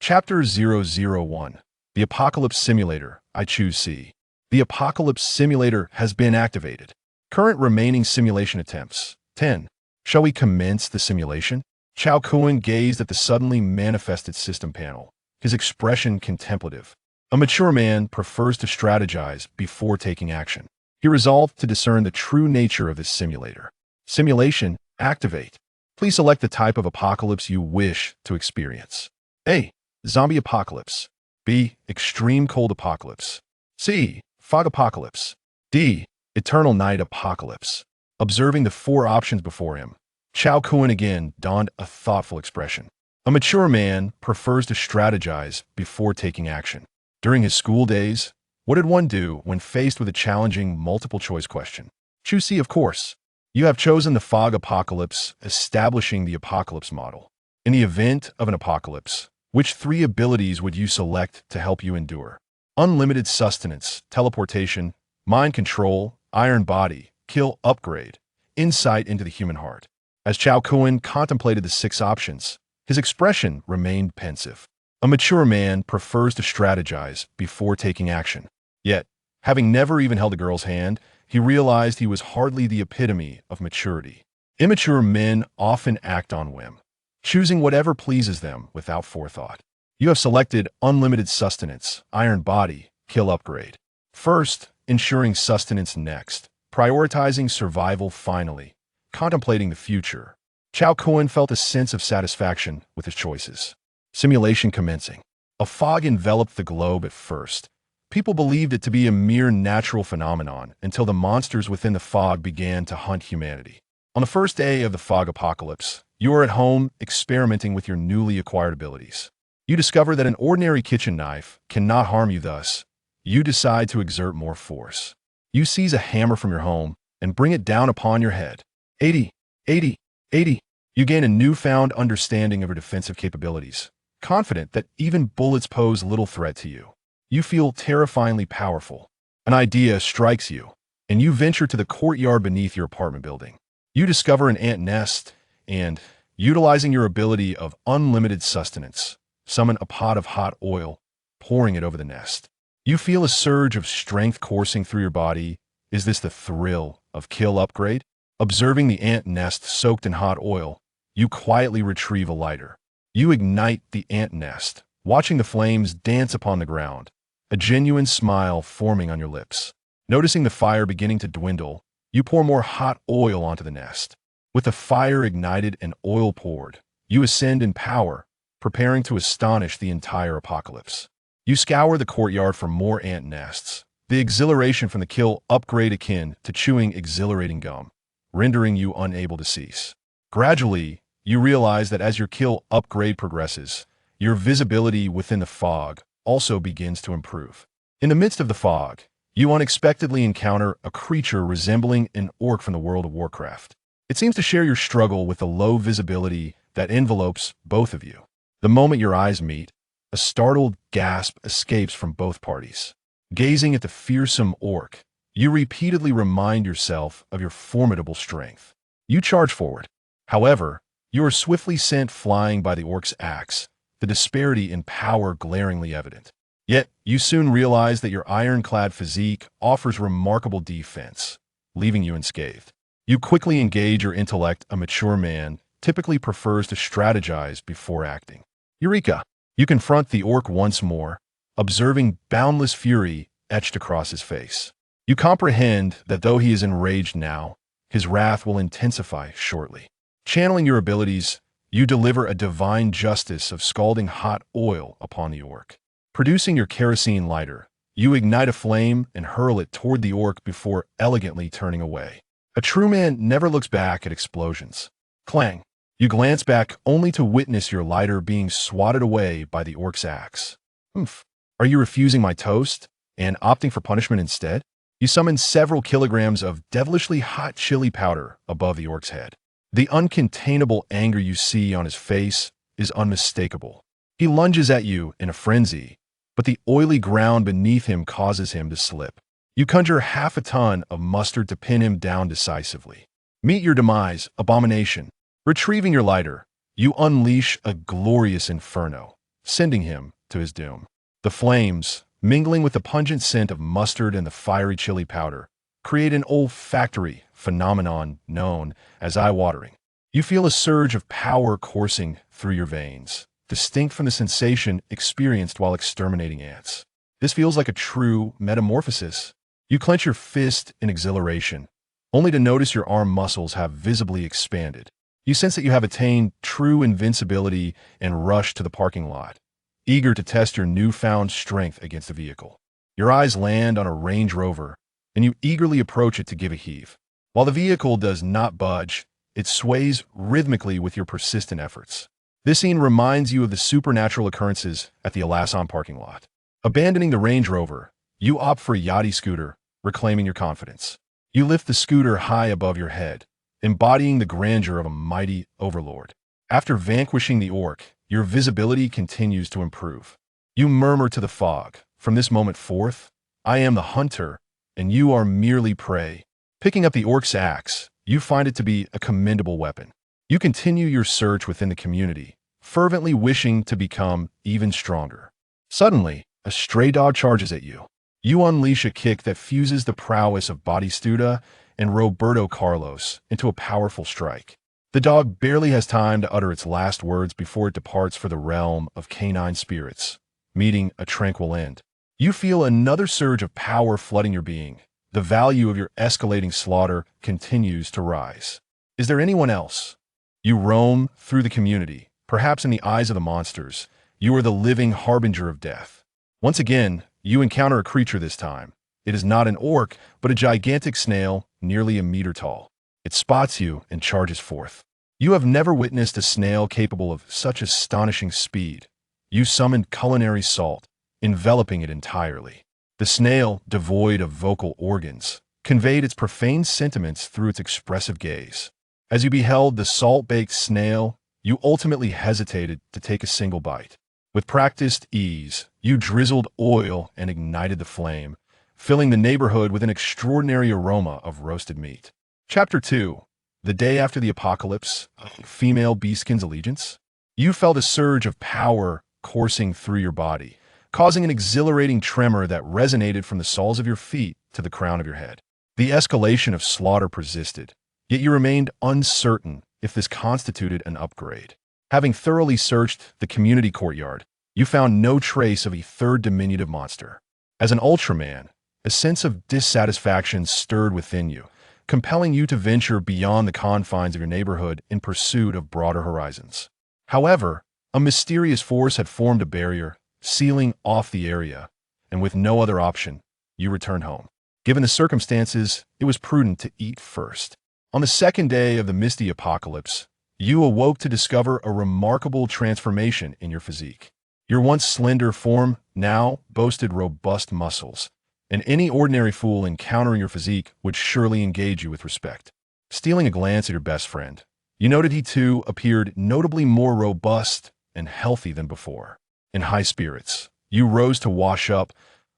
Chapter 001. The Apocalypse Simulator. I choose C. The Apocalypse Simulator has been activated. Current remaining simulation attempts. 10. Shall we commence the simulation? Cao Kun gazed at the suddenly manifested system panel, his expression contemplative. A mature man prefers to strategize before taking action. He resolved to discern the true nature of this simulator. Simulation, activate. Please select the type of apocalypse you wish to experience. A. Zombie apocalypse. B. Extreme cold apocalypse. C. Fog apocalypse. D. Eternal night apocalypse. Observing the four options before him, Cao Kun again donned a thoughtful expression. A mature man prefers to strategize before taking action. During his school days, what did one do when faced with a challenging multiple-choice question? Choose C, of course. You have chosen the fog apocalypse, establishing the apocalypse model. In the event of an apocalypse, which three abilities would you select to help you endure? Unlimited sustenance, teleportation, mind control, iron body, kill upgrade, insight into the human heart. As Cao Kun contemplated the six options, his expression remained pensive. A mature man prefers to strategize before taking action. Yet, having never even held a girl's hand, he realized he was hardly the epitome of maturity. Immature men often act on whim, choosing whatever pleases them without forethought. You have selected unlimited sustenance, iron body, kill upgrade. First, ensuring sustenance next, prioritizing survival finally, contemplating the future. Cao Kun felt a sense of satisfaction with his choices. Simulation commencing. A fog enveloped the globe at first. People believed it to be a mere natural phenomenon until the monsters within the fog began to hunt humanity. On the first day of the fog apocalypse, you are at home experimenting with your newly acquired abilities. You discover that an ordinary kitchen knife cannot harm you. Thus, you decide to exert more force. You seize a hammer from your home and bring it down upon your head. 80, 80, 80. You gain a newfound understanding of your defensive capabilities, confident that even bullets pose little threat to you. You feel terrifyingly powerful. An idea strikes you, and you venture to the courtyard beneath your apartment building. You discover an ant nest and, utilizing your ability of unlimited sustenance, summon a pot of hot oil, pouring it over the nest. You feel a surge of strength coursing through your body. Is this the thrill of kill upgrade? Observing the ant nest soaked in hot oil, you quietly retrieve a lighter. You ignite the ant nest, watching the flames dance upon the ground, a genuine smile forming on your lips. Noticing the fire beginning to dwindle, you pour more hot oil onto the nest. With the fire ignited and oil poured, you ascend in power, preparing to astonish the entire apocalypse. You scour the courtyard for more ant nests, the exhilaration from the kill upgrade akin to chewing exhilarating gum, rendering you unable to cease. Gradually, you realize that as your kill upgrade progresses, your visibility within the fog also begins to improve. In the midst of the fog, you unexpectedly encounter a creature resembling an orc from the world of Warcraft. It seems to share your struggle with the low visibility that envelopes both of you. The moment your eyes meet, a startled gasp escapes from both parties. Gazing at the fearsome orc, you repeatedly remind yourself of your formidable strength. You charge forward. However, you are swiftly sent flying by the orc's axe, the disparity in power glaringly evident. Yet, you soon realize that your ironclad physique offers remarkable defense, leaving you unscathed. You quickly engage your intellect. A mature man typically prefers to strategize before acting. Eureka! You confront the orc once more, observing boundless fury etched across his face. You comprehend that though he is enraged now, his wrath will intensify shortly. Channeling your abilities, you deliver a divine justice of scalding hot oil upon the orc. Producing your kerosene lighter, you ignite a flame and hurl it toward the orc before elegantly turning away. A true man never looks back at explosions. Clang! You glance back only to witness your lighter being swatted away by the orc's axe. Oomph! Are you refusing my toast and opting for punishment instead? You summon several kilograms of devilishly hot chili powder above the orc's head. The uncontainable anger you see on his face is unmistakable. He lunges at you in a frenzy, but the oily ground beneath him causes him to slip. You conjure half a ton of mustard to pin him down decisively. Meet your demise, abomination. Retrieving your lighter, you unleash a glorious inferno, sending him to his doom. The flames, mingling with the pungent scent of mustard and the fiery chili powder, create an olfactory phenomenon known as eye-watering. You feel a surge of power coursing through your veins, distinct from the sensation experienced while exterminating ants. This feels like a true metamorphosis. You clench your fist in exhilaration, only to notice your arm muscles have visibly expanded. You sense that you have attained true invincibility and rush to the parking lot, eager to test your newfound strength against a vehicle. Your eyes land on a Range Rover, and you eagerly approach it to give a heave. While the vehicle does not budge, it sways rhythmically with your persistent efforts. This scene reminds you of the supernatural occurrences at the Alassan parking lot. Abandoning the Range Rover, you opt for a yachty scooter, reclaiming your confidence. You lift the scooter high above your head, embodying the grandeur of a mighty overlord. After vanquishing the orc, your visibility continues to improve. You murmur to the fog, "From this moment forth, I am the hunter, and you are merely prey." Picking up the orc's axe, you find it to be a commendable weapon. You continue your search within the community, fervently wishing to become even stronger. Suddenly, a stray dog charges at you. You unleash a kick that fuses the prowess of Batistuta and Roberto Carlos into a powerful strike. The dog barely has time to utter its last words before it departs for the realm of canine spirits, meeting a tranquil end. You feel another surge of power flooding your being. The value of your escalating slaughter continues to rise. Is there anyone else? You roam through the community. Perhaps in the eyes of the monsters, you are the living harbinger of death. Once again, you encounter a creature this time. It is not an orc, but a gigantic snail, nearly a meter tall. It spots you and charges forth. You have never witnessed a snail capable of such astonishing speed. You summon culinary salt, enveloping it entirely. The snail, devoid of vocal organs, conveyed its profane sentiments through its expressive gaze. As you beheld the salt-baked snail, you ultimately hesitated to take a single bite. With practiced ease, you drizzled oil and ignited the flame, filling the neighborhood with an extraordinary aroma of roasted meat. Chapter 2. The day after the apocalypse, female beastkin's allegiance. You felt a surge of power coursing through your body, causing an exhilarating tremor that resonated from the soles of your feet to the crown of your head. The escalation of slaughter persisted, yet you remained uncertain if this constituted an upgrade. Having thoroughly searched the community courtyard, you found no trace of a third diminutive monster. As an Ultraman, a sense of dissatisfaction stirred within you, compelling you to venture beyond the confines of your neighborhood in pursuit of broader horizons. However, a mysterious force had formed a barrier, sealing off the area, and with no other option, you returned home. Given the circumstances, it was prudent to eat first. On the second day of the misty apocalypse, you awoke to discover a remarkable transformation in your physique. Your once slender form now boasted robust muscles, and any ordinary fool encountering your physique would surely engage you with respect. Stealing a glance at your best friend, you noted he too appeared notably more robust and healthy than before. In high spirits, you rose to wash up,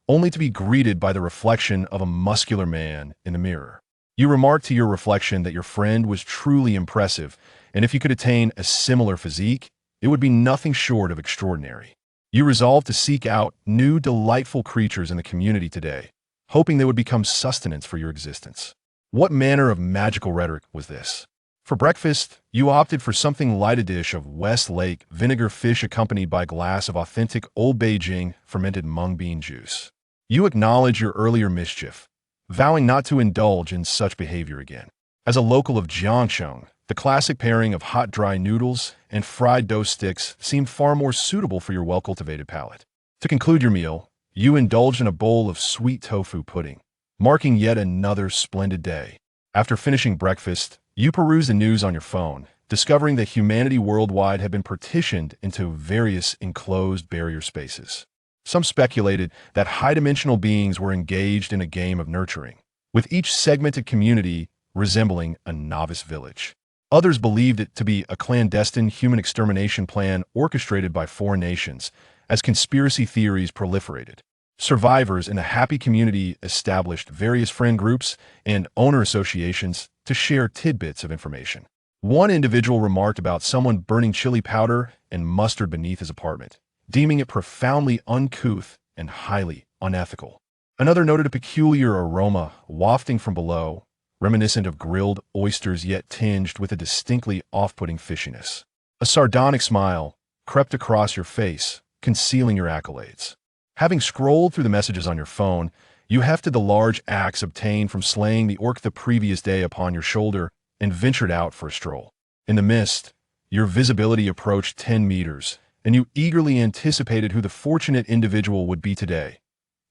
only to be greeted by the reflection of a muscular man in the mirror. You remarked to your reflection that your friend was truly impressive, and if you could attain a similar physique, it would be nothing short of extraordinary. You resolved to seek out new, delightful creatures in the community today, hoping they would become sustenance for your existence. What manner of magical rhetoric was this? For breakfast, you opted for something light, a dish of West Lake vinegar fish accompanied by a glass of authentic Old Beijing fermented mung bean juice. You acknowledge your earlier mischief, vowing not to indulge in such behavior again. As a local of Jiangsheng, the classic pairing of hot dry noodles and fried dough sticks seemed far more suitable for your well-cultivated palate. To conclude your meal, you indulged in a bowl of sweet tofu pudding, marking yet another splendid day. After finishing breakfast, you perused the news on your phone, discovering that humanity worldwide had been partitioned into various enclosed barrier spaces. Some speculated that high-dimensional beings were engaged in a game of nurturing, with each segmented community resembling a novice village. Others believed it to be a clandestine human extermination plan orchestrated by foreign nations, as conspiracy theories proliferated. Survivors in the happy community established various friend groups and owner associations to share tidbits of information. One individual remarked about someone burning chili powder and mustard beneath his apartment, deeming it profoundly uncouth and highly unethical. Another noted a peculiar aroma wafting from below, reminiscent of grilled oysters yet tinged with a distinctly off-putting fishiness. A sardonic smile crept across your face, concealing your accolades. Having scrolled through the messages on your phone, you hefted the large axe obtained from slaying the orc the previous day upon your shoulder and ventured out for a stroll. In the mist, your visibility approached 10 meters, and you eagerly anticipated who the fortunate individual would be today.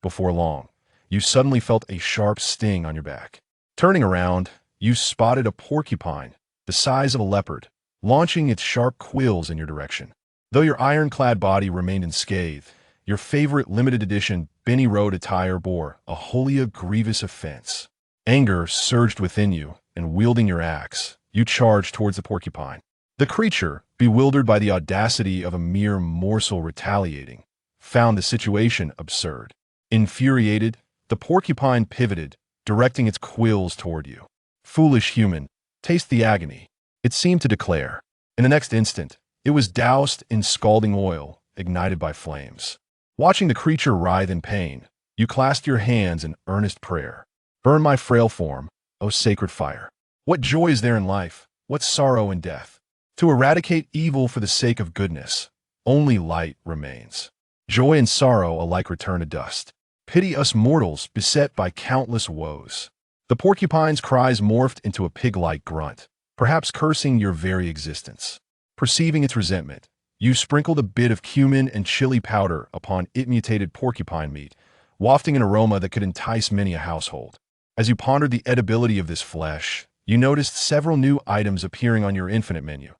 Before long, you suddenly felt a sharp sting on your back. Turning around, you spotted a porcupine, the size of a leopard, launching its sharp quills in your direction. Though your ironclad body remained unscathed, your favorite limited edition Benny Road attire bore a wholly grievous offense. Anger surged within you, and wielding your axe, you charged towards the porcupine. The creature, bewildered by the audacity of a mere morsel retaliating, found the situation absurd. Infuriated, the porcupine pivoted, directing its quills toward you. "Foolish human, taste the agony," it seemed to declare. In the next instant, it was doused in scalding oil, ignited by flames. Watching the creature writhe in pain, you clasped your hands in earnest prayer. "Burn my frail form, O sacred fire. What joy is there in life? What sorrow in death? To eradicate evil for the sake of goodness, only light remains. Joy and sorrow alike return to dust. Pity us mortals beset by countless woes." The porcupine's cries morphed into a pig-like grunt, perhaps cursing your very existence. Perceiving its resentment, you sprinkled a bit of cumin and chili powder upon it mutated porcupine meat, wafting an aroma that could entice many a household. As you pondered the edibility of this flesh, you noticed several new items appearing on your infinite menu.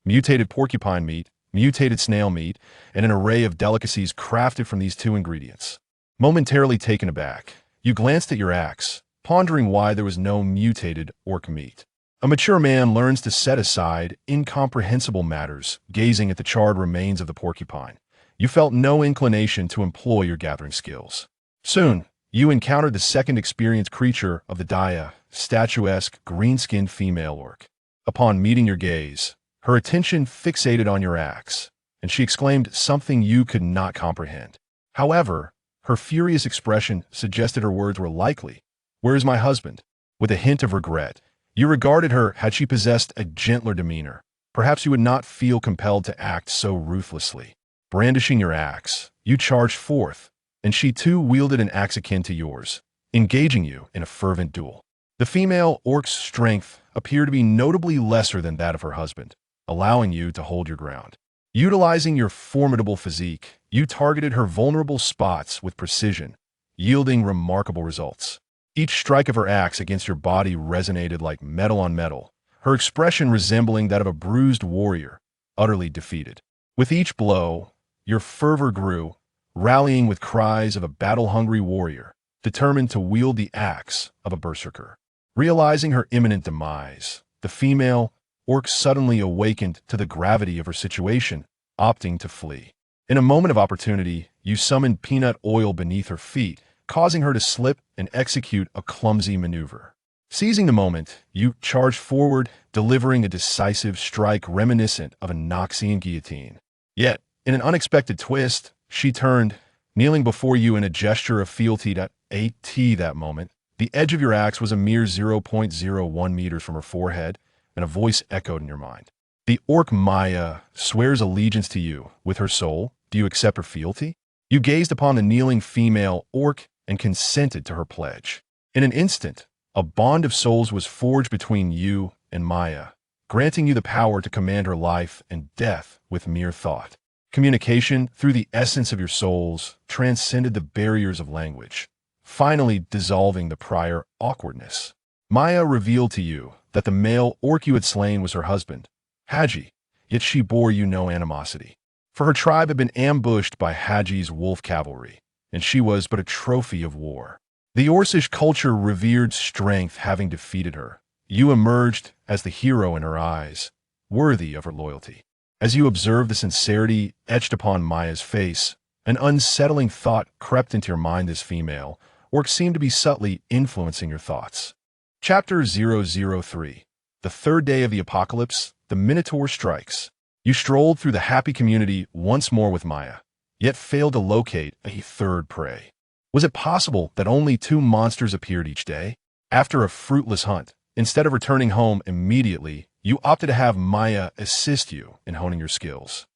Mutated porcupine meat, mutated snail meat, and an array of delicacies crafted from these two ingredients. Momentarily taken aback, you glanced at your axe, pondering why there was no mutated orc meat. A mature man learns to set aside incomprehensible matters, gazing at the charred remains of the porcupine. You felt no inclination to employ your gathering skills. Soon, you encountered the second experienced creature of the Daya, statuesque, green-skinned female orc. Upon meeting your gaze, her attention fixated on your axe, and she exclaimed something you could not comprehend. However, her furious expression suggested her words were likely. "Where is my husband?" With a hint of regret, you regarded her had she possessed a gentler demeanor. Perhaps you would not feel compelled to act so ruthlessly. Brandishing your axe, you charged forth, and she too wielded an axe akin to yours, engaging you in a fervent duel. The female orc's strength appeared to be notably lesser than that of her husband, allowing you to hold your ground. Utilizing your formidable physique, you targeted her vulnerable spots with precision, yielding remarkable results. Each strike of her axe against your body resonated like metal on metal, her expression resembling that of a bruised warrior, utterly defeated. With each blow, your fervor grew, rallying with cries of a battle-hungry warrior, determined to wield the axe of a berserker. Realizing her imminent demise, the female orc suddenly awakened to the gravity of her situation, opting to flee. In a moment of opportunity, you summoned peanut oil beneath her feet, causing her to slip and execute a clumsy maneuver. Seizing the moment, you charged forward, delivering a decisive strike reminiscent of a Noxian guillotine. Yet, in an unexpected twist, she turned, kneeling before you in a gesture of fealty that moment. The edge of your axe was a mere 0.01 meters from her forehead, and a voice echoed in your mind. "The orc Maya swears allegiance to you with her soul. Do you accept her fealty?" You gazed upon the kneeling female orc and consented to her pledge. In an instant, a bond of souls was forged between you and Maya, granting you the power to command her life and death with mere thought. Communication through the essence of your souls transcended the barriers of language, finally dissolving the prior awkwardness. Maya revealed to you that the male orc you had slain was her husband, Haji, yet she bore you no animosity. For her tribe had been ambushed by Haji's wolf cavalry, and she was but a trophy of war. The Orcish culture revered strength having defeated her. You emerged as the hero in her eyes, worthy of her loyalty. As you observed the sincerity etched upon Maya's face, an unsettling thought crept into your mind. This female orc seemed to be subtly influencing your thoughts. Chapter 003. The third day of the apocalypse, the Minotaur strikes. You strolled through the happy community once more with Maya, yet failed to locate a third prey. Was it possible that only two monsters appeared each day? After a fruitless hunt, instead of returning home immediately, you opted to have Maya assist you in honing your skills.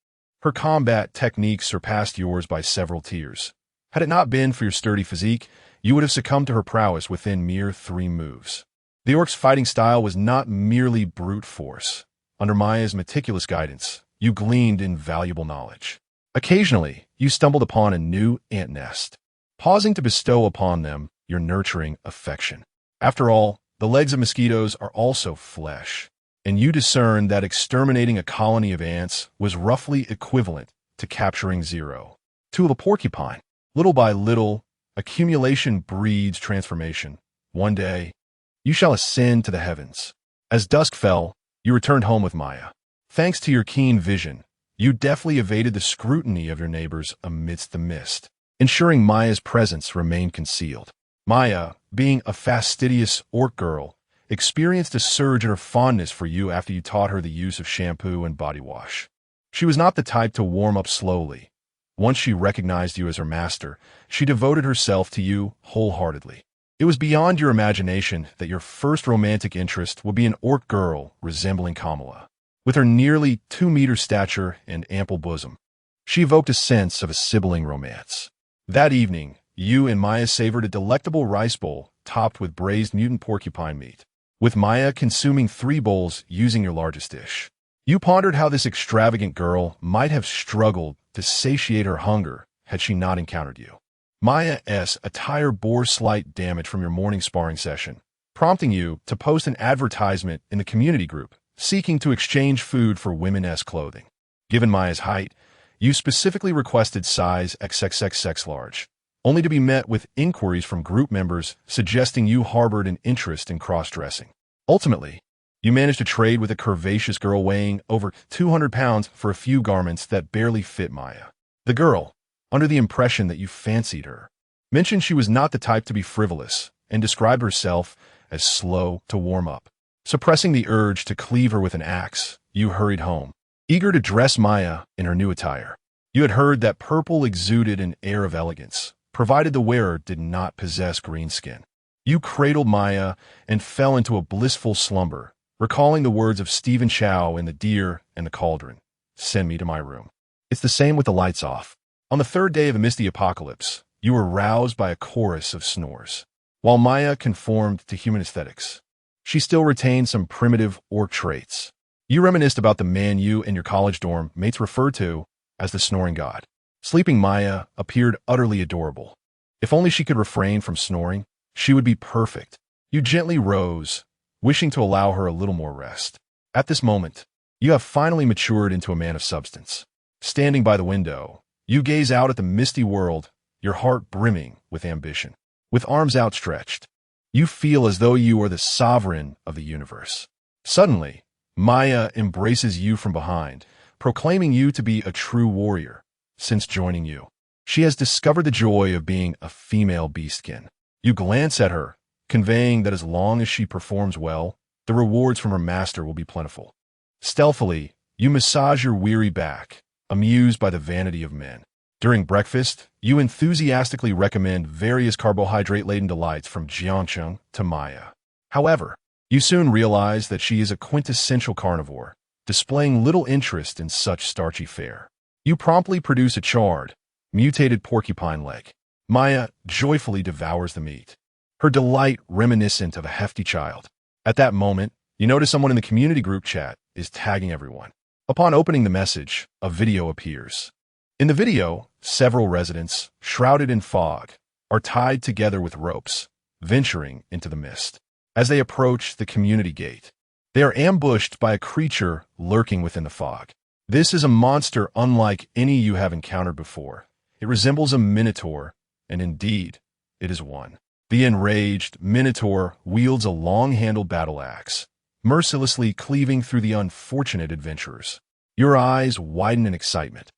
Her combat techniques surpassed yours by several tiers. Had it not been for your sturdy physique, you would have succumbed to her prowess within mere 3 moves. The orc's fighting style was not merely brute force. Under Maya's meticulous guidance, you gleaned invaluable knowledge. Occasionally, you stumbled upon a new ant nest, pausing to bestow upon them your nurturing affection. After all, the legs of mosquitoes are also flesh, and you discerned that exterminating a colony of ants was roughly equivalent to capturing 0 to a porcupine. Little by little, accumulation breeds transformation. One day, you shall ascend to the heavens. As dusk fell, you returned home with Maya. Thanks to your keen vision, you deftly evaded the scrutiny of your neighbors amidst the mist, ensuring Maya's presence remained concealed. Maya, being a fastidious orc girl, experienced a surge in her fondness for you after you taught her the use of shampoo and body wash. She was not the type to warm up slowly. Once she recognized you as her master, she devoted herself to you wholeheartedly. It was beyond your imagination that your first romantic interest would be an orc girl resembling Kamala. With her nearly 2-meter stature and ample bosom, she evoked a sense of a sibling romance. That evening, you and Maya savored a delectable rice bowl topped with braised mutant porcupine meat, with Maya consuming 3 bowls using your largest dish. You pondered how this extravagant girl might have struggled to satiate her hunger had she not encountered you. Maya's attire bore slight damage from your morning sparring session, prompting you to post an advertisement in the community group, seeking to exchange food for women's clothing. Given Maya's height, you specifically requested size XXXX large, only to be met with inquiries from group members suggesting you harbored an interest in cross-dressing. Ultimately, you managed to trade with a curvaceous girl weighing over 200 pounds for a few garments that barely fit Maya. The girl, under the impression that you fancied her, mentioned she was not the type to be frivolous and described herself as slow to warm up. Suppressing the urge to cleave her with an axe, you hurried home, eager to dress Maya in her new attire. You had heard that purple exuded an air of elegance, provided the wearer did not possess green skin. You cradled Maya and fell into a blissful slumber, recalling the words of Stephen Chow in The Deer and the Cauldron, "Send me to my room." It's the same with the lights off. On the 3rd day of a misty apocalypse, you were roused by a chorus of snores. While Maya conformed to human aesthetics, she still retained some primitive orc traits. You reminisced about the man you and your college dorm mates referred to as the snoring god. Sleeping Maya appeared utterly adorable. If only she could refrain from snoring, she would be perfect. You gently rose, wishing to allow her a little more rest. At this moment, you have finally matured into a man of substance. Standing by the window, you gaze out at the misty world, your heart brimming with ambition. With arms outstretched, you feel as though you are the sovereign of the universe. Suddenly, Maya embraces you from behind, proclaiming you to be a true warrior. Since joining you, she has discovered the joy of being a female beastkin. You glance at her, conveying that as long as she performs well, the rewards from her master will be plentiful. Stealthily, you massage your weary back, amused by the vanity of men. During breakfast, you enthusiastically recommend various carbohydrate-laden delights from Jiangcheng to Maya. However, you soon realize that she is a quintessential carnivore, displaying little interest in such starchy fare. You promptly produce a charred, mutated porcupine leg. Maya joyfully devours the meat, her delight reminiscent of a hefty child. At that moment, you notice someone in the community group chat is tagging everyone. Upon opening the message, a video appears. In the video, several residents, shrouded in fog, are tied together with ropes, venturing into the mist. As they approach the community gate, they are ambushed by a creature lurking within the fog. This is a monster unlike any you have encountered before. It resembles a minotaur, and indeed, it is one. The enraged minotaur wields a long-handled battle axe, mercilessly cleaving through the unfortunate adventurers. Your eyes widen in excitement.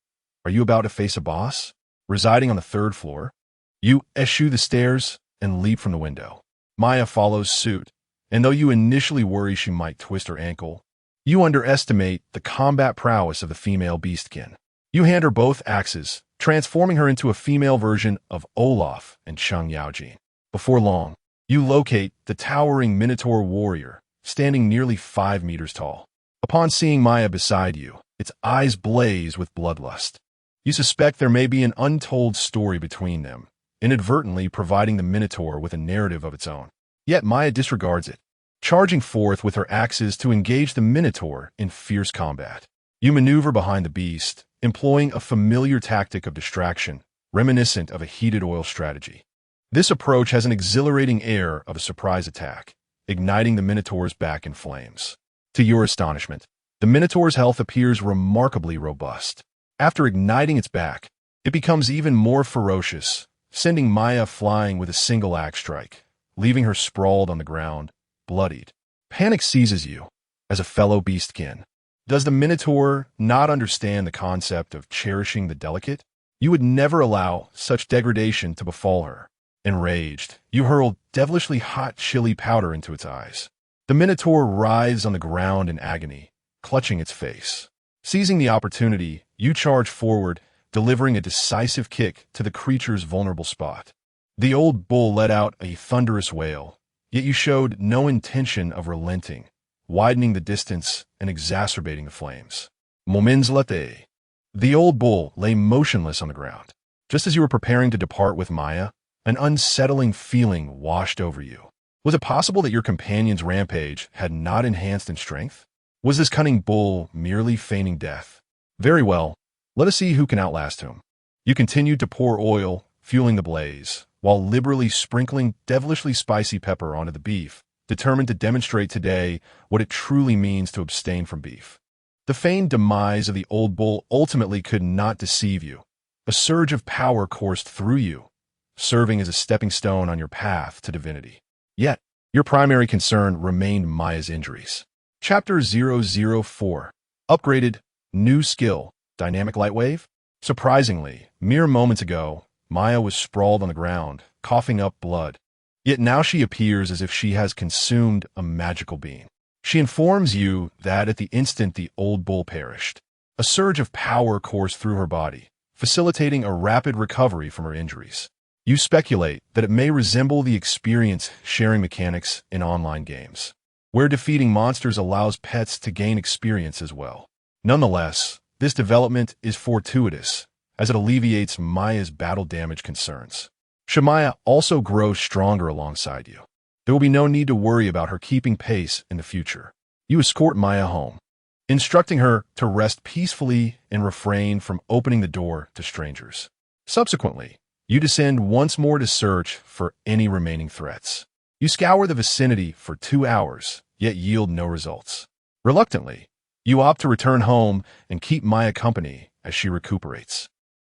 Are you about to face a boss? Residing on the 3rd floor, you eschew the stairs and leap from the window. Maya follows suit, and though you initially worry she might twist her ankle, you underestimate the combat prowess of the female beastkin. You hand her both axes, transforming her into a female version of Olaf and Cheng Yaojin. Before long, you locate the towering Minotaur warrior, standing nearly 5 meters tall. Upon seeing Maya beside you, its eyes blaze with bloodlust. You suspect there may be an untold story between them, inadvertently providing the Minotaur with a narrative of its own. Yet Maya disregards it, charging forth with her axes to engage the Minotaur in fierce combat. You maneuver behind the beast, employing a familiar tactic of distraction, reminiscent of a heated oil strategy. This approach has an exhilarating air of a surprise attack, igniting the Minotaur's back in flames. To your astonishment, the Minotaur's health appears remarkably robust. After igniting its back, it becomes even more ferocious, sending Maya flying with a single axe strike, leaving her sprawled on the ground, bloodied. Panic seizes you, as a fellow beastkin. Does the Minotaur not understand the concept of cherishing the delicate? You would never allow such degradation to befall her. Enraged, you hurl devilishly hot chili powder into its eyes. The Minotaur writhes on the ground in agony, clutching its face. Seizing the opportunity, you charge forward, delivering a decisive kick to the creature's vulnerable spot. The old bull let out a thunderous wail, yet you showed no intention of relenting, widening the distance and exacerbating the flames. Moments later, the old bull lay motionless on the ground. Just as you were preparing to depart with Maya, an unsettling feeling washed over you. Was it possible that your companion's rampage had not enhanced in strength? Was this cunning bull merely feigning death? Very well, let us see who can outlast whom. You continued to pour oil, fueling the blaze, while liberally sprinkling devilishly spicy pepper onto the beef, determined to demonstrate today what it truly means to abstain from beef. The feigned demise of the old bull ultimately could not deceive you. A surge of power coursed through you, serving as a stepping stone on your path to divinity. Yet, your primary concern remained Maya's injuries. Chapter 004. Upgraded, New Skill, Dynamic Light Wave? Surprisingly, mere moments ago, Maya was sprawled on the ground, coughing up blood. Yet now she appears as if she has consumed a magical being. She informs you that at the instant the old bull perished, a surge of power coursed through her body, facilitating a rapid recovery from her injuries. You speculate that it may resemble the experience-sharing mechanics in online games, where defeating monsters allows pets to gain experience as well. Nonetheless, this development is fortuitous, as it alleviates Maya's battle damage concerns. Should Maya also grow stronger alongside you, there will be no need to worry about her keeping pace in the future. You escort Maya home, instructing her to rest peacefully and refrain from opening the door to strangers. Subsequently, you descend once more to search for any remaining threats. You scour the vicinity for 2 hours, yet yield no results. Reluctantly, you opt to return home and keep Maya company as she recuperates.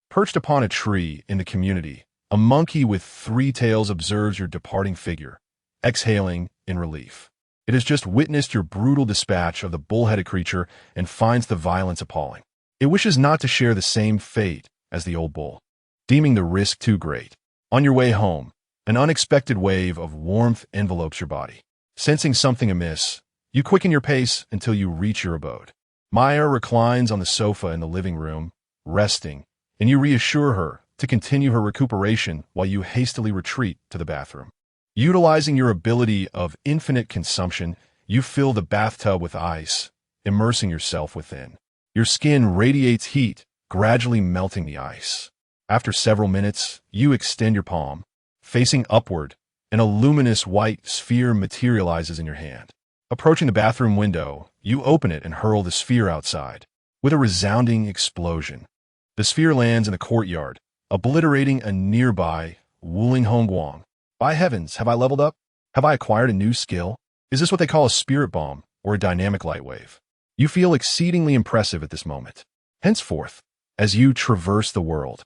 Perched upon a tree in the community, a monkey with 3 tails observes your departing figure, exhaling in relief. It has just witnessed your brutal dispatch of the bull-headed creature and finds the violence appalling. It wishes not to share the same fate as the old bull, deeming the risk too great. On your way home, an unexpected wave of warmth envelopes your body. Sensing something amiss, you quicken your pace until you reach your abode. Maya reclines on the sofa in the living room, resting, and you reassure her to continue her recuperation while you hastily retreat to the bathroom. Utilizing your ability of infinite consumption, you fill the bathtub with ice, immersing yourself within. Your skin radiates heat, gradually melting the ice. After several minutes, you extend your palm. Facing upward, and a luminous white sphere materializes in your hand. Approaching the bathroom window, you open it and hurl the sphere outside. With a resounding explosion, the sphere lands in the courtyard, obliterating a nearby Wuling Hongguang. By heavens, have I leveled up? Have I acquired a new skill? Is this what they call a spirit bomb or a dynamic light wave? You feel exceedingly impressive at this moment. Henceforth, as you traverse the world,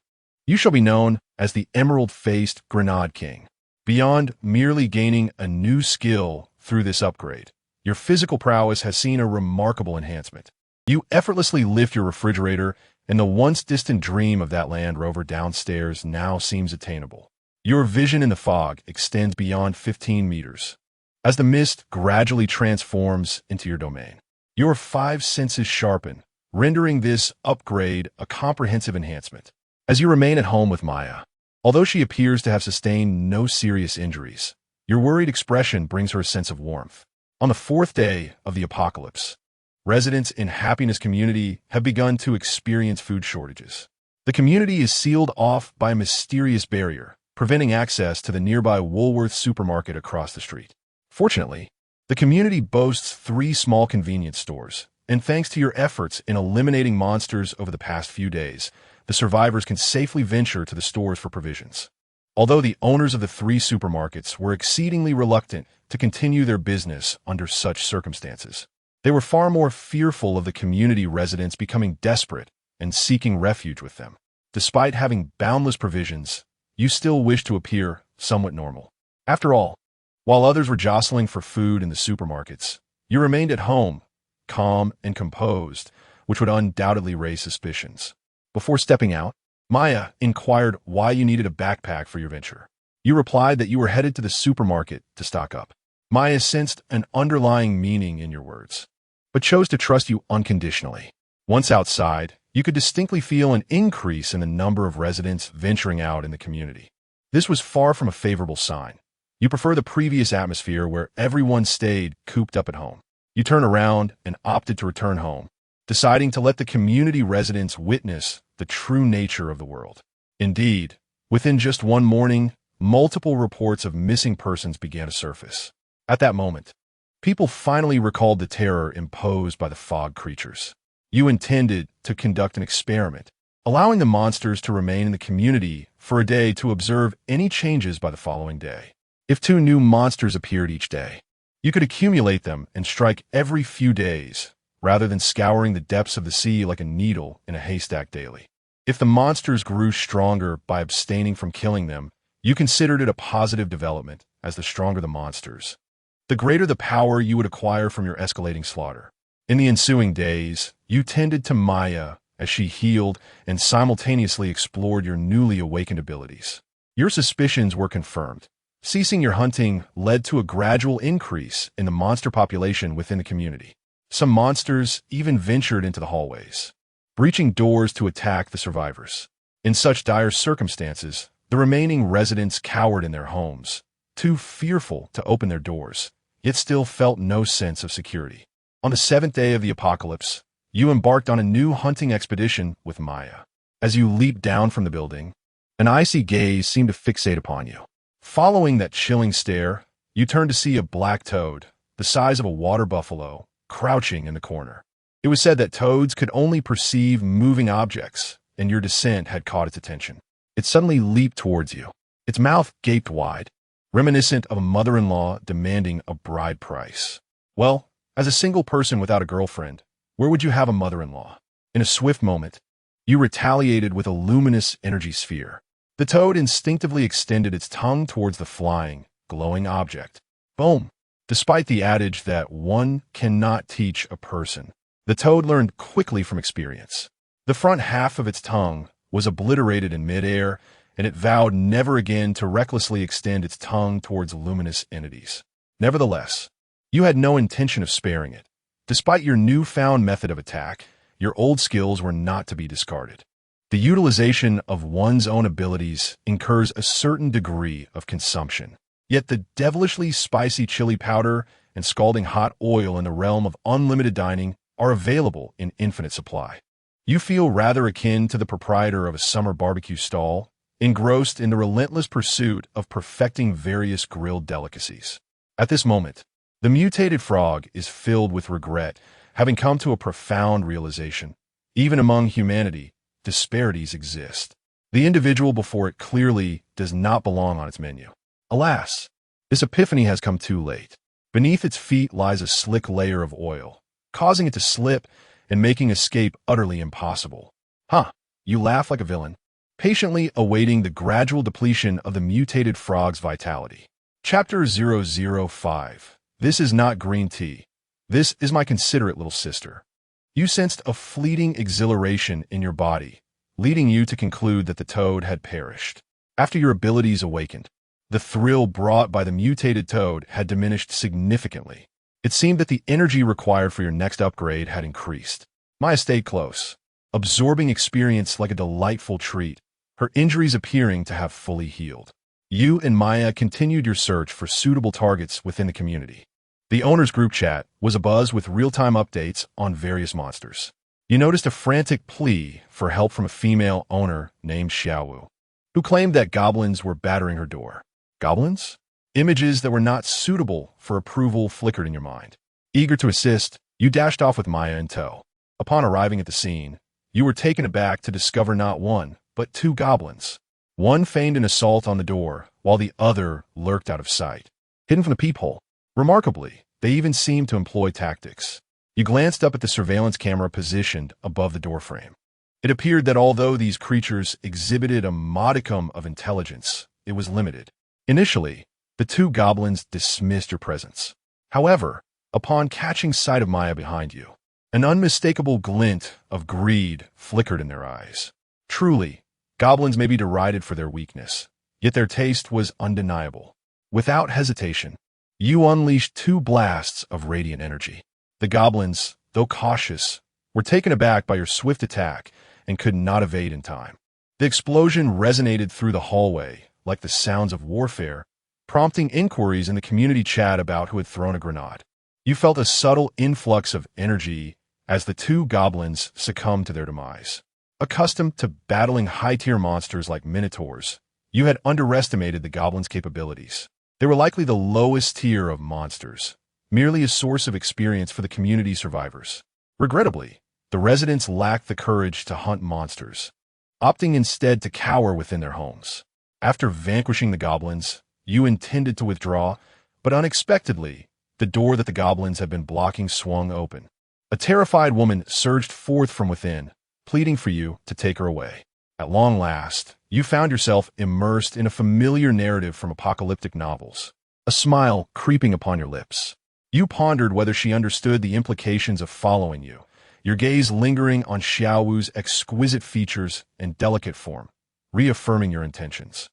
you shall be known as the Emerald-Faced Grenade King. Beyond merely gaining a new skill through this upgrade, your physical prowess has seen a remarkable enhancement. You effortlessly lift your refrigerator, and the once-distant dream of that Land Rover downstairs now seems attainable. Your vision in the fog extends beyond 15 meters. As the mist gradually transforms into your domain, your 5 senses sharpen, rendering this upgrade a comprehensive enhancement. As you remain at home with Maya, although she appears to have sustained no serious injuries, your worried expression brings her a sense of warmth. On the fourth day of the apocalypse, residents in Happiness Community have begun to experience food shortages. The community is sealed off by a mysterious barrier, preventing access to the nearby Woolworth supermarket across the street. Fortunately, the community boasts 3 small convenience stores, and thanks to your efforts in eliminating monsters over the past few days, the survivors can safely venture to the stores for provisions. Although the owners of the 3 supermarkets were exceedingly reluctant to continue their business under such circumstances, they were far more fearful of the community residents becoming desperate and seeking refuge with them. Despite having boundless provisions, you still wish to appear somewhat normal. After all, while others were jostling for food in the supermarkets, you remained at home, calm and composed, which would undoubtedly raise suspicions. Before stepping out, Maya inquired why you needed a backpack for your venture. You replied that you were headed to the supermarket to stock up. Maya sensed an underlying meaning in your words, but chose to trust you unconditionally. Once outside, you could distinctly feel an increase in the number of residents venturing out in the community. This was far from a favorable sign. You prefer the previous atmosphere where everyone stayed cooped up at home. You turned around and opted to return home, deciding to let the community residents witness the true nature of the world. Indeed, within just one morning, multiple reports of missing persons began to surface. At that moment, people finally recalled the terror imposed by the fog creatures. You intended to conduct an experiment, allowing the monsters to remain in the community for a day to observe any changes by the following day. If 2 new monsters appeared each day, you could accumulate them and strike every few days, rather than scouring the depths of the sea like a needle in a haystack daily. If the monsters grew stronger by abstaining from killing them, you considered it a positive development, as the stronger the monsters, the greater the power you would acquire from your escalating slaughter. In the ensuing days, you tended to Maya as she healed and simultaneously explored your newly awakened abilities. Your suspicions were confirmed. Ceasing your hunting led to a gradual increase in the monster population within the community. Some monsters even ventured into the hallways, breaching doors to attack the survivors. In such dire circumstances, the remaining residents cowered in their homes, too fearful to open their doors, yet still felt no sense of security. On the 7th day of the apocalypse, you embarked on a new hunting expedition with Maya. As you leaped down from the building, an icy gaze seemed to fixate upon you. Following that chilling stare, you turned to see a black toad, the size of a water buffalo, crouching in the corner. It was said that toads could only perceive moving objects, and your descent had caught its attention. It suddenly leaped towards you. Its mouth gaped wide, reminiscent of a mother-in-law demanding a bride price. Well, as a single person without a girlfriend, where would you have a mother-in-law? In a swift moment, you retaliated with a luminous energy sphere. The toad instinctively extended its tongue towards the flying, glowing object. Boom! Despite the adage that one cannot teach a person, the toad learned quickly from experience. The front half of its tongue was obliterated in midair, and it vowed never again to recklessly extend its tongue towards luminous entities. Nevertheless, you had no intention of sparing it. Despite your newfound method of attack, your old skills were not to be discarded. The utilization of one's own abilities incurs a certain degree of consumption. Yet the devilishly spicy chili powder and scalding hot oil in the realm of unlimited dining are available in infinite supply. You feel rather akin to the proprietor of a summer barbecue stall, engrossed in the relentless pursuit of perfecting various grilled delicacies. At this moment, the mutated frog is filled with regret, having come to a profound realization. Even among humanity, disparities exist. The individual before it clearly does not belong on its menu. Alas, this epiphany has come too late. Beneath its feet lies a slick layer of oil, causing it to slip and making escape utterly impossible. You laugh like a villain, patiently awaiting the gradual depletion of the mutated frog's vitality. Chapter 005. This is not green tea. This is my considerate little sister. You sensed a fleeting exhilaration in your body, leading you to conclude that the toad had perished. After your abilities awakened, the thrill brought by the mutated toad had diminished significantly. It seemed that the energy required for your next upgrade had increased. Maya stayed close, absorbing experience like a delightful treat, her injuries appearing to have fully healed. You and Maya continued your search for suitable targets within the community. The owner's group chat was abuzz with real-time updates on various monsters. You noticed a frantic plea for help from a female owner named Xiaowu, who claimed that goblins were battering her door. Goblins? Images that were not suitable for approval flickered in your mind. Eager to assist, you dashed off with Maya in tow. Upon arriving at the scene, you were taken aback to discover not one, but two goblins. One feigned an assault on the door, while the other lurked out of sight, hidden from the peephole. Remarkably, they even seemed to employ tactics. You glanced up at the surveillance camera positioned above the doorframe. It appeared that although these creatures exhibited a modicum of intelligence, it was limited. Initially, the two goblins dismissed your presence. However, upon catching sight of Maya behind you, an unmistakable glint of greed flickered in their eyes. Truly, goblins may be derided for their weakness, yet their taste was undeniable. Without hesitation, you unleashed two blasts of radiant energy. The goblins, though cautious, were taken aback by your swift attack and could not evade in time. The explosion resonated through the hallway like the sounds of warfare, prompting inquiries in the community chat about who had thrown a grenade. You felt a subtle influx of energy as the two goblins succumbed to their demise. Accustomed to battling high-tier monsters like minotaurs, you had underestimated the goblins' capabilities. They were likely the lowest tier of monsters, merely a source of experience for the community survivors. Regrettably, the residents lacked the courage to hunt monsters, opting instead to cower within their homes. After vanquishing the goblins, you intended to withdraw, but unexpectedly, the door that the goblins had been blocking swung open. A terrified woman surged forth from within, pleading for you to take her away. At long last, you found yourself immersed in a familiar narrative from apocalyptic novels, a smile creeping upon your lips. You pondered whether she understood the implications of following you, your gaze lingering on Xiaowu's exquisite features and delicate form, reaffirming your intentions.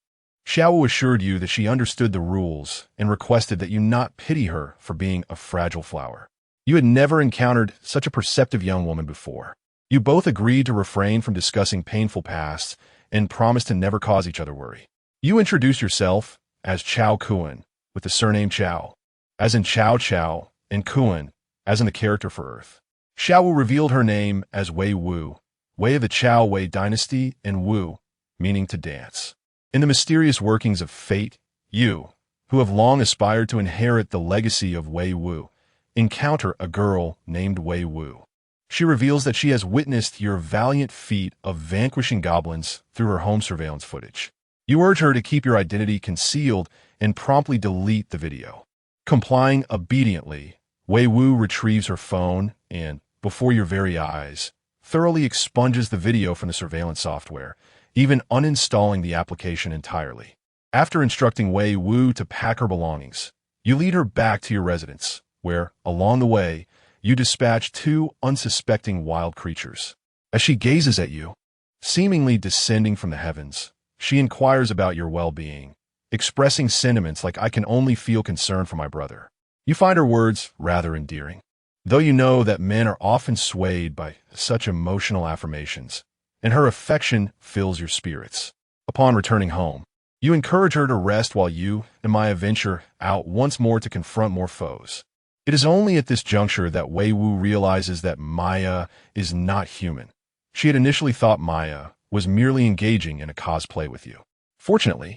Xiaowu assured you that she understood the rules and requested that you not pity her for being a fragile flower. You had never encountered such a perceptive young woman before. You both agreed to refrain from discussing painful pasts and promised to never cause each other worry. You introduced yourself as Cao Kun, with the surname Cao, as in Cao Cao, and Kun, as in the character for Earth. Xiaowu revealed her name as Wei Wu, Wei of the Cao Wei dynasty, and Wu, meaning to dance. In the mysterious workings of fate, you, who have long aspired to inherit the legacy of Wei Wu, encounter a girl named Wei Wu. She reveals that she has witnessed your valiant feat of vanquishing goblins through her home surveillance footage. You urge her to keep your identity concealed and promptly delete the video. Complying obediently, Wei Wu retrieves her phone and, before your very eyes, thoroughly expunges the video from the surveillance software, even uninstalling the application entirely. After instructing Wei Wu to pack her belongings, you lead her back to your residence, where, along the way, you dispatch two unsuspecting wild creatures. As she gazes at you, seemingly descending from the heavens, she inquires about your well-being, expressing sentiments like "I can only feel concern for my brother." You find her words rather endearing, though you know that men are often swayed by such emotional affirmations, and her affection fills your spirits. Upon returning home, you encourage her to rest while you and Maya venture out once more to confront more foes. It is only at this juncture that Wei Wu realizes that Maya is not human. She had initially thought Maya was merely engaging in a cosplay with you. Fortunately,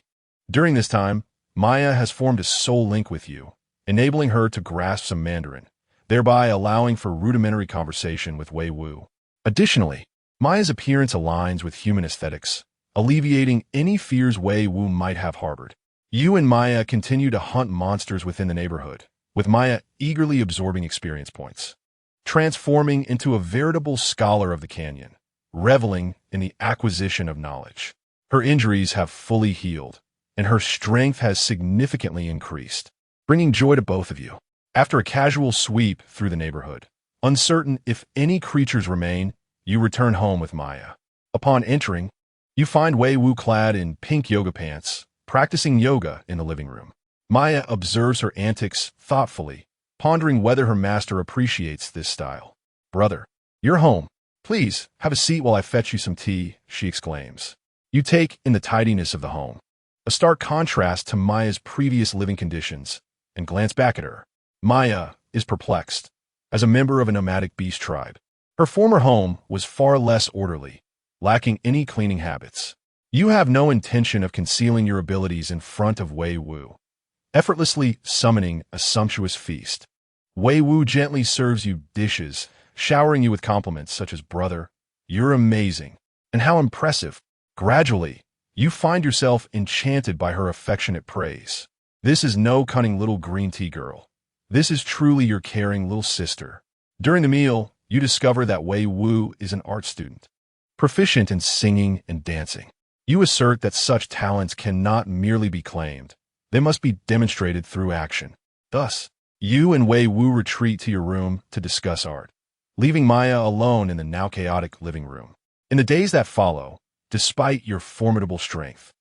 during this time, Maya has formed a soul link with you, enabling her to grasp some Mandarin, thereby allowing for rudimentary conversation with Wei Wu. Additionally, Maya's appearance aligns with human aesthetics, alleviating any fears Wei Wu might have harbored. You and Maya continue to hunt monsters within the neighborhood, with Maya eagerly absorbing experience points, transforming into a veritable scholar of the canyon, reveling in the acquisition of knowledge. Her injuries have fully healed, and her strength has significantly increased, bringing joy to both of you. After a casual sweep through the neighborhood, uncertain if any creatures remain, you return home with Maya. Upon entering, you find Wei Wu clad in pink yoga pants, practicing yoga in the living room. Maya observes her antics thoughtfully, pondering whether her master appreciates this style. "Brother, you're home," Please, have a seat while I fetch you some tea, she exclaims. You take in the tidiness of the home, a stark contrast to Maya's previous living conditions, and glance back at her. Maya is perplexed. As a member of a nomadic beast tribe, her former home was far less orderly, lacking any cleaning habits. You have no intention of concealing your abilities in front of Wei Wu, effortlessly summoning a sumptuous feast. Wei Wu gently serves you dishes, showering you with compliments such as, "Brother, you're amazing," and "How impressive." Gradually, you find yourself enchanted by her affectionate praise. This is no cunning little green tea girl. This is truly your caring little sister. During the meal, you discover that Wei Wu is an art student, proficient in singing and dancing. You assert that such talents cannot merely be claimed. They must be demonstrated through action. Thus, you and Wei Wu retreat to your room to discuss art, leaving Maya alone in the now chaotic living room. In the days that follow, despite your formidable strength,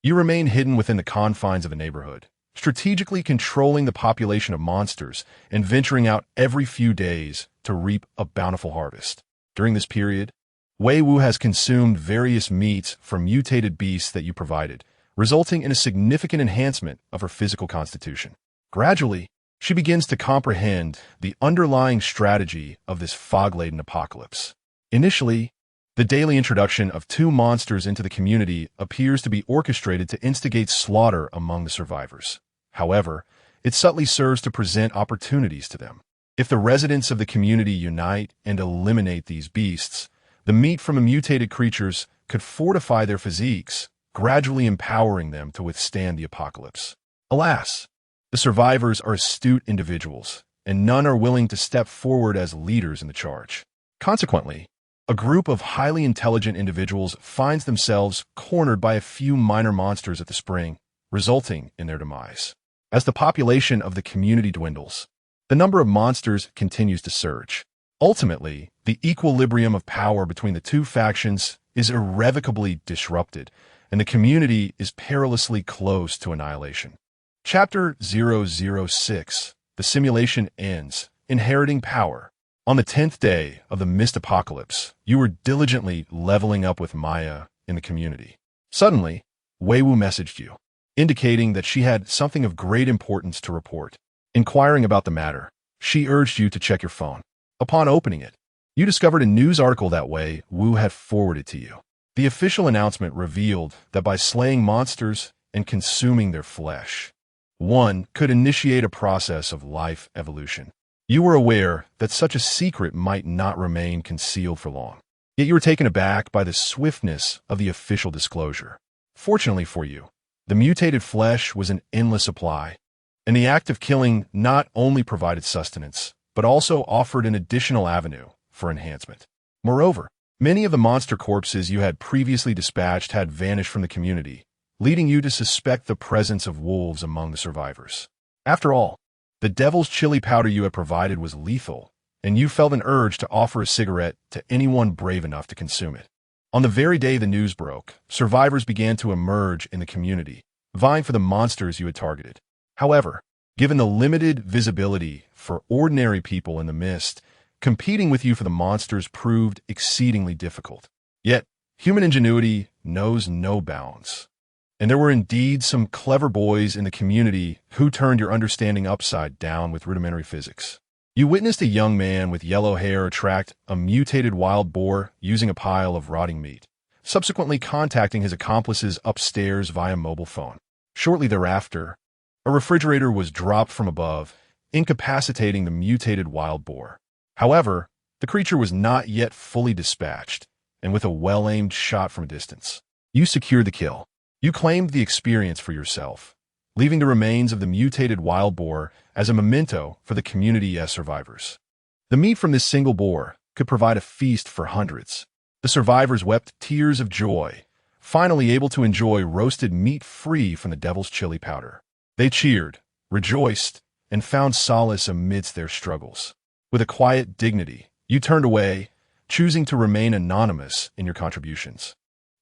you remain hidden within the confines of a neighborhood, strategically controlling the population of monsters and venturing out every few days to reap a bountiful harvest. During this period, Wei Wu has consumed various meats from mutated beasts that you provided, resulting in a significant enhancement of her physical constitution. Gradually, she begins to comprehend the underlying strategy of this fog-laden apocalypse. Initially, the daily introduction of 2 monsters into the community appears to be orchestrated to instigate slaughter among the survivors. However, it subtly serves to present opportunities to them. If the residents of the community unite and eliminate these beasts, the meat from the mutated creatures could fortify their physiques, gradually empowering them to withstand the apocalypse. Alas, the survivors are astute individuals, and none are willing to step forward as leaders in the charge. Consequently, a group of highly intelligent individuals finds themselves cornered by a few minor monsters at the spring, resulting in their demise. As the population of the community dwindles, the number of monsters continues to surge. Ultimately, the equilibrium of power between the 2 factions is irrevocably disrupted, and the community is perilously close to annihilation. Chapter 006. The simulation ends. Inheriting power. On the 10th day of the mist apocalypse, you were diligently leveling up with Maya in the community. Suddenly, Wei Wu messaged you, indicating that she had something of great importance to report. Inquiring about the matter, she urged you to check your phone. Upon opening it, you discovered a news article that Wei Wu had forwarded to you. The official announcement revealed that by slaying monsters and consuming their flesh, one could initiate a process of life evolution. You were aware that such a secret might not remain concealed for long, yet you were taken aback by the swiftness of the official disclosure. Fortunately for you, the mutated flesh was in endless supply, and the act of killing not only provided sustenance, but also offered an additional avenue for enhancement. Moreover, many of the monster corpses you had previously dispatched had vanished from the community, leading you to suspect the presence of wolves among the survivors. After all, the devil's chili powder you had provided was lethal, and you felt an urge to offer a cigarette to anyone brave enough to consume it. On the very day the news broke, survivors began to emerge in the community, vying for the monsters you had targeted. However, given the limited visibility for ordinary people in the mist, competing with you for the monsters proved exceedingly difficult. Yet, human ingenuity knows no bounds. And there were indeed some clever boys in the community who turned your understanding upside down with rudimentary physics. You witnessed a young man with yellow hair attract a mutated wild boar using a pile of rotting meat, subsequently contacting his accomplices upstairs via mobile phone. Shortly thereafter, a refrigerator was dropped from above, incapacitating the mutated wild boar. However, the creature was not yet fully dispatched, and with a well-aimed shot from a distance, you secured the kill. You claimed the experience for yourself, leaving the remains of the mutated wild boar as a memento for the community as survivors. The meat from this single boar could provide a feast for hundreds. The survivors wept tears of joy, finally able to enjoy roasted meat free from the devil's chili powder. They cheered, rejoiced, and found solace amidst their struggles. With a quiet dignity, you turned away, choosing to remain anonymous in your contributions.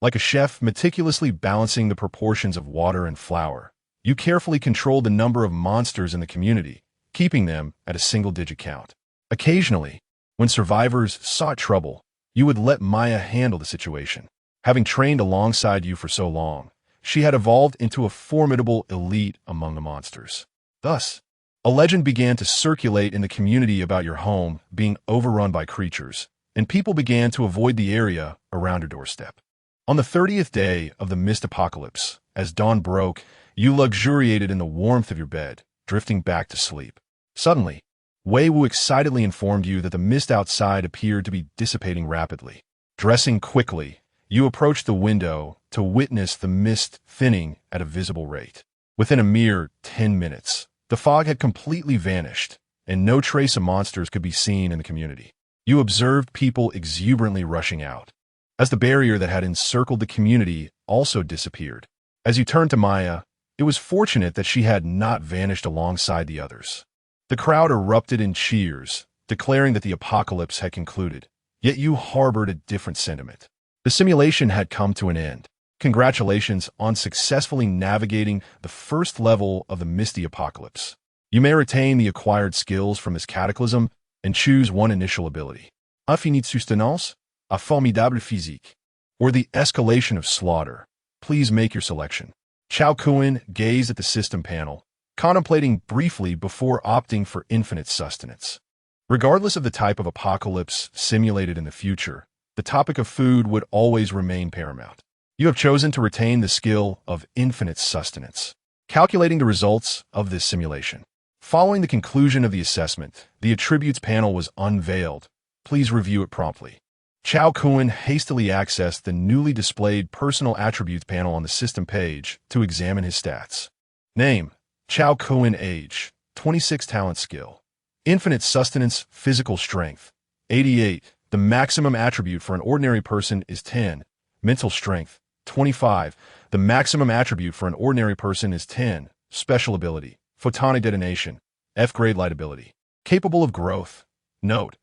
Like a chef meticulously balancing the proportions of water and flour, you carefully controlled the number of monsters in the community, keeping them at a single-digit count. Occasionally, when survivors sought trouble, you would let Maya handle the situation. Having trained alongside you for so long, she had evolved into a formidable elite among the monsters. Thus, a legend began to circulate in the community about your home being overrun by creatures, and people began to avoid the area around your doorstep. On the 30th day of the mist apocalypse, as dawn broke, you luxuriated in the warmth of your bed, drifting back to sleep. Suddenly, Wei Wu excitedly informed you that the mist outside appeared to be dissipating rapidly. Dressing quickly, you approached the window to witness the mist thinning at a visible rate. Within a mere 10 minutes, the fog had completely vanished, and no trace of monsters could be seen in the community. You observed people exuberantly rushing out, as the barrier that had encircled the community also disappeared. As you turned to Maya, it was fortunate that she had not vanished alongside the others. The crowd erupted in cheers, declaring that the apocalypse had concluded, yet you harbored a different sentiment. The simulation had come to an end. Congratulations on successfully navigating the first level of the Misty Apocalypse. You may retain the acquired skills from this cataclysm and choose one initial ability. Infinite Sustenance, a formidable physique, or the escalation of slaughter. Please make your selection. Cao Kun gazed at the system panel, contemplating briefly before opting for infinite sustenance. Regardless of the type of apocalypse simulated in the future, the topic of food would always remain paramount. You have chosen to retain the skill of infinite sustenance. Calculating the results of this simulation. Following the conclusion of the assessment, the attributes panel was unveiled. Please review it promptly. Cao Kun hastily accessed the newly displayed personal attributes panel on the system page to examine his stats. Name: Cao Kun. Age: 26. Talent skill: infinite sustenance. Physical strength: 88. The maximum attribute for an ordinary person is 10. Mental strength: 25. The maximum attribute for an ordinary person is 10. Special ability: photonic detonation. F-grade light ability. Capable of growth. Note: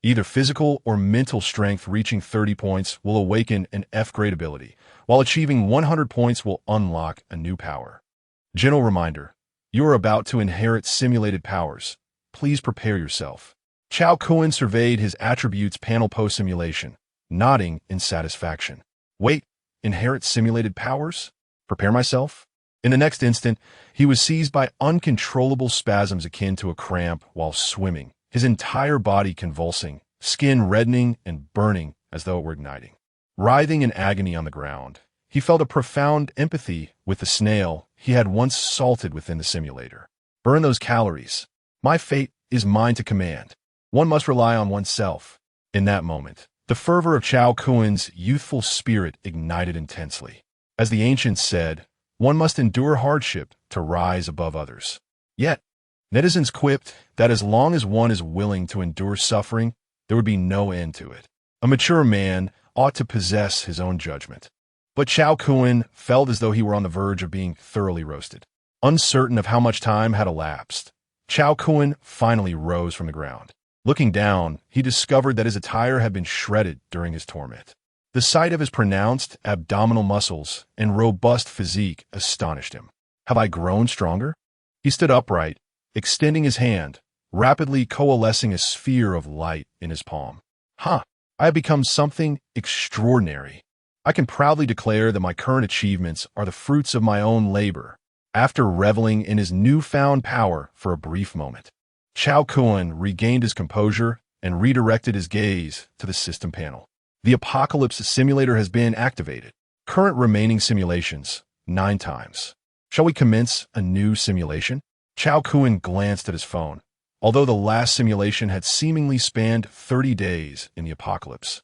either physical or mental strength reaching 30 points will awaken an F-grade ability, while achieving 100 points will unlock a new power. Gentle reminder: you are about to inherit simulated powers. Please prepare yourself. Cao Kun surveyed his attributes panel post-simulation, nodding in satisfaction. Wait, inherit simulated powers? Prepare myself? In the next instant, he was seized by uncontrollable spasms akin to a cramp while swimming, his entire body convulsing, skin reddening and burning as though it were igniting. Writhing in agony on the ground, he felt a profound empathy with the snail he had once salted within the simulator. Burn those calories. My fate is mine to command. One must rely on oneself. In that moment, the fervor of Cao Kun's youthful spirit ignited intensely. As the ancients said, one must endure hardship to rise above others. Yet, netizens quipped that as long as one is willing to endure suffering, there would be no end to it. A mature man ought to possess his own judgment. But Cao Kun felt as though he were on the verge of being thoroughly roasted. Uncertain of how much time had elapsed, Cao Kun finally rose from the ground. Looking down, he discovered that his attire had been shredded during his torment. The sight of his pronounced abdominal muscles and robust physique astonished him. Have I grown stronger? He stood upright, extending his hand, rapidly coalescing a sphere of light in his palm. I have become something extraordinary. I can proudly declare that my current achievements are the fruits of my own labor. After reveling in his newfound power for a brief moment, Cao Kun regained his composure and redirected his gaze to the system panel. The Apocalypse Simulator has been activated. Current remaining simulations, 9 times. Shall we commence a new simulation? Cao Kun glanced at his phone. Although the last simulation had seemingly spanned 30 days in the apocalypse,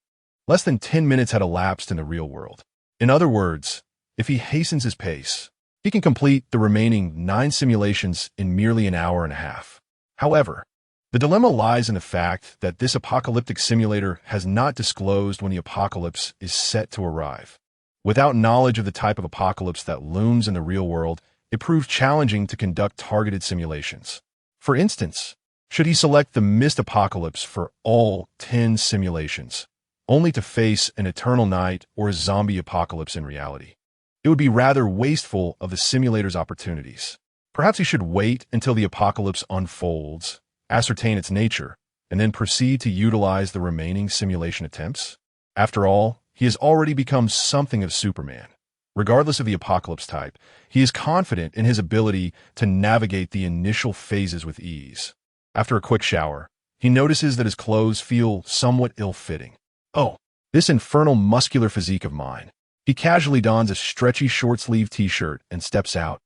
less than 10 minutes had elapsed in the real world. In other words, if he hastens his pace, he can complete the remaining 9 simulations in merely an hour and a half. However, the dilemma lies in the fact that this apocalyptic simulator has not disclosed when the apocalypse is set to arrive. Without knowledge of the type of apocalypse that looms in the real world, it proves challenging to conduct targeted simulations. For instance, should he select the mist apocalypse for all 10 simulations, only to face an eternal night or a zombie apocalypse in reality? It would be rather wasteful of the simulator's opportunities. Perhaps he should wait until the apocalypse unfolds, ascertain its nature, and then proceed to utilize the remaining simulation attempts? After all, he has already become something of Superman. Regardless of the apocalypse type, he is confident in his ability to navigate the initial phases with ease. After a quick shower, he notices that his clothes feel somewhat ill-fitting. Oh, this infernal muscular physique of mine. He casually dons a stretchy short-sleeved t-shirt and steps out,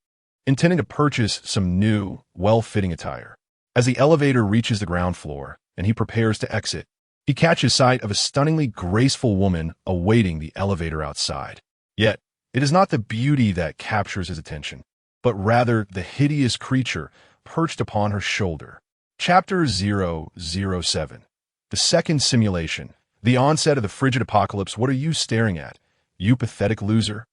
intending to purchase some new, well-fitting attire. As the elevator reaches the ground floor and he prepares to exit, he catches sight of a stunningly graceful woman awaiting the elevator outside. Yet, it is not the beauty that captures his attention, but rather the hideous creature perched upon her shoulder. Chapter 007. The second simulation. The onset of the frigid apocalypse. What are you staring at, you pathetic loser?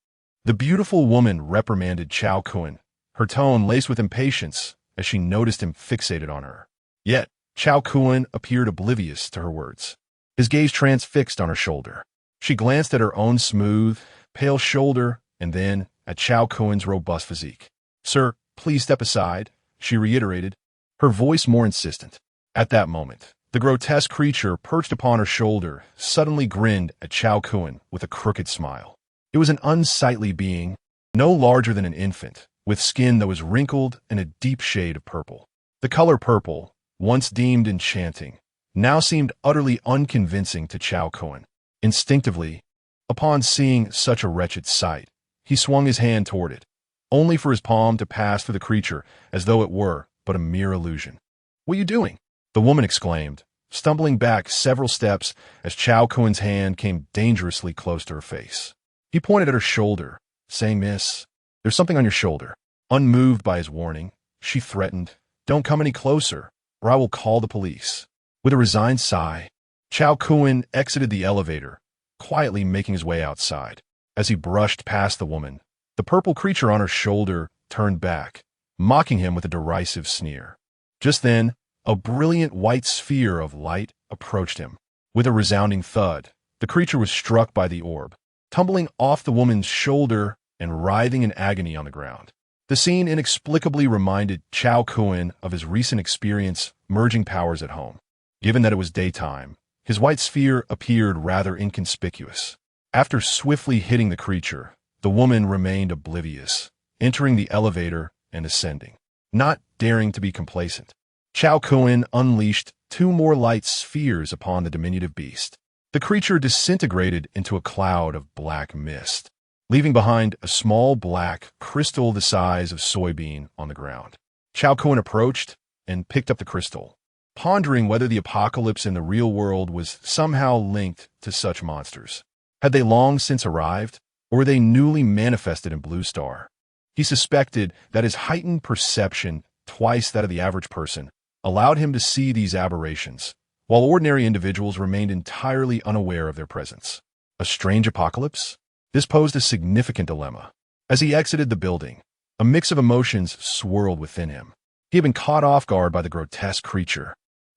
The beautiful woman reprimanded Cao Kun, her tone laced with impatience as she noticed him fixated on her. Yet, Cao Kun appeared oblivious to her words, his gaze transfixed on her shoulder. She glanced at her own smooth, pale shoulder and then at Cao Kun's robust physique. "Sir, please step aside," she reiterated, her voice more insistent. At that moment, the grotesque creature perched upon her shoulder suddenly grinned at Cao Kun with a crooked smile. It was an unsightly being, no larger than an infant, with skin that was wrinkled and a deep shade of purple. The color purple, once deemed enchanting, now seemed utterly unconvincing to Cao Kun. Instinctively, upon seeing such a wretched sight, he swung his hand toward it, only for his palm to pass through the creature as though it were but a mere illusion. "What are you doing?" the woman exclaimed, stumbling back several steps as Cao Kun's hand came dangerously close to her face. He pointed at her shoulder, saying, "Miss, there's something on your shoulder." Unmoved by his warning, she threatened, "Don't come any closer, or I will call the police." With a resigned sigh, Cao Kun exited the elevator, quietly making his way outside. As he brushed past the woman, the purple creature on her shoulder turned back, mocking him with a derisive sneer. Just then, a brilliant white sphere of light approached him. With a resounding thud, the creature was struck by the orb, tumbling off the woman's shoulder and writhing in agony on the ground. The scene inexplicably reminded Cao Kun of his recent experience merging powers at home. Given that it was daytime, his white sphere appeared rather inconspicuous. After swiftly hitting the creature, the woman remained oblivious, entering the elevator and ascending. Not daring to be complacent, Cao Kun unleashed 2 more light spheres upon the diminutive beast. The creature disintegrated into a cloud of black mist, leaving behind a small black crystal the size of soybean on the ground. Cao Kun approached and picked up the crystal, pondering whether the apocalypse in the real world was somehow linked to such monsters. Had they long since arrived, or were they newly manifested in Blue Star? He suspected that his heightened perception, twice that of the average person, allowed him to see these aberrations, while ordinary individuals remained entirely unaware of their presence. A strange apocalypse? This posed a significant dilemma. As he exited the building, a mix of emotions swirled within him. He had been caught off guard by the grotesque creature,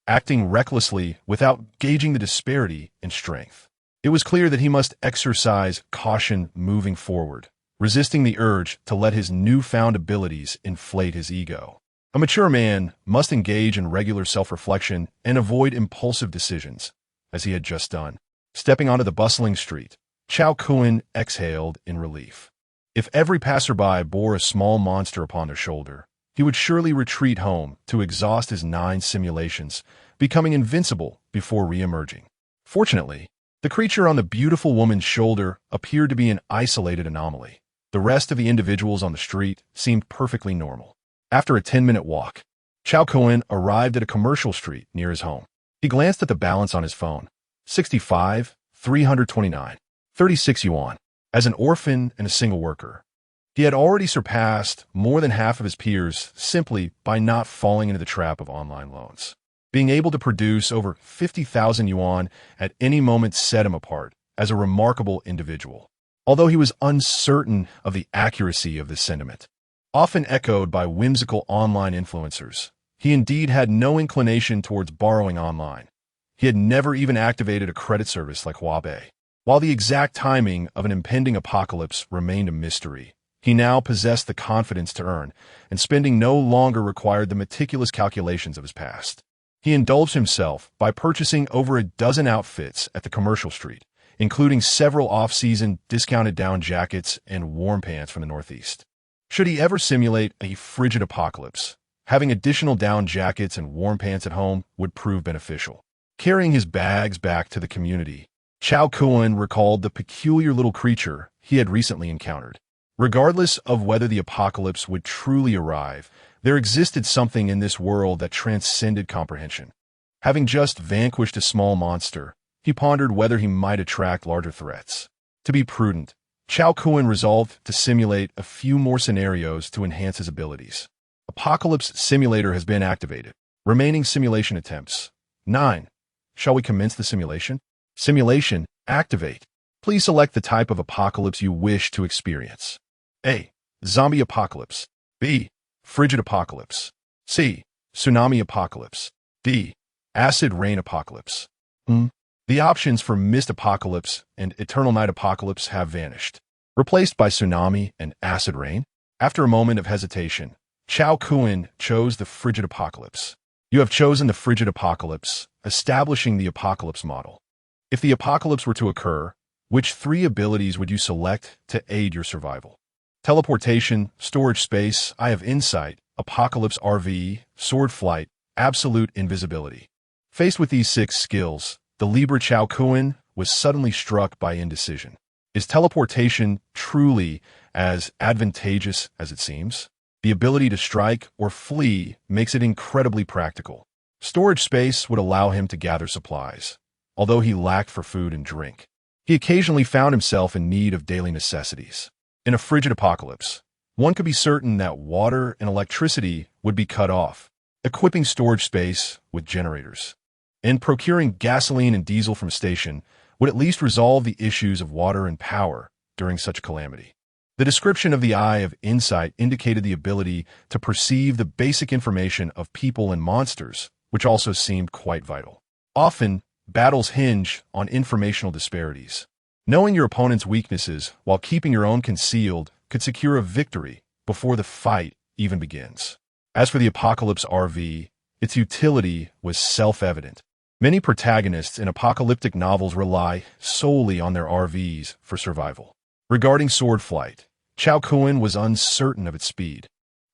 acting recklessly without gauging the disparity in strength. It was clear that he must exercise caution moving forward, resisting the urge to let his newfound abilities inflate his ego. A mature man must engage in regular self-reflection and avoid impulsive decisions, as he had just done. Stepping onto the bustling street, Cao Kun exhaled in relief. If every passerby bore a small monster upon their shoulder, he would surely retreat home to exhaust his 9 simulations, becoming invincible before re-emerging. Fortunately, the creature on the beautiful woman's shoulder appeared to be an isolated anomaly. The rest of the individuals on the street seemed perfectly normal. After a 10-minute walk, Cao Kun arrived at a commercial street near his home. He glanced at the balance on his phone. 65, 329, 36 yuan. As an orphan and a single worker, he had already surpassed more than half of his peers simply by not falling into the trap of online loans. Being able to produce over 50,000 yuan at any moment set him apart as a remarkable individual. Although he was uncertain of the accuracy of this sentiment, often echoed by whimsical online influencers, he indeed had no inclination towards borrowing online. He had never even activated a credit service like Huabei. While the exact timing of an impending apocalypse remained a mystery, he now possessed the confidence to earn, and spending no longer required the meticulous calculations of his past. He indulged himself by purchasing over a dozen outfits at the commercial street, including several off-season discounted down jackets and warm pants from the Northeast. Should he ever simulate a frigid apocalypse, having additional down jackets and warm pants at home would prove beneficial. Carrying his bags back to the community, Cao Kun recalled the peculiar little creature he had recently encountered. Regardless of whether the apocalypse would truly arrive, there existed something in this world that transcended comprehension. Having just vanquished a small monster, he pondered whether he might attract larger threats. To be prudent, Cao Kun resolved to simulate a few more scenarios to enhance his abilities. Apocalypse Simulator has been activated. Remaining simulation attempts. 9. Shall we commence the simulation? Simulation, activate. Please select the type of apocalypse you wish to experience. A. Zombie apocalypse. B. Frigid apocalypse. C. Tsunami apocalypse. D. Acid rain apocalypse. The options for mist apocalypse and eternal night apocalypse have vanished, replaced by tsunami and acid rain. After a moment of hesitation, Cao Kun chose the frigid apocalypse. You have chosen the frigid apocalypse, establishing the apocalypse model. If the apocalypse were to occur, which 3 abilities would you select to aid your survival? Teleportation, storage space, eye of insight, apocalypse RV, sword flight, absolute invisibility. Faced with these 6 skills, the Libra Cao Kun was suddenly struck by indecision. Is teleportation truly as advantageous as it seems? The ability to strike or flee makes it incredibly practical. Storage space would allow him to gather supplies, although he lacked for food and drink. He occasionally found himself in need of daily necessities. In a frigid apocalypse, one could be certain that water and electricity would be cut off, equipping storage space with generators. And procuring gasoline and diesel from a station would at least resolve the issues of water and power during such calamity. The description of the Eye of Insight indicated the ability to perceive the basic information of people and monsters, which also seemed quite vital. Often, battles hinge on informational disparities. Knowing your opponent's weaknesses while keeping your own concealed could secure a victory before the fight even begins. As for the Apocalypse RV, its utility was self-evident. Many protagonists in apocalyptic novels rely solely on their RVs for survival. Regarding sword flight, Cao Kun was uncertain of its speed,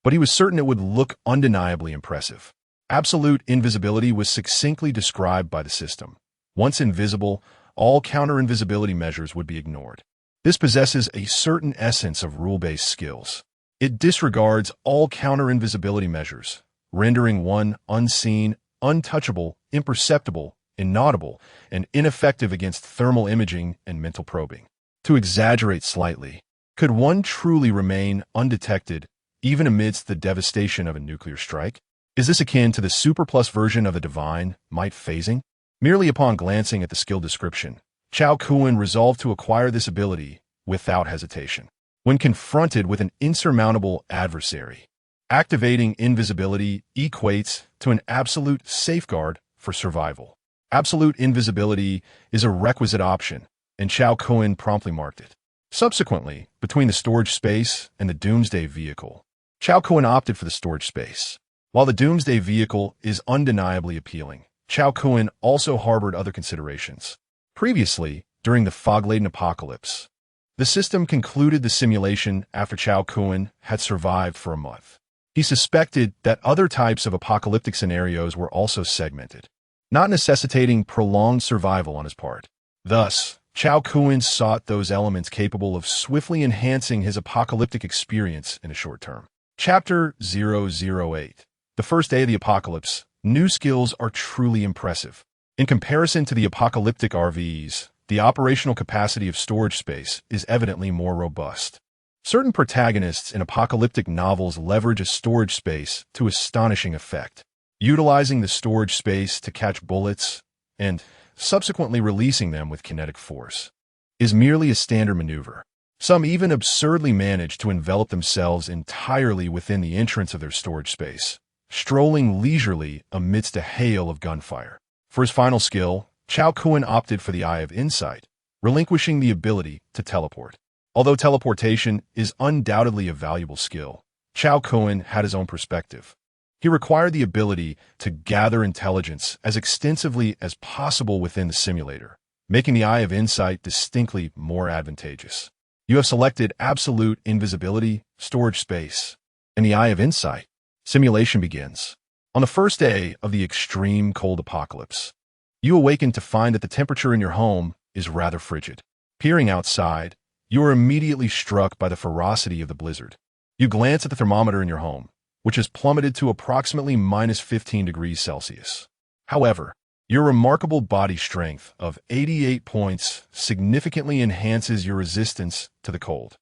but he was certain it would look undeniably impressive. Absolute invisibility was succinctly described by the system. Once invisible, all counter-invisibility measures would be ignored. This possesses a certain essence of rule-based skills. It disregards all counter-invisibility measures, rendering one unseen, untouchable, imperceptible, inaudible, and ineffective against thermal imaging and mental probing. To exaggerate slightly, could one truly remain undetected even amidst the devastation of a nuclear strike? Is this akin to the super-plus version of the divine might phasing? Merely upon glancing at the skill description, Cao Kun resolved to acquire this ability without hesitation. When confronted with an insurmountable adversary, activating invisibility equates to an absolute safeguard for survival. Absolute invisibility is a requisite option, and Cao Kun promptly marked it. Subsequently, between the storage space and the Doomsday vehicle, Cao Kun opted for the storage space. While the Doomsday vehicle is undeniably appealing, Cao Kun also harbored other considerations. Previously, during the fog-laden apocalypse, the system concluded the simulation after Cao Kun had survived for a month. He suspected that other types of apocalyptic scenarios were also segmented, not necessitating prolonged survival on his part. Thus, Cao Kun sought those elements capable of swiftly enhancing his apocalyptic experience in a short term. Chapter 008. The first day of the apocalypse, new skills are truly impressive. In comparison to the apocalyptic RVs, the operational capacity of storage space is evidently more robust. Certain protagonists in apocalyptic novels leverage a storage space to astonishing effect, utilizing the storage space to catch bullets and subsequently releasing them with kinetic force is merely a standard maneuver. Some even absurdly manage to envelop themselves entirely within the entrance of their storage space, strolling leisurely amidst a hail of gunfire. For his final skill, Cao Kun opted for the Eye of Insight, relinquishing the ability to teleport. Although teleportation is undoubtedly a valuable skill, Cao Kun had his own perspective. He required the ability to gather intelligence as extensively as possible within the simulator, making the Eye of Insight distinctly more advantageous. You have selected absolute invisibility, storage space, and the Eye of Insight. Simulation begins. On the first day of the extreme cold apocalypse, you awaken to find that the temperature in your home is rather frigid. Peering outside, you are immediately struck by the ferocity of the blizzard. You glance at the thermometer in your home, which has plummeted to approximately minus 15 degrees Celsius. However, your remarkable body strength of 88 points significantly enhances your resistance to the cold.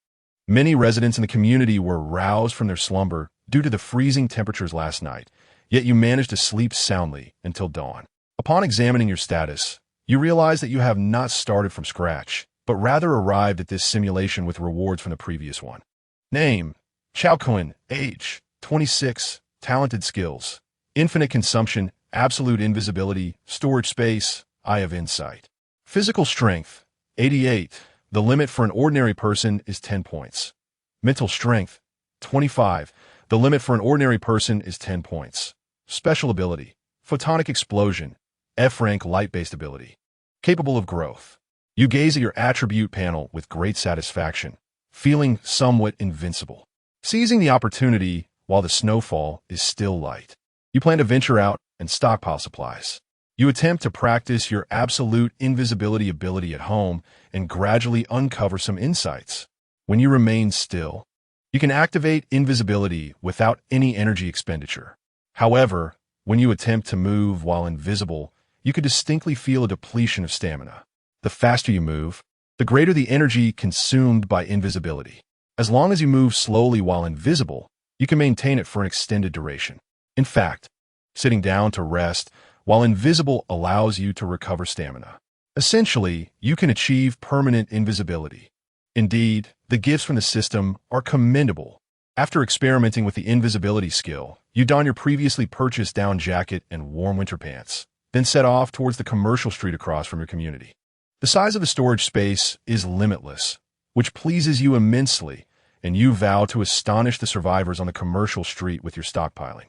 Many residents in the community were roused from their slumber due to the freezing temperatures last night, yet you managed to sleep soundly until dawn. Upon examining your status, you realize that you have not started from scratch, but rather arrived at this simulation with rewards from the previous one. Name: Cao Kun. Age: 26. Talented skills: infinite consumption, absolute invisibility, storage space, Eye of Insight. Physical strength: 88. The limit for an ordinary person is 10 points. Mental strength: 25. The limit for an ordinary person is 10 points. Special ability: photonic explosion, F-rank light-based ability. Capable of growth. You gaze at your attribute panel with great satisfaction, feeling somewhat invincible. Seizing the opportunity while the snowfall is still light, you plan to venture out and stockpile supplies. You attempt to practice your absolute invisibility ability at home and gradually uncover some insights. When you remain still, you can activate invisibility without any energy expenditure. However, when you attempt to move while invisible, you can distinctly feel a depletion of stamina. The faster you move, the greater the energy consumed by invisibility. As long as you move slowly while invisible, you can maintain it for an extended duration. In fact, sitting down to rest while invisible allows you to recover stamina. Essentially, you can achieve permanent invisibility. Indeed, the gifts from the system are commendable. After experimenting with the invisibility skill, you don your previously purchased down jacket and warm winter pants, then set off towards the commercial street across from your community. The size of the storage space is limitless, which pleases you immensely, and you vow to astonish the survivors on the commercial street with your stockpiling.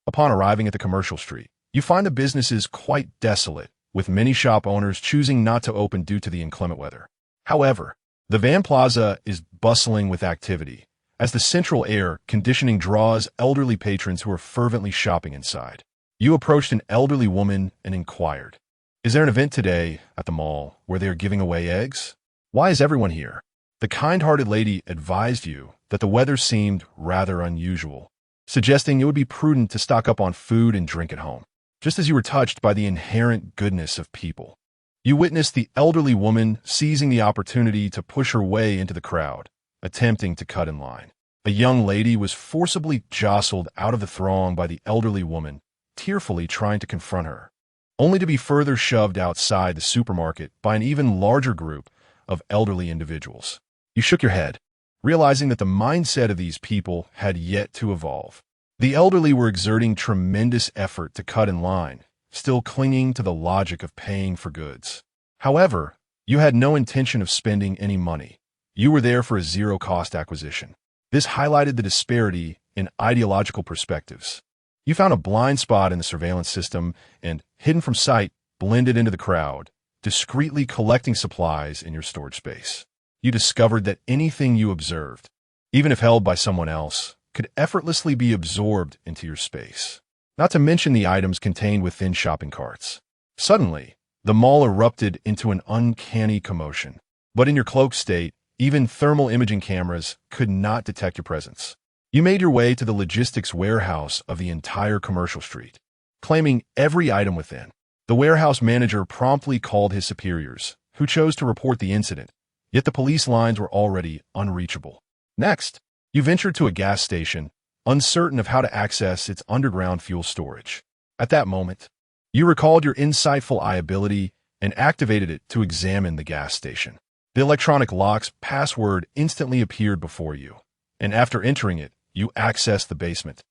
Upon arriving at the commercial street, you find the businesses quite desolate, with many shop owners choosing not to open due to the inclement weather. However, the Van Plaza is bustling with activity, as the central air conditioning draws elderly patrons who are fervently shopping inside. You approached an elderly woman and inquired, "Is there an event today at the mall where they are giving away eggs? Why is everyone here?" The kind-hearted lady advised you that the weather seemed rather unusual, suggesting it would be prudent to stock up on food and drink at home. Just as you were touched by the inherent goodness of people, you witnessed the elderly woman seizing the opportunity to push her way into the crowd, attempting to cut in line. A young lady was forcibly jostled out of the throng by the elderly woman, tearfully trying to confront her, only to be further shoved outside the supermarket by an even larger group of elderly individuals. You shook your head, realizing that the mindset of these people had yet to evolve. The elderly were exerting tremendous effort to cut in line, still clinging to the logic of paying for goods. However, you had no intention of spending any money. You were there for a zero-cost acquisition. This highlighted the disparity in ideological perspectives. You found a blind spot in the surveillance system and, hidden from sight, blended into the crowd, discreetly collecting supplies in your storage space. You discovered that anything you observed, even if held by someone else, could effortlessly be absorbed into your space. Not to mention the items contained within shopping carts. Suddenly, the mall erupted into an uncanny commotion. But in your cloaked state, even thermal imaging cameras could not detect your presence. You made your way to the logistics warehouse of the entire commercial street, claiming every item within. The warehouse manager promptly called his superiors, who chose to report the incident, yet the police lines were already unreachable. Next, you ventured to a gas station, uncertain of how to access its underground fuel storage. At that moment, you recalled your insightful eye ability and activated it to examine the gas station. The electronic lock's password instantly appeared before you, and after entering it, you accessed the basement,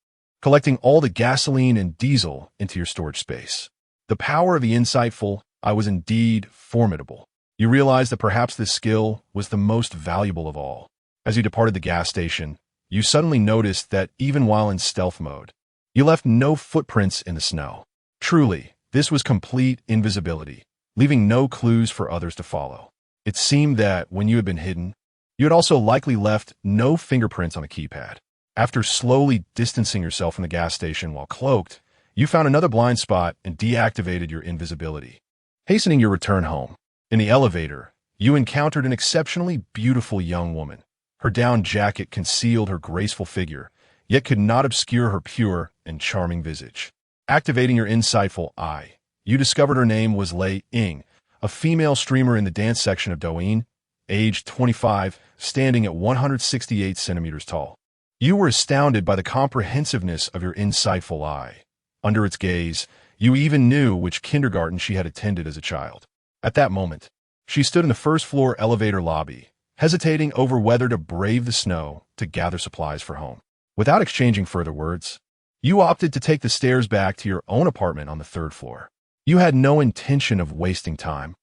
collecting all the gasoline and diesel into your storage space. The power of the insightful eye was indeed formidable. You realized that perhaps this skill was the most valuable of all. As you departed the gas station, you suddenly noticed that even while in stealth mode, you left no footprints in the snow. Truly, this was complete invisibility, leaving no clues for others to follow. It seemed that when you had been hidden, you had also likely left no fingerprints on the keypad. After slowly distancing yourself from the gas station while cloaked, you found another blind spot and deactivated your invisibility. Hastening your return home. In the elevator, you encountered an exceptionally beautiful young woman. Her down jacket concealed her graceful figure, yet could not obscure her pure and charming visage. Activating your insightful eye, you discovered her name was Lei Ying, a female streamer in the dance section of Douyin, aged 25, standing at 168 centimeters tall. You were astounded by the comprehensiveness of your insightful eye. Under its gaze, you even knew which kindergarten she had attended as a child. At that moment, she stood in the first-floor elevator lobby, hesitating over whether to brave the snow to gather supplies for home. Without exchanging further words, you opted to take the stairs back to your own apartment on the third floor. You had no intention of wasting time.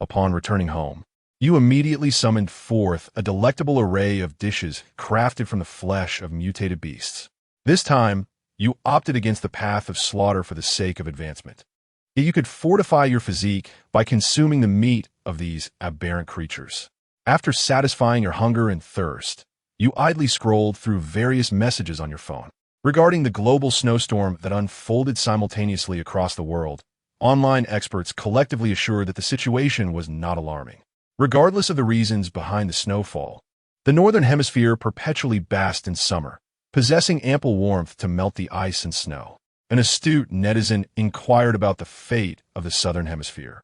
Upon returning home, you immediately summoned forth a delectable array of dishes crafted from the flesh of mutated beasts. This time, you opted against the path of slaughter for the sake of advancement. Yet you could fortify your physique by consuming the meat of these aberrant creatures. After satisfying your hunger and thirst, you idly scrolled through various messages on your phone. Regarding the global snowstorm that unfolded simultaneously across the world, online experts collectively assured that the situation was not alarming. Regardless of the reasons behind the snowfall, the Northern Hemisphere perpetually basked in summer, possessing ample warmth to melt the ice and snow. An astute netizen inquired about the fate of the Southern Hemisphere,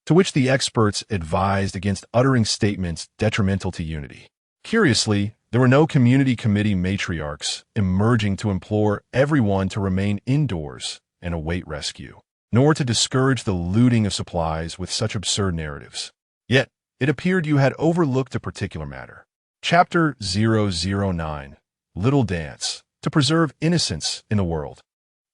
to which the experts advised against uttering statements detrimental to unity. Curiously, there were no community committee matriarchs emerging to implore everyone to remain indoors and await rescue, nor to discourage the looting of supplies with such absurd narratives. Yet, it appeared you had overlooked a particular matter. Chapter 009, Little Dance, to preserve innocence in the world.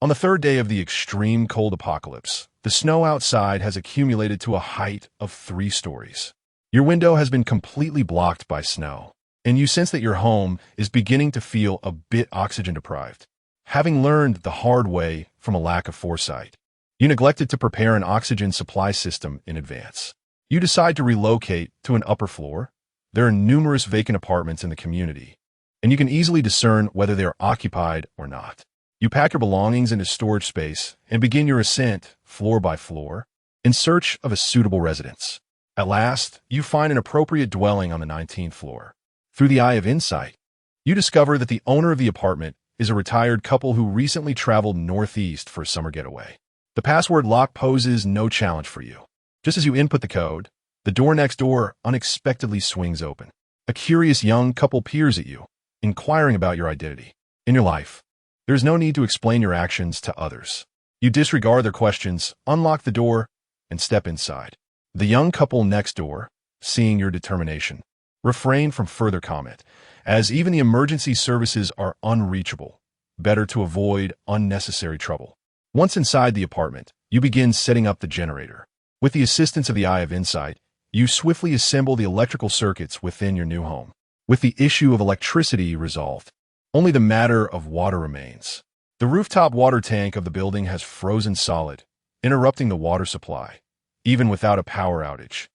On the third day of the extreme cold apocalypse, the snow outside has accumulated to a height of 3 stories. Your window has been completely blocked by snow, and you sense that your home is beginning to feel a bit oxygen deprived. Having learned the hard way from a lack of foresight, you neglected to prepare an oxygen supply system in advance. You decide to relocate to an upper floor. There are numerous vacant apartments in the community, and you can easily discern whether they are occupied or not. You pack your belongings into storage space and begin your ascent, floor by floor, in search of a suitable residence. At last, you find an appropriate dwelling on the 19th floor. Through the eye of insight, you discover that the owner of the apartment is a retired couple who recently traveled northeast for a summer getaway. The password lock poses no challenge for you. Just as you input the code, the door next door unexpectedly swings open. A curious young couple peers at you, inquiring about your identity. In your life, there is no need to explain your actions to others. You disregard their questions, unlock the door, and step inside. The young couple next door, seeing your determination, refrain from further comment, as even the emergency services are unreachable. Better to avoid unnecessary trouble. Once inside the apartment, you begin setting up the generator. With the assistance of the Eye of Insight, you swiftly assemble the electrical circuits within your new home. With the issue of electricity resolved, only the matter of water remains. The rooftop water tank of the building has frozen solid, interrupting the water supply, even without a power outage.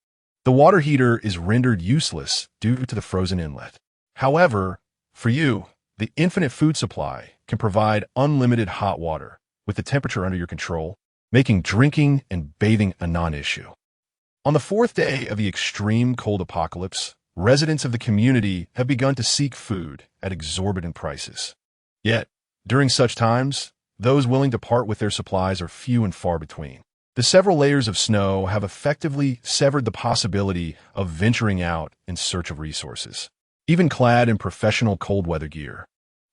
The water heater is rendered useless due to the frozen inlet. However, for you, the infinite food supply can provide unlimited hot water with the temperature under your control, making drinking and bathing a non-issue. On the 4th day of the extreme cold apocalypse, residents of the community have begun to seek food at exorbitant prices. Yet, during such times, those willing to part with their supplies are few and far between. The several layers of snow have effectively severed the possibility of venturing out in search of resources. Even clad in professional cold weather gear,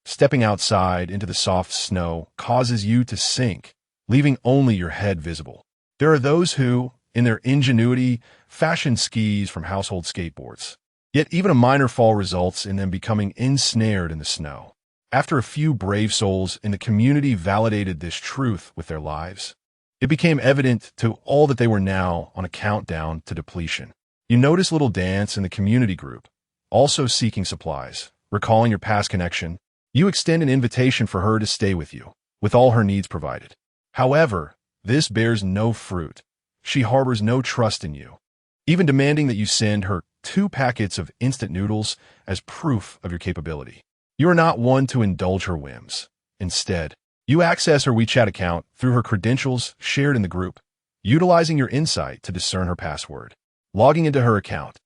stepping outside into the soft snow causes you to sink, leaving only your head visible. There are those who, in their ingenuity, fashion skis from household skateboards. Yet even a minor fall results in them becoming ensnared in the snow. After a few brave souls in the community validated this truth with their lives, it became evident to all that they were now on a countdown to depletion. You notice Little Dance in the community group, also seeking supplies. Recalling your past connection, you extend an invitation for her to stay with you, with all her needs provided. However, this bears no fruit. she harbors no trust in you, even demanding that you send her 2 packets of instant noodles as proof of your capability. You are not one to indulge her whims. Instead, you access her WeChat account through her credentials shared in the group, utilizing your insight to discern her password. Logging into her account,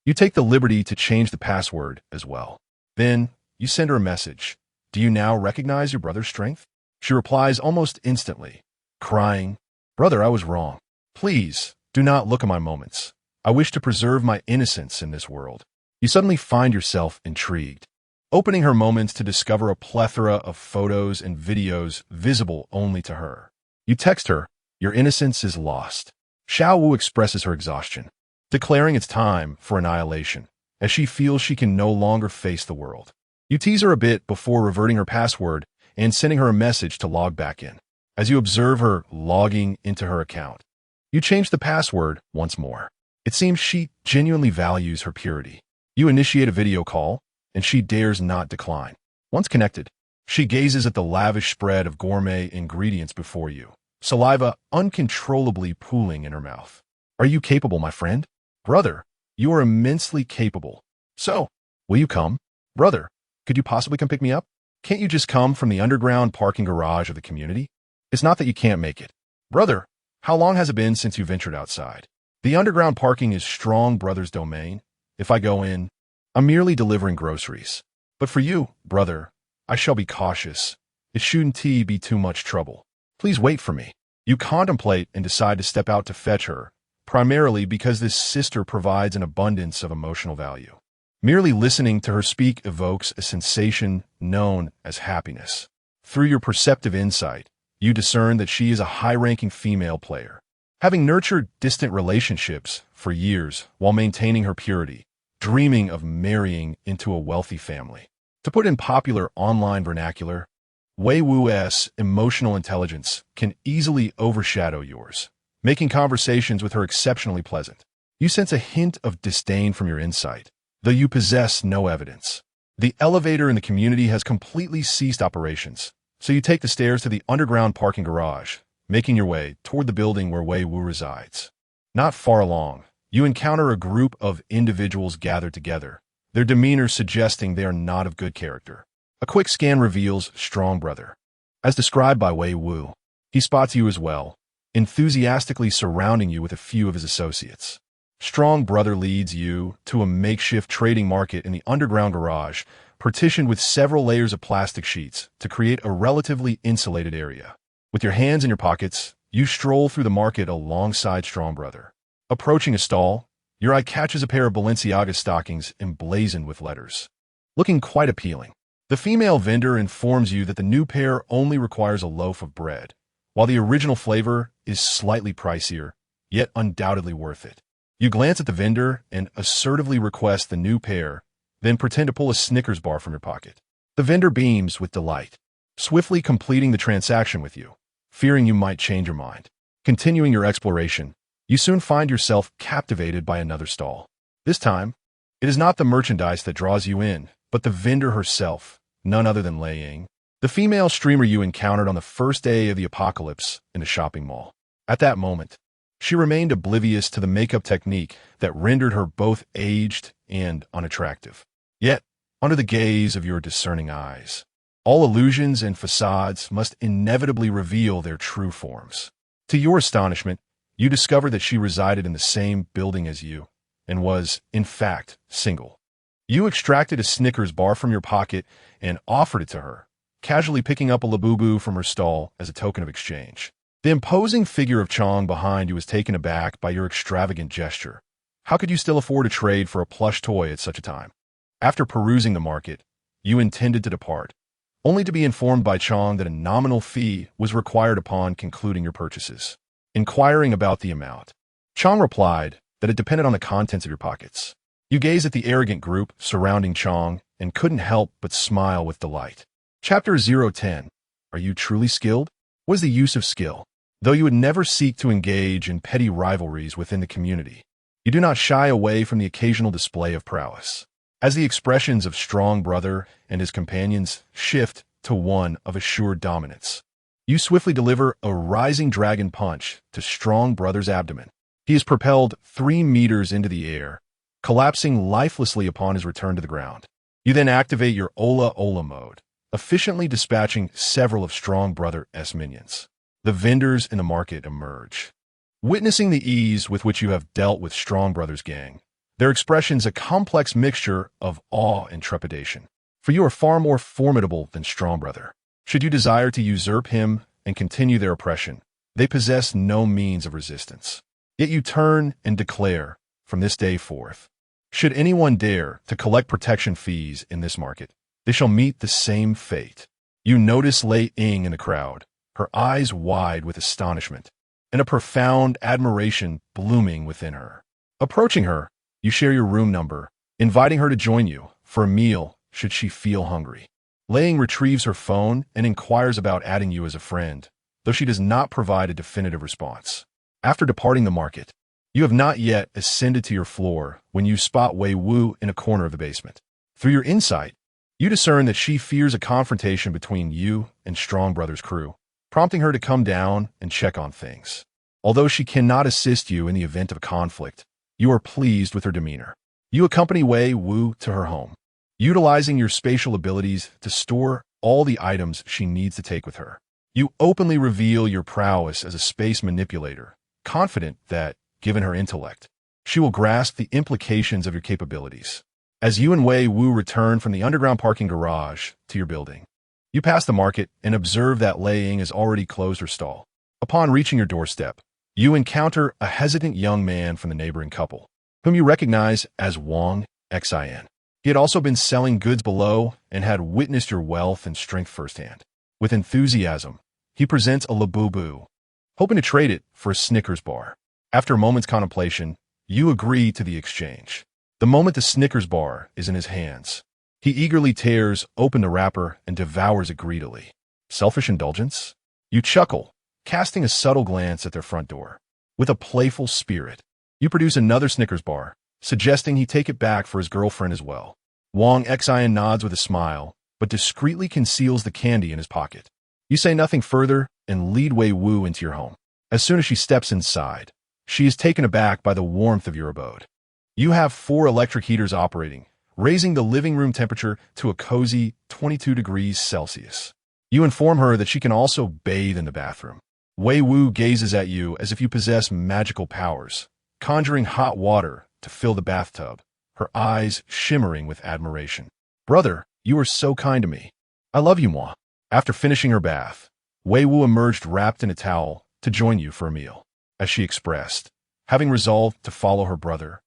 you take the liberty to change the password as well. Then, you send her a message. Do you now recognize your brother's strength? She replies almost instantly, crying, "Brother, I was wrong. Please, do not look at my moments. I wish to preserve my innocence in this world." You suddenly find yourself intrigued, opening her moments to discover a plethora of photos and videos visible only to her. You text her, "Your innocence is lost." Xiao Wu expresses her exhaustion, declaring it's time for annihilation, as she feels she can no longer face the world. You tease her a bit before reverting her password and sending her a message to log back in. As you observe her logging into her account, you change the password once more. It seems she genuinely values her purity. You initiate a video call, and she dares not decline. Once connected, she gazes at the lavish spread of gourmet ingredients before you, saliva uncontrollably pooling in her mouth. "Are you capable, my friend?" "Brother, you are immensely capable. So, will you come?" "Brother, could you possibly come pick me up? Can't you just come from the underground parking garage of the community? It's not that you can't make it." "Brother, how long has it been since you ventured outside?" "The underground parking is Strong Brother's domain. If I go in, I'm merely delivering groceries. But for you, brother, I shall be cautious. It shouldn't be too much trouble. Please wait for me." You contemplate and decide to step out to fetch her, primarily because this sister provides an abundance of emotional value. Merely listening to her speak evokes a sensation known as happiness. Through your perceptive insight, you discern that she is a high-ranking female player, having nurtured distant relationships for years while maintaining her purity, dreaming of marrying into a wealthy family. To put in popular online vernacular, Wei Wu's emotional intelligence can easily overshadow yours, making conversations with her exceptionally pleasant. You sense a hint of disdain from your insight, though you possess no evidence. The elevator in the community has completely ceased operations, so you take the stairs to the underground parking garage, making your way toward the building where Wei Wu resides. Not far along, you encounter a group of individuals gathered together, their demeanor suggesting they are not of good character. A quick scan reveals Strong Brother. As described by Wei Wu, he spots you as well, enthusiastically surrounding you with a few of his associates. Strong Brother leads you to a makeshift trading market in the underground garage, partitioned with several layers of plastic sheets to create a relatively insulated area. With your hands in your pockets, you stroll through the market alongside Strong Brother. Approaching a stall, your eye catches a pair of Balenciaga stockings emblazoned with letters. Looking quite appealing, the female vendor informs you that the new pair only requires a loaf of bread, while the original flavor is slightly pricier, yet undoubtedly worth it. You glance at the vendor and assertively request the new pair, then pretend to pull a Snickers bar from your pocket. The vendor beams with delight, swiftly completing the transaction with you, fearing you might change your mind. Continuing your exploration, you soon find yourself captivated by another stall. This time, it is not the merchandise that draws you in, but the vendor herself, none other than Lei Ying, the female streamer you encountered on the first day of the apocalypse in the shopping mall. At that moment, she remained oblivious to the makeup technique that rendered her both aged and unattractive. Yet, under the gaze of your discerning eyes, all illusions and facades must inevitably reveal their true forms. To your astonishment, you discover that she resided in the same building as you, and was, in fact, single. You extracted a Snickers bar from your pocket and offered it to her, casually picking up a Labubu from her stall as a token of exchange. The imposing figure of Chong behind you was taken aback by your extravagant gesture. How could you still afford to trade for a plush toy at such a time? After perusing the market, you intended to depart, only to be informed by Chong that a nominal fee was required upon concluding your purchases. Inquiring about the amount, Chong replied that it depended on the contents of your pockets. You gazed at the arrogant group surrounding Chong and couldn't help but smile with delight. Chapter 010. Are you truly skilled? What is the use of skill? Though you would never seek to engage in petty rivalries within the community, you do not shy away from the occasional display of prowess. As the expressions of Strong Brother and his companions shift to one of assured dominance, You swiftly deliver a rising dragon punch to Strong Brother's abdomen. He is propelled 3 meters into the air, collapsing lifelessly upon his return to the ground. You then activate your Ola Ola mode, efficiently dispatching several of Strong Brother's minions. The vendors in the market emerge. Witnessing the ease with which you have dealt with Strong Brother's gang, their expressions a complex mixture of awe and trepidation. For you are far more formidable than Strong Brother. Should you desire to usurp him and continue their oppression, they possess no means of resistance. Yet you turn and declare, from this day forth, should anyone dare to collect protection fees in this market, they shall meet the same fate. You notice Lei Ying in the crowd, her eyes wide with astonishment, and a profound admiration blooming within her. Approaching her, you share your room number, inviting her to join you for a meal should she feel hungry. Lei Ying retrieves her phone and inquires about adding you as a friend, though she does not provide a definitive response. After departing the market, you have not yet ascended to your floor when you spot Wei Wu in a corner of the basement. Through your insight, you discern that she fears a confrontation between you and Strong Brother's crew, prompting her to come down and check on things. Although she cannot assist you in the event of a conflict, you are pleased with her demeanor. You accompany Wei Wu to her home, utilizing your spatial abilities to store all the items she needs to take with her. You openly reveal your prowess as a space manipulator, confident that, given her intellect, she will grasp the implications of your capabilities. As you and Wei Wu return from the underground parking garage to your building, you pass the market and observe that Lei Ying has already closed her stall. Upon reaching your doorstep, you encounter a hesitant young man from the neighboring couple, whom you recognize as Wang Xin. He had also been selling goods below and had witnessed your wealth and strength firsthand. With enthusiasm, he presents a labubu, hoping to trade it for a Snickers bar. After a moment's contemplation, you agree to the exchange. The moment the Snickers bar is in his hands, he eagerly tears open the wrapper and devours it greedily. Selfish indulgence? You chuckle, casting a subtle glance at their front door. With a playful spirit, you produce another Snickers bar, suggesting he take it back for his girlfriend as well. Wang Xin nods with a smile, but discreetly conceals the candy in his pocket. You say nothing further and lead Wei Wu into your home. As soon as she steps inside, she is taken aback by the warmth of your abode. You have 4 electric heaters operating, raising the living room temperature to a cozy 22 degrees Celsius. You inform her that she can also bathe in the bathroom. Wei Wu gazes at you as if you possess magical powers, conjuring hot water to fill the bathtub, her eyes shimmering with admiration. Brother, you are so kind to me. I love you, moi. After finishing her bath, Wei Wu emerged wrapped in a towel to join you for a meal. As she expressed, having resolved to follow her brother,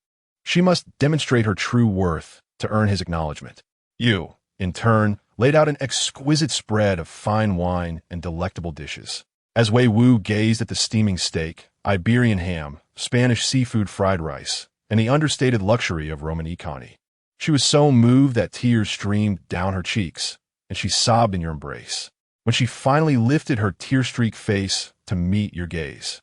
she must demonstrate her true worth to earn his acknowledgement. You, in turn, laid out an exquisite spread of fine wine and delectable dishes. As Wei Wu gazed at the steaming steak, Iberian ham, Spanish seafood fried rice, and the understated luxury of Roman economy, she was so moved that tears streamed down her cheeks, and she sobbed in your embrace. When she finally lifted her tear-streaked face to meet your gaze,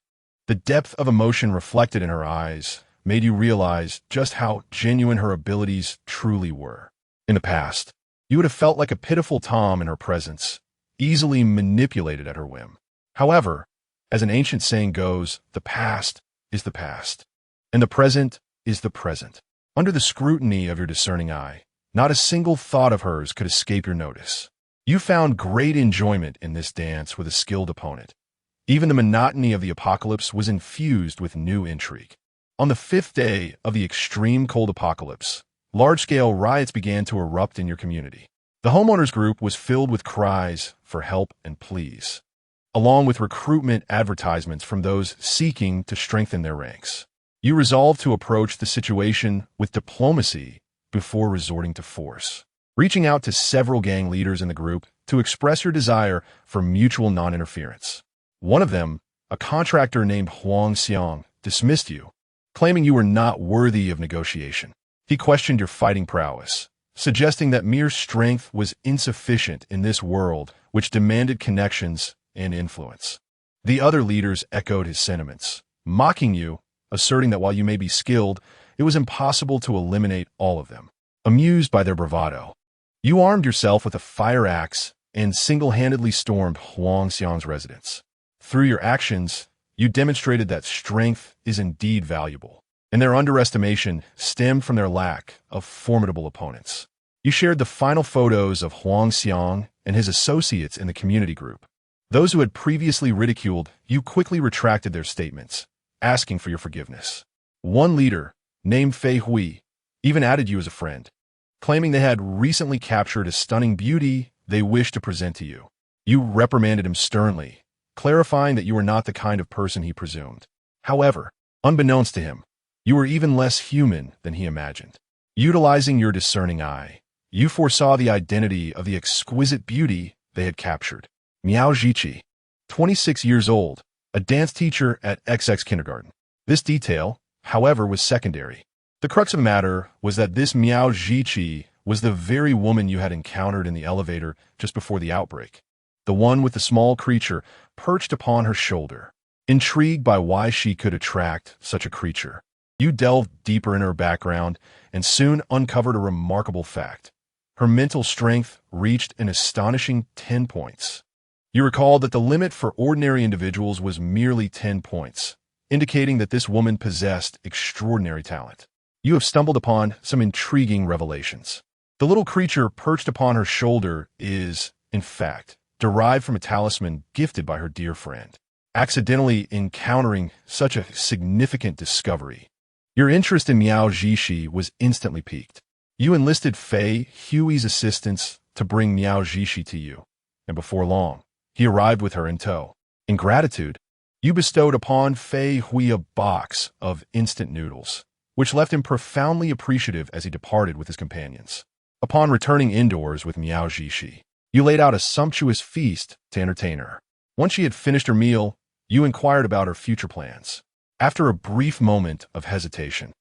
the depth of emotion reflected in her eyes made you realize just how genuine her abilities truly were. In the past, you would have felt like a pitiful Tom in her presence, easily manipulated at her whim. However, as an ancient saying goes, the past is the past, and the present is the present. Under the scrutiny of your discerning eye, not a single thought of hers could escape your notice. You found great enjoyment in this dance with a skilled opponent. Even the monotony of the apocalypse was infused with new intrigue. On the 5th day of the extreme cold apocalypse, large-scale riots began to erupt in your community. The homeowners group was filled with cries for help and pleas, along with recruitment advertisements from those seeking to strengthen their ranks. You resolved to approach the situation with diplomacy before resorting to force, reaching out to several gang leaders in the group to express your desire for mutual non-interference. One of them, a contractor named Huang Xiang, dismissed you, claiming you were not worthy of negotiation. He questioned your fighting prowess, suggesting that mere strength was insufficient in this world which demanded connections and influence. The other leaders echoed his sentiments, mocking you, asserting that while you may be skilled, it was impossible to eliminate all of them. Amused by their bravado, you armed yourself with a fire axe and single-handedly stormed Huangxiang's residence. Through your actions, you demonstrated that strength is indeed valuable, and their underestimation stemmed from their lack of formidable opponents. You shared the final photos of Huangxiang and his associates in the community group. Those who had previously ridiculed you quickly retracted their statements, asking for your forgiveness. One leader, named Fei Hui, even added you as a friend, claiming they had recently captured a stunning beauty they wished to present to you. You reprimanded him sternly, clarifying that you were not the kind of person he presumed. However, unbeknownst to him, you were even less human than he imagined. Utilizing your discerning eye, you foresaw the identity of the exquisite beauty they had captured. Miao Zhiqi, 26 years old, a dance teacher at XX kindergarten. This detail, however, was secondary. The crux of the matter was that this Miao Zhiqi was the very woman you had encountered in the elevator just before the outbreak. The one with the small creature perched upon her shoulder. Intrigued by why she could attract such a creature, you delved deeper in her background and soon uncovered a remarkable fact. Her mental strength reached an astonishing 10 points. You recalled that the limit for ordinary individuals was merely 10 points, indicating that this woman possessed extraordinary talent. You have stumbled upon some intriguing revelations. The little creature perched upon her shoulder is, in fact, derived from a talisman gifted by her dear friend. Accidentally encountering such a significant discovery, your interest in Miao Zhiqi was instantly piqued. You enlisted Fei Hui's assistance to bring Miao Zhiqi to you, and before long, he arrived with her in tow. In gratitude, you bestowed upon Fei Hui a box of instant noodles, which left him profoundly appreciative as he departed with his companions. Upon returning indoors with Miao Zhiqi, you laid out a sumptuous feast to entertain her. Once she had finished her meal, you inquired about her future plans. After a brief moment of hesitation,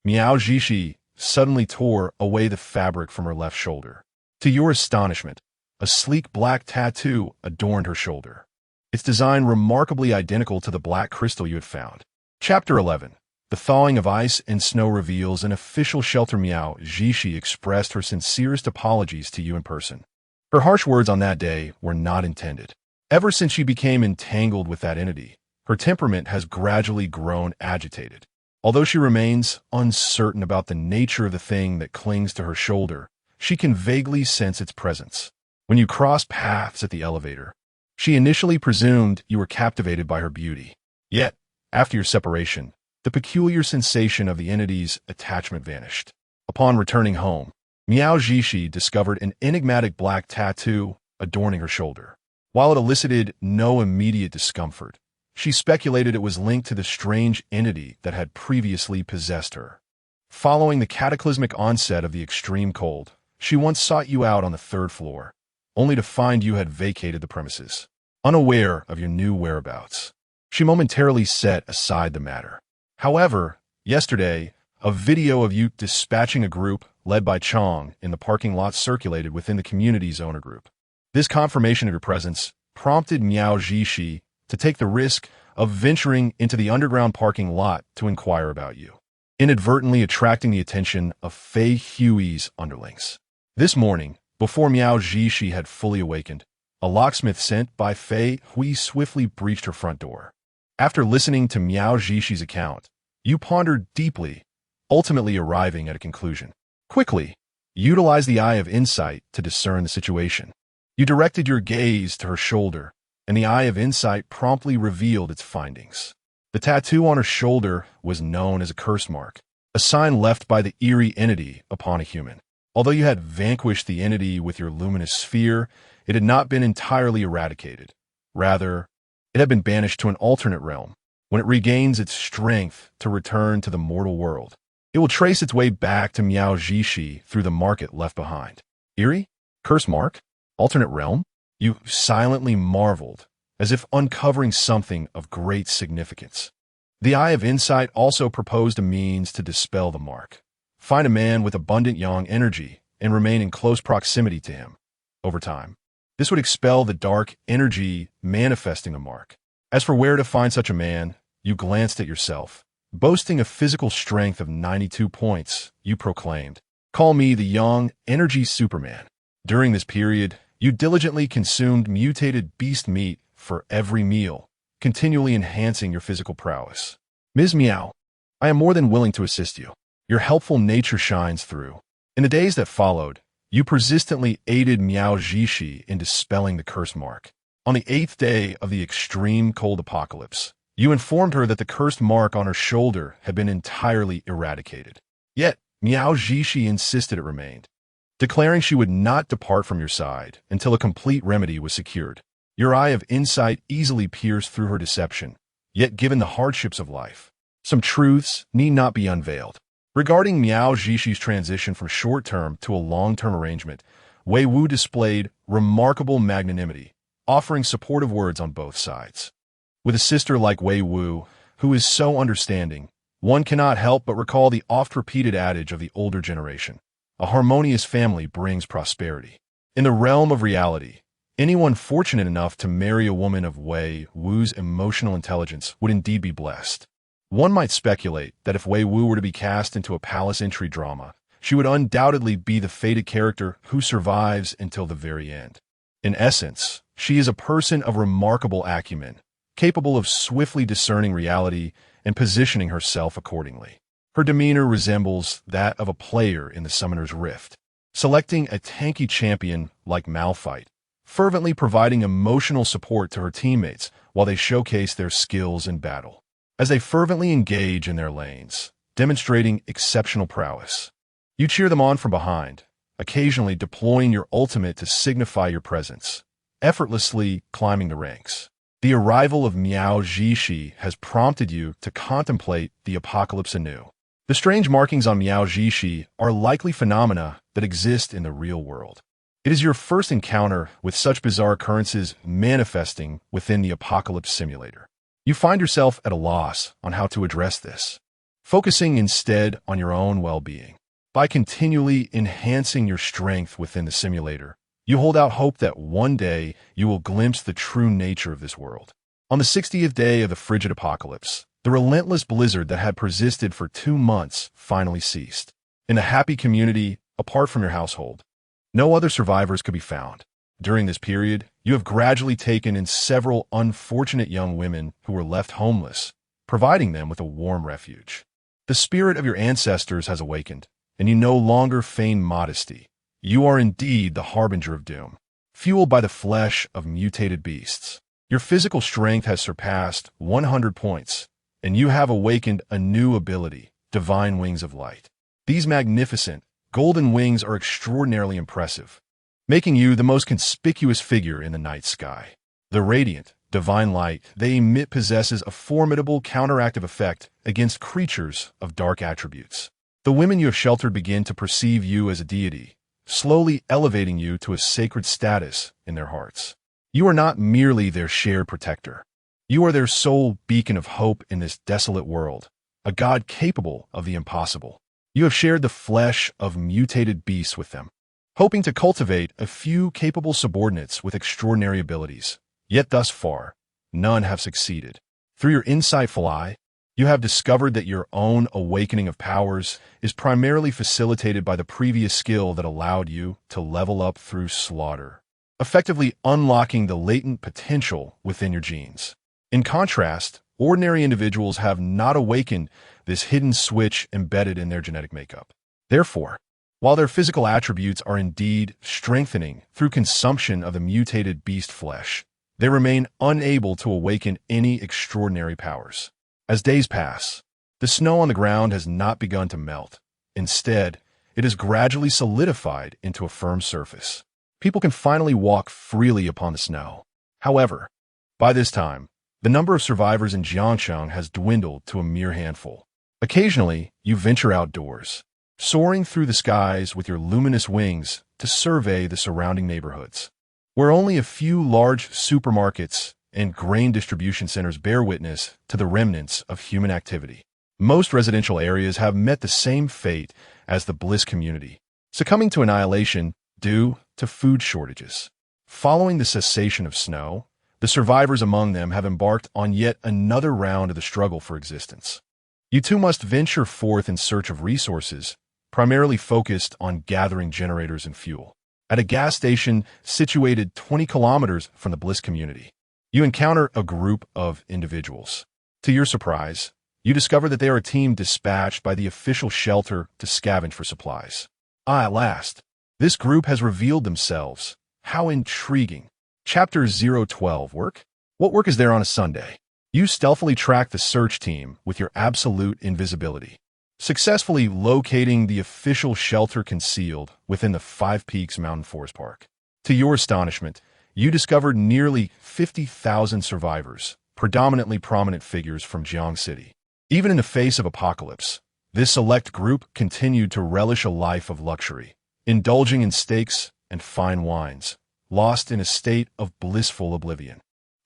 Miao Zhiqi suddenly tore away the fabric from her left shoulder. To your astonishment, a sleek black tattoo adorned her shoulder, its design remarkably identical to the black crystal you had found. Chapter 11. The thawing of ice and snow reveals an official shelter. Miao Zhiqi expressed her sincerest apologies to you in person. Her harsh words on that day were not intended. Ever since she became entangled with that entity, her temperament has gradually grown agitated. Although she remains uncertain about the nature of the thing that clings to her shoulder, she can vaguely sense its presence. When you crossed paths at the elevator, she initially presumed you were captivated by her beauty. Yet, after your separation, the peculiar sensation of the entity's attachment vanished. Upon returning home, Miao Zhiqi discovered an enigmatic black tattoo adorning her shoulder. While it elicited no immediate discomfort, she speculated it was linked to the strange entity that had previously possessed her. Following the cataclysmic onset of the extreme cold, she once sought you out on the 3rd floor, only to find you had vacated the premises. Unaware of your new whereabouts, she momentarily set aside the matter. However, yesterday, a video of you dispatching a group led by Chong in the parking lot circulated within the community's owner group. This confirmation of your presence prompted Miao Zhiqi to take the risk of venturing into the underground parking lot to inquire about you, inadvertently attracting the attention of Fei Hui's underlings. This morning, before Miao Zhiqi had fully awakened, a locksmith sent by Fei Hui swiftly breached her front door. After listening to Miao Zhiqi's account, you pondered deeply, ultimately arriving at a conclusion. Quickly, utilize the eye of insight to discern the situation. You directed your gaze to her shoulder, and the eye of insight promptly revealed its findings. The tattoo on her shoulder was known as a curse mark, a sign left by the eerie entity upon a human. Although you had vanquished the entity with your luminous sphere, it had not been entirely eradicated. Rather, it had been banished to an alternate realm. When it regains its strength to return to the mortal world, it will trace its way back to Miao Zhiqi through the mark it left behind. Eerie? Curse mark? Alternate realm? You silently marveled, as if uncovering something of great significance. The Eye of Insight also proposed a means to dispel the mark. Find a man with abundant yang energy and remain in close proximity to him. Over time, this would expel the dark energy manifesting the mark. As for where to find such a man, you glanced at yourself. Boasting a physical strength of 92 points, you proclaimed, "Call me the Yang Energy Superman." During this period, You diligently consumed mutated beast meat for every meal, continually enhancing your physical prowess. Ms. Meow, I am more than willing to assist you. Your helpful nature shines through. In the days that followed, you persistently aided Miao Zhishi in dispelling the curse mark. On the 8th day of the extreme cold apocalypse, you informed her that the cursed mark on her shoulder had been entirely eradicated. Yet, Miao Zhishi insisted it remained, declaring she would not depart from your side until a complete remedy was secured. Your eye of insight easily pierced through her deception, yet given the hardships of life, some truths need not be unveiled. Regarding Miao Zhishi's transition from short-term to a long-term arrangement, Wei Wu displayed remarkable magnanimity, offering supportive words on both sides. With a sister like Wei Wu, who is so understanding, one cannot help but recall the oft-repeated adage of the older generation: a harmonious family brings prosperity. In the realm of reality, anyone fortunate enough to marry a woman of Wei Wu's emotional intelligence would indeed be blessed. One might speculate that if Wei Wu were to be cast into a palace intrigue drama, she would undoubtedly be the fated character who survives until the very end. In essence, she is a person of remarkable acumen, capable of swiftly discerning reality and positioning herself accordingly. Her demeanor resembles that of a player in the Summoner's Rift, selecting a tanky champion like Malphite, fervently providing emotional support to her teammates while they showcase their skills in battle. As they fervently engage in their lanes, demonstrating exceptional prowess, you cheer them on from behind, occasionally deploying your ultimate to signify your presence, effortlessly climbing the ranks. The arrival of Miao Zhishi has prompted you to contemplate the apocalypse anew. The strange markings on Miao Zhishi are likely phenomena that exist in the real world. It is your first encounter with such bizarre occurrences manifesting within the apocalypse simulator. You find yourself at a loss on how to address this, focusing instead on your own well-being. By continually enhancing your strength within the simulator, you hold out hope that one day you will glimpse the true nature of this world. On the 60th day of the frigid apocalypse, the relentless blizzard that had persisted for 2 months finally ceased. In the happy community, apart from your household, no other survivors could be found. During this period, you have gradually taken in several unfortunate young women who were left homeless, providing them with a warm refuge. The spirit of your ancestors has awakened, and you no longer feign modesty. You are indeed the harbinger of doom, fueled by the flesh of mutated beasts. Your physical strength has surpassed 100 points, and you have awakened a new ability, Divine Wings of Light. These magnificent, golden wings are extraordinarily impressive, making you the most conspicuous figure in the night sky. The radiant, divine light they emit possesses a formidable counteractive effect against creatures of dark attributes. The women you have sheltered begin to perceive you as a deity, slowly elevating you to a sacred status in their hearts. You are not merely their shared protector. You are their sole beacon of hope in this desolate world, a god capable of the impossible. You have shared the flesh of mutated beasts with them, hoping to cultivate a few capable subordinates with extraordinary abilities. Yet thus far, none have succeeded. Through your insightful eye, you have discovered that your own awakening of powers is primarily facilitated by the previous skill that allowed you to level up through slaughter, effectively unlocking the latent potential within your genes. In contrast, ordinary individuals have not awakened this hidden switch embedded in their genetic makeup. Therefore, while their physical attributes are indeed strengthening through consumption of the mutated beast flesh, they remain unable to awaken any extraordinary powers. As days pass, the snow on the ground has not begun to melt. Instead, it has gradually solidified into a firm surface. People can finally walk freely upon the snow. However, by this time, the number of survivors in Jiangcheng has dwindled to a mere handful. Occasionally, you venture outdoors, soaring through the skies with your luminous wings to survey the surrounding neighborhoods, where only a few large supermarkets and grain distribution centers bear witness to the remnants of human activity. Most residential areas have met the same fate as the Bliss community, succumbing to annihilation due to food shortages. Following the cessation of snow, the survivors among them have embarked on yet another round of the struggle for existence. You too must venture forth in search of resources, primarily focused on gathering generators and fuel. At a gas station situated 20 kilometers from the Bliss community, you encounter a group of individuals. To your surprise, you discover that they are a team dispatched by the official shelter to scavenge for supplies. At last, this group has revealed themselves. How intriguing. Chapter 012 Work? What work is there on a Sunday? You stealthily track the search team with your absolute invisibility, successfully locating the official shelter concealed within the Five Peaks Mountain Forest Park. To your astonishment, you discovered nearly 50,000 survivors, predominantly prominent figures from Jiang City. Even in the face of apocalypse, this select group continued to relish a life of luxury, indulging in steaks and fine wines, lost in a state of blissful oblivion.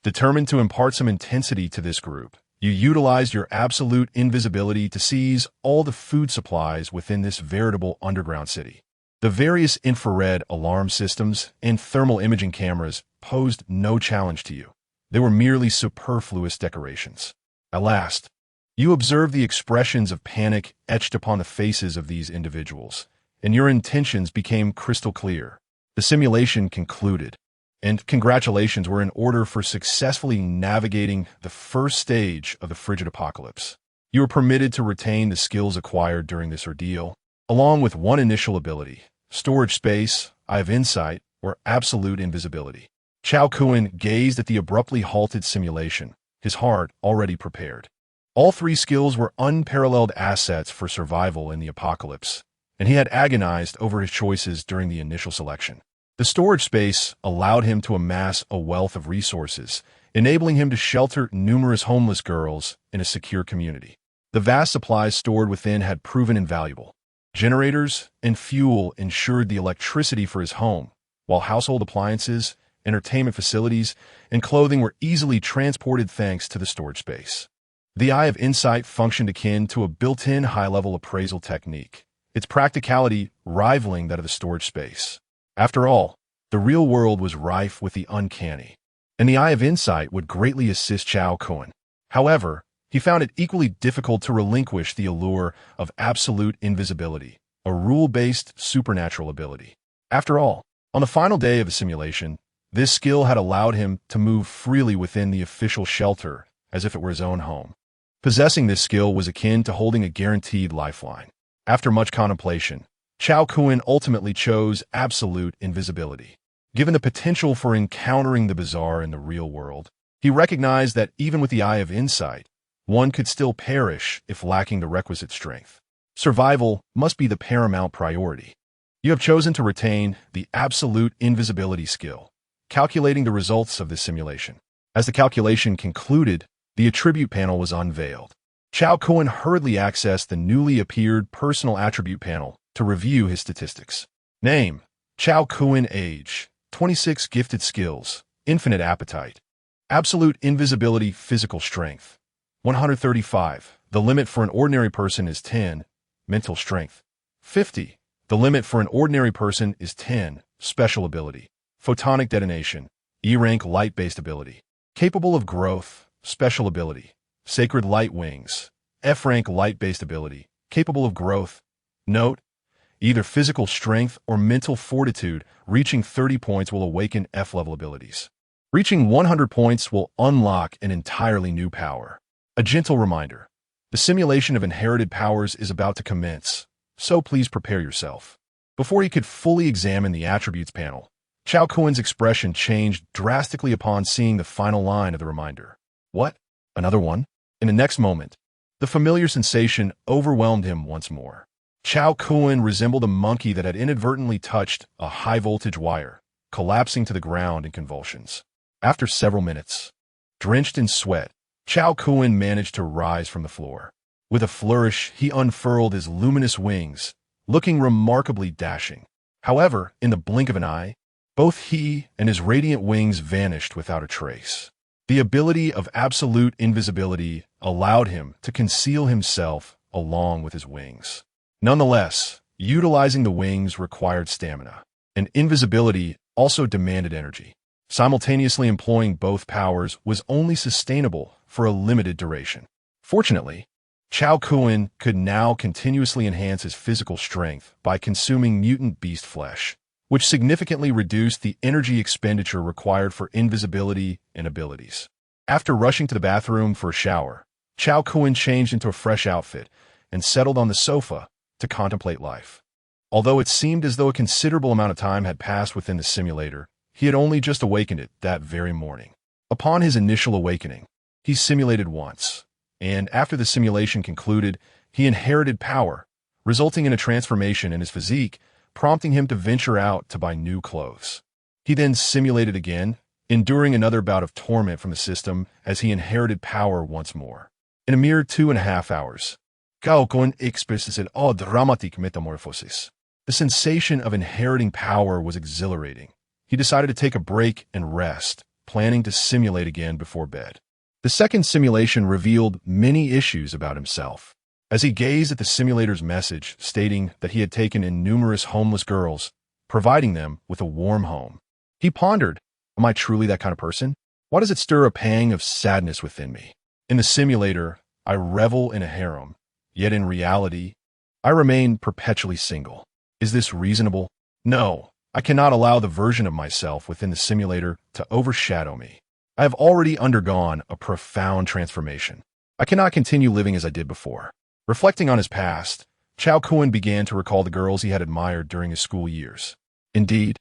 Determined to impart some intensity to this group, you utilized your absolute invisibility to seize all the food supplies within this veritable underground city. The various infrared alarm systems and thermal imaging cameras posed no challenge to you. They were merely superfluous decorations. At last, you observed the expressions of panic etched upon the faces of these individuals, and your intentions became crystal clear. The simulation concluded, and congratulations were in order for successfully navigating the first stage of the frigid apocalypse. You were permitted to retain the skills acquired during this ordeal, along with one initial ability: storage space, eye of insight, or absolute invisibility. Cao Kun gazed at the abruptly halted simulation, his heart already prepared. All three skills were unparalleled assets for survival in the apocalypse, and he had agonized over his choices during the initial selection. The storage space allowed him to amass a wealth of resources, enabling him to shelter numerous homeless girls in a secure community. The vast supplies stored within had proven invaluable. Generators and fuel ensured the electricity for his home, while household appliances, entertainment facilities, and clothing were easily transported thanks to the storage space. The Eye of Insight functioned akin to a built-in high-level appraisal technique, its practicality rivaling that of the storage space. After all, the real world was rife with the uncanny, and the Eye of Insight would greatly assist Cao Kun. However, he found it equally difficult to relinquish the allure of absolute invisibility, a rule-based supernatural ability. After all, on the final day of the simulation, this skill had allowed him to move freely within the official shelter as if it were his own home. Possessing this skill was akin to holding a guaranteed lifeline. After much contemplation, Cao Kun ultimately chose absolute invisibility. Given the potential for encountering the bizarre in the real world, he recognized that even with the Eye of Insight, one could still perish if lacking the requisite strength. Survival must be the paramount priority. You have chosen to retain the absolute invisibility skill, calculating the results of this simulation. As the calculation concluded, the attribute panel was unveiled. Cao Kun hurriedly accessed the newly appeared personal attribute panel to review his statistics. Name: Cao Kun. Age: 26. Gifted skills: infinite appetite. Absolute invisibility. Physical strength: 135. The limit for an ordinary person is 10. Mental strength: 50. The limit for an ordinary person is 10. Special ability: photonic detonation. E-rank light-based ability. Capable of growth. Special ability: sacred light wings. F-rank light-based ability. Capable of growth. Note: either physical strength or mental fortitude. Reaching 30 points will awaken F-level abilities. Reaching 100 points will unlock an entirely new power. A gentle reminder: the simulation of inherited powers is about to commence, so please prepare yourself. Before he could fully examine the attributes panel, Cao Kun's expression changed drastically upon seeing the final line of the reminder. What? Another one? In the next moment, the familiar sensation overwhelmed him once more. Cao Kun resembled a monkey that had inadvertently touched a high-voltage wire, collapsing to the ground in convulsions. After several minutes, drenched in sweat, Cao Kun managed to rise from the floor. With a flourish, he unfurled his luminous wings, looking remarkably dashing. However, in the blink of an eye, both he and his radiant wings vanished without a trace. The ability of absolute invisibility allowed him to conceal himself along with his wings. Nonetheless, utilizing the wings required stamina, and invisibility also demanded energy. Simultaneously employing both powers was only sustainable for a limited duration. Fortunately, Cao Kun could now continuously enhance his physical strength by consuming mutant beast flesh, which significantly reduced the energy expenditure required for invisibility and abilities. After rushing to the bathroom for a shower, Cao Kun changed into a fresh outfit and settled on the sofa to contemplate life. Although it seemed as though a considerable amount of time had passed within the simulator, he had only just awakened it that very morning. Upon his initial awakening, he simulated once, and after the simulation concluded, he inherited power, resulting in a transformation in his physique, prompting him to venture out to buy new clothes. He then simulated again, enduring another bout of torment from the system as he inherited power once more. In a mere 2.5 hours, Cao Kun experienced a dramatic metamorphosis. The sensation of inheriting power was exhilarating. He decided to take a break and rest, planning to simulate again before bed. The second simulation revealed many issues about himself. As he gazed at the simulator's message stating that he had taken in numerous homeless girls, providing them with a warm home, he pondered, am I truly that kind of person? Why does it stir a pang of sadness within me? In the simulator, I revel in a harem, yet in reality, I remain perpetually single. Is this reasonable? No, I cannot allow the version of myself within the simulator to overshadow me. I have already undergone a profound transformation. I cannot continue living as I did before. Reflecting on his past, Cao Kun began to recall the girls he had admired during his school years. Indeed,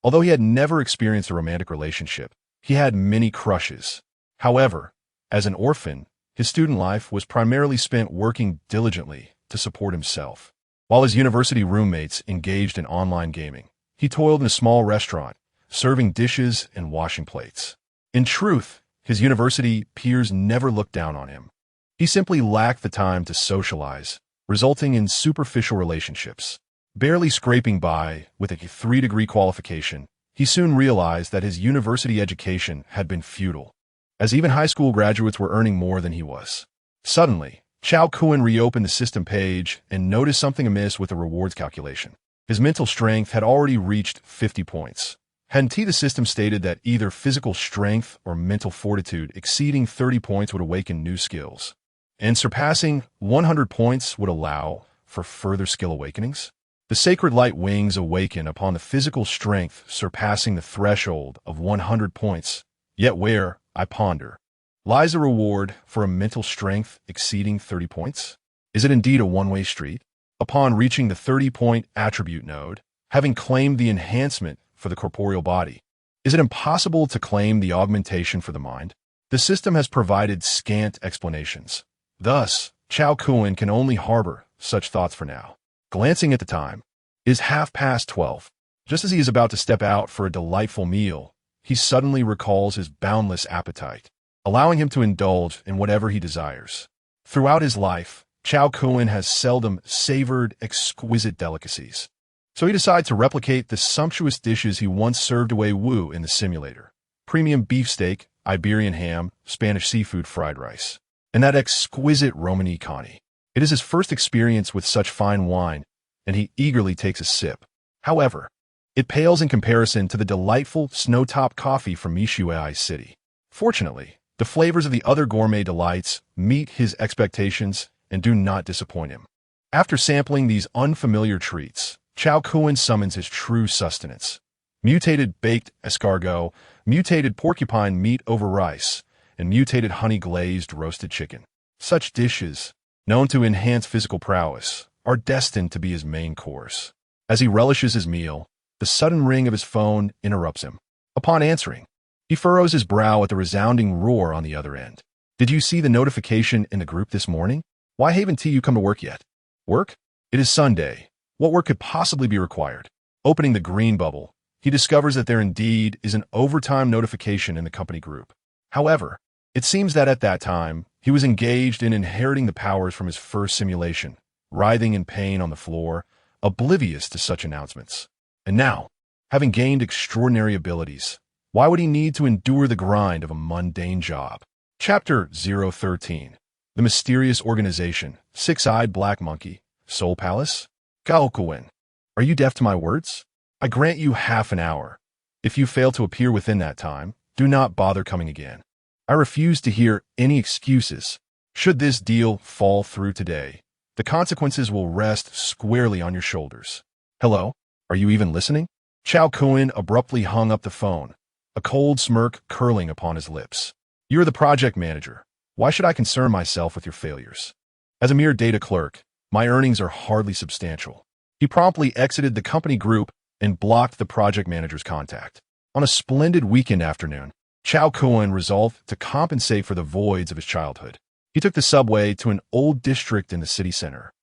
although he had never experienced a romantic relationship, he had many crushes. However, as an orphan, his student life was primarily spent working diligently to support himself. While his university roommates engaged in online gaming, he toiled in a small restaurant, serving dishes and washing plates. In truth, his university peers never looked down on him. He simply lacked the time to socialize, resulting in superficial relationships. Barely scraping by with a 3-degree qualification, he soon realized that his university education had been futile, as even high school graduates were earning more than he was. Suddenly, Cao Kun reopened the system page and noticed something amiss with the rewards calculation. His mental strength had already reached 50 points. Hadn't the system stated that either physical strength or mental fortitude exceeding 30 points would awaken new skills, and surpassing 100 points would allow for further skill awakenings? The sacred light wings awaken upon the physical strength surpassing the threshold of 100 points. Yet where, I ponder, lies a reward for a mental strength exceeding 30 points? Is it indeed a one-way street? Upon reaching the 30-point attribute node, having claimed the enhancement for the corporeal body, is it impossible to claim the augmentation for the mind? The system has provided scant explanations. Thus, Cao Kun can only harbor such thoughts for now. Glancing at the time, it is 12:30. Just as he is about to step out for a delightful meal, he suddenly recalls his boundless appetite, allowing him to indulge in whatever he desires. Throughout his life, Cao Kun has seldom savored exquisite delicacies, so he decides to replicate the sumptuous dishes he once served away woo in the simulator. Premium beefsteak, Iberian ham, Spanish seafood fried rice, and that exquisite Romani connie. It is his first experience with such fine wine, and he eagerly takes a sip. However, it pales in comparison to the delightful snow-top coffee from Mishuai City. Fortunately, the flavors of the other gourmet delights meet his expectations and do not disappoint him. After sampling these unfamiliar treats, Cao Kun summons his true sustenance: mutated baked escargot, mutated porcupine meat over rice, and mutated honey-glazed roasted chicken. Such dishes, known to enhance physical prowess, are destined to be his main course. As he relishes his meal, the sudden ring of his phone interrupts him. Upon answering, he furrows his brow at the resounding roar on the other end. Did you see the notification in the group this morning? Why haven't you come to work yet? Work? It is Sunday. What work could possibly be required? Opening the green bubble, he discovers that there indeed is an overtime notification in the company group. However, it seems that at that time, he was engaged in inheriting the powers from his first simulation, writhing in pain on the floor, oblivious to such announcements. And now, having gained extraordinary abilities, why would he need to endure the grind of a mundane job? Chapter 013. The Mysterious Organization, Six-Eyed Black Monkey, Soul Palace? Cao Kun, are you deaf to my words? I grant you half an hour. If you fail to appear within that time, do not bother coming again. I refuse to hear any excuses. Should this deal fall through today, the consequences will rest squarely on your shoulders. Hello? Are you even listening? Cao Kun abruptly hung up the phone, a cold smirk curling upon his lips. You're the project manager. Why should I concern myself with your failures? As a mere data clerk, my earnings are hardly substantial. He promptly exited the company group and blocked the project manager's contact. On a splendid weekend afternoon, Cao Kun resolved to compensate for the voids of his childhood. He took the subway to an old district in the city center,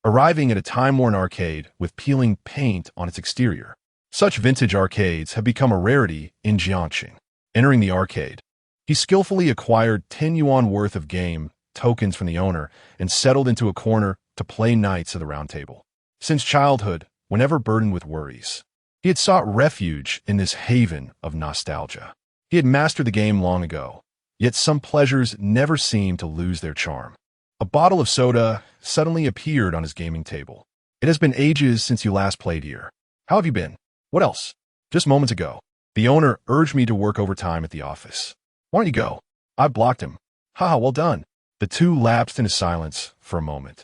arriving at a time-worn arcade with peeling paint on its exterior. Such vintage arcades have become a rarity in Jiangxing. Entering the arcade, he skillfully acquired 10 yuan worth of game tokens from the owner and settled into a corner to play Knights of the Round Table. Since childhood, whenever burdened with worries, he had sought refuge in this haven of nostalgia. He had mastered the game long ago, yet some pleasures never seemed to lose their charm. A bottle of soda suddenly appeared on his gaming table. It has been ages since you last played here. How have you been? What else? Just moments ago, the owner urged me to work overtime at the office. Why don't you go? I blocked him. Haha, well done. The two lapsed into silence for a moment,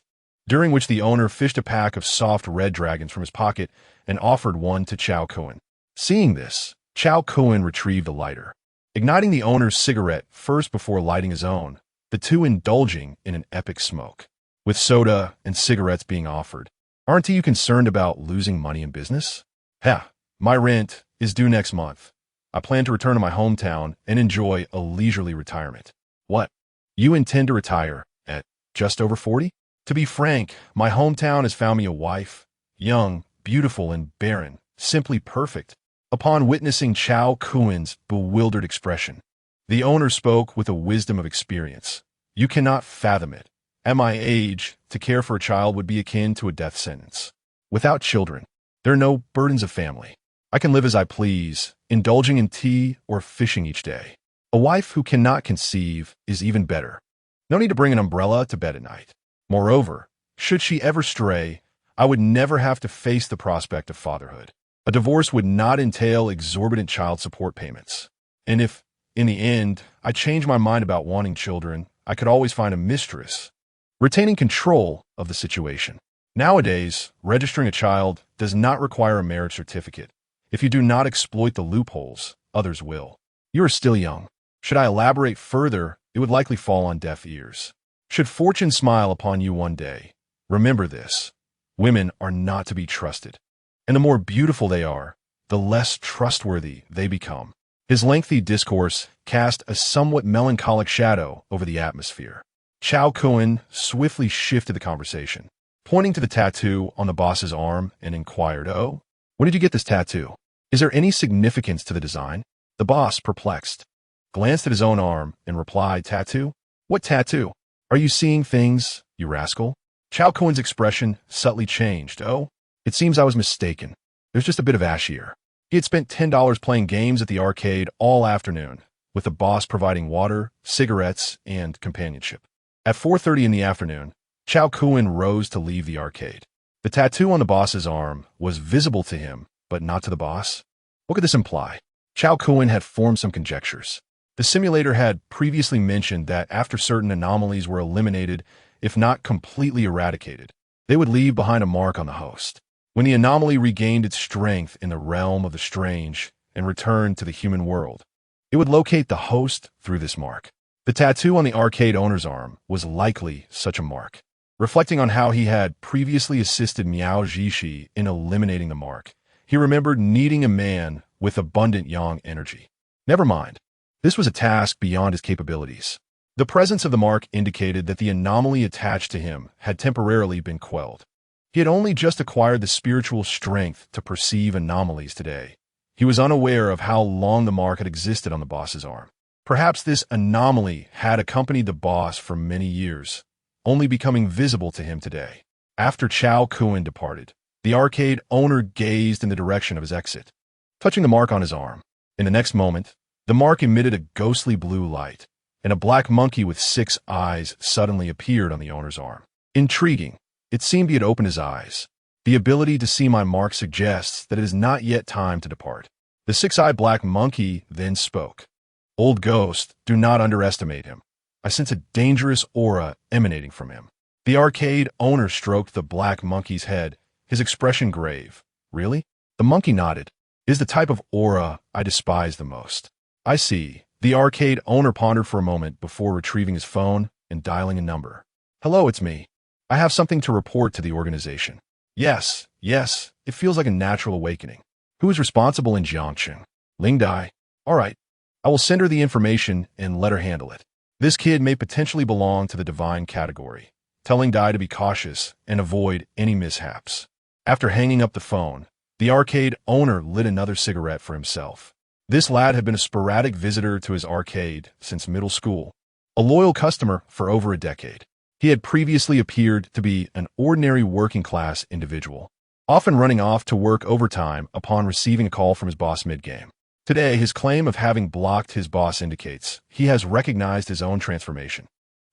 during which the owner fished a pack of soft red dragons from his pocket and offered one to Cao Kun. Seeing this, Cao Kun retrieved a lighter, igniting the owner's cigarette first before lighting his own, the two indulging in an epic smoke. With soda and cigarettes being offered, aren't you concerned about losing money in business? Heh, my rent is due next month. I plan to return to my hometown and enjoy a leisurely retirement. What? You intend to retire at just over 40? To be frank, my hometown has found me a wife, young, beautiful, and barren, simply perfect. Upon witnessing Cao Kun's bewildered expression, the owner spoke with a wisdom of experience. You cannot fathom it. At my age, to care for a child would be akin to a death sentence. Without children, there are no burdens of family. I can live as I please, indulging in tea or fishing each day. A wife who cannot conceive is even better. No need to bring an umbrella to bed at night. Moreover, should she ever stray, I would never have to face the prospect of fatherhood. A divorce would not entail exorbitant child support payments. And if, in the end, I change my mind about wanting children, I could always find a mistress, retaining control of the situation. Nowadays, registering a child does not require a marriage certificate. If you do not exploit the loopholes, others will. You are still young. Should I elaborate further, it would likely fall on deaf ears. Should fortune smile upon you one day, remember this: women are not to be trusted. And the more beautiful they are, the less trustworthy they become. His lengthy discourse cast a somewhat melancholic shadow over the atmosphere. Cao Kun swiftly shifted the conversation, pointing to the tattoo on the boss's arm, and inquired, "Oh, when did you get this tattoo? Is there any significance to the design?" The boss, perplexed, glanced at his own arm and replied, "Tattoo? What tattoo? Are you seeing things, you rascal?" Cao Kun's expression subtly changed. "Oh, it seems I was mistaken. There's just a bit of ash here." He had spent $10 playing games at the arcade all afternoon, with the boss providing water, cigarettes, and companionship. At 4:30 in the afternoon, Cao Kun rose to leave the arcade. The tattoo on the boss's arm was visible to him, but not to the boss. What could this imply? Cao Kun had formed some conjectures. The simulator had previously mentioned that after certain anomalies were eliminated, if not completely eradicated, they would leave behind a mark on the host. When the anomaly regained its strength in the realm of the strange and returned to the human world, it would locate the host through this mark. The tattoo on the arcade owner's arm was likely such a mark. Reflecting on how he had previously assisted Miao Jishi in eliminating the mark, he remembered needing a man with abundant yang energy. Never mind. This was a task beyond his capabilities. The presence of the mark indicated that the anomaly attached to him had temporarily been quelled. He had only just acquired the spiritual strength to perceive anomalies today. He was unaware of how long the mark had existed on the boss's arm. Perhaps this anomaly had accompanied the boss for many years, only becoming visible to him today. After Cao Kun departed, the arcade owner gazed in the direction of his exit, touching the mark on his arm. In the next moment, the mark emitted a ghostly blue light, and a black monkey with 6 eyes suddenly appeared on the owner's arm. Intriguing. It seemed he had opened his eyes. The ability to see my mark suggests that it is not yet time to depart. The 6-eyed black monkey then spoke. "Old ghost, do not underestimate him. I sense a dangerous aura emanating from him." The arcade owner stroked the black monkey's head, his expression grave. "Really?" The monkey nodded. is the type of aura I despise the most. I see. The arcade owner pondered for a moment before retrieving his phone and dialing a number. Hello, it's me. I have something to report to the organization. Yes, it feels like a natural awakening. Who is responsible in Jiangchen? Ling Dai. All right. I will send her the information and let her handle it. This kid may potentially belong to the divine category, telling Dai to be cautious and avoid any mishaps. After hanging up the phone, the arcade owner lit another cigarette for himself. This lad had been a sporadic visitor to his arcade since middle school, a loyal customer for over a decade. He had previously appeared to be an ordinary working-class individual, often running off to work overtime upon receiving a call from his boss mid-game. Today, his claim of having blocked his boss indicates he has recognized his own transformation.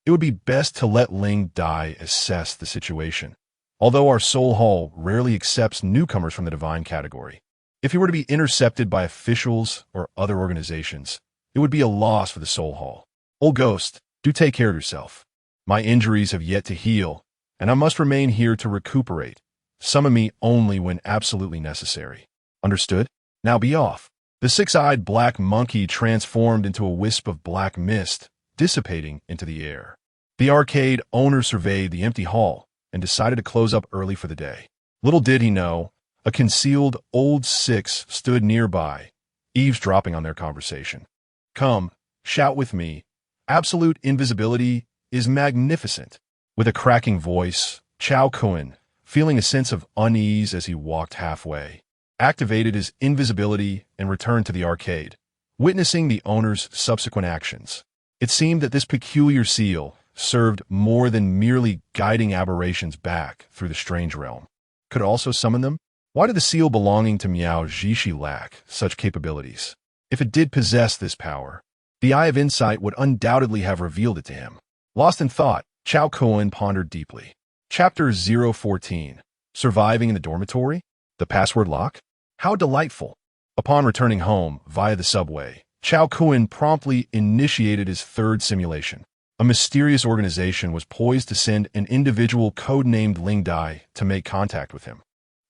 It would be best to let Ling Dai assess the situation, although our Soul Hall rarely accepts newcomers from the divine category. If he were to be intercepted by officials or other organizations, it would be a loss for the Soul Hall. Old Ghost, do take care of yourself. My injuries have yet to heal, and I must remain here to recuperate. Summon me only when absolutely necessary. Understood? Now be off. The six-eyed black monkey transformed into a wisp of black mist, dissipating into the air. The arcade owner surveyed the empty hall and decided to close up early for the day. Little did he know, a concealed old six stood nearby, eavesdropping on their conversation. Come, shout with me. Absolute invisibility is magnificent. With a cracking voice, Cao Kun, feeling a sense of unease as he walked halfway, activated his invisibility and returned to the arcade, witnessing the owner's subsequent actions. It seemed that this peculiar seal served more than merely guiding aberrations back through the strange realm. Could it also summon them? Why did the seal belonging to Miao Zhishi lack such capabilities? If it did possess this power, the Eye of Insight would undoubtedly have revealed it to him. Lost in thought, Cao Kun pondered deeply. Chapter 014. Surviving in the dormitory? The password lock? How delightful. Upon returning home via the subway, Cao Kun promptly initiated his third simulation. A mysterious organization was poised to send an individual codenamed Ling Dai to make contact with him.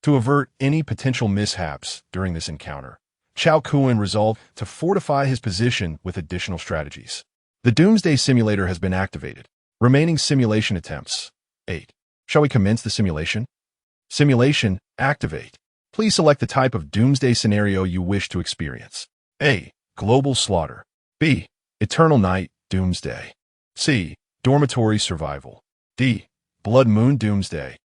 To avert any potential mishaps during this encounter, Cao Kun resolved to fortify his position with additional strategies. The Doomsday Simulator has been activated. Remaining simulation attempts. 8. Shall we commence the simulation? Simulation, activate. Please select the type of Doomsday scenario you wish to experience. A. Global slaughter. B. Eternal night, Doomsday. C. Dormitory survival. D. Blood moon Doomsday.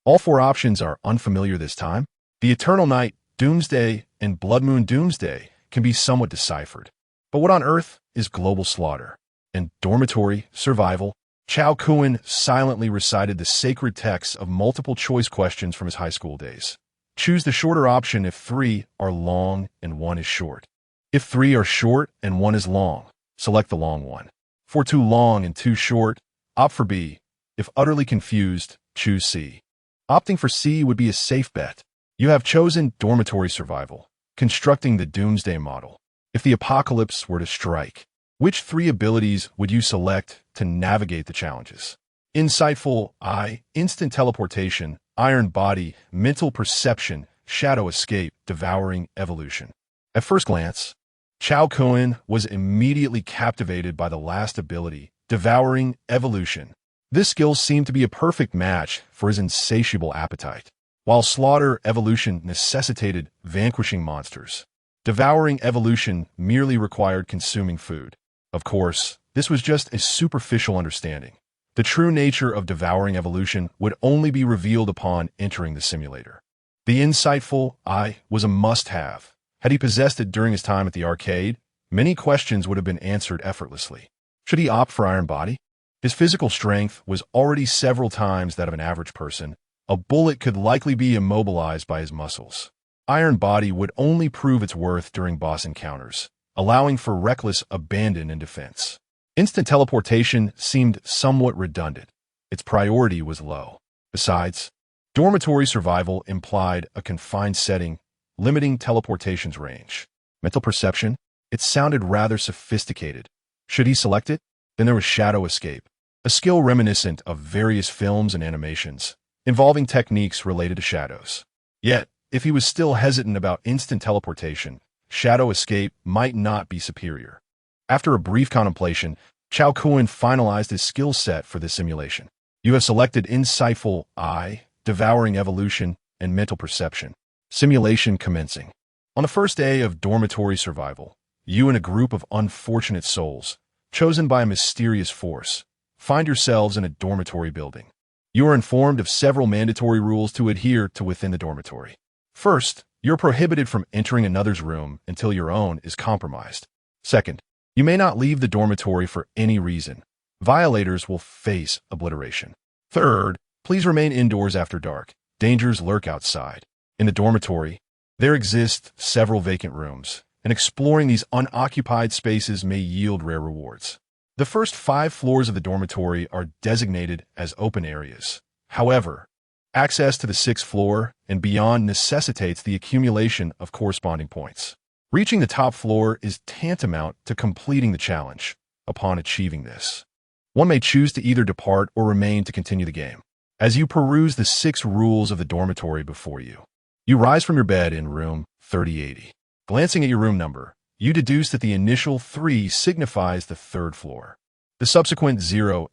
All four options are unfamiliar this time. The Eternal night, Doomsday, and Blood moon Doomsday can be somewhat deciphered. But what on earth is global slaughter? And dormitory survival? Cao Kun silently recited the sacred texts of multiple choice questions from his high school days. Choose the shorter option if 3 are long and 1 is short. If 3 are short and 1 is long, select the long one. For 2 long and 2 short, opt for B. If utterly confused, choose C. Opting for C would be a safe bet. You have chosen dormitory survival, constructing the Doomsday model. If the apocalypse were to strike, which 3 abilities would you select to navigate the challenges? Insightful Eye, Instant Teleportation, Iron Body, Mental Perception, Shadow Escape, Devouring Evolution. At first glance, Cao Kun was immediately captivated by the last ability, Devouring Evolution. This skill seemed to be a perfect match for his insatiable appetite. While Slaughter Evolution necessitated vanquishing monsters, Devouring Evolution merely required consuming food. Of course, this was just a superficial understanding. The true nature of Devouring Evolution would only be revealed upon entering the simulator. The Insightful Eye was a must-have. Had he possessed it during his time at the arcade, many questions would have been answered effortlessly. Should he opt for Iron Body? His physical strength was already several times that of an average person. A bullet could likely be immobilized by his muscles. Iron Body would only prove its worth during boss encounters, allowing for reckless abandon and defense. Instant teleportation seemed somewhat redundant. Its priority was low. Besides, dormitory survival implied a confined setting, limiting teleportation's range. Mental perception? It sounded rather sophisticated. Should he select it? Then there was Shadow Escape, a skill reminiscent of various films and animations, involving techniques related to shadows. Yet, If he was still hesitant about instant teleportation, shadow escape might not be superior. After a brief contemplation, Cao Kun finalized his skill set for this simulation. You have selected Insightful Eye, Devouring Evolution, and Mental Perception. Simulation commencing. On the first day of dormitory survival, you and a group of unfortunate souls, chosen by a mysterious force, find yourselves in a dormitory building. You are informed of several mandatory rules to adhere to within the dormitory. First, you're prohibited from entering another's room until your own is compromised. Second, you may not leave the dormitory for any reason. Violators will face obliteration. Third, please remain indoors after dark. Dangers lurk outside. In the dormitory, there exist several vacant rooms, and exploring these unoccupied spaces may yield rare rewards. The first 5 floors of the dormitory are designated as open areas. However, access to the 6th floor and beyond necessitates the accumulation of corresponding points. Reaching the top floor is tantamount to completing the challenge. Upon achieving this, one may choose to either depart or remain to continue the game. As you peruse the 6 rules of the dormitory before you, you rise from your bed in room 3080. Glancing at your room number, you deduce that the initial 3 signifies the 3rd floor. The subsequent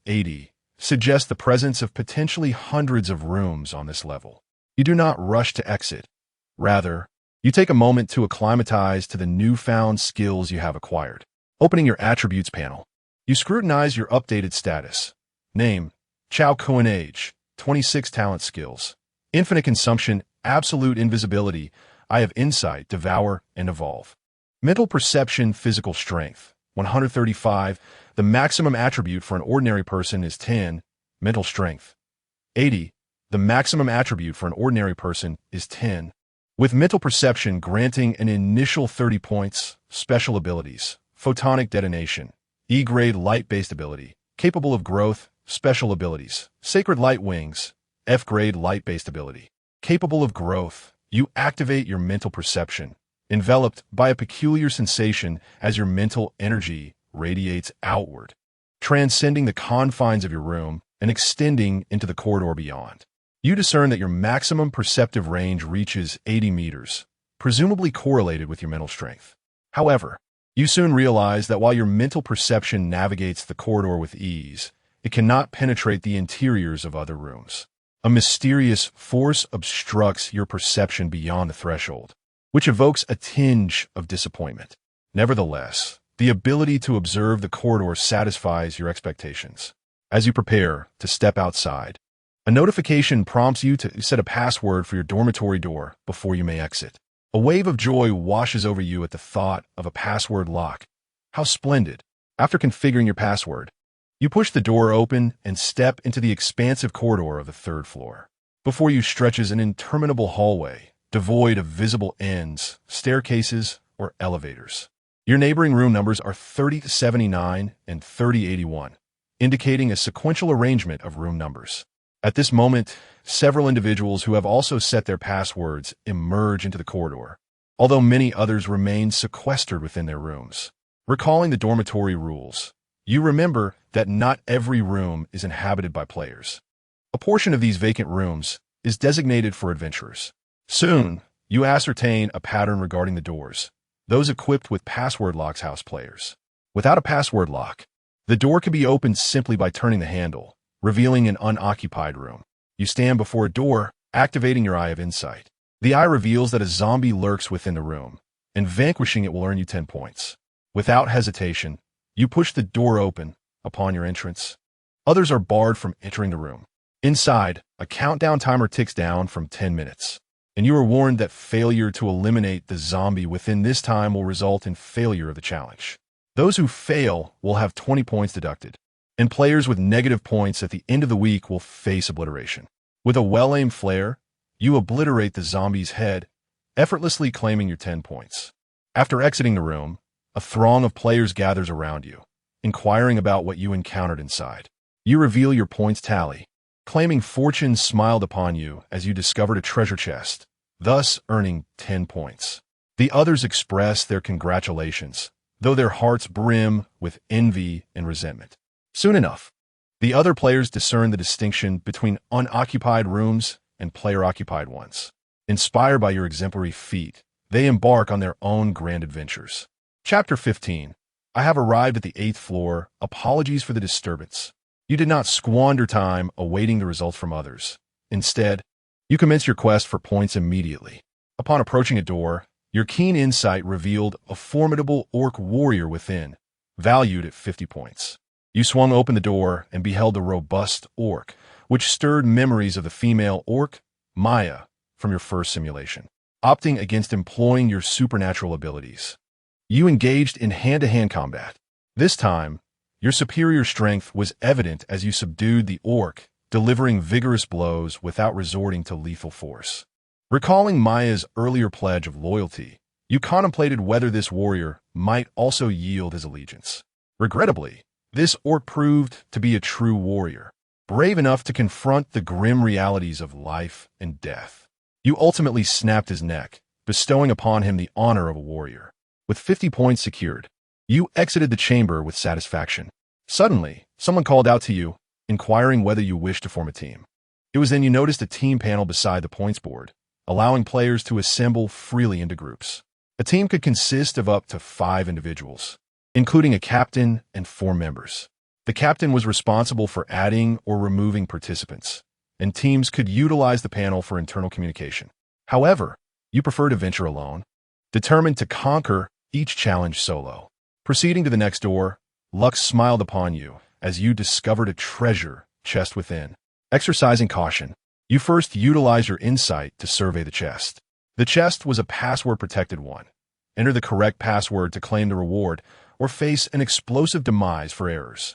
080 suggests the presence of potentially hundreds of rooms on this level. You do not rush to exit. Rather, you take a moment to acclimatize to the newfound skills you have acquired. Opening your attributes panel, you scrutinize your updated status. Name, Cao Kun. Age, 26. Talent skills, infinite consumption, absolute invisibility. I have insight, devour, and evolve. Mental perception, physical strength, 135. The maximum attribute for an ordinary person is 10. Mental strength, 80. The maximum attribute for an ordinary person is 10. With mental perception granting an initial 30 points. Special abilities, photonic detonation, E-grade light-based ability, capable of growth. Special abilities, sacred light wings, F-grade light-based ability, capable of growth. You activate your mental perception, enveloped by a peculiar sensation as your mental energy radiates outward, transcending the confines of your room and extending into the corridor beyond. You discern that your maximum perceptive range reaches 80 meters, presumably correlated with your mental strength. However, you soon realize that while your mental perception navigates the corridor with ease, it cannot penetrate the interiors of other rooms. A mysterious force obstructs your perception beyond the threshold, which evokes a tinge of disappointment. Nevertheless, the ability to observe the corridor satisfies your expectations. As you prepare to step outside, a notification prompts you to set a password for your dormitory door before you may exit. A wave of joy washes over you at the thought of a password lock. How splendid! After configuring your password, you push the door open and step into the expansive corridor of the 3rd floor. Before you stretches an interminable hallway, devoid of visible ends, staircases, or elevators. Your neighboring room numbers are 3079 and 3081, indicating a sequential arrangement of room numbers. At this moment, several individuals who have also set their passwords emerge into the corridor, although many others remain sequestered within their rooms. Recalling the dormitory rules, you remember that not every room is inhabited by players. A portion of these vacant rooms is designated for adventurers. Soon, you ascertain a pattern regarding the doors, those equipped with password locks house players. Without a password lock, the door can be opened simply by turning the handle, revealing an unoccupied room. You stand before a door, activating your Eye of Insight. The eye reveals that a zombie lurks within the room, and vanquishing it will earn you 10 points. Without hesitation, you push the door open upon your entrance. Others are barred from entering the room. Inside, a countdown timer ticks down from 10 minutes, and you are warned that failure to eliminate the zombie within this time will result in failure of the challenge. Those who fail will have 20 points deducted, and players with negative points at the end of the week will face obliteration. With a well-aimed flare, you obliterate the zombie's head, effortlessly claiming your 10 points. After exiting the room, a throng of players gathers around you, inquiring about what you encountered inside. You reveal your points tally, claiming fortune smiled upon you as you discovered a treasure chest, thus earning 10 points. The others express their congratulations, though their hearts brim with envy and resentment. Soon enough, the other players discern the distinction between unoccupied rooms and player-occupied ones. Inspired by your exemplary feat, they embark on their own grand adventures. Chapter 15. I have arrived at the 8th floor. Apologies for the disturbance. You did not squander time awaiting the results from others. Instead, you commenced your quest for points immediately. Upon approaching a door, your keen insight revealed a formidable orc warrior within, valued at 50 points. You swung open the door and beheld a robust orc, which stirred memories of the female orc, Maya, from your first simulation. Opting against employing your supernatural abilities, you engaged in hand-to-hand combat. This time, your superior strength was evident as you subdued the orc, delivering vigorous blows without resorting to lethal force. Recalling Maya's earlier pledge of loyalty, you contemplated whether this warrior might also yield his allegiance. Regrettably, this orc proved to be a true warrior, brave enough to confront the grim realities of life and death. You ultimately snapped his neck, bestowing upon him the honor of a warrior. With 50 points secured, you exited the chamber with satisfaction. Suddenly, someone called out to you, inquiring whether you wished to form a team. It was then you noticed a team panel beside the points board, allowing players to assemble freely into groups. A team could consist of up to 5 individuals, including a captain and 4 members. The captain was responsible for adding or removing participants, and teams could utilize the panel for internal communication. However, you prefer to venture alone, determined to conquer each challenge solo. Proceeding to the next door, luck smiled upon you as you discovered a treasure chest within. Exercising caution, you first utilized your insight to survey the chest. The chest was a password-protected one. Enter the correct password to claim the reward or face an explosive demise for errors.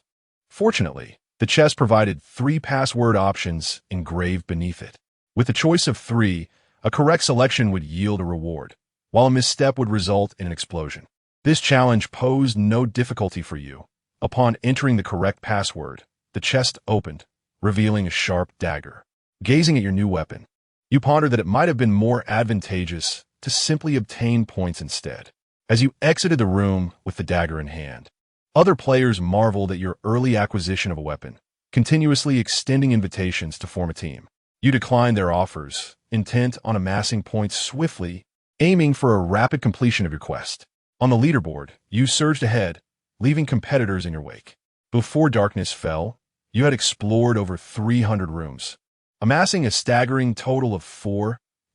Fortunately, the chest provided 3 password options engraved beneath it. With a choice of 3, a correct selection would yield a reward, while a misstep would result in an explosion. This challenge posed no difficulty for you. Upon entering the correct password, the chest opened, revealing a sharp dagger. Gazing at your new weapon, you pondered that it might have been more advantageous to simply obtain points instead. As you exited the room with the dagger in hand, other players marveled at your early acquisition of a weapon, continuously extending invitations to form a team. You declined their offers, intent on amassing points swiftly, aiming for a rapid completion of your quest. On the leaderboard, you surged ahead, leaving competitors in your wake. Before darkness fell, you had explored over 300 rooms, amassing a staggering total of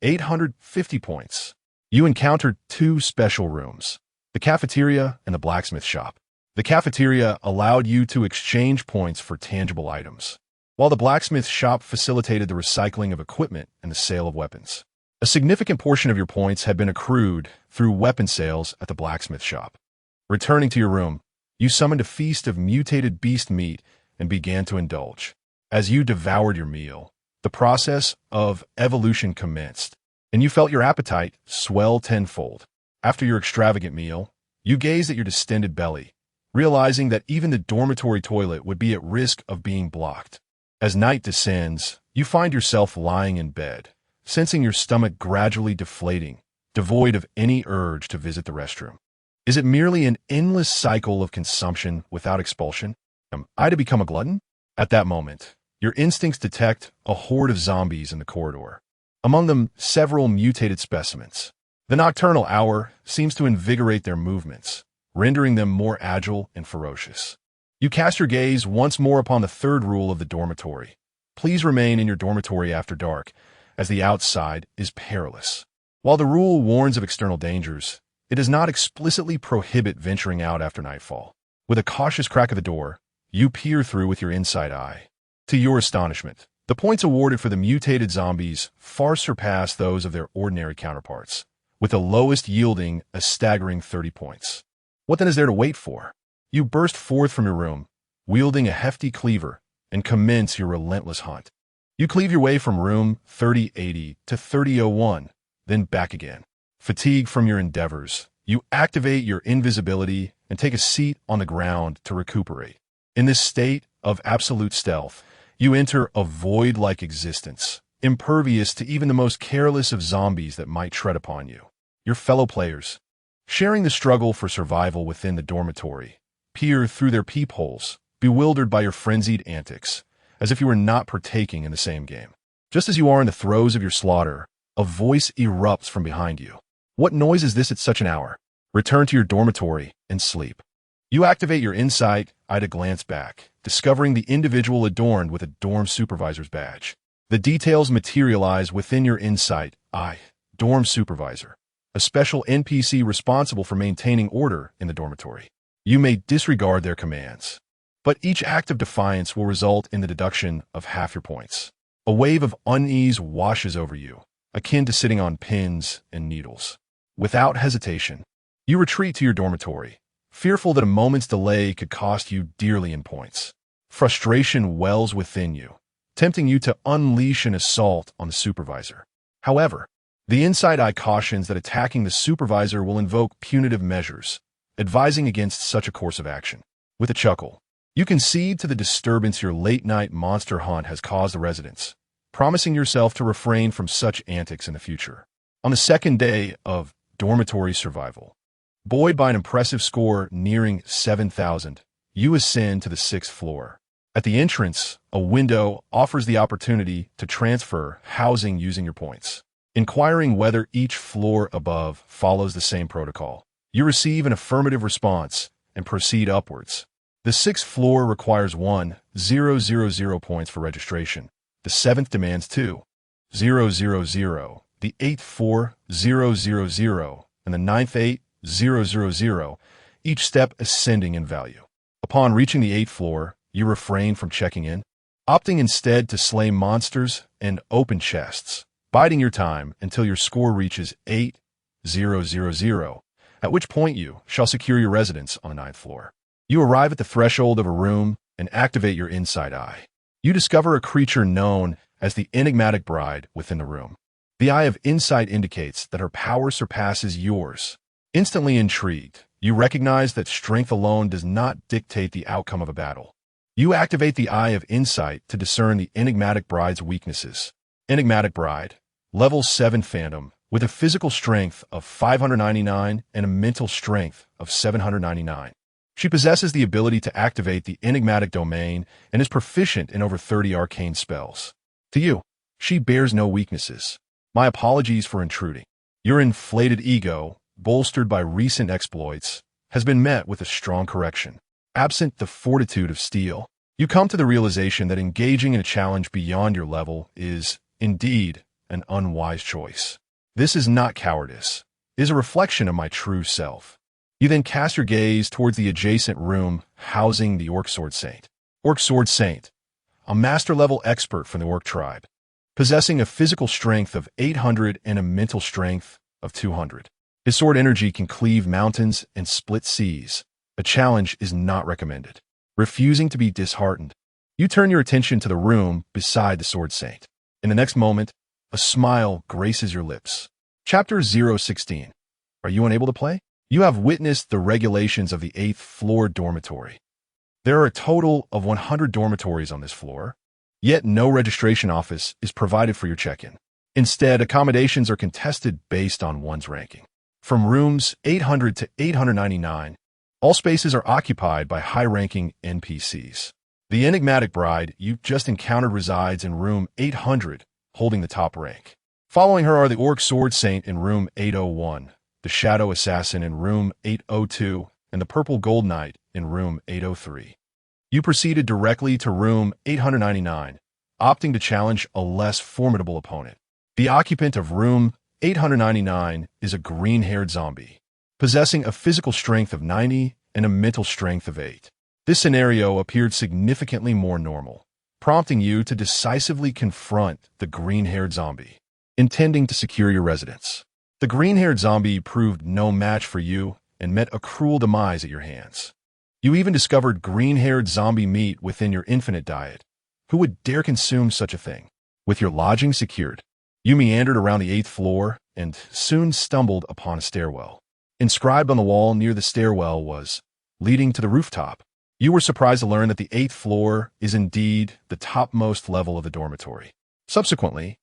850 points. You encountered 2 special rooms, the cafeteria and the blacksmith shop. The cafeteria allowed you to exchange points for tangible items, while the blacksmith shop facilitated the recycling of equipment and the sale of weapons. A significant portion of your points had been accrued through weapon sales at the blacksmith shop. Returning to your room, you summoned a feast of mutated beast meat and began to indulge. As you devoured your meal, the process of evolution commenced, and you felt your appetite swell tenfold. After your extravagant meal, you gazed at your distended belly, realizing that even the dormitory toilet would be at risk of being blocked. As night descends, you find yourself lying in bed, sensing your stomach gradually deflating, devoid of any urge to visit the restroom. Is it merely an endless cycle of consumption without expulsion? Am I to become a glutton? At that moment, your instincts detect a horde of zombies in the corridor, among them several mutated specimens. The nocturnal hour seems to invigorate their movements, rendering them more agile and ferocious. You cast your gaze once more upon the 3rd rule of the dormitory. Please remain in your dormitory after dark, as the outside is perilous. While the rule warns of external dangers, it does not explicitly prohibit venturing out after nightfall. With a cautious crack of the door, you peer through with your inside eye. To your astonishment, the points awarded for the mutated zombies far surpass those of their ordinary counterparts, with the lowest yielding a staggering 30 points. What then is there to wait for? You burst forth from your room, wielding a hefty cleaver, and commence your relentless hunt. You cleave your way from room 3080 to 3001, then back again. Fatigued from your endeavors, you activate your invisibility and take a seat on the ground to recuperate. In this state of absolute stealth, you enter a void-like existence, impervious to even the most careless of zombies that might tread upon you. Your fellow players, sharing the struggle for survival within the dormitory, peer through their peepholes, bewildered by your frenzied antics, as if you were not partaking in the same game. Just as you are in the throes of your slaughter, A voice erupts from behind you. What noise is this at such an hour? Return to your dormitory and sleep. You activate your insight eye to glance back, discovering the individual adorned with a dorm supervisor's badge. The details materialize within your insight eye, dorm supervisor, a special NPC responsible for maintaining order in the dormitory. You may disregard their commands, but each act of defiance will result in the deduction of half your points. A wave of unease washes over you, akin to sitting on pins and needles. Without hesitation, you retreat to your dormitory, fearful that a moment's delay could cost you dearly in points. Frustration wells within you, tempting you to unleash an assault on the supervisor. However, the inside eye cautions that attacking the supervisor will invoke punitive measures, advising against such a course of action. With a chuckle, you concede to the disturbance your late-night monster hunt has caused the residents, promising yourself to refrain from such antics in the future. On the second day of dormitory survival, buoyed by an impressive score nearing 7,000, you ascend to the 6th floor. At the entrance, a window offers the opportunity to transfer housing using your points. Inquiring whether each floor above follows the same protocol, you receive an affirmative response and proceed upwards. The 6th floor requires 1,000 points for registration. The 7th demands 2,000. The 8th 4,000, and the 9th 8,000, each step ascending in value. Upon reaching the 8th floor, you refrain from checking in, opting instead to slay monsters and open chests, biding your time until your score reaches 8,000, at which point you shall secure your residence on the 9th floor. You arrive at the threshold of a room and activate your inside eye. You discover a creature known as the enigmatic bride within the room. The eye of insight indicates that her power surpasses yours. Instantly intrigued, you recognize that strength alone does not dictate the outcome of a battle. You activate the eye of insight to discern the enigmatic bride's weaknesses. Enigmatic bride, level 7 phantom, with a physical strength of 599 and a mental strength of 799. She possesses the ability to activate the enigmatic domain and is proficient in over 30 arcane spells. To you, she bears no weaknesses. My apologies for intruding. Your inflated ego, bolstered by recent exploits, has been met with a strong correction. Absent the fortitude of steel, you come to the realization that engaging in a challenge beyond your level is, indeed, an unwise choice. This is not cowardice. It is a reflection of my true self. You then cast your gaze towards the adjacent room housing the Orc Sword Saint. Orc Sword Saint, a master-level expert from the Orc tribe, possessing a physical strength of 800 and a mental strength of 200. His sword energy can cleave mountains and split seas. A challenge is not recommended. Refusing to be disheartened, you turn your attention to the room beside the Sword Saint. In the next moment, a smile graces your lips. Chapter 016. Are you unable to play? You have witnessed the regulations of the 8th floor dormitory. There are a total of 100 dormitories on this floor, yet no registration office is provided for your check-in. Instead, accommodations are contested based on one's ranking. From rooms 800 to 899, all spaces are occupied by high-ranking NPCs. The enigmatic bride you just encountered resides in room 800, holding the top rank. Following her are the Orc Sword Saint in room 801, the Shadow Assassin in room 802, and the Purple Gold Knight in room 803. You proceeded directly to room 899, opting to challenge a less formidable opponent. The occupant of room 899 is a green-haired zombie, possessing a physical strength of 90 and a mental strength of 8. This scenario appeared significantly more normal, prompting you to decisively confront the green-haired zombie, intending to secure your residence. The green-haired zombie proved no match for you and met a cruel demise at your hands. You even discovered green-haired zombie meat within your infinite diet. Who would dare consume such a thing? With your lodging secured, you meandered around the 8th floor and soon stumbled upon a stairwell. Inscribed on the wall near the stairwell was, "Leading to the rooftop." You were surprised to learn that the 8th floor is indeed the topmost level of the dormitory. Subsequently,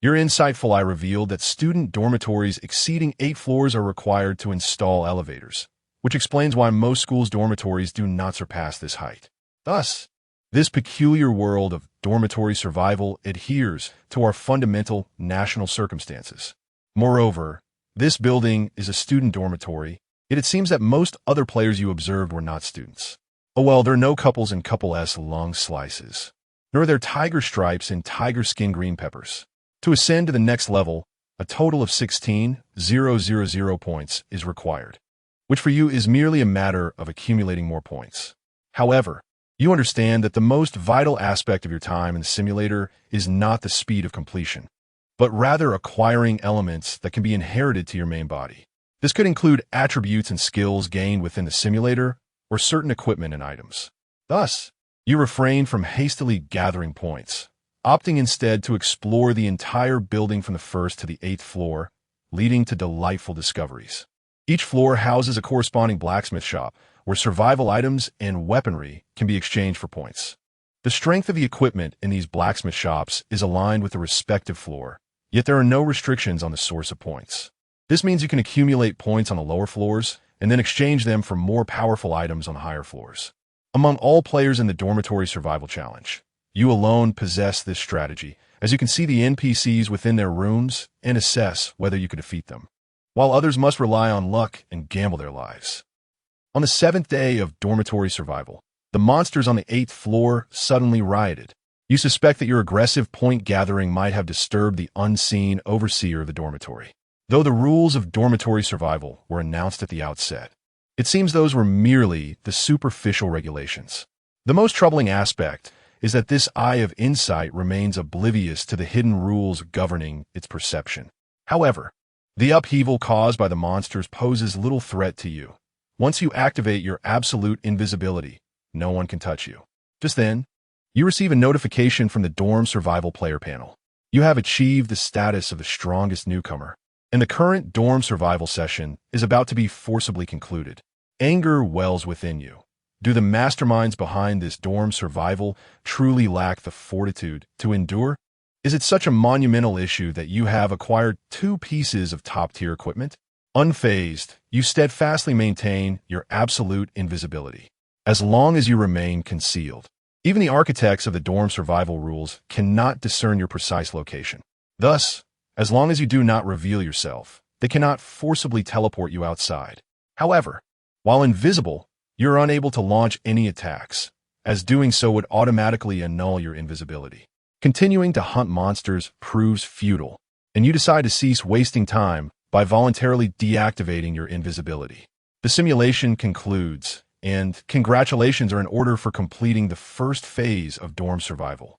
your insightful eye revealed that student dormitories exceeding 8 floors are required to install elevators, which explains why most schools' dormitories do not surpass this height. Thus, This peculiar world of dormitory survival adheres to our fundamental national circumstances. Moreover, this building is a student dormitory, yet it seems that most other players you observed were not students. Oh well, there are no couples in Couple S long slices, nor are there tiger stripes in tiger skin green peppers. To ascend to the next level, a total of 16,000 points is required, which for you is merely a matter of accumulating more points. However, you understand that the most vital aspect of your time in the simulator is not the speed of completion, but rather acquiring elements that can be inherited to your main body. This could include attributes and skills gained within the simulator or certain equipment and items. Thus, you refrain from hastily gathering points, opting instead to explore the entire building from the 1st to the 8th floor, leading to delightful discoveries. Each floor houses a corresponding blacksmith shop, where survival items and weaponry can be exchanged for points. The strength of the equipment in these blacksmith shops is aligned with the respective floor, yet there are no restrictions on the source of points. This means you can accumulate points on the lower floors and then exchange them for more powerful items on the higher floors. Among all players in the Dormitory Survival Challenge, you alone possess this strategy, as you can see the NPCs within their rooms and assess whether you can defeat them, while others must rely on luck and gamble their lives. On the 7th day of dormitory survival, the monsters on the 8th floor suddenly rioted. You suspect that your aggressive point gathering might have disturbed the unseen overseer of the dormitory. Though the rules of dormitory survival were announced at the outset, it seems those were merely the superficial regulations. The most troubling aspect is that this eye of insight remains oblivious to the hidden rules governing its perception. However, the upheaval caused by the monsters poses little threat to you. Once you activate your absolute invisibility, no one can touch you. Just then, you receive a notification from the Dorm Survival Player panel. You have achieved the status of the strongest newcomer, and the current Dorm Survival session is about to be forcibly concluded. Anger wells within you. Do the masterminds behind this Dorm Survival truly lack the fortitude to endure? Is it such a monumental issue that you have acquired 2 pieces of top-tier equipment? Unfazed, you steadfastly maintain your absolute invisibility, as long as you remain concealed. Even the architects of the dorm survival rules cannot discern your precise location. Thus, as long as you do not reveal yourself, they cannot forcibly teleport you outside. However, while invisible, you're unable to launch any attacks, as doing so would automatically annul your invisibility. Continuing to hunt monsters proves futile, and you decide to cease wasting time by voluntarily deactivating your invisibility. The simulation concludes, and congratulations are in order for completing the first phase of dorm survival.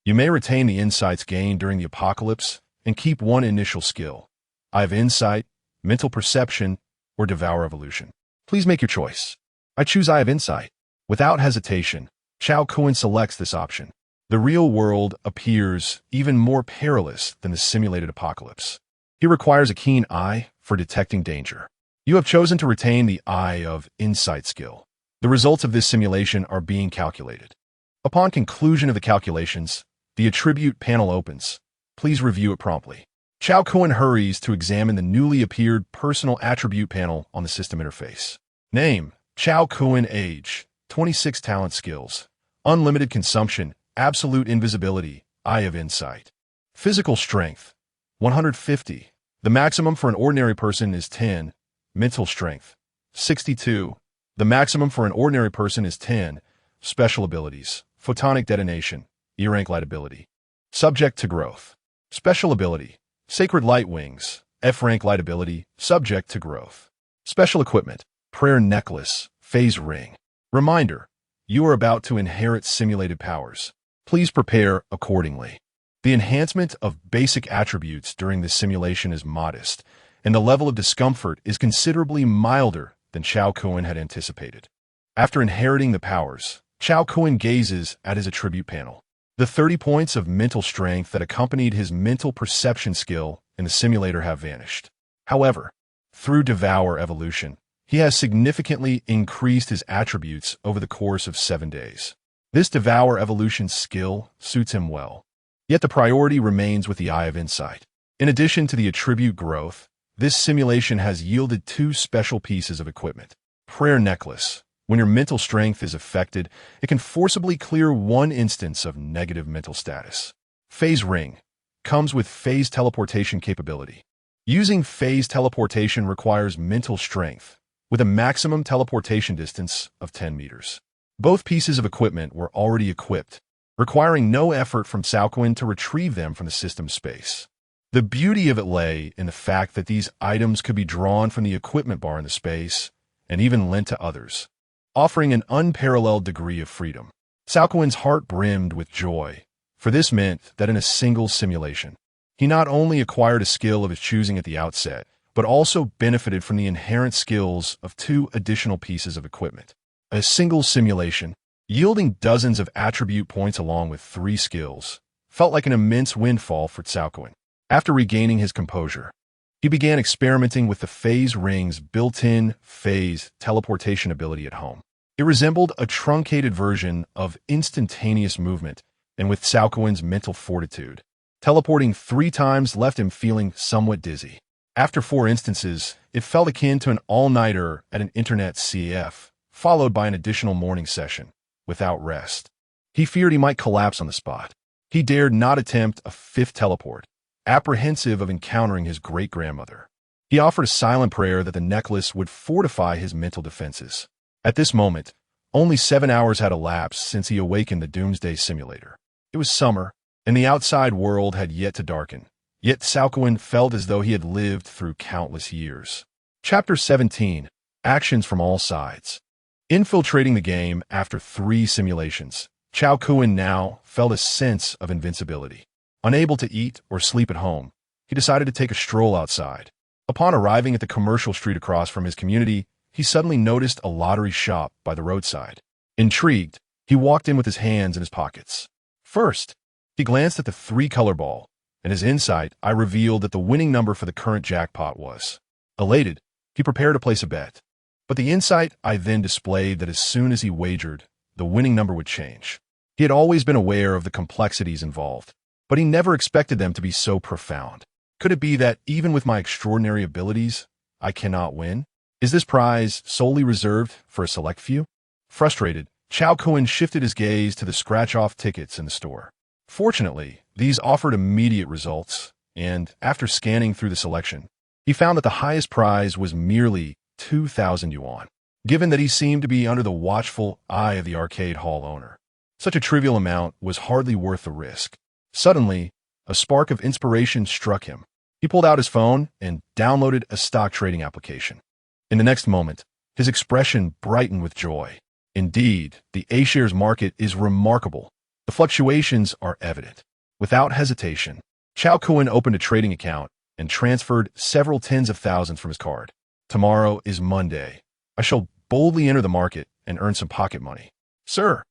You may retain the insights gained during the apocalypse and keep one initial skill: Eye of Insight, Mental Perception, or Devour Evolution. Please make your choice. I choose Eye of Insight. Without hesitation, Cao Kun selects this option. The real world appears even more perilous than the simulated apocalypse. He requires a keen eye for detecting danger. You have chosen to retain the Eye of Insight skill. The results of this simulation are being calculated. Upon conclusion of the calculations, the attribute panel opens. Please review it promptly. Cao Kun hurries to examine the newly appeared personal attribute panel on the system interface. Name: Cao Kun. Age: 26. Talent: Skills: Unlimited Consumption, Absolute Invisibility, Eye of Insight. Physical Strength: 150. The maximum for an ordinary person is 10. Mental Strength: 62. The maximum for an ordinary person is 10. Special Abilities: Photonic Detonation, E-Rank Light Ability. Subject to Growth. Special Ability: Sacred Light Wings, F-Rank Light Ability, subject to growth. Special Equipment: Prayer Necklace, Phase Ring. Reminder: you are about to inherit simulated powers. Please prepare accordingly. The enhancement of basic attributes during this simulation is modest, and the level of discomfort is considerably milder than Cao Kun had anticipated. After inheriting the powers, Cao Kun gazes at his attribute panel. The 30 points of mental strength that accompanied his mental perception skill in the simulator have vanished. However, through Devour Evolution, he has significantly increased his attributes over the course of 7 days. This Devour Evolution skill suits him well. Yet the priority remains with the Eye of Insight. In addition to the attribute growth, this simulation has yielded 2 special pieces of equipment. Prayer Necklace. When your mental strength is affected, it can forcibly clear one instance of negative mental status. Phase Ring comes with phase teleportation capability. Using phase teleportation requires mental strength, with a maximum teleportation distance of 10 meters. Both pieces of equipment were already equipped, requiring no effort from Cao Kun to retrieve them from the system space. The beauty of it lay in the fact that these items could be drawn from the equipment bar in the space and even lent to others, offering an unparalleled degree of freedom. Cao Kun's heart brimmed with joy, for this meant that in a single simulation, he not only acquired a skill of his choosing at the outset, but also benefited from the inherent skills of 2 additional pieces of equipment. A single simulation, yielding dozens of attribute points along with 3 skills, felt like an immense windfall for Cao Kun. After regaining his composure, he began experimenting with the phase ring's built-in phase teleportation ability at home. It resembled a truncated version of instantaneous movement, and with Cao Kun's mental fortitude, teleporting 3 times left him feeling somewhat dizzy. After 4 instances, it felt akin to an all-nighter at an internet CF, followed by an additional morning session, without rest. He feared he might collapse on the spot. He dared not attempt a 5th teleport, apprehensive of encountering his great-grandmother. He offered a silent prayer that the necklace would fortify his mental defenses. At this moment, only 7 hours had elapsed since he awakened the Doomsday Simulator. It was summer, and the outside world had yet to darken. Yet Cao Kun felt as though he had lived through countless years. Chapter 17. Actions from all sides. Infiltrating the game after 3 simulations, Cao Kun now felt a sense of invincibility. Unable to eat or sleep at home, he decided to take a stroll outside. Upon arriving at the commercial street across from his community, he suddenly noticed a lottery shop by the roadside. Intrigued, he walked in with his hands in his pockets. First, he glanced at the 3-color ball, and his insight revealed that the winning number for the current jackpot was. Elated, he prepared to place a bet. But the insight then displayed that as soon as he wagered, the winning number would change. He had always been aware of the complexities involved, but he never expected them to be so profound. Could it be that, even with my extraordinary abilities, I cannot win? Is this prize solely reserved for a select few? Frustrated, Cao Kun shifted his gaze to the scratch-off tickets in the store. Fortunately, these offered immediate results, and after scanning through the selection, he found that the highest prize was merely 2,000 yuan. Given that he seemed to be under the watchful eye of the arcade hall owner, such a trivial amount was hardly worth the risk. Suddenly, a spark of inspiration struck him. He pulled out his phone and downloaded a stock trading application. In the next moment, his expression brightened with joy. Indeed, the A-shares market is remarkable. The fluctuations are evident. Without hesitation, Cao Kun opened a trading account and transferred several tens of thousands from his card. Tomorrow is Monday. I shall boldly enter the market and earn some pocket money. Sir,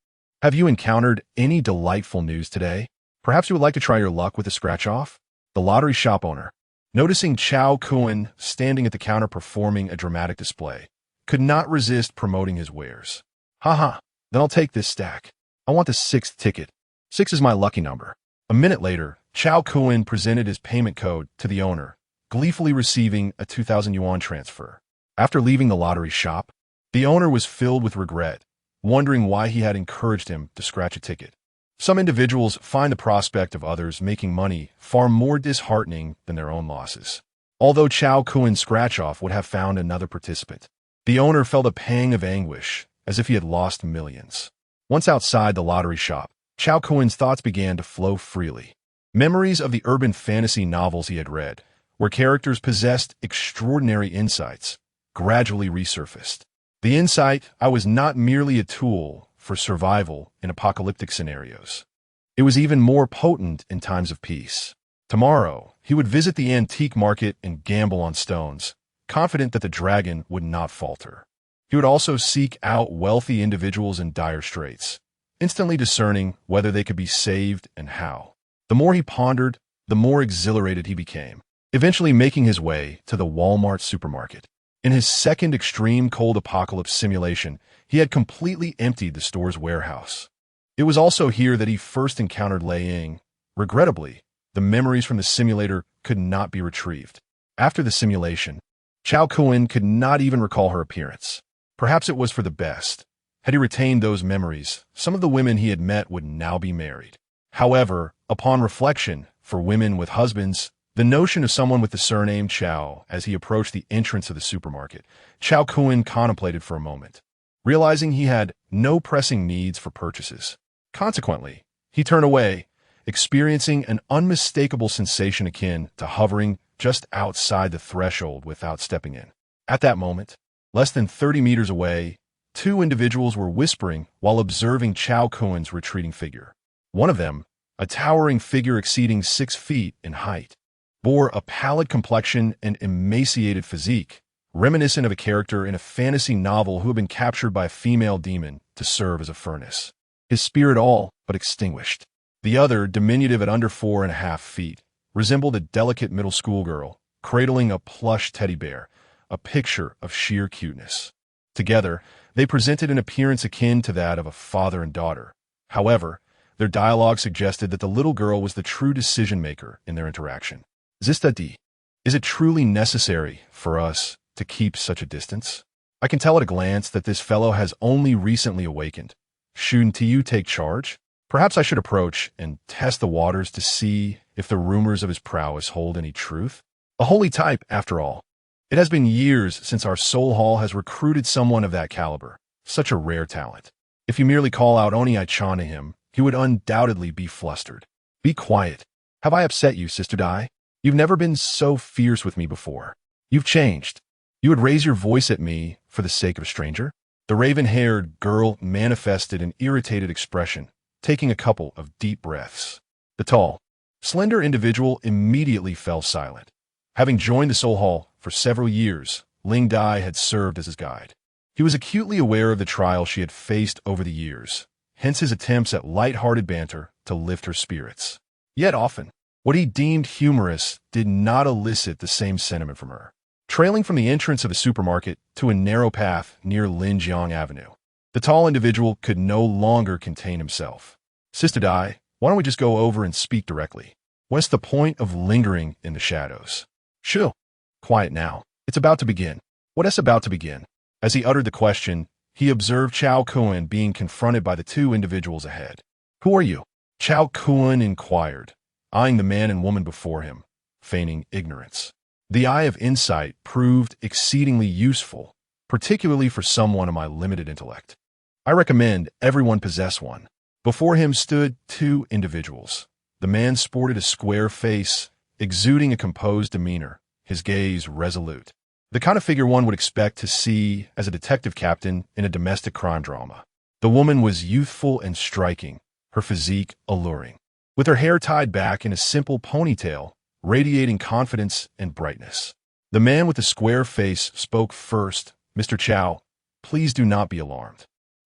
have you encountered any delightful news today? Perhaps you would like to try your luck with a scratch-off? The lottery shop owner, noticing Cao Kun standing at the counter performing a dramatic display, could not resist promoting his wares. Haha, then I'll take this stack. I want the 6th ticket. 6 is my lucky number. A minute later, Cao Kun presented his payment code to the owner, gleefully receiving a 2,000 yuan transfer. After leaving the lottery shop, the owner was filled with regret, wondering why he had encouraged him to scratch a ticket. Some individuals find the prospect of others making money far more disheartening than their own losses. Although Cao Kun's scratch-off would have found another participant, the owner felt a pang of anguish, as if he had lost millions. Once outside the lottery shop, Cao Kun's thoughts began to flow freely. Memories of the urban fantasy novels he had read, where characters possessed extraordinary insights, gradually resurfaced. The insight was not merely a tool for survival in apocalyptic scenarios. It was even more potent in times of peace. Tomorrow, he would visit the antique market and gamble on stones, confident that the dragon would not falter. He would also seek out wealthy individuals in dire straits, instantly discerning whether they could be saved and how. The more he pondered, the more exhilarated he became, eventually making his way to the Walmart supermarket. In his second extreme cold apocalypse simulation, he had completely emptied the store's warehouse. It was also here that he first encountered Lei Ying. Regrettably, the memories from the simulator could not be retrieved. After the simulation, Cao Kun could not even recall her appearance. Perhaps it was for the best. Had he retained those memories, some of the women he had met would now be married. However, upon reflection, for women with husbands, the notion of someone with the surname Cao as he approached the entrance of the supermarket, Cao Kun contemplated for a moment, realizing he had no pressing needs for purchases. Consequently, he turned away, experiencing an unmistakable sensation akin to hovering just outside the threshold without stepping in. At that moment, less than 30 meters away, two individuals were whispering while observing Cao Kun's retreating figure. One of them, a towering figure exceeding 6 feet in height, bore a pallid complexion and emaciated physique, reminiscent of a character in a fantasy novel who had been captured by a female demon to serve as a furnace, his spirit all but extinguished. The other, diminutive at under 4.5 feet, resembled a delicate middle school girl, cradling a plush teddy bear, a picture of sheer cuteness. Together, they presented an appearance akin to that of a father and daughter. However, their dialogue suggested that the little girl was the true decision-maker in their interaction. Zistadi, is it truly necessary for us to keep such a distance? I can tell at a glance that this fellow has only recently awakened. Shouldn't you take charge? Perhaps I should approach and test the waters to see if the rumors of his prowess hold any truth. A holy type, after all. It has been years since our soul hall has recruited someone of that caliber, such a rare talent. If you merely call out Oni-chan to him, he would undoubtedly be flustered. Be quiet. Have I upset you, Sister Dai? You've never been so fierce with me before. You've changed. You would raise your voice at me for the sake of a stranger? The raven-haired girl manifested an irritated expression, taking a couple of deep breaths. The tall, slender individual immediately fell silent. Having joined the Soul Hall for several years, Ling Dai had served as his guide. He was acutely aware of the trial she had faced over the years, hence his attempts at light-hearted banter to lift her spirits. Yet often, what he deemed humorous did not elicit the same sentiment from her. Trailing from the entrance of the supermarket to a narrow path near Linjiang Avenue, the tall individual could no longer contain himself. Sister Dai, why don't we just go over and speak directly? What's the point of lingering in the shadows? Shoo! Quiet now. It's about to begin. What is about to begin? As he uttered the question, he observed Cao Kun being confronted by the two individuals ahead. Who are you? Cao Kun inquired, eyeing the man and woman before him, feigning ignorance. The eye of insight proved exceedingly useful, particularly for someone of my limited intellect. I recommend everyone possess one. Before him stood two individuals. The man sported a square face, exuding a composed demeanor, his gaze resolute. The kind of figure one would expect to see as a detective captain in a domestic crime drama. The woman was youthful and striking, her physique alluring, with her hair tied back in a simple ponytail, radiating confidence and brightness. The man with the square face spoke first. Mr. Cao, please do not be alarmed.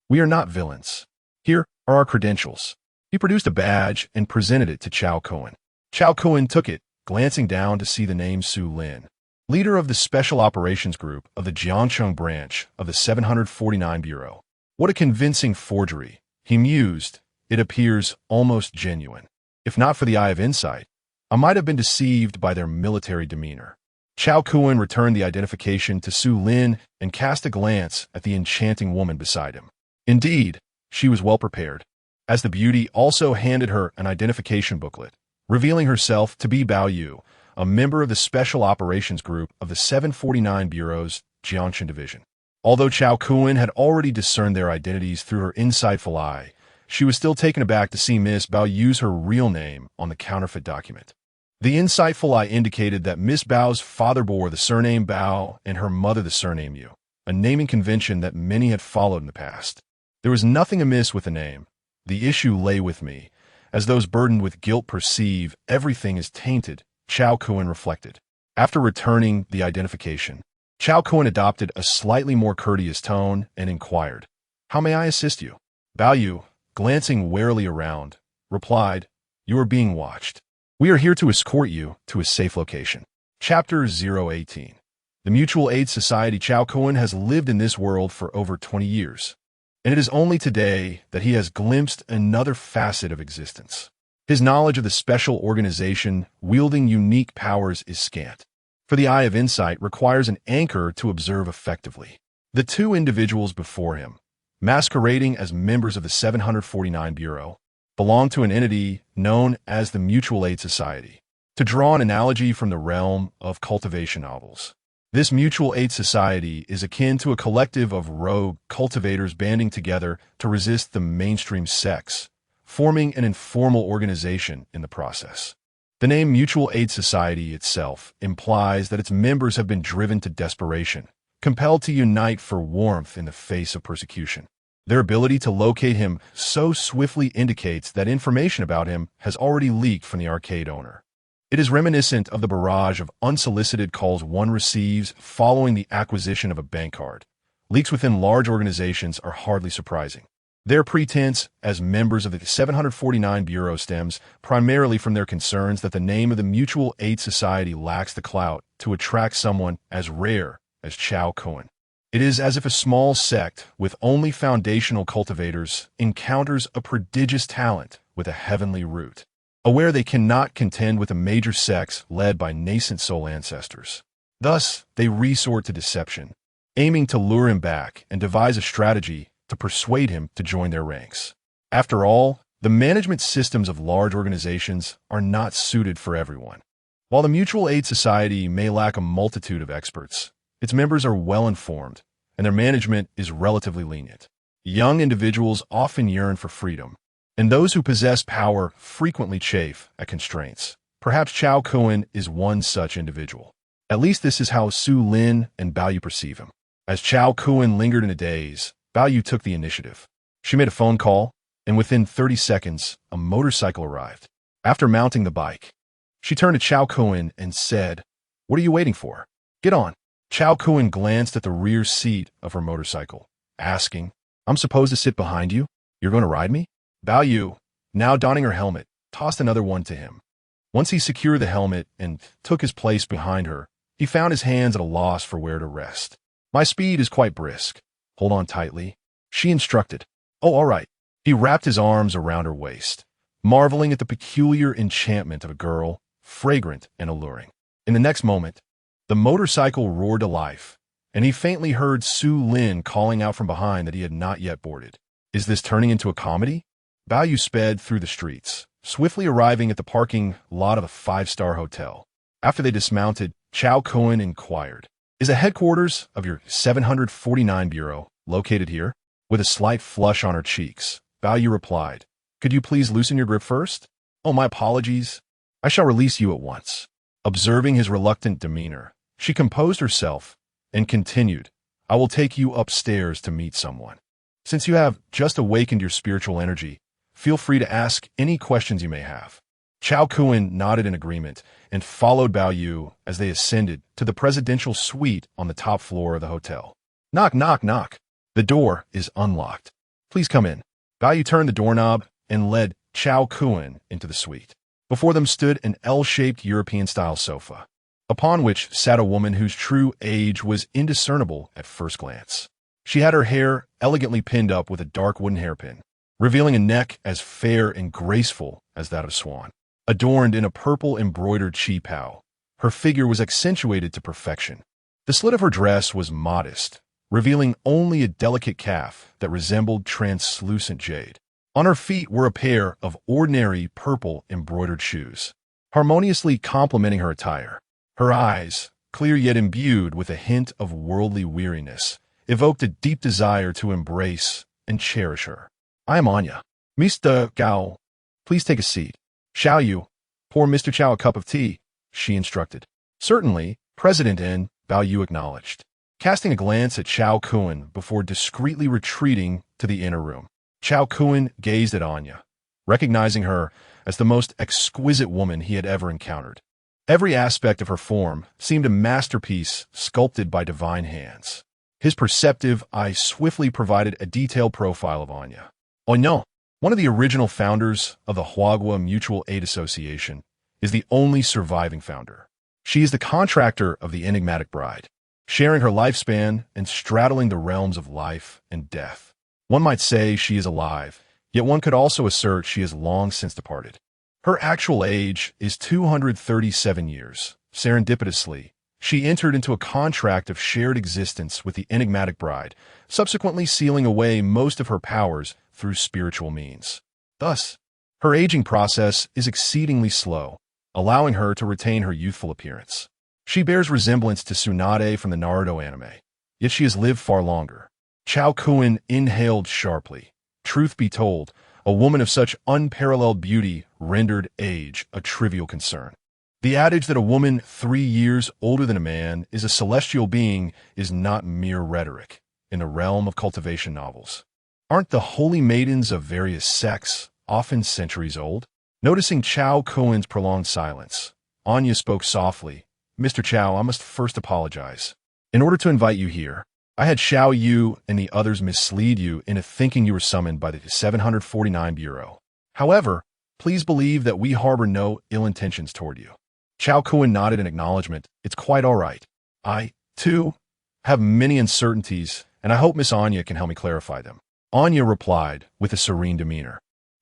We are not villains. Here are our credentials. He produced a badge and presented it to Cao Kun. Cao Kun took it, glancing down to see the name Su Lin, leader of the Special Operations Group of the Jiangcheng branch of the 749 Bureau. What a convincing forgery, he mused. It appears almost genuine. If not for the eye of insight, I might have been deceived by their military demeanor. Cao Kun returned the identification to Su Lin and cast a glance at the enchanting woman beside him. Indeed, she was well prepared, as the beauty also handed her an identification booklet, revealing herself to be Bao Yu, a member of the Special Operations Group of the 749 Bureau's Jiangcheng Division. Although Cao Kun had already discerned their identities through her insightful eye, she was still taken aback to see Miss Bao use her real name on the counterfeit document. The insightful eye indicated that Miss Bao's father bore the surname Bao and her mother the surname Yu, a naming convention that many had followed in the past. There was nothing amiss with the name. The issue lay with me. As those burdened with guilt perceive everything is tainted, Cao Kun reflected. After returning the identification, Cao Kun adopted a slightly more courteous tone and inquired, "How may I assist you?" Bao Yu, glancing warily around, replied, "You are being watched. We are here to escort you to a safe location." Chapter 018. The Mutual Aid Society. Cao Kun has lived in this world for over 20 years, and it is only today that he has glimpsed another facet of existence. His knowledge of the special organization wielding unique powers is scant, for the eye of insight requires an anchor to observe effectively. The two individuals before him, masquerading as members of the 749 Bureau, belong to an entity known as the Mutual Aid Society. To draw an analogy from the realm of cultivation novels, this Mutual Aid Society is akin to a collective of rogue cultivators banding together to resist the mainstream sects, forming an informal organization in the process. The name Mutual Aid Society itself implies that its members have been driven to desperation, compelled to unite for warmth in the face of persecution. Their ability to locate him so swiftly indicates that information about him has already leaked from the arcade owner. It is reminiscent of the barrage of unsolicited calls one receives following the acquisition of a bank card. Leaks within large organizations are hardly surprising. Their pretense as members of the 749 Bureau stems primarily from their concerns that the name of the Mutual Aid Society lacks the clout to attract someone as rare as Cao Kun. It is as if a small sect with only foundational cultivators encounters a prodigious talent with a heavenly root. Aware they cannot contend with a major sects led by nascent soul ancestors. Thus, they resort to deception, aiming to lure him back and devise a strategy to persuade him to join their ranks. After all, the management systems of large organizations are not suited for everyone. While the Mutual Aid Society may lack a multitude of experts, its members are well-informed, and their management is relatively lenient. Young individuals often yearn for freedom, and those who possess power frequently chafe at constraints. Perhaps Cao Kun is one such individual. At least this is how Su Lin and Bao Yu perceive him. As Cao Kun lingered in a daze, Bao Yu took the initiative. She made a phone call, and within 30 seconds, a motorcycle arrived. After mounting the bike, she turned to Cao Kun and said, "What are you waiting for? Get on." Cao Kun glanced at the rear seat of her motorcycle, asking, "I'm supposed to sit behind you? You're going to ride me?" Bao Yu, now donning her helmet, tossed another one to him. Once he secured the helmet and took his place behind her, he found his hands at a loss for where to rest. "My speed is quite brisk. Hold on tightly," she instructed. "Oh, all right." He wrapped his arms around her waist, marveling at the peculiar enchantment of a girl, fragrant and alluring. In the next moment, the motorcycle roared to life, and he faintly heard Su Lin calling out from behind that he had not yet boarded. Is this turning into a comedy? Bao Yu sped through the streets, swiftly arriving at the parking lot of a five-star hotel. After they dismounted, Cao Kun inquired, "Is the headquarters of your 749 Bureau located here?" With a slight flush on her cheeks, Bao Yu replied, "Could you please loosen your grip first?" "Oh, my apologies. I shall release you at once." Observing his reluctant demeanor, she composed herself and continued, "I will take you upstairs to meet someone. Since you have just awakened your spiritual energy, feel free to ask any questions you may have." Cao Kun nodded in agreement and followed Bao Yu as they ascended to the presidential suite on the top floor of the hotel. "Knock, knock, knock. The door is unlocked. Please come in." Bao Yu turned the doorknob and led Cao Kun into the suite. Before them stood an L-shaped European-style sofa, upon which sat a woman whose true age was indiscernible at first glance. She had her hair elegantly pinned up with a dark wooden hairpin, revealing a neck as fair and graceful as that of swan. Adorned in a purple embroidered chi-pao, her figure was accentuated to perfection. The slit of her dress was modest, revealing only a delicate calf that resembled translucent jade. On her feet were a pair of ordinary purple embroidered shoes, harmoniously complementing her attire. Her eyes, clear yet imbued with a hint of worldly weariness, evoked a deep desire to embrace and cherish her. "I am Anya. Mr. Gao, please take a seat." "Xiao Yu, pour Mr. Chao a cup of tea," she instructed. "Certainly, President N," Bao Yu acknowledged, casting a glance at Cao Kun before discreetly retreating to the inner room. Cao Kun gazed at Anya, recognizing her as the most exquisite woman he had ever encountered. Every aspect of her form seemed a masterpiece sculpted by divine hands. His perceptive eye swiftly provided a detailed profile of Anya. Anya, one of the original founders of the Huagua Mutual Aid Association, is the only surviving founder. She is the contractor of the enigmatic bride, sharing her lifespan and straddling the realms of life and death. One might say she is alive, yet one could also assert she has long since departed. Her actual age is 237 years. Serendipitously, She entered into a contract of shared existence with the enigmatic bride, subsequently sealing away most of her powers through spiritual means. Thus, her aging process is exceedingly slow, allowing her to retain her youthful appearance. She bears resemblance to Tsunade from the Naruto anime, yet she has lived far longer. Cao Kun inhaled sharply. Truth be told, a woman of such unparalleled beauty rendered age a trivial concern. The adage that a woman 3 years older than a man is a celestial being is not mere rhetoric in the realm of cultivation novels. Aren't the holy maidens of various sects often centuries old? Noticing Cao Kun's prolonged silence, Anya spoke softly. Mr. Cao, I must first apologize. In order to invite you here, I had Xiao Yu and the others mislead you into thinking you were summoned by the 749 Bureau. However, please believe that we harbor no ill intentions toward you. Cao Kun nodded in acknowledgement. It's quite all right. I, too, have many uncertainties, and I hope Miss Anya can help me clarify them. Anya replied with a serene demeanor.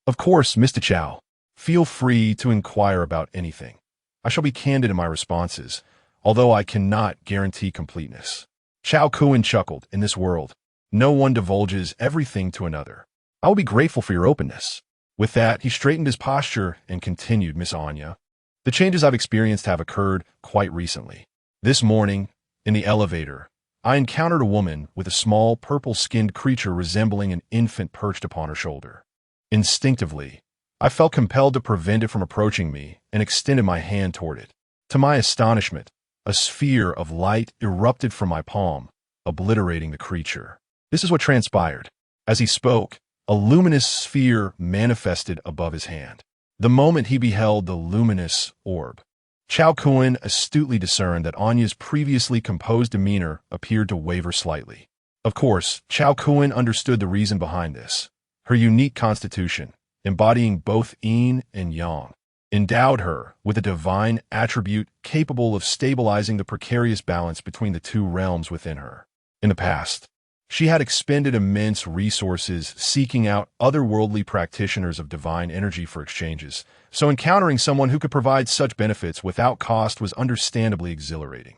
Of course, Mr. Cao. Feel free to inquire about anything. I shall be candid in my responses, although I cannot guarantee completeness. Cao Kun chuckled. In this world, no one divulges everything to another. I will be grateful for your openness. With that, he straightened his posture and continued, Miss Anya. The changes I've experienced have occurred quite recently. This morning, in the elevator, I encountered a woman with a small purple-skinned creature resembling an infant perched upon her shoulder. Instinctively, I felt compelled to prevent it from approaching me and extended my hand toward it. To my astonishment, a sphere of light erupted from my palm, obliterating the creature. This is what transpired. As he spoke, a luminous sphere manifested above his hand. The moment he beheld the luminous orb, Cao Kun astutely discerned that Anya's previously composed demeanor appeared to waver slightly. Of course, Cao Kun understood the reason behind this. Her unique constitution, embodying both yin and yang, endowed her with a divine attribute capable of stabilizing the precarious balance between the two realms within her. In the past, she had expended immense resources seeking out otherworldly practitioners of divine energy for exchanges, so encountering someone who could provide such benefits without cost was understandably exhilarating.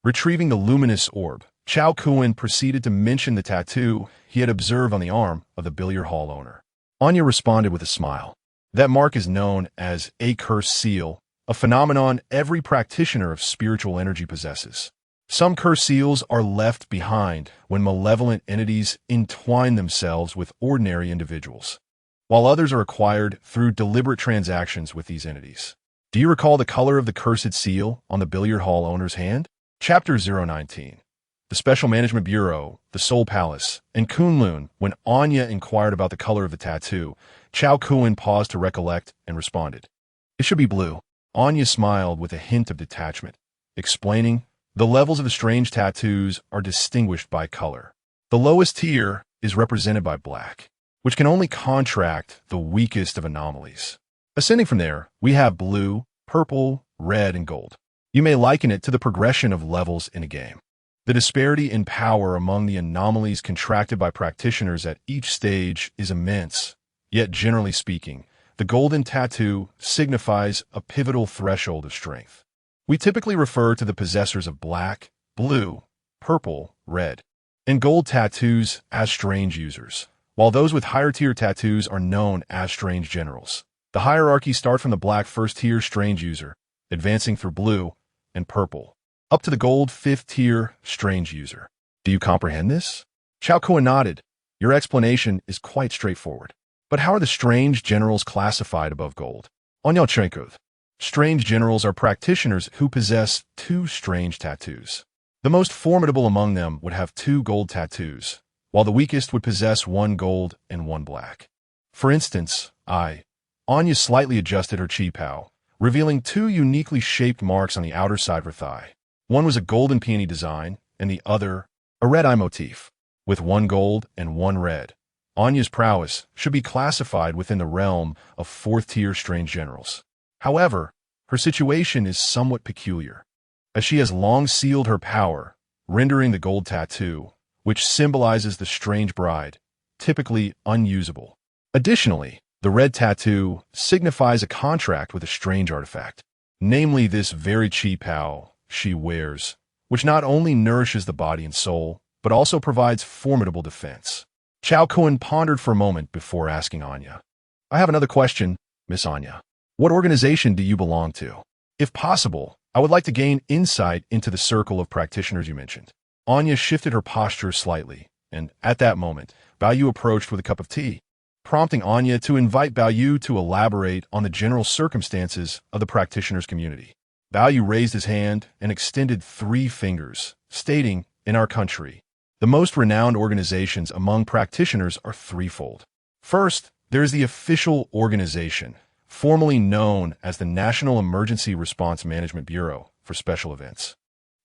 Retrieving the luminous orb, Cao Kun proceeded to mention the tattoo he had observed on the arm of the billiard hall owner. Anya responded with a smile. That mark is known as a cursed seal, a phenomenon every practitioner of spiritual energy possesses. Some cursed seals are left behind when malevolent entities entwine themselves with ordinary individuals, while others are acquired through deliberate transactions with these entities. Do you recall the color of the cursed seal on the billiard hall owner's hand? Chapter 019. The Special Management Bureau, the Soul Palace, and Kunlun. When Anya inquired about the color of the tattoo, Cao Kun paused to recollect and responded. It should be blue. Anya smiled with a hint of detachment, explaining, the levels of the strange tattoos are distinguished by color. The lowest tier is represented by black, which can only contract the weakest of anomalies. Ascending from there, we have blue, purple, red, and gold. You may liken it to the progression of levels in a game. The disparity in power among the anomalies contracted by practitioners at each stage is immense, yet generally speaking, the golden tattoo signifies a pivotal threshold of strength. We typically refer to the possessors of black, blue, purple, red, and gold tattoos as strange users, while those with higher tier tattoos are known as strange generals. The hierarchy starts from the black first tier strange user, advancing through blue and purple, up to the gold 5th tier strange user. Do you comprehend this? Cao Kun nodded. Your explanation is quite straightforward. But how are the strange generals classified above gold? Onyalchenkov. Strange generals are practitioners who possess 2 strange tattoos. The most formidable among them would have 2 gold tattoos, while the weakest would possess 1 gold and 1 black. For instance, Anya slightly adjusted her chi pao, revealing 2 uniquely shaped marks on the outer side of her thigh. One was a golden peony design, and the other, a red eye motif, with 1 gold and 1 red. Anya's prowess should be classified within the realm of 4th tier strange generals. However, her situation is somewhat peculiar, as she has long sealed her power, rendering the gold tattoo, which symbolizes the strange bride, typically unusable. Additionally, the red tattoo signifies a contract with a strange artifact, namely this very chi pao she wears which not only nourishes the body and soul, but also provides formidable defense. Cao Kun pondered for a moment before asking Anya. I have another question, Miss Anya. What organization do you belong to? If possible, I would like to gain insight into the circle of practitioners you mentioned. Anya shifted her posture slightly, and at that moment, Bao Yu approached with a cup of tea, prompting Anya to invite Bao Yu to elaborate on the general circumstances of the practitioners' community. Bao Yu raised his hand and extended 3 fingers, stating, in our country, the most renowned organizations among practitioners are threefold. First, there is the official organization, formerly known as the National Emergency Response Management Bureau for Special Events,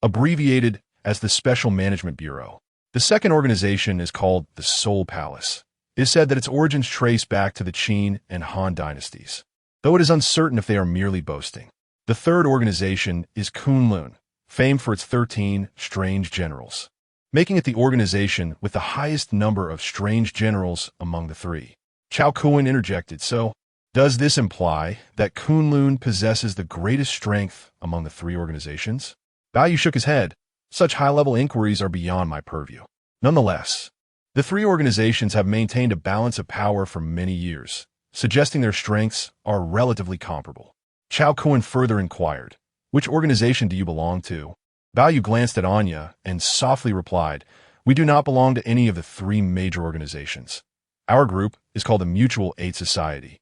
abbreviated as the Special Management Bureau. The second organization is called the Soul Palace. It is said that its origins trace back to the Qin and Han dynasties, though it is uncertain if they are merely boasting. The third organization is Kunlun, famed for its 13 strange generals, making it the organization with the highest number of strange generals among the 3. Cao Kun interjected, so, does this imply that Kunlun possesses the greatest strength among the 3 organizations? Bao Yu shook his head. Such high-level inquiries are beyond my purview. Nonetheless, the 3 organizations have maintained a balance of power for many years, suggesting their strengths are relatively comparable. Cao Kun further inquired, which organization do you belong to? Bao Yu glanced at Anya and softly replied, we do not belong to any of the 3 major organizations. Our group is called the Mutual Aid Society,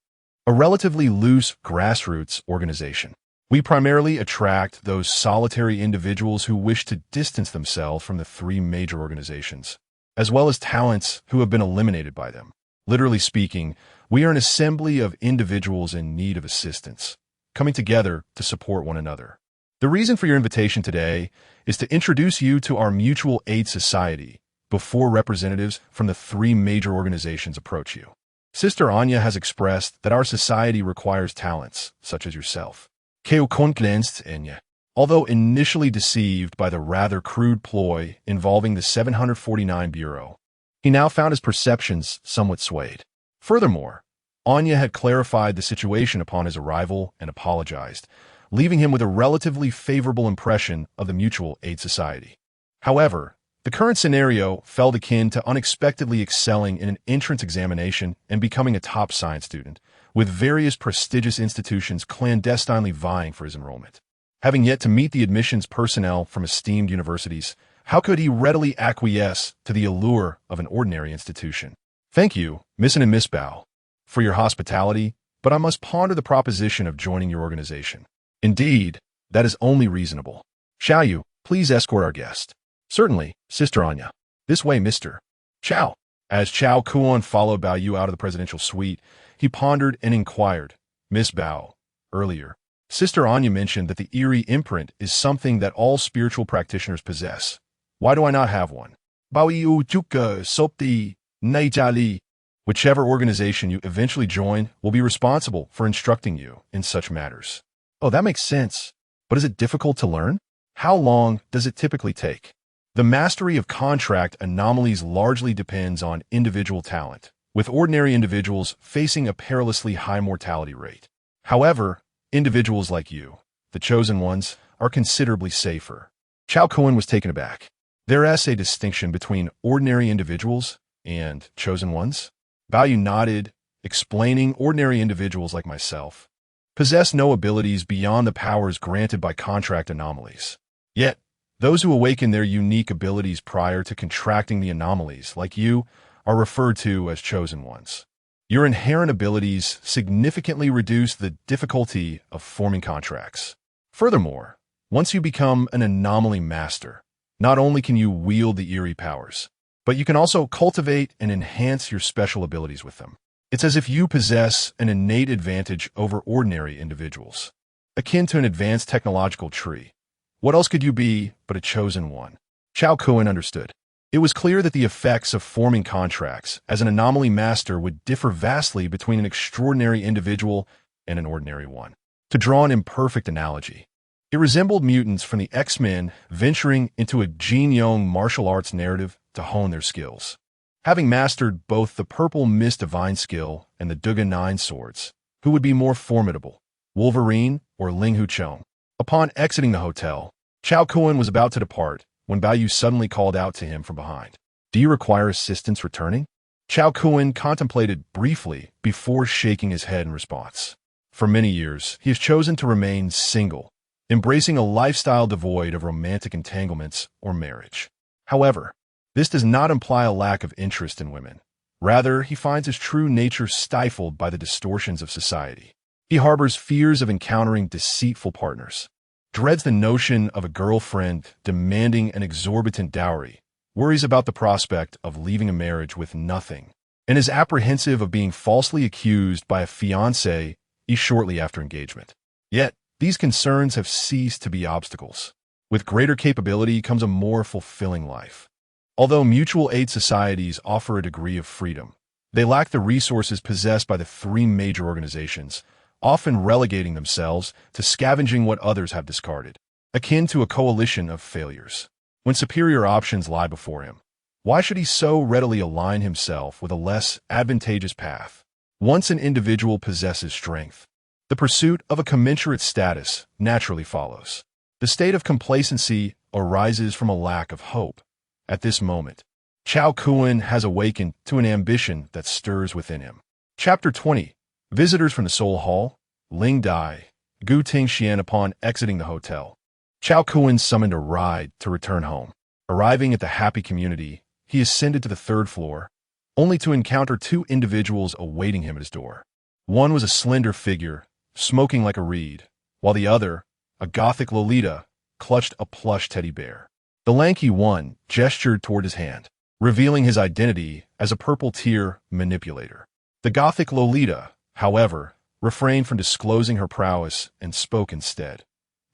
a relatively loose grassroots organization. We primarily attract those solitary individuals who wish to distance themselves from the 3 major organizations, as well as talents who have been eliminated by them. Literally speaking, we are an assembly of individuals in need of assistance, coming together to support one another. The reason for your invitation today is to introduce you to our Mutual Aid Society before representatives from the 3 major organizations approach you. Sister Anya has expressed that our society requires talents, such as yourself. Cao Kun glanced at Anya. Although initially deceived by the rather crude ploy involving the 749 Bureau, he now found his perceptions somewhat swayed. Furthermore, Anya had clarified the situation upon his arrival and apologized, leaving him with a relatively favorable impression of the Mutual Aid Society. However, the current scenario felt akin to unexpectedly excelling in an entrance examination and becoming a top science student, with various prestigious institutions clandestinely vying for his enrollment. Having yet to meet the admissions personnel from esteemed universities, how could he readily acquiesce to the allure of an ordinary institution? Thank you, Miss and Miss Bao, for your hospitality, but I must ponder the proposition of joining your organization. Indeed, that is only reasonable. Shall you please escort our guest? Certainly, Sister Anya. This way, Mr. Cao. As Cao Kun followed Bao Yu out of the presidential suite, he pondered and inquired, Miss Bao, earlier, Sister Anya mentioned that the eerie imprint is something that all spiritual practitioners possess. Why do I not have one? Bao Yu Juka Sopti Naijali. Whichever organization you eventually join will be responsible for instructing you in such matters. Oh, that makes sense. But is it difficult to learn? How long does it typically take? The mastery of contract anomalies largely depends on individual talent, with ordinary individuals facing a perilously high mortality rate. However, individuals like you, the chosen ones, are considerably safer. Cao Kun was taken aback. There is a distinction between ordinary individuals and chosen ones? Bao Yu nodded, explaining ordinary individuals like myself possess no abilities beyond the powers granted by contract anomalies. Yet, those who awaken their unique abilities prior to contracting the anomalies, like you, are referred to as chosen ones. Your inherent abilities significantly reduce the difficulty of forming contracts. Furthermore, once you become an anomaly master, not only can you wield the eerie powers, but you can also cultivate and enhance your special abilities with them. It's as if you possess an innate advantage over ordinary individuals, akin to an advanced technological tree. What else could you be but a chosen one? Cao Kun understood. It was clear that the effects of forming contracts as an anomaly master would differ vastly between an extraordinary individual and an ordinary one. To draw an imperfect analogy, it resembled mutants from the X-Men venturing into a Jin Yong martial arts narrative to hone their skills. Having mastered both the Purple Mist Divine skill and the Duga 9 swords, who would be more formidable, Wolverine or Ling Hu Chong? Upon exiting the hotel, Cao Kun was about to depart when Bao suddenly called out to him from behind. Do you require assistance returning? Cao Kun contemplated briefly before shaking his head in response. For many years, he has chosen to remain single, embracing a lifestyle devoid of romantic entanglements or marriage. However, this does not imply a lack of interest in women. Rather, he finds his true nature stifled by the distortions of society. He harbors fears of encountering deceitful partners, dreads the notion of a girlfriend demanding an exorbitant dowry, worries about the prospect of leaving a marriage with nothing, and is apprehensive of being falsely accused by a fiancé shortly after engagement. Yet, these concerns have ceased to be obstacles. With greater capability comes a more fulfilling life. Although mutual aid societies offer a degree of freedom, they lack the resources possessed by the three major organizations, often relegating themselves to scavenging what others have discarded, akin to a coalition of failures. When superior options lie before him, why should he so readily align himself with a less advantageous path? Once an individual possesses strength, the pursuit of a commensurate status naturally follows. The state of complacency arises from a lack of hope. At this moment, Cao Kun has awakened to an ambition that stirs within him. Chapter 20. Visitors from the Soul Hall. Ling Dai, Gu Tingxian. Upon exiting the hotel, Cao Kun summoned a ride to return home. Arriving at the happy community, he ascended to the third floor, only to encounter two individuals awaiting him at his door. One was a slender figure, smoking like a reed, while the other, a gothic Lolita, clutched a plush teddy bear. The lanky one gestured toward his hand, revealing his identity as a purple tear manipulator. The gothic Lolita, however, refrained from disclosing her prowess and spoke instead.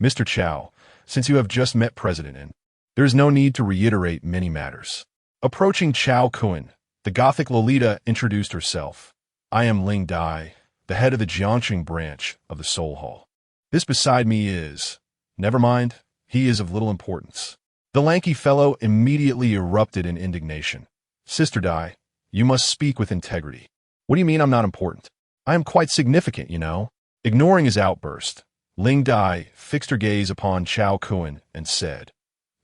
Mr. Cao, since you have just met President N, there is no need to reiterate many matters. Approaching Cao Kun, the gothic Lolita introduced herself. I am Ling Dai, the head of the Jiangxing branch of the Soul Hall. This beside me is... Never mind, he is of little importance. The lanky fellow immediately erupted in indignation. Sister Dai, you must speak with integrity. What do you mean I'm not important? I am quite significant, you know. Ignoring his outburst, Ling Dai fixed her gaze upon Cao Kun and said,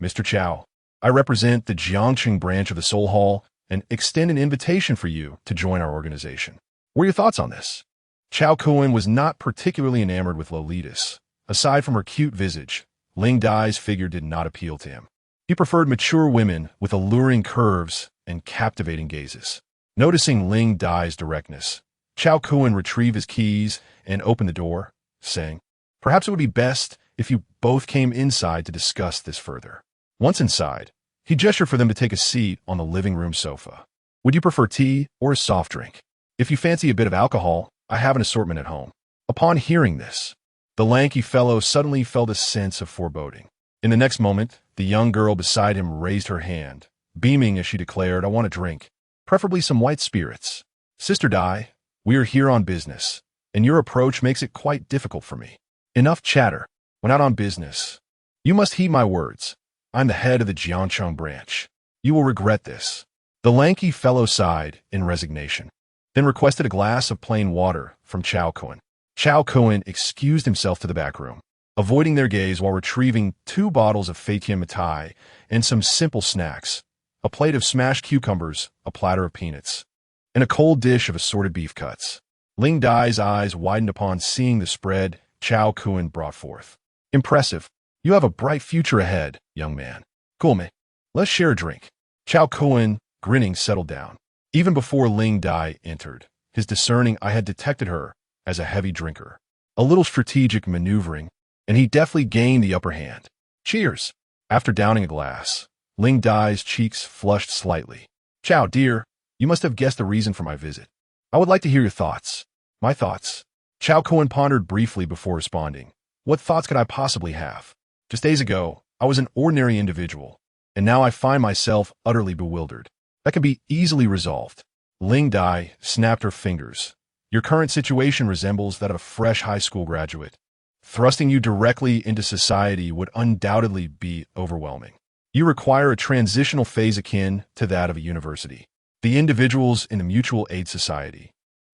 Mr. Cao, I represent the Jiangxing branch of the Soul Hall and extend an invitation for you to join our organization. What are your thoughts on this? Cao Kun was not particularly enamored with Lolitas. Aside from her cute visage, Ling Dai's figure did not appeal to him. He preferred mature women with alluring curves and captivating gazes. Noticing Ling Dai's directness, Cao Kun retrieved his keys and opened the door, saying, Perhaps it would be best if you both came inside to discuss this further. Once inside, he gestured for them to take a seat on the living room sofa. Would you prefer tea or a soft drink? If you fancy a bit of alcohol, I have an assortment at home. Upon hearing this, the lanky fellow suddenly felt a sense of foreboding. In the next moment, the young girl beside him raised her hand, beaming as she declared, I want a drink, preferably some white spirits. Sister Dai, we are here on business, and your approach makes it quite difficult for me. Enough chatter. When out on business, you must heed my words. I'm the head of the Jiangxing branch. You will regret this. The lanky fellow sighed in resignation, then requested a glass of plain water from Cao Kun. Cao Kun excused himself to the back room, avoiding their gaze while retrieving 2 bottles of Feitian Mitai and some simple snacks, a plate of smashed cucumbers, a platter of peanuts, and a cold dish of assorted beef cuts. Ling Dai's eyes widened upon seeing the spread Cao Kun brought forth. Impressive. You have a bright future ahead, young man. Cool, me. Let's share a drink. Cao Kun, grinning, settled down. Even before Ling Dai entered, his discerning eye had detected her as a heavy drinker. A little strategic maneuvering, and he deftly gained the upper hand. Cheers. After downing a glass, Ling Dai's cheeks flushed slightly. Cao, dear, you must have guessed the reason for my visit. I would like to hear your thoughts. My thoughts. Cao Kun pondered briefly before responding. What thoughts could I possibly have? Just days ago, I was an ordinary individual, and now I find myself utterly bewildered. That can be easily resolved. Ling Dai snapped her fingers. Your current situation resembles that of a fresh high school graduate. Thrusting you directly into society would undoubtedly be overwhelming. You require a transitional phase akin to that of a university. The individuals in the mutual aid society,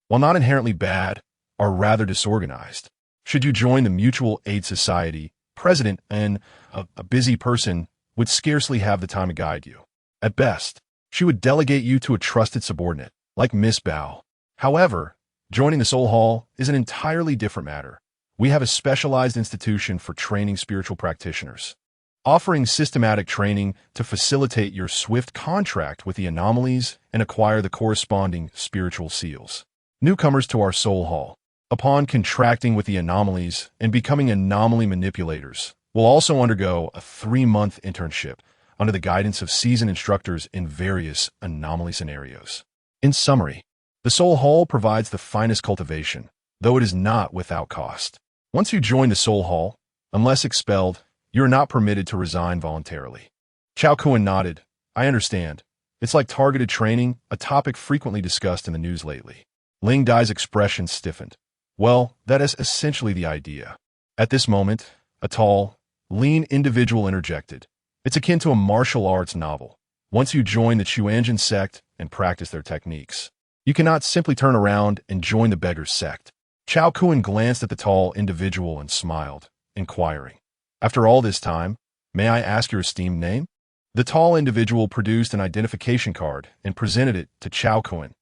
while not inherently bad, are rather disorganized. Should you join the mutual aid society, president and a busy person would scarcely have the time to guide you. At best, she would delegate you to a trusted subordinate, like Miss Bao. However, joining the Soul Hall is an entirely different matter. We have a specialized institution for training spiritual practitioners, offering systematic training to facilitate your swift contract with the anomalies and acquire the corresponding spiritual seals. Newcomers to our Soul Hall, upon contracting with the anomalies and becoming anomaly manipulators, will also undergo a 3-month internship under the guidance of seasoned instructors in various anomaly scenarios. In summary, the Soul Hall provides the finest cultivation, though it is not without cost. Once you join the Soul Hall, unless expelled, you are not permitted to resign voluntarily. Cao Kun nodded. I understand. It's like targeted training, a topic frequently discussed in the news lately. Ling Dai's expression stiffened. Well, that is essentially the idea. At this moment, a tall, lean individual interjected. It's akin to a martial arts novel. Once you join the Chuanjin sect and practice their techniques, you cannot simply turn around and join the beggar's sect. Cao Kun glanced at the tall individual and smiled, inquiring. After all this time, may I ask your esteemed name? The tall individual produced an identification card and presented it to Cao Kun.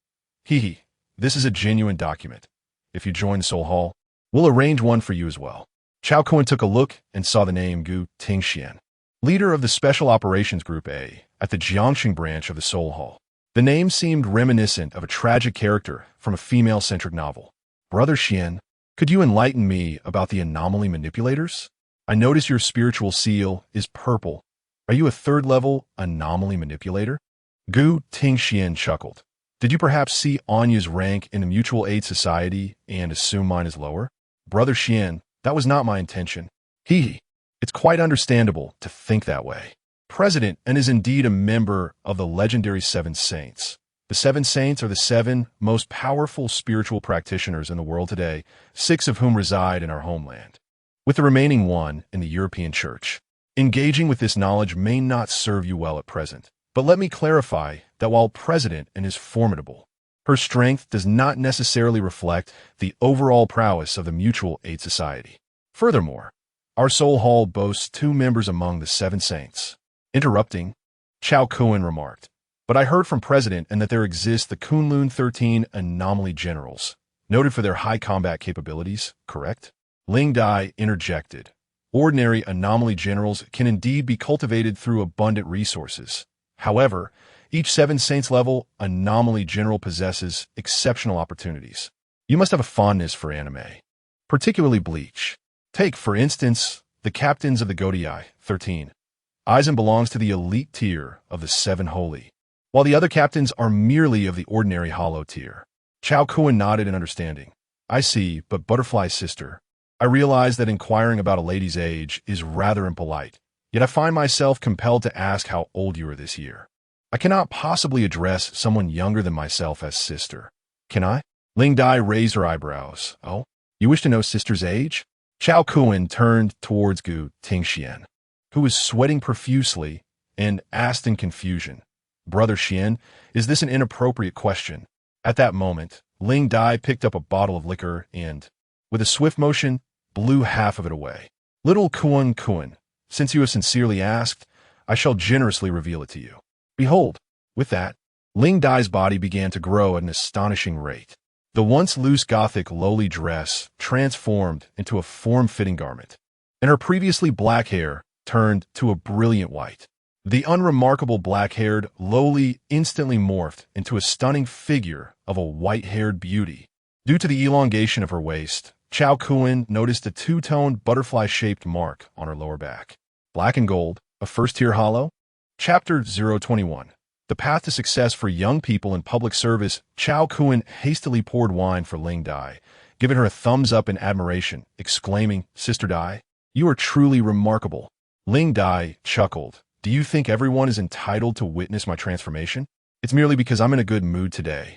Hee, this is a genuine document. If you join the Soul Hall, we'll arrange one for you as well. Cao Kun took a look and saw the name Gu Tingxian, leader of the Special Operations Group A at the Jiangxing branch of the Soul Hall. The name seemed reminiscent of a tragic character from a female-centric novel. Brother Xian, could you enlighten me about the anomaly manipulators? I notice your spiritual seal is purple. Are you a third-level anomaly manipulator? Gu Tingxian chuckled. Did you perhaps see Anya's rank in the Mutual Aid Society and assume mine is lower? Brother Xian, that was not my intention. It's quite understandable to think that way. President and is indeed a member of the legendary Seven Saints. The Seven Saints are the 7 most powerful spiritual practitioners in the world today, 6 of whom reside in our homeland, with the remaining 1 in the European Church. Engaging with this knowledge may not serve you well at present, but let me clarify that while President and is formidable, her strength does not necessarily reflect the overall prowess of the Mutual Aid Society. Furthermore, our Soul Hall boasts 2 members among the 7 Saints. Interrupting, Cao Kun remarked, but I heard from President and that there exist the Kunlun 13 Anomaly Generals, noted for their high combat capabilities, correct? Ling Dai interjected. Ordinary Anomaly Generals can indeed be cultivated through abundant resources. However, each 7 Saints level Anomaly General possesses exceptional opportunities. You must have a fondness for anime, particularly Bleach. Take, for instance, the captains of the Godai 13. Aizen belongs to the elite tier of the 7 Holy, while the other captains are merely of the ordinary hollow tier. Cao Kun nodded in understanding. I see, but Butterfly Sister, I realize that inquiring about a lady's age is rather impolite, yet I find myself compelled to ask how old you are this year. I cannot possibly address someone younger than myself as sister. Can I? Ling Dai raised her eyebrows. Oh, you wish to know sister's age? Cao Kun turned towards Gu Tingxian, who was sweating profusely, and asked in confusion, Brother Xian, is this an inappropriate question? At that moment, Ling Dai picked up a bottle of liquor and, with a swift motion, blew half of it away. Little Kun, since you have sincerely asked, I shall generously reveal it to you. Behold, with that, Ling Dai's body began to grow at an astonishing rate. The once loose Gothic lowly dress transformed into a form-fitting garment, and her previously black hair turned to a brilliant white. The unremarkable black-haired lowly instantly morphed into a stunning figure of a white-haired beauty. Due to the elongation of her waist, Cao Kun noticed a 2-toned butterfly-shaped mark on her lower back. Black and gold, a first-tier hollow? Chapter 021. The path to success for young people in public service. Cao Kun hastily poured wine for Ling Dai, giving her a thumbs up in admiration, exclaiming, Sister Dai, you are truly remarkable. Ling Dai chuckled. Do you think everyone is entitled to witness my transformation? It's merely because I'm in a good mood today.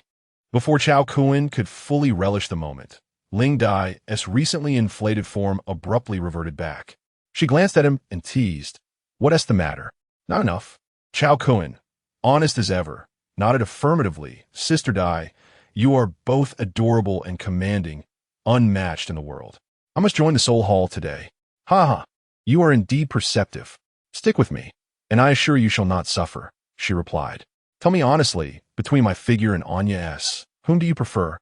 Before Cao Kun could fully relish the moment, Ling Dai's recently inflated form abruptly reverted back. She glanced at him and teased. What's the matter? Not enough. Cao Kun, honest as ever, nodded affirmatively. Sister Dai, you are both adorable and commanding, unmatched in the world. I must join the Soul Hall today. Ha ha. You are indeed perceptive. Stick with me, and I assure you shall not suffer, she replied. Tell me honestly, between my figure and Anya S., whom do you prefer?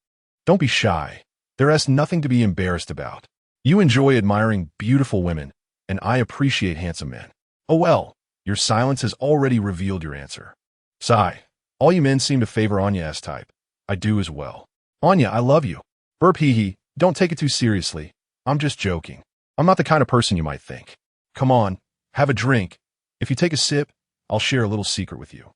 Don't be shy. There is nothing to be embarrassed about. You enjoy admiring beautiful women, and I appreciate handsome men. Oh well, your silence has already revealed your answer. Sigh. All you men seem to favor Anya S type. I do as well. Anya, I love you. Burp hee hee, don't take it too seriously. I'm just joking. I'm not the kind of person you might think. Come on, have a drink. If you take a sip, I'll share a little secret with you.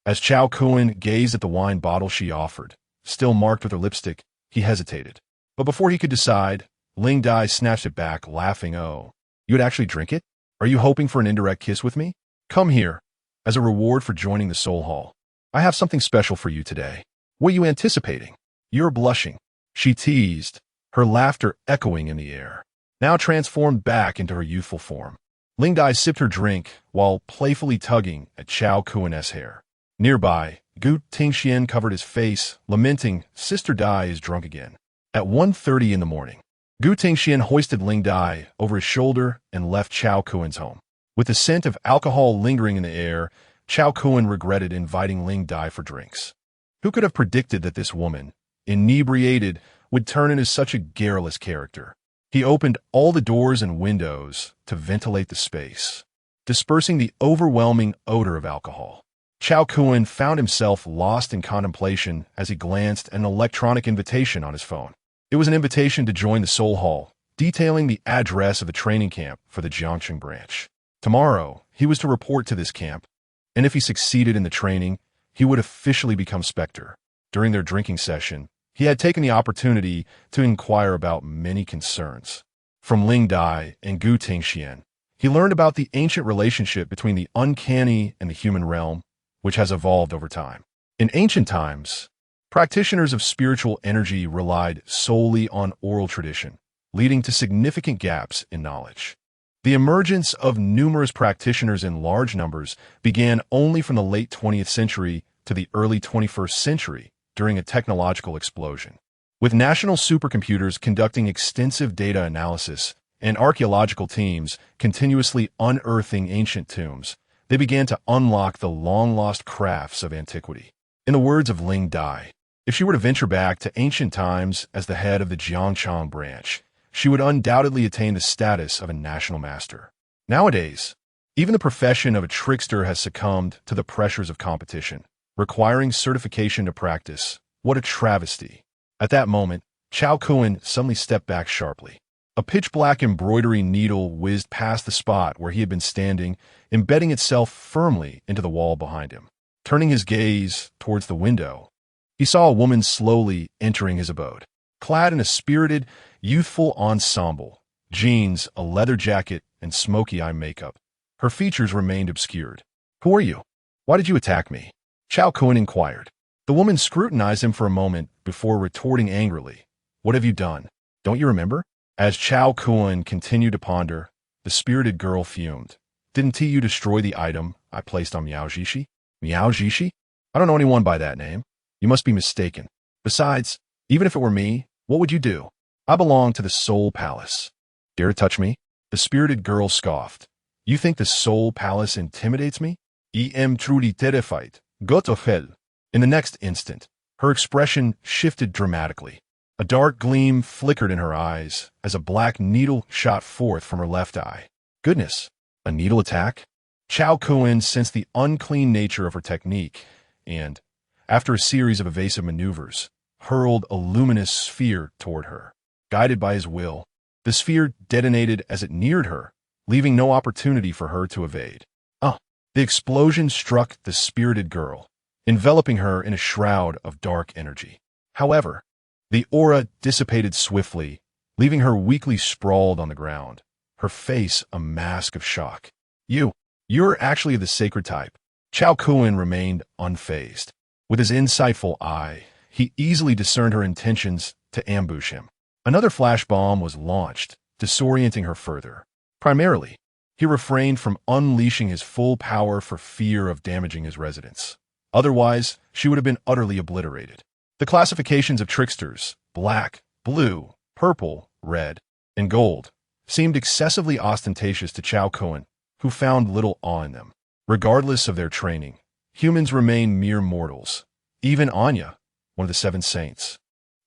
As Cao Kun gazed at the wine bottle she offered, still marked with her lipstick, he hesitated. But before he could decide, Ling Dai snatched it back, laughing. Oh, you would actually drink it? Are you hoping for an indirect kiss with me? Come here. As a reward for joining the Soul Hall, I have something special for you today. What are you anticipating? You're blushing. She teased, her laughter echoing in the air, now transformed back into her youthful form. Ling Dai sipped her drink while playfully tugging at Cao Kun's hair. Nearby, Gu Tingxian covered his face, lamenting, Sister Dai is drunk again. At 1:30 in the morning, Gu Tingxian hoisted Ling Dai over his shoulder and left Cao Kun's home. With the scent of alcohol lingering in the air, Cao Kun regretted inviting Ling Dai for drinks. Who could have predicted that this woman, inebriated, would turn into such a garrulous character? He opened all the doors and windows to ventilate the space, dispersing the overwhelming odor of alcohol. Cao Kun found himself lost in contemplation as he glanced at an electronic invitation on his phone. It was an invitation to join the Soul Hall, detailing the address of the training camp for the Jiangxing branch. Tomorrow, he was to report to this camp, and if he succeeded in the training, he would officially become Spectre. During their drinking session, he had taken the opportunity to inquire about many concerns. From Ling Dai and Gu Tingxian, he learned about the ancient relationship between the uncanny and the human realm, which has evolved over time. In ancient times, practitioners of spiritual energy relied solely on oral tradition, leading to significant gaps in knowledge. The emergence of numerous practitioners in large numbers began only from the late 20th century to the early 21st century during a technological explosion. With national supercomputers conducting extensive data analysis and archaeological teams continuously unearthing ancient tombs, they began to unlock the long-lost crafts of antiquity. In the words of Ling Dai, if she were to venture back to ancient times as the head of the Jiangchang branch, she would undoubtedly attain the status of a national master. Nowadays, even the profession of a trickster has succumbed to the pressures of competition, requiring certification to practice. What a travesty. At that moment, Cao Kun suddenly stepped back sharply. A pitch-black embroidery needle whizzed past the spot where he had been standing, embedding itself firmly into the wall behind him. Turning his gaze towards the window, he saw a woman slowly entering his abode. Clad in a spirited, youthful ensemble, jeans, a leather jacket, and smoky eye makeup, her features remained obscured. Who are you? Why did you attack me? Cao Kun inquired. The woman scrutinized him for a moment before retorting angrily. What have you done? Don't you remember? As Cao Kun continued to ponder, the spirited girl fumed. Didn't you destroy the item I placed on Miao Jishi? Miao Jishi? I don't know anyone by that name. You must be mistaken. Besides, even if it were me, what would you do? I belong to the Soul Palace. Dare to touch me? The spirited girl scoffed. You think the Soul Palace intimidates me? I am truly terrified. Gott of hell. In the next instant, her expression shifted dramatically. A dark gleam flickered in her eyes as a black needle shot forth from her left eye. Goodness, a needle attack? Cao Kun sensed the unclean nature of her technique and, after a series of evasive maneuvers, hurled a luminous sphere toward her. Guided by his will, the sphere detonated as it neared her, leaving no opportunity for her to evade. The explosion struck the spirited girl, enveloping her in a shroud of dark energy. However, the aura dissipated swiftly, leaving her weakly sprawled on the ground, her face a mask of shock. You're actually the sacred type. Cao Kun remained unfazed. With his insightful eye, he easily discerned her intentions to ambush him. Another flash bomb was launched, disorienting her further. Primarily, he refrained from unleashing his full power for fear of damaging his residence. Otherwise, she would have been utterly obliterated. The classifications of tricksters, black, blue, purple, red, and gold, seemed excessively ostentatious to Cao Kun, who found little awe in them. Regardless of their training, humans remain mere mortals. Even Anya, one of the seven saints,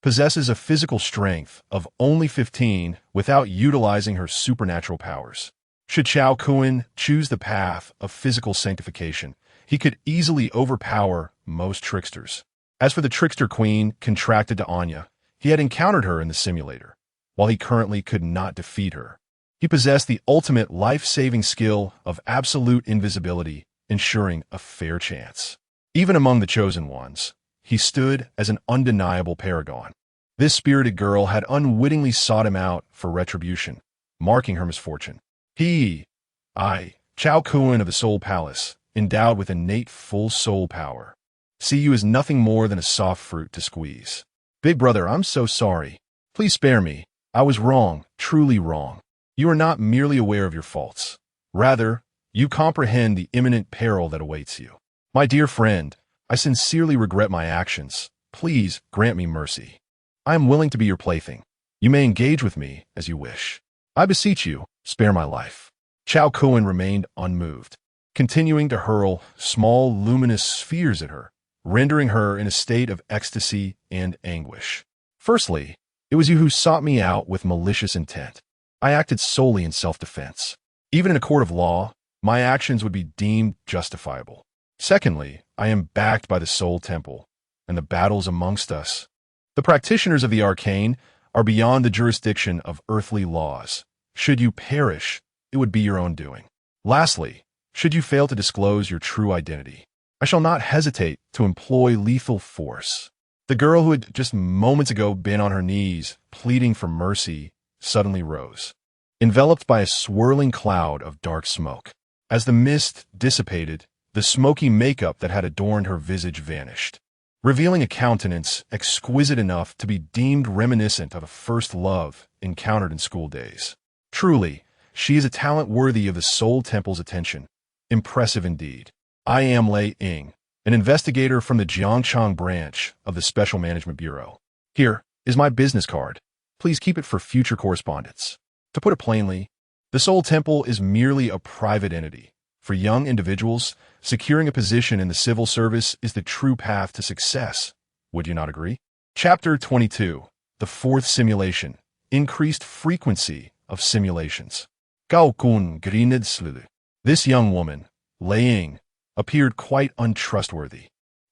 possesses a physical strength of only 15 without utilizing her supernatural powers. Should Cao Kun choose the path of physical sanctification, he could easily overpower most tricksters. As for the trickster queen contracted to Anya, he had encountered her in the simulator. While he currently could not defeat her, he possessed the ultimate life-saving skill of absolute invisibility, ensuring a fair chance. Even among the chosen ones, he stood as an undeniable paragon. This spirited girl had unwittingly sought him out for retribution, marking her misfortune. Cao Kun of the Soul Palace, endowed with innate full soul power, see you as nothing more than a soft fruit to squeeze. Big brother, I'm so sorry. Please spare me. I was wrong, truly wrong. You are not merely aware of your faults. Rather, you comprehend the imminent peril that awaits you. My dear friend, I sincerely regret my actions. Please grant me mercy. I am willing to be your plaything. You may engage with me as you wish. I beseech you, spare my life. Cao Kun remained unmoved, continuing to hurl small luminous spheres at her, rendering her in a state of ecstasy and anguish. Firstly, it was you who sought me out with malicious intent. I acted solely in self-defense. Even in a court of law, my actions would be deemed justifiable. Secondly, I am backed by the Soul Temple, and the battles amongst us. The practitioners of the arcane are beyond the jurisdiction of earthly laws. Should you perish, it would be your own doing. Lastly, should you fail to disclose your true identity, I shall not hesitate to employ lethal force. The girl who had just moments ago been on her knees, pleading for mercy, suddenly rose, enveloped by a swirling cloud of dark smoke. As the mist dissipated, the smoky makeup that had adorned her visage vanished, revealing a countenance exquisite enough to be deemed reminiscent of a first love encountered in school days. Truly, she is a talent worthy of the Soul Temple's attention. Impressive indeed. I am Lei Ying, an investigator from the Jiangchang branch of the Special Management Bureau. Here is my business card. Please keep it for future correspondence. To put it plainly, the Soul Temple is merely a private entity. For young individuals, securing a position in the civil service is the true path to success. Would you not agree? Chapter 22. The Fourth Simulation. Increased Frequency of Simulations. Cao Kun Grined. This young woman, Lei Ying, appeared quite untrustworthy,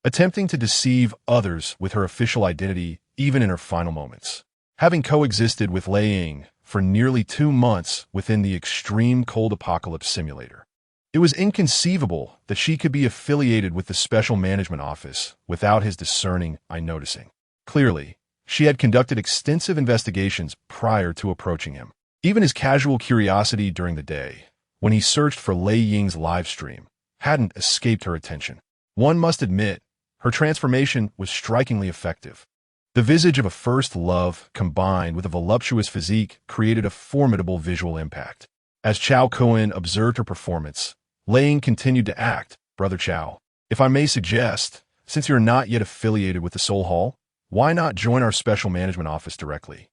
attempting to deceive others with her official identity even in her final moments. Having coexisted with Lei Ying for nearly 2 months within the extreme cold apocalypse simulator, it was inconceivable that she could be affiliated with the Special Management Office without his discerning eye noticing. Clearly, she had conducted extensive investigations prior to approaching him. Even his casual curiosity during the day, when he searched for Lei Ying's live stream, hadn't escaped her attention. One must admit, her transformation was strikingly effective. The visage of a first love combined with a voluptuous physique created a formidable visual impact. As Cao Kun observed her performance, Lei Ying continued to act. Brother Cao, if I may suggest, since you're not yet affiliated with the Soul Hall, why not join our Special Management Office directly?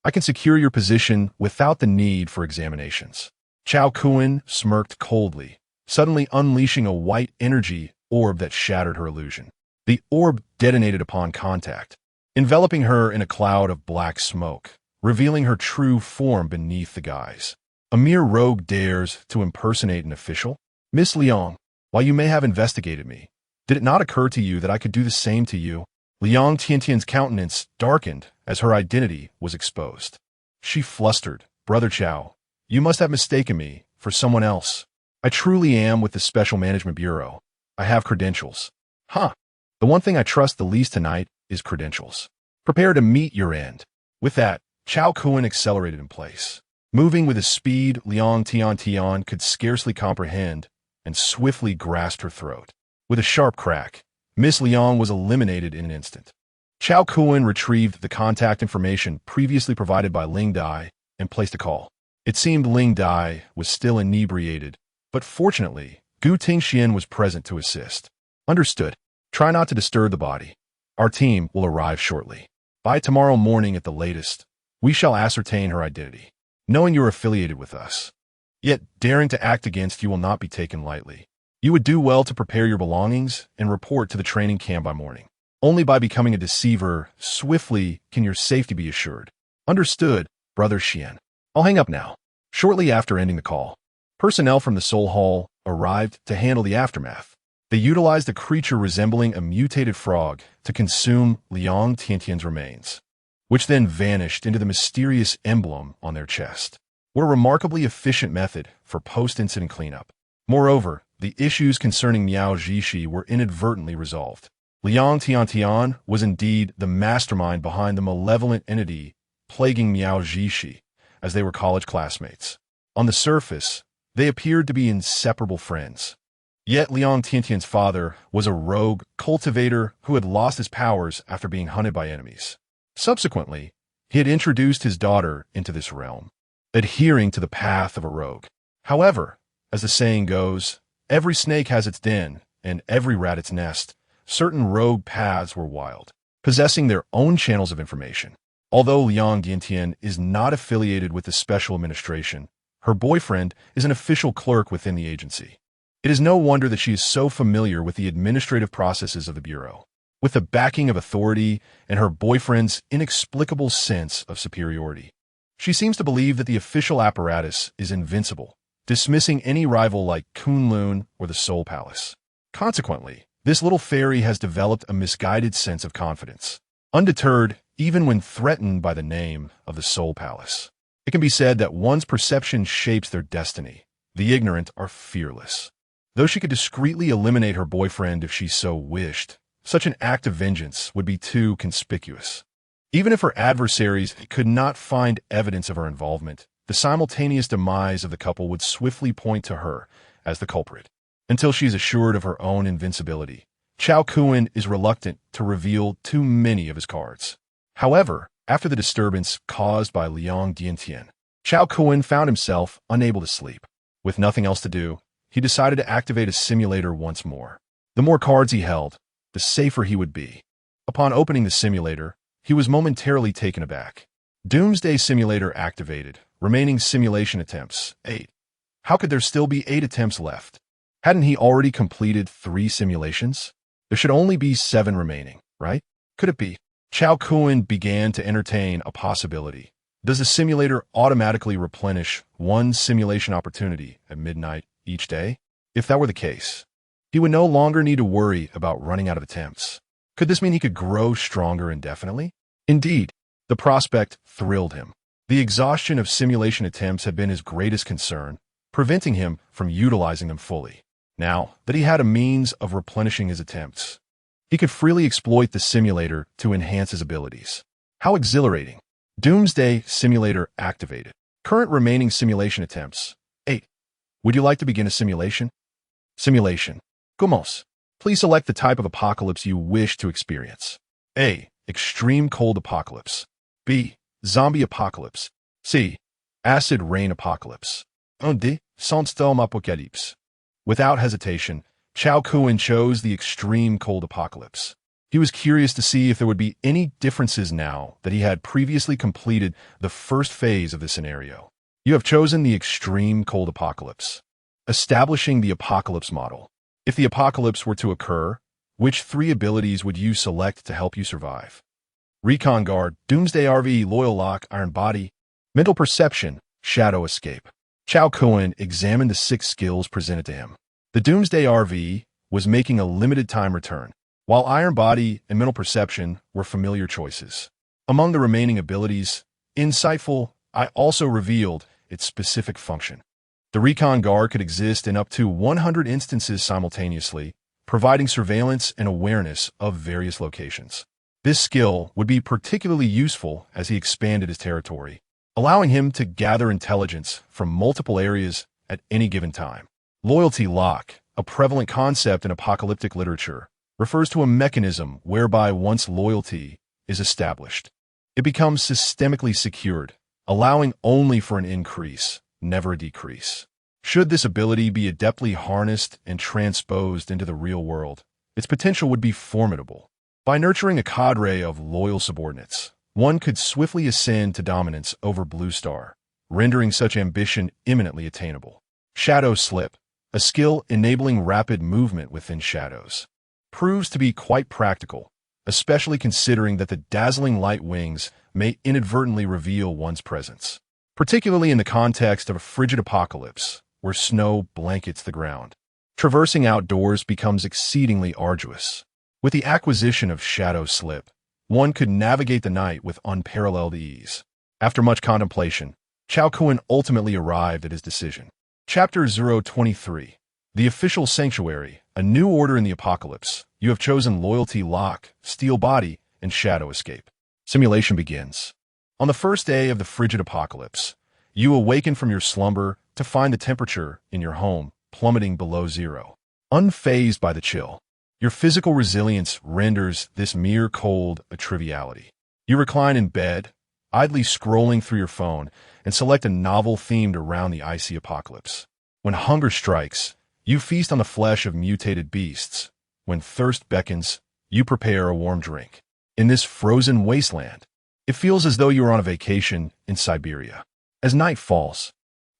I can secure your position without the need for examinations. Cao Kun smirked coldly, suddenly unleashing a white energy orb that shattered her illusion. The orb detonated upon contact, enveloping her in a cloud of black smoke, revealing her true form beneath the guise. A mere rogue dares to impersonate an official? Miss Liang, while you may have investigated me, did it not occur to you that I could do the same to you? Liang Tiantian's countenance darkened as her identity was exposed. She flustered. Brother Cao, you must have mistaken me for someone else. I truly am with the Special Management Bureau. I have credentials. Huh. The one thing I trust the least tonight is credentials. Prepare to meet your end. With that, Cao Kun accelerated in place, moving with a speed Liang Tiantian could scarcely comprehend, and swiftly grasped her throat. With a sharp crack, Miss Liang was eliminated in an instant. Cao Kun retrieved the contact information previously provided by Ling Dai and placed a call. It seemed Ling Dai was still inebriated, but fortunately, Gu Tingxian was present to assist. Understood. Try not to disturb the body. Our team will arrive shortly. By tomorrow morning at the latest, we shall ascertain her identity. knowing you're affiliated with us. Yet, daring to act against you will not be taken lightly. You would do well to prepare your belongings and report to the training camp by morning. Only by becoming a deceiver swiftly can your safety be assured. Understood, Brother Xian. I'll hang up now. Shortly after ending the call, personnel from the Soul Hall arrived to handle the aftermath. They utilized a creature resembling a mutated frog to consume Liang Tiantian's remains, which then vanished into the mysterious emblem on their chest. What a remarkably efficient method for post-incident cleanup. Moreover, the issues concerning Miao Zhishi were inadvertently resolved. Liang Tiantian was indeed the mastermind behind the malevolent entity plaguing Miao Zhishi, as they were college classmates. On the surface, they appeared to be inseparable friends. Yet Liang Tiantian's father was a rogue cultivator who had lost his powers after being hunted by enemies. Subsequently, he had introduced his daughter into this realm, adhering to the path of a rogue. However, as the saying goes, every snake has its den, and every rat its nest. Certain rogue paths were wild, possessing their own channels of information. Although Liang Tiantian is not affiliated with the Special Administration, her boyfriend is an official clerk within the agency. It is no wonder that she is so familiar with the administrative processes of the Bureau. With the backing of authority and her boyfriend's inexplicable sense of superiority, she seems to believe that the official apparatus is invincible, dismissing any rival like Kunlun or the Soul Palace. Consequently, this little fairy has developed a misguided sense of confidence. Undeterred, even when threatened by the name of the Soul Palace. It can be said that one's perception shapes their destiny. The ignorant are fearless. Though she could discreetly eliminate her boyfriend if she so wished, such an act of vengeance would be too conspicuous. Even if her adversaries could not find evidence of her involvement, the simultaneous demise of the couple would swiftly point to her as the culprit. Until she is assured of her own invincibility, Cao Kun is reluctant to reveal too many of his cards. However, after the disturbance caused by Liang Tiantian, Cao Kun found himself unable to sleep. With nothing else to do, he decided to activate a simulator once more. The more cards he held, the safer he would be. Upon opening the simulator, he was momentarily taken aback. Doomsday Simulator activated. Remaining simulation attempts, 8. How could there still be 8 attempts left? Hadn't he already completed 3 simulations? There should only be 7 remaining, right? Could it be? Cao Kun began to entertain a possibility. Does the simulator automatically replenish one simulation opportunity at midnight each day? If that were the case, he would no longer need to worry about running out of attempts. Could this mean he could grow stronger indefinitely? Indeed, the prospect thrilled him. The exhaustion of simulation attempts had been his greatest concern, preventing him from utilizing them fully. Now that he had a means of replenishing his attempts, he could freely exploit the simulator to enhance his abilities. How exhilarating! Doomsday Simulator activated. Current remaining simulation attempts, 8. Would you like to begin a simulation? Simulation. Commence. Please select the type of apocalypse you wish to experience. A. Extreme cold apocalypse. B. Zombie apocalypse. C. Acid rain apocalypse. D. Sandstorm apocalypse. Without hesitation, Cao Kun chose the extreme cold apocalypse. He was curious to see if there would be any differences now that he had previously completed the first phase of the scenario. You have chosen the extreme cold apocalypse. Establishing the apocalypse model. If the apocalypse were to occur, which 3 abilities would you select to help you survive? Recon Guard, Doomsday RV, Loyal Lock, Iron Body, Mental Perception, Shadow Escape. Cao Kun examined the 6 skills presented to him. The Doomsday RV was making a limited time return, while Iron Body and Mental Perception were familiar choices. Among the remaining abilities, Insightful, I also revealed its specific function. The Recon Guard could exist in up to 100 instances simultaneously, providing surveillance and awareness of various locations. This skill would be particularly useful as he expanded his territory, allowing him to gather intelligence from multiple areas at any given time. Loyalty Lock, a prevalent concept in apocalyptic literature, refers to a mechanism whereby once loyalty is established, it becomes systemically secured, allowing only for an increase, never a decrease. Should this ability be adeptly harnessed and transposed into the real world, its potential would be formidable. By nurturing a cadre of loyal subordinates, one could swiftly ascend to dominance over Blue Star, rendering such ambition imminently attainable. Shadow Slip, a skill enabling rapid movement within shadows, proves to be quite practical, especially considering that the dazzling light wings may inadvertently reveal one's presence, particularly in the context of a frigid apocalypse where snow blankets the ground. Traversing outdoors becomes exceedingly arduous. With the acquisition of Shadow Slip, one could navigate the night with unparalleled ease. After much contemplation, Cao Kun ultimately arrived at his decision. Chapter 023. The Official Sanctuary, a new order in the apocalypse. You have chosen Loyalty Lock, Steel Body, and Shadow Escape. Simulation begins. On the first day of the frigid apocalypse, you awaken from your slumber to find the temperature in your home plummeting below zero. Unfazed by the chill, your physical resilience renders this mere cold a triviality. You recline in bed, idly scrolling through your phone, and select a novel themed around the icy apocalypse. When hunger strikes, you feast on the flesh of mutated beasts. When thirst beckons, you prepare a warm drink. In this frozen wasteland, it feels as though you are on a vacation in Siberia. As night falls,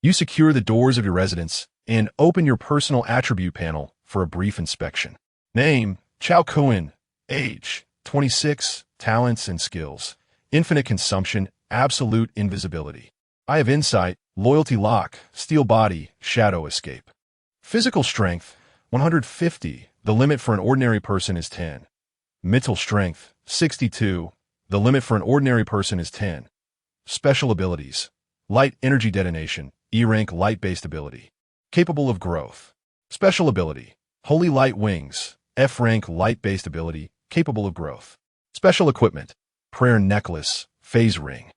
you secure the doors of your residence and open your personal attribute panel for a brief inspection. Name, Cao Kun. Age, 26. Talents and skills, infinite consumption, absolute invisibility. I have insight, Loyalty Lock, Steel Body, Shadow Escape. Physical strength, 150. The limit for an ordinary person is 10. Mental strength, 62. The limit for an ordinary person is 10. Special abilities, light energy detonation, E-rank light-based ability. Capable of growth. Special ability, Holy Light Wings, F-rank light-based ability, capable of growth. Special equipment, Prayer Necklace, Phase Ring.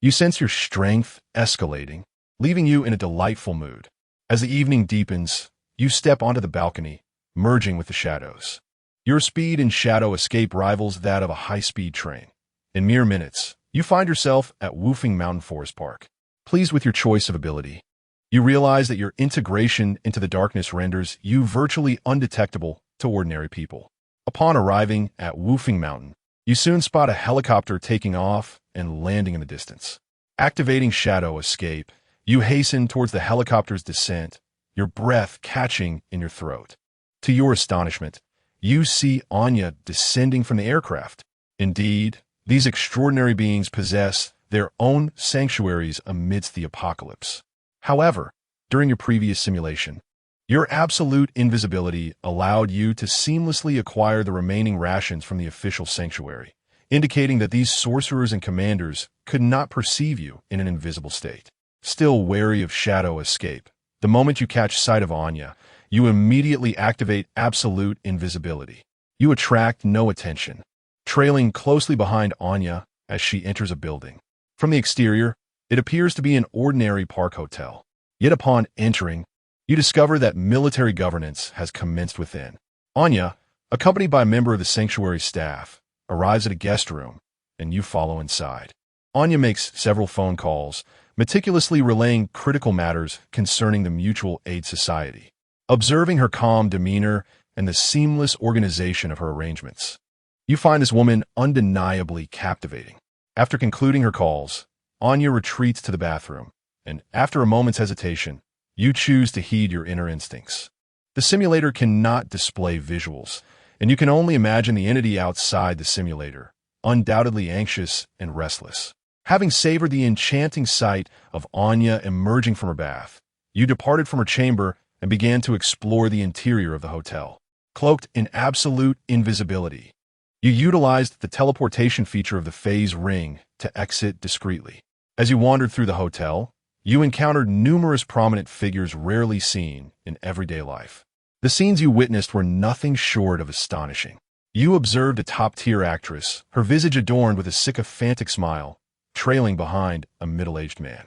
You sense your strength escalating, leaving you in a delightful mood. As the evening deepens, you step onto the balcony, merging with the shadows. Your speed in Shadow Escape rivals that of a high-speed train. In mere minutes, you find yourself at Woofing Mountain Forest Park. Pleased with your choice of ability, you realize that your integration into the darkness renders you virtually undetectable to ordinary people. Upon arriving at Woofing Mountain, you soon spot a helicopter taking off and landing in the distance. Activating Shadow Escape, you hasten towards the helicopter's descent, your breath catching in your throat. To your astonishment, you see Anya descending from the aircraft. Indeed, these extraordinary beings possess their own sanctuaries amidst the apocalypse. However, during your previous simulation, your absolute invisibility allowed you to seamlessly acquire the remaining rations from the official sanctuary, indicating that these sorcerers and commanders could not perceive you in an invisible state. Still wary of Shadow Escape, the moment you catch sight of Anya, you immediately activate absolute invisibility. You attract no attention, trailing closely behind Anya as she enters a building. From the exterior, it appears to be an ordinary park hotel. Yet upon entering, you discover that military governance has commenced within. Anya, accompanied by a member of the sanctuary staff, arrives at a guest room, and you follow inside. Anya makes several phone calls, meticulously relaying critical matters concerning the Mutual Aid Society. Observing her calm demeanor and the seamless organization of her arrangements, you find this woman undeniably captivating. After concluding her calls, Anya retreats to the bathroom, and after a moment's hesitation, you choose to heed your inner instincts. The simulator cannot display visuals, and you can only imagine the entity outside the simulator, undoubtedly anxious and restless. Having savored the enchanting sight of Anya emerging from her bath, you departed from her chamber and began to explore the interior of the hotel. Cloaked in absolute invisibility, you utilized the teleportation feature of the phase ring to exit discreetly. As you wandered through the hotel, you encountered numerous prominent figures rarely seen in everyday life. The scenes you witnessed were nothing short of astonishing. You observed a top-tier actress, her visage adorned with a sycophantic smile, trailing behind a middle-aged man.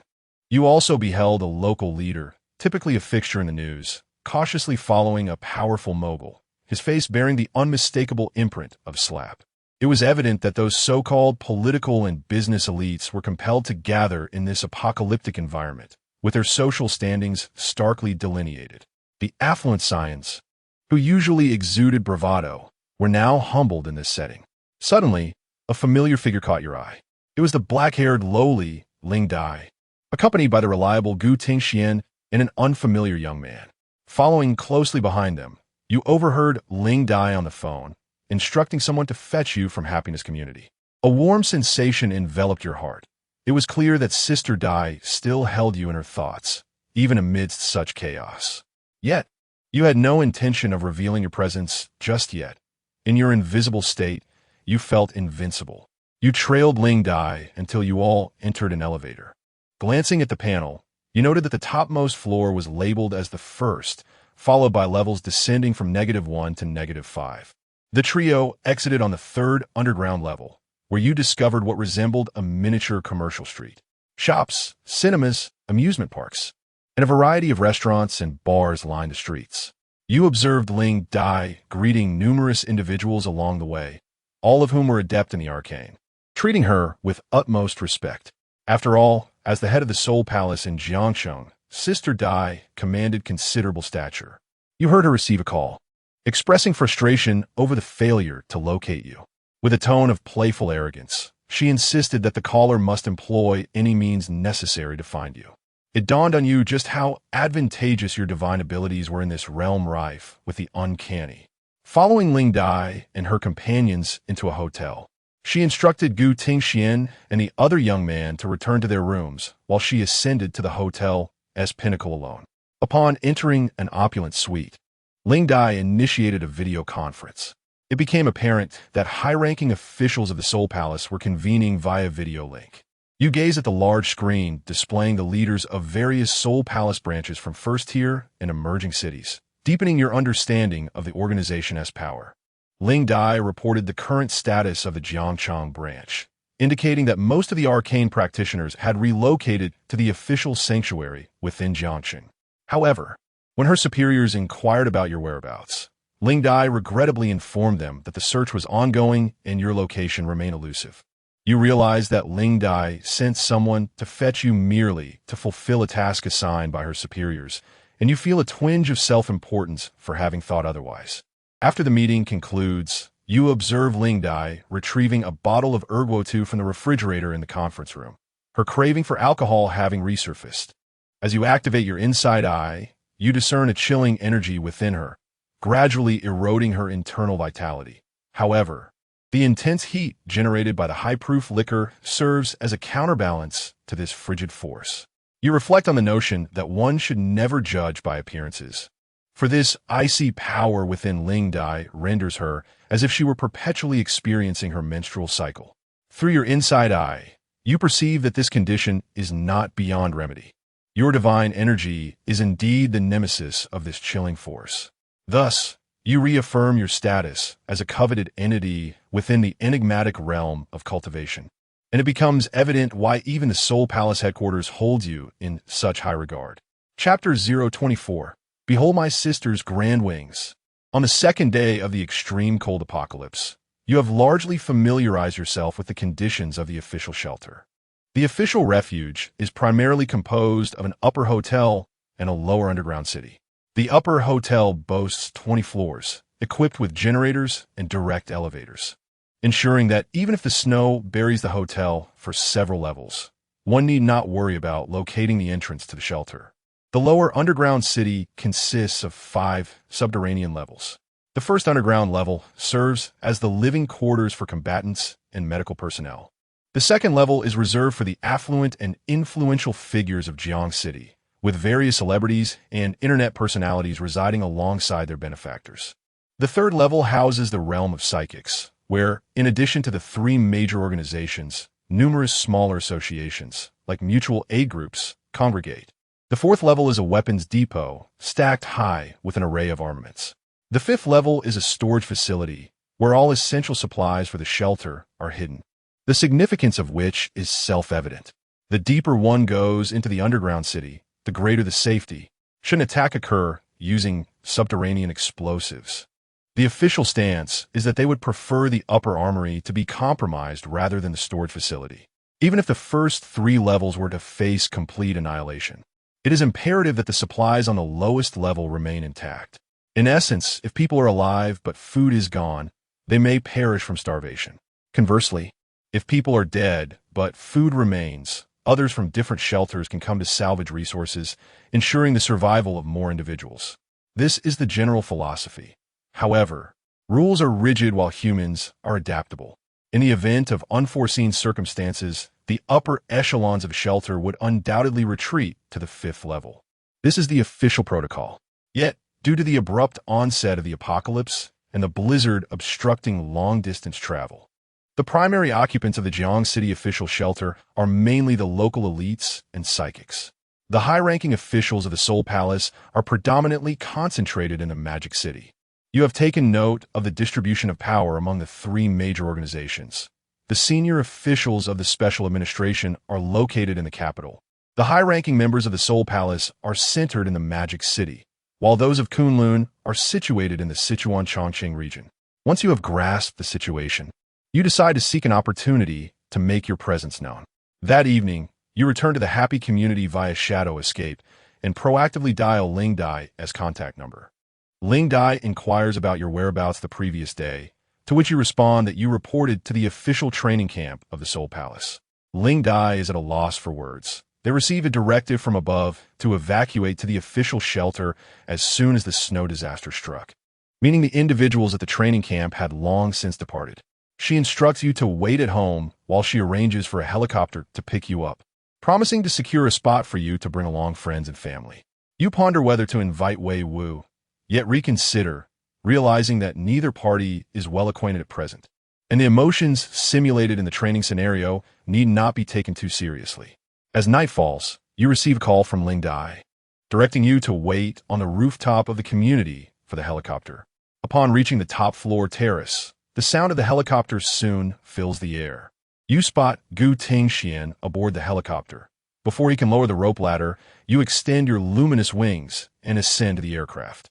You also beheld a local leader, typically a fixture in the news, cautiously following a powerful mogul, his face bearing the unmistakable imprint of slap. It was evident that those so-called political and business elites were compelled to gather in this apocalyptic environment, with their social standings starkly delineated. The affluent scions, who usually exuded bravado, were now humbled in this setting. Suddenly, a familiar figure caught your eye. It was the black-haired lowly Ling Dai. accompanied by the reliable Gu Tingxian and an unfamiliar young man. Following closely behind them, you overheard Ling Dai on the phone, instructing someone to fetch you from Happiness Community. A warm sensation enveloped your heart. It was clear that Sister Dai still held you in her thoughts, even amidst such chaos. Yet, you had no intention of revealing your presence just yet. In your invisible state, you felt invincible. You trailed Ling Dai until you all entered an elevator. Glancing at the panel, you noted that the topmost floor was labeled as the first, followed by levels descending from -1 to -5. The trio exited on the third underground level, where you discovered what resembled a miniature commercial street. Shops, cinemas, amusement parks, and a variety of restaurants and bars lined the streets. You observed Ling Dai greeting numerous individuals along the way, all of whom were adept in the arcane, treating her with utmost respect. After all, as the head of the Soul Palace in Jiangsheng, Sister Dai commanded considerable stature. You heard her receive a call, expressing frustration over the failure to locate you. With a tone of playful arrogance, she insisted that the caller must employ any means necessary to find you. It dawned on you just how advantageous your divine abilities were in this realm rife with the uncanny. Following Ling Dai and her companions into a hotel, she instructed Gu Tingxian and the other young man to return to their rooms while she ascended to the hotel's pinnacle alone. Upon entering an opulent suite, Ling Dai initiated a video conference. It became apparent that high-ranking officials of the Soul Palace were convening via video link. You gaze at the large screen displaying the leaders of various Soul Palace branches from first-tier and emerging cities, deepening your understanding of the organization's power. Ling Dai reported the current status of the Jiangchang branch, indicating that most of the arcane practitioners had relocated to the official sanctuary within Jiangxing. However, when her superiors inquired about your whereabouts, Ling Dai regrettably informed them that the search was ongoing and your location remained elusive. You realize that Ling Dai sent someone to fetch you merely to fulfill a task assigned by her superiors, and you feel a twinge of self-importance for having thought otherwise. After the meeting concludes, you observe Ling Dai retrieving a bottle of Erguo from the refrigerator in the conference room, her craving for alcohol having resurfaced. As you activate your inside eye, you discern a chilling energy within her, gradually eroding her internal vitality. However, the intense heat generated by the high-proof liquor serves as a counterbalance to this frigid force. You reflect on the notion that one should never judge by appearances, for this icy power within Ling Dai renders her as if she were perpetually experiencing her menstrual cycle. Through your inside eye, you perceive that this condition is not beyond remedy. Your divine energy is indeed the nemesis of this chilling force. Thus, you reaffirm your status as a coveted entity within the enigmatic realm of cultivation, and it becomes evident why even the Soul Palace headquarters holds you in such high regard. Chapter 024. Behold my sister's grand wings. On the second day of the extreme cold apocalypse, you have largely familiarized yourself with the conditions of the official shelter. The official refuge is primarily composed of an upper hotel and a lower underground city. The upper hotel boasts 20 floors, equipped with generators and direct elevators, ensuring that even if the snow buries the hotel for several levels, one need not worry about locating the entrance to the shelter. The lower underground city consists of 5 subterranean levels. The first underground level serves as the living quarters for combatants and medical personnel. The second level is reserved for the affluent and influential figures of Jiang City, with various celebrities and internet personalities residing alongside their benefactors. The third level houses the realm of psychics, where, in addition to the 3 major organizations, numerous smaller associations, like mutual aid groups, congregate. The fourth level is a weapons depot, stacked high with an array of armaments. The fifth level is a storage facility, where all essential supplies for the shelter are hidden, the significance of which is self-evident. The deeper one goes into the underground city, the greater the safety, should an attack occur using subterranean explosives. The official stance is that they would prefer the upper armory to be compromised rather than the storage facility. Even if the first 3 levels were to face complete annihilation, it is imperative that the supplies on the lowest level remain intact. In essence, if people are alive but food is gone, they may perish from starvation. Conversely, if people are dead but food remains, Others from different shelters can come to salvage resources, ensuring the survival of more individuals. This is the general philosophy. However, rules are rigid while humans are adaptable. In the event of unforeseen circumstances, the upper echelons of shelter would undoubtedly retreat to the 5th level. This is the official protocol. Yet, due to the abrupt onset of the apocalypse and the blizzard obstructing long-distance travel, the primary occupants of the Jiang City official shelter are mainly the local elites and psychics. The high-ranking officials of the Soul Palace are predominantly concentrated in the Magic City. You have taken note of the distribution of power among the 3 major organizations. The senior officials of the Special Administration are located in the capital. The high-ranking members of the Soul Palace are centered in the Magic City, while those of Kunlun are situated in the Sichuan-Chongqing region. Once you have grasped the situation, you decide to seek an opportunity to make your presence known. That evening, you return to the happy community via Shadow Escape and proactively dial Ling Dai as contact number. Ling Dai inquires about your whereabouts the previous day, to which you respond that you reported to the official training camp of the Soul Palace. Ling Dai is at a loss for words. They receive a directive from above to evacuate to the official shelter as soon as the snow disaster struck, meaning the individuals at the training camp had long since departed. She instructs you to wait at home while she arranges for a helicopter to pick you up, promising to secure a spot for you to bring along friends and family. You ponder whether to invite Wei Wu, yet reconsider, realizing that neither party is well acquainted at present, and the emotions simulated in the training scenario need not be taken too seriously. As night falls, you receive a call from Ling Dai, directing you to wait on the rooftop of the community for the helicopter. Upon reaching the top floor terrace, the sound of the helicopter soon fills the air. You spot Gu Tingxian aboard the helicopter. Before he can lower the rope ladder, you extend your luminous wings and ascend to the aircraft.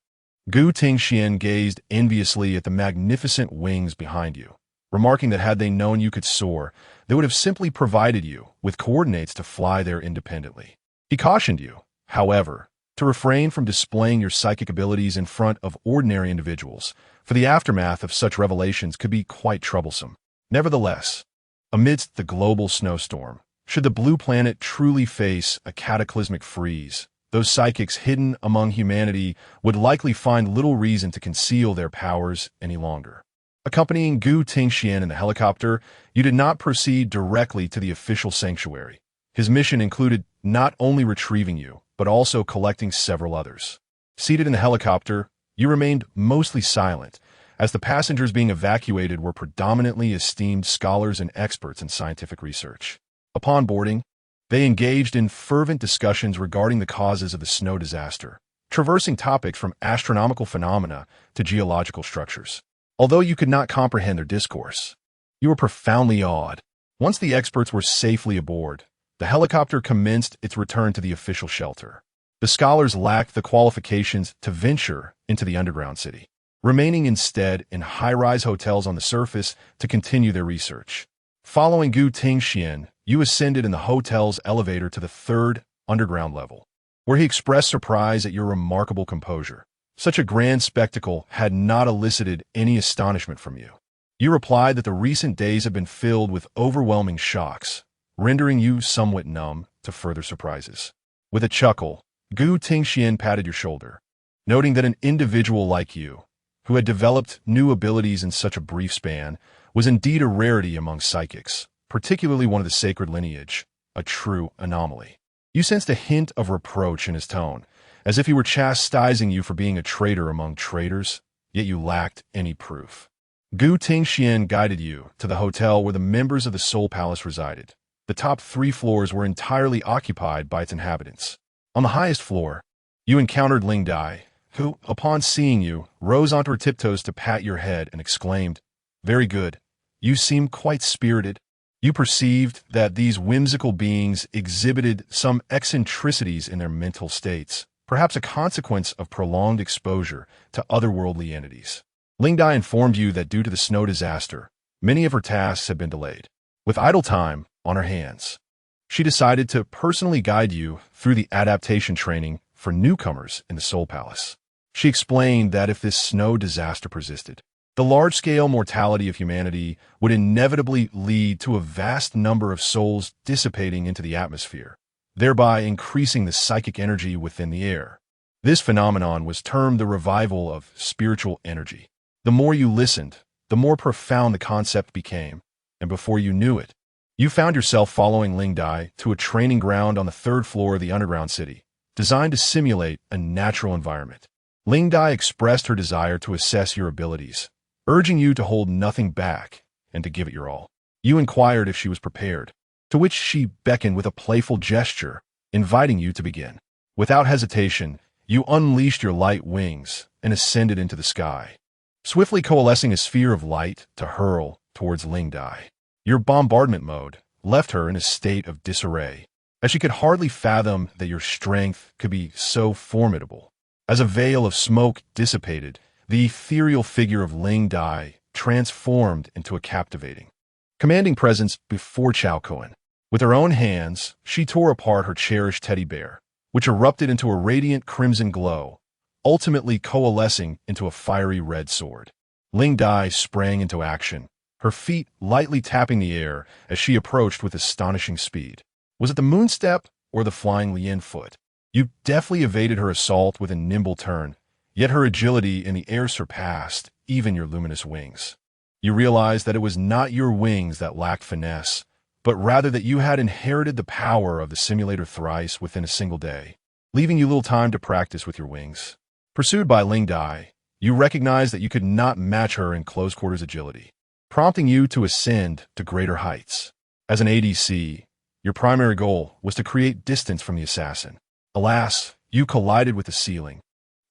Gu Tingxian gazed enviously at the magnificent wings behind you, remarking that had they known you could soar, they would have simply provided you with coordinates to fly there independently. He cautioned you, however, to refrain from displaying your psychic abilities in front of ordinary individuals, for the aftermath of such revelations could be quite troublesome. Nevertheless, amidst the global snowstorm, should the blue planet truly face a cataclysmic freeze, those psychics hidden among humanity would likely find little reason to conceal their powers any longer. Accompanying Gu Tingxian in the helicopter, you did not proceed directly to the official sanctuary. His mission included not only retrieving you, but also collecting several others. Seated in the helicopter, you remained mostly silent, as the passengers being evacuated were predominantly esteemed scholars and experts in scientific research. Upon boarding, they engaged in fervent discussions regarding the causes of the snow disaster, traversing topics from astronomical phenomena to geological structures. Although you could not comprehend their discourse, you were profoundly awed. Once the experts were safely aboard, the helicopter commenced its return to the official shelter. The scholars lacked the qualifications to venture into the underground city, remaining instead in high-rise hotels on the surface to continue their research. Following Gu Tingxian, you ascended in the hotel's elevator to the 3rd underground level, where he expressed surprise at your remarkable composure. Such a grand spectacle had not elicited any astonishment from you. You replied that the recent days have been filled with overwhelming shocks, rendering you somewhat numb to further surprises. With a chuckle, Gu Tingxian patted your shoulder, noting that an individual like you, who had developed new abilities in such a brief span, was indeed a rarity among psychics, particularly one of the sacred lineage, a true anomaly. You sensed a hint of reproach in his tone, as if he were chastising you for being a traitor among traitors, yet you lacked any proof. Gu Tingxian guided you to the hotel where the members of the Soul Palace resided. The top 3 floors were entirely occupied by its inhabitants. On the highest floor, you encountered Ling Dai, who, upon seeing you, rose onto her tiptoes to pat your head and exclaimed, "Very good. You seem quite spirited." You perceived that these whimsical beings exhibited some eccentricities in their mental states, perhaps a consequence of prolonged exposure to otherworldly entities. Ling Dai informed you that due to the snow disaster, many of her tasks had been delayed. With idle time on her hands, she decided to personally guide you through the adaptation training for newcomers in the Soul Palace. She explained that if this snow disaster persisted, The large-scale mortality of humanity would inevitably lead to a vast number of souls dissipating into the atmosphere, thereby increasing the psychic energy within the air. This phenomenon was termed the revival of spiritual energy. The more you listened, the more profound the concept became, and before you knew it, you found yourself following Ling Dai to a training ground on the third floor of the underground city, designed to simulate a natural environment. Ling Dai expressed her desire to assess your abilities, urging you to hold nothing back and to give it your all. You inquired if she was prepared, to which she beckoned with a playful gesture, inviting you to begin. Without hesitation, you unleashed your light wings and ascended into the sky, swiftly coalescing a sphere of light to hurl towards Ling Dai. Your bombardment mode left her in a state of disarray, as she could hardly fathom that your strength could be so formidable. As a veil of smoke dissipated, the ethereal figure of Ling Dai transformed into a captivating, commanding presence before Cao Kun. With her own hands, she tore apart her cherished teddy bear, which erupted into a radiant crimson glow, ultimately coalescing into a fiery red sword. Ling Dai sprang into action, her feet lightly tapping the air as she approached with astonishing speed. Was it the moon step or the flying Lien foot? You deftly evaded her assault with a nimble turn, yet her agility in the air surpassed even your luminous wings. You realized that it was not your wings that lacked finesse, but rather that you had inherited the power of the simulator thrice within a single day, leaving you little time to practice with your wings. Pursued by Ling Dai, you recognized that you could not match her in close-quarters agility, prompting you to ascend to greater heights. As an ADC, your primary goal was to create distance from the assassin. Alas, you collided with the ceiling,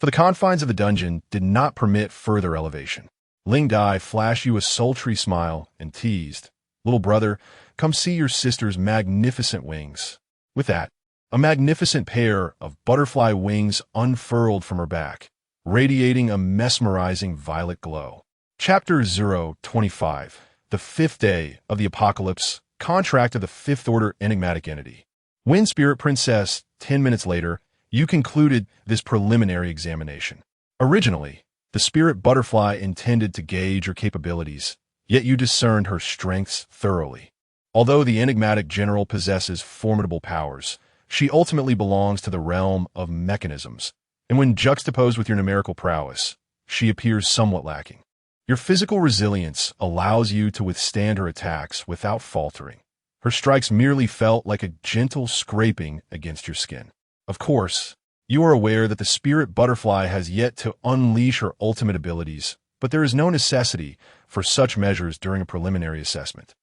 for the confines of the dungeon did not permit further elevation. Ling Dai flashed you a sultry smile and teased, "Little brother, come see your sister's magnificent wings." With that, a magnificent pair of butterfly wings unfurled from her back, radiating a mesmerizing violet glow. Chapter 025, The Fifth Day of the Apocalypse, Contract of the Fifth Order Enigmatic Entity. Wind Spirit Princess, 10 minutes later, you concluded this preliminary examination. Originally, the spirit butterfly intended to gauge her capabilities, yet you discerned her strengths thoroughly. Although the enigmatic general possesses formidable powers, she ultimately belongs to the realm of mechanisms, and when juxtaposed with your numerical prowess, she appears somewhat lacking. Your physical resilience allows you to withstand her attacks without faltering. Her strikes merely felt like a gentle scraping against your skin. Of course, you are aware that the spirit butterfly has yet to unleash her ultimate abilities, but there is no necessity for such measures during a preliminary assessment.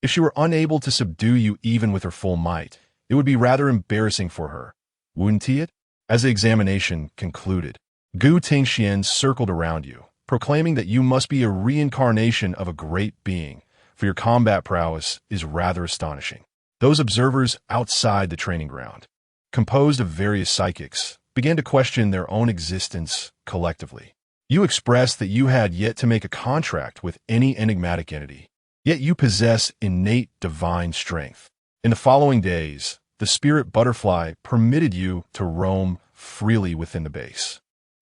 If she were unable to subdue you even with her full might, it would be rather embarrassing for her, wouldn't it? As the examination concluded, Gu Tingxian circled around you, proclaiming that you must be a reincarnation of a great being, for your combat prowess is rather astonishing. Those observers outside the training ground, composed of various psychics, began to question their own existence collectively. You expressed that you had yet to make a contract with any enigmatic entity, yet you possess innate divine strength. In the following days, the spirit butterfly permitted you to roam freely within the base.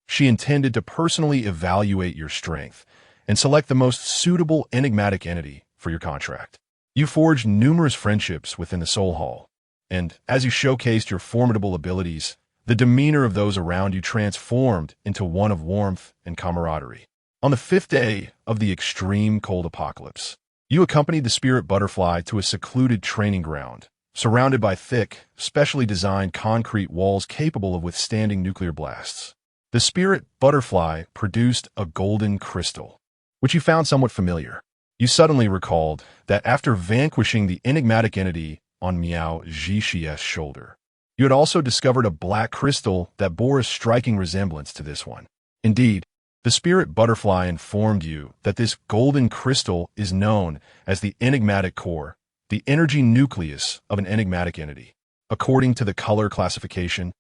She intended to personally evaluate your strength and select the most suitable enigmatic entity for your contract. You forged numerous friendships within the Soul Hall, and as you showcased your formidable abilities, the demeanor of those around you transformed into one of warmth and camaraderie. On the fifth day of the extreme cold apocalypse, you accompanied the spirit butterfly to a secluded training ground, surrounded by thick, specially designed concrete walls capable of withstanding nuclear blasts. The spirit butterfly produced a golden crystal, which you found somewhat familiar. You suddenly recalled that after vanquishing the enigmatic entity on Miao Zhixie's shoulder, you had also discovered a black crystal that bore a striking resemblance to this one. Indeed, the spirit butterfly informed you that this golden crystal is known as the enigmatic core, the energy nucleus of an enigmatic entity. According to the color classification,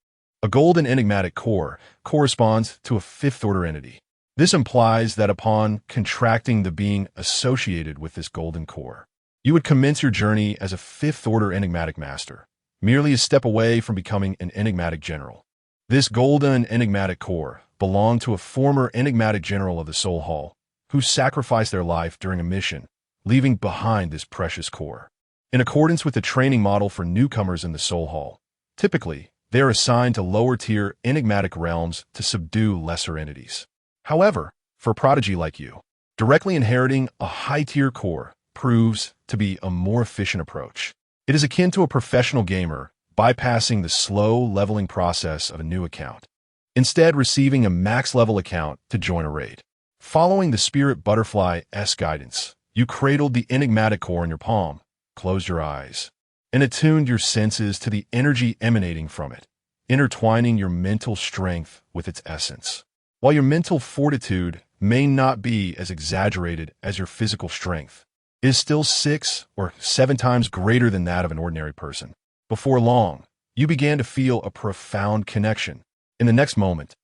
a golden enigmatic core corresponds to a fifth-order entity. This implies that upon contracting the being associated with this golden core, you would commence your journey as a fifth-order enigmatic master, merely a step away from becoming an enigmatic general. This golden enigmatic core belonged to a former enigmatic general of the Soul Hall, who sacrificed their life during a mission, leaving behind this precious core. In accordance with the training model for newcomers in the Soul Hall, typically, they are assigned to lower-tier enigmatic realms to subdue lesser entities. However, for a prodigy like you, directly inheriting a high-tier core proves to be a more efficient approach. It is akin to a professional gamer bypassing the slow leveling process of a new account, instead receiving a max-level account to join a raid. Following the Spirit Butterfly-esque guidance, you cradled the enigmatic core in your palm, closed your eyes, and attuned your senses to the energy emanating from it, intertwining your mental strength with its essence. While your mental fortitude may not be as exaggerated as your physical strength, it is still 6 or 7 times greater than that of an ordinary person. Before long, you began to feel a profound connection. In the next moment,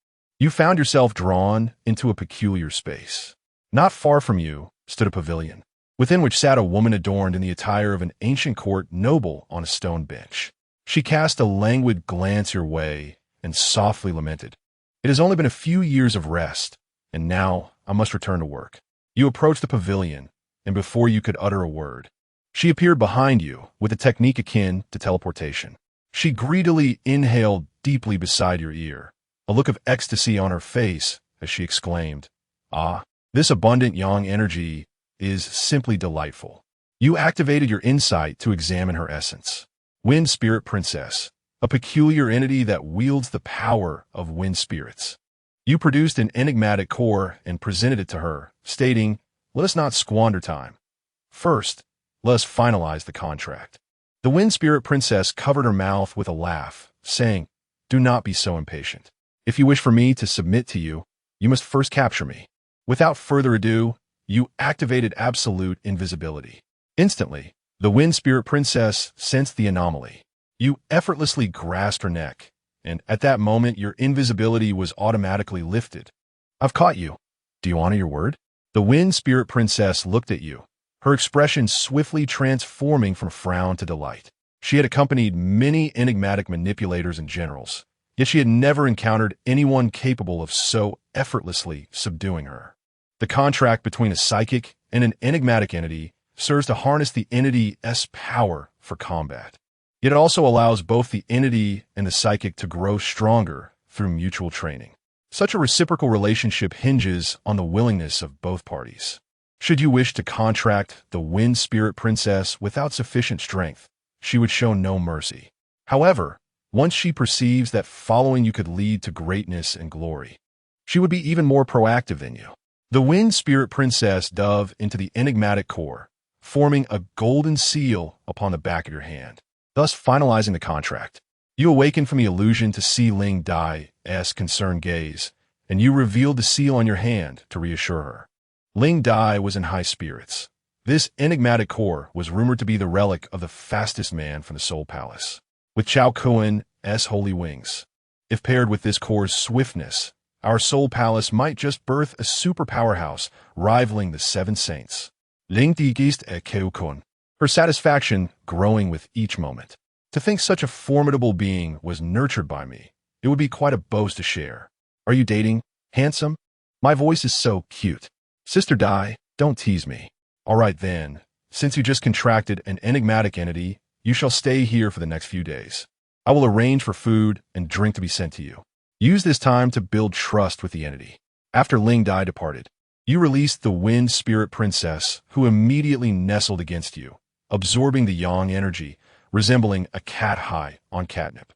you found yourself drawn into a peculiar space. Not far from you stood a pavilion, within which sat a woman adorned in the attire of an ancient court noble on a stone bench. She cast a languid glance your way and softly lamented, "It has only been a few years of rest, and now I must return to work." You approached the pavilion, and before you could utter a word, she appeared behind you with a technique akin to teleportation. She greedily inhaled deeply beside your ear, a look of ecstasy on her face as she exclaimed, "Ah, this abundant yang energy is simply delightful." You activated your insight to examine her essence. Wind Spirit Princess, a peculiar entity that wields the power of wind spirits. You produced an enigmatic core and presented it to her, stating, "Let us not squander time. First, let us finalize the contract." The Wind Spirit Princess covered her mouth with a laugh, saying, "Do not be so impatient. If you wish for me to submit to you, you must first capture me." Without further ado, you activated absolute invisibility. Instantly, the Wind Spirit Princess sensed the anomaly. You effortlessly grasped her neck, and at that moment your invisibility was automatically lifted. "I've caught you. Do you honor your word?" The Wind Spirit Princess looked at you, her expression swiftly transforming from frown to delight. She had accompanied many enigmatic manipulators and generals, yet she had never encountered anyone capable of so effortlessly subduing her. The contract between a psychic and an enigmatic entity serves to harness the entity's power for combat. Yet it also allows both the entity and the psychic to grow stronger through mutual training. Such a reciprocal relationship hinges on the willingness of both parties. Should you wish to contract the Wind Spirit Princess without sufficient strength, she would show no mercy. However, once she perceives that following you could lead to greatness and glory, she would be even more proactive than you. The Wind Spirit Princess dove into the enigmatic core, forming a golden seal upon the back of your hand, thus finalizing the contract. You awakened from the illusion to see Ling Dai's concerned gaze, and you revealed the seal on your hand to reassure her. Ling Dai was in high spirits. This enigmatic core was rumored to be the relic of the fastest man from the Soul Palace, with Cao Kun's holy wings. If paired with this core's swiftness, our Soul Palace might just birth a super powerhouse rivaling the Seven Saints. Ling Di gist at Cao Kun, her satisfaction growing with each moment. To think such a formidable being was nurtured by me, it would be quite a boast to share. Are you dating? Handsome? My voice is so cute. Sister Dai, don't tease me. All right then, since you just contracted an enigmatic entity, you shall stay here for the next few days. I will arrange for food and drink to be sent to you. Use this time to build trust with the entity. After Ling Dai departed, you released the Wind Spirit Princess, who immediately nestled against you, absorbing the yang energy, resembling a cat high on catnip.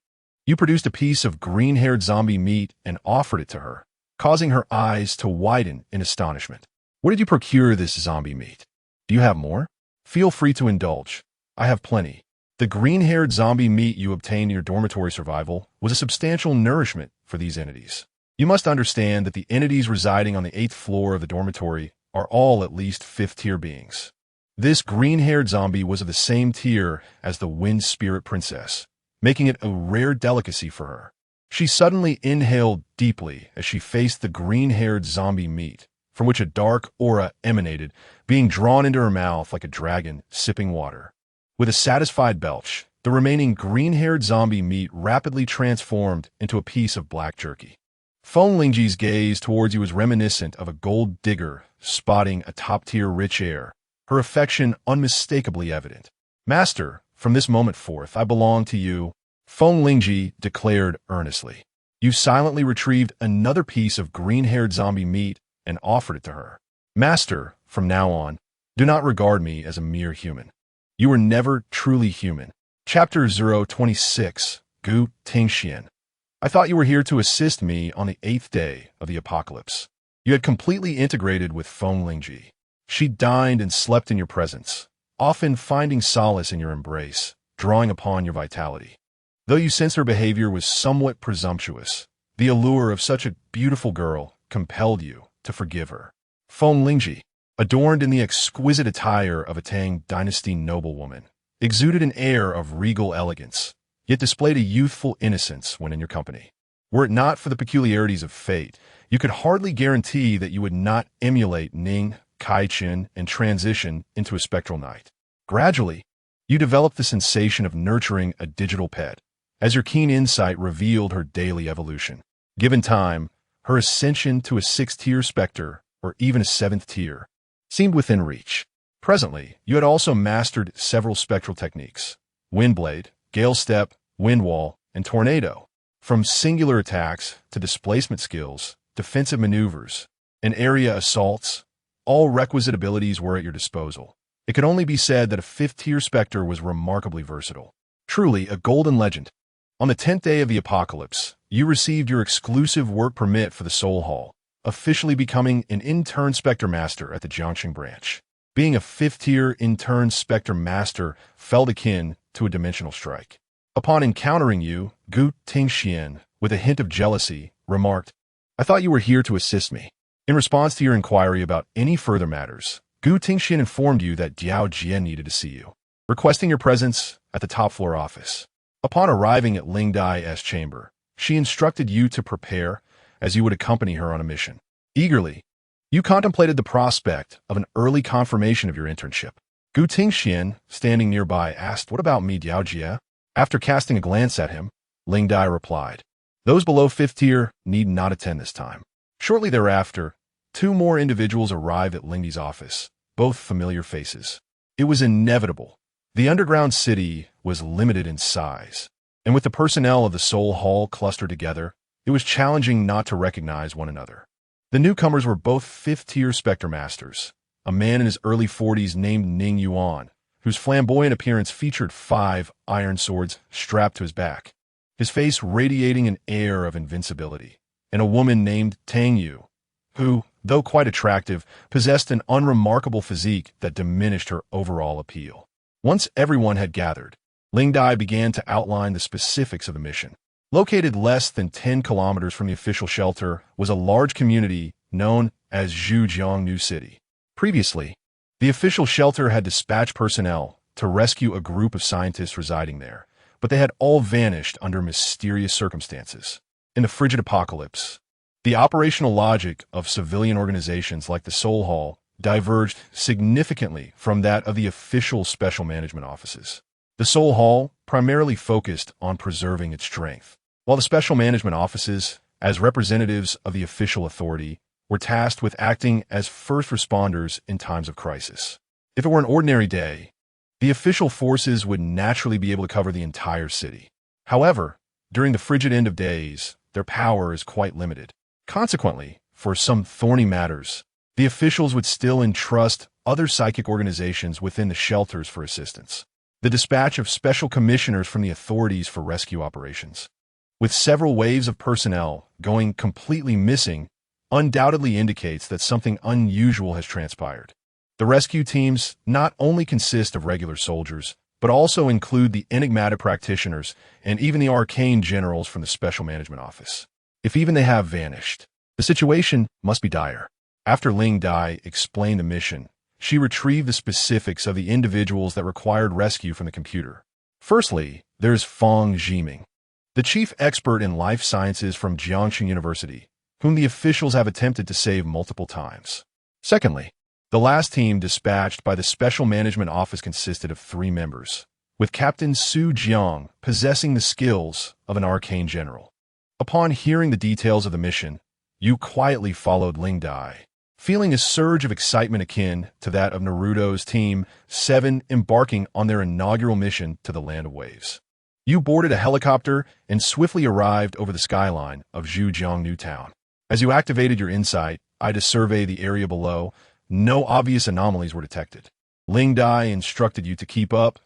You produced a piece of green-haired zombie meat and offered it to her, causing her eyes to widen in astonishment. Where did you procure this zombie meat? Do you have more? Feel free to indulge. I have plenty. The green-haired zombie meat you obtained in your dormitory survival was a substantial nourishment for these entities. You must understand that the entities residing on the 8th floor of the dormitory are all at least 5th-tier beings. This green-haired zombie was of the same tier as the Wind Spirit Princess, making it a rare delicacy for her. She suddenly inhaled deeply as she faced the green-haired zombie meat, from which a dark aura emanated, being drawn into her mouth like a dragon sipping water. With a satisfied belch, the remaining green-haired zombie meat rapidly transformed into a piece of black jerky. Feng Lingji's gaze towards you was reminiscent of a gold digger spotting a top-tier rich heir, her affection unmistakably evident. Master, from this moment forth, I belong to you, Feng Lingji declared earnestly. You silently retrieved another piece of green-haired zombie meat and offered it to her. Master, from now on, do not regard me as a mere human. You were never truly human. Chapter 026, Gu Tingxian. I thought you were here to assist me on the 8th day of the apocalypse. You had completely integrated with Feng Lingji. She dined and slept in your presence, often finding solace in your embrace, drawing upon your vitality. Though you sensed her behavior was somewhat presumptuous, the allure of such a beautiful girl compelled you to forgive her. Feng Lingji, adorned in the exquisite attire of a Tang dynasty noblewoman, exuded an air of regal elegance, yet displayed a youthful innocence when in your company. Were it not for the peculiarities of fate, you could hardly guarantee that you would not emulate Ning, Kai-Chin, and transition into a spectral knight. Gradually, you developed the sensation of nurturing a digital pet, as your keen insight revealed her daily evolution. Given time, her ascension to a 6th-tier specter, or even a 7th tier, seemed within reach. Presently, you had also mastered several spectral techniques: Windblade, Gale Step, Windwall, and Tornado. From singular attacks to displacement skills, defensive maneuvers, and area assaults, all requisite abilities were at your disposal. It could only be said that a 5th-tier specter was remarkably versatile. Truly a golden legend. On the 10th day of the apocalypse, you received your exclusive work permit for the Soul Hall, officially becoming an intern Spectre Master at the Jiangxing branch. Being a 5th-tier intern Spectre Master felt akin to a dimensional strike. Upon encountering you, Gu Tingxian, with a hint of jealousy, remarked, I thought you were here to assist me. In response to your inquiry about any further matters, Gu Tingxian informed you that Diao Jian needed to see you, requesting your presence at the top-floor office. Upon arriving at Ling Dai's chamber, she instructed you to prepare, as you would accompany her on a mission. Eagerly, you contemplated the prospect of an early confirmation of your internship. Gu Tingxian, standing nearby, asked, What about me, Diao Jie? After casting a glance at him, Ling Dai replied, Those below 5th tier need not attend this time. Shortly thereafter, 2 more individuals arrived at Ling Dai's office, both familiar faces. It was inevitable. The underground city was limited in size, and with the personnel of the Soul Hall clustered together, it was challenging not to recognize one another. The newcomers were both 5th-tier Spectre Masters, a man in his early 40s named Ning Yuan, whose flamboyant appearance featured 5 iron swords strapped to his back, his face radiating an air of invincibility, and a woman named Tang Yu, who, though quite attractive, possessed an unremarkable physique that diminished her overall appeal. Once everyone had gathered, Ling Dai began to outline the specifics of the mission. Located less than 10 kilometers from the official shelter was a large community known as Zhujiang New City. Previously, the official shelter had dispatched personnel to rescue a group of scientists residing there, but they had all vanished under mysterious circumstances. In the frigid apocalypse, the operational logic of civilian organizations like the Soul Hall diverged significantly from that of the official special management offices. The Soul Hall primarily focused on preserving its strength, while the special management offices, as representatives of the official authority, were tasked with acting as first responders in times of crisis. If it were an ordinary day, the official forces would naturally be able to cover the entire city. However, during the frigid end of days, their power is quite limited. Consequently, for some thorny matters, the officials would still entrust other psychic organizations within the shelters for assistance. The dispatch of special commissioners from the authorities for rescue operations, with several waves of personnel going completely missing, undoubtedly indicates that something unusual has transpired. The rescue teams not only consist of regular soldiers, but also include the enigmatic practitioners and even the arcane generals from the Special Management Office. If even they have vanished, the situation must be dire. After Ling Dai explained the mission, she retrieved the specifics of the individuals that required rescue from the computer. Firstly, there's Feng Jiming, the chief expert in life sciences from Jiangxing University, whom the officials have attempted to save multiple times. Secondly, the last team dispatched by the Special Management Office consisted of 3 members, with Captain Su Jiang possessing the skills of an arcane general. Upon hearing the details of the mission, you quietly followed Ling Dai, feeling a surge of excitement akin to that of Naruto's Team 7 embarking on their inaugural mission to the Land of Waves. You boarded a helicopter and swiftly arrived over the skyline of Zhujiang Town. As you activated your insight eye to survey the area below, no obvious anomalies were detected. Ling Dai instructed you to keep up,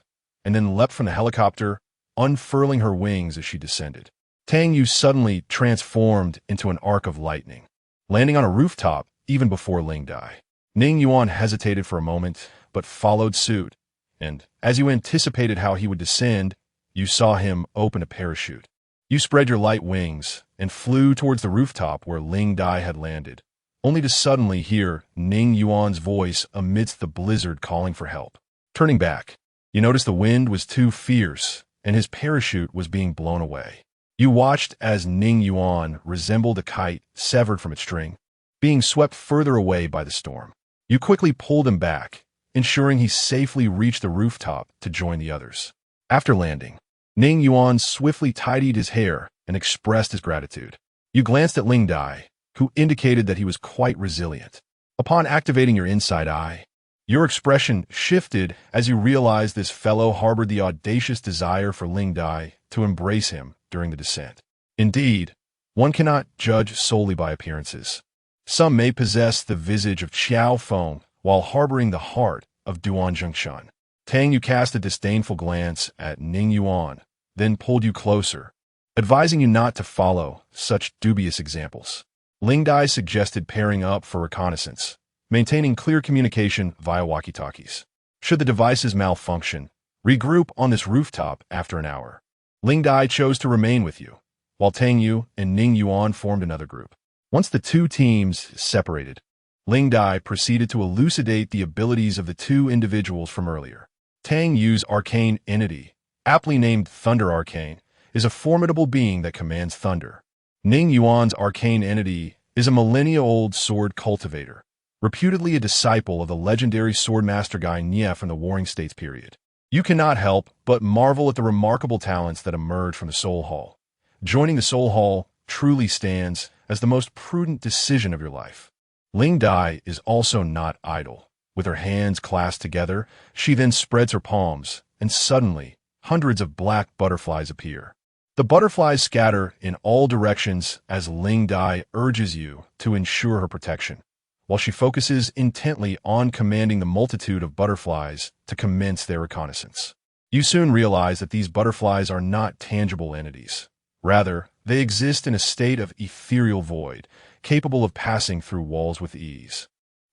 and then leapt from the helicopter, unfurling her wings as she descended. Tang Yu suddenly transformed into an arc of lightning, landing on a rooftop even before Ling Dai. Ning Yuan hesitated for a moment, but followed suit, and as you anticipated how he would descend, you saw him open a parachute. You spread your light wings and flew towards the rooftop where Ling Dai had landed, only to suddenly hear Ning Yuan's voice amidst the blizzard calling for help. Turning back, you noticed the wind was too fierce, and his parachute was being blown away. You watched as Ning Yuan resembled a kite severed from its string, being swept further away by the storm. You quickly pulled him back, ensuring he safely reached the rooftop to join the others. After landing, Ning Yuan swiftly tidied his hair and expressed his gratitude. You glanced at Ling Dai, who indicated that he was quite resilient. Upon activating your inside eye, your expression shifted as you realized this fellow harbored the audacious desire for Ling Dai to embrace him during the descent. Indeed, one cannot judge solely by appearances. Some may possess the visage of Qiao Feng while harboring the heart of Duan Zhengshan. Tang Yu cast a disdainful glance at Ning Yuan, then pulled you closer, advising you not to follow such dubious examples. Ling Dai suggested pairing up for reconnaissance, maintaining clear communication via walkie-talkies. Should the devices malfunction, regroup on this rooftop after an hour. Ling Dai chose to remain with you, while Tang Yu and Ning Yuan formed another group. Once the two teams separated, Ling Dai proceeded to elucidate the abilities of the two individuals from earlier. Tang Yu's arcane entity, aptly named Thunder Arcane, is a formidable being that commands thunder. Ning Yuan's arcane entity is a millennia-old sword cultivator, reputedly a disciple of the legendary swordmaster Guy Nie from the Warring States period. You cannot help but marvel at the remarkable talents that emerge from the Soul Hall. Joining the Soul Hall truly stands as the most prudent decision of your life. Ling Dai is also not idle. With her hands clasped together, she then spreads her palms, and suddenly, hundreds of black butterflies appear. The butterflies scatter in all directions as Ling Dai urges you to ensure her protection, while she focuses intently on commanding the multitude of butterflies to commence their reconnaissance. You soon realize that these butterflies are not tangible entities. Rather, they exist in a state of ethereal void, capable of passing through walls with ease.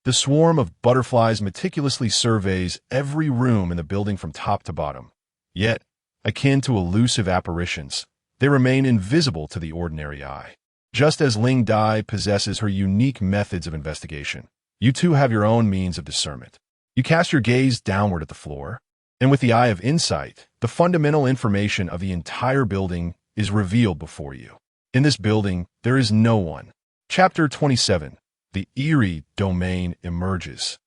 The swarm of butterflies meticulously surveys every room in the building from top to bottom. Yet, akin to elusive apparitions, they remain invisible to the ordinary eye. Just as Ling Dai possesses her unique methods of investigation, you too have your own means of discernment. You cast your gaze downward at the floor, and with the eye of insight, the fundamental information of the entire building is revealed before you. In this building, there is no one. Chapter 27. The eerie domain emerges.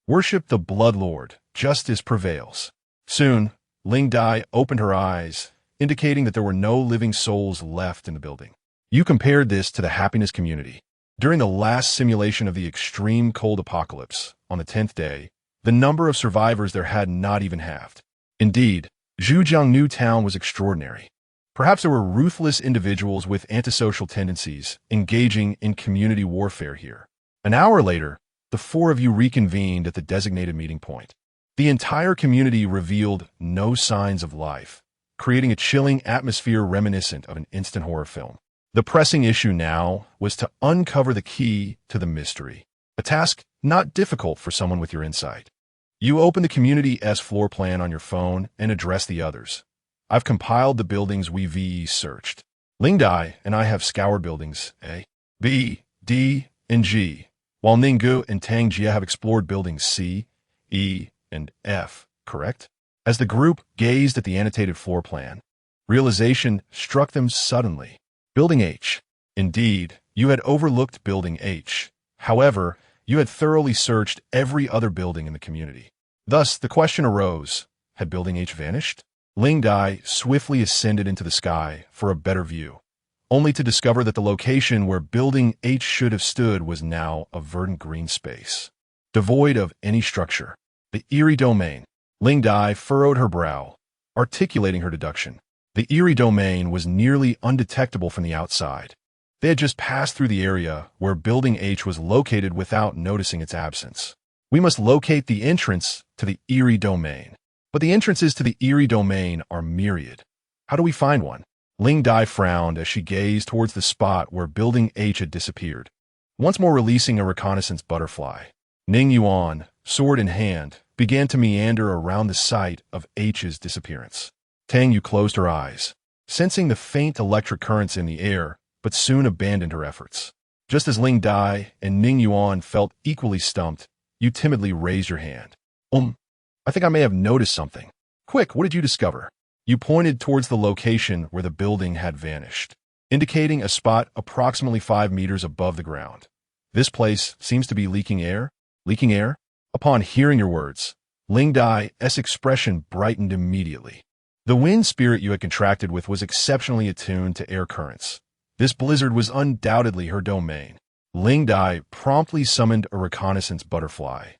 Worship the Bloodlord. Justice prevails. Soon, Ling Dai opened her eyes, indicating that there were no living souls left in the building. You compared this to the happiness community. During the last simulation of the extreme cold apocalypse, on the 10th day, the number of survivors there had not even halved. Indeed, Zhujiang Town was extraordinary. Perhaps there were ruthless individuals with antisocial tendencies engaging in community warfare here. An hour later, the four of you reconvened at the designated meeting point. The entire community revealed no signs of life, creating a chilling atmosphere reminiscent of an instant horror film. The pressing issue now was to uncover the key to the mystery, a task not difficult for someone with your insight. You open the community's floor plan on your phone and address the others. I've compiled the buildings we've searched. Ling Dai and I have scoured buildings A, B, D, and G, while Ninggu and Tang Jia have explored buildings C, E, and F, correct? As the group gazed at the annotated floor plan, realization struck them suddenly. Building H. Indeed, you had overlooked Building H. However, you had thoroughly searched every other building in the community. Thus, the question arose, had Building H vanished? Ling Dai swiftly ascended into the sky for a better view, only to discover that the location where Building H should have stood was now a verdant green space, devoid of any structure. The eerie domain. Ling Dai furrowed her brow, articulating her deduction. The eerie domain was nearly undetectable from the outside. They had just passed through the area where Building H was located without noticing its absence. We must locate the entrance to the eerie domain. But the entrances to the eerie domain are myriad. How do we find one? Ling Dai frowned as she gazed towards the spot where Building H had disappeared, once more releasing a reconnaissance butterfly. Ning Yuan, sword in hand, began to meander around the site of H's disappearance. Tang Yu closed her eyes, sensing the faint electric currents in the air, but soon abandoned her efforts. Just as Ling Dai and Ning Yuan felt equally stumped, you timidly raised your hand. I think I may have noticed something. Quick, what did you discover? You pointed towards the location where the building had vanished, indicating a spot approximately 5 meters above the ground. This place seems to be leaking air. Leaking air? Upon hearing your words, Ling Dai's expression brightened immediately. The wind spirit you had contracted with was exceptionally attuned to air currents. This blizzard was undoubtedly her domain. Ling Dai promptly summoned a reconnaissance butterfly,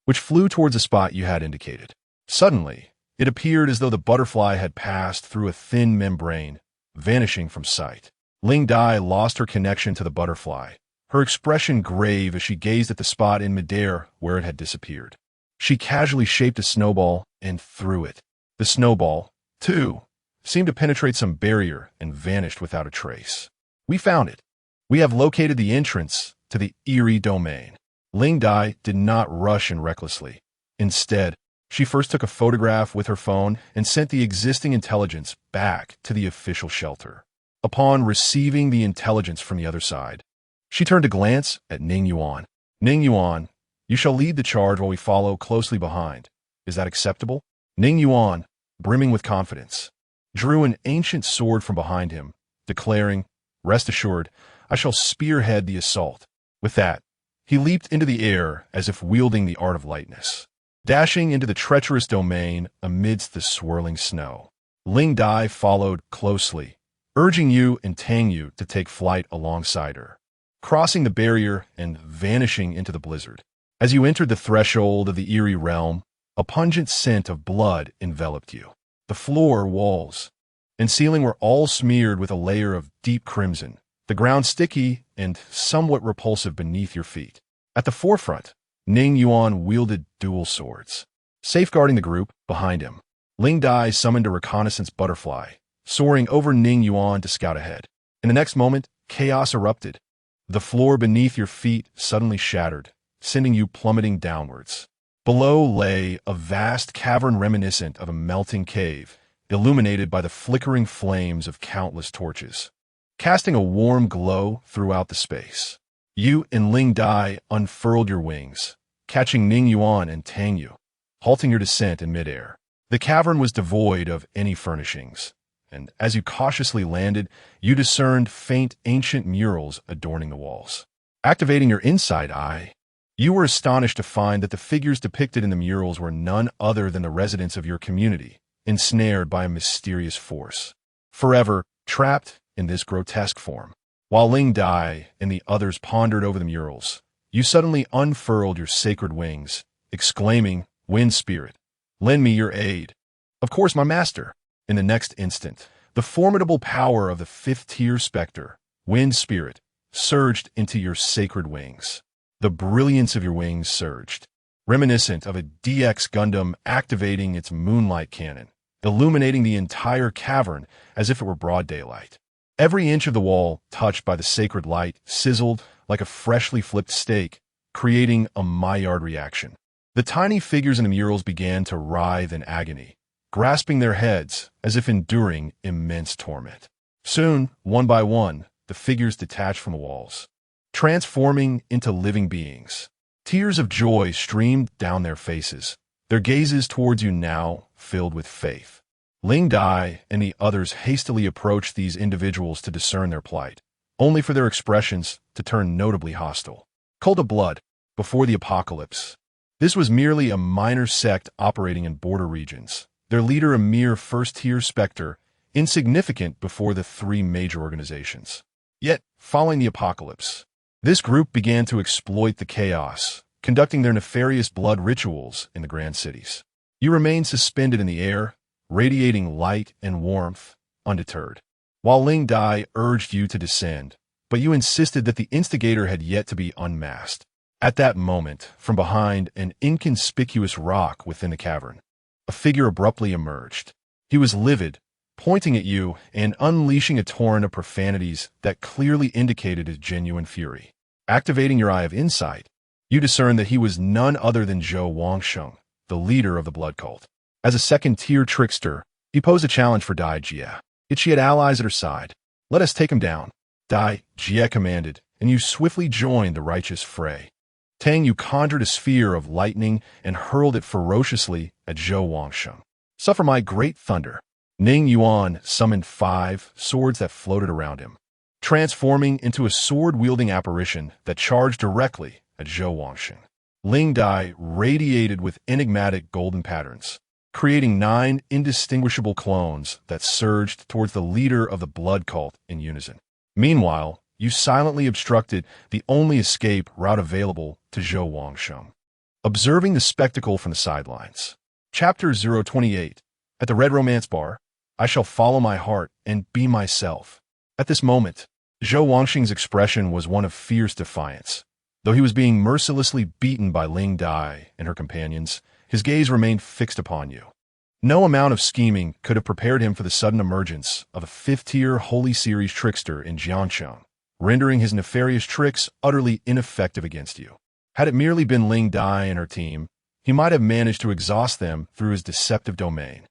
which flew towards the spot you had indicated. Suddenly, it appeared as though the butterfly had passed through a thin membrane, vanishing from sight. Ling Dai lost her connection to the butterfly, her expression grave as she gazed at the spot in midair where it had disappeared. She casually shaped a snowball and threw it. The snowball, too, seemed to penetrate some barrier and vanished without a trace. We found it. We have located the entrance to the eerie domain. Ling Dai did not rush in recklessly. Instead, she first took a photograph with her phone and sent the existing intelligence back to the official shelter. Upon receiving the intelligence from the other side, she turned to glance at Ning Yuan. Ning Yuan, you shall lead the charge while we follow closely behind. Is that acceptable? Ning Yuan, brimming with confidence, drew an ancient sword from behind him, declaring, "Rest assured, I shall spearhead the assault." With that, he leaped into the air as if wielding the art of lightness, dashing into the treacherous domain amidst the swirling snow. Ling Dai followed closely, urging you and Tang Yu to take flight alongside her, crossing the barrier and vanishing into the blizzard. As you entered the threshold of the eerie realm, a pungent scent of blood enveloped you. The floor, walls, and ceiling were all smeared with a layer of deep crimson, the ground sticky and somewhat repulsive beneath your feet. At the forefront, Ning Yuan wielded dual swords. Safeguarding the group behind him, Ling Dai summoned a reconnaissance butterfly, soaring over Ning Yuan to scout ahead. In the next moment, chaos erupted. The floor beneath your feet suddenly shattered, sending you plummeting downwards. Below lay a vast cavern reminiscent of a melting cave, illuminated by the flickering flames of countless torches, casting a warm glow throughout the space. You and Ling Dai unfurled your wings, catching Ning Yuan and Tang Yu, halting your descent in midair. The cavern was devoid of any furnishings, and as you cautiously landed, you discerned faint ancient murals adorning the walls. Activating your inside eye, you were astonished to find that the figures depicted in the murals were none other than the residents of your community, ensnared by a mysterious force, forever trapped in this grotesque form. While Ling Dai and the others pondered over the murals, you suddenly unfurled your sacred wings, exclaiming, "Wind Spirit, lend me your aid." "Of course, my master." In the next instant, the formidable power of the fifth-tier specter, Wind Spirit, surged into your sacred wings. The brilliance of your wings surged, reminiscent of a DX Gundam activating its moonlight cannon, illuminating the entire cavern as if it were broad daylight. Every inch of the wall, touched by the sacred light, sizzled like a freshly flipped steak, creating a Maillard reaction. The tiny figures in the murals began to writhe in agony, grasping their heads as if enduring immense torment. Soon, one by one, the figures detached from the walls, transforming into living beings. Tears of joy streamed down their faces, their gazes towards you now filled with faith. Ling Dai and the others hastily approached these individuals to discern their plight, only for their expressions to turn notably hostile. Cult of Blood, before the apocalypse. This was merely a minor sect operating in border regions, their leader a mere first-tier specter, insignificant before the three major organizations. Yet, following the apocalypse, this group began to exploit the chaos, conducting their nefarious blood rituals in the grand cities. You remained suspended in the air, radiating light and warmth, undeterred. While Ling Dai urged you to descend, but you insisted that the instigator had yet to be unmasked. At that moment, from behind an inconspicuous rock within the cavern, a figure abruptly emerged. He was livid, pointing at you and unleashing a torrent of profanities that clearly indicated his genuine fury. Activating your Eye of Insight, you discerned that he was none other than Zhou Wangsheng, the leader of the blood cult. As a second-tier trickster, he posed a challenge for Dai Jie. Yet she had allies at her side. "Let us take him down," Dai Jie commanded, and you swiftly joined the righteous fray. Tang, you conjured a sphere of lightning and hurled it ferociously at Zhou Wangsheng. "Suffer my great thunder." Ning Yuan summoned 5 swords that floated around him, transforming into a sword-wielding apparition that charged directly at Zhou Wangsheng. Ling Dai radiated with enigmatic golden patterns, creating 9 indistinguishable clones that surged towards the leader of the blood cult in unison. Meanwhile, you silently obstructed the only escape route available to Zhou Wangsheng. Observing the spectacle from the sidelines. Chapter 028. At the Red Romance Bar, I shall follow my heart and be myself. At this moment, Zhou Wangsheng's expression was one of fierce defiance. Though he was being mercilessly beaten by Ling Dai and her companions, his gaze remained fixed upon you. No amount of scheming could have prepared him for the sudden emergence of a 5th-tier Holy Series trickster in Jiancheng, rendering his nefarious tricks utterly ineffective against you. Had it merely been Ling Dai and her team, he might have managed to exhaust them through his deceptive domain.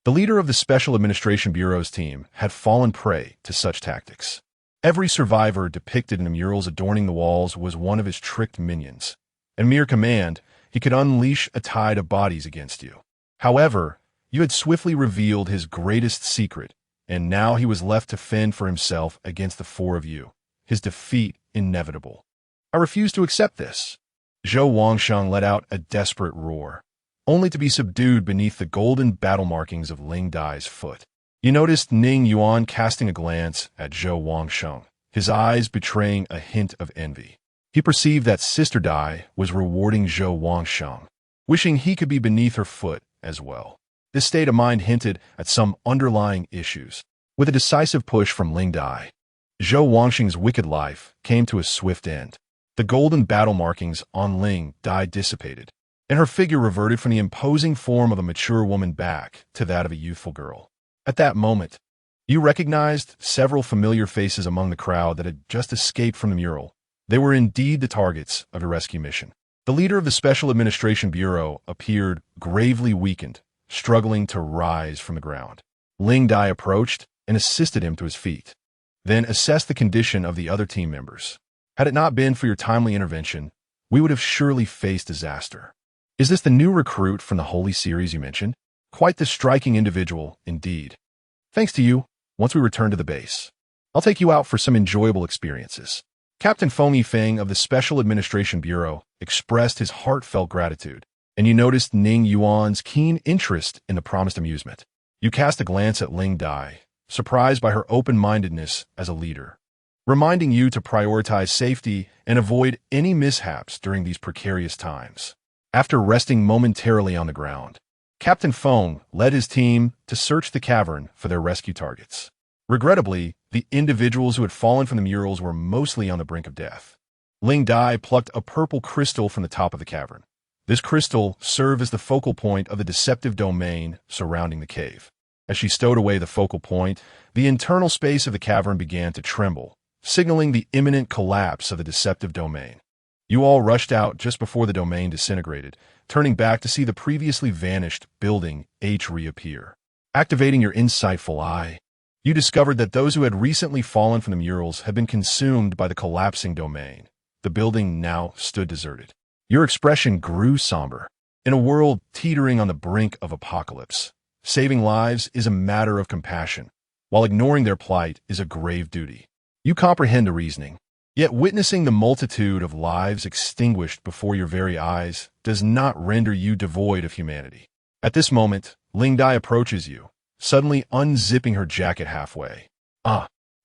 The leader of the Special Administration Bureau's team had fallen prey to such tactics. Every survivor depicted in the murals adorning the walls was one of his tricked minions. At mere command, he could unleash a tide of bodies against you. However, you had swiftly revealed his greatest secret, and now he was left to fend for himself against the 4 of you, his defeat inevitable. I refuse to accept this. Zhou Wangsheng let out a desperate roar, only to be subdued beneath the golden battle markings of Ling Dai's foot. You noticed Ning Yuan casting a glance at Zhou Wangsheng, his eyes betraying a hint of envy. He perceived that Sister Dai was rewarding Zhou Wangsheng, wishing he could be beneath her foot as well. This state of mind hinted at some underlying issues. With a decisive push from Ling Dai, Zhou Wangsheng's wicked life came to a swift end. The golden battle markings on Ling Dai dissipated, and her figure reverted from the imposing form of a mature woman back to that of a youthful girl. At that moment, you recognized several familiar faces among the crowd that had just escaped from the mural. They were indeed the targets of your rescue mission. The leader of the Special Administration Bureau appeared gravely weakened, struggling to rise from the ground. Ling Dai approached and assisted him to his feet, then assessed the condition of the other team members. Had it not been for your timely intervention, we would have surely faced disaster. Is this the new recruit from the Holy Series you mentioned? Quite the striking individual, indeed. Thanks to you, once we return to the base, I'll take you out for some enjoyable experiences. Captain Feng Yifeng of the Special Administration Bureau expressed his heartfelt gratitude, and you noticed Ning Yuan's keen interest in the promised amusement. You cast a glance at Ling Dai, surprised by her open-mindedness as a leader, reminding you to prioritize safety and avoid any mishaps during these precarious times. After resting momentarily on the ground, Captain Feng led his team to search the cavern for their rescue targets. Regrettably, the individuals who had fallen from the murals were mostly on the brink of death. Ling Dai plucked a purple crystal from the top of the cavern. This crystal served as the focal point of the deceptive domain surrounding the cave. As she stowed away the focal point, the internal space of the cavern began to tremble, signaling the imminent collapse of the deceptive domain. You all rushed out just before the domain disintegrated, turning back to see the previously vanished building H reappear. Activating your insightful eye, you discovered that those who had recently fallen from the murals had been consumed by the collapsing domain. The building now stood deserted. Your expression grew somber. In a world teetering on the brink of apocalypse, saving lives is a matter of compassion, while ignoring their plight is a grave duty. You comprehend the reasoning. Yet witnessing the multitude of lives extinguished before your very eyes does not render you devoid of humanity. At this moment, Ling Dai approaches you, suddenly unzipping her jacket halfway.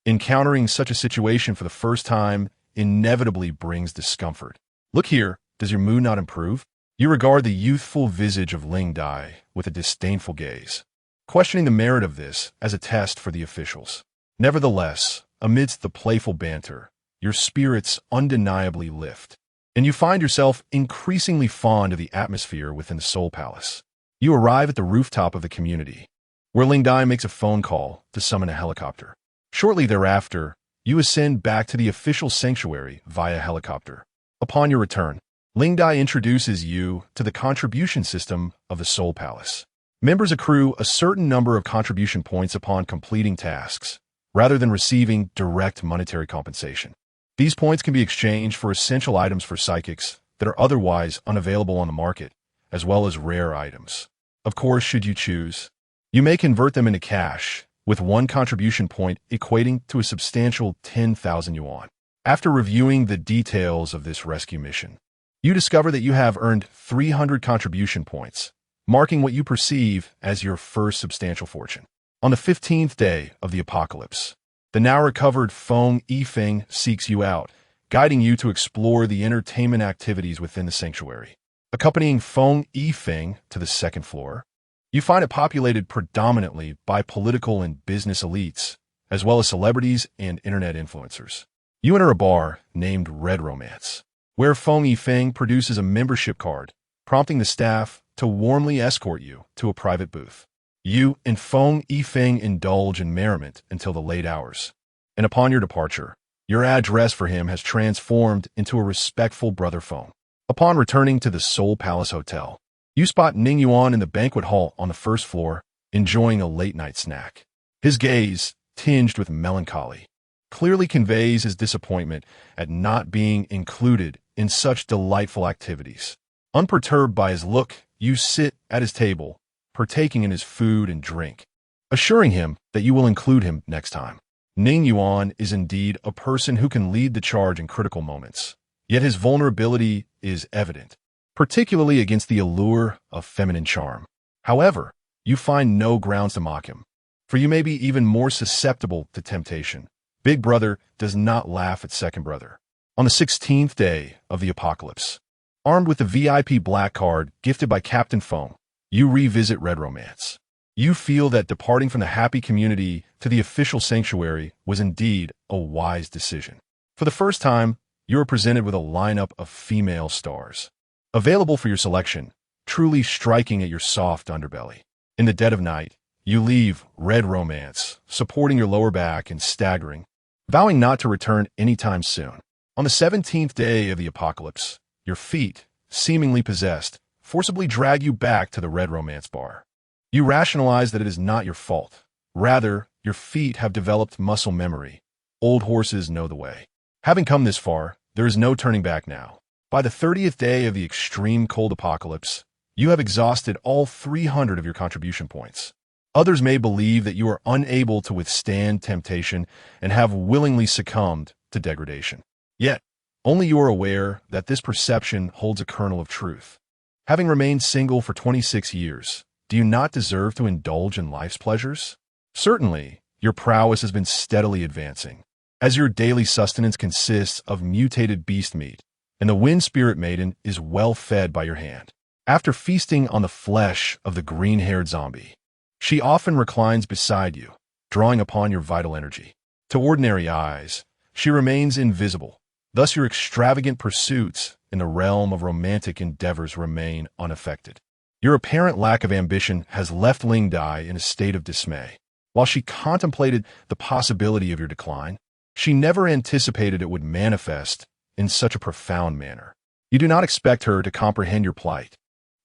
Encountering such a situation for the first time inevitably brings discomfort. Look here, does your mood not improve? You regard the youthful visage of Ling Dai with a disdainful gaze, questioning the merit of this as a test for the officials. Nevertheless, amidst the playful banter, your spirits undeniably lift, and you find yourself increasingly fond of the atmosphere within the Soul Palace. You arrive at the rooftop of the community, where Ling Dai makes a phone call to summon a helicopter. Shortly thereafter, you ascend back to the official sanctuary via helicopter. Upon your return, Ling Dai introduces you to the contribution system of the Soul Palace. Members accrue a certain number of contribution points upon completing tasks, rather than receiving direct monetary compensation. These points can be exchanged for essential items for psychics that are otherwise unavailable on the market, as well as rare items. Of course, should you choose, you may convert them into cash, with one contribution point equating to a substantial 10,000 yuan. After reviewing the details of this rescue mission, you discover that you have earned 300 contribution points, marking what you perceive as your first substantial fortune. On the 15th day of the apocalypse, the now-recovered Feng Yifeng seeks you out, guiding you to explore the entertainment activities within the sanctuary. Accompanying Feng Yifeng to the second floor, you find it populated predominantly by political and business elites, as well as celebrities and internet influencers. You enter a bar named Red Romance, where Feng Yifeng produces a membership card, prompting the staff to warmly escort you to a private booth. You and Feng Yifeng indulge in merriment until the late hours, and upon your departure, your address for him has transformed into a respectful brother Feng. Upon returning to the Soul Palace Hotel, you spot Ning Yuan in the banquet hall on the first floor, enjoying a late-night snack. His gaze, tinged with melancholy, clearly conveys his disappointment at not being included in such delightful activities. Unperturbed by his look, you sit at his table, partaking in his food and drink, assuring him that you will include him next time. Ning Yuan is indeed a person who can lead the charge in critical moments, yet his vulnerability is evident, particularly against the allure of feminine charm. However, you find no grounds to mock him, for you may be even more susceptible to temptation. Big Brother does not laugh at Second Brother. On the 16th day of the apocalypse, armed with the VIP black card gifted by Captain Feng, you revisit Red Romance. You feel that departing from the happy community to the official sanctuary was indeed a wise decision. For the first time, you are presented with a lineup of female stars, available for your selection, truly striking at your soft underbelly. In the dead of night, you leave Red Romance, supporting your lower back and staggering, vowing not to return anytime soon. On the 17th day of the apocalypse, your feet, seemingly possessed, forcibly drag you back to the Red Romance bar. You rationalize that it is not your fault. Rather, your feet have developed muscle memory. Old horses know the way. Having come this far, there is no turning back now. By the 30th day of the extreme cold apocalypse, you have exhausted all 300 of your contribution points. Others may believe that you are unable to withstand temptation and have willingly succumbed to degradation. Yet, only you are aware that this perception holds a kernel of truth. Having remained single for 26 years, do you not deserve to indulge in life's pleasures? Certainly, your prowess has been steadily advancing, as your daily sustenance consists of mutated beast meat, and the Wind Spirit Maiden is well fed by your hand. After feasting on the flesh of the green-haired zombie, she often reclines beside you, drawing upon your vital energy. To ordinary eyes, she remains invisible. Thus your extravagant pursuits in the realm of romantic endeavors remain unaffected. Your apparent lack of ambition has left Ling Dai in a state of dismay. While she contemplated the possibility of your decline, she never anticipated it would manifest in such a profound manner. You do not expect her to comprehend your plight,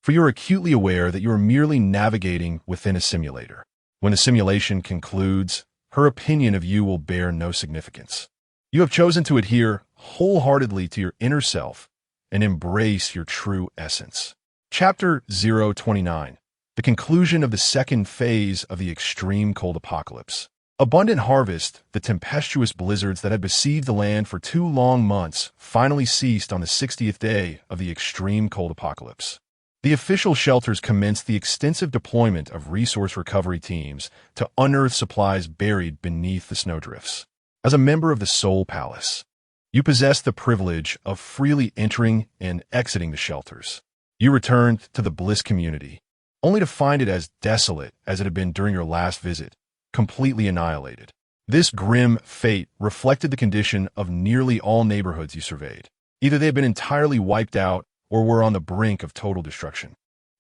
for you are acutely aware that you are merely navigating within a simulator. When the simulation concludes, her opinion of you will bear no significance. You have chosen to adhere wholeheartedly to your inner self and embrace your true essence. Chapter 029. The conclusion of the second phase of the extreme cold apocalypse. Abundant harvest, the tempestuous blizzards that had besieged the land for 2 long months finally ceased on the 60th day of the extreme cold apocalypse. The official shelters commenced the extensive deployment of resource recovery teams to unearth supplies buried beneath the snowdrifts. As a member of the Soul Palace, you possess the privilege of freely entering and exiting the shelters. You returned to the Bliss community, only to find it as desolate as it had been during your last visit, completely annihilated. This grim fate reflected the condition of nearly all neighborhoods you surveyed. Either they had been entirely wiped out or were on the brink of total destruction.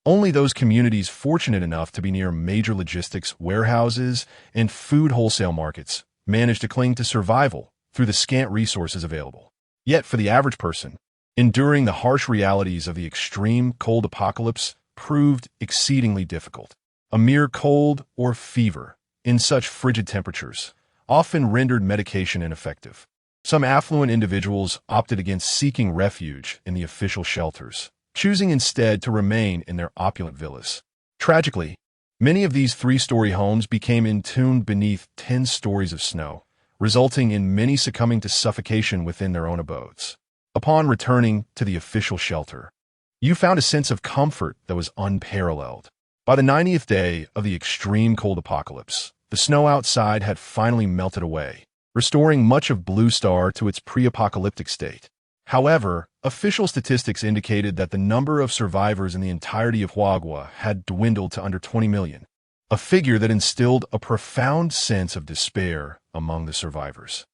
Only those communities fortunate enough to be near major logistics warehouses and food wholesale markets managed to cling to survival through the scant resources available. Yet for the average person, enduring the harsh realities of the extreme cold apocalypse proved exceedingly difficult. A mere cold or fever in such frigid temperatures often rendered medication ineffective. Some affluent individuals opted against seeking refuge in the official shelters, choosing instead to remain in their opulent villas. Tragically, many of these 3-story homes became entombed beneath 10 stories of snow, resulting in many succumbing to suffocation within their own abodes. Upon returning to the official shelter, you found a sense of comfort that was unparalleled. By the 90th day of the extreme cold apocalypse, the snow outside had finally melted away, restoring much of Blue Star to its pre-apocalyptic state. However, official statistics indicated that the number of survivors in the entirety of Huagua had dwindled to under 20 million, a figure that instilled a profound sense of despair among the survivors,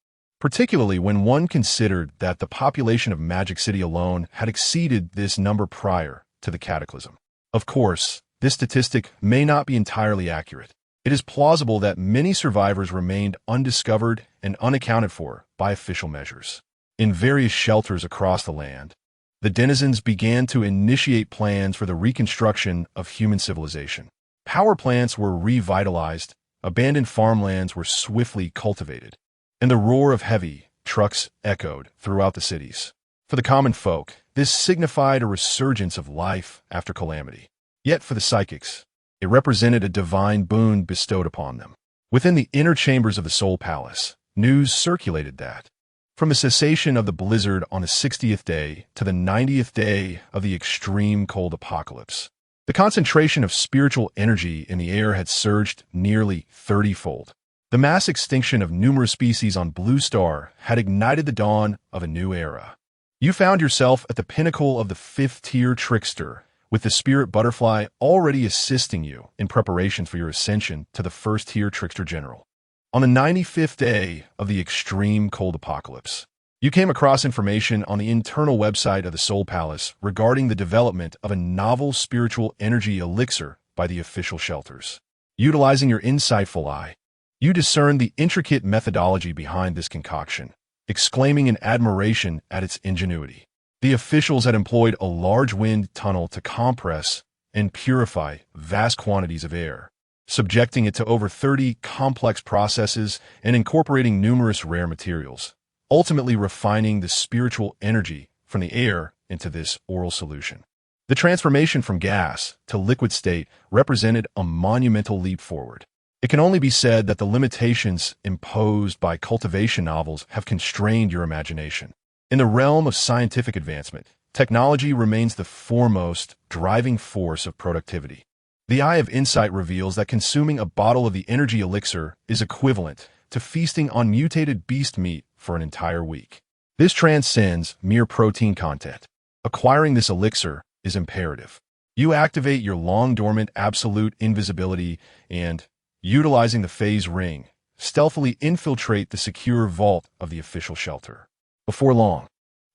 particularly when one considered that the population of Magic City alone had exceeded this number prior to the cataclysm. Of course, this statistic may not be entirely accurate. It is plausible that many survivors remained undiscovered and unaccounted for by official measures. In various shelters across the land, the denizens began to initiate plans for the reconstruction of human civilization. Power plants were revitalized, abandoned farmlands were swiftly cultivated, and the roar of heavy trucks echoed throughout the cities. For the common folk, this signified a resurgence of life after calamity. Yet for the psychics, it represented a divine boon bestowed upon them. Within the inner chambers of the Soul Palace, news circulated that, from the cessation of the blizzard on the 60th day to the 90th day of the extreme cold apocalypse, the concentration of spiritual energy in the air had surged nearly 30-fold. The mass extinction of numerous species on Blue Star had ignited the dawn of a new era. You found yourself at the pinnacle of the 5th-tier trickster, with the spirit butterfly already assisting you in preparation for your ascension to the 1st-tier trickster general. On the 95th day of the extreme cold apocalypse, you came across information on the internal website of the Soul Palace regarding the development of a novel spiritual energy elixir by the official shelters. Utilizing your insightful eye, you discerned the intricate methodology behind this concoction, exclaiming in admiration at its ingenuity. The officials had employed a large wind tunnel to compress and purify vast quantities of air, subjecting it to over 30 complex processes and incorporating numerous rare materials, ultimately refining the spiritual energy from the air into this oral solution. The transformation from gas to liquid state represented a monumental leap forward. It can only be said that the limitations imposed by cultivation novels have constrained your imagination. In the realm of scientific advancement, technology remains the foremost driving force of productivity. The Eye of Insight reveals that consuming a bottle of the energy elixir is equivalent to feasting on mutated beast meat for an entire week. This transcends mere protein content. Acquiring this elixir is imperative. You activate your long-dormant absolute invisibility and, utilizing the phase ring, stealthily infiltrate the secure vault of the official shelter. Before long,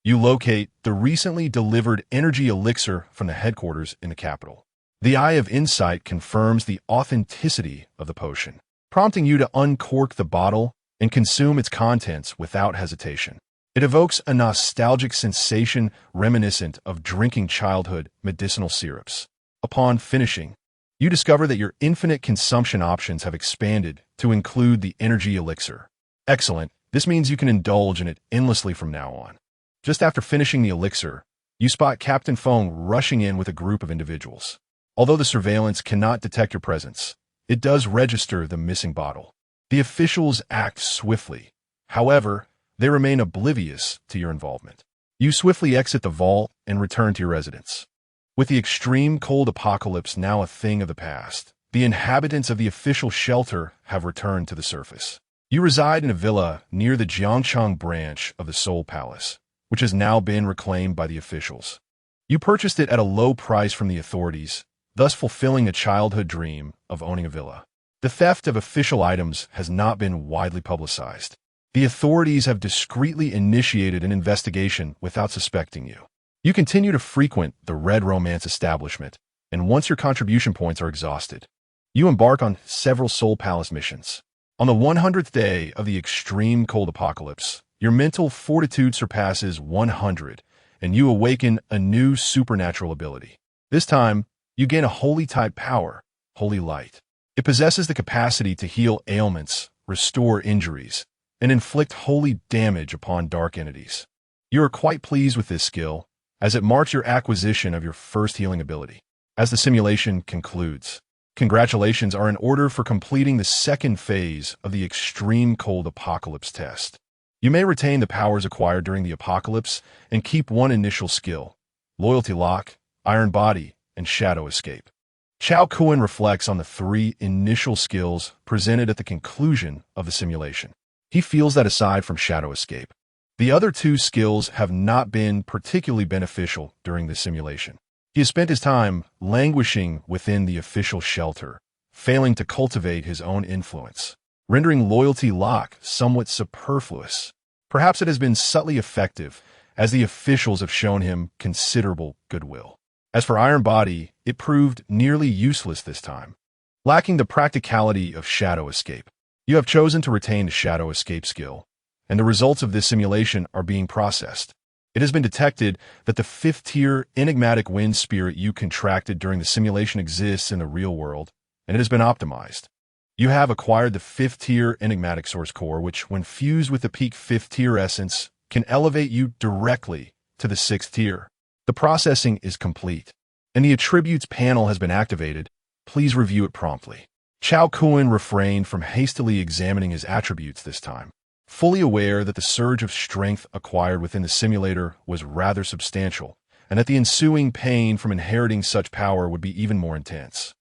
you locate the recently delivered energy elixir from the headquarters in the capital. The Eye of Insight confirms the authenticity of the potion, prompting you to uncork the bottle and consume its contents without hesitation. It evokes a nostalgic sensation reminiscent of drinking childhood medicinal syrups. Upon finishing, you discover that your infinite consumption options have expanded to include the energy elixir. Excellent. This means you can indulge in it endlessly from now on. Just after finishing the elixir, you spot Captain Fong rushing in with a group of individuals. Although the surveillance cannot detect your presence, it does register the missing bottle. The officials act swiftly. However, they remain oblivious to your involvement. You swiftly exit the vault and return to your residence. With the extreme cold apocalypse now a thing of the past, the inhabitants of the official shelter have returned to the surface. You reside in a villa near the Jiangcheng branch of the Seoul Palace, which has now been reclaimed by the officials. You purchased it at a low price from the authorities, thus fulfilling a childhood dream of owning a villa. The theft of official items has not been widely publicized. The authorities have discreetly initiated an investigation without suspecting you. You continue to frequent the Red Romance establishment, and once your contribution points are exhausted, you embark on several Seoul Palace missions. On the 100th day of the extreme cold apocalypse, your mental fortitude surpasses 100, and you awaken a new supernatural ability. This time, you gain a holy-type power, Holy Light. It possesses the capacity to heal ailments, restore injuries, and inflict holy damage upon dark entities. You are quite pleased with this skill, as it marks your acquisition of your first healing ability. As the simulation concludes, congratulations are in order for completing the second phase of the extreme cold apocalypse test. You may retain the powers acquired during the apocalypse and keep one initial skill: Loyalty Lock, Iron Body, and Shadow Escape. Cao Kun reflects on the three initial skills presented at the conclusion of the simulation. He feels that aside from Shadow Escape, the other two skills have not been particularly beneficial during the simulation. He has spent his time languishing within the official shelter, failing to cultivate his own influence, rendering Loyalty Lock somewhat superfluous. Perhaps it has been subtly effective, as the officials have shown him considerable goodwill. As for Iron Body, it proved nearly useless this time, lacking the practicality of Shadow Escape. You have chosen to retain the Shadow Escape skill, and the results of this simulation are being processed. It has been detected that the 5th-tier enigmatic wind spirit you contracted during the simulation exists in the real world, and it has been optimized. You have acquired the 5th-tier enigmatic source core, which, when fused with the peak 5th-tier essence, can elevate you directly to the 6th tier. The processing is complete, and the attributes panel has been activated. Please review it promptly. Cao Kun refrained from hastily examining his attributes this time, fully aware that the surge of strength acquired within the simulator was rather substantial, and that the ensuing pain from inheriting such power would be even more intense.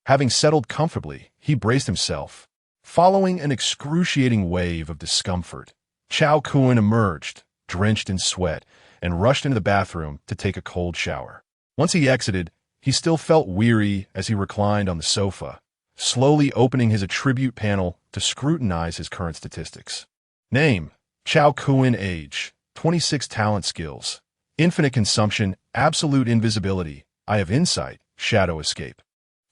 Having settled comfortably, he braced himself. Following an excruciating wave of discomfort, Cao Kun emerged, drenched in sweat, and rushed into the bathroom to take a cold shower. Once he exited, he still felt weary as he reclined on the sofa, slowly opening his attribute panel to scrutinize his current statistics. Name: Cao Kun. Age: 26. Talent skills: infinite consumption, absolute invisibility, Eye of Insight, Shadow Escape.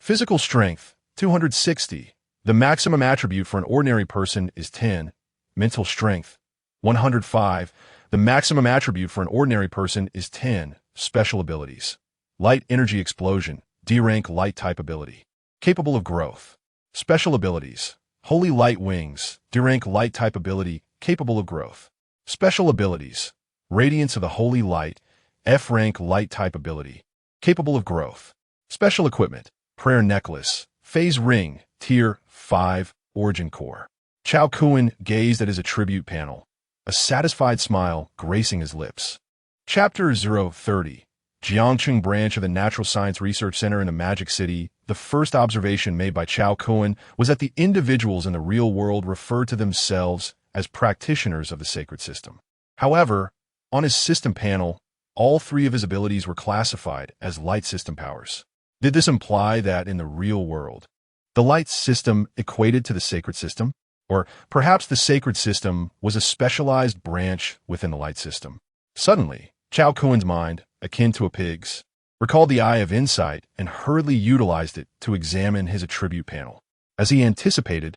Physical strength: 260. The maximum attribute for an ordinary person is 10. Mental strength: 105. The maximum attribute for an ordinary person is 10. Special abilities: Light Energy Explosion, D-rank Light type ability. Capable of growth. Special abilities: Holy Light Wings, D-rank Light type ability, capable of growth. Special abilities: Radiance of the Holy Light, F-rank Light type ability, capable of growth. Special equipment: Prayer Necklace, Phase Ring, Tier 5, Origin Core. Cao Kun gazed at his attribute panel, a satisfied smile gracing his lips. Chapter 030. Jiangcheng branch of the Natural Science Research Center in the Magic City. The first observation made by Cao Kun was that the individuals in the real world referred to themselves as practitioners of the sacred system. However, on his system panel, all three of his abilities were classified as light system powers. Did this imply that in the real world, the light system equated to the sacred system? Or perhaps the sacred system was a specialized branch within the light system? Suddenly, Cao Kun's mind, akin to a pig's, recalled the Eye of Insight and hurriedly utilized it to examine his attribute panel. As he anticipated,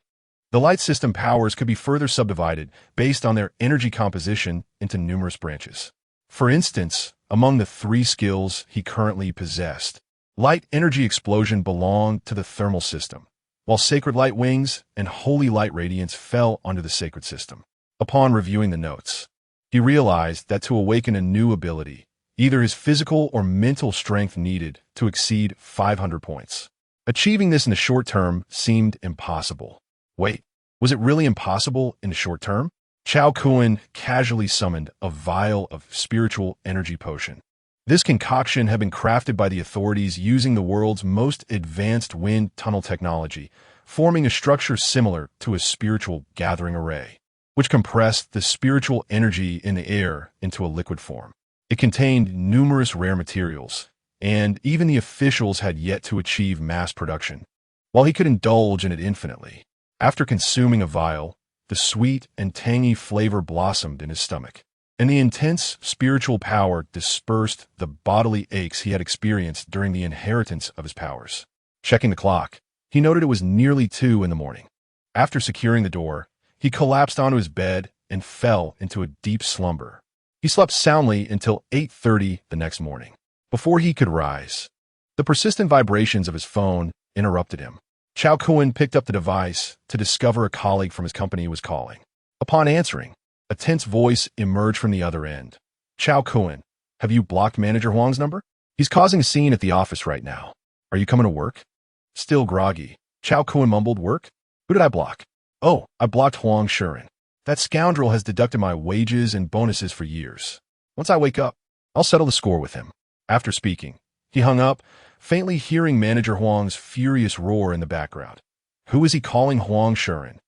the light system powers could be further subdivided based on their energy composition into numerous branches. For instance, among the three skills he currently possessed, Light Energy Explosion belonged to the thermal system, while Sacred Light Wings and Holy Light Radiance fell under the sacred system. Upon reviewing the notes, he realized that to awaken a new ability, either his physical or mental strength needed to exceed 500 points. Achieving this in the short term seemed impossible. Wait, was it really impossible in the short term? Cao Kun casually summoned a vial of spiritual energy potion, This concoction had been crafted by the authorities using the world's most advanced wind tunnel technology, forming a structure similar to a spiritual gathering array, which compressed the spiritual energy in the air into a liquid form. It contained numerous rare materials, and even the officials had yet to achieve mass production, while he could indulge in it infinitely. After consuming a vial, the sweet and tangy flavor blossomed in his stomach, and the intense spiritual power dispersed the bodily aches he had experienced during the inheritance of his powers. Checking the clock, he noted it was nearly 2 in the morning. After securing the door, he collapsed onto his bed and fell into a deep slumber. He slept soundly until 8:30 the next morning. Before he could rise, the persistent vibrations of his phone interrupted him. Cao Kun picked up the device to discover a colleague from his company was calling. Upon answering, a tense voice emerged from the other end. Cao Kun, have you blocked Manager Huang's number? He's causing a scene at the office right now. Are you coming to work? Still groggy, Cao Kun mumbled. Work? Who did I block? Oh, I blocked Huang Shuren. That scoundrel has deducted my wages and bonuses for years. Once I wake up, I'll settle the score with him. After speaking, he hung up, faintly hearing Manager Huang's furious roar in the background. Who is he calling Huang Shuren?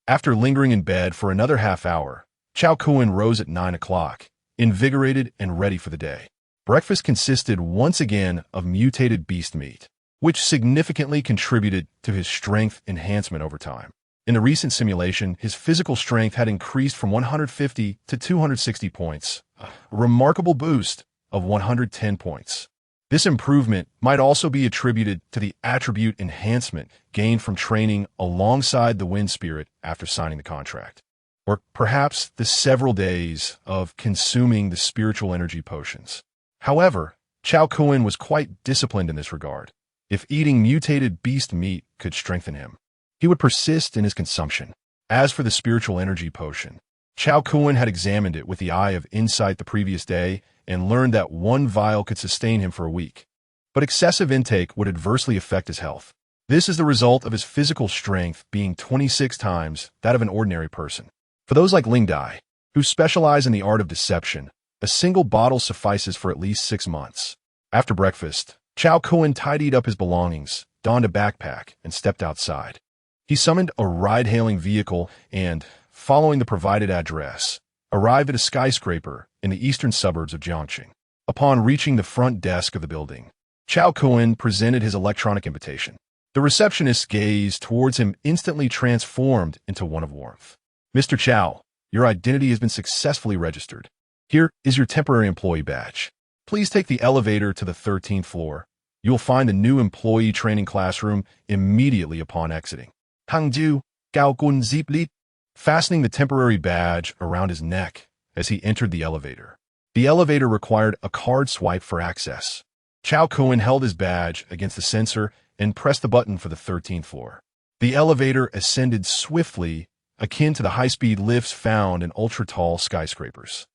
After lingering in bed for another half hour, Cao Kun rose at 9 o'clock, invigorated and ready for the day. Breakfast consisted once again of mutated beast meat, which significantly contributed to his strength enhancement over time. In the recent simulation, his physical strength had increased from 150 to 260 points, a remarkable boost of 110 points. This improvement might also be attributed to the attribute enhancement gained from training alongside the Wind Spirit after signing the contract, or perhaps the several days of consuming the spiritual energy potions. However, Cao Kun was quite disciplined in this regard. If eating mutated beast meat could strengthen him, he would persist in his consumption. As for the spiritual energy potion, Cao Kun had examined it with the eye of insight the previous day and learned that 1 vial could sustain him for a week. But excessive intake would adversely affect his health. This is the result of his physical strength being 26 times that of an ordinary person. For those like Ling Dai, who specialize in the art of deception, a single bottle suffices for at least 6 months. After breakfast, Cao Kun tidied up his belongings, donned a backpack, and stepped outside. He summoned a ride-hailing vehicle and, following the provided address, arrived at a skyscraper in the eastern suburbs of Jiangxing. Upon reaching the front desk of the building, Cao Kun presented his electronic invitation. The receptionist's gaze towards him instantly transformed into one of warmth. Mr. Cao, your identity has been successfully registered. Here is your temporary employee badge. Please take the elevator to the 13th floor. You will find the new employee training classroom immediately upon exiting. Hangju, Cao Kun Ziplit, fastening the temporary badge around his neck as he entered the elevator. The elevator required a card swipe for access. Cao Kun held his badge against the sensor and pressed the button for the 13th floor. The elevator ascended swiftly, akin to the high-speed lifts found in ultra-tall skyscrapers.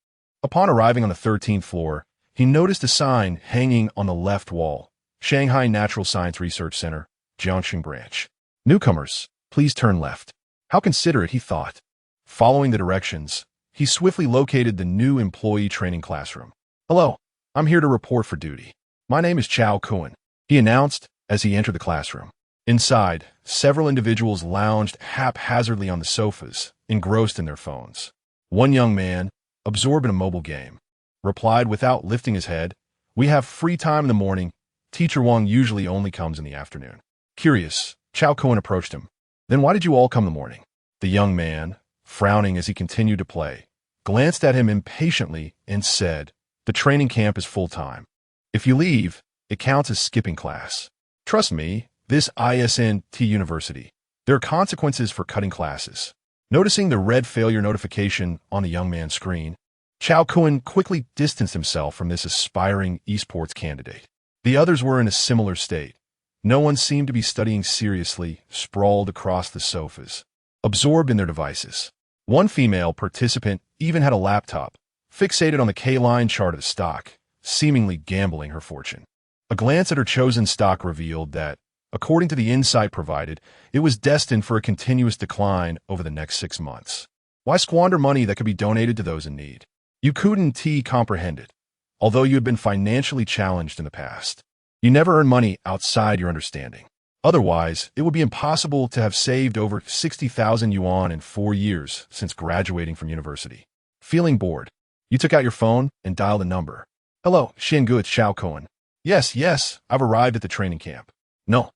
Upon arriving on the 13th floor, he noticed a sign hanging on the left wall, Shanghai Natural Science Research Center, Jiangxing Branch. Newcomers, please turn left. How considerate, he thought. Following the directions, he swiftly located the new employee training classroom. Hello, I'm here to report for duty. My name is Cao Kun, he announced as he entered the classroom. Inside, several individuals lounged haphazardly on the sofas, engrossed in their phones. One young man, absorbed in a mobile game, replied without lifting his head, "We have free time in the morning. Teacher Wang usually only comes in the afternoon." Curious, Cao Kun approached him. "Then why did you all come in the morning?" The young man, frowning as he continued to play, glanced at him impatiently and said, "The training camp is full-time. If you leave, it counts as skipping class. Trust me, this ISNT University, there are consequences for cutting classes." Noticing the red failure notification on the young man's screen, Cao Kun quickly distanced himself from this aspiring esports candidate. The others were in a similar state. No one seemed to be studying seriously, sprawled across the sofas, absorbed in their devices. One female participant even had a laptop, fixated on the K-line chart of the stock, seemingly gambling her fortune. A glance at her chosen stock revealed that, according to the insight provided, it was destined for a continuous decline over the next 6 months. Why squander money that could be donated to those in need? You couldn't comprehended. although you had been financially challenged in the past. You never earned money outside your understanding. Otherwise, it would be impossible to have saved over 60,000 yuan in 4 years since graduating from university. Feeling bored, you took out your phone and dialed a number. Hello, Xingu, it's Cao Kun. Yes, I've arrived at the training camp. No.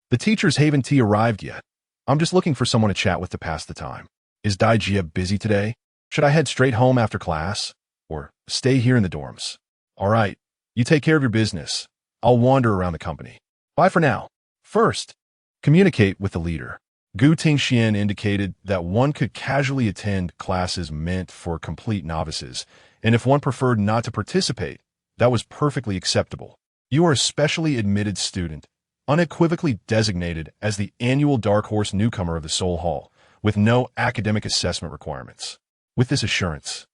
The teachers haven't arrived yet. I'm just looking for someone to chat with to pass the time. Is Daijia busy today? Should I head straight home after class? Or stay here in the dorms? All right, you take care of your business. I'll wander around the company. Bye for now. First, communicate with the leader. Gu Tingxian indicated that one could casually attend classes meant for complete novices, and if one preferred not to participate, that was perfectly acceptable. You are a specially admitted student, unequivocally designated as the annual Dark Horse newcomer of the Soul Hall, with no academic assessment requirements. With this assurance,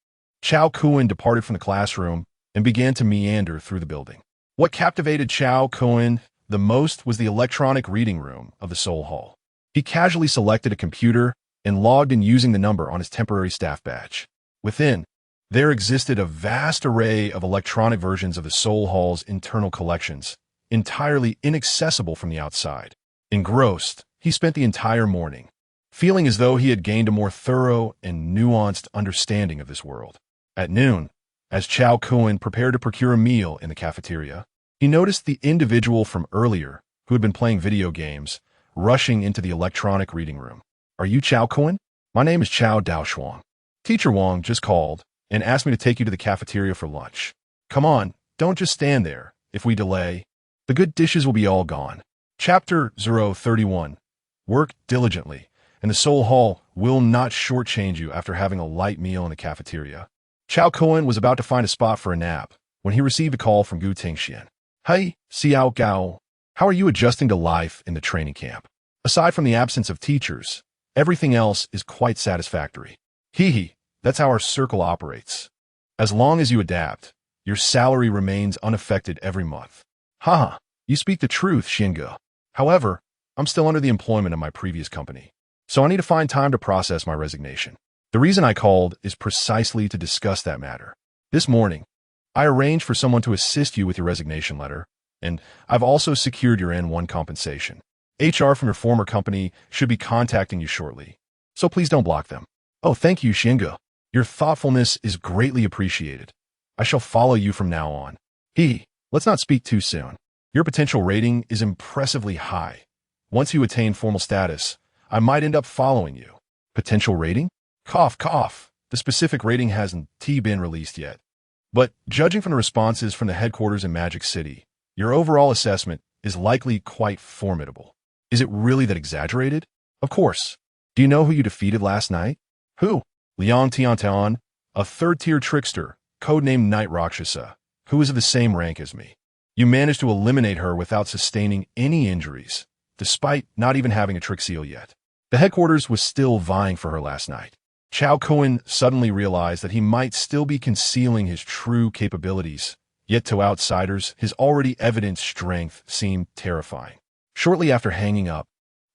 Cao Kun departed from the classroom and began to meander through the building. What captivated Cao Kun the most was the electronic reading room of the Soul Hall. He casually selected a computer and logged in using the number on his temporary staff badge. Within, there existed a vast array of electronic versions of the Soul Hall's internal collections, entirely inaccessible from the outside. Engrossed, he spent the entire morning, feeling as though he had gained a more thorough and nuanced understanding of this world. At noon, as Cao Kun prepared to procure a meal in the cafeteria, he noticed the individual from earlier, who had been playing video games, rushing into the electronic reading room. Are you Cao Kun? My name is Chao Daoshuang. Teacher Wang just called and asked me to take you to the cafeteria for lunch. Come on, don't just stand there. If we delay, the good dishes will be all gone. Chapter 031. Work diligently, and the Soul Hall will not shortchange you after having a light meal in the cafeteria. Cao Kun was about to find a spot for a nap when he received a call from Gu Tingxian. Hey, Xiao Gao. How are you adjusting to life in the training camp? Aside from the absence of teachers, everything else is quite satisfactory. Hee, that's how our circle operates. As long as you adapt, your salary remains unaffected every month. Haha, you speak the truth, Xinge. However, I'm still under the employment of my previous company, so I need to find time to process my resignation. The reason I called is precisely to discuss that matter. This morning, I arranged for someone to assist you with your resignation letter, and I've also secured your N1 compensation. HR from your former company should be contacting you shortly, so please don't block them. Oh, thank you, Xinge. Your thoughtfulness is greatly appreciated. I shall follow you from now on. Let's not speak too soon. Your potential rating is impressively high. Once you attain formal status, I might end up following you. Potential rating? Cough, cough. The specific rating hasn't been released yet. But judging from the responses from the headquarters in Magic City, your overall assessment is likely quite formidable. Is it really that exaggerated? Of course. Do you know who you defeated last night? Who? Liang Tiantian, a third-tier trickster, codenamed Night Rakshasa, who is of the same rank as me. You managed to eliminate her without sustaining any injuries, despite not even having a trick seal yet. The headquarters was still vying for her last night. Cao Kun suddenly realized that he might still be concealing his true capabilities, yet to outsiders, his already evident strength seemed terrifying. Shortly after hanging up,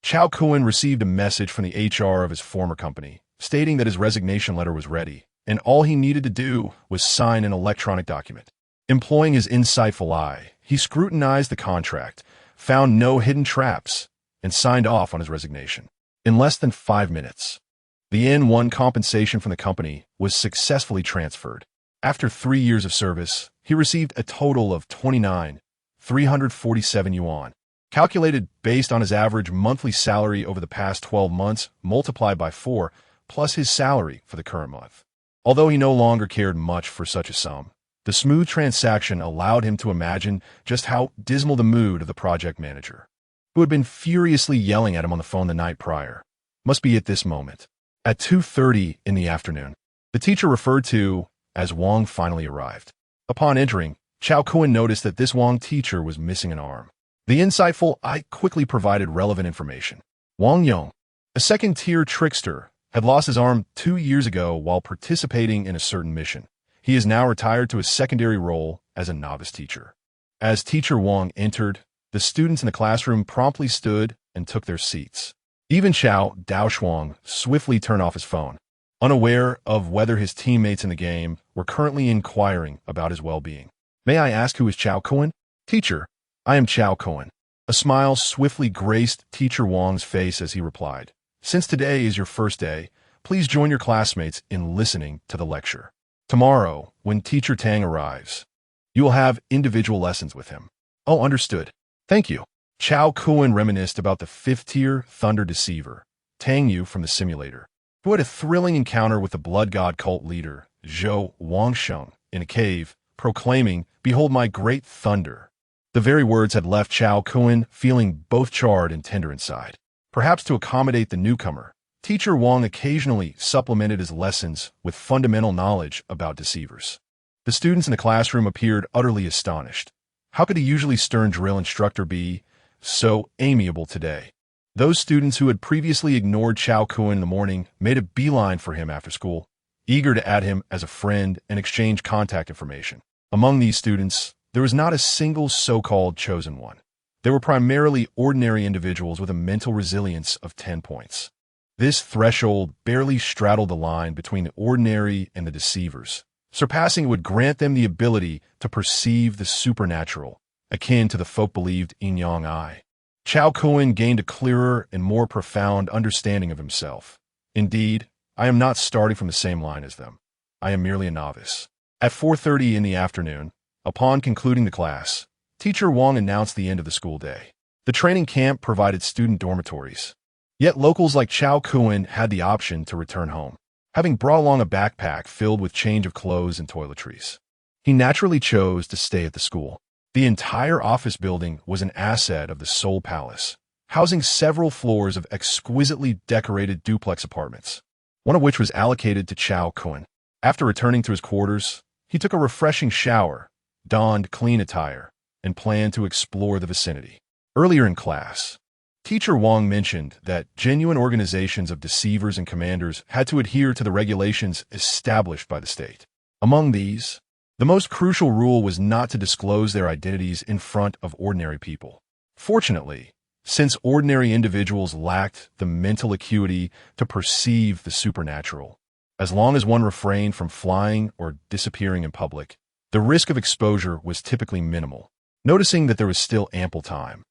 Cao Kun received a message from the HR of his former company, stating that his resignation letter was ready, and all he needed to do was sign an electronic document. Employing his insightful eye, he scrutinized the contract, found no hidden traps, and signed off on his resignation. In less than 5 minutes, the N1 compensation from the company was successfully transferred. After 3 years of service, he received a total of 29,347 yuan, calculated based on his average monthly salary over the past 12 months multiplied by 4, plus his salary for the current month. Although he no longer cared much for such a sum, the smooth transaction allowed him to imagine just how dismal the mood of the project manager, who had been furiously yelling at him on the phone the night prior, must be at this moment. At 2:30 in the afternoon, the teacher referred to as Wang finally arrived. Upon entering, Cao Kun noticed that this Wang teacher was missing an arm. The insightful eye quickly provided relevant information. Wang Yong, a second-tier trickster, had lost his arm 2 years ago while participating in a certain mission. He is now retired to a secondary role as a novice teacher. As teacher Wang entered, the students in the classroom promptly stood and took their seats. Even Chao Daoshuang swiftly turned off his phone. unaware of whether his teammates in the game were currently inquiring about his well-being. May I ask who is Cao Kun? Teacher, I am Cao Kun. A smile swiftly graced Teacher Wang's face as he replied, Since today is your first day, please join your classmates in listening to the lecture. Tomorrow, when Teacher Tang arrives, you will have individual lessons with him. Oh, understood. Thank you. Cao Kun reminisced about the fifth-tier Thunder Deceiver, Tang Yu from the simulator, who had a thrilling encounter with the Blood God cult leader, Zhou Wangsheng, in a cave, proclaiming, Behold my great thunder. The very words had left Cao Kun feeling both charred and tender inside. Perhaps to accommodate the newcomer, Teacher Wang occasionally supplemented his lessons with fundamental knowledge about deceivers. The students in the classroom appeared utterly astonished. How could a usually stern drill instructor be so amiable today? Those students who had previously ignored Cao Kun in the morning made a beeline for him after school, eager to add him as a friend and exchange contact information. Among these students, there was not a single so-called chosen one. They were primarily ordinary individuals with a mental resilience of 10 points. This threshold barely straddled the line between the ordinary and the deceivers. Surpassing it would grant them the ability to perceive the supernatural, akin to the folk-believed yin-yang eye. Cao Kun gained a clearer and more profound understanding of himself. Indeed, I am not starting from the same line as them. I am merely a novice. At 4:30 in the afternoon, upon concluding the class, Teacher Wang announced the end of the school day. The training camp provided student dormitories. Yet locals like Cao Kun had the option to return home, having brought along a backpack filled with change of clothes and toiletries. He naturally chose to stay at the school. The entire office building was an asset of the Seoul Palace, housing several floors of exquisitely decorated duplex apartments, one of which was allocated to Cao Kun. After returning to his quarters, he took a refreshing shower, donned clean attire, and planned to explore the vicinity. Earlier in class, Teacher Wang mentioned that genuine organizations of deceivers and commanders had to adhere to the regulations established by the state. Among these, the most crucial rule was not to disclose their identities in front of ordinary people. Fortunately, since ordinary individuals lacked the mental acuity to perceive the supernatural, as long as one refrained from flying or disappearing in public, the risk of exposure was typically minimal. Noticing that there was still ample time,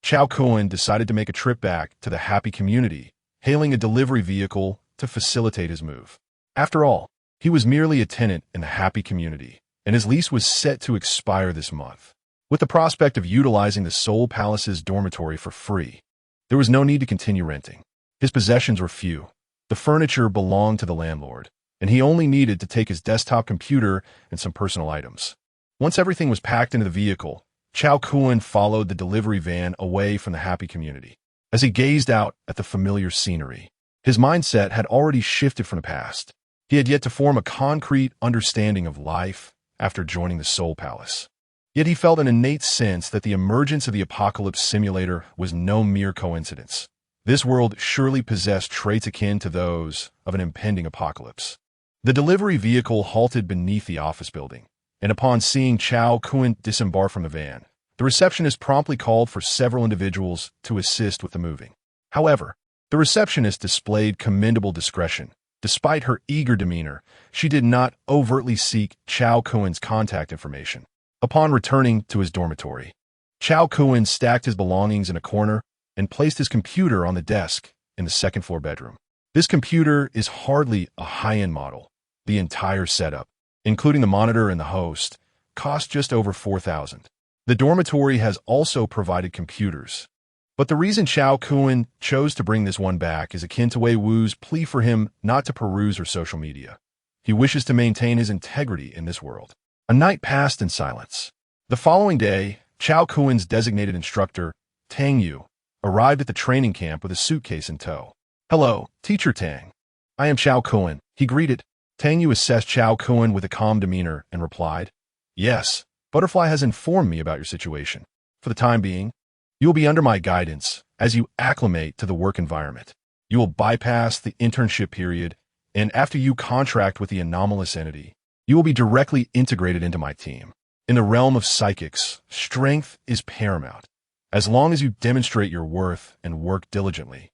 Cao Kun decided to make a trip back to the happy community, hailing a delivery vehicle to facilitate his move. After all, he was merely a tenant in the happy community, and his lease was set to expire this month. With the prospect of utilizing the Seoul Palace's dormitory for free, there was no need to continue renting. His possessions were few. The furniture belonged to the landlord, and he only needed to take his desktop computer and some personal items. Once everything was packed into the vehicle, Cao Kun followed the delivery van away from the happy community. As he gazed out at the familiar scenery, his mindset had already shifted from the past. He had yet to form a concrete understanding of life after joining the Seoul Palace. Yet he felt an innate sense that the emergence of the apocalypse simulator was no mere coincidence. This world surely possessed traits akin to those of an impending apocalypse. The delivery vehicle halted beneath the office building, and upon seeing Cao Kun disembark from the van, the receptionist promptly called for several individuals to assist with the moving. However, the receptionist displayed commendable discretion. Despite her eager demeanor, she did not overtly seek Cao Kun's contact information. Upon returning to his dormitory, Cao Kun stacked his belongings in a corner and placed his computer on the desk in the second-floor bedroom. This computer is hardly a high-end model. The entire setup, including the monitor and the host, cost just over $4,000. The dormitory has also provided computers, but the reason Cao Kun chose to bring this one back is akin to Wei Wu's plea for him not to peruse her social media. He wishes to maintain his integrity in this world. A night passed in silence. The following day, Cao Kun's designated instructor, Tang Yu, arrived at the training camp with a suitcase in tow. "Hello, Teacher Tang. I am Cao Kun," he greeted. Tang Yu assessed Cao Kun with a calm demeanor and replied, "Yes, Butterfly has informed me about your situation. For the time being, you will be under my guidance as you acclimate to the work environment. You will bypass the internship period, and after you contract with the anomalous entity, you will be directly integrated into my team. In the realm of psychics, strength is paramount. As long as you demonstrate your worth and work diligently,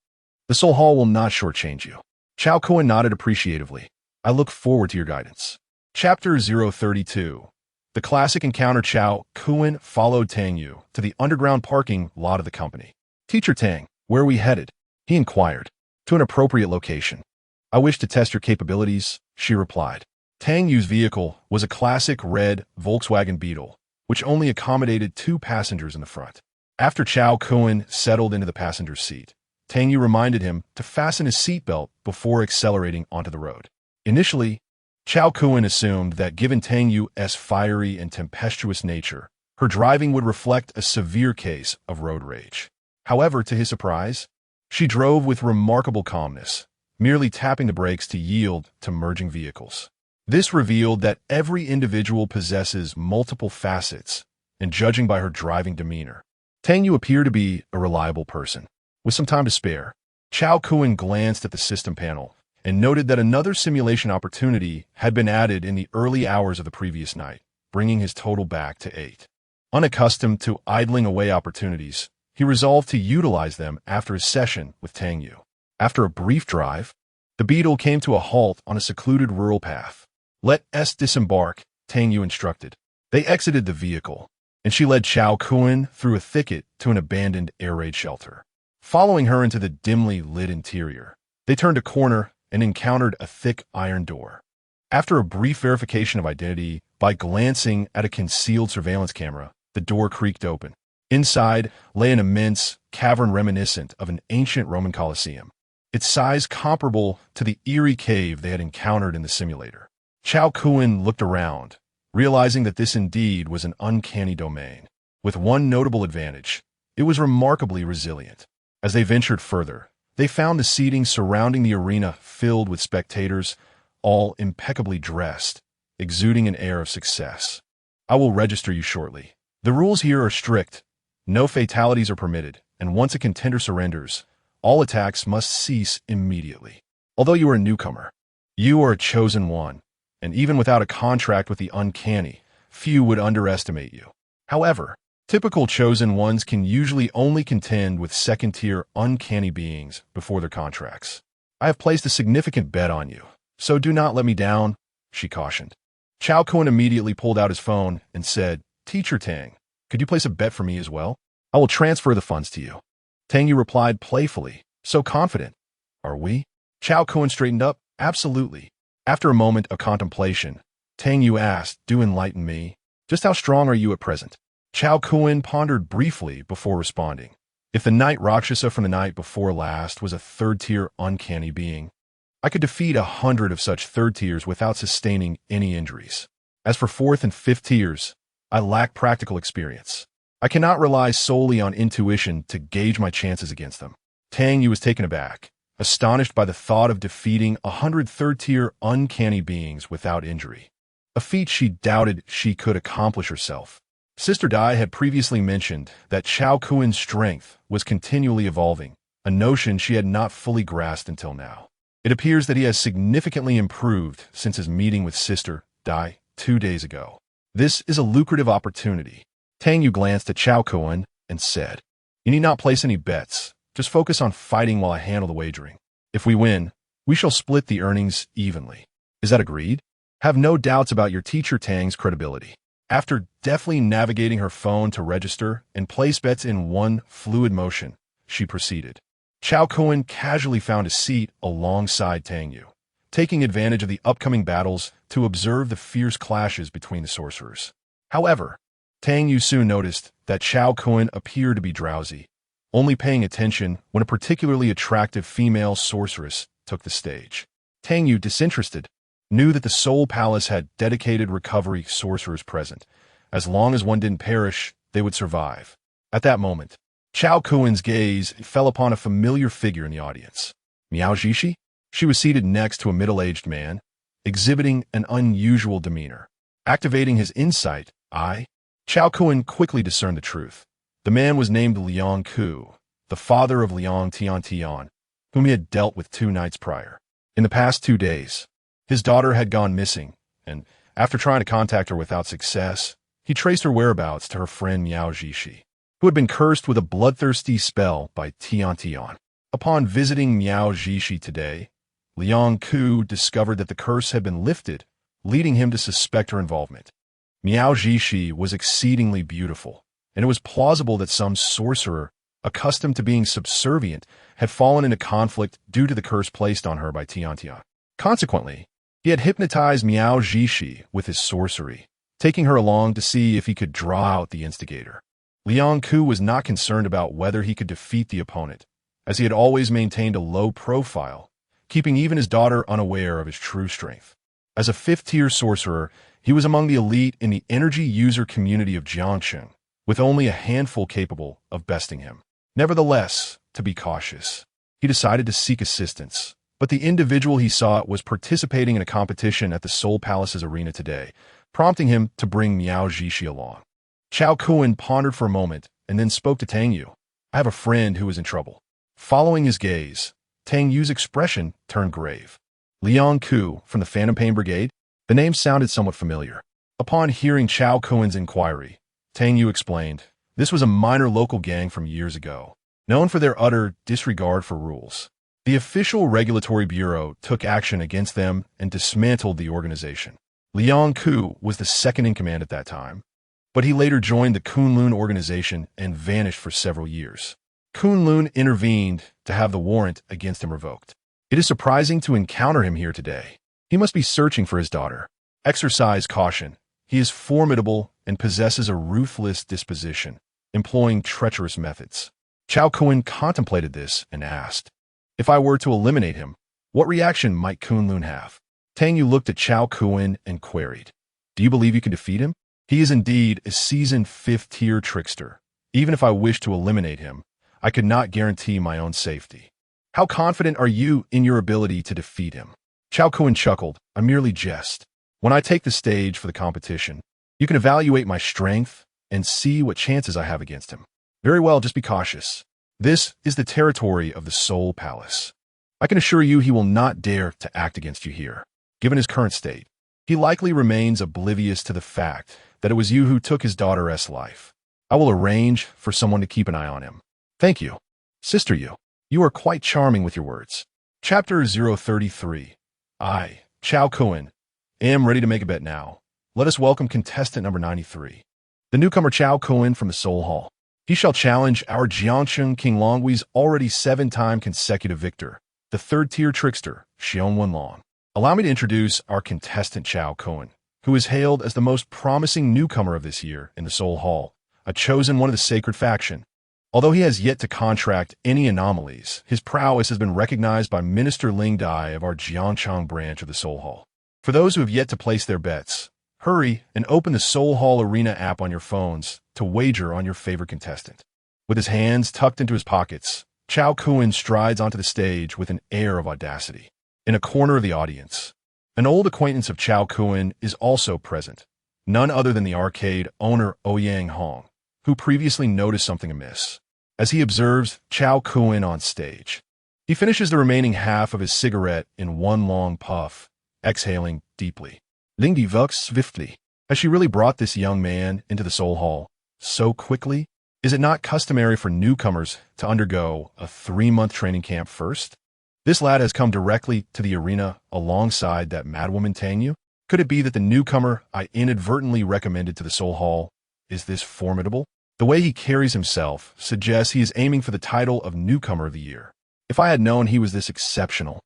the Soul Hall will not shortchange you. Cao Kun nodded appreciatively. I look forward to your guidance. Chapter 032. The classic encounter. Cao Kun followed Tang Yu to the underground parking lot of the company. Teacher Tang, where are we headed? He inquired. To an appropriate location. I wish to test your capabilities, she replied. Tang Yu's vehicle was a classic red Volkswagen Beetle, which only accommodated 2 passengers in the front. After Cao Kun settled into the passenger's seat, Tang Yu reminded him to fasten his seatbelt before accelerating onto the road. Initially, Cao Kun assumed that given Tang Yu's fiery and tempestuous nature, her driving would reflect a severe case of road rage. However, to his surprise, she drove with remarkable calmness, merely tapping the brakes to yield to merging vehicles. This revealed that every individual possesses multiple facets, and judging by her driving demeanor, Tang Yu appeared to be a reliable person. With some time to spare, Cao Kun glanced at the system panel and noted that another simulation opportunity had been added in the early hours of the previous night, bringing his total back to 8. Unaccustomed to idling away opportunities, he resolved to utilize them after his session with Tang Yu. After a brief drive, the Beetle came to a halt on a secluded rural path. Let us disembark, Tang Yu instructed. They exited the vehicle, and she led Cao Kun through a thicket to an abandoned air raid shelter. Following her into the dimly lit interior, they turned a corner and encountered a thick iron door. After a brief verification of identity by glancing at a concealed surveillance camera, the door creaked open. Inside lay an immense cavern reminiscent of an ancient Roman Colosseum, its size comparable to the eerie cave they had encountered in the simulator. Cao Kun looked around, realizing that this indeed was an uncanny domain. With one notable advantage, it was remarkably resilient. As they ventured further, they found the seating surrounding the arena filled with spectators, all impeccably dressed, exuding an air of success. I will register you shortly. The rules here are strict. No fatalities are permitted, and once a contender surrenders, all attacks must cease immediately. Although you are a newcomer, you are a chosen one, and even without a contract with the uncanny, few would underestimate you. However, typical chosen ones can usually only contend with second-tier uncanny beings before their contracts. I have placed a significant bet on you, so do not let me down, she cautioned. Cao Kun immediately pulled out his phone and said, Teacher Tang, could you place a bet for me as well? I will transfer the funds to you. Tang Yu replied playfully, so confident. Are we? Cao Kun straightened up, absolutely. After a moment of contemplation, Tang Yu asked, do enlighten me. Just how strong are you at present? Cao Kun pondered briefly before responding. If the Night Rakshasa from the night before last was a third-tier uncanny being, I could defeat 100 of such third tiers without sustaining any injuries. As for fourth and fifth tiers, I lack practical experience. I cannot rely solely on intuition to gauge my chances against them. Tang Yu was taken aback, astonished by the thought of defeating 100 third-tier uncanny beings without injury, a feat she doubted she could accomplish herself. Sister Dai had previously mentioned that Cao Kun's strength was continually evolving, a notion she had not fully grasped until now. It appears that he has significantly improved since his meeting with Sister Dai 2 days ago. This is a lucrative opportunity. Tang Yu glanced at Cao Kun and said, You need not place any bets. Just focus on fighting while I handle the wagering. If we win, we shall split the earnings evenly. Is that agreed? Have no doubts about your teacher Tang's credibility. After deftly navigating her phone to register and place bets in one fluid motion, she proceeded. Cao Kun casually found a seat alongside Tang Yu, taking advantage of the upcoming battles to observe the fierce clashes between the sorcerers. However, Tang Yu soon noticed that Cao Kun appeared to be drowsy, only paying attention when a particularly attractive female sorceress took the stage. Tang Yu, disinterested, knew that the Soul Palace had dedicated recovery sorcerers present. As long as one didn't perish, they would survive. At that moment, Cao Kun's gaze fell upon a familiar figure in the audience. Miao Jishi? She was seated next to a middle-aged man, exhibiting an unusual demeanor. Activating his insight eye, Cao Kun quickly discerned the truth. The man was named Liang Ku, the father of Liang Tian, whom he had dealt with 2 nights prior. In the past 2 days, his daughter had gone missing, and after trying to contact her without success, he traced her whereabouts to her friend Miao Jishi, who had been cursed with a bloodthirsty spell by Tian. Upon visiting Miao Jishi today, Liang Ku discovered that the curse had been lifted, leading him to suspect her involvement. Miao Zhishi was exceedingly beautiful, and it was plausible that some sorcerer, accustomed to being subservient, had fallen into conflict due to the curse placed on her by Tiantian. Consequently, he had hypnotized Miao Zhishi with his sorcery, taking her along to see if he could draw out the instigator. Liang Ku was not concerned about whether he could defeat the opponent, as he had always maintained a low profile, keeping even his daughter unaware of his true strength. As a fifth-tier sorcerer, he was among the elite in the energy user community of Jiangsheng, with only a handful capable of besting him. Nevertheless, to be cautious, he decided to seek assistance, but the individual he sought was participating in a competition at the Soul Palace's arena today, prompting him to bring Miao Zhishi along. Cao Kun pondered for a moment and then spoke to Tang Yu. I have a friend who is in trouble. Following his gaze, Tang Yu's expression turned grave. Liang Ku from the Phantom Pain Brigade? The name sounded somewhat familiar. Upon hearing Cao Kun's inquiry, Tang Yu explained, this was a minor local gang from years ago, known for their utter disregard for rules. The official regulatory bureau took action against them and dismantled the organization. Liang Ku was the second in command at that time, but he later joined the Kunlun organization and vanished for several years. Kunlun intervened to have the warrant against him revoked. It is surprising to encounter him here today. He must be searching for his daughter. Exercise caution. He is formidable and possesses a ruthless disposition, employing treacherous methods. Cao Kun contemplated this and asked, if I were to eliminate him, what reaction might Kunlun have? Tang Yu looked at Cao Kun and queried, do you believe you can defeat him? He is indeed a seasoned fifth-tier trickster. Even if I wished to eliminate him, I could not guarantee my own safety. How confident are you in your ability to defeat him? Cao Kun chuckled, I merely jest. When I take the stage for the competition, you can evaluate my strength and see what chances I have against him. Very well, just be cautious. This is the territory of the Soul Palace. I can assure you he will not dare to act against you here. Given his current state, he likely remains oblivious to the fact that it was you who took his daughter's life. I will arrange for someone to keep an eye on him. Thank you. Sister Yu, you are quite charming with your words. Chapter 033. I, Cao Kun, am ready to make a bet now. Let us welcome contestant number 93. The newcomer Cao Kun from the Soul Hall. He shall challenge our Jiangsheng King Longwei's already 7-time consecutive victor, the third-tier trickster, Xiong Wenlong. Allow me to introduce our contestant Cao Kun, who is hailed as the most promising newcomer of this year in the Soul Hall, a chosen one of the sacred faction. Although he has yet to contract any anomalies, his prowess has been recognized by Minister Ling Dai of our Jiangchang branch of the Soul Hall. For those who have yet to place their bets, hurry and open the Soul Hall Arena app on your phones to wager on your favorite contestant. With his hands tucked into his pockets, Cao Kun strides onto the stage with an air of audacity. In a corner of the audience, an old acquaintance of Cao Kun is also present, none other than the arcade owner Ouyang Hong, who previously noticed something amiss. As he observes Cao Kun on stage, he finishes the remaining half of his cigarette in one long puff, exhaling deeply. Ling Di vucks swiftly. Has she really brought this young man into the Soul Hall so quickly? Is it not customary for newcomers to undergo a 3-month training camp first? This lad has come directly to the arena alongside that madwoman Tang Yu. Could it be that the newcomer I inadvertently recommended to the Soul Hall is this formidable? The way he carries himself suggests he is aiming for the title of Newcomer of the Year. If I had known he was this exceptional,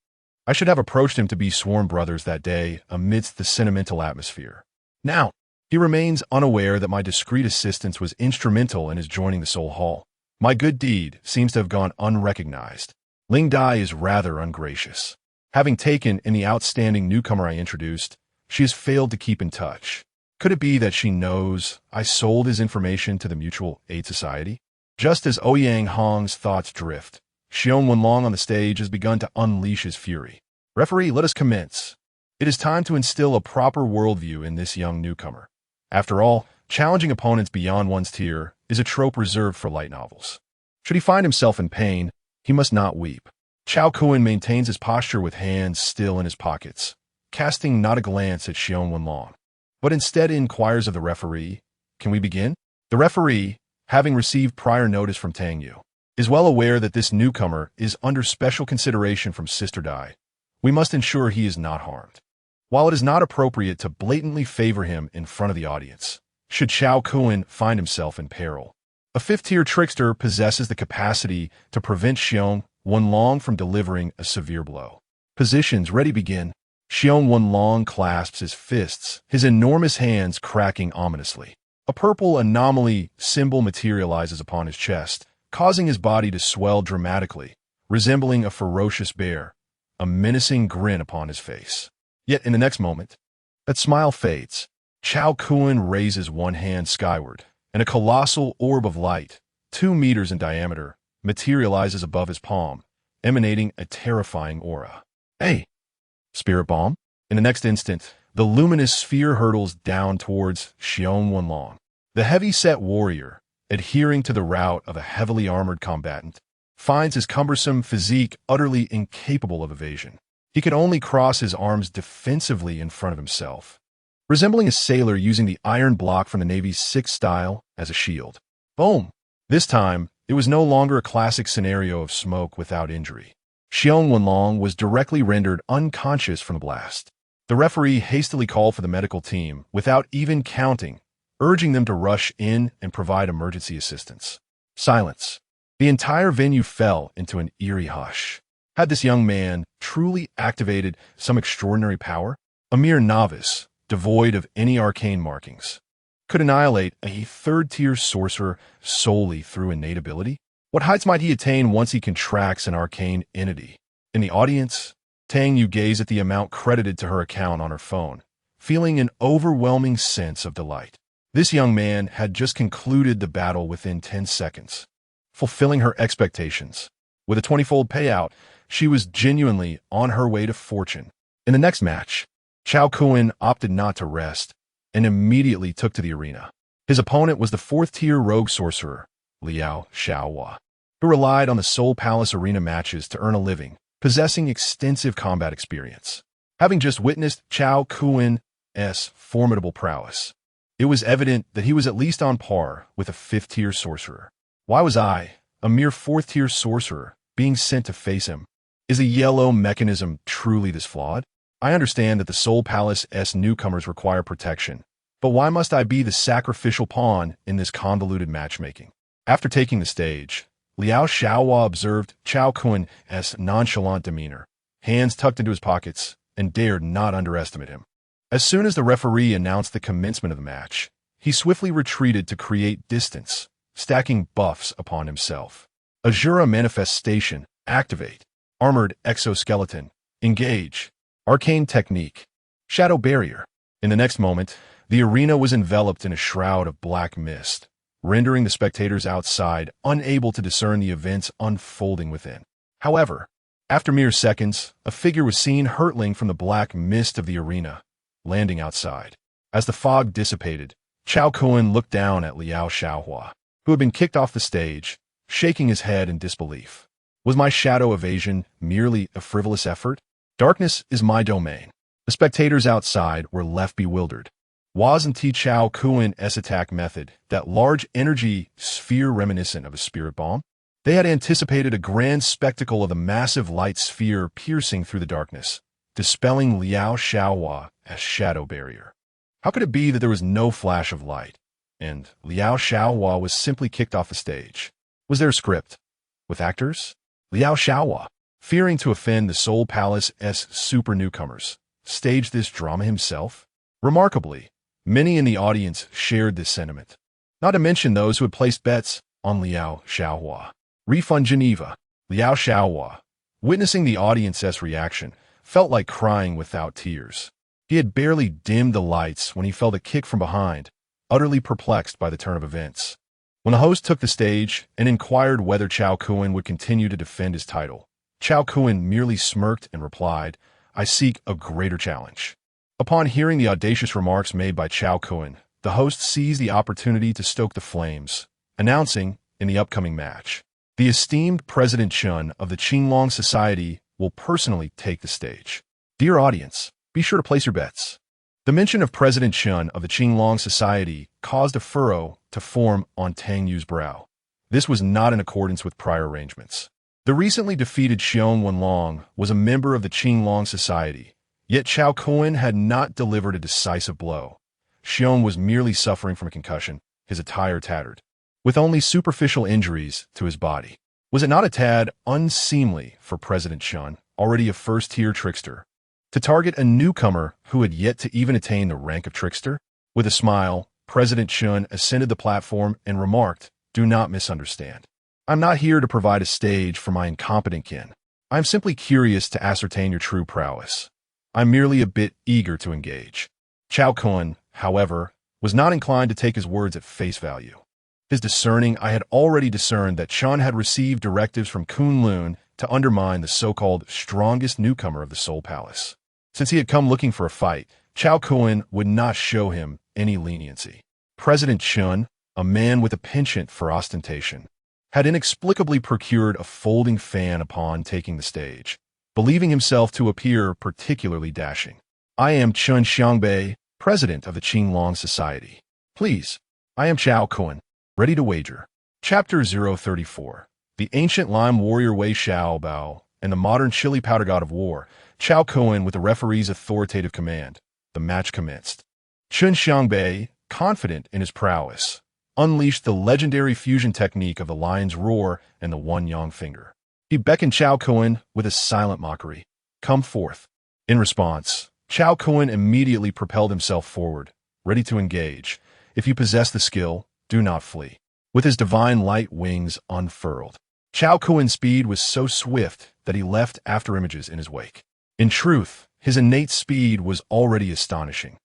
I should have approached him to be sworn brothers that day amidst the sentimental atmosphere. Now, he remains unaware that my discreet assistance was instrumental in his joining the Soul Hall. My good deed seems to have gone unrecognized. Ling Dai is rather ungracious. Having taken in the outstanding newcomer I introduced, she has failed to keep in touch. Could it be that she knows I sold his information to the Mutual Aid Society? Just as Ouyang Hong's thoughts drift, Xiong Wenlong on the stage has begun to unleash his fury. Referee, let us commence. It is time to instill a proper worldview in this young newcomer. After all, challenging opponents beyond one's tier is a trope reserved for light novels. Should he find himself in pain, he must not weep. Cao Kun maintains his posture with hands still in his pockets, casting not a glance at Xiong Wenlong, but instead inquires of the referee, can we begin? The referee, having received prior notice from Tang Yu, is well aware that this newcomer is under special consideration from Sister Dai, we must ensure he is not harmed. While it is not appropriate to blatantly favor him in front of the audience, should Cao Kun find himself in peril, a fifth-tier trickster possesses the capacity to prevent Xiong Wenlong from delivering a severe blow. Positions ready begin. Xiong Wenlong clasps his fists, his enormous hands cracking ominously. A purple anomaly symbol materializes upon his chest, causing his body to swell dramatically, resembling a ferocious bear, a menacing grin upon his face. Yet in the next moment, that smile fades. Cao Kun raises one hand skyward, and a colossal orb of light, 2 meters in diameter, materializes above his palm, emanating a terrifying aura. Hey! Spirit Bomb? In the next instant, the luminous sphere hurtles down towards Xiong Wenlong. The heavy-set warrior, adhering to the route of a heavily armored combatant, finds his cumbersome physique utterly incapable of evasion. He could only cross his arms defensively in front of himself, resembling a sailor using the iron block from the Navy's 6 style as a shield. Boom! This time, it was no longer a classic scenario of smoke without injury. Xiong Wenlong was directly rendered unconscious from the blast. The referee hastily called for the medical team without even counting, urging them to rush in and provide emergency assistance. Silence. The entire venue fell into an eerie hush. Had this young man truly activated some extraordinary power? A mere novice, devoid of any arcane markings, could annihilate a third-tier sorcerer solely through innate ability? What heights might he attain once he contracts an arcane entity? In the audience, Tang Yu gazed at the amount credited to her account on her phone, feeling an overwhelming sense of delight. This young man had just concluded the battle within 10 seconds, fulfilling her expectations. With a 20-fold payout, she was genuinely on her way to fortune. In the next match, Cao Kun opted not to rest and immediately took to the arena. His opponent was the 4th-tier rogue sorcerer, Liao Xiaohua, who relied on the Soul Palace arena matches to earn a living, possessing extensive combat experience. Having just witnessed Cao Kun's formidable prowess, it was evident that he was at least on par with a 5th-tier sorcerer. Why was I, a mere 4th-tier sorcerer, being sent to face him? Is the yellow mechanism truly this flawed? I understand that the Soul Palace's newcomers require protection, but why must I be the sacrificial pawn in this convoluted matchmaking? After taking the stage, Liao Xiaohua observed Cao Kun's nonchalant demeanor, hands tucked into his pockets, and dared not underestimate him. As soon as the referee announced the commencement of the match, he swiftly retreated to create distance, stacking buffs upon himself. Azura Manifestation, activate. Armored Exoskeleton, engage. Arcane Technique, Shadow Barrier. In the next moment, the arena was enveloped in a shroud of black mist, rendering the spectators outside unable to discern the events unfolding within. However, after mere seconds, a figure was seen hurtling from the black mist of the arena, landing outside. As the fog dissipated, Cao Kun looked down at Liao Xiaohua, who had been kicked off the stage, shaking his head in disbelief. Was my shadow evasion merely a frivolous effort? Darkness is my domain. The spectators outside were left bewildered. Wasn't Cao Kun's attack method that large energy sphere reminiscent of a spirit bomb? They had anticipated a grand spectacle of the massive light sphere piercing through the darkness, dispelling Liao Xiaohua's shadow barrier. How could it be that there was no flash of light, and Liao Xiaohua was simply kicked off the stage? Was there a script? With actors? Liao Xiaohua, fearing to offend the Soul Palace's super newcomers, staged this drama himself? Remarkably, many in the audience shared this sentiment, not to mention those who had placed bets on Liao Xiaohua. Refund Geneva. Liao Xiaohua, witnessing the audience's reaction, felt like crying without tears. He had barely dimmed the lights when he felt a kick from behind, utterly perplexed by the turn of events. When the host took the stage and inquired whether Cao Kun would continue to defend his title, Cao Kun merely smirked and replied, "I seek a greater challenge." Upon hearing the audacious remarks made by Cao Kun, the host seized the opportunity to stoke the flames, announcing, in the upcoming match, the esteemed President Chun of the Qinglong Society will personally take the stage. Dear audience, be sure to place your bets. The mention of President Chun of the Qinglong Society caused a furrow to form on Tang Yu's brow. This was not in accordance with prior arrangements. The recently defeated Xiong Wenlong was a member of the Qinglong Society, yet Cao Kun had not delivered a decisive blow. Xiong was merely suffering from a concussion, his attire tattered, with only superficial injuries to his body. Was it not a tad unseemly for President Chun, already a first-tier trickster, to target a newcomer who had yet to even attain the rank of trickster? With a smile, President Chun ascended the platform and remarked, "Do not misunderstand. I'm not here to provide a stage for my incompetent kin. I'm simply curious to ascertain your true prowess. I'm merely a bit eager to engage." Cao Kun, however, was not inclined to take his words at face value. His discerning eye had already discerned that Chun had received directives from Kunlun to undermine the so-called strongest newcomer of the Soul Palace. Since he had come looking for a fight, Cao Kun would not show him any leniency. President Chun, a man with a penchant for ostentation, had inexplicably procured a folding fan upon taking the stage, believing himself to appear particularly dashing. "I am Chun Xiangbei, president of the Qinglong Society. Please, I am Cao Kun, ready to wager." Chapter 034. The ancient lime warrior Wei Xiaobao and the modern chili powder god of war, Cao Kun with the referee's authoritative command. The match commenced. Chun Xiangbei, confident in his prowess, unleashed the legendary fusion technique of the lion's roar and the one-yang finger. He beckoned Cao Kun with a silent mockery. "Come forth." In response, Cao Kun immediately propelled himself forward, ready to engage. "If you possess the skill, do not flee." With his divine light wings unfurled, Cao Kun's speed was so swift that he left afterimages in his wake. In truth, his innate speed was already astonishing.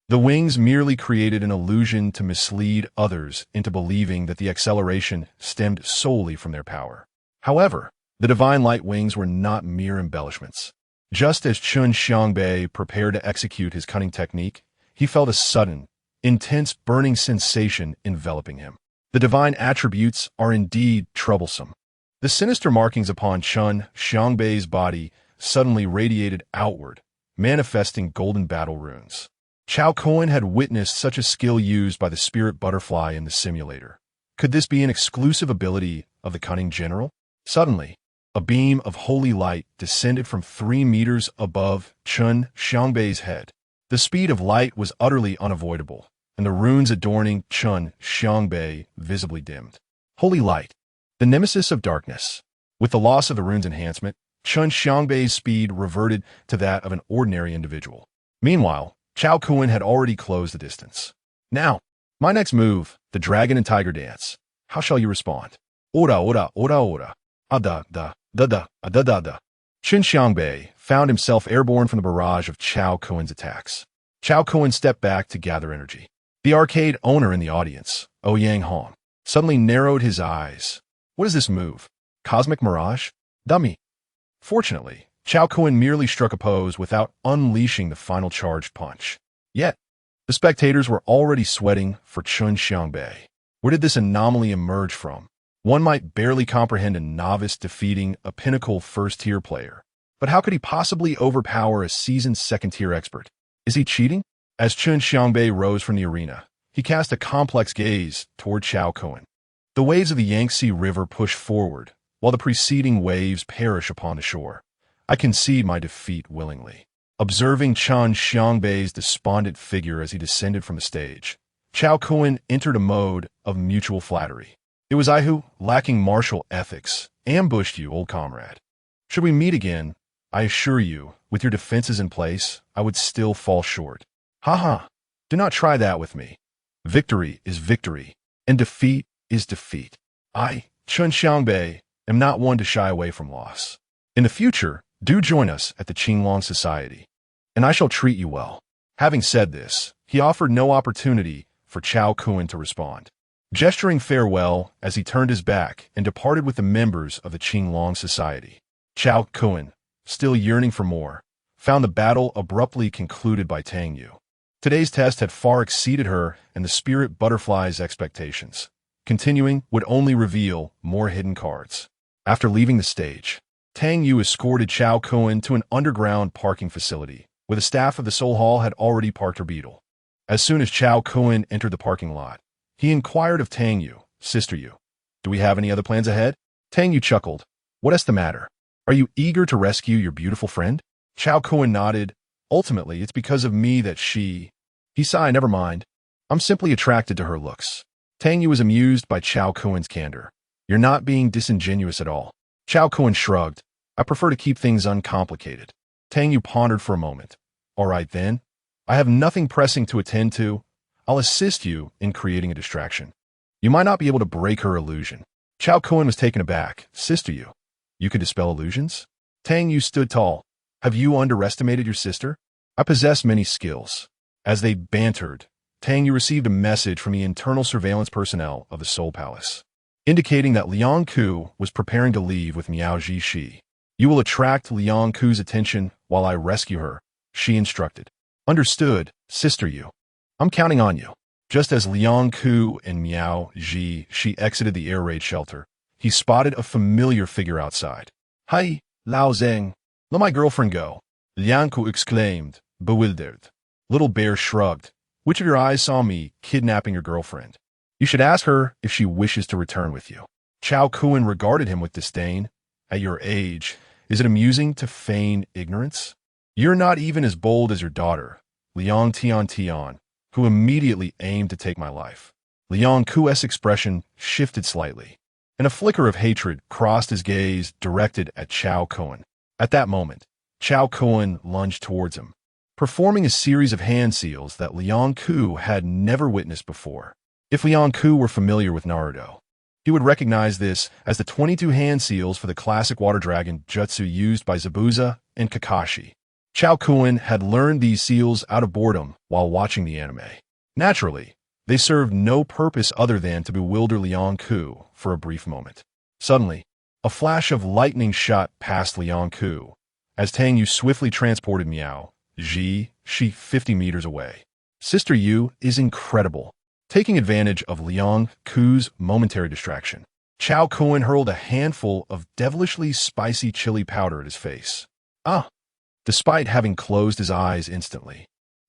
The wings merely created an illusion to mislead others into believing that the acceleration stemmed solely from their power. However, the divine light wings were not mere embellishments. Just as Chun Xiangbei prepared to execute his cunning technique, he felt a sudden, intense burning sensation enveloping him. The divine attributes are indeed troublesome. The sinister markings upon Chun Xiangbei's body suddenly radiated outward, manifesting golden battle runes. Cao Kun had witnessed such a skill used by the spirit butterfly in the simulator. Could this be an exclusive ability of the cunning general? Suddenly, a beam of holy light descended from 3 meters above Chun Xiangbei's head. The speed of light was utterly unavoidable, and the runes adorning Chun Xiangbei visibly dimmed. Holy light, the nemesis of darkness. With the loss of the rune's enhancement, Chun Xiangbei's speed reverted to that of an ordinary individual. Meanwhile, Cao Kun had already closed the distance. "Now, my next move, the dragon and tiger dance. How shall you respond?" "Ora, ora, ora, ora. Da, da, da, da, da, da, da." Chun Xiangbei found himself airborne from the barrage of Cao Kun's attacks. Cao Kun stepped back to gather energy. The arcade owner in the audience, Ouyang Hong, suddenly narrowed his eyes. What is this move? Cosmic Mirage? Dummy. Fortunately, Cao Kun merely struck a pose without unleashing the final charged punch. Yet, the spectators were already sweating for Chun Xiangbei. Where did this anomaly emerge from? One might barely comprehend a novice defeating a pinnacle first-tier player. But how could he possibly overpower a seasoned second-tier expert? Is he cheating? As Chun Xiangbei rose from the arena, he cast a complex gaze toward Cao Kun. The waves of the Yangtze River push forward, while the preceding waves perish upon the shore. I concede my defeat willingly. Observing Chun Xiangbei's despondent figure as he descended from the stage, Cao Kun entered a mode of mutual flattery. "It was I who, lacking martial ethics, ambushed you, old comrade. Should we meet again, I assure you, with your defenses in place, I would still fall short. Ha! Do not try that with me. Victory is victory, and defeat is defeat. I, Chun Xiangbei, am not one to shy away from loss. In the future, do join us at the Qinglong Society, and I shall treat you well." Having said this, he offered no opportunity for Cao Kun to respond. Gesturing farewell as he turned his back and departed with the members of the Qinglong Society, Cao Kun, still yearning for more, found the battle abruptly concluded by Tang Yu. Today's test had far exceeded her and the spirit butterfly's expectations. Continuing would only reveal more hidden cards. After leaving the stage, Tang Yu escorted Cao Kun to an underground parking facility, where the staff of the Soul Hall had already parked her beetle. As soon as Cao Kun entered the parking lot, he inquired of Tang Yu, "Sister Yu, do we have any other plans ahead?" Tang Yu chuckled. What's the matter? Are you eager to rescue your beautiful friend? Cao Kun nodded. Ultimately, it's because of me that she... He sighed, never mind. I'm simply attracted to her looks. Tang Yu was amused by Cao Kun's candor. You're not being disingenuous at all. Cao Kun shrugged. I prefer to keep things uncomplicated. Tang Yu pondered for a moment. All right then. I have nothing pressing to attend to. I'll assist you in creating a distraction. You might not be able to break her illusion. Cao Kun was taken aback. Sister Yu. You could dispel illusions? Tang Yu stood tall. Have you underestimated your sister? I possess many skills. As they bantered, Tang Yu received a message from the internal surveillance personnel of the Soul Palace, indicating that Liang Ku was preparing to leave with Miao Ji. You will attract Liang Ku's attention while I rescue her, she instructed. Understood, Sister Yu. I'm counting on you. Just as Liang Ku and Miao Ji exited the air raid shelter, he spotted a familiar figure outside. Hi, Lao Zeng. Let my girlfriend go, Liang Ku exclaimed, bewildered. Little Bear shrugged. Which of your eyes saw me kidnapping your girlfriend? You should ask her if she wishes to return with you. Cao Kun regarded him with disdain. At your age, is it amusing to feign ignorance? You're not even as bold as your daughter, Liang Tian, who immediately aimed to take my life. Liang Ku's expression shifted slightly, and a flicker of hatred crossed his gaze directed at Cao Kun. At that moment, Cao Kun lunged towards him, performing a series of hand seals that Liang Ku had never witnessed before. If Liang Ku were familiar with Naruto, he would recognize this as the 22 hand seals for the classic water dragon jutsu used by Zabuza and Kakashi. Cao Kun had learned these seals out of boredom while watching the anime. Naturally, they served no purpose other than to bewilder Liang Ku for a brief moment. Suddenly, a flash of lightning shot past Liang Ku as Tang Yu swiftly transported Miao Ji 50 meters away. Sister Yu is incredible. Taking advantage of Liang Ku's momentary distraction, Cao Kun hurled a handful of devilishly spicy chili powder at his face. Despite having closed his eyes instantly.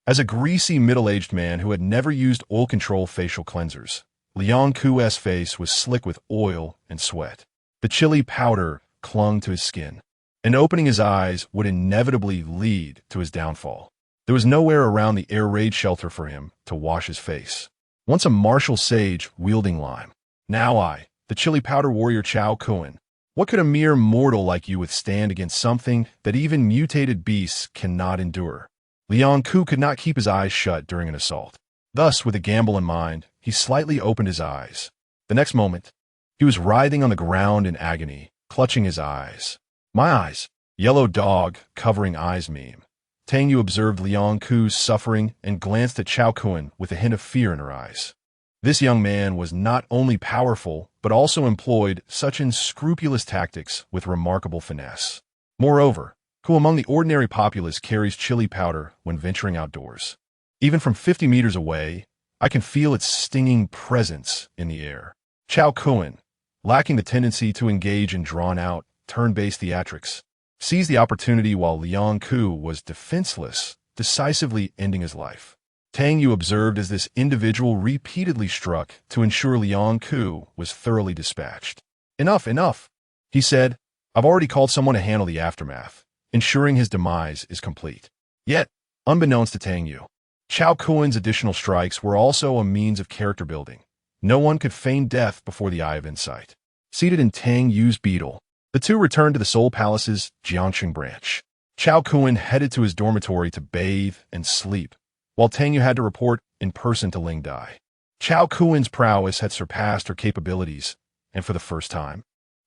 As a greasy middle-aged man who had never used oil control facial cleansers, Liang Ku's face was slick with oil and sweat. The chili powder clung to his skin, and opening his eyes would inevitably lead to his downfall. There was nowhere around the air raid shelter for him to wash his face. Once a martial sage wielding lime. Now I, the chili powder warrior Cao Kun. What could a mere mortal like you withstand against something that even mutated beasts cannot endure? Liang Ku could not keep his eyes shut during an assault. Thus, with a gamble in mind, he slightly opened his eyes. The next moment, he was writhing on the ground in agony, clutching his eyes. My eyes. Yellow dog, covering eyes meme. Tang Yu observed Liang Ku's suffering and glanced at Cao Kun with a hint of fear in her eyes. This young man was not only powerful, but also employed such unscrupulous tactics with remarkable finesse. Moreover, who among the ordinary populace carries chili powder when venturing outdoors? Even from 50 meters away, I can feel its stinging presence in the air. Cao Kun, lacking the tendency to engage in drawn-out, turn-based theatrics, seized the opportunity while Liang Ku was defenseless, decisively ending his life. Tang Yu observed as this individual repeatedly struck to ensure Liang Ku was thoroughly dispatched. Enough, he said. I've already called someone to handle the aftermath, ensuring his demise is complete. Yet, unbeknownst to Tang Yu, Cao Kun's additional strikes were also a means of character building. No one could feign death before the eye of insight. Seated in Tang Yu's beetle, the two returned to the Soul Palace's Jiangqing branch. Cao Kun headed to his dormitory to bathe and sleep, while Tang Yu had to report in person to Ling Dai. Cao Kun's prowess had surpassed her capabilities, and for the first time,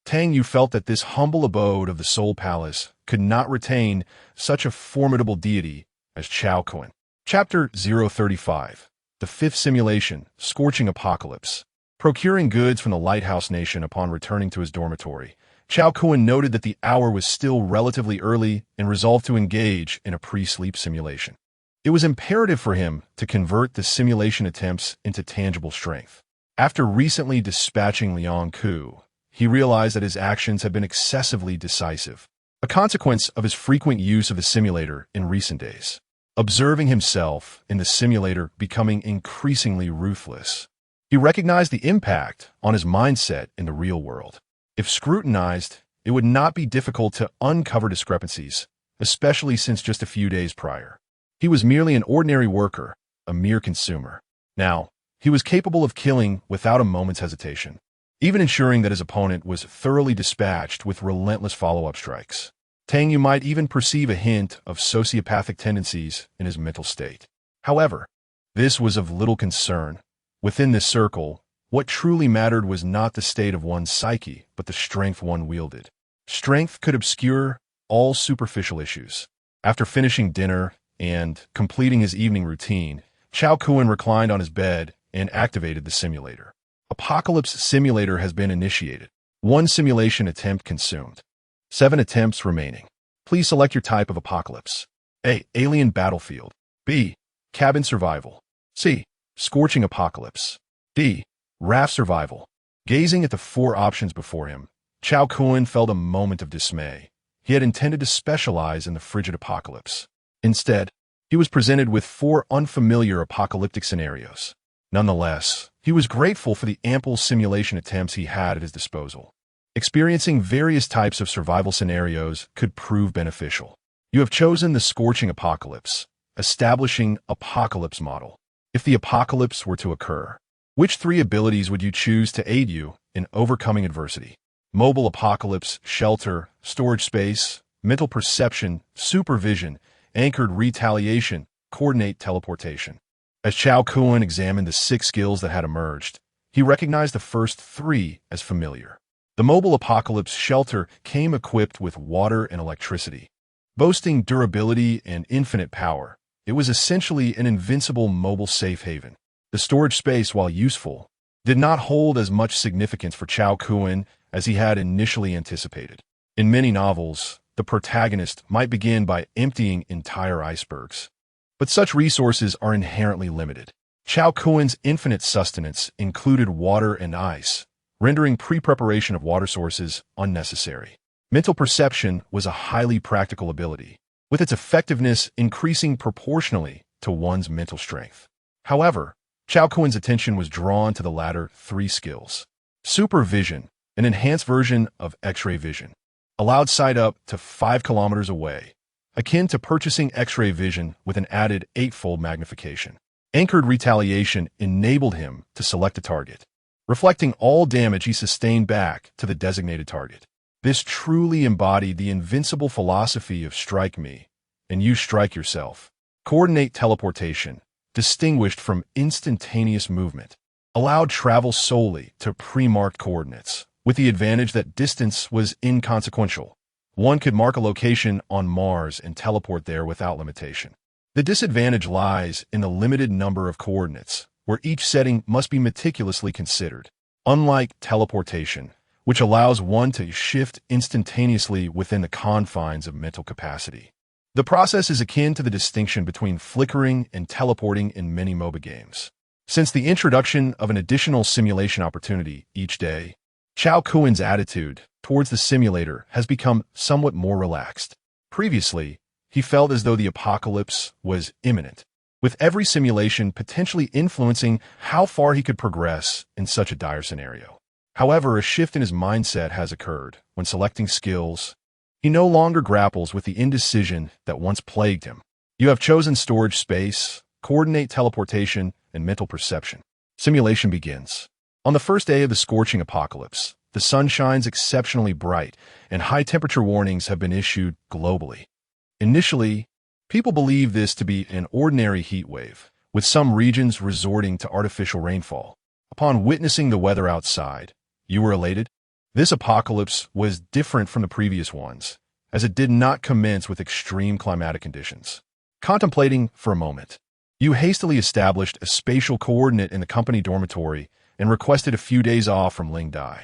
Tang Yu felt that this humble abode of the Soul Palace could not retain such a formidable deity as Cao Kun. Chapter 035. The Fifth Simulation, Scorching Apocalypse. Procuring goods from the Lighthouse Nation upon returning to his dormitory, Cao Kun noted that the hour was still relatively early and resolved to engage in a pre-sleep simulation. It was imperative for him to convert the simulation attempts into tangible strength. After recently dispatching Liang Ku, he realized that his actions had been excessively decisive, a consequence of his frequent use of the simulator in recent days. Observing himself in the simulator becoming increasingly ruthless, he recognized the impact on his mindset in the real world. If scrutinized, it would not be difficult to uncover discrepancies, especially since just a few days prior. He was merely an ordinary worker, a mere consumer. Now, he was capable of killing without a moment's hesitation, even ensuring that his opponent was thoroughly dispatched with relentless follow-up strikes. Tang Yu might even perceive a hint of sociopathic tendencies in his mental state. However, this was of little concern. Within this circle, what truly mattered was not the state of one's psyche, but the strength one wielded. Strength could obscure all superficial issues. After finishing dinner and completing his evening routine, Cao Kun reclined on his bed and activated the simulator. Apocalypse Simulator has been initiated. 1 simulation attempt consumed. 7 attempts remaining. Please select your type of apocalypse. A. Alien battlefield. B. Cabin survival. C. Scorching apocalypse. D. Raft survival. Gazing at the 4 options before him, Cao Kun felt a moment of dismay. He had intended to specialize in the frigid apocalypse. Instead, he was presented with 4 unfamiliar apocalyptic scenarios. Nonetheless, he was grateful for the ample simulation attempts he had at his disposal. Experiencing various types of survival scenarios could prove beneficial. You have chosen the Scorching Apocalypse, establishing Apocalypse model. If the apocalypse were to occur, which 3 abilities would you choose to aid you in overcoming adversity? Mobile Apocalypse, Shelter, Storage Space, Mental Perception, Supervision, Anchored Retaliation, Coordinate Teleportation. As Cao Kun examined the 6 skills that had emerged, he recognized the first 3 as familiar. The Mobile Apocalypse Shelter came equipped with water and electricity. Boasting durability and infinite power, it was essentially an invincible mobile safe haven. The storage space, while useful, did not hold as much significance for Cao Kun as he had initially anticipated. In many novels, the protagonist might begin by emptying entire icebergs. But such resources are inherently limited. Cao Kun's infinite sustenance included water and ice, rendering pre-preparation of water sources unnecessary. Mental perception was a highly practical ability, with its effectiveness increasing proportionally to one's mental strength. However, Cao Kun's attention was drawn to the latter 3 skills. Supervision, an enhanced version of X-ray vision, allowed sight up to 5 kilometers away, akin to purchasing X-ray vision with an added 8-fold magnification. Anchored retaliation enabled him to select a target, reflecting all damage he sustained back to the designated target. This truly embodied the invincible philosophy of strike me, and you strike yourself. Coordinate teleportation, distinguished from instantaneous movement, allowed travel solely to pre-marked coordinates, with the advantage that distance was inconsequential. One could mark a location on Mars and teleport there without limitation. The disadvantage lies in the limited number of coordinates, where each setting must be meticulously considered. Unlike teleportation, which allows one to shift instantaneously within the confines of mental capacity. The process is akin to the distinction between flickering and teleporting in many MOBA games. Since the introduction of an additional simulation opportunity each day, Cao Kun's attitude towards the simulator has become somewhat more relaxed. Previously, he felt as though the apocalypse was imminent, with every simulation potentially influencing how far he could progress in such a dire scenario. However, a shift in his mindset has occurred. When selecting skills, he no longer grapples with the indecision that once plagued him. You have chosen storage space, coordinate teleportation, and mental perception. Simulation begins. On the first day of the scorching apocalypse, the sun shines exceptionally bright, and high-temperature warnings have been issued globally. Initially, people believe this to be an ordinary heat wave, with some regions resorting to artificial rainfall. Upon witnessing the weather outside, you were elated? This apocalypse was different from the previous ones, as it did not commence with extreme climatic conditions. Contemplating for a moment, you hastily established a spatial coordinate in the company dormitory and requested a few days off from Lingdai.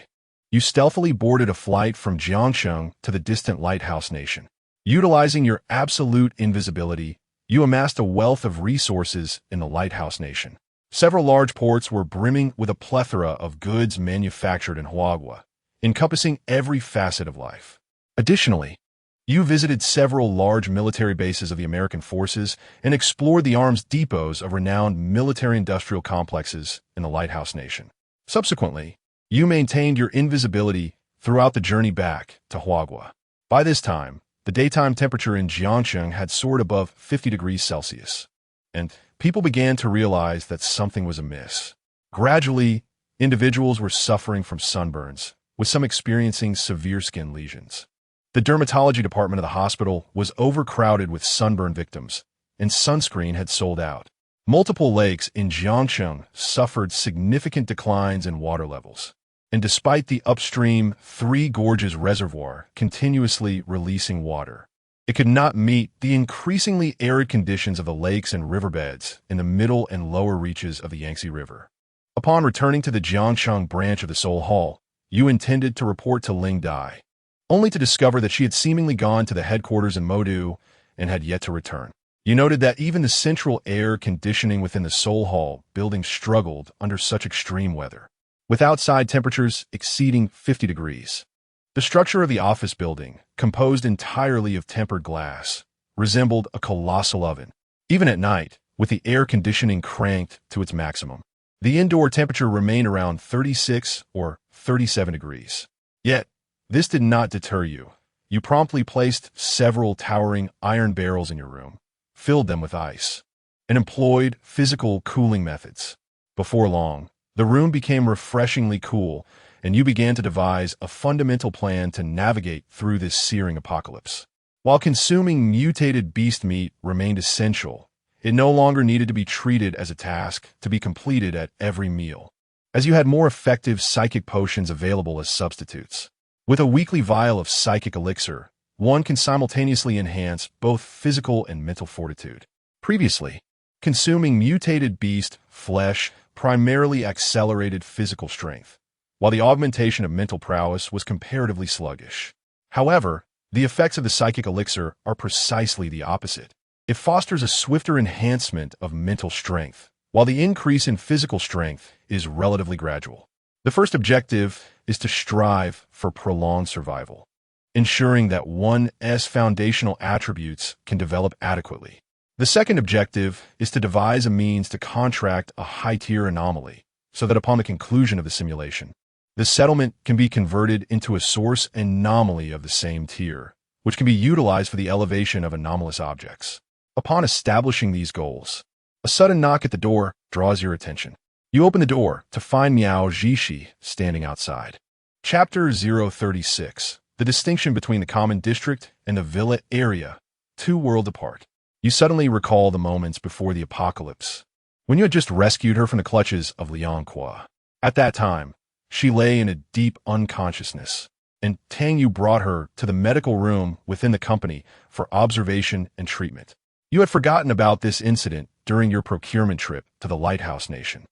You stealthily boarded a flight from Jiangsheng to the distant lighthouse nation. Utilizing your absolute invisibility, you amassed a wealth of resources in the lighthouse nation. Several large ports were brimming with a plethora of goods manufactured in Huagua, encompassing every facet of life. Additionally, you visited several large military bases of the American forces and explored the arms depots of renowned military-industrial complexes in the lighthouse nation. Subsequently, you maintained your invisibility throughout the journey back to Huagua. By this time, the daytime temperature in Jiangcheng had soared above 50 degrees Celsius, and people began to realize that something was amiss. Gradually, individuals were suffering from sunburns, with some experiencing severe skin lesions. The dermatology department of the hospital was overcrowded with sunburn victims, and sunscreen had sold out. Multiple lakes in Jiangcheng suffered significant declines in water levels, and despite the upstream Three Gorges Reservoir continuously releasing water, it could not meet the increasingly arid conditions of the lakes and riverbeds in the middle and lower reaches of the Yangtze River. Upon returning to the Jiangcheng branch of the Seoul Hall, you intended to report to Ling Dai, only to discover that she had seemingly gone to the headquarters in Modu and had yet to return. You noted that even the central air conditioning within the Seoul Hall building struggled under such extreme weather, with outside temperatures exceeding 50 degrees. The structure of the office building, composed entirely of tempered glass, resembled a colossal oven, even at night, with the air conditioning cranked to its maximum. The indoor temperature remained around 36 or 37 degrees. Yet, this did not deter you. You promptly placed several towering iron barrels in your room, filled them with ice, and employed physical cooling methods. Before long, the room became refreshingly cool, and you began to devise a fundamental plan to navigate through this searing apocalypse. While consuming mutated beast meat remained essential, it no longer needed to be treated as a task to be completed at every meal, as you had more effective psychic potions available as substitutes. With a weekly vial of psychic elixir, one can simultaneously enhance both physical and mental fortitude. Previously, consuming mutated beast flesh primarily accelerated physical strength, while the augmentation of mental prowess was comparatively sluggish. However, the effects of the psychic elixir are precisely the opposite. It fosters a swifter enhancement of mental strength, while the increase in physical strength is relatively gradual. The first objective is to strive for prolonged survival, ensuring that one's foundational attributes can develop adequately. The second objective is to devise a means to contract a high-tier anomaly, so that upon the conclusion of the simulation, the settlement can be converted into a source anomaly of the same tier, which can be utilized for the elevation of anomalous objects. Upon establishing these goals, a sudden knock at the door draws your attention. You open the door to find Miao Zhishi standing outside. Chapter 036. The distinction between the common district and the villa area, two worlds apart. You suddenly recall the moments before the apocalypse, when you had just rescued her from the clutches of Liang Kwa. At that time, she lay in a deep unconsciousness, and Tang Yu brought her to the medical room within the company for observation and treatment. You had forgotten about this incident during your procurement trip to the Lighthouse Nation.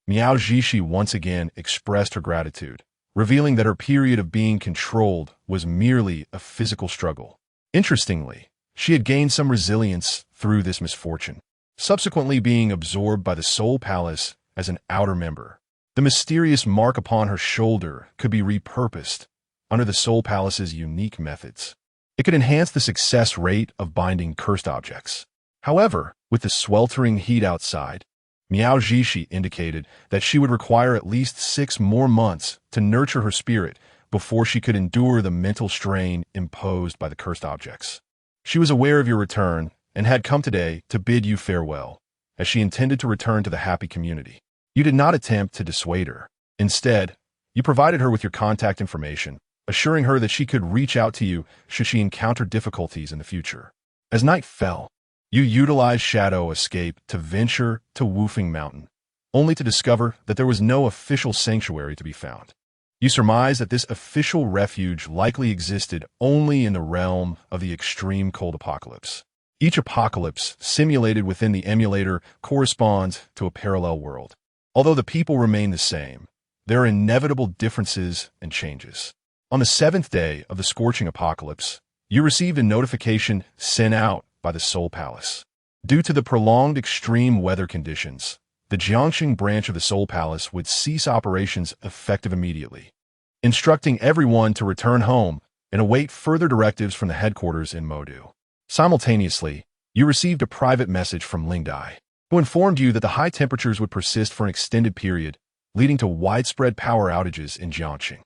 Miao Zhishi once again expressed her gratitude, revealing that her period of being controlled was merely a physical struggle. Interestingly, she had gained some resilience through this misfortune, subsequently being absorbed by the Soul Palace as an outer member. The mysterious mark upon her shoulder could be repurposed under the Soul Palace's unique methods. It could enhance the success rate of binding cursed objects. However, with the sweltering heat outside, Miao Zhishi indicated that she would require at least 6 more months to nurture her spirit before she could endure the mental strain imposed by the cursed objects. She was aware of your return and had come today to bid you farewell, as she intended to return to the happy community. You did not attempt to dissuade her. Instead, you provided her with your contact information, assuring her that she could reach out to you should she encounter difficulties in the future. As night fell, you utilized Shadow Escape to venture to Woofing Mountain, only to discover that there was no official sanctuary to be found. You surmised that this official refuge likely existed only in the realm of the extreme cold apocalypse. Each apocalypse simulated within the emulator corresponds to a parallel world. Although the people remain the same, there are inevitable differences and changes. On the 7th day of the scorching apocalypse, you received a notification sent out by the Soul Palace. Due to the prolonged extreme weather conditions, the Jiangxing branch of the Soul Palace would cease operations effective immediately, instructing everyone to return home and await further directives from the headquarters in Modu. Simultaneously, you received a private message from Ling Dai, who informed you that the high temperatures would persist for an extended period, leading to widespread power outages in Jiangxing.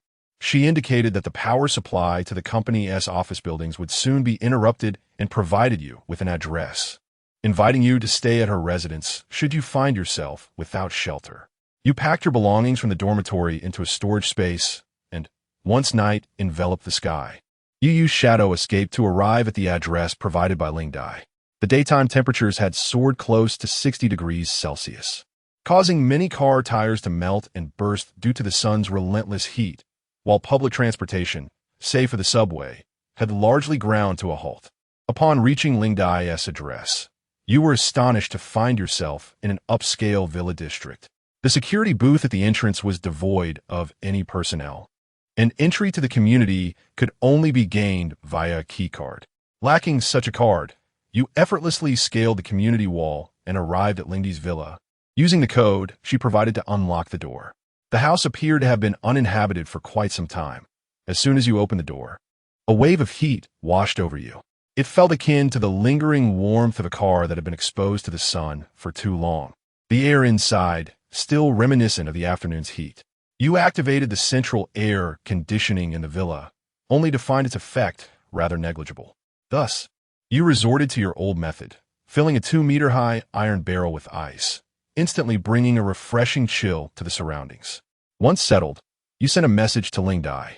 She indicated that the power supply to the company's office buildings would soon be interrupted and provided you with an address, inviting you to stay at her residence should you find yourself without shelter. You packed your belongings from the dormitory into a storage space and, once night enveloped the sky, you used shadow escape to arrive at the address provided by Ling Dai. The daytime temperatures had soared close to 60 degrees Celsius, causing many car tires to melt and burst due to the sun's relentless heat, while public transportation, save for the subway, had largely ground to a halt. Upon reaching Ling Dai's address, you were astonished to find yourself in an upscale villa district. The security booth at the entrance was devoid of any personnel, and entry to the community could only be gained via a keycard. Lacking such a card, you effortlessly scaled the community wall and arrived at Lingdi's villa, using the code she provided to unlock the door. The house appeared to have been uninhabited for quite some time. As soon as you opened the door, a wave of heat washed over you. It felt akin to the lingering warmth of a car that had been exposed to the sun for too long. The air inside, still reminiscent of the afternoon's heat. You activated the central air conditioning in the villa, only to find its effect rather negligible. Thus, you resorted to your old method, filling a 2-meter-high iron barrel with ice, instantly bringing a refreshing chill to the surroundings. Once settled, you sent a message to Ling Dai,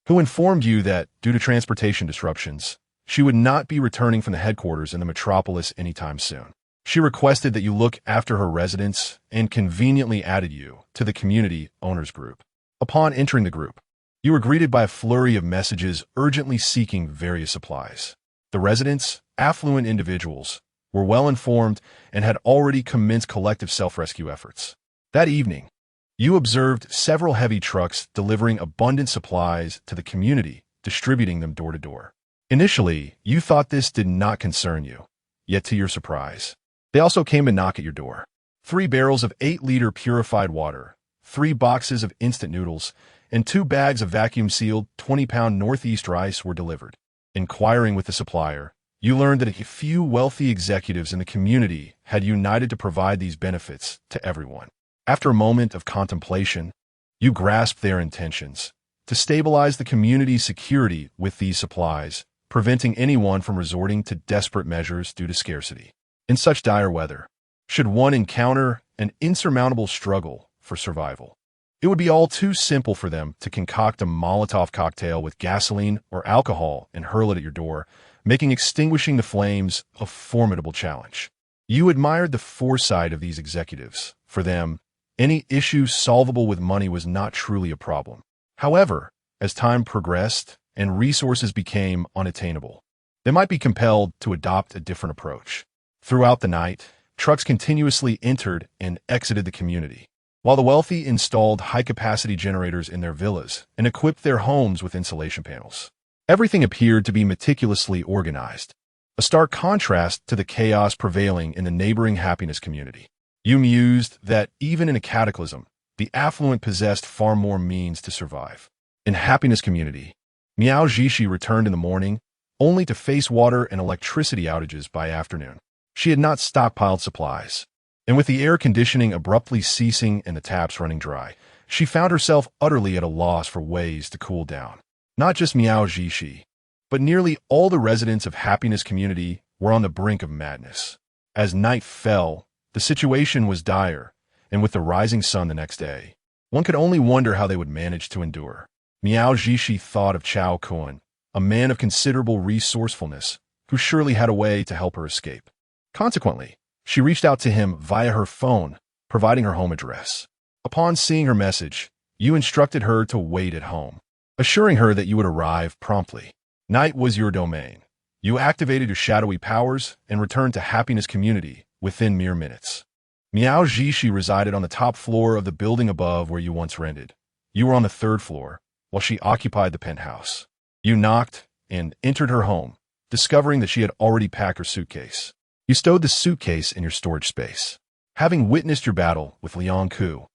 who informed you that, due to transportation disruptions, she would not be returning from the headquarters in the metropolis anytime soon. She requested that you look after her residence and conveniently added you to the community owners group. Upon entering the group, you were greeted by a flurry of messages urgently seeking various supplies. The residents, affluent individuals, were well informed and had already commenced collective self-rescue efforts. That evening, you observed several heavy trucks delivering abundant supplies to the community, distributing them door to door. Initially, you thought this did not concern you, yet to your surprise, they also came to knock at your door. 3 barrels of 8-liter purified water, 3 boxes of instant noodles, and 2 bags of vacuum-sealed 20-pound Northeast rice were delivered. Inquiring with the supplier, you learned that a few wealthy executives in the community had united to provide these benefits to everyone. After a moment of contemplation, you grasped their intentions to stabilize the community's security with these supplies, preventing anyone from resorting to desperate measures due to scarcity. In such dire weather, should one encounter an insurmountable struggle for survival, it would be all too simple for them to concoct a Molotov cocktail with gasoline or alcohol and hurl it at your door, making extinguishing the flames a formidable challenge. You admired the foresight of these executives. For them, any issue solvable with money was not truly a problem. However, as time progressed and resources became unattainable, they might be compelled to adopt a different approach. Throughout the night, trucks continuously entered and exited the community, while the wealthy installed high-capacity generators in their villas and equipped their homes with insulation panels. Everything appeared to be meticulously organized, a stark contrast to the chaos prevailing in the neighboring happiness community. You mused that even in a cataclysm, the affluent possessed far more means to survive. In happiness community, Miao Jishi returned in the morning, only to face water and electricity outages by afternoon. She had not stockpiled supplies, and with the air conditioning abruptly ceasing and the taps running dry, she found herself utterly at a loss for ways to cool down. Not just Miao Jishi, but nearly all the residents of happiness community were on the brink of madness. As night fell, the situation was dire, and with the rising sun the next day, one could only wonder how they would manage to endure. Miao Jishi thought of Cao Kun, a man of considerable resourcefulness, who surely had a way to help her escape. Consequently, she reached out to him via her phone, providing her home address. Upon seeing her message, you instructed her to wait at home, assuring her that you would arrive promptly. Night was your domain. You activated your shadowy powers and returned to happiness community within mere minutes. Miao Jishi resided on the top floor of the building above where you once rented. You were on the 3rd floor, while she occupied the penthouse. You knocked and entered her home, discovering that she had already packed her suitcase. You stowed the suitcase in your storage space. Having witnessed your battle with Liang Ku,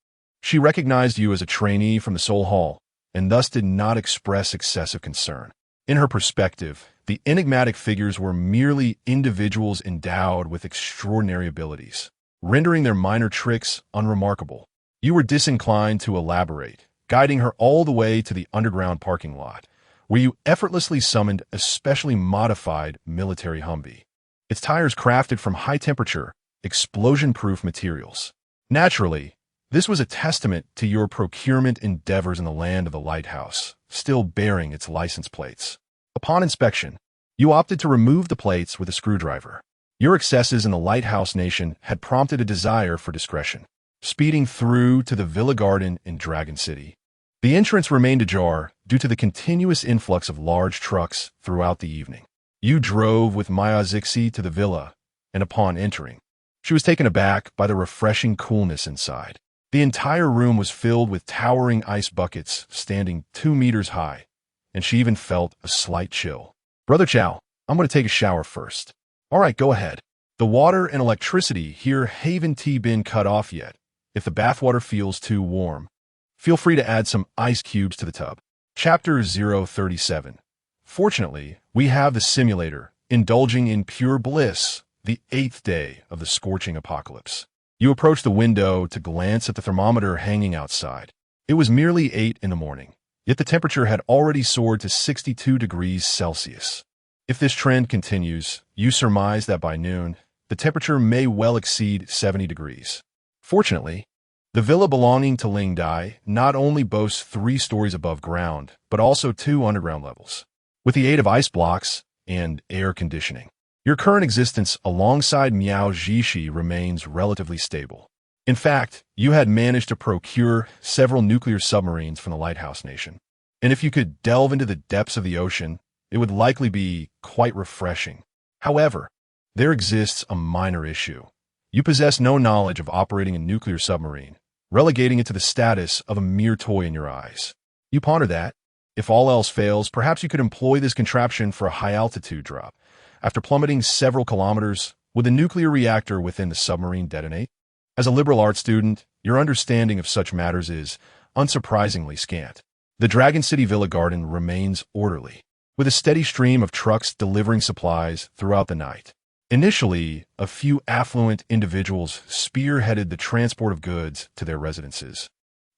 she recognized you as a trainee from the Seoul Hall, and thus did not express excessive concern. In her perspective, the enigmatic figures were merely individuals endowed with extraordinary abilities, rendering their minor tricks unremarkable. You were disinclined to elaborate, guiding her all the way to the underground parking lot, where you effortlessly summoned a specially modified military Humvee. Its tires crafted from high-temperature, explosion-proof materials. Naturally, this was a testament to your procurement endeavors in the land of the lighthouse, still bearing its license plates. Upon inspection, you opted to remove the plates with a screwdriver. Your excesses in the lighthouse nation had prompted a desire for discretion. Speeding through to the Villa Garden in Dragon City, the entrance remained ajar due to the continuous influx of large trucks throughout the evening. You drove with Maya Zixi to the villa, and upon entering, she was taken aback by the refreshing coolness inside. The entire room was filled with towering ice buckets standing 2 meters high, and she even felt a slight chill. "Brother Cao, I'm going to take a shower first." "All right, go ahead. The water and electricity here haven't been cut off yet. If the bathwater feels too warm, feel free to add some ice cubes to the tub." Chapter 037. Fortunately, we have the simulator, indulging in pure bliss, the 8th day of the scorching apocalypse. You approach the window to glance at the thermometer hanging outside. It was merely 8 in the morning, yet the temperature had already soared to 62 degrees Celsius. If this trend continues, you surmise that by noon, the temperature may well exceed 70 degrees. Fortunately, the villa belonging to Ling Dai not only boasts 3 stories above ground, but also 2 underground levels. With the aid of ice blocks and air conditioning, your current existence alongside Miao Zixi remains relatively stable. In fact, you had managed to procure several nuclear submarines from the Lighthouse Nation. And if you could delve into the depths of the ocean, it would likely be quite refreshing. However, there exists a minor issue. You possess no knowledge of operating a nuclear submarine, relegating it to the status of a mere toy in your eyes. You ponder that, if all else fails, perhaps you could employ this contraption for a high-altitude drop. After plummeting several kilometers, would the nuclear reactor within the submarine detonate? As a liberal arts student, your understanding of such matters is, unsurprisingly, scant. The Dragon City Villa Garden remains orderly, with a steady stream of trucks delivering supplies throughout the night. Initially, a few affluent individuals spearheaded the transport of goods to their residences,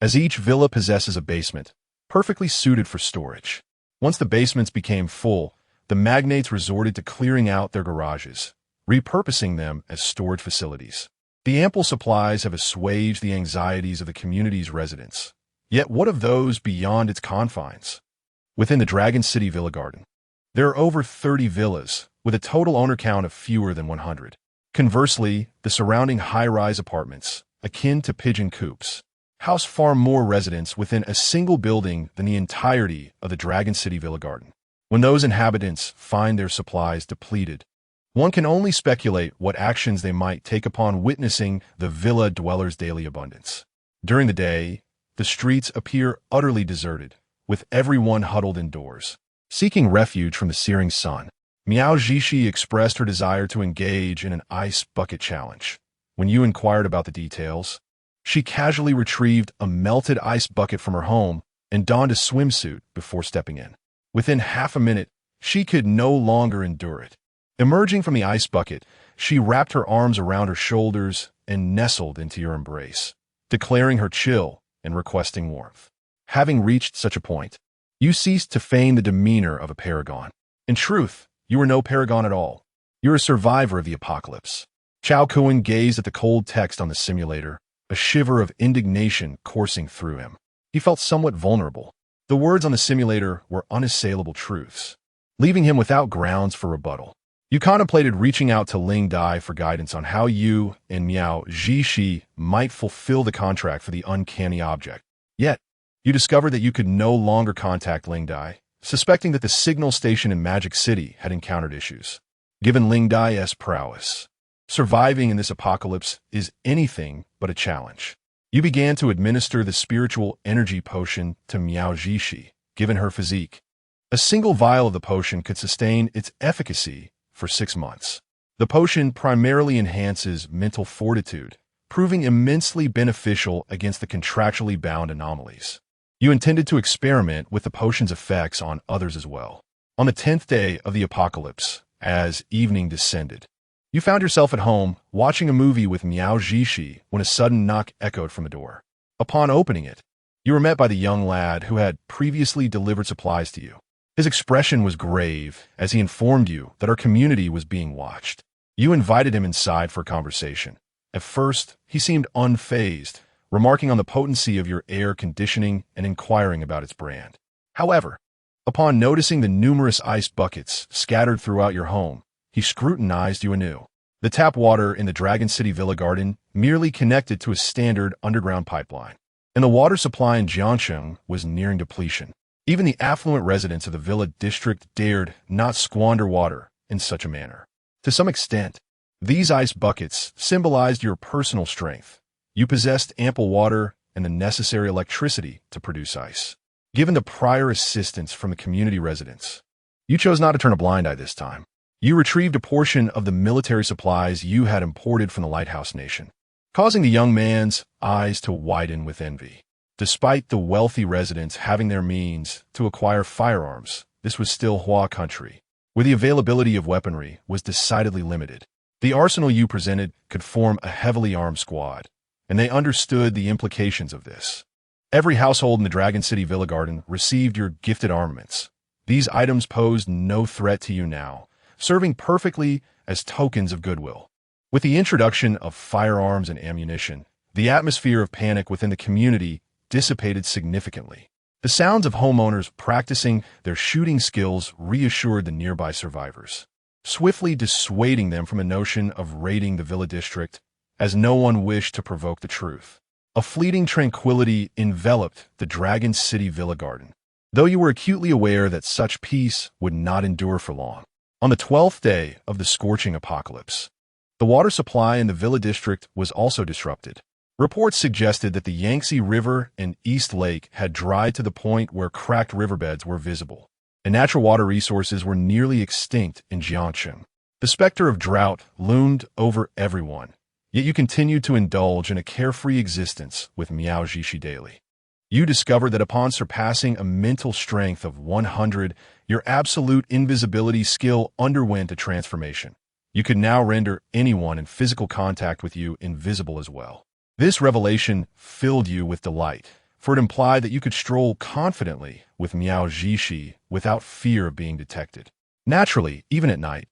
as each villa possesses a basement, perfectly suited for storage. Once the basements became full, the magnates resorted to clearing out their garages, repurposing them as storage facilities. The ample supplies have assuaged the anxieties of the community's residents. Yet what of those beyond its confines? Within the Dragon City Villa Garden, there are over 30 villas, with a total owner count of fewer than 100. Conversely, the surrounding high-rise apartments, akin to pigeon coops, house far more residents within a single building than the entirety of the Dragon City Villa Garden. When those inhabitants find their supplies depleted, one can only speculate what actions they might take upon witnessing the villa dwellers' daily abundance. During the day, the streets appear utterly deserted, with everyone huddled indoors, seeking refuge from the searing sun. Miao Zixi expressed her desire to engage in an ice bucket challenge. When you inquired about the details, she casually retrieved a melted ice bucket from her home and donned a swimsuit before stepping in. Within half a minute, she could no longer endure it. Emerging from the ice bucket, she wrapped her arms around her shoulders and nestled into your embrace, declaring her chill and requesting warmth. Having reached such a point, you ceased to feign the demeanor of a paragon. In truth, you are no paragon at all. You're a survivor of the apocalypse. Cao Kun gazed at the cold text on the simulator, a shiver of indignation coursing through him. He felt somewhat vulnerable. The words on the simulator were unassailable truths, leaving him without grounds for rebuttal. You contemplated reaching out to Ling Dai for guidance on how you and Miao Zixi might fulfill the contract for the uncanny object. Yet, you discovered that you could no longer contact Ling Dai, suspecting that the signal station in Magic City had encountered issues. Given Ling Dai's prowess, surviving in this apocalypse is anything but a challenge. You began to administer the spiritual energy potion to Miao Zixi, given her physique. A single vial of the potion could sustain its efficacy for 6 months. The potion primarily enhances mental fortitude, proving immensely beneficial against the contractually bound anomalies. You intended to experiment with the potion's effects on others as well. On the 10th day of the apocalypse, as evening descended, you found yourself at home watching a movie with Miao Zixi when a sudden knock echoed from the door. Upon opening it, You were met by the young lad who had previously delivered supplies to you. His expression was grave as he informed you that our community was being watched. You invited him inside for conversation. At first, he seemed unfazed, remarking on the potency of your air conditioning and inquiring about its brand. However, upon noticing the numerous ice buckets scattered throughout your home, he scrutinized you anew. The tap water in the Dragon City Villa Garden merely connected to a standard underground pipeline, and the water supply in Jiangsheng was nearing depletion. Even the affluent residents of the Villa District dared not squander water in such a manner. To some extent, these ice buckets symbolized your personal strength. You possessed ample water and the necessary electricity to produce ice. Given the prior assistance from the community residents, you chose not to turn a blind eye this time. You retrieved a portion of the military supplies you had imported from the Lighthouse Nation, causing the young man's eyes to widen with envy. Despite the wealthy residents having their means to acquire firearms, this was still Hua country, where the availability of weaponry was decidedly limited. The arsenal you presented could form a heavily armed squad, and they understood the implications of this. Every household in the Dragon City Villa Garden received your gifted armaments. These items posed no threat to you now, serving perfectly as tokens of goodwill. With the introduction of firearms and ammunition, the atmosphere of panic within the community dissipated significantly. The sounds of homeowners practicing their shooting skills reassured the nearby survivors, swiftly dissuading them from a notion of raiding the Villa District, as no one wished to provoke the truth. A fleeting tranquility enveloped the Dragon City Villa Garden, though you were acutely aware that such peace would not endure for long. On the 12th day of the scorching apocalypse, the water supply in the Villa District was also disrupted. Reports suggested that the Yangtze River and East Lake had dried to the point where cracked riverbeds were visible, and natural water resources were nearly extinct in Jiangsheng. The specter of drought loomed over everyone, yet you continued to indulge in a carefree existence with Miao Jishi daily. You discovered that upon surpassing a mental strength of 100, your absolute invisibility skill underwent a transformation. You could now render anyone in physical contact with you invisible as well. This revelation filled you with delight, for it implied that you could stroll confidently with Miao Jishi without fear of being detected. Naturally, even at night,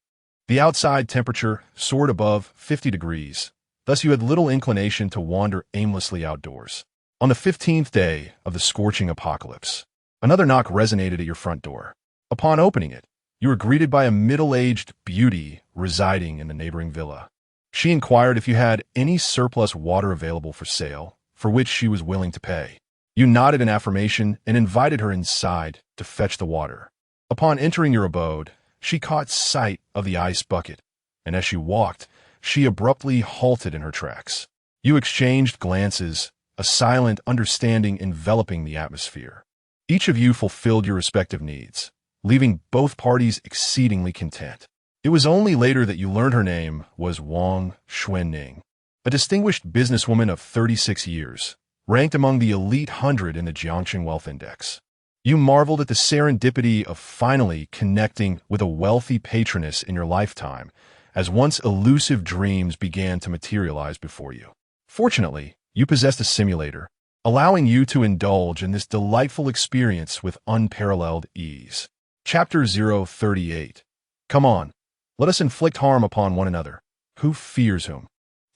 the outside temperature soared above 50 degrees, thus you had little inclination to wander aimlessly outdoors. On the 15th day of the scorching apocalypse, another knock resonated at your front door. Upon opening it, you were greeted by a middle-aged beauty residing in the neighboring villa. She inquired if you had any surplus water available for sale, for which she was willing to pay. You nodded in affirmation and invited her inside to fetch the water. Upon entering your abode, she caught sight of the ice bucket, and as she walked, she abruptly halted in her tracks. You exchanged glances, a silent understanding enveloping the atmosphere. Each of you fulfilled your respective needs, leaving both parties exceedingly content. It was only later that you learned her name was Wang Xuanning, a distinguished businesswoman of 36 years, ranked among the elite 100 in the Jiangsheng Wealth Index. You marveled at the serendipity of finally connecting with a wealthy patroness in your lifetime, as once elusive dreams began to materialize before you. Fortunately, you possessed a simulator, allowing you to indulge in this delightful experience with unparalleled ease. Chapter 038. Come on, let us inflict harm upon one another. Who fears whom?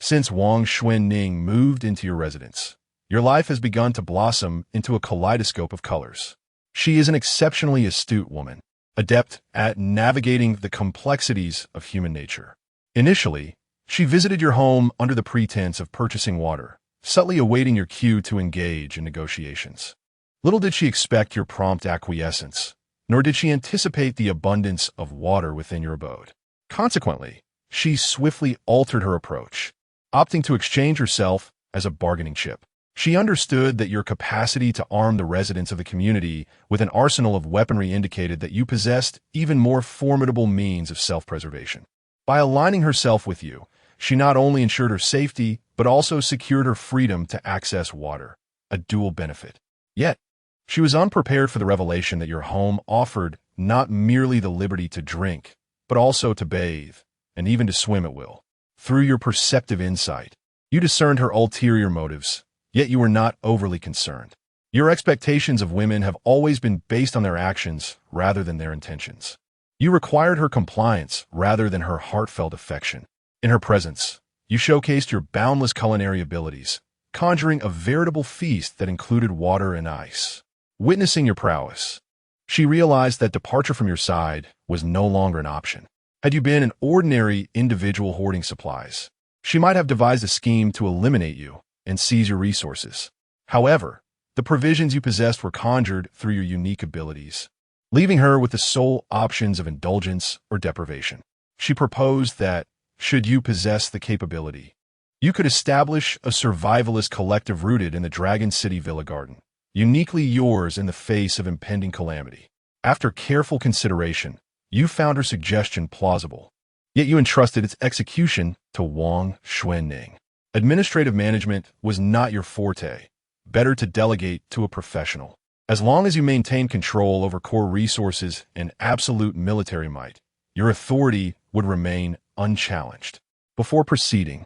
Since Wang Xuanning moved into your residence, your life has begun to blossom into a kaleidoscope of colors. She is an exceptionally astute woman, adept at navigating the complexities of human nature. Initially, she visited your home under the pretense of purchasing water, subtly awaiting your cue to engage in negotiations. Little did she expect your prompt acquiescence, nor did she anticipate the abundance of water within your abode. Consequently, she swiftly altered her approach, opting to exchange herself as a bargaining chip. She understood that your capacity to arm the residents of the community with an arsenal of weaponry indicated that you possessed even more formidable means of self-preservation. By aligning herself with you, she not only ensured her safety, but also secured her freedom to access water, a dual benefit. Yet, she was unprepared for the revelation that your home offered not merely the liberty to drink, but also to bathe, and even to swim at will. Through your perceptive insight, you discerned her ulterior motives, yet you were not overly concerned. Your expectations of women have always been based on their actions rather than their intentions. You required her compliance rather than her heartfelt affection. In her presence, you showcased your boundless culinary abilities, conjuring a veritable feast that included water and ice. Witnessing your prowess, she realized that departure from your side was no longer an option. Had you been an ordinary individual hoarding supplies, she might have devised a scheme to eliminate you and seize your resources. However, the provisions you possessed were conjured through your unique abilities, leaving her with the sole options of indulgence or deprivation. She proposed that, should you possess the capability, you could establish a survivalist collective rooted in the Dragon City Villa Garden, uniquely yours in the face of impending calamity. After careful consideration, you found her suggestion plausible, yet you entrusted its execution to Wang Xuanning. Administrative management was not your forte. Better to delegate to a professional. As long as you maintain control over core resources and absolute military might, your authority would remain unchallenged. Before proceeding,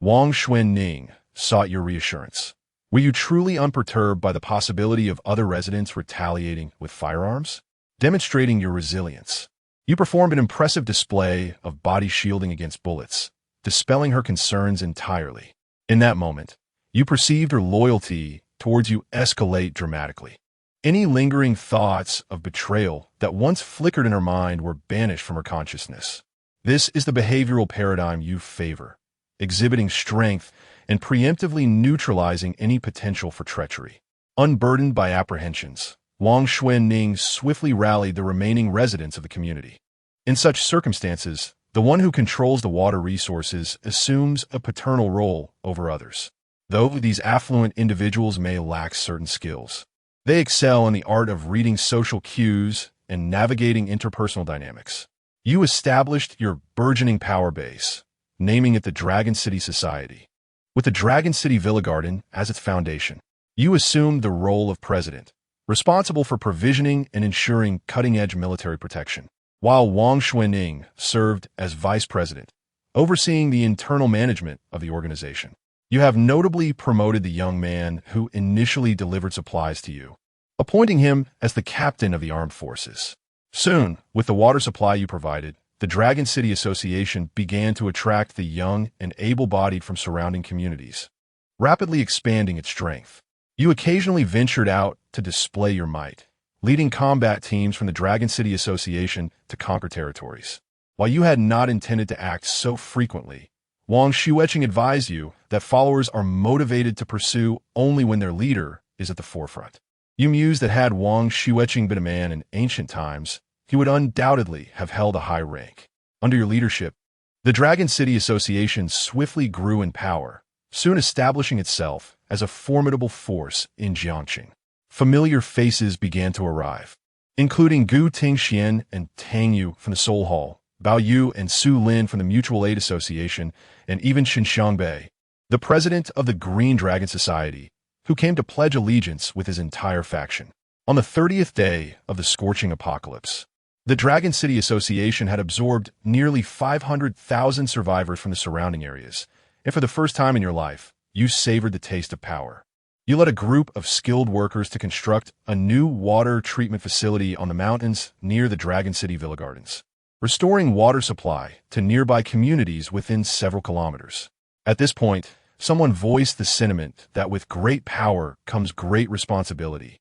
Wang Xuanning sought your reassurance. Were you truly unperturbed by the possibility of other residents retaliating with firearms? Demonstrating your resilience, you performed an impressive display of body shielding against bullets, dispelling her concerns entirely. In that moment, you perceived her loyalty towards you escalate dramatically. Any lingering thoughts of betrayal that once flickered in her mind were banished from her consciousness. This is the behavioral paradigm you favor, exhibiting strength and preemptively neutralizing any potential for treachery. Unburdened by apprehensions, Wang Xuanning swiftly rallied the remaining residents of the community. In such circumstances, the one who controls the water resources assumes a paternal role over others. Though these affluent individuals may lack certain skills, they excel in the art of reading social cues and navigating interpersonal dynamics. You established your burgeoning power base, naming it the Dragon City Society. With the Dragon City Villa Garden as its foundation, you assumed the role of president, responsible for provisioning and ensuring cutting-edge military protection, while Wang Xuanning served as vice president, overseeing the internal management of the organization. You have notably promoted the young man who initially delivered supplies to you, appointing him as the captain of the armed forces. Soon, with the water supply you provided, the Dragon City Association began to attract the young and able-bodied from surrounding communities, rapidly expanding its strength. You occasionally ventured out to display your might, leading combat teams from the Dragon City Association to conquer territories. While you had not intended to act so frequently, Wang Xuanning advised you that followers are motivated to pursue only when their leader is at the forefront. You mused that had Wang Xuanning been a man in ancient times, he would undoubtedly have held a high rank. Under your leadership, the Dragon City Association swiftly grew in power, soon establishing itself as a formidable force in Jiangxing. Familiar faces began to arrive, including Gu Tingxian and Tang Yu from the Seoul Hall, Bao Yu and Su Lin from the Mutual Aid Association, and even Xinxiang Bei, the president of the Green Dragon Society, who came to pledge allegiance with his entire faction. On the 30th day of the scorching apocalypse, the Dragon City Association had absorbed nearly 500,000 survivors from the surrounding areas, and for the first time in your life, you savored the taste of power. You led a group of skilled workers to construct a new water treatment facility on the mountains near the Dragon City Villa Gardens, restoring water supply to nearby communities within several kilometers. At this point, someone voiced the sentiment that with great power comes great responsibility,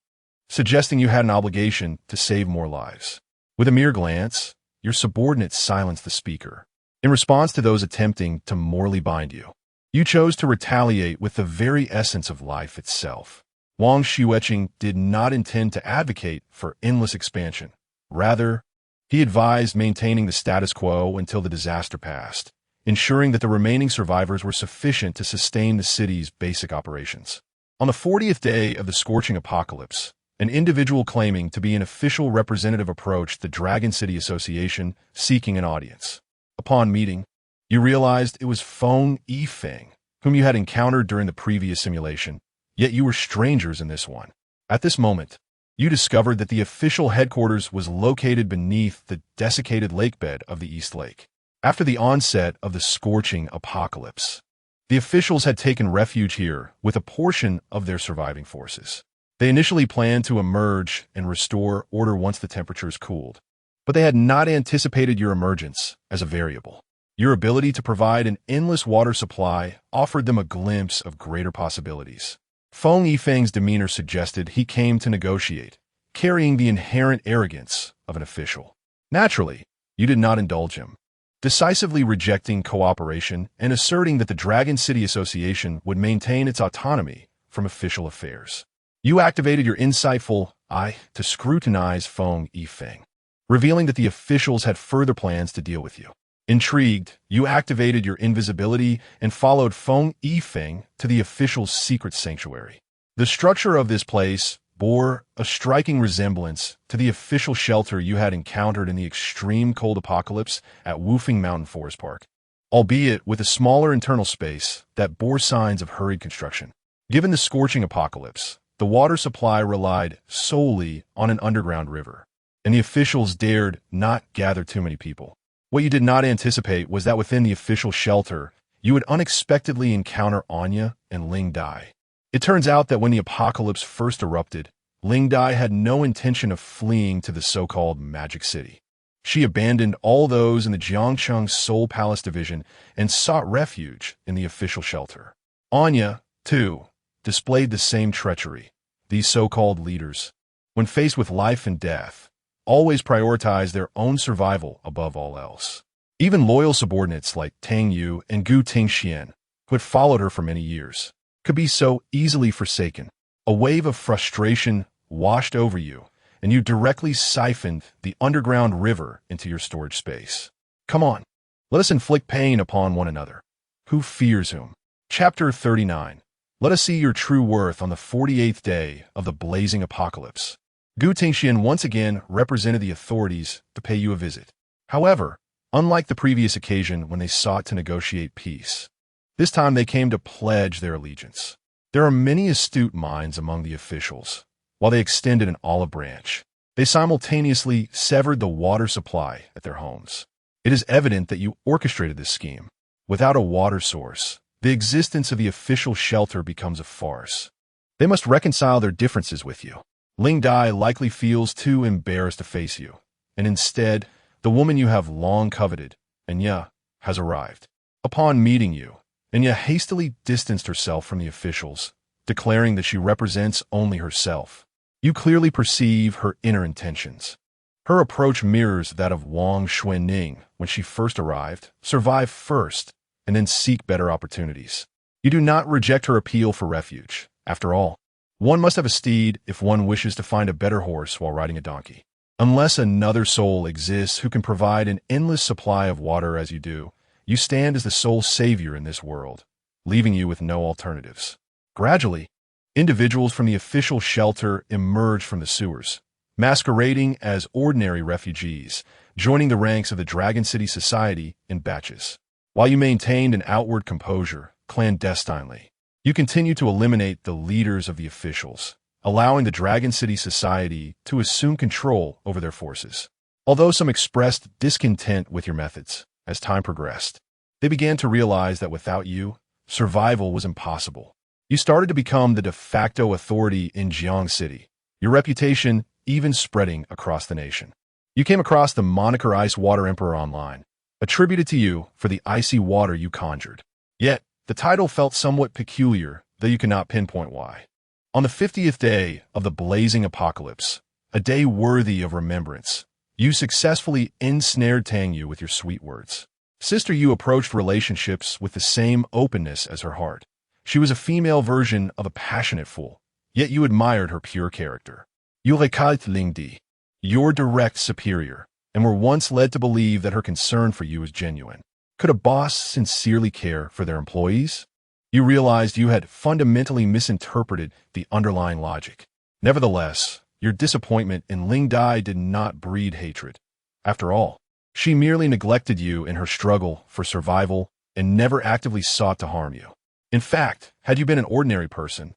suggesting you had an obligation to save more lives. With a mere glance, your subordinates silenced the speaker. In response to those attempting to morally bind you, you chose to retaliate with the very essence of life itself. Wang Xuanning did not intend to advocate for endless expansion. Rather, he advised maintaining the status quo until the disaster passed, ensuring that the remaining survivors were sufficient to sustain the city's basic operations. On the 40th day of the scorching apocalypse, an individual claiming to be an official representative approached the Dragon City Association seeking an audience. Upon meeting, you realized it was Feng Yifeng, whom you had encountered during the previous simulation, yet you were strangers in this one. At this moment, you discovered that the official headquarters was located beneath the desiccated lakebed of the East Lake. After the onset of the scorching apocalypse, the officials had taken refuge here with a portion of their surviving forces. They initially planned to emerge and restore order once the temperatures cooled, but they had not anticipated your emergence as a variable. Your ability to provide an endless water supply offered them a glimpse of greater possibilities. Feng Yifeng's demeanor suggested he came to negotiate, carrying the inherent arrogance of an official. Naturally, you did not indulge him, decisively rejecting cooperation and asserting that the Dragon City Association would maintain its autonomy from official affairs. You activated your insightful eye to scrutinize Feng Yifeng, revealing that the officials had further plans to deal with you. Intrigued, you activated your invisibility and followed Feng Yifeng to the official's secret sanctuary. The structure of this place bore a striking resemblance to the official shelter you had encountered in the extreme cold apocalypse at Wufeng Mountain Forest Park, albeit with a smaller internal space that bore signs of hurried construction. Given the scorching apocalypse, the water supply relied solely on an underground river, and the officials dared not gather too many people. What you did not anticipate was that within the official shelter, you would unexpectedly encounter Anya and Ling Dai. It turns out that when the apocalypse first erupted, Ling Dai had no intention of fleeing to the so-called Magic City. She abandoned all those in the Jiangcheng Soul Palace Division and sought refuge in the official shelter. Anya, too, displayed the same treachery. These so-called leaders, when faced with life and death, always prioritize their own survival above all else. Even loyal subordinates like Tang Yu and Gu Tingxian, who had followed her for many years, could be so easily forsaken. A wave of frustration washed over you, and you directly siphoned the underground river into your storage space. Come on, let us inflict pain upon one another. Who fears whom? Chapter 39. Let us see your true worth on the 48th day of the blazing apocalypse. Gu Tingxian once again represented the authorities to pay you a visit. However, unlike the previous occasion when they sought to negotiate peace, this time they came to pledge their allegiance. There are many astute minds among the officials. While they extended an olive branch, they simultaneously severed the water supply at their homes. It is evident that you orchestrated this scheme. Without a water source, the existence of the official shelter becomes a farce. They must reconcile their differences with you. Ling Dai likely feels too embarrassed to face you, and instead, the woman you have long coveted, Anya, has arrived. Upon meeting you, Anya hastily distanced herself from the officials, declaring that she represents only herself. You clearly perceive her inner intentions. Her approach mirrors that of Wang Xuanning when she first arrived, survive first, and then seek better opportunities. You do not reject her appeal for refuge. After all, one must have a steed if one wishes to find a better horse while riding a donkey. Unless another soul exists who can provide an endless supply of water as you do, you stand as the sole savior in this world, leaving you with no alternatives. Gradually, individuals from the official shelter emerge from the sewers, masquerading as ordinary refugees, joining the ranks of the Dragon City Society in batches. While you maintained an outward composure, clandestinely, you continue to eliminate the leaders of the officials, allowing the Dragon City Society to assume control over their forces. Although some expressed discontent with your methods, as time progressed, they began to realize that without you, survival was impossible. You started to become the de facto authority in Jiang City, your reputation even spreading across the nation. You came across the moniker Ice Water Emperor online, attributed to you for the icy water you conjured. Yet, the title felt somewhat peculiar, though you cannot pinpoint why. On the 50th day of the blazing apocalypse, a day worthy of remembrance, you successfully ensnared Tang Yu with your sweet words. Sister Yu approached relationships with the same openness as her heart. She was a female version of a passionate fool, yet you admired her pure character. You recaled Ling Di, your direct superior, and were once led to believe that her concern for you was genuine. Could a boss sincerely care for their employees? You realized you had fundamentally misinterpreted the underlying logic. Nevertheless, your disappointment in Ling Dai did not breed hatred. After all, she merely neglected you in her struggle for survival and never actively sought to harm you. In fact, had you been an ordinary person,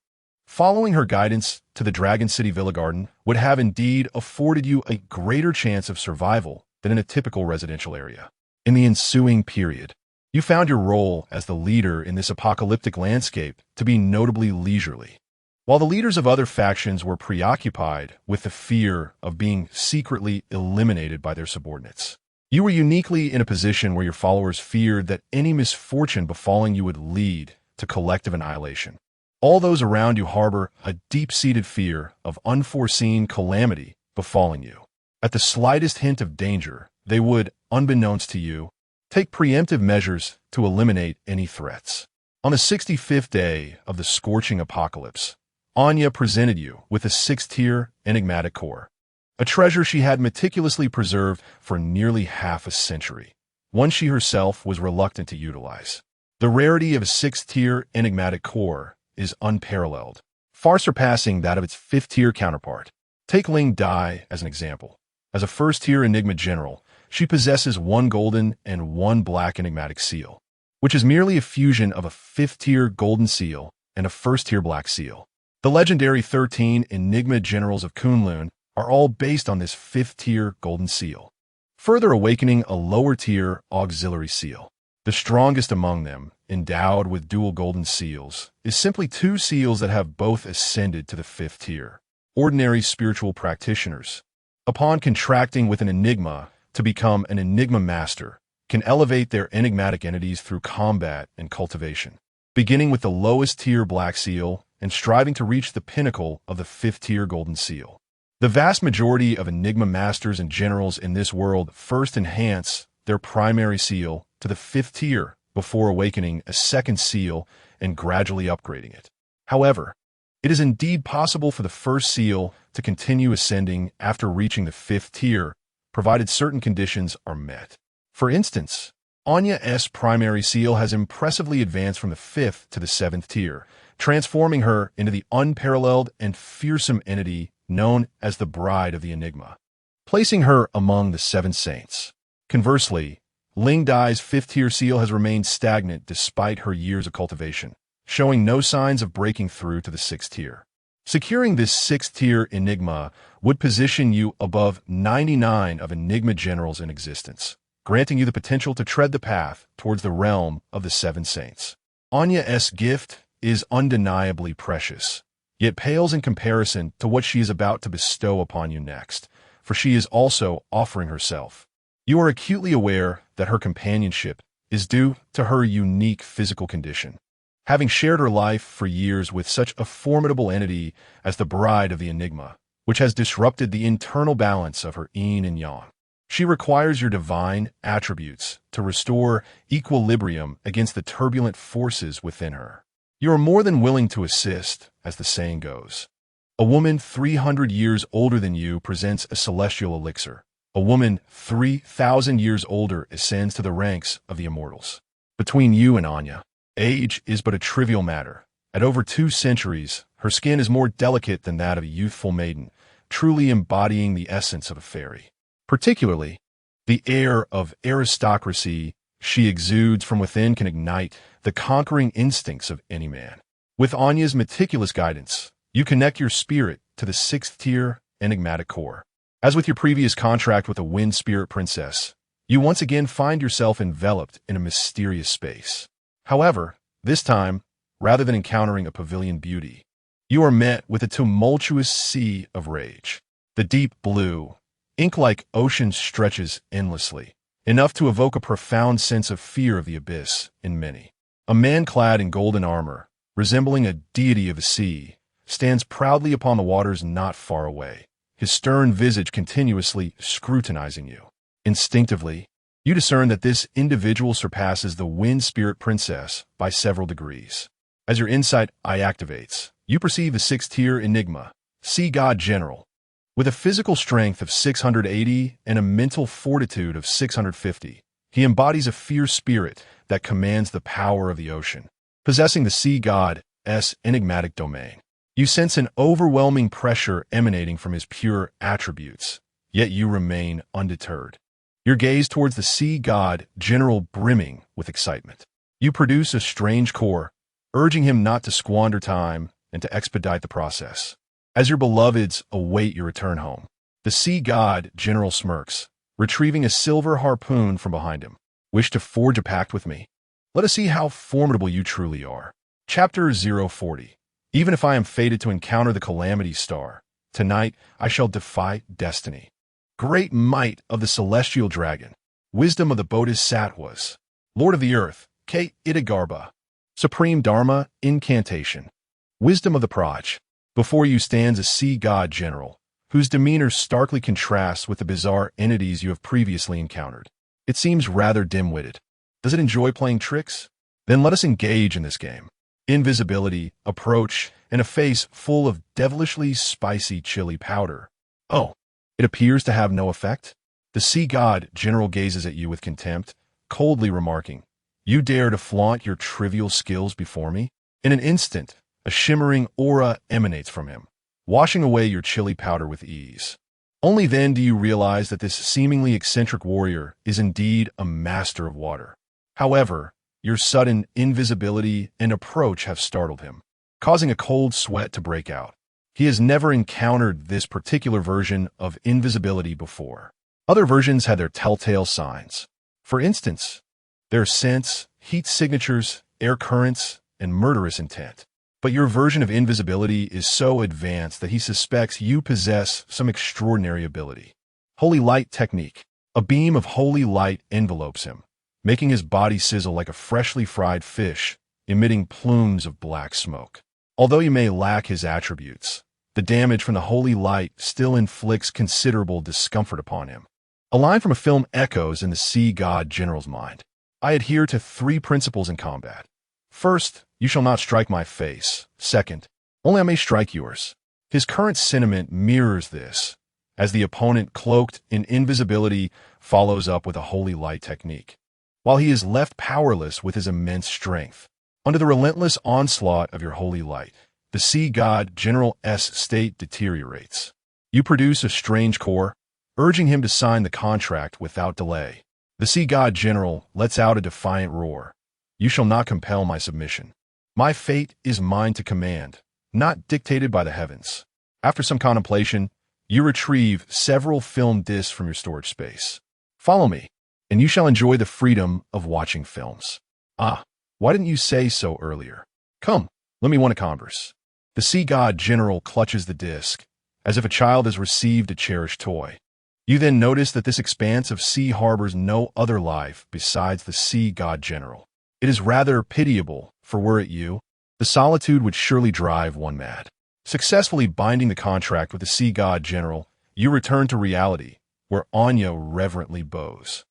following her guidance to the Dragon City Villa Garden would have indeed afforded you a greater chance of survival than in a typical residential area. In the ensuing period, you found your role as the leader in this apocalyptic landscape to be notably leisurely. While the leaders of other factions were preoccupied with the fear of being secretly eliminated by their subordinates. You were uniquely in a position where your followers feared that any misfortune befalling you would lead to collective annihilation. All those around you harbor a deep-seated fear of unforeseen calamity befalling you. At the slightest hint of danger, they would, unbeknownst to you, take preemptive measures to eliminate any threats. On the 65th day of the scorching apocalypse, Anya presented you with a 6th-tier enigmatic core, a treasure she had meticulously preserved for nearly half a century, one she herself was reluctant to utilize. The rarity of a 6th-tier enigmatic core is unparalleled, far surpassing that of its 5th-tier counterpart. Take Ling Dai as an example. As a 1st-tier Enigma General, she possesses 1 golden and 1 black enigmatic seal, which is merely a fusion of a 5th-tier golden seal and a 1st-tier black seal. The legendary 13 Enigma Generals of Kunlun are all based on this 5th-tier golden seal, further awakening a lower-tier auxiliary seal. The strongest among them, endowed with dual golden seals, is simply 2 seals that have both ascended to the 5th tier. Ordinary spiritual practitioners, upon contracting with an enigma to become an enigma master, can elevate their enigmatic entities through combat and cultivation, beginning with the lowest tier black seal and striving to reach the pinnacle of the 5th tier golden seal. The vast majority of enigma masters and generals in this world first enhance their primary seal to the 5th tier before awakening a 2nd seal and gradually upgrading it. However, it is indeed possible for the 1st seal to continue ascending after reaching the 5th tier, provided certain conditions are met. For instance, Anya's primary seal has impressively advanced from the 5th to the 7th tier, transforming her into the unparalleled and fearsome entity known as the Bride of the Enigma, placing her among the 7 saints. Conversely, Ling Dai's 5th-tier seal has remained stagnant despite her years of cultivation, showing no signs of breaking through to the 6th tier. Securing this 6th-tier enigma would position you above 99 of enigma generals in existence, granting you the potential to tread the path towards the realm of the 7 saints. Anya's gift is undeniably precious, yet pales in comparison to what she is about to bestow upon you next, for she is also offering herself. You are acutely aware that her companionship is due to her unique physical condition, having shared her life for years with such a formidable entity as the Bride of the Enigma, which has disrupted the internal balance of her yin and yang. She requires your divine attributes to restore equilibrium against the turbulent forces within her. You are more than willing to assist, as the saying goes. A woman 300 years older than you presents a celestial elixir. A woman 3,000 years older ascends to the ranks of the immortals. Between you and Anya, age is but a trivial matter. At over 2 centuries, her skin is more delicate than that of a youthful maiden, truly embodying the essence of a fairy. Particularly, the air of aristocracy she exudes from within can ignite the conquering instincts of any man. With Anya's meticulous guidance, you connect your spirit to the 6th tier enigmatic core. As with your previous contract with a wind spirit princess, you once again find yourself enveloped in a mysterious space. However, this time, rather than encountering a pavilion beauty, you are met with a tumultuous sea of rage. The deep blue, ink-like ocean stretches endlessly, enough to evoke a profound sense of fear of the abyss in many. A man clad in golden armor, resembling a deity of the sea, stands proudly upon the waters not far away, his stern visage continuously scrutinizing you. Instinctively, you discern that this individual surpasses the Wind Spirit Princess by several degrees. As your insight eye activates, you perceive the 6th tier Enigma, Sea God General. With a physical strength of 680 and a mental fortitude of 650, he embodies a fierce spirit that commands the power of the ocean, possessing the Sea God's enigmatic domain. You sense an overwhelming pressure emanating from his pure attributes, yet you remain undeterred. Your gaze towards the Sea God General brimming with excitement. You produce a strange core, urging him not to squander time and to expedite the process. As your beloveds await your return home, the Sea God General smirks, retrieving a silver harpoon from behind him. Wish to forge a pact with me? Let us see how formidable you truly are. Chapter 040. Even if I am fated to encounter the Calamity Star, tonight I shall defy destiny. Great might of the celestial dragon, wisdom of the bodhisattvas, Lord of the earth, K. Itagarba, supreme dharma, incantation, wisdom of the Praj. Before you stands a sea god general, whose demeanor starkly contrasts with the bizarre entities you have previously encountered. It seems rather dim-witted. Does it enjoy playing tricks? Then let us engage in this game. Invisibility, approach, and a face full of devilishly spicy chili powder. Oh, it appears to have no effect? The sea god general gazes at you with contempt, coldly remarking, "You dare to flaunt your trivial skills before me?" In an instant, a shimmering aura emanates from him, washing away your chili powder with ease. Only then do you realize that this seemingly eccentric warrior is indeed a master of water. However, your sudden invisibility and approach have startled him, causing a cold sweat to break out. He has never encountered this particular version of invisibility before. Other versions had their telltale signs. For instance, their scents, heat signatures, air currents, and murderous intent. But your version of invisibility is so advanced that he suspects you possess some extraordinary ability. Holy light technique. A beam of holy light envelopes him, making his body sizzle like a freshly fried fish, emitting plumes of black smoke. Although you may lack his attributes, the damage from the holy light still inflicts considerable discomfort upon him. A line from a film echoes in the sea god general's mind. I adhere to 3 principles in combat. First, you shall not strike my face. Second, only I may strike yours. His current sentiment mirrors this, as the opponent cloaked in invisibility follows up with a holy light technique, while he is left powerless with his immense strength. Under the relentless onslaught of your holy light, the sea god general's state deteriorates. You produce a strange core, urging him to sign the contract without delay. The sea god general lets out a defiant roar. You shall not compel my submission. My fate is mine to command, not dictated by the heavens. After some contemplation, you retrieve several film discs from your storage space. Follow me, and you shall enjoy the freedom of watching films. Ah, why didn't you say so earlier? Come, let me want to converse. The sea god general clutches the disc, as if a child has received a cherished toy. You then notice that this expanse of sea harbors no other life besides the sea god general. It is rather pitiable, for were it you, the solitude would surely drive one mad. Successfully binding the contract with the sea god general, you return to reality, where Anya reverently bows,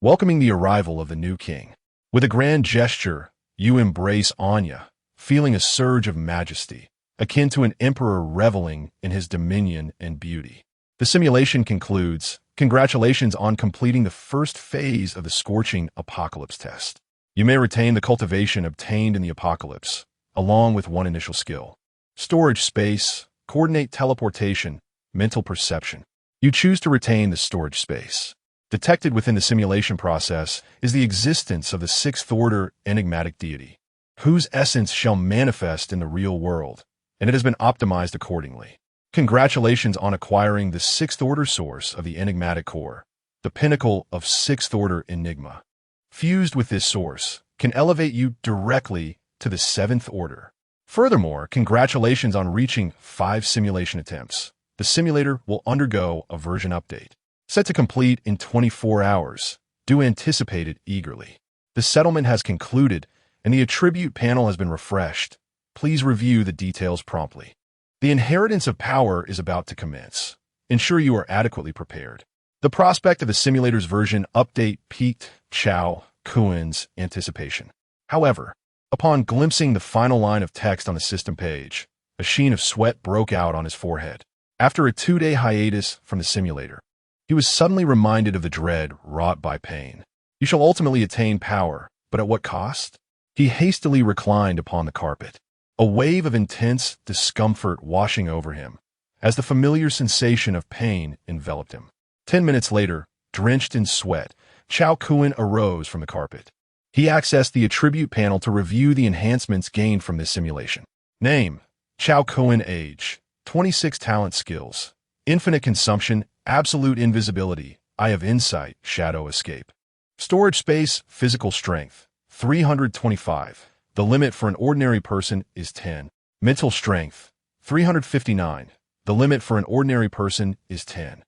welcoming the arrival of the new king. With a grand gesture, you embrace Anya, feeling a surge of majesty, akin to an emperor reveling in his dominion and beauty. The simulation concludes. Congratulations on completing the first phase of the scorching apocalypse test. You may retain the cultivation obtained in the apocalypse, along with one initial skill. Storage space, coordinate teleportation, mental perception. You choose to retain the storage space. Detected within the simulation process is the existence of the 6th-order enigmatic deity, whose essence shall manifest in the real world, and it has been optimized accordingly. Congratulations on acquiring the 6th-order source of the enigmatic core, the pinnacle of 6th-order enigma. Fused with this source can elevate you directly to the 7th order. Furthermore, congratulations on reaching 5 simulation attempts. The simulator will undergo a version update, set to complete in 24 hours. Do anticipate it eagerly. The settlement has concluded, and the attribute panel has been refreshed. Please review the details promptly. The inheritance of power is about to commence. Ensure you are adequately prepared. The prospect of the simulator's version update piqued Cao Kun's anticipation. However, upon glimpsing the final line of text on the system page, a sheen of sweat broke out on his forehead. After a 2-day hiatus from the simulator, he was suddenly reminded of the dread wrought by pain. You shall ultimately attain power, but at what cost? He hastily reclined upon the carpet, a wave of intense discomfort washing over him, as the familiar sensation of pain enveloped him. 10 minutes later, drenched in sweat, Cao Kun arose from the carpet. He accessed the attribute panel to review the enhancements gained from this simulation. Name: Cao Kun. Age: 26. Talent skills: infinite consumption, absolute invisibility, eye of insight, shadow escape. Storage space: physical strength, 325. The limit for an ordinary person is 10. Mental strength, 359. The limit for an ordinary person is 10.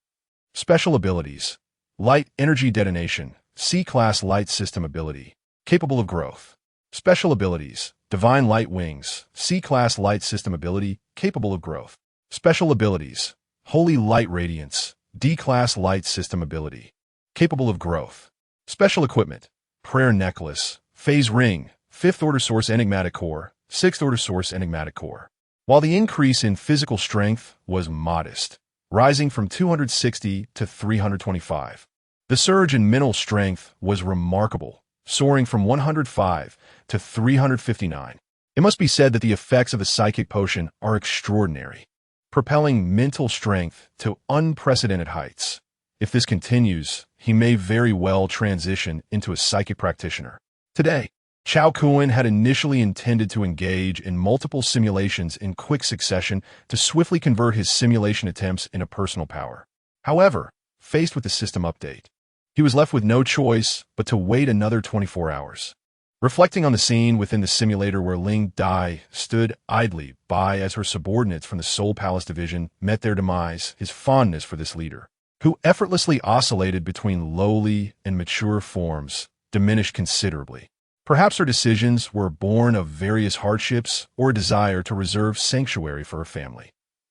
Special abilities. Light energy detonation, C-class light system ability, capable of growth. Special abilities. Divine light wings, C-class light system ability, capable of growth. Special abilities. Holy light radiance, D-class light system ability, capable of growth. Special equipment. Prayer necklace, phase ring, 5th order source enigmatic core, 6th order source enigmatic core. While the increase in physical strength was modest, rising from 260 to 325, the surge in mental strength was remarkable, soaring from 105 to 359. It must be said that the effects of a psychic potion are extraordinary, propelling mental strength to unprecedented heights. If this continues, he may very well transition into a psychic practitioner. Today, Cao Kun had initially intended to engage in multiple simulations in quick succession to swiftly convert his simulation attempts into personal power. However, faced with the system update, he was left with no choice but to wait another 24 hours. Reflecting on the scene within the simulator where Ling Dai stood idly by as her subordinates from the Soul Palace division met their demise, his fondness for this leader, who effortlessly oscillated between lowly and mature forms, diminished considerably. Perhaps her decisions were born of various hardships or a desire to reserve sanctuary for her family.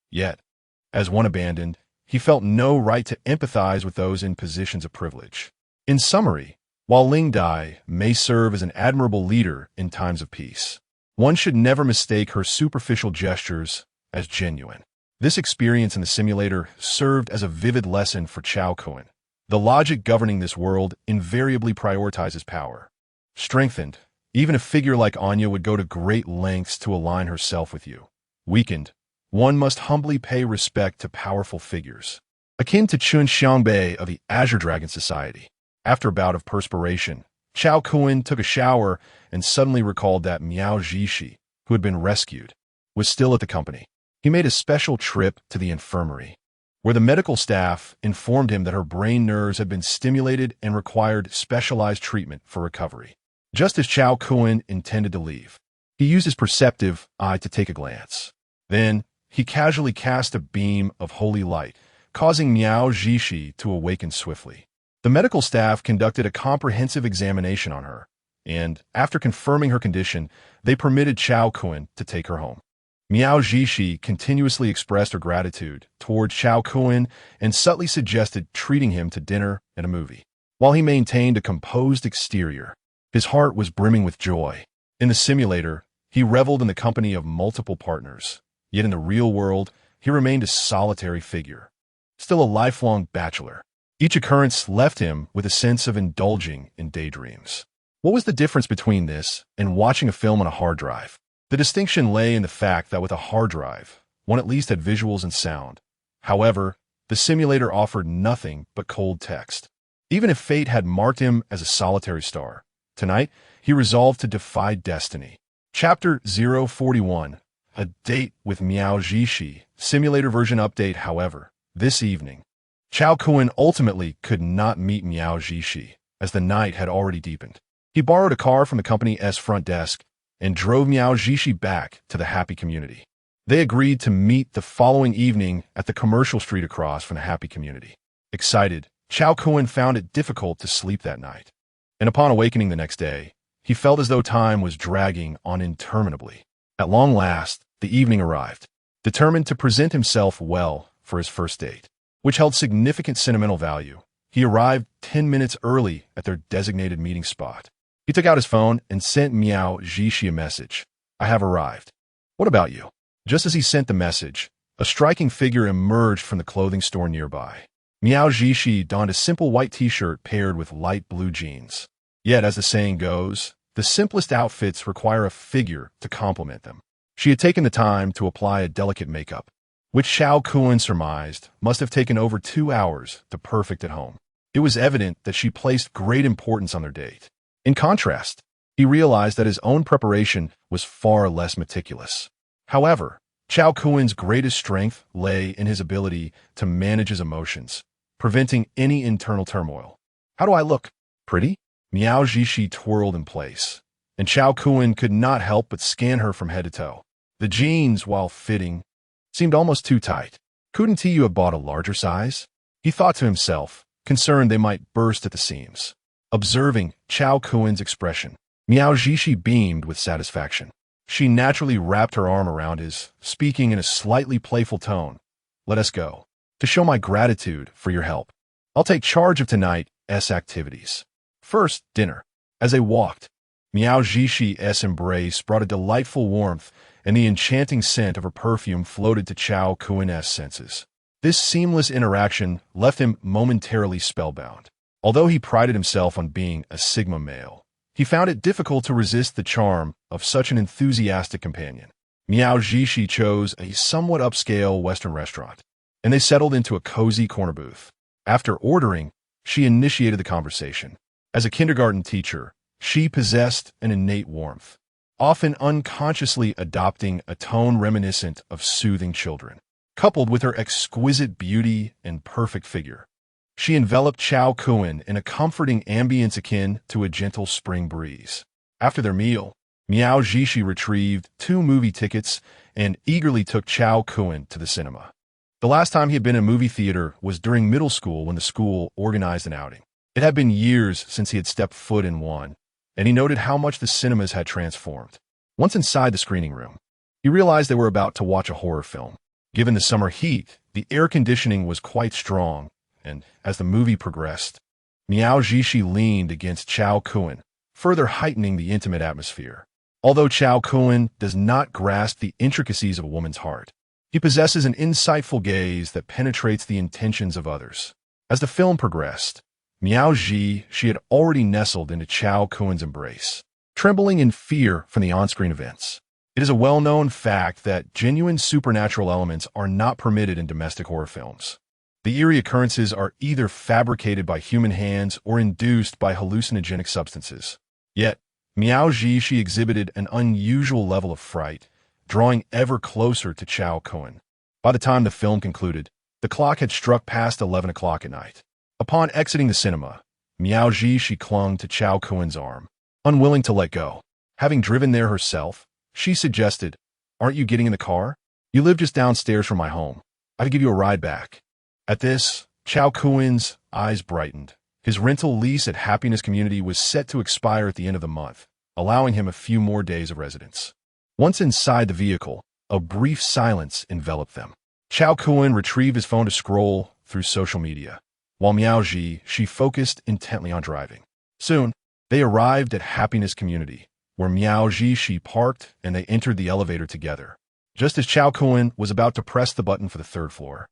Yet, as one abandoned, he felt no right to empathize with those in positions of privilege. In summary, while Ling Dai may serve as an admirable leader in times of peace, one should never mistake her superficial gestures as genuine. This experience in the simulator served as a vivid lesson for Cao Kun. The logic governing this world invariably prioritizes power. Strengthened, even a figure like Anya would go to great lengths to align herself with you. Weakened, one must humbly pay respect to powerful figures. Akin to Chun Xiangbei of the Azure Dragon Society. After a bout of perspiration, Cao Kun took a shower and suddenly recalled that Miao Zhishi, who had been rescued, was still at the company. He made a special trip to the infirmary, where the medical staff informed him that her brain nerves had been stimulated and required specialized treatment for recovery. Just as Cao Kun intended to leave, he used his perceptive eye to take a glance. Then, he casually cast a beam of holy light, causing Miao Zhishi to awaken swiftly. The medical staff conducted a comprehensive examination on her, and, after confirming her condition, they permitted Cao Kun to take her home. Miao Zhishi continuously expressed her gratitude toward Cao Kun and subtly suggested treating him to dinner and a movie. While he maintained a composed exterior, his heart was brimming with joy. In the simulator, he reveled in the company of multiple partners. Yet in the real world, he remained a solitary figure, still a lifelong bachelor. Each occurrence left him with a sense of indulging in daydreams. What was the difference between this and watching a film on a hard drive? The distinction lay in the fact that with a hard drive, one at least had visuals and sound. However, the simulator offered nothing but cold text. Even if fate had marked him as a solitary star, tonight he resolved to defy destiny. Chapter 041. A date with Miao Zhishi. Simulator version update. However, this evening, Cao Kun ultimately could not meet Miao Zhishi, as the night had already deepened. He borrowed a car from the company's front desk and drove Miao Zhishi back to the Happy Community. They agreed to meet the following evening at the commercial street across from the Happy Community. Excited, Cao Kun found it difficult to sleep that night. And upon awakening the next day, he felt as though time was dragging on interminably. At long last, the evening arrived, determined to present himself well for his first date, which held significant sentimental value. He arrived 10 minutes early at their designated meeting spot. He took out his phone and sent Miao Zhishi a message. "I have arrived. What about you?" Just as he sent the message, a striking figure emerged from the clothing store nearby. Miao Zhishi donned a simple white t-shirt paired with light blue jeans. Yet, as the saying goes, the simplest outfits require a figure to complement them. She had taken the time to apply a delicate makeup, which Cao Kun surmised must have taken over 2 hours to perfect at home. It was evident that she placed great importance on their date. In contrast, he realized that his own preparation was far less meticulous. However, Cao Kun's greatest strength lay in his ability to manage his emotions, preventing any internal turmoil. "How do I look? Pretty?" Miao Zhishi twirled in place, and Cao Kun could not help but scan her from head to toe. The jeans, while fitting, seemed almost too tight. Couldn't he have bought a larger size? He thought to himself, concerned they might burst at the seams. Observing Cao Kun's expression, Miao Zhishi beamed with satisfaction. She naturally wrapped her arm around his, speaking in a slightly playful tone. Let us go. To show my gratitude for your help, I'll take charge of tonight's activities. First, dinner. As they walked, Miao Zhishi's embrace brought a delightful warmth, and the enchanting scent of her perfume floated to Cao Kun's senses. This seamless interaction left him momentarily spellbound. Although he prided himself on being a Sigma male, he found it difficult to resist the charm of such an enthusiastic companion. Miao Zhishi chose a somewhat upscale Western restaurant, and they settled into a cozy corner booth. After ordering, she initiated the conversation. As a kindergarten teacher, she possessed an innate warmth, often unconsciously adopting a tone reminiscent of soothing children. Coupled with her exquisite beauty and perfect figure, she enveloped Cao Kun in a comforting ambience akin to a gentle spring breeze. After their meal, Miao Zhishi retrieved 2 movie tickets and eagerly took Cao Kun to the cinema. The last time he had been in a movie theater was during middle school when the school organized an outing. It had been years since he had stepped foot in one, and he noted how much the cinemas had transformed. Once inside the screening room, he realized they were about to watch a horror film. Given the summer heat, the air conditioning was quite strong, and as the movie progressed, Miao Zhishi leaned against Cao Kun, further heightening the intimate atmosphere. Although Cao Kun does not grasp the intricacies of a woman's heart, he possesses an insightful gaze that penetrates the intentions of others. As the film progressed, Miao Zhishi had already nestled into Cao Kun's embrace, trembling in fear from the on-screen events. It is a well-known fact that genuine supernatural elements are not permitted in domestic horror films. The eerie occurrences are either fabricated by human hands or induced by hallucinogenic substances. Yet, Miao Zhishi exhibited an unusual level of fright, drawing ever closer to Cao Kun. By the time the film concluded, the clock had struck past 11 o'clock at night. Upon exiting the cinema, Miao Zhishi clung to Cao Kun's arm, unwilling to let go. Having driven there herself, she suggested, "Aren't you getting in the car? You live just downstairs from my home. I could give you a ride back." At this, Cao Kun's eyes brightened. His rental lease at Happiness Community was set to expire at the end of the month, allowing him a few more days of residence. Once inside the vehicle, a brief silence enveloped them. Cao Kun retrieved his phone to scroll through social media, while Miao Zhishi focused intently on driving. Soon, they arrived at Happiness Community, where Miao Zhishi parked and they entered the elevator together. Just as Cao Kun was about to press the button for the 3rd floor,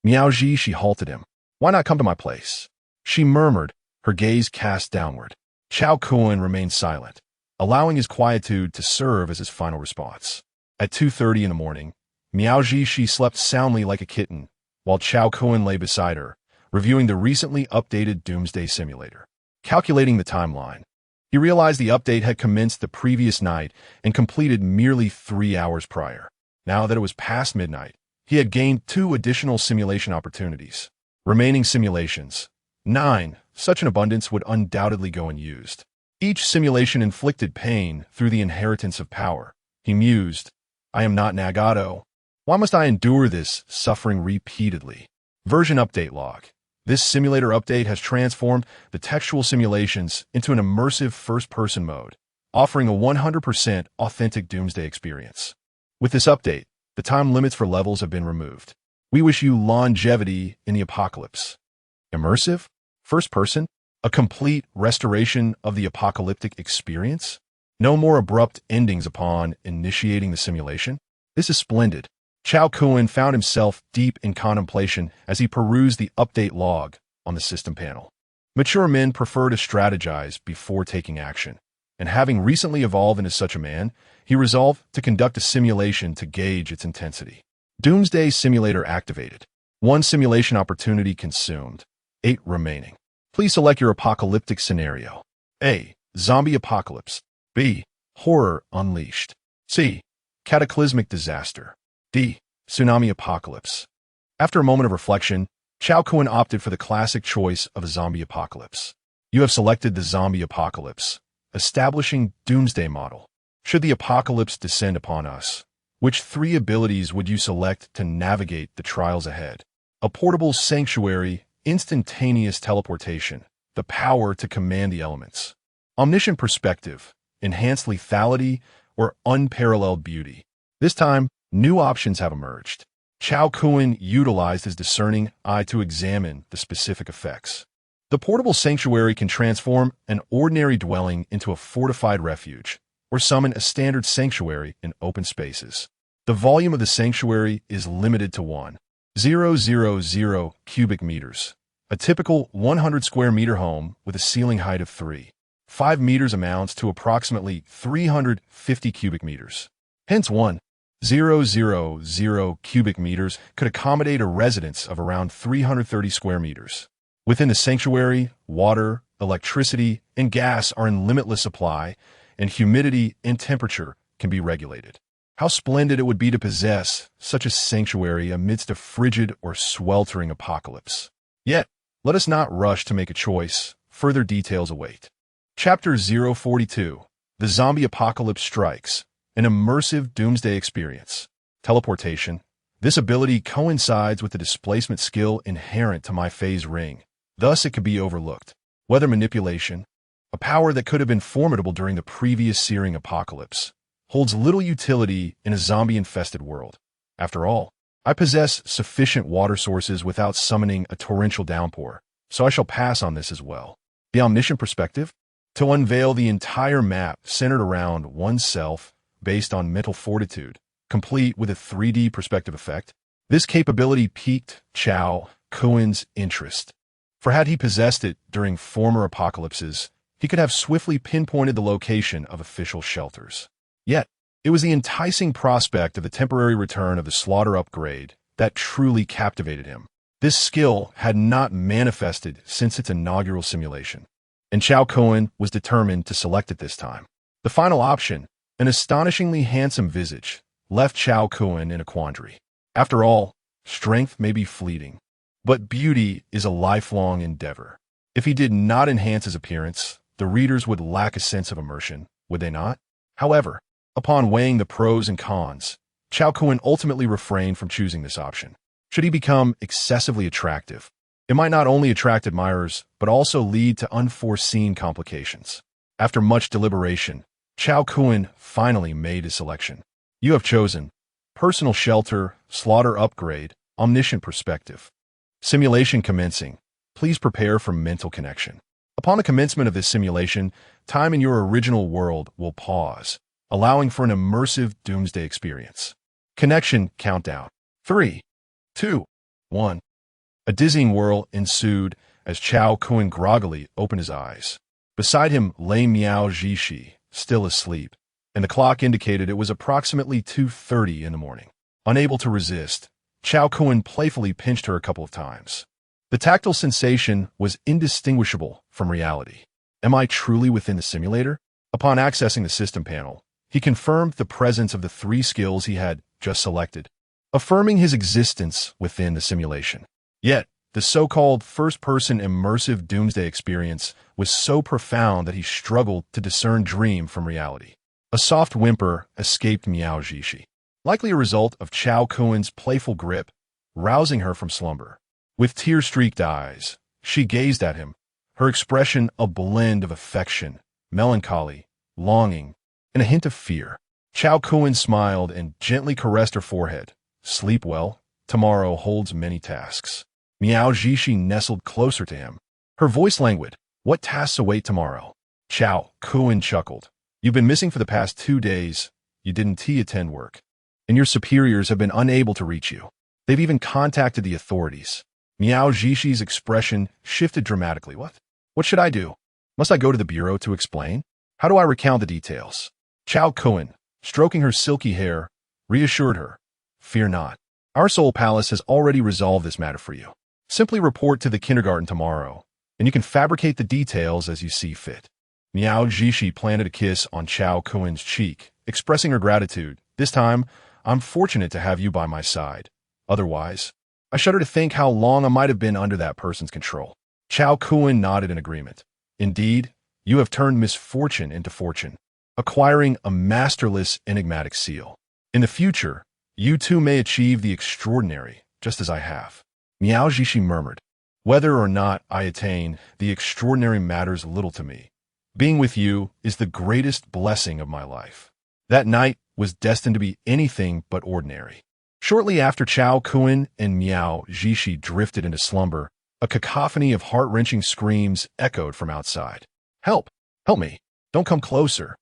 Miao Zhishi halted him. "Why not come to my place?" she murmured, her gaze cast downward. Cao Kun remained silent, allowing his quietude to serve as his final response. At 2:30 in the morning, Miao Zhishi slept soundly like a kitten, while Cao Kun lay beside her, reviewing the recently updated Doomsday Simulator. Calculating the timeline, he realized the update had commenced the previous night and completed merely 3 hours prior. Now that it was past midnight, he had gained 2 additional simulation opportunities. Remaining simulations, 9, such an abundance would undoubtedly go unused. Each simulation inflicted pain through the inheritance of power. He mused, "I am not Nagato. Why must I endure this suffering repeatedly?" Version update log. This simulator update has transformed the textual simulations into an immersive first-person mode, offering a 100% authentic Doomsday experience. With this update, the time limits for levels have been removed. We wish you longevity in the apocalypse. Immersive? First-person? A complete restoration of the apocalyptic experience? No more abrupt endings upon initiating the simulation? This is splendid. Cao Kun found himself deep in contemplation as he perused the update log on the system panel. Mature men prefer to strategize before taking action, and having recently evolved into such a man, he resolved to conduct a simulation to gauge its intensity. Doomsday Simulator activated. 1 simulation opportunity consumed. 8 remaining. Please select your apocalyptic scenario. A. Zombie apocalypse. B. Horror unleashed. C. Cataclysmic disaster. D. Tsunami apocalypse. After a moment of reflection, Cao Kun opted for the classic choice of a zombie apocalypse. You have selected the zombie apocalypse, establishing Doomsday model. Should the apocalypse descend upon us, Which 3 abilities would you select to navigate the trials ahead? A portable sanctuary, instantaneous teleportation, the power to command the elements. Omniscient perspective, enhanced lethality, or unparalleled beauty. This time, new options have emerged. Cao Kun utilized his discerning eye to examine the specific effects. The portable sanctuary can transform an ordinary dwelling into a fortified refuge, or summon a standard sanctuary in open spaces. The volume of the sanctuary is limited to 1,000 cubic meters. A typical 100 square meter home with a ceiling height of 3.5 meters amounts to approximately 350 cubic meters. Hence 1,000 cubic meters could accommodate a residence of around 330 square meters. Within the sanctuary, water, electricity, and gas are in limitless supply, and humidity and temperature can be regulated. How splendid it would be to possess such a sanctuary amidst a frigid or sweltering apocalypse. Yet, let us not rush to make a choice. Further details await. Chapter 042. The Zombie Apocalypse Strikes. An immersive doomsday experience. Teleportation. This ability coincides with the displacement skill inherent to my phase ring. Thus, it could be overlooked. Weather manipulation, a power that could have been formidable during the previous searing apocalypse, holds little utility in a zombie-infested world. After all, I possess sufficient water sources without summoning a torrential downpour, so I shall pass on this as well. The omniscient perspective? To unveil the entire map centered around oneself based on mental fortitude, complete with a 3D perspective effect. This capability piqued Cao Kun's interest. For had he possessed it during former apocalypses, he could have swiftly pinpointed the location of official shelters. Yet, it was the enticing prospect of the temporary return of the slaughter upgrade that truly captivated him. This skill had not manifested since its inaugural simulation, and Cao Kun was determined to select it this time. The final option, an astonishingly handsome visage, left Cao Kun in a quandary. After all, strength may be fleeting, but beauty is a lifelong endeavor. If he did not enhance his appearance, the readers would lack a sense of immersion, would they not? However, upon weighing the pros and cons, Cao Kun ultimately refrained from choosing this option. Should he become excessively attractive, it might not only attract admirers, but also lead to unforeseen complications. After much deliberation, Cao Kun finally made his selection. You have chosen personal shelter, slaughter upgrade, omniscient perspective. Simulation commencing. Please prepare for mental connection. Upon the commencement of this simulation, time in your original world will pause, allowing for an immersive doomsday experience. Connection countdown. 3, 2, 1. A dizzying whirl ensued as Cao Kun groggily opened his eyes. Beside him lay Miao Zhishi, still asleep, and the clock indicated it was approximately 2:30 in the morning. Unable to resist, Cao Kun playfully pinched her a couple of times. The tactile sensation was indistinguishable from reality. Am I truly within the simulator? Upon accessing the system panel, he confirmed the presence of the 3 skills he had just selected, affirming his existence within the simulation. Yet, the so-called first-person immersive doomsday experience was so profound that he struggled to discern dream from reality. A soft whimper escaped Miao Zhishi, likely a result of Cao Kun's playful grip, rousing her from slumber. With tear-streaked eyes, she gazed at him, her expression a blend of affection, melancholy, longing, and a hint of fear. Cao Kun smiled and gently caressed her forehead. Sleep well, tomorrow holds many tasks. Miao Zhishi nestled closer to him, her voice languid. What tasks await tomorrow? Cao Kun chuckled. You've been missing for the past 2 days. You didn't attend work, and your superiors have been unable to reach you. They've even contacted the authorities. Miao Zhishi's expression shifted dramatically. What should I do? Must I go to the bureau to explain? How do I recount the details? Cao Kun, stroking her silky hair, reassured her. Fear not. Our Soul Palace has already resolved this matter for you. Simply report to the kindergarten tomorrow, and you can fabricate the details as you see fit. Miao Zhishi planted a kiss on Cao Kun's cheek, expressing her gratitude. This time, I'm fortunate to have you by my side. Otherwise, I shudder to think how long I might have been under that person's control. Cao Kun nodded in agreement. Indeed, you have turned misfortune into fortune, acquiring a masterless enigmatic seal. In the future, you too may achieve the extraordinary, just as I have. Miao Jishi murmured. Whether or not I attain the extraordinary matters little to me. Being with you is the greatest blessing of my life. That night was destined to be anything but ordinary. Shortly after Cao Kun and Miao Jishi drifted into slumber, a cacophony of heart-wrenching screams echoed from outside. Help! Help me! Don't come closer.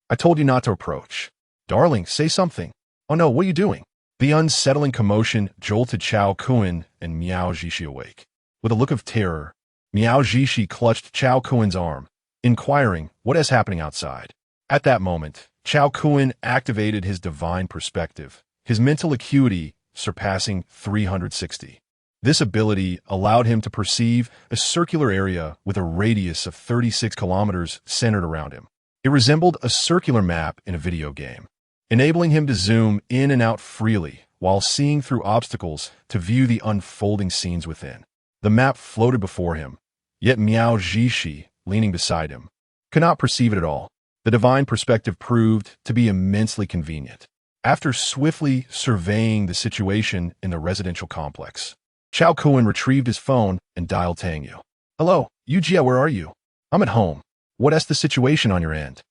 I told you not to approach. Darling, say something. Oh no, what are you doing? The unsettling commotion jolted Cao Kun and Miao Jishi awake. With a look of terror, Miao Jishi clutched Cao Kun's arm, inquiring what is happening outside. At that moment, Cao Kun activated his divine perspective, his mental acuity surpassing 360. This ability allowed him to perceive a circular area with a radius of 36 kilometers centered around him. It resembled a circular map in a video game, enabling him to zoom in and out freely while seeing through obstacles to view the unfolding scenes within. The map floated before him, yet Miao Jishi, leaning beside him, could not perceive it at all. The divine perspective proved to be immensely convenient. After swiftly surveying the situation in the residential complex, Cao Kun retrieved his phone and dialed Tang Yu. Hello, Yujia, where are you? I'm at home. What's the situation on your end?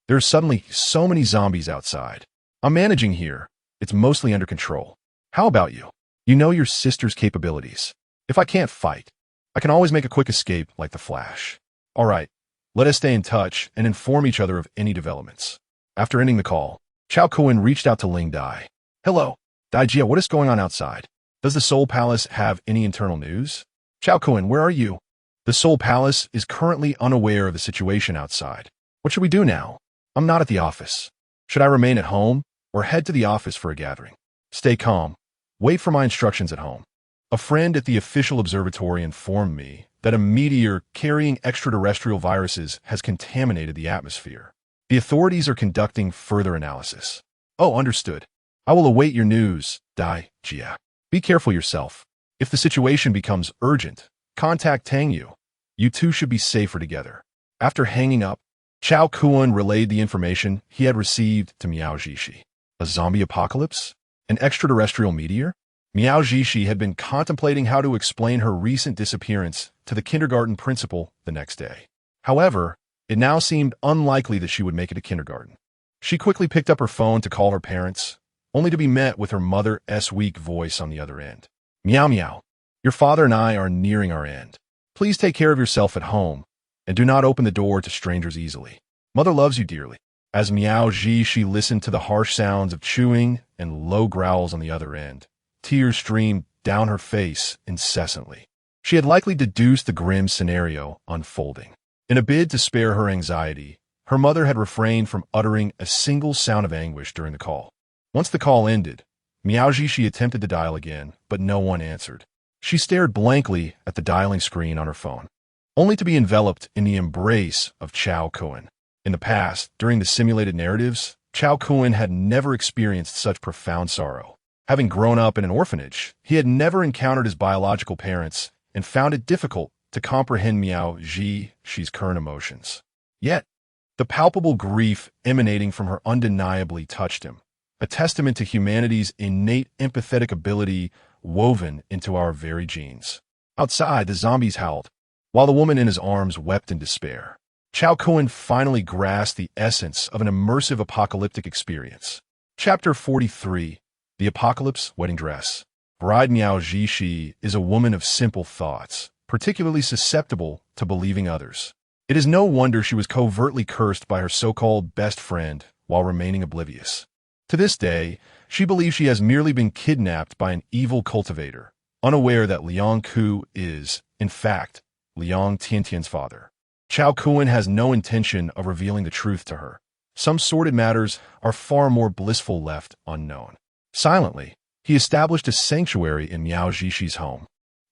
There's suddenly so many zombies outside. I'm managing here. It's mostly under control. How about you? You know your sister's capabilities. If I can't fight, I can always make a quick escape like the Flash. All right, let us stay in touch and inform each other of any developments. After ending the call, Cao Kun reached out to Ling Dai. Hello, Daijia, what is going on outside? Does the Soul Palace have any internal news? Cao Kun, where are you? The Soul Palace is currently unaware of the situation outside. What should we do now? I'm not at the office. Should I remain at home or head to the office for a gathering? Stay calm. Wait for my instructions at home. A friend at the official observatory informed me that a meteor carrying extraterrestrial viruses has contaminated the atmosphere. The authorities are conducting further analysis. Oh, understood. I will await your news, Dai Jia. Be careful yourself. If the situation becomes urgent, contact Tang Yu. You two should be safer together. After hanging up, Cao Kun relayed the information he had received to Miao Jishi. A zombie apocalypse? An extraterrestrial meteor? Miao Jishi had been contemplating how to explain her recent disappearance to the kindergarten principal the next day. However, it now seemed unlikely that she would make it to kindergarten. She quickly picked up her phone to call her parents, only to be met with her mother's weak voice on the other end. Meow meow. Your father and I are nearing our end. Please take care of yourself at home, and do not open the door to strangers easily. Mother loves you dearly. As Miao Jishi listened to the harsh sounds of chewing and low growls on the other end, tears streamed down her face incessantly. She had likely deduced the grim scenario unfolding. In a bid to spare her anxiety, her mother had refrained from uttering a single sound of anguish during the call. Once the call ended, Miao Jishi attempted to dial again, but no one answered. She stared blankly at the dialing screen on her phone, only to be enveloped in the embrace of Cao Kun. In the past, during the simulated narratives, Cao Kun had never experienced such profound sorrow. Having grown up in an orphanage, he had never encountered his biological parents and found it difficult to comprehend Miao Jishi's current emotions. Yet, the palpable grief emanating from her undeniably touched him, a testament to humanity's innate empathetic ability woven into our very genes. Outside, the zombies howled, while the woman in his arms wept in despair. Cao Kun finally grasped the essence of an immersive apocalyptic experience. Chapter 43. The Apocalypse Wedding Dress. Bride Miao Jishi is a woman of simple thoughts, particularly susceptible to believing others. It is no wonder she was covertly cursed by her so-called best friend while remaining oblivious. To this day, she believes she has merely been kidnapped by an evil cultivator, unaware that Liang Ku is, in fact, Liang Tiantian's father. Cao Kun has no intention of revealing the truth to her. Some sordid matters are far more blissful left unknown. Silently, he established a sanctuary in Miao Jishi's home,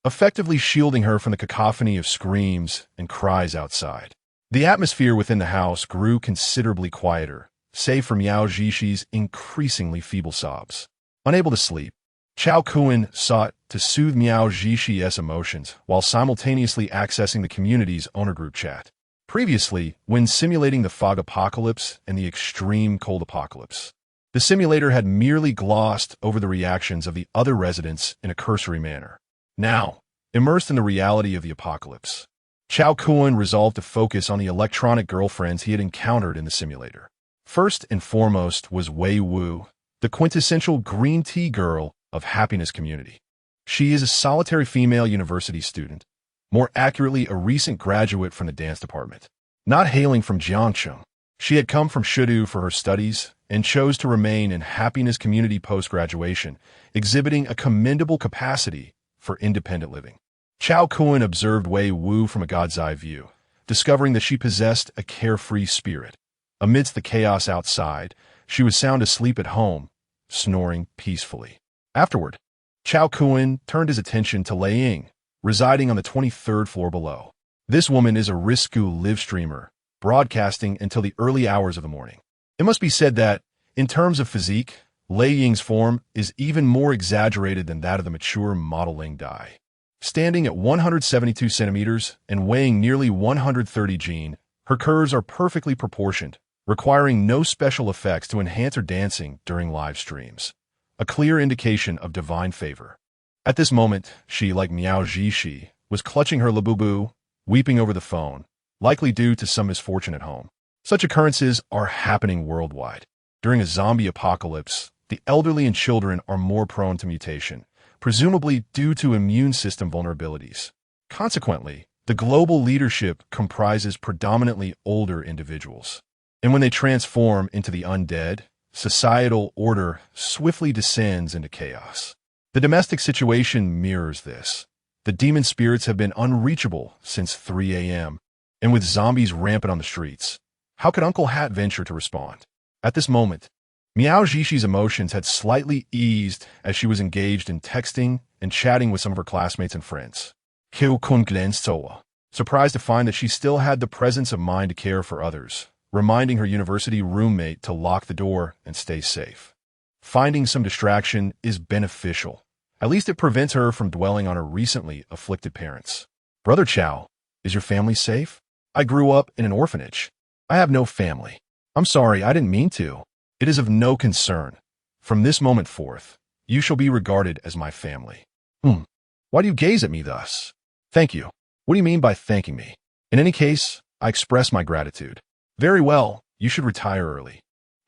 effectively shielding her from the cacophony of screams and cries outside. The atmosphere within the house grew considerably quieter, save for Miao Jishi's increasingly feeble sobs. Unable to sleep, Cao Kun sought to soothe Miao Jishi's emotions while simultaneously accessing the community's owner group chat. Previously, when simulating the fog apocalypse and the extreme cold apocalypse, The simulator had merely glossed over the reactions of the other residents in a cursory manner. Now, immersed in the reality of the apocalypse, Cao Kun resolved to focus on the electronic girlfriends he had encountered in the simulator. First and foremost was Wei Wu, the quintessential green tea girl of Happiness Community. She is a solitary female university student, more accurately a recent graduate from the dance department. Not hailing from Jiangcheng, she had come from Shidu for her studies and chose to remain in Happiness Community post-graduation, exhibiting a commendable capacity for independent living. Cao Kun observed Wei Wu from a god's eye view, discovering that she possessed a carefree spirit. Amidst the chaos outside, she was sound asleep at home, snoring peacefully. Afterward, Cao Kun turned his attention to Lei Ying, residing on the 23rd floor below. This woman is a risque live streamer, broadcasting until the early hours of the morning. It must be said that, in terms of physique, Lei Ying's form is even more exaggerated than that of the mature model Ling Dai. Standing at 172 centimeters and weighing nearly 130 jin, her curves are perfectly proportioned, requiring no special effects to enhance her dancing during live streams. A clear indication of divine favor. At this moment, she, like Miao Zhishi, was clutching her labubu, weeping over the phone, likely due to some misfortune at home. Such occurrences are happening worldwide. During a zombie apocalypse, the elderly and children are more prone to mutation, presumably due to immune system vulnerabilities. Consequently, the global leadership comprises predominantly older individuals. And when they transform into the undead, societal order swiftly descends into chaos. The domestic situation mirrors this. The demon spirits have been unreachable since 3 a.m., and with zombies rampant on the streets, how could Uncle Hat venture to respond? At this moment, Miao Zhishi's emotions had slightly eased as she was engaged in texting and chatting with some of her classmates and friends. Cao Kun glanced Soa, surprised to find that she still had the presence of mind to care for others, reminding her university roommate to lock the door and stay safe. Finding some distraction is beneficial. At least it prevents her from dwelling on her recently afflicted parents. Brother Cao, is your family safe? I grew up in an orphanage. I have no family. I'm sorry, I didn't mean to. It is of no concern. From this moment forth, you shall be regarded as my family. Why do you gaze at me thus? Thank you. What do you mean by thanking me? In any case, I express my gratitude. Very well, you should retire early.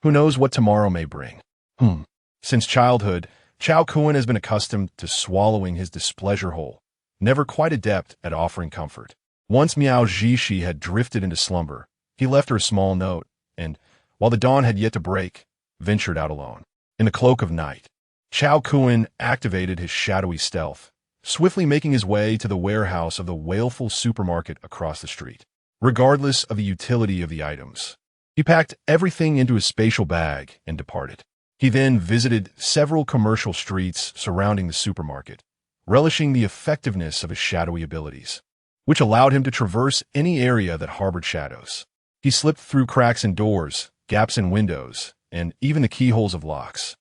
Who knows what tomorrow may bring? Since childhood, Cao Kun has been accustomed to swallowing his displeasure whole, never quite adept at offering comfort. Once Miao Zhishi had drifted into slumber, he left her a small note, and, while the dawn had yet to break, ventured out alone. In the cloak of night, Cao Kun activated his shadowy stealth, swiftly making his way to the warehouse of the wailful supermarket across the street. Regardless of the utility of the items, he packed everything into his spatial bag and departed. He then visited several commercial streets surrounding the supermarket, relishing the effectiveness of his shadowy abilities, which allowed him to traverse any area that harbored shadows. He slipped through cracks in doors, gaps in windows, and even the keyholes of locks,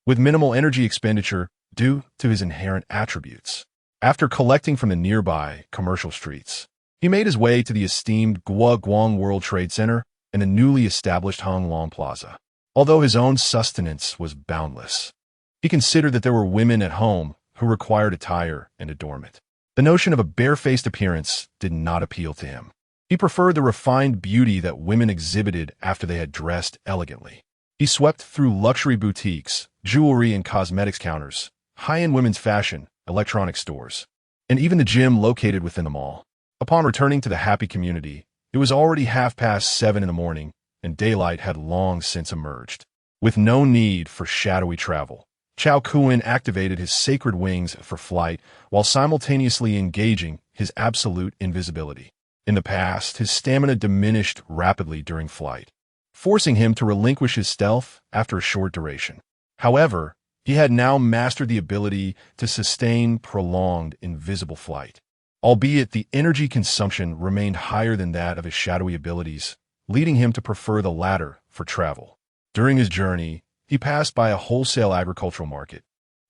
with minimal energy expenditure due to his inherent attributes. After collecting from the nearby commercial streets, he made his way to the esteemed Guoguang World Trade Center and the newly established Hong Long Plaza. Although his own sustenance was boundless, he considered that there were women at home who required attire and adornment. The notion of a barefaced appearance did not appeal to him. He preferred the refined beauty that women exhibited after they had dressed elegantly. He swept through luxury boutiques, jewelry and cosmetics counters, high-end women's fashion, electronic stores, and even the gym located within the mall. Upon returning to the happy community, it was already 7:30 in the morning, and daylight had long since emerged. With no need for shadowy travel, Cao Kun activated his sacred wings for flight while simultaneously engaging his absolute invisibility. In the past, his stamina diminished rapidly during flight, forcing him to relinquish his stealth after a short duration. However, he had now mastered the ability to sustain prolonged invisible flight, albeit the energy consumption remained higher than that of his shadowy abilities, leading him to prefer the latter for travel. During his journey, he passed by a wholesale agricultural market,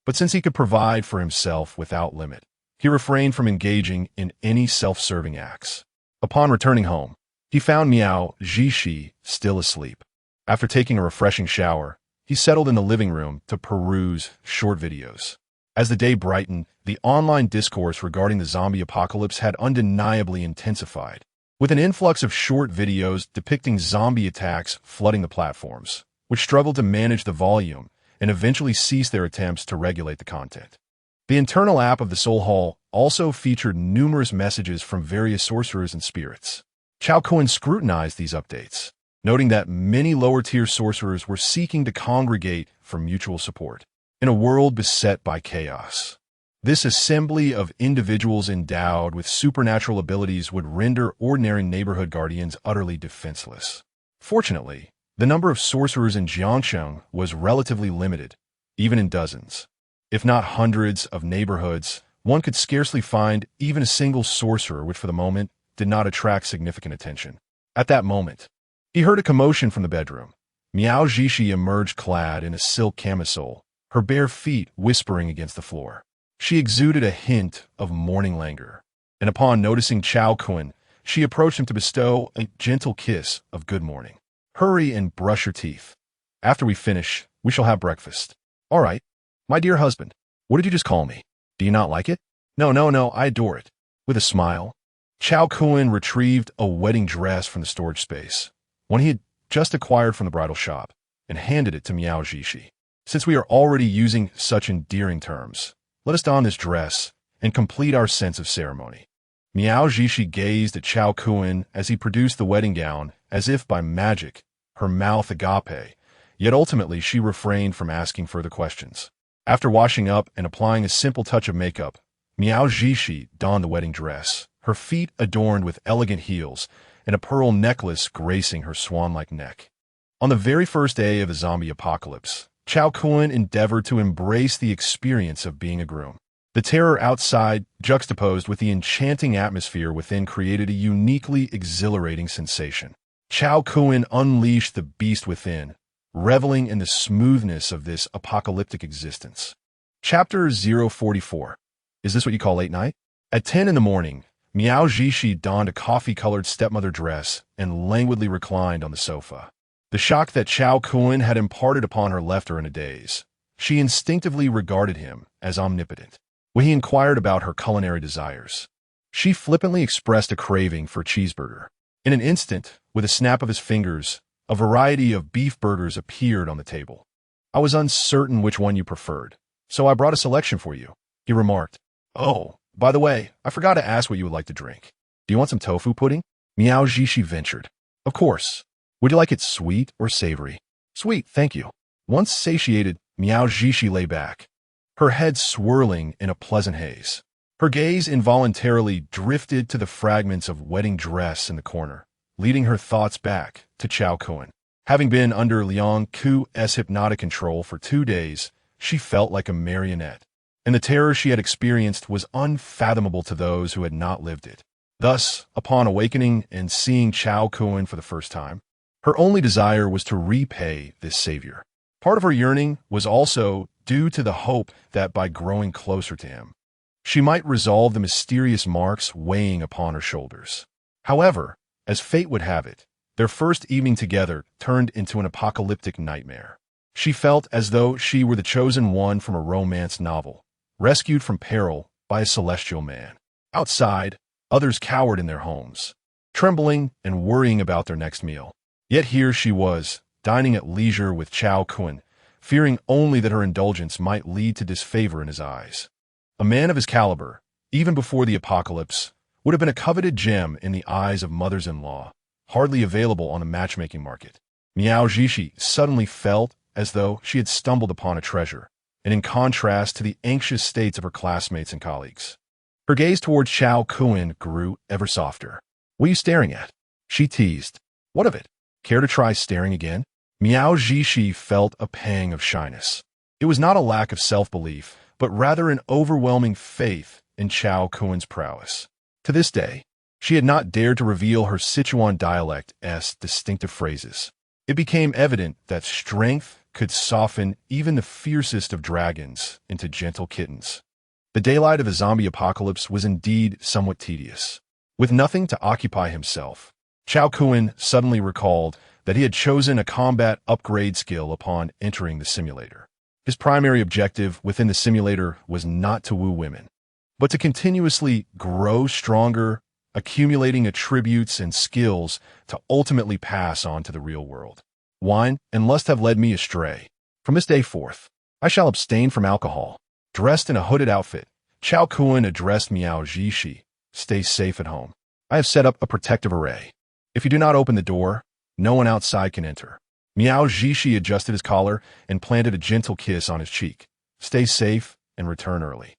but since he could provide for himself without limit, he refrained from engaging in any self-serving acts. Upon returning home, he found Miao Zhishi still asleep. After taking a refreshing shower, he settled in the living room to peruse short videos. As the day brightened, the online discourse regarding the zombie apocalypse had undeniably intensified, with an influx of short videos depicting zombie attacks flooding the platforms, which struggled to manage the volume and eventually ceased their attempts to regulate the content. The internal app of the Soul Hall also featured numerous messages from various sorcerers and spirits. Cao Kun scrutinized these updates, noting that many lower-tier sorcerers were seeking to congregate for mutual support in a world beset by chaos. This assembly of individuals endowed with supernatural abilities would render ordinary neighborhood guardians utterly defenseless. Fortunately, the number of sorcerers in Jiangsheng was relatively limited, even in dozens, if not hundreds of neighborhoods. One could scarcely find even a single sorcerer which for the moment did not attract significant attention. At that moment, he heard a commotion from the bedroom. Miao Zhishi emerged clad in a silk camisole, her bare feet whispering against the floor. She exuded a hint of morning languor, and upon noticing Cao Kun, she approached him to bestow a gentle kiss of good morning. Hurry and brush your teeth. After we finish, we shall have breakfast. All right, my dear husband, what did you just call me? Do you not like it? No, I adore it. With a smile, Cao Kun retrieved a wedding dress from the storage space, one he had just acquired from the bridal shop, and handed it to Miao Zhishi. Since we are already using such endearing terms, let us don this dress and complete our sense of ceremony. Miao Zhishi gazed at Cao Kun as he produced the wedding gown as if by magic, her mouth agape, yet ultimately she refrained from asking further questions. After washing up and applying a simple touch of makeup, Miao Zhishi donned the wedding dress, her feet adorned with elegant heels and a pearl necklace gracing her swan-like neck. On the very first day of the zombie apocalypse, Cao Kun endeavored to embrace the experience of being a groom. The terror outside, juxtaposed with the enchanting atmosphere within, created a uniquely exhilarating sensation. Cao Kun unleashed the beast within, reveling in the smoothness of this apocalyptic existence. Chapter 044. Is this what you call late night? At 10 in the morning, Miao Zhishi donned a coffee-colored stepmother dress and languidly reclined on the sofa. The shock that Cao Kun had imparted upon her left her in a daze. She instinctively regarded him as omnipotent. When he inquired about her culinary desires, she flippantly expressed a craving for a cheeseburger. In an instant, with a snap of his fingers, a variety of beef burgers appeared on the table. I was uncertain which one you preferred, so I brought a selection for you, he remarked. Oh, by the way, I forgot to ask what you would like to drink. Do you want some tofu pudding? Miao Zhishi ventured. Of course. Would you like it sweet or savory? Sweet, thank you. Once satiated, Miao Zhishi lay back, her head swirling in a pleasant haze. Her gaze involuntarily drifted to the fragments of wedding dress in the corner, leading her thoughts back to Cao Kun. Having been under Liang Ku's hypnotic control for 2 days, she felt like a marionette, and the terror she had experienced was unfathomable to those who had not lived it. Thus, upon awakening and seeing Cao Kun for the first time, her only desire was to repay this savior. Part of her yearning was also due to the hope that by growing closer to him, she might resolve the mysterious marks weighing upon her shoulders. However, as fate would have it, their first evening together turned into an apocalyptic nightmare. She felt as though she were the chosen one from a romance novel, rescued from peril by a celestial man. Outside, others cowered in their homes, trembling and worrying about their next meal. Yet here she was, dining at leisure with Cao Kun, fearing only that her indulgence might lead to disfavor in his eyes. A man of his caliber, even before the apocalypse, would have been a coveted gem in the eyes of mothers-in-law, hardly available on the matchmaking market. Miao Zhishi suddenly felt as though she had stumbled upon a treasure, and in contrast to the anxious states of her classmates and colleagues. Her gaze towards Cao Kun grew ever softer. What are you staring at? She teased. What of it? Care to try staring again? Miao Zhishi felt a pang of shyness. It was not a lack of self-belief, but rather an overwhelming faith in Cao Kun's prowess. To this day, she had not dared to reveal her Sichuan dialect-esque distinctive phrases. It became evident that strength could soften even the fiercest of dragons into gentle kittens. The daylight of the zombie apocalypse was indeed somewhat tedious. With nothing to occupy himself, Cao Kun suddenly recalled that he had chosen a combat upgrade skill upon entering the simulator. His primary objective within the simulator was not to woo women, but to continuously grow stronger, accumulating attributes and skills to ultimately pass on to the real world. Wine and lust have led me astray. From this day forth, I shall abstain from alcohol. Dressed in a hooded outfit, Cao Kun addressed Miao Zhishi. Stay safe at home. I have set up a protective array. If you do not open the door, no one outside can enter. Miao Zhishi adjusted his collar and planted a gentle kiss on his cheek. Stay safe and return early.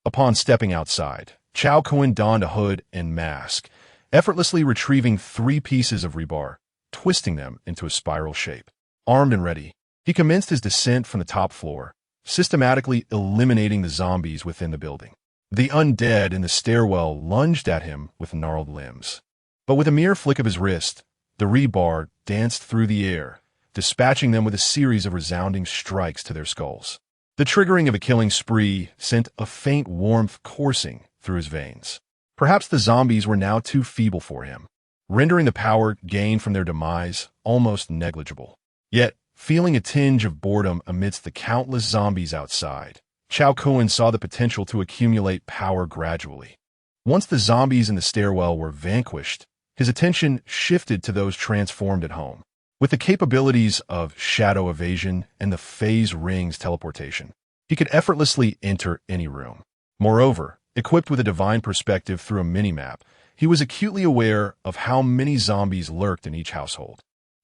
Upon stepping outside, Cao Kun donned a hood and mask, effortlessly retrieving 3 pieces of rebar, twisting them into a spiral shape. Armed and ready, he commenced his descent from the top floor, systematically eliminating the zombies within the building. The undead in the stairwell lunged at him with gnarled limbs. But with a mere flick of his wrist, the rebar danced through the air, dispatching them with a series of resounding strikes to their skulls. The triggering of a killing spree sent a faint warmth coursing through his veins. Perhaps the zombies were now too feeble for him, rendering the power gained from their demise almost negligible. Yet, feeling a tinge of boredom amidst the countless zombies outside, Cao Kun saw the potential to accumulate power gradually. Once the zombies in the stairwell were vanquished, his attention shifted to those transformed at home. With the capabilities of shadow evasion and the phase rings teleportation, he could effortlessly enter any room. Moreover, equipped with a divine perspective through a mini-map, he was acutely aware of how many zombies lurked in each household.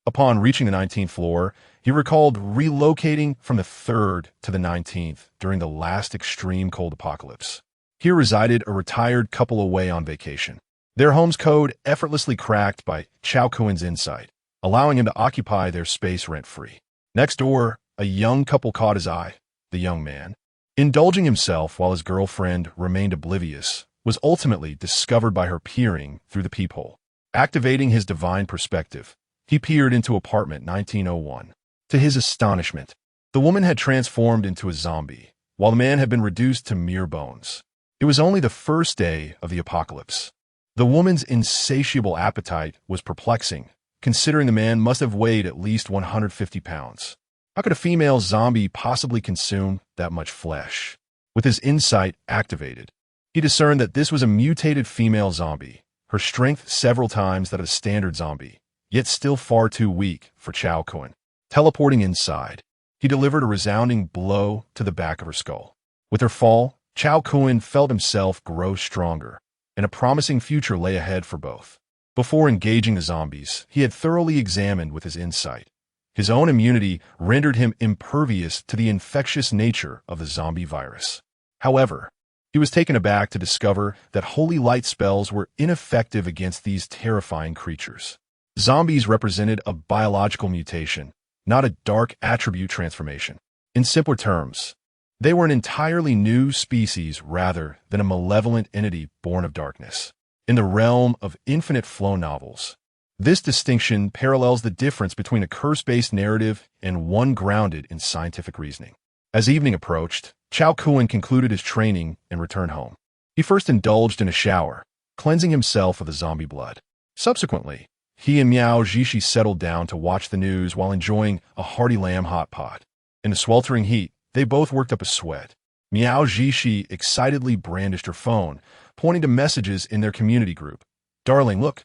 Upon reaching the 19th floor, he recalled relocating from the 3rd to the 19th during the last extreme cold apocalypse. Here resided a retired couple away on vacation, their home's code effortlessly cracked by Cao Kun's insight, allowing him to occupy their space rent-free. Next door, a young couple caught his eye. The young man, indulging himself while his girlfriend remained oblivious, was ultimately discovered by her peering through the peephole. Activating his divine perspective, he peered into apartment 1901. To his astonishment, the woman had transformed into a zombie, while the man had been reduced to mere bones. It was only the first day of the apocalypse. The woman's insatiable appetite was perplexing, considering the man must have weighed at least 150 pounds. How could a female zombie possibly consume that much flesh? With his insight activated, he discerned that this was a mutated female zombie, her strength several times that of a standard zombie, yet still far too weak for Cao Kun. Teleporting inside, he delivered a resounding blow to the back of her skull. With her fall, Cao Kun felt himself grow stronger, and a promising future lay ahead for both. Before engaging the zombies, he had thoroughly examined with his insight. His own immunity rendered him impervious to the infectious nature of the zombie virus. However, he was taken aback to discover that holy light spells were ineffective against these terrifying creatures. Zombies represented a biological mutation, not a dark attribute transformation. In simpler terms, they were an entirely new species rather than a malevolent entity born of darkness. In the realm of infinite flow novels, this distinction parallels the difference between a curse-based narrative and one grounded in scientific reasoning. As evening approached, Cao Kun concluded his training and returned home. He first indulged in a shower, cleansing himself of the zombie blood. Subsequently, he and Miao Zhishi settled down to watch the news while enjoying a hearty lamb hot pot. In the sweltering heat, they both worked up a sweat. Miao Zhishi excitedly brandished her phone, pointing to messages in their community group. "Darling, look,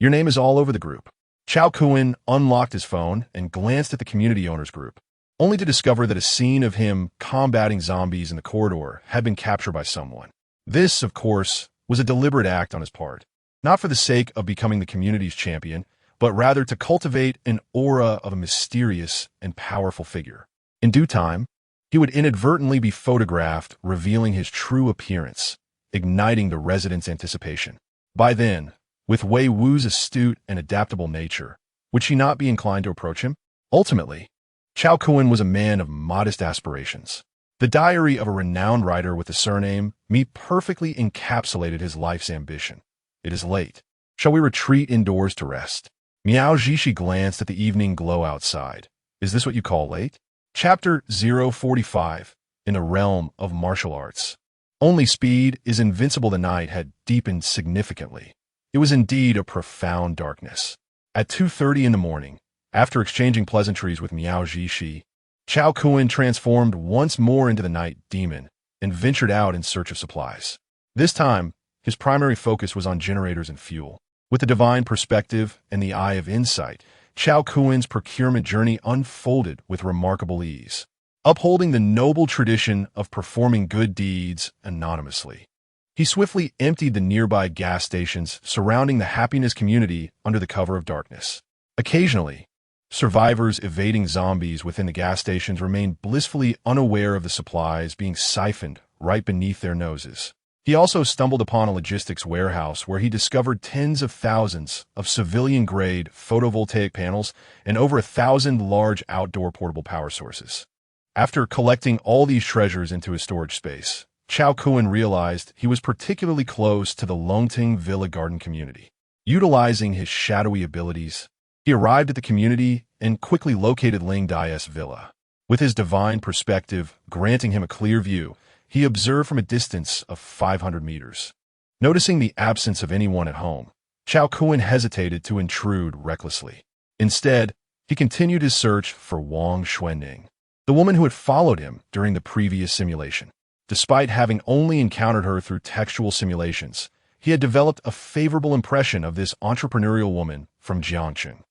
your name is all over the group." Cao Kun unlocked his phone and glanced at the community owners group, only to discover that a scene of him combating zombies in the corridor had been captured by someone. This, of course, was a deliberate act on his part, not for the sake of becoming the community's champion, but rather to cultivate an aura of a mysterious and powerful figure. In due time, he would inadvertently be photographed, revealing his true appearance, igniting the residents' anticipation. By then, with Wei Wu's astute and adaptable nature, would she not be inclined to approach him? Ultimately, Cao Kun was a man of modest aspirations. The diary of a renowned writer with the surname Mi perfectly encapsulated his life's ambition. It is late. Shall we retreat indoors to rest? Miao Zhishi glanced at the evening glow outside. Is this what you call late? Chapter 045, In the Realm of Martial Arts. Only speed is invincible. The night had deepened significantly. It was indeed a profound darkness. At 2:30 in the morning, after exchanging pleasantries with Miao Zhishi, Cao Kun transformed once more into the night demon and ventured out in search of supplies. This time, his primary focus was on generators and fuel. With the divine perspective and the eye of insight, Cao Kun's procurement journey unfolded with remarkable ease, upholding the noble tradition of performing good deeds anonymously. He swiftly emptied the nearby gas stations surrounding the Happiness community under the cover of darkness. Occasionally, survivors evading zombies within the gas stations remained blissfully unaware of the supplies being siphoned right beneath their noses. He also stumbled upon a logistics warehouse where he discovered tens of thousands of civilian-grade photovoltaic panels and over 1,000 large outdoor portable power sources. After collecting all these treasures into his storage space, Cao Kun realized he was particularly close to the Longting Villa Garden community. Utilizing his shadowy abilities, he arrived at the community and quickly located Ling Dai's villa. With his divine perspective granting him a clear view, he observed from a distance of 500 meters. Noticing the absence of anyone at home, Cao Kun hesitated to intrude recklessly. Instead, he continued his search for Wang Xuanning, the woman who had followed him during the previous simulation. Despite having only encountered her through textual simulations, he had developed a favorable impression of this entrepreneurial woman from Jiangcheng,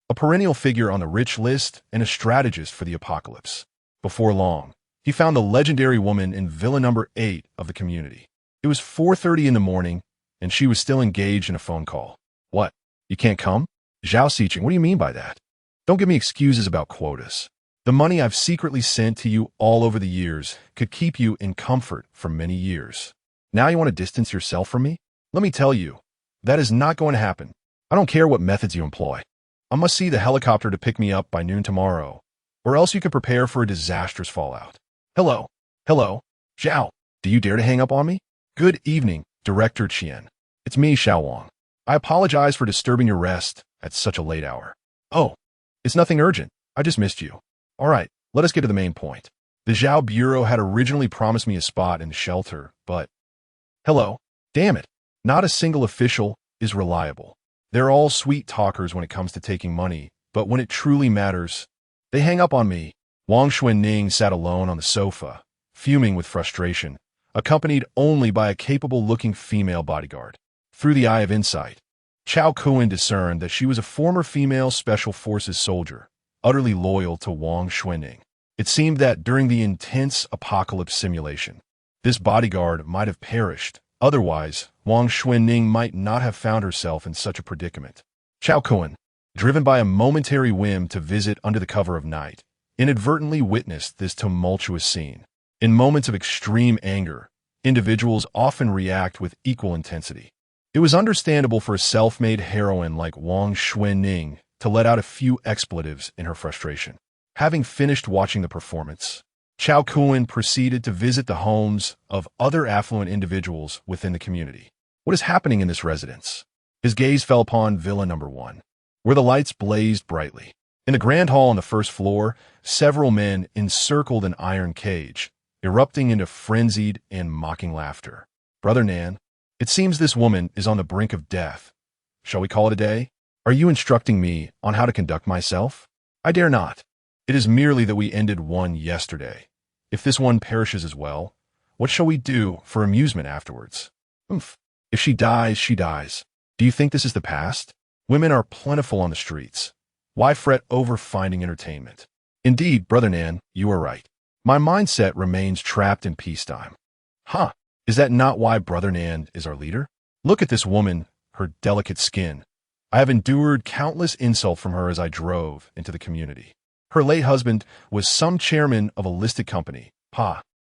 a perennial figure on the rich list and a strategist for the apocalypse. Before long, he found the legendary woman in Villa number 8 of the community. It was 4:30 in the morning, and she was still engaged in a phone call. What? You can't come? Zhao Xiqing, what do you mean by that? Don't give me excuses about quotas. The money I've secretly sent to you all over the years could keep you in comfort for many years. Now you want to distance yourself from me? Let me tell you, that is not going to happen. I don't care what methods you employ. I must see the helicopter to pick me up by noon tomorrow, or else you could prepare for a disastrous fallout. Hello. Zhao, do you dare to hang up on me? Good evening, Director Qian. It's me, Xiao Wang. I apologize for disturbing your rest at such a late hour. Oh, it's nothing urgent. I just missed you. All right, let us get to the main point. The Zhao Bureau had originally promised me a spot in the shelter, but... Hello? Damn it. Not a single official is reliable. They're all sweet talkers when it comes to taking money, but when it truly matters, they hang up on me. Wang Xuanning sat alone on the sofa, fuming with frustration, accompanied only by a capable-looking female bodyguard. Through the eye of insight, Cao Kun discerned that she was a former female Special Forces soldier, utterly loyal to Wang Xuanning. It seemed that during the intense apocalypse simulation, this bodyguard might have perished. Otherwise, Wang Xuanning might not have found herself in such a predicament. Cao Kun, driven by a momentary whim to visit under the cover of night, inadvertently witnessed this tumultuous scene. In moments of extreme anger, individuals often react with equal intensity. It was understandable for a self-made heroine like Wang Xuanning to let out a few expletives in her frustration. Having finished watching the performance, Cao Kun proceeded to visit the homes of other affluent individuals within the community. What is happening in this residence? His gaze fell upon Villa number 1, where the lights blazed brightly. In the grand hall on the first floor, several men encircled an iron cage, erupting into frenzied and mocking laughter. Brother Nan, it seems this woman is on the brink of death. Shall we call it a day? Are you instructing me on how to conduct myself? I dare not. It is merely that we ended one yesterday. If this one perishes as well, what shall we do for amusement afterwards? Oomph. If she dies, she dies. Do you think this is the past? Women are plentiful on the streets. Why fret over finding entertainment? Indeed, Brother Nan, you are right. My mindset remains trapped in peacetime. Huh, is that not why Brother Nan is our leader? Look at this woman, her delicate skin. I have endured countless insults from her as I drove into the community. Her late husband was some chairman of a listed company.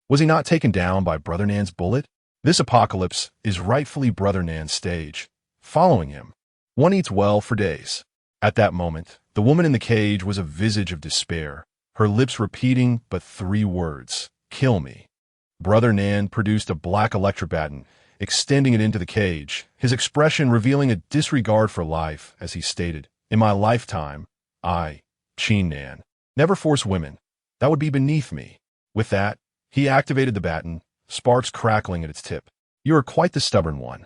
Was he not taken down by Brother Nan's bullet? This apocalypse is rightfully Brother Nan's stage. Following him, one eats well for days. At that moment, the woman in the cage was a visage of despair, her lips repeating but 3 words, kill me. Brother Nan produced a black electrobaton, extending it into the cage, his expression revealing a disregard for life as he stated, in my lifetime, I, Qin Nan, never force women. That would be beneath me. With that, he activated the baton, sparks crackling at its tip. You are quite the stubborn one.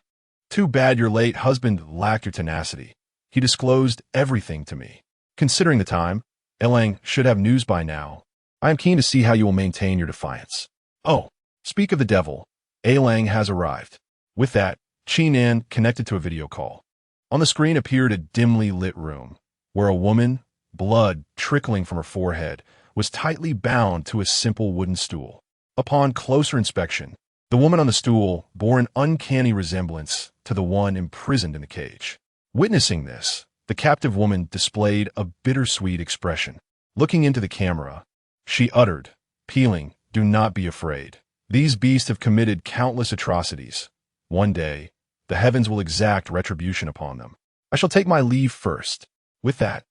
Too bad your late husband lacked your tenacity. He disclosed everything to me. Considering the time, Elang should have news by now. I am keen to see how you will maintain your defiance. Oh, speak of the devil. Elang has arrived. With that, Nan connected to a video call. On the screen appeared a dimly lit room, where a woman, blood trickling from her forehead, was tightly bound to a simple wooden stool. Upon closer inspection, the woman on the stool bore an uncanny resemblance to the one imprisoned in the cage. Witnessing this, the captive woman displayed a bittersweet expression. Looking into the camera, she uttered, "Peeling, do not be afraid. These beasts have committed countless atrocities. One day, the heavens will exact retribution upon them. I shall take my leave first." With that,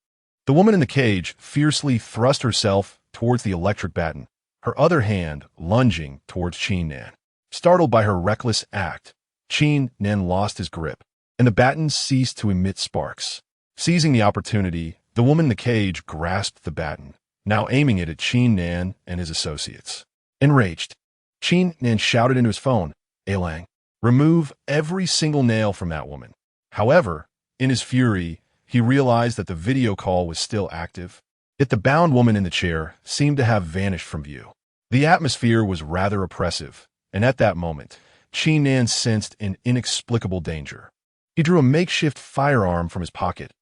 the woman in the cage fiercely thrust herself towards the electric baton, her other hand lunging towards Nan. Startled by her reckless act, Nan lost his grip, and the baton ceased to emit sparks. Seizing the opportunity, the woman in the cage grasped the baton, now aiming it at Nan and his associates. Enraged, Nan shouted into his phone, "Elang, remove every single nail from that woman." However, in his fury, he realized that the video call was still active. Yet the bound woman in the chair seemed to have vanished from view. The atmosphere was rather oppressive, and at that moment, Nan sensed an inexplicable danger. He drew a makeshift firearm from his pocket,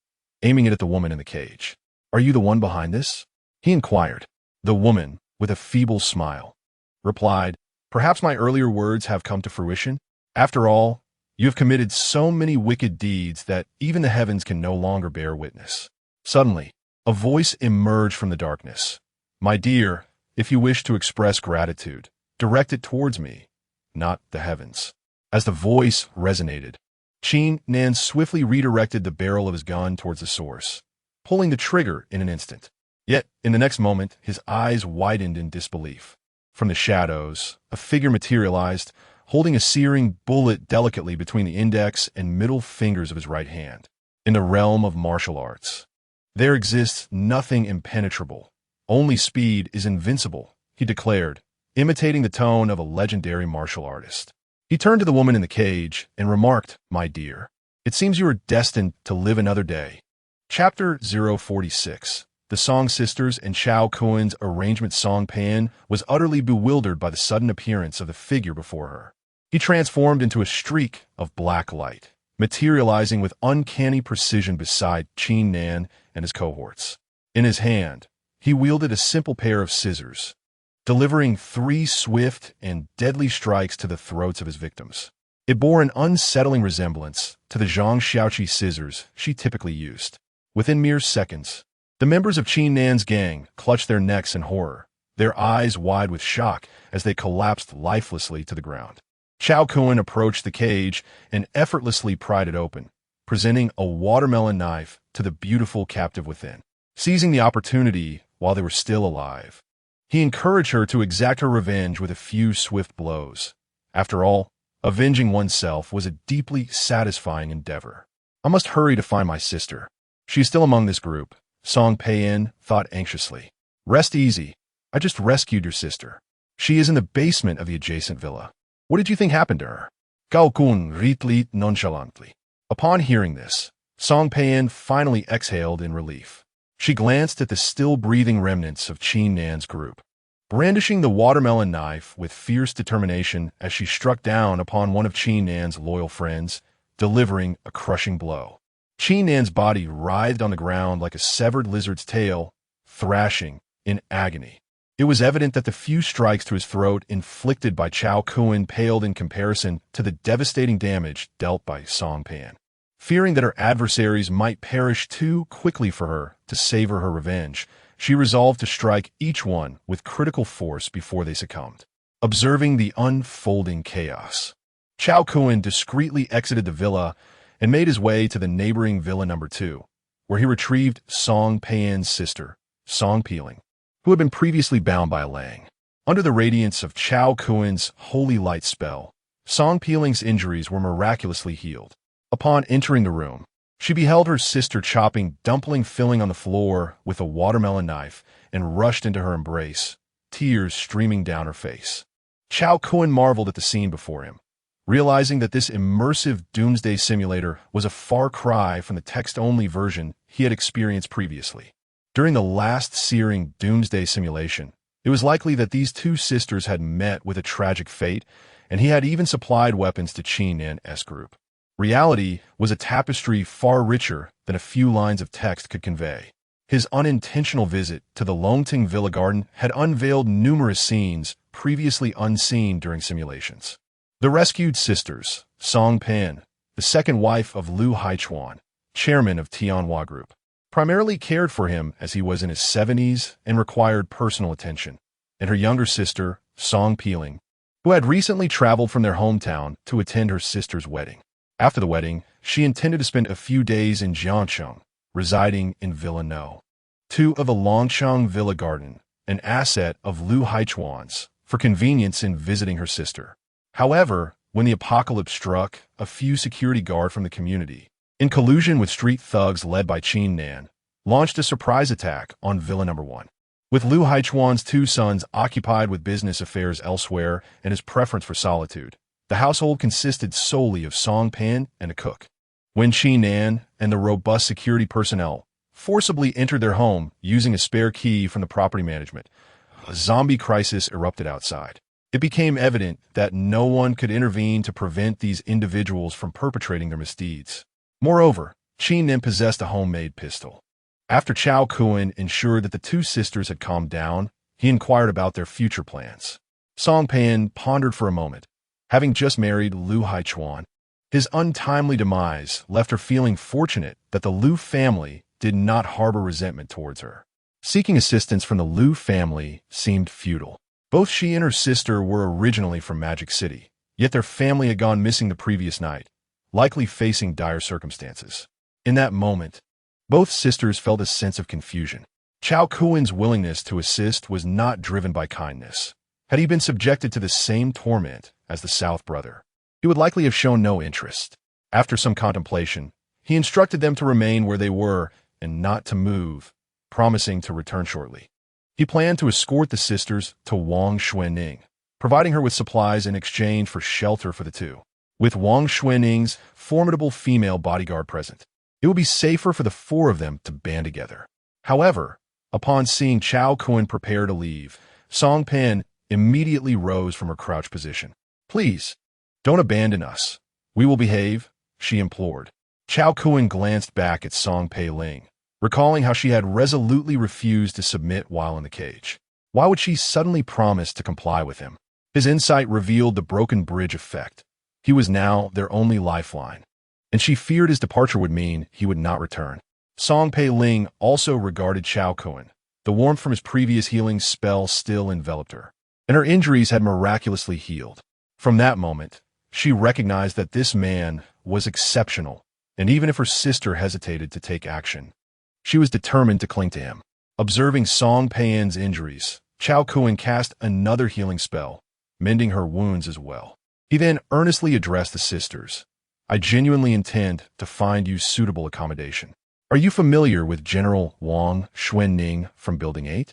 aiming it at the woman in the cage. "Are you the one behind this?" he inquired. The woman, with a feeble smile, replied, "Perhaps my earlier words have come to fruition. After all, you have committed so many wicked deeds that even the heavens can no longer bear witness." Suddenly, a voice emerged from the darkness. "My dear, if you wish to express gratitude, direct it towards me, not the heavens." As the voice resonated, Nan swiftly redirected the barrel of his gun towards the source, pulling the trigger in an instant. Yet, in the next moment, his eyes widened in disbelief. From the shadows, a figure materialized, holding a searing bullet delicately between the index and middle fingers of his right hand. In the realm of martial arts, there exists nothing impenetrable. Only speed is invincible, he declared, imitating the tone of a legendary martial artist. He turned to the woman in the cage and remarked, "My dear, it seems you are destined to live another day." Chapter 046. The Song Sisters and Cao Kun's arrangement. Song Pan was utterly bewildered by the sudden appearance of the figure before her. He transformed into a streak of black light, materializing with uncanny precision beside Nan and his cohorts. In his hand, he wielded a simple pair of scissors, delivering 3 swift and deadly strikes to the throats of his victims. It bore an unsettling resemblance to the Zhang Xiaoqi scissors she typically used. Within mere seconds, the members of Nan's gang clutched their necks in horror, their eyes wide with shock as they collapsed lifelessly to the ground. Cao Kun approached the cage and effortlessly pried it open, presenting a watermelon knife to the beautiful captive within. Seizing the opportunity while they were still alive, he encouraged her to exact her revenge with a few swift blows. After all, avenging oneself was a deeply satisfying endeavor. "I must hurry to find my sister. She is still among this group," Song Payan thought anxiously. "Rest easy. I just rescued your sister. She is in the basement of the adjacent villa. What did you think happened to her?" Cao Kun replied nonchalantly. Upon hearing this, Song Payan finally exhaled in relief. She glanced at the still-breathing remnants of Nan's group, brandishing the watermelon knife with fierce determination as she struck down upon one of Nan's loyal friends, delivering a crushing blow. Nan's body writhed on the ground like a severed lizard's tail, thrashing in agony. It was evident that the few strikes to his throat inflicted by Cao Kun paled in comparison to the devastating damage dealt by Song Pan. Fearing that her adversaries might perish too quickly for her to savor her revenge, she resolved to strike each one with critical force before they succumbed. Observing the unfolding chaos, Cao Kun discreetly exited the villa and made his way to the neighboring Villa Number 2, where he retrieved Song Payan's sister, Song Peeling, who had been previously bound by Lang. Under the radiance of Cao Kun's holy light spell, Song Peeling's injuries were miraculously healed. Upon entering the room, she beheld her sister chopping dumpling filling on the floor with a watermelon knife and rushed into her embrace, tears streaming down her face. Cao Kun marveled at the scene before him, realizing that this immersive Doomsday Simulator was a far cry from the text-only version he had experienced previously. During the last searing Doomsday simulation, it was likely that these two sisters had met with a tragic fate, and he had even supplied weapons to Qin and S group. Reality was a tapestry far richer than a few lines of text could convey. His unintentional visit to the Longting Villa Garden had unveiled numerous scenes previously unseen during simulations. The rescued sisters, Song Pan, the second wife of Lu Haichuan, chairman of Tianhua Group, primarily cared for him as he was in his 70s and required personal attention, and her younger sister, Song Peeling, who had recently traveled from their hometown to attend her sister's wedding. After the wedding, she intended to spend a few days in Jiangcheng, residing in Villa No. 2 of the Longchang Villa Garden, an asset of Lu Haichuan's, for convenience in visiting her sister. However, when the apocalypse struck, a few security guard from the community, in collusion with street thugs led by Qin Nan, launched a surprise attack on Villa No. 1. With Lu Haichuan's 2 sons occupied with business affairs elsewhere and his preference for solitude, the household consisted solely of Song Pan and a cook. When Qin Nan and the robust security personnel forcibly entered their home using a spare key from the property management, a zombie crisis erupted outside. It became evident that no one could intervene to prevent these individuals from perpetrating their misdeeds. Moreover, Qin Nan possessed a homemade pistol. After Cao Kun ensured that the 2 sisters had calmed down, he inquired about their future plans. Song Pan pondered for a moment. Having just married Lu Haichuan, his untimely demise left her feeling fortunate that the Lu family did not harbor resentment towards her. Seeking assistance from the Lu family seemed futile. Both she and her sister were originally from Magic City, yet their family had gone missing the previous night, likely facing dire circumstances. In that moment, both sisters felt a sense of confusion. Cao Kun's willingness to assist was not driven by kindness. Had he been subjected to the same torment as the South brother, he would likely have shown no interest. After some contemplation, he instructed them to remain where they were and not to move, promising to return shortly. He planned to escort the sisters to Wang Xuanning, providing her with supplies in exchange for shelter for the 2. With Wang Xuanning's formidable female bodyguard present, it would be safer for the 4 of them to band together. However, upon seeing Cao Kun prepare to leave, Song Pan immediately rose from her crouched position. "Please, don't abandon us. We will behave," she implored. Cao Kun glanced back at Song Pei Ling, recalling how she had resolutely refused to submit while in the cage. Why would she suddenly promise to comply with him? His insight revealed the broken bridge effect. He was now their only lifeline, and she feared his departure would mean he would not return. Song Pei Ling also regarded Cao Kun. The warmth from his previous healing spell still enveloped her, and her injuries had miraculously healed. From that moment, she recognized that this man was exceptional, and even if her sister hesitated to take action, she was determined to cling to him. Observing Song Pei's injuries, Cao Kun cast another healing spell, mending her wounds as well. He then earnestly addressed the sisters. "I genuinely intend to find you suitable accommodation. Are you familiar with General Wang Xuanning from Building 8?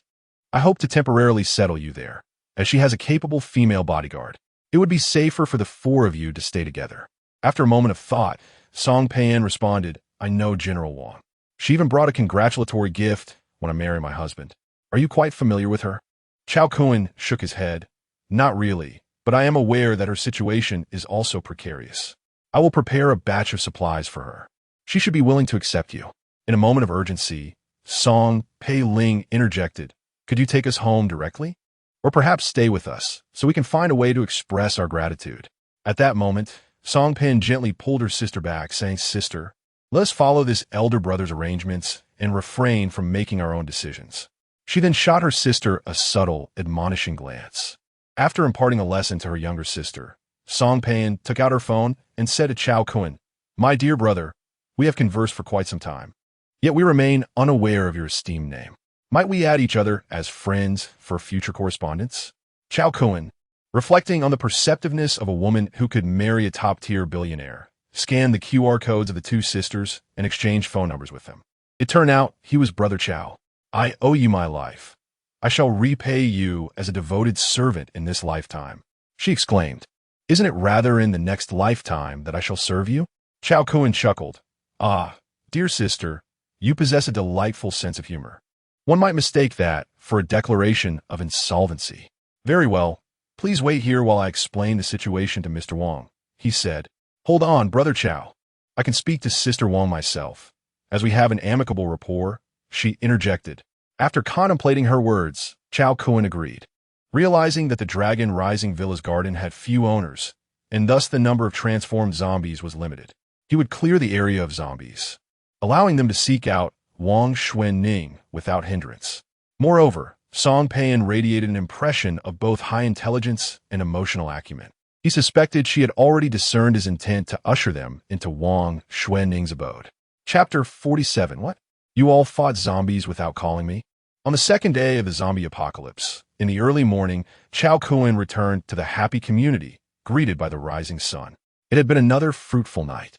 I hope to temporarily settle you there, as she has a capable female bodyguard. It would be safer for the 4 of you to stay together." After a moment of thought, Song Pan responded, "I know General Wang. She even brought a congratulatory gift when I marry my husband. Are you quite familiar with her?" Cao Kun shook his head. "Not really, but I am aware that her situation is also precarious. I will prepare a batch of supplies for her. She should be willing to accept you." In a moment of urgency, Song Pei Ling interjected, "Could you take us home directly? Or perhaps stay with us, so we can find a way to express our gratitude." At that moment, Song Pan gently pulled her sister back, saying, "Sister, let us follow this elder brother's arrangements and refrain from making our own decisions." She then shot her sister a subtle, admonishing glance. After imparting a lesson to her younger sister, Song Pan took out her phone and said to Cao Kun, "My dear brother, we have conversed for quite some time, yet we remain unaware of your esteemed name. Might we add each other as friends for future correspondence?" Cao Kun, reflecting on the perceptiveness of a woman who could marry a top-tier billionaire, scanned the QR codes of the 2 sisters and exchanged phone numbers with them. It turned out he was Brother Cao. "I owe you my life. I shall repay you as a devoted servant in this lifetime," she exclaimed. Isn't it rather in the next lifetime that I shall serve you? Cao Kun chuckled. Ah, dear sister, you possess a delightful sense of humor. One might mistake that for a declaration of insolvency. Very well, please wait here while I explain the situation to Mr. Wang, he said. Hold on, Brother Cao. I can speak to Sister Wang myself. As we have an amicable rapport, she interjected. After contemplating her words, Cao Kun agreed. Realizing that the Dragon Rising Villa's garden had few owners, and thus the number of transformed zombies was limited, he would clear the area of zombies, allowing them to seek out Wang Xuanning without hindrance. Moreover, Song Pan radiated an impression of both high intelligence and emotional acumen. He suspected she had already discerned his intent to usher them into Wang Xuanning's abode. Chapter 47. What? You all fought zombies without calling me? On the second day of the zombie apocalypse, in the early morning, Cao Kun returned to the happy community, greeted by the rising sun. It had been another fruitful night.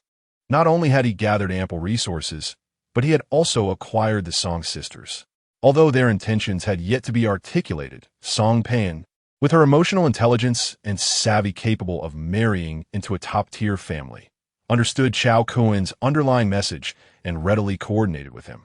Not only had he gathered ample resources, but he had also acquired the Song sisters. Although their intentions had yet to be articulated, Song Pan, with her emotional intelligence and savvy capable of marrying into a top-tier family, understood Cao Kun's underlying message and readily coordinated with him.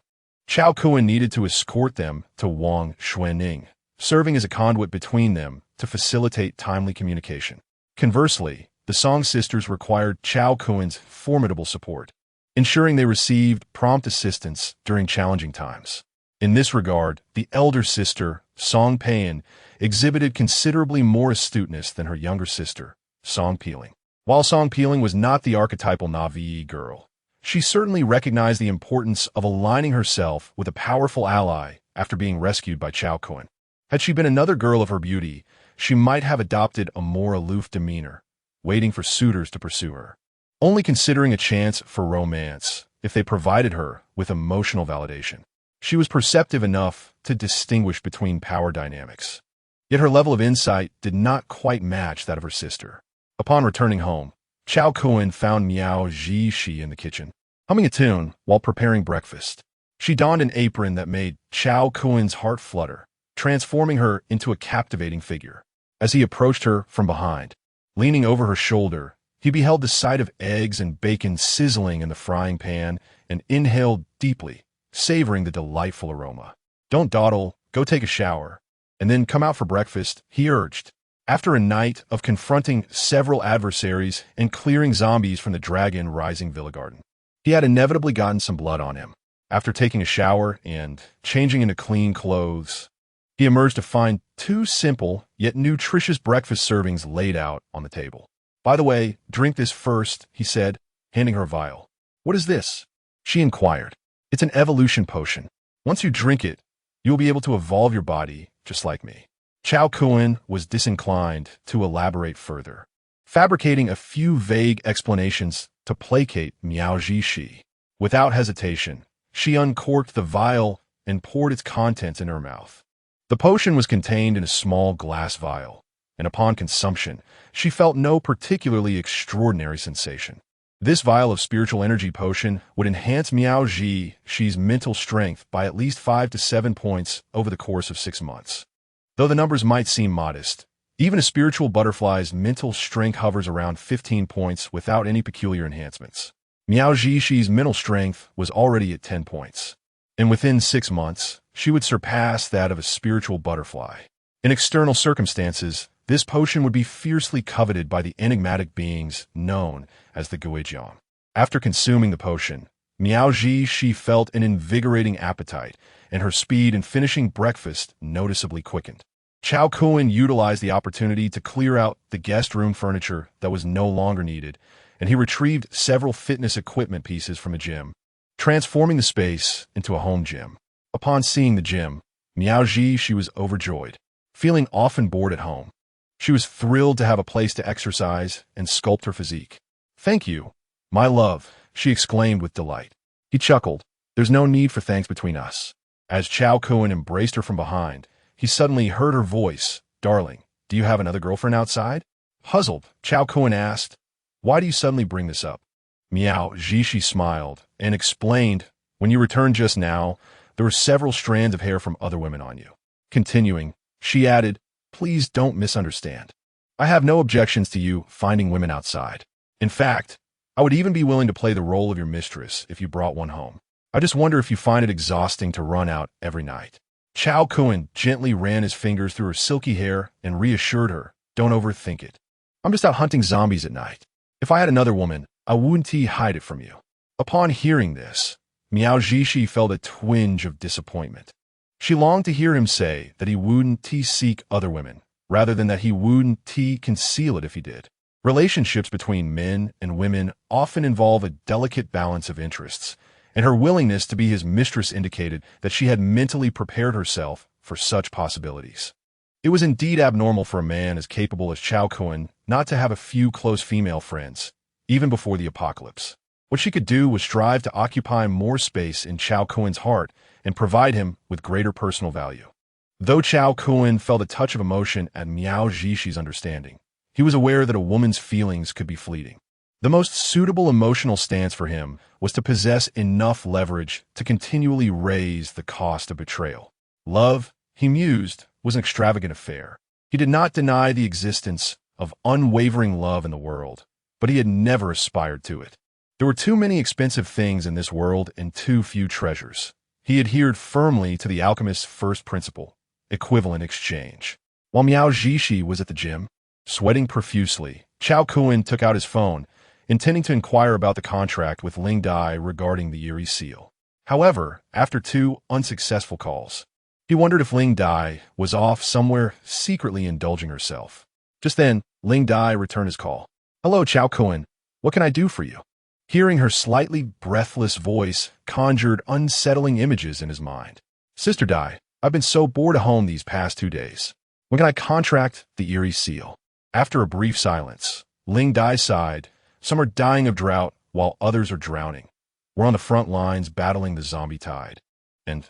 Cao Kun needed to escort them to Wang Xuanning, serving as a conduit between them to facilitate timely communication. Conversely, the Song sisters required Cao Kun's formidable support, ensuring they received prompt assistance during challenging times. In this regard, the elder sister, Song Pan, exhibited considerably more astuteness than her younger sister, Song Peeling. While Song Peeling was not the archetypal Na'vi girl, she certainly recognized the importance of aligning herself with a powerful ally after being rescued by Cao Kun. Had she been another girl of her beauty, she might have adopted a more aloof demeanor, waiting for suitors to pursue her, only considering a chance for romance if they provided her with emotional validation. She was perceptive enough to distinguish between power dynamics, yet her level of insight did not quite match that of her sister. Upon returning home, Cao Kun found Miao Zhishi in the kitchen, humming a tune while preparing breakfast. She donned an apron that made Cao Kun's heart flutter, transforming her into a captivating figure. As he approached her from behind, leaning over her shoulder, he beheld the sight of eggs and bacon sizzling in the frying pan and inhaled deeply, savoring the delightful aroma. Don't dawdle, go take a shower, and then come out for breakfast, he urged. After a night of confronting several adversaries and clearing zombies from the Dragon Rising Villa garden, he had inevitably gotten some blood on him. After taking a shower and changing into clean clothes, he emerged to find two simple yet nutritious breakfast servings laid out on the table. By the way, drink this first, he said, handing her a vial. What is this? She inquired. It's an evolution potion. Once you drink it, you will be able to evolve your body just like me. Cao Kun was disinclined to elaborate further, fabricating a few vague explanations to placate Miao Zhishi. Without hesitation, she uncorked the vial and poured its contents in her mouth. The potion was contained in a small glass vial, and upon consumption, she felt no particularly extraordinary sensation. This vial of spiritual energy potion would enhance Miao Zhishi's mental strength by at least 5 to 7 points over the course of 6 months. Though the numbers might seem modest, even a spiritual butterfly's mental strength hovers around 15 points without any peculiar enhancements. Miao Zhishi's mental strength was already at 10 points, and within 6 months, she would surpass that of a spiritual butterfly. In external circumstances, this potion would be fiercely coveted by the enigmatic beings known as the Guijiang. After consuming the potion, Miao Zhishi felt an invigorating appetite, and her speed in finishing breakfast noticeably quickened. Cao Kun utilized the opportunity to clear out the guest room furniture that was no longer needed, and he retrieved several fitness equipment pieces from a gym, transforming the space into a home gym. Upon seeing the gym, Miao Zhishi was overjoyed. Feeling often bored at home, she was thrilled to have a place to exercise and sculpt her physique. Thank you, my love, she exclaimed with delight. He chuckled. There's no need for thanks between us. As Cao Kun embraced her from behind, he suddenly heard her voice. Darling, do you have another girlfriend outside? Puzzled, Cao Kun asked, why do you suddenly bring this up? Miao Zhishi smiled and explained, when you returned just now, there were several strands of hair from other women on you. Continuing, she added, please don't misunderstand. I have no objections to you finding women outside. In fact, I would even be willing to play the role of your mistress if you brought one home. I just wonder if you find it exhausting to run out every night. Cao Kun gently ran his fingers through her silky hair and reassured her, don't overthink it. I'm just out hunting zombies at night. If I had another woman, I wouldn't hide it from you. Upon hearing this, Miao Zhishi felt a twinge of disappointment. She longed to hear him say that he wouldn't seek other women, rather than that he wouldn't conceal it if he did. Relationships between men and women often involve a delicate balance of interests, and her willingness to be his mistress indicated that she had mentally prepared herself for such possibilities. It was indeed abnormal for a man as capable as Cao Kun not to have a few close female friends, even before the apocalypse. What she could do was strive to occupy more space in Cao Kun's heart and provide him with greater personal value. Though Cao Kun felt a touch of emotion at Miao Zhishi's understanding, he was aware that a woman's feelings could be fleeting. The most suitable emotional stance for him was to possess enough leverage to continually raise the cost of betrayal. Love, he mused, was an extravagant affair. He did not deny the existence of unwavering love in the world, but he had never aspired to it. There were too many expensive things in this world and too few treasures. He adhered firmly to the alchemist's first principle, equivalent exchange. While Miao Zhishi was at the gym, sweating profusely, Cao Kun took out his phone, intending to inquire about the contract with Ling Dai regarding the Eerie Seal. However, after 2 unsuccessful calls, he wondered if Ling Dai was off somewhere secretly indulging herself. Just then, Ling Dai returned his call. Hello, Cao Kun. What can I do for you? Hearing her slightly breathless voice conjured unsettling images in his mind. Sister Dai, I've been so bored at home these past 2 days. When can I contract the Eerie Seal? After a brief silence, Ling Dai sighed. Some are dying of drought, while others are drowning. We're on the front lines battling the zombie tide. And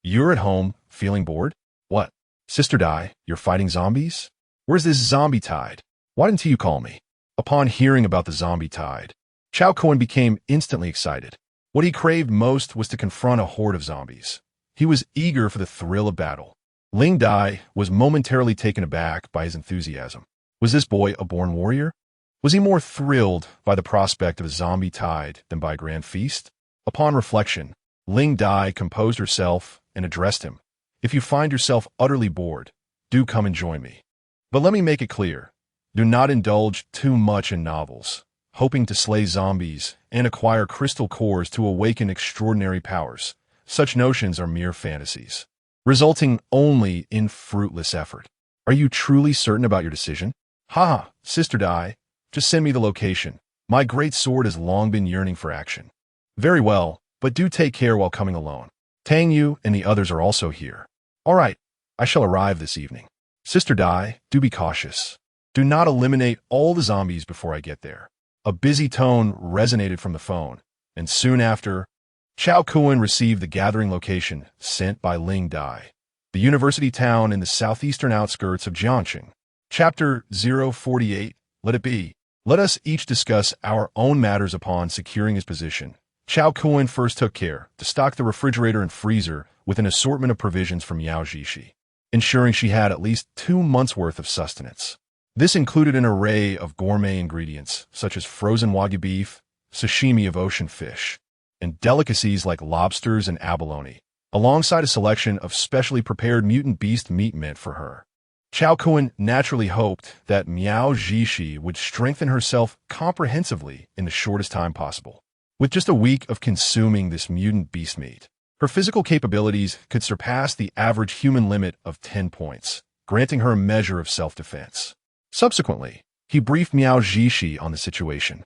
you're at home, feeling bored? What? Sister Dai, you're fighting zombies? Where's this zombie tide? Why didn't you call me? Upon hearing about the zombie tide, Cao Kun became instantly excited. What he craved most was to confront a horde of zombies. He was eager for the thrill of battle. Ling Dai was momentarily taken aback by his enthusiasm. Was this boy a born warrior? Was he more thrilled by the prospect of a zombie tide than by a grand feast? Upon reflection, Ling Dai composed herself and addressed him. If you find yourself utterly bored, do come and join me. But let me make it clear, do not indulge too much in novels, hoping to slay zombies and acquire crystal cores to awaken extraordinary powers. Such notions are mere fantasies, resulting only in fruitless effort. Are you truly certain about your decision? Ha, Sister Dai, just send me the location. My great sword has long been yearning for action. Very well, but do take care while coming alone. Tang Yu and the others are also here. All right, I shall arrive this evening. Sister Dai, do be cautious. Do not eliminate all the zombies before I get there. A busy tone resonated from the phone, and soon after, Cao Kun received the gathering location sent by Ling Dai, the university town in the southeastern outskirts of Jiangxing. Chapter 048, Let It Be. Let us each discuss our own matters upon securing his position. Cao Kun first took care to stock the refrigerator and freezer with an assortment of provisions from Miao Zhishi, ensuring she had at least 2 months' worth of sustenance. This included an array of gourmet ingredients, such as frozen wagyu beef, sashimi of ocean fish, and delicacies like lobsters and abalone, alongside a selection of specially prepared mutant beast meat meant for her. Cao Kun naturally hoped that Miao Zhishi would strengthen herself comprehensively in the shortest time possible. With just a week of consuming this mutant beast meat, her physical capabilities could surpass the average human limit of 10 points, granting her a measure of self-defense. Subsequently, he briefed Miao Zhishi on the situation,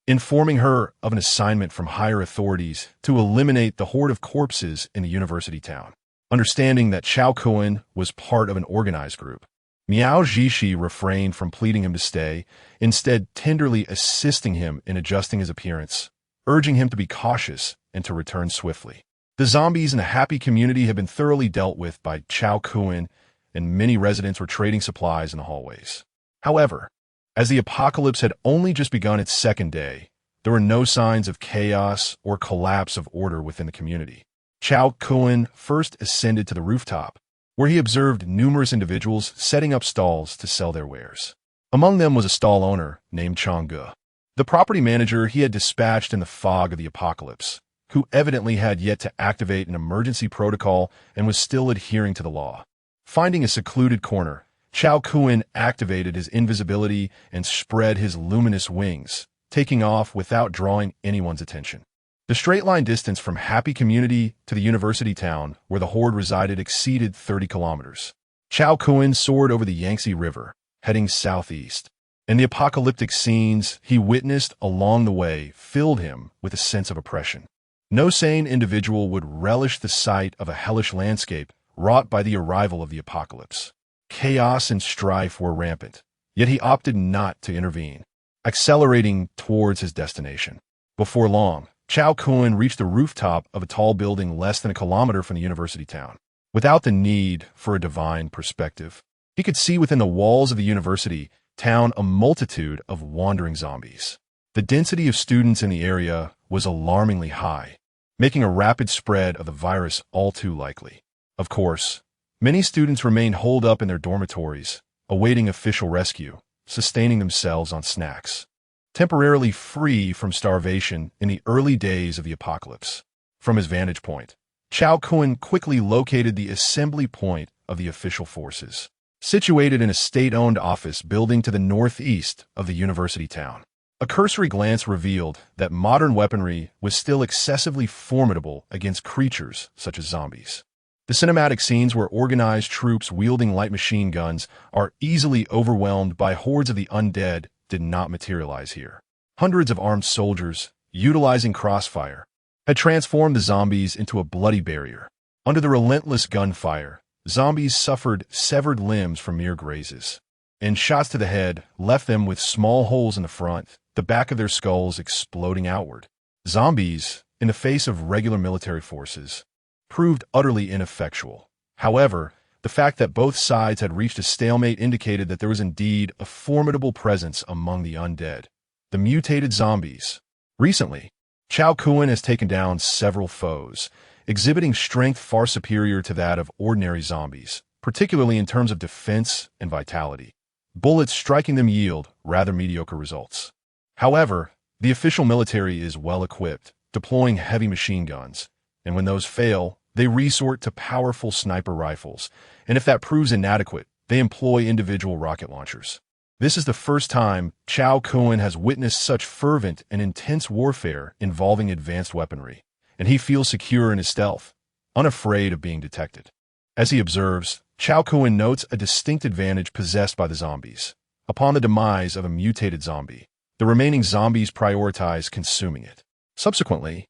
informing her of an assignment from higher authorities to eliminate the horde of corpses in the university town. Understanding that Cao Kun was part of an organized group, Miao Zhishi refrained from pleading him to stay, instead tenderly assisting him in adjusting his appearance, urging him to be cautious and to return swiftly. The zombies in the happy community had been thoroughly dealt with by Cao Kun, and many residents were trading supplies in the hallways. However, as the apocalypse had only just begun its second day, there were no signs of chaos or collapse of order within the community. Cao Kun first ascended to the rooftop, where he observed numerous individuals setting up stalls to sell their wares. Among them was a stall owner named Cao Kun, the property manager he had dispatched in the fog of the apocalypse, who evidently had yet to activate an emergency protocol and was still adhering to the law. Finding a secluded corner, Cao Kun activated his invisibility and spread his luminous wings, taking off without drawing anyone's attention. The straight-line distance from Happy Community to the university town where the horde resided exceeded 30 kilometers. Cao Kun soared over the Yangtze River, heading southeast, and the apocalyptic scenes he witnessed along the way filled him with a sense of oppression. No sane individual would relish the sight of a hellish landscape wrought by the arrival of the apocalypse. Chaos and strife were rampant, yet he opted not to intervene, accelerating towards his destination. Before long, Cao Kun reached the rooftop of a tall building less than a kilometer from the university town. Without the need for a divine perspective, he could see within the walls of the university town a multitude of wandering zombies. The density of students in the area was alarmingly high, making a rapid spread of the virus all too likely. Of course, many students remained holed up in their dormitories, awaiting official rescue, sustaining themselves on snacks, temporarily free from starvation in the early days of the apocalypse. From his vantage point, Cao Kun quickly located the assembly point of the official forces, situated in a state-owned office building to the northeast of the university town. A cursory glance revealed that modern weaponry was still excessively formidable against creatures such as zombies. The cinematic scenes where organized troops wielding light machine guns are easily overwhelmed by hordes of the undead did not materialize here. Hundreds of armed soldiers, utilizing crossfire, had transformed the zombies into a bloody barrier. Under the relentless gunfire, zombies suffered severed limbs from mere grazes, and shots to the head left them with small holes in the front, the back of their skulls exploding outward. Zombies, in the face of regular military forces, proved utterly ineffectual. However, the fact that both sides had reached a stalemate indicated that there was indeed a formidable presence among the undead, the mutated zombies. Recently, Cao Kun has taken down several foes, exhibiting strength far superior to that of ordinary zombies, particularly in terms of defense and vitality. Bullets striking them yield rather mediocre results. However, the official military is well equipped, deploying heavy machine guns, and when those fail, they resort to powerful sniper rifles, and if that proves inadequate, they employ individual rocket launchers. This is the first time Cao Kun has witnessed such fervent and intense warfare involving advanced weaponry, and he feels secure in his stealth, unafraid of being detected. As he observes, Cao Kun notes a distinct advantage possessed by the zombies. Upon the demise of a mutated zombie, the remaining zombies prioritize consuming it. Subsequently,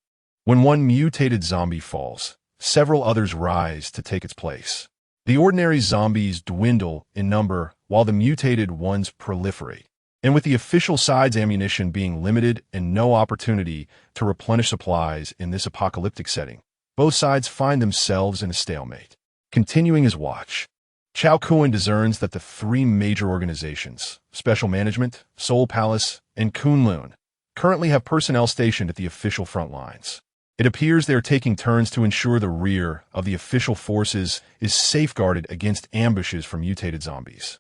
when one mutated zombie falls, several others rise to take its place. The ordinary zombies dwindle in number while the mutated ones proliferate. And with the official side's ammunition being limited and no opportunity to replenish supplies in this apocalyptic setting, both sides find themselves in a stalemate. Continuing his watch, Cao Kun discerns that the three major organizations, Special Management, Seoul Palace, and Kunlun, currently have personnel stationed at the official front lines. It appears they are taking turns to ensure the rear of the official forces is safeguarded against ambushes from mutated zombies.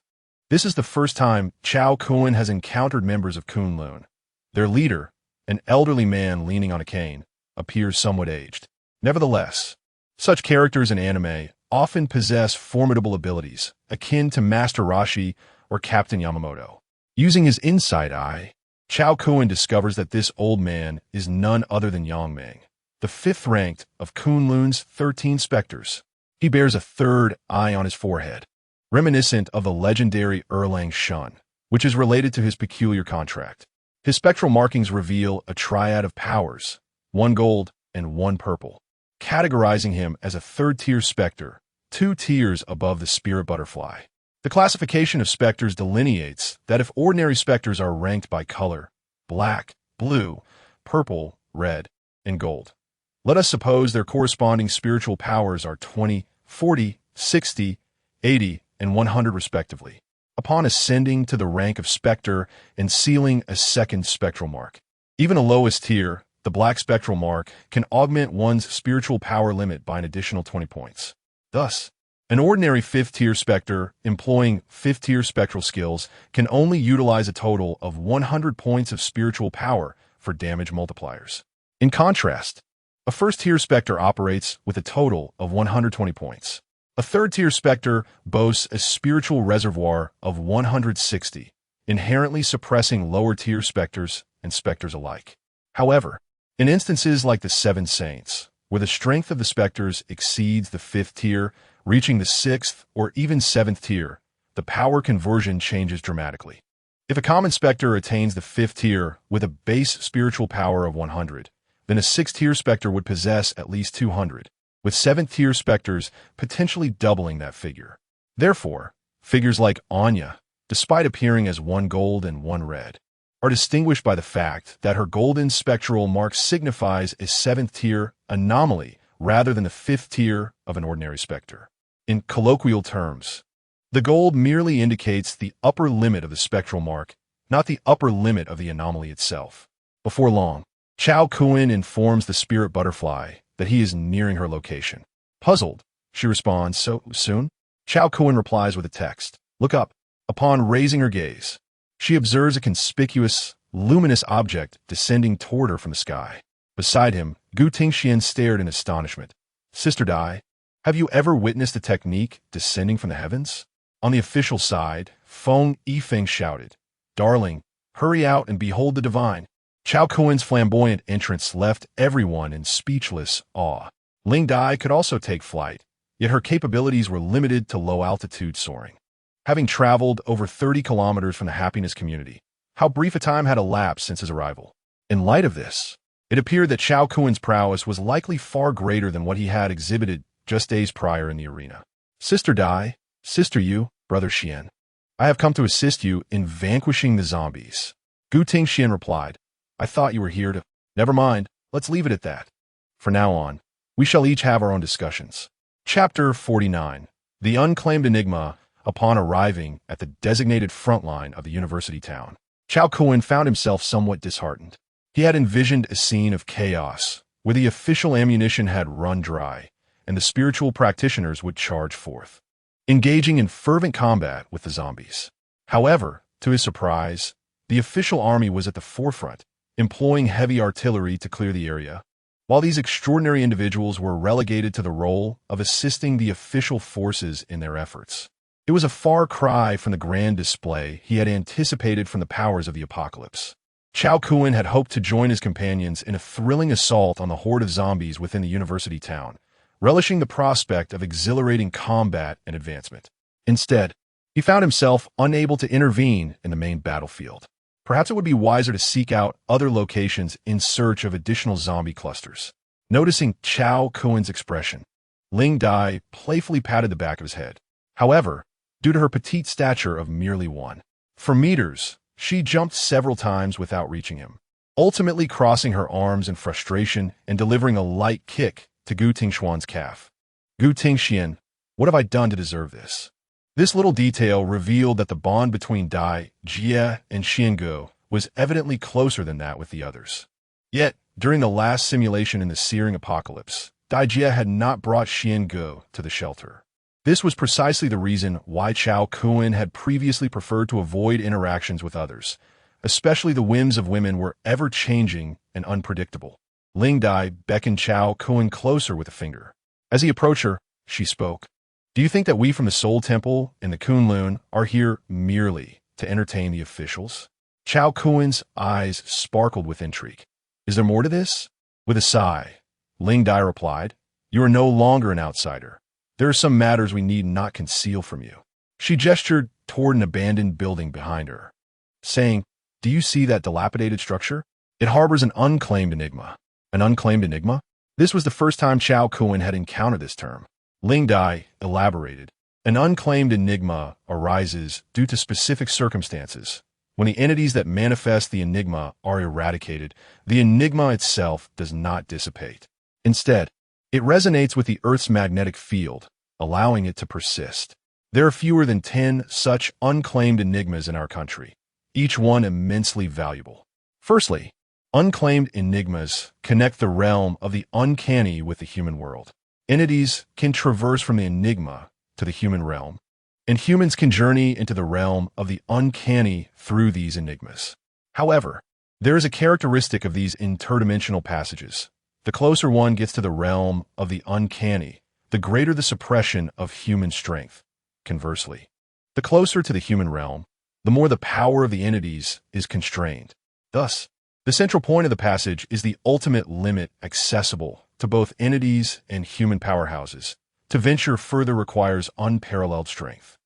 This is the first time Cao Kun has encountered members of Kunlun. Their leader, an elderly man leaning on a cane, appears somewhat aged. Nevertheless, such characters in anime often possess formidable abilities, akin to Master Roshi or Captain Yamamoto. Using his inside eye, Cao Kun discovers that this old man is none other than Yangming, the fifth ranked of Kunlun's 13 specters. He bears a third eye on his forehead, reminiscent of the legendary Erlang Shun, which is related to his peculiar contract. His spectral markings reveal a triad of powers, one gold and one purple, categorizing him as a third-tier specter, 2 tiers above the spirit butterfly. The classification of specters delineates that if ordinary specters are ranked by color, black, blue, purple, red, and gold, let us suppose their corresponding spiritual powers are 20, 40, 60, 80, and 100 respectively. Upon ascending to the rank of specter and sealing a second spectral mark, even the lowest tier, the black spectral mark, can augment one's spiritual power limit by an additional 20 points. Thus, An ordinary 5th-tier specter employing 5th-tier spectral skills can only utilize a total of 100 points of spiritual power for damage multipliers. In contrast, a 1st-tier specter operates with a total of 120 points. A 3rd-tier specter boasts a spiritual reservoir of 160, inherently suppressing lower-tier specters and specters alike. However, in instances like the Seven Saints, where the strength of the specters exceeds the 5th tier, reaching the 6th or even 7th tier, the power conversion changes dramatically. If a common specter attains the 5th tier with a base spiritual power of 100, then a 6th tier specter would possess at least 200, with 7th tier specters potentially doubling that figure. Therefore, figures like Anya, despite appearing as 1 gold and 1 red, are distinguished by the fact that her golden spectral mark signifies a 7th tier anomaly rather than the 5th tier of an ordinary specter. In colloquial terms, the gold merely indicates the upper limit of the spectral mark, not the upper limit of the anomaly itself. Before long, Cao Kun informs the spirit butterfly that he is nearing her location. Puzzled, she responds, "So soon?" Cao Kun replies with a text, "Look up." Upon raising her gaze, she observes a conspicuous, luminous object descending toward her from the sky. Beside him, Gu Tingxian stared in astonishment. "Sister Dai, have you ever witnessed a technique descending from the heavens?" On the official side, Feng Yifeng shouted, "Darling, hurry out and behold the divine." Cao Kun's flamboyant entrance left everyone in speechless awe. Ling Dai could also take flight, yet her capabilities were limited to low-altitude soaring. Having traveled over 30 kilometers from the happiness community, how brief a time had elapsed since his arrival. In light of this, it appeared that Cao Kun's prowess was likely far greater than what he had exhibited just days prior in the arena. "Sister Dai, Sister Yu, Brother Xian, I have come to assist you in vanquishing the zombies." Gu Tingxian replied, "I thought you were here to—" "Never mind, let's leave it at that. From now on, we shall each have our own discussions." Chapter 49. The Unclaimed Enigma. Upon arriving at the designated front line of the university town, Cao Kun found himself somewhat disheartened. He had envisioned a scene of chaos, where the official ammunition had run dry, and the spiritual practitioners would charge forth, engaging in fervent combat with the zombies. However, to his surprise, the official army was at the forefront, employing heavy artillery to clear the area, while these extraordinary individuals were relegated to the role of assisting the official forces in their efforts. It was a far cry from the grand display he had anticipated from the powers of the apocalypse. Cao Kun had hoped to join his companions in a thrilling assault on the horde of zombies within the university town, relishing the prospect of exhilarating combat and advancement. Instead, he found himself unable to intervene in the main battlefield. Perhaps it would be wiser to seek out other locations in search of additional zombie clusters. Noticing Cao Kun's expression, Ling Dai playfully patted the back of his head. However, due to her petite stature of merely 1 meters, she jumped several times without reaching him, ultimately crossing her arms in frustration and delivering a light kick to Gu Tingxian's calf. "Gu Tingxian, what have I done to deserve this?" This little detail revealed that the bond between Dai, Jie, and Xiangu was evidently closer than that with the others. Yet, during the last simulation in the searing apocalypse, Dai Jie had not brought Xiangu to the shelter. This was precisely the reason why Cao Kun had previously preferred to avoid interactions with others, especially the whims of women were ever-changing and unpredictable. Ling Dai beckoned Cao Kun closer with a finger. As he approached her, she spoke. "Do you think that we from the Soul Temple and the Kunlun are here merely to entertain the officials?" Cao Kun's eyes sparkled with intrigue. "Is there more to this?" With a sigh, Ling Dai replied, "You are no longer an outsider. There are some matters we need not conceal from you." She gestured toward an abandoned building behind her, saying, "Do you see that dilapidated structure? It harbors an unclaimed enigma." An unclaimed enigma? This was the first time Cao Kun had encountered this term. Ling Dai elaborated. An unclaimed enigma arises due to specific circumstances. When the entities that manifest the enigma are eradicated, the enigma itself does not dissipate. Instead, it resonates with the Earth's magnetic field, allowing it to persist. There are fewer than 10 such unclaimed enigmas in our country, each one immensely valuable. Firstly, unclaimed enigmas connect the realm of the uncanny with the human world. Entities can traverse from the enigma to the human realm, and humans can journey into the realm of the uncanny through these enigmas. However, there is a characteristic of these interdimensional passages. The closer one gets to the realm of the uncanny, the greater the suppression of human strength. Conversely, the closer to the human realm, the more the power of the entities is constrained. Thus, the central point of the passage is the ultimate limit accessible to both entities and human powerhouses. To venture further requires unparalleled strength.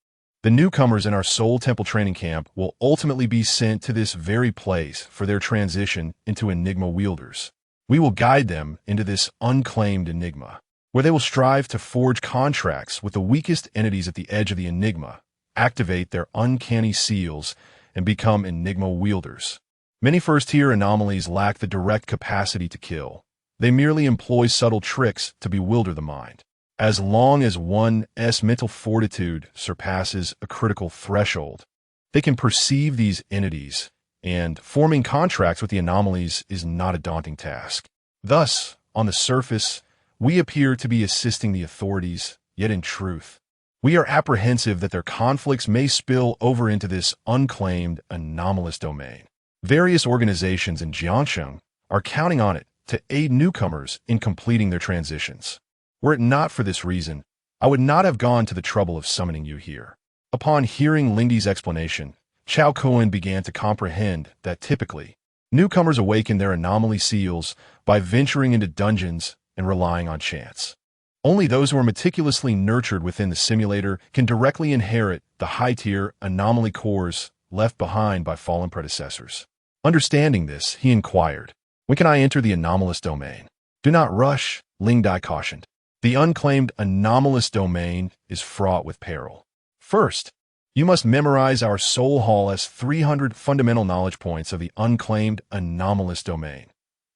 The newcomers in our Soul Temple training camp will ultimately be sent to this very place for their transition into Enigma wielders. We will guide them into this unclaimed Enigma, where they will strive to forge contracts with the weakest entities at the edge of the Enigma, activate their uncanny seals, and become Enigma wielders. Many first-tier anomalies lack the direct capacity to kill. They merely employ subtle tricks to bewilder the mind. As long as one's mental fortitude surpasses a critical threshold, they can perceive these entities, and forming contracts with the anomalies is not a daunting task. Thus, on the surface, we appear to be assisting the authorities, yet in truth, we are apprehensive that their conflicts may spill over into this unclaimed, anomalous domain. Various organizations in Jiangsheng are counting on it to aid newcomers in completing their transitions. Were it not for this reason, I would not have gone to the trouble of summoning you here. Upon hearing Lingdi's explanation, Cao Kun began to comprehend that typically, newcomers awaken their anomaly seals by venturing into dungeons and relying on chance. Only those who are meticulously nurtured within the simulator can directly inherit the high-tier anomaly cores left behind by fallen predecessors. Understanding this, he inquired, "When can I enter the anomalous domain?" "Do not rush," Lingdi cautioned. "The unclaimed anomalous domain is fraught with peril. First, you must memorize our Soul Hall's 300 fundamental knowledge points of the unclaimed anomalous domain."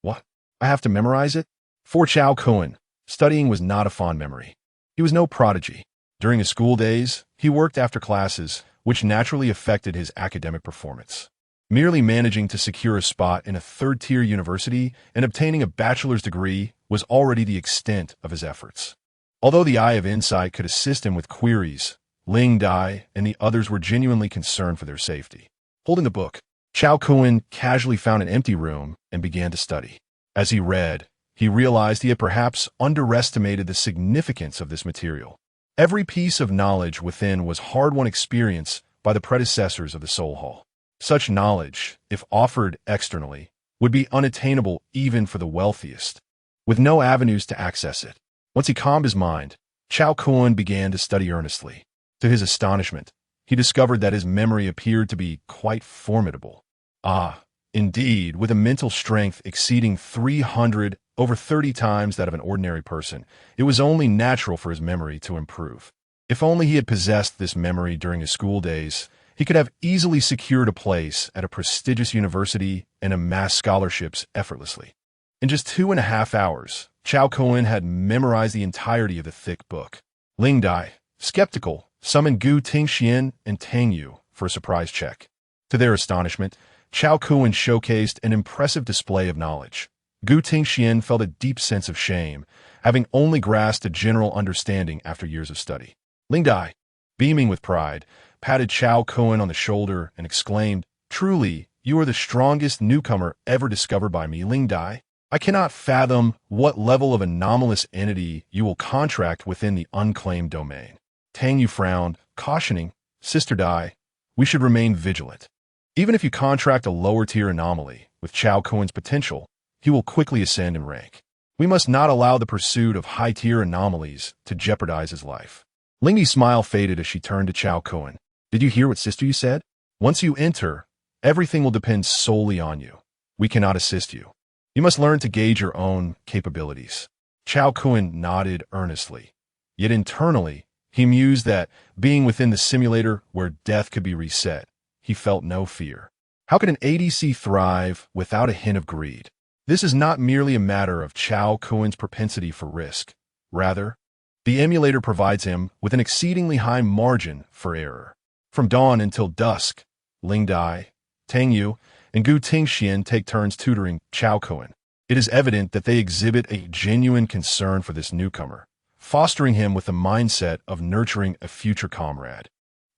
"What? I have to memorize it?" For Cao Kun, studying was not a fond memory. He was no prodigy. During his school days, he worked after classes, which naturally affected his academic performance. Merely managing to secure a spot in a third-tier university and obtaining a bachelor's degree was already the extent of his efforts. Although the Eye of Insight could assist him with queries, Ling Dai and the others were genuinely concerned for their safety. Holding the book, Cao Kun casually found an empty room and began to study. As he read, he realized he had perhaps underestimated the significance of this material. Every piece of knowledge within was hard-won experience by the predecessors of the Soul Hall. Such knowledge, if offered externally, would be unattainable even for the wealthiest, with no avenues to access it. Once he calmed his mind, Cao Kun began to study earnestly. To his astonishment, he discovered that his memory appeared to be quite formidable. Indeed, with a mental strength exceeding 300, over 30 times that of an ordinary person, it was only natural for his memory to improve. If only he had possessed this memory during his school days, he could have easily secured a place at a prestigious university and amassed scholarships effortlessly. In just 2.5 hours, Cao Kun had memorized the entirety of the thick book. Ling Dai, skeptical, summoned Gu Tingxian and Tang Yu for a surprise check. To their astonishment, Cao Kun showcased an impressive display of knowledge. Gu Tingxian felt a deep sense of shame, having only grasped a general understanding after years of study. Ling Dai, beaming with pride, patted Cao Kun on the shoulder and exclaimed, "Truly, you are the strongest newcomer ever discovered by me, Ling Dai. I cannot fathom what level of anomalous entity you will contract within the unclaimed domain." Tang Yu frowned, cautioning, "Sister Dai, we should remain vigilant. Even if you contract a lower-tier anomaly with Cao Kun's potential, he will quickly ascend in rank. We must not allow the pursuit of high-tier anomalies to jeopardize his life." Lingdi's smile faded as she turned to Cao Kun. "Did you hear what Sister Yu said? Once you enter, everything will depend solely on you. We cannot assist you. You must learn to gauge your own capabilities." Cao Kun nodded earnestly. Yet internally, he mused that, being within the simulator where death could be reset, he felt no fear. How could an ADC thrive without a hint of greed? This is not merely a matter of Cao Kun's propensity for risk. Rather, the emulator provides him with an exceedingly high margin for error. From dawn until dusk, Ling Dai, Tang Yu, and Gu Tingxian take turns tutoring Cao Kun. It is evident that they exhibit a genuine concern for this newcomer, fostering him with the mindset of nurturing a future comrade,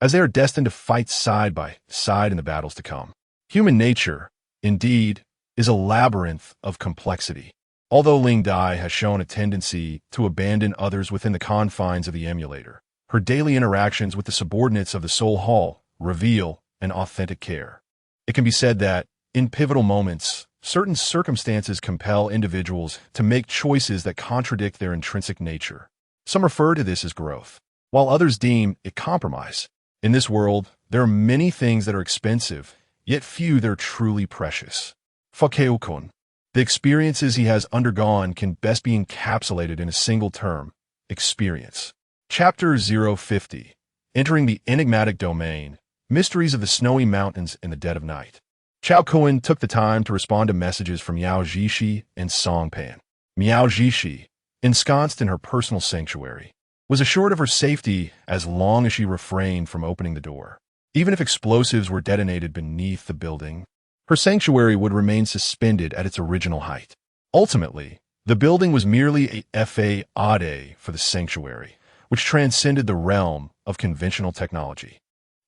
as they are destined to fight side by side in the battles to come. Human nature, indeed, is a labyrinth of complexity. Although Ling Dai has shown a tendency to abandon others within the confines of the emulator, her daily interactions with the subordinates of the Soul Hall reveal an authentic care. It can be said that, in pivotal moments, certain circumstances compel individuals to make choices that contradict their intrinsic nature. Some refer to this as growth, while others deem it compromise. In this world, there are many things that are expensive, yet few that are truly precious. For Cao Kun, the experiences he has undergone can best be encapsulated in a single term: experience. Chapter 050, Entering the Enigmatic Domain, Mysteries of the Snowy Mountains in the Dead of Night. Cao Kun took the time to respond to messages from Miao Zhishi and Song Pan. Miao Zhishi, ensconced in her personal sanctuary, was assured of her safety as long as she refrained from opening the door. Even if explosives were detonated beneath the building, her sanctuary would remain suspended at its original height. Ultimately, the building was merely a fa-ade for the sanctuary, which transcended the realm of conventional technology.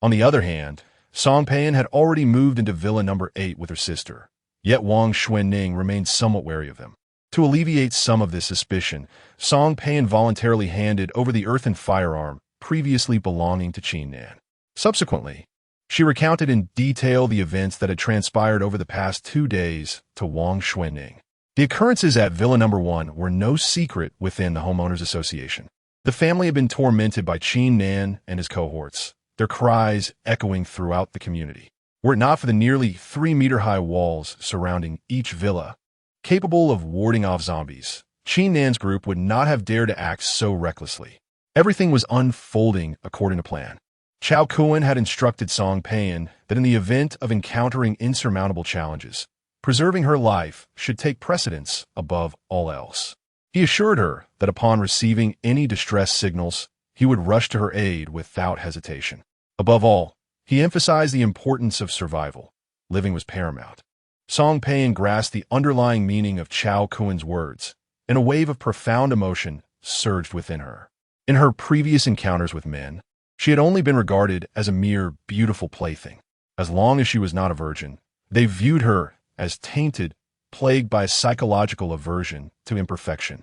On the other hand, Song Pan had already moved into Villa Number 8 with her sister, yet Wang Xuanning remained somewhat wary of them. To alleviate some of this suspicion, Song Pan voluntarily handed over the earthen firearm previously belonging to Qin Nan. Subsequently, she recounted in detail the events that had transpired over the past 2 days to Wang Xuanning. The occurrences at Villa Number 1 were no secret within the Homeowners Association. The family had been tormented by Qin Nan and his cohorts, their cries echoing throughout the community. Were it not for the nearly 3-meter-high walls surrounding each villa, capable of warding off zombies, Qin Nan's group would not have dared to act so recklessly. Everything was unfolding according to plan. Cao Kun had instructed Song Pan that in the event of encountering insurmountable challenges, preserving her life should take precedence above all else. He assured her that upon receiving any distress signals, he would rush to her aid without hesitation. Above all, he emphasized the importance of survival. Living was paramount. Song Pan grasped the underlying meaning of Cao Kun's words, and a wave of profound emotion surged within her. In her previous encounters with men, she had only been regarded as a mere beautiful plaything. As long as she was not a virgin, they viewed her as tainted, plagued by a psychological aversion to imperfection.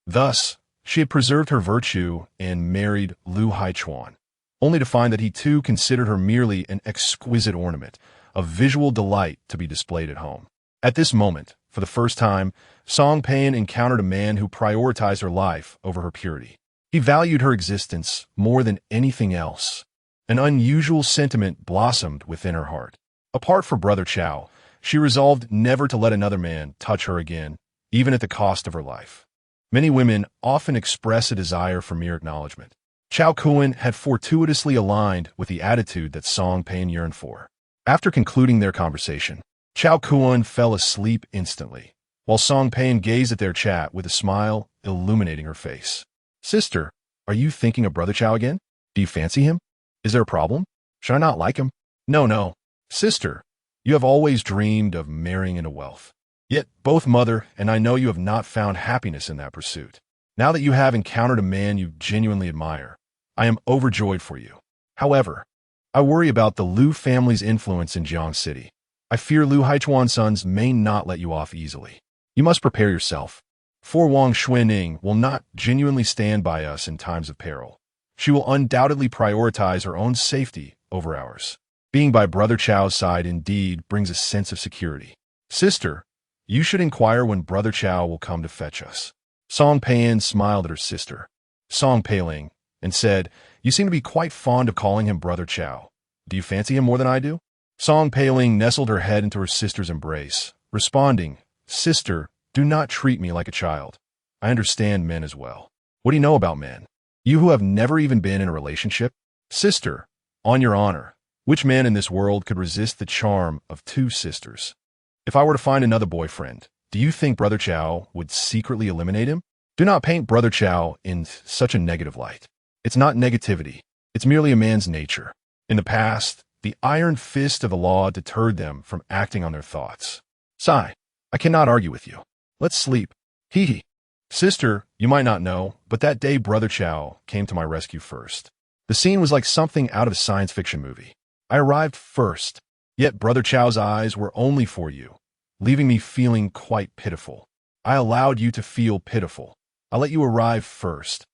Thus, she had preserved her virtue and married Lu Haichuan, only to find that he too considered her merely an exquisite ornament, a visual delight to be displayed at home. At this moment, for the first time, Song Pan encountered a man who prioritized her life over her purity. He valued her existence more than anything else. An unusual sentiment blossomed within her heart. Apart from Brother Cao, she resolved never to let another man touch her again, even at the cost of her life. Many women often express a desire for mere acknowledgement. Cao Kun had fortuitously aligned with the attitude that Song Pan yearned for. After concluding their conversation, Cao Kun fell asleep instantly, while Song Pan gazed at their chat with a smile illuminating her face. "Sister, are you thinking of Brother Cao again? Do you fancy him? Is there a problem? Should I not like him?" No. Sister, you have always dreamed of marrying into wealth. Yet both mother and I know you have not found happiness in that pursuit. Now that you have encountered a man you genuinely admire, I am overjoyed for you. However, I worry about the Lu family's influence in Jiang City. I fear Lu Haichuan's sons may not let you off easily. You must prepare yourself. For Wang Xuanning will not genuinely stand by us in times of peril. She will undoubtedly prioritize her own safety over ours. Being by Brother Chao's side indeed brings a sense of security. Sister, you should inquire when Brother Cao will come to fetch us. Song Pan smiled at her sister, Song Peiling, and said, "You seem to be quite fond of calling him Brother Cao. Do you fancy him more than I do?" Song Peiling nestled her head into her sister's embrace, responding, "Sister, do not treat me like a child. I understand men as well. What do you know about men? You who have never even been in a relationship? Sister, on your honor, which man in this world could resist the charm of 2 sisters? If I were to find another boyfriend, do you think Brother Cao would secretly eliminate him? Do not paint Brother Cao in such a negative light. It's not negativity. It's merely a man's nature. In the past, the iron fist of the law deterred them from acting on their thoughts. Sigh, I cannot argue with you. Let's sleep. Hee hee. Sister, you might not know, but that day Brother Cao came to my rescue first. The scene was like something out of a science fiction movie. I arrived first, yet Brother Chao's eyes were only for you, leaving me feeling quite pitiful. I allowed you to feel pitiful. I let you arrive first.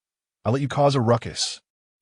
I let you cause a ruckus.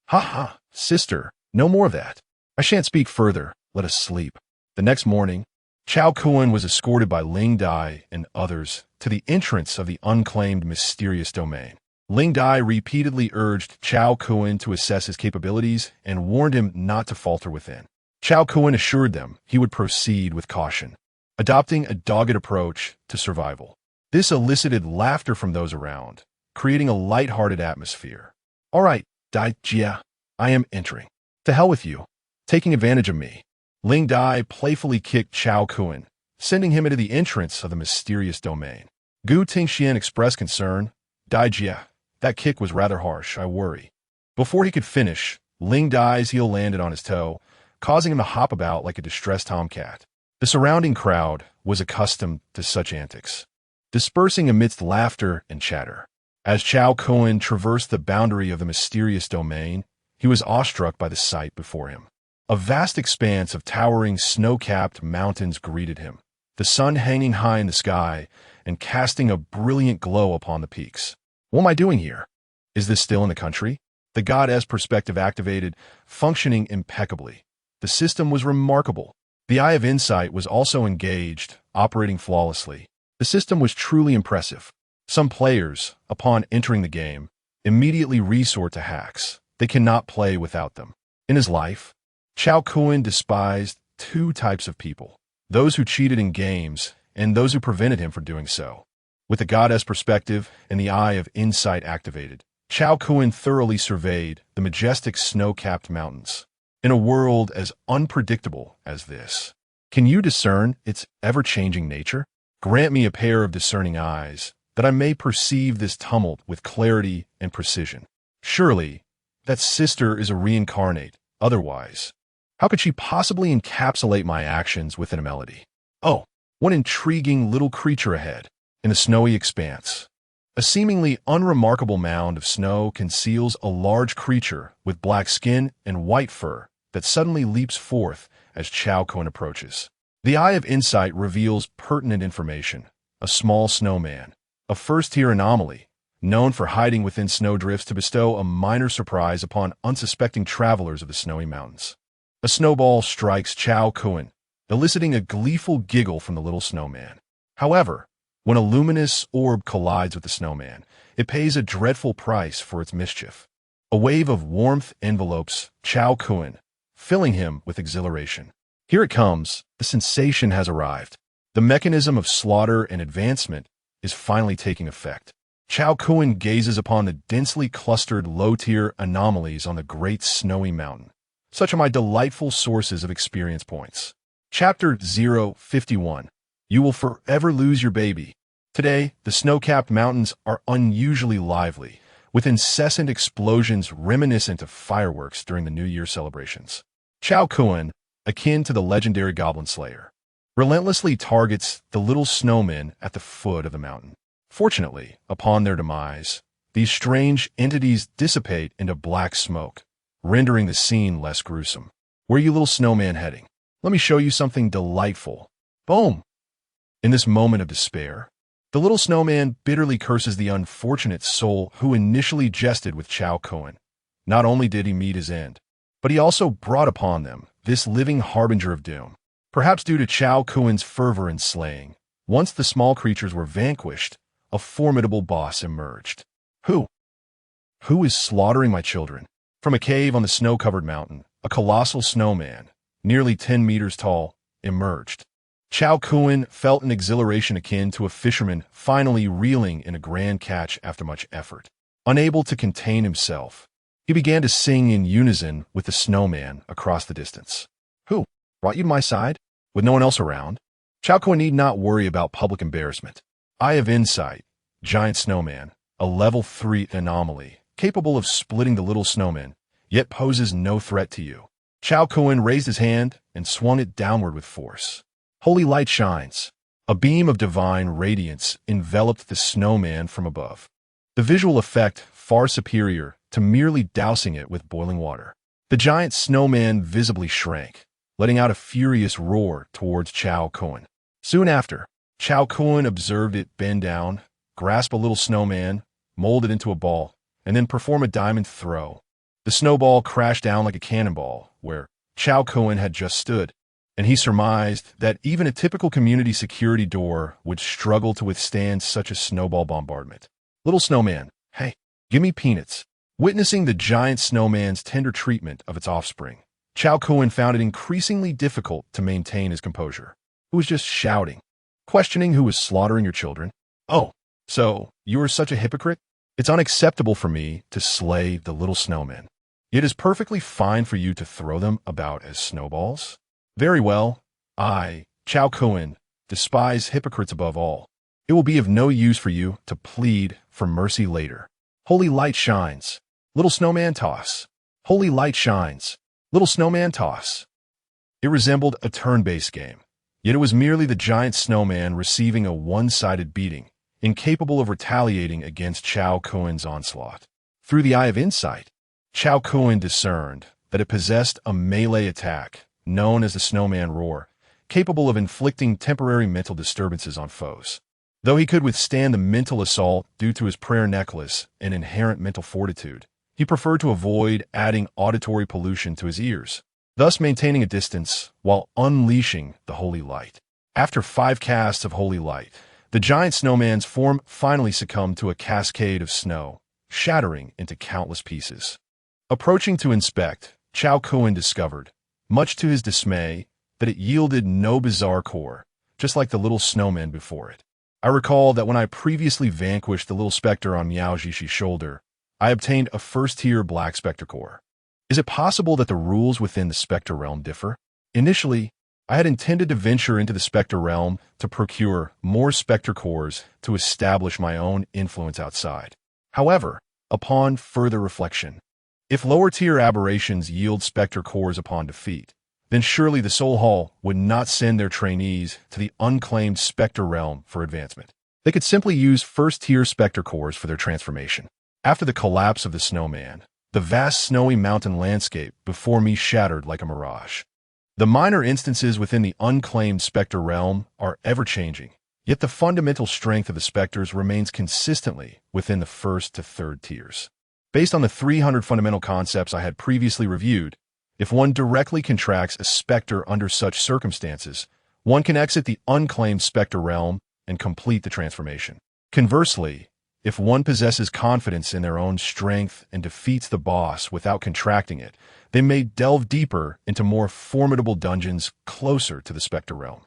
Ha ha, sister, no more of that. I shan't speak further. Let us sleep. The next morning, Cao Kun was escorted by Ling Dai and others to the entrance of the unclaimed mysterious domain. Ling Dai repeatedly urged Cao Kun to assess his capabilities and warned him not to falter within. Cao Kun assured them he would proceed with caution, adopting a dogged approach to survival. This elicited laughter from those around, creating a light-hearted atmosphere. All right, Dai Jia, I am entering. To hell with you, taking advantage of me. Ling Dai playfully kicked Cao Kun, sending him into the entrance of the mysterious domain. Gu Tingxian expressed concern. Dai Jia, that kick was rather harsh, I worry. Before he could finish, Ling Dai's heel landed on his toe, causing him to hop about like a distressed tomcat. The surrounding crowd was accustomed to such antics, dispersing amidst laughter and chatter. As Cao Kun traversed the boundary of the mysterious domain, he was awestruck by the sight before him. A vast expanse of towering snow-capped mountains greeted him, the sun hanging high in the sky and casting a brilliant glow upon the peaks. What am I doing here? Is this still in the country? The goddess perspective activated, functioning impeccably. The system was remarkable. The Eye of Insight was also engaged, operating flawlessly. The system was truly impressive. Some players, upon entering the game, immediately resort to hacks. They cannot play without them. In his life, Cao Kun despised two types of people: those who cheated in games and those who prevented him from doing so. With the goddess perspective and the Eye of Insight activated, Cao Kun thoroughly surveyed the majestic snow-capped mountains. In a world as unpredictable as this, can you discern its ever-changing nature? Grant me a pair of discerning eyes, that I may perceive this tumult with clarity and precision. Surely, that sister is a reincarnate, otherwise. How could she possibly encapsulate my actions within a melody? Oh, what intriguing little creature ahead, in the snowy expanse. A seemingly unremarkable mound of snow conceals a large creature with black skin and white fur that suddenly leaps forth as Cao Kun approaches. The Eye of Insight reveals pertinent information: a small snowman, a first-tier anomaly, known for hiding within snowdrifts to bestow a minor surprise upon unsuspecting travelers of the snowy mountains. A snowball strikes Cao Kun, eliciting a gleeful giggle from the little snowman. However, when a luminous orb collides with the snowman, it pays a dreadful price for its mischief. A wave of warmth envelopes Cao Kun, filling him with exhilaration. Here it comes. The sensation has arrived. The mechanism of slaughter and advancement is finally taking effect. Cao Kun gazes upon the densely clustered low-tier anomalies on the great snowy mountain. Such are my delightful sources of experience points. Chapter 051. You will forever lose your baby. Today, the snow-capped mountains are unusually lively, with incessant explosions reminiscent of fireworks during the New Year celebrations. Cao Kun, akin to the legendary Goblin Slayer, relentlessly targets the little snowmen at the foot of the mountain. Fortunately, upon their demise, these strange entities dissipate into black smoke, rendering the scene less gruesome. Where are you little snowman heading? Let me show you something delightful. Boom! In this moment of despair, the little snowman bitterly curses the unfortunate soul who initially jested with Cao Kun. Not only did he meet his end, but he also brought upon them this living harbinger of doom. Perhaps due to Cao Kun's fervor in slaying, once the small creatures were vanquished, a formidable boss emerged. Who is slaughtering my children? From a cave on the snow-covered mountain, a colossal snowman, nearly 10 meters tall, emerged. Cao Kun felt an exhilaration akin to a fisherman finally reeling in a grand catch after much effort. Unable to contain himself, he began to sing in unison with the snowman across the distance. Who brought you to my side? With no one else around, Cao Kun need not worry about public embarrassment. Eye of Insight, giant snowman, a level 3 anomaly, capable of splitting the little snowman, yet poses no threat to you. Cao Kun raised his hand and swung it downward with force. Holy light shines. A beam of divine radiance enveloped the snowman from above. the visual effect far superior to merely dousing it with boiling water. The giant snowman visibly shrank, letting out a furious roar towards Cao Kun. Soon after, Cao Kun observed it bend down, grasp a little snowman, mold it into a ball, and then perform a diamond throw. The snowball crashed down like a cannonball, where Cao Kun had just stood, and he surmised that even a typical community security door would struggle to withstand such a snowball bombardment. Little snowman, hey, give me peanuts. Witnessing the giant snowman's tender treatment of its offspring, Cao Kun found it increasingly difficult to maintain his composure. He was just shouting, questioning who was slaughtering your children. Oh, so you are such a hypocrite? It's unacceptable for me to slay the little snowmen. It is perfectly fine for you to throw them about as snowballs. Very well. I, Cao Kun, despise hypocrites above all. It will be of no use for you to plead for mercy later. Holy light shines. Little snowman toss. Holy light shines. Little snowman toss. It resembled a turn-based game, yet it was merely the giant snowman receiving a one-sided beating, incapable of retaliating against Cao Kun's onslaught. Through the eye of insight, Cao Kun discerned that it possessed a melee attack, known as the Snowman Roar, capable of inflicting temporary mental disturbances on foes. Though he could withstand the mental assault due to his prayer necklace and inherent mental fortitude, he preferred to avoid adding auditory pollution to his ears, thus maintaining a distance while unleashing the holy light. After 5 casts of holy light, the giant snowman's form finally succumbed to a cascade of snow, shattering into countless pieces. Approaching to inspect, Cao Kun discovered, much to his dismay, that it yielded no bizarre core, just like the little snowman before it. I recall that when I previously vanquished the little specter on Miao Jishi's shoulder, I obtained a first-tier black specter core. Is it possible that the rules within the specter realm differ? Initially, I had intended to venture into the specter realm to procure more specter cores to establish my own influence outside. However, upon further reflection, if lower-tier aberrations yield specter cores upon defeat, then surely the Soul Hall would not send their trainees to the unclaimed specter realm for advancement. They could simply use first-tier specter cores for their transformation. After the collapse of the snowman, the vast snowy mountain landscape before me shattered like a mirage. The minor instances within the unclaimed specter realm are ever-changing, yet the fundamental strength of the specters remains consistently within the first to third tiers. Based on the 300 fundamental concepts I had previously reviewed, if one directly contracts a specter under such circumstances, one can exit the unclaimed specter realm and complete the transformation. Conversely, if one possesses confidence in their own strength and defeats the boss without contracting it, they may delve deeper into more formidable dungeons closer to the specter realm.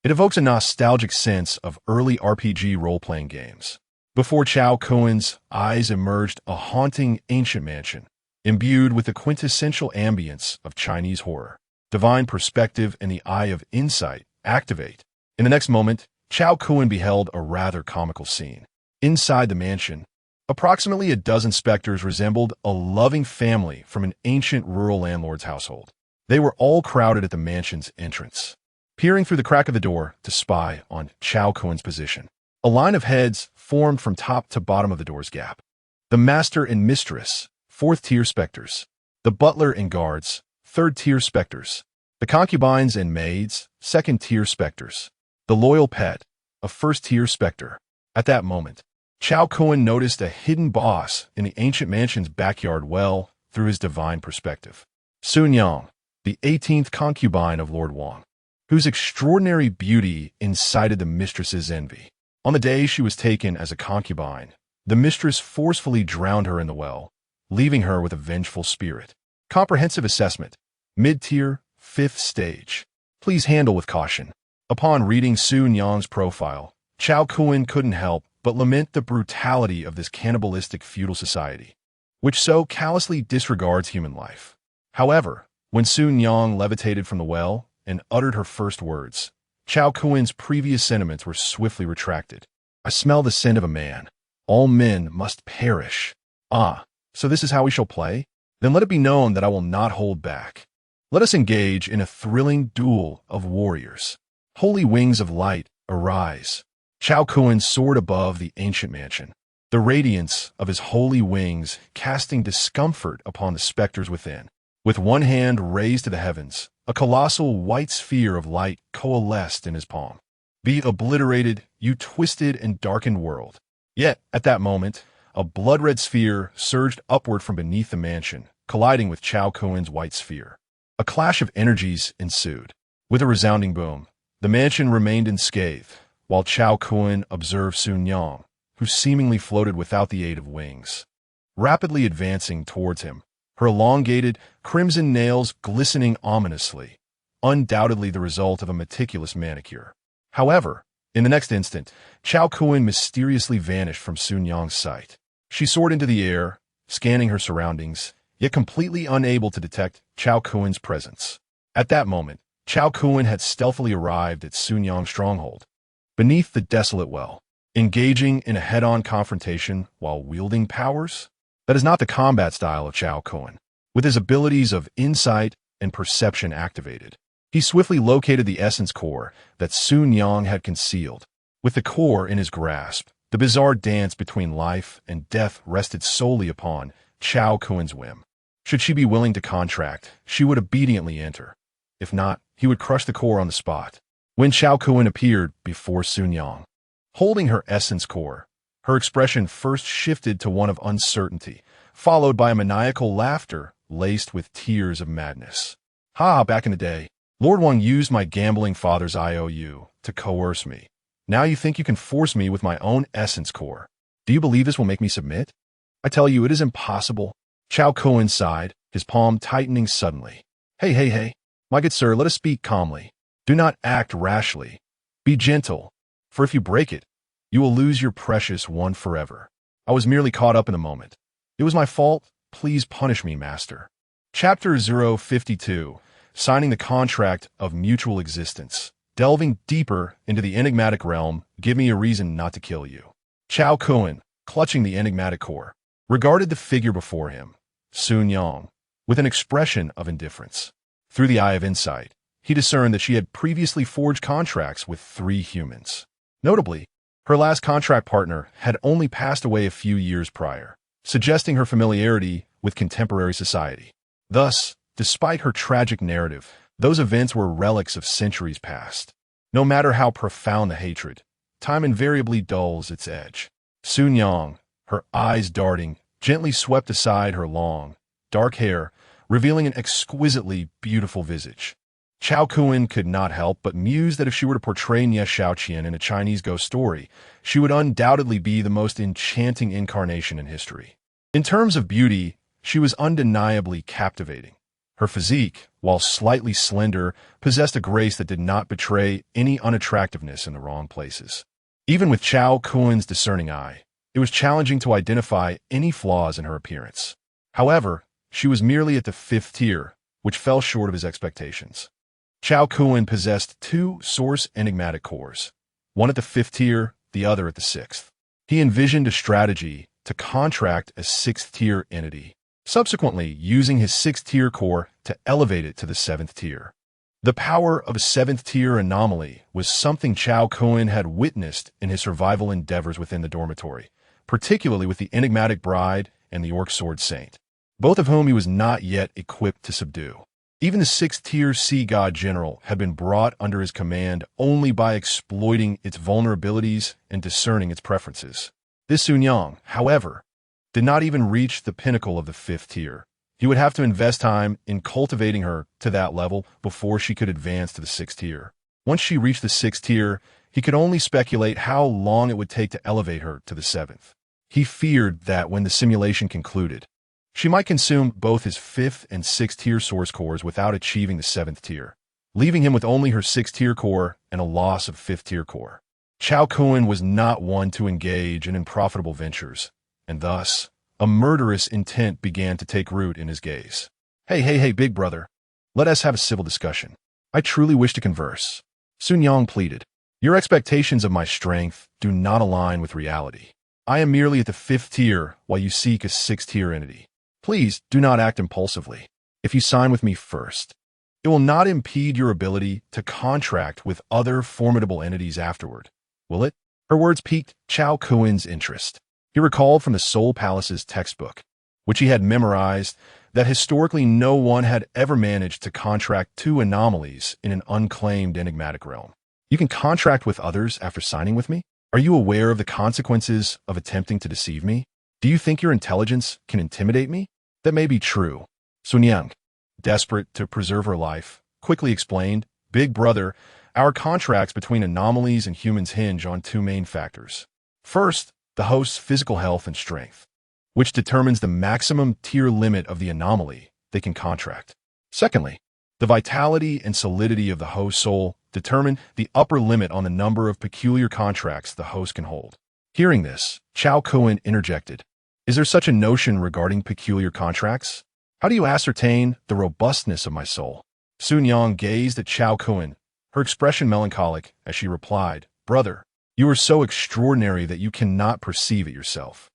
It evokes a nostalgic sense of early RPG role-playing games. Before Cao Kun's eyes emerged a haunting ancient mansion, imbued with the quintessential ambience of Chinese horror. Divine perspective and the eye of insight activate. In the next moment, Cao Kun beheld a rather comical scene. Inside the mansion, approximately a dozen specters resembled a loving family from an ancient rural landlord's household. They were all crowded at the mansion's entrance, peering through the crack of the door to spy on Cao Kun's position. A line of heads formed from top to bottom of the door's gap. The master and mistress, 4th-tier specters. The butler and guards, 3rd-tier specters. The concubines and maids, 2nd-tier specters. The loyal pet, a 1st-tier specter. At that moment, Cao Kun noticed a hidden boss in the ancient mansion's backyard well through his divine perspective. Sun Yang, the 18th concubine of Lord Wang, whose extraordinary beauty incited the mistress's envy. On the day she was taken as a concubine, the mistress forcefully drowned her in the well, leaving her with a vengeful spirit. Comprehensive assessment. Mid-tier, 5th stage. Please handle with caution. Upon reading Sun Yang's profile, Cao Kun couldn't help but lament the brutality of this cannibalistic feudal society, which so callously disregards human life. However, when Sun Yang levitated from the well and uttered her first words, Cao Kun's previous sentiments were swiftly retracted. I smell the scent of a man. All men must perish. Ah, so this is how we shall play? Then let it be known that I will not hold back. Let us engage in a thrilling duel of warriors. Holy wings of light, arise. Cao Kun soared above the ancient mansion, the radiance of his holy wings casting discomfort upon the specters within. With one hand raised to the heavens, a colossal white sphere of light coalesced in his palm. Be obliterated, you twisted and darkened world. Yet, at that moment, a blood-red sphere surged upward from beneath the mansion, colliding with Cao Kun's white sphere. A clash of energies ensued. With a resounding boom, the mansion remained unscathed, while Cao Kun observed Sun Yang, who seemingly floated without the aid of wings. Rapidly advancing towards him, her elongated, crimson nails glistening ominously, undoubtedly the result of a meticulous manicure. However, in the next instant, Cao Kun mysteriously vanished from Sun Yang's sight. She soared into the air, scanning her surroundings, yet completely unable to detect Cao Kun's presence. At that moment, Cao Kun had stealthily arrived at Sun Yang's stronghold, beneath the desolate well, engaging in a head-on confrontation while wielding powers. That is not the combat style of Cao Kun. With his abilities of insight and perception activated, he swiftly located the essence core that Sun Yang had concealed. With the core in his grasp, the bizarre dance between life and death rested solely upon Cao Kun's whim. Should she be willing to contract, she would obediently enter. If not, he would crush the core on the spot. When Cao Kun appeared before Sun Yang, holding her essence core, her expression first shifted to one of uncertainty, followed by a maniacal laughter laced with tears of madness. Ha! Back in the day, Lord Wang used my gambling father's IOU to coerce me. Now you think you can force me with my own essence core. Do you believe this will make me submit? I tell you, it is impossible. Cao Kun sighed, his palm tightening suddenly. Hey, my good sir, let us speak calmly. Do not act rashly. Be gentle, for if you break it, you will lose your precious one forever. I was merely caught up in the moment. It was my fault. Please punish me, master. Chapter 052, Signing the Contract of Mutual Existence. Delving deeper into the enigmatic realm, give me a reason not to kill you. Cao Kun, clutching the enigmatic core, regarded the figure before him, Sun Yang, with an expression of indifference. Through the eye of insight, he discerned that she had previously forged contracts with 3 humans. Notably, her last contract partner had only passed away a few years prior, suggesting her familiarity with contemporary society. Thus, despite her tragic narrative, those events were relics of centuries past. No matter how profound the hatred, time invariably dulls its edge. Sun Yang, her eyes darting, gently swept aside her long, dark hair, revealing an exquisitely beautiful visage. Cao Kun could not help but muse that if she were to portray Nie Shaoqian in a Chinese ghost story, she would undoubtedly be the most enchanting incarnation in history. In terms of beauty, she was undeniably captivating. Her physique, while slightly slender, possessed a grace that did not betray any unattractiveness in the wrong places. Even with Cao Kun's discerning eye, it was challenging to identify any flaws in her appearance. However, she was merely at the 5th tier, which fell short of his expectations. Cao Kun possessed 2 source enigmatic cores, one at the 5th tier, the other at the 6th. He envisioned a strategy to contract a 6th tier entity, subsequently using his 6th tier core to elevate it to the 7th tier. The power of a 7th tier anomaly was something Cao Kun had witnessed in his survival endeavors within the dormitory, particularly with the enigmatic bride and the orc sword saint, both of whom he was not yet equipped to subdue. Even the 6th tier sea god general had been brought under his command only by exploiting its vulnerabilities and discerning its preferences. This Sun Yang, however, did not even reach the pinnacle of the 5th tier. He would have to invest time in cultivating her to that level before she could advance to the 6th tier. Once she reached the 6th tier, he could only speculate how long it would take to elevate her to the 7th. He feared that when the simulation concluded, she might consume both his 5th and 6th tier source cores without achieving the 7th tier, leaving him with only her 6th tier core and a loss of 5th tier core. Cao Kun was not one to engage in unprofitable ventures, and thus, a murderous intent began to take root in his gaze. Hey, big brother. Let us have a civil discussion. I truly wish to converse. Sun Yang pleaded. Your expectations of my strength do not align with reality. I am merely at the 5th tier while you seek a 6th tier entity. Please do not act impulsively. If you sign with me first, it will not impede your ability to contract with other formidable entities afterward, will it? Her words piqued Cao Kun's interest. He recalled from the Soul Palace's textbook, which he had memorized, that historically no one had ever managed to contract two anomalies in an unclaimed enigmatic realm. You can contract with others after signing with me? Are you aware of the consequences of attempting to deceive me? Do you think your intelligence can intimidate me? That may be true. Sun Yang, desperate to preserve her life, quickly explained, Big Brother, our contracts between anomalies and humans hinge on two main factors. First, the host's physical health and strength, which determines the maximum tier limit of the anomaly they can contract. Secondly, the vitality and solidity of the host's soul determine the upper limit on the number of peculiar contracts the host can hold. Hearing this, Cao Kun interjected, "Is there such a notion regarding peculiar contracts? How do you ascertain the robustness of my soul?" Sun Yang gazed at Cao Kun, her expression melancholic, as she replied, "Brother, you are so extraordinary that you cannot perceive it yourself.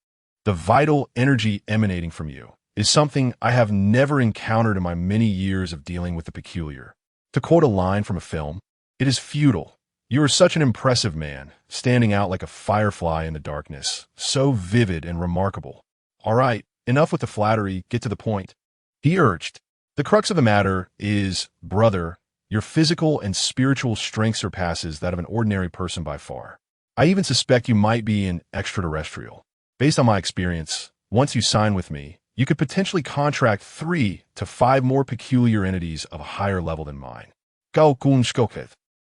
The vital energy emanating from you is something I have never encountered in my many years of dealing with the peculiar. To quote a line from a film, it is futile. You are such an impressive man, standing out like a firefly in the darkness, so vivid and remarkable. All right, enough with the flattery, get to the point." He urged, "The crux of the matter is, brother, your physical and spiritual strength surpasses that of an ordinary person by far. I even suspect you might be an extraterrestrial. Based on my experience, once you sign with me, you could potentially contract 3 to 5 more peculiar entities of a higher level than mine. Cao Kun.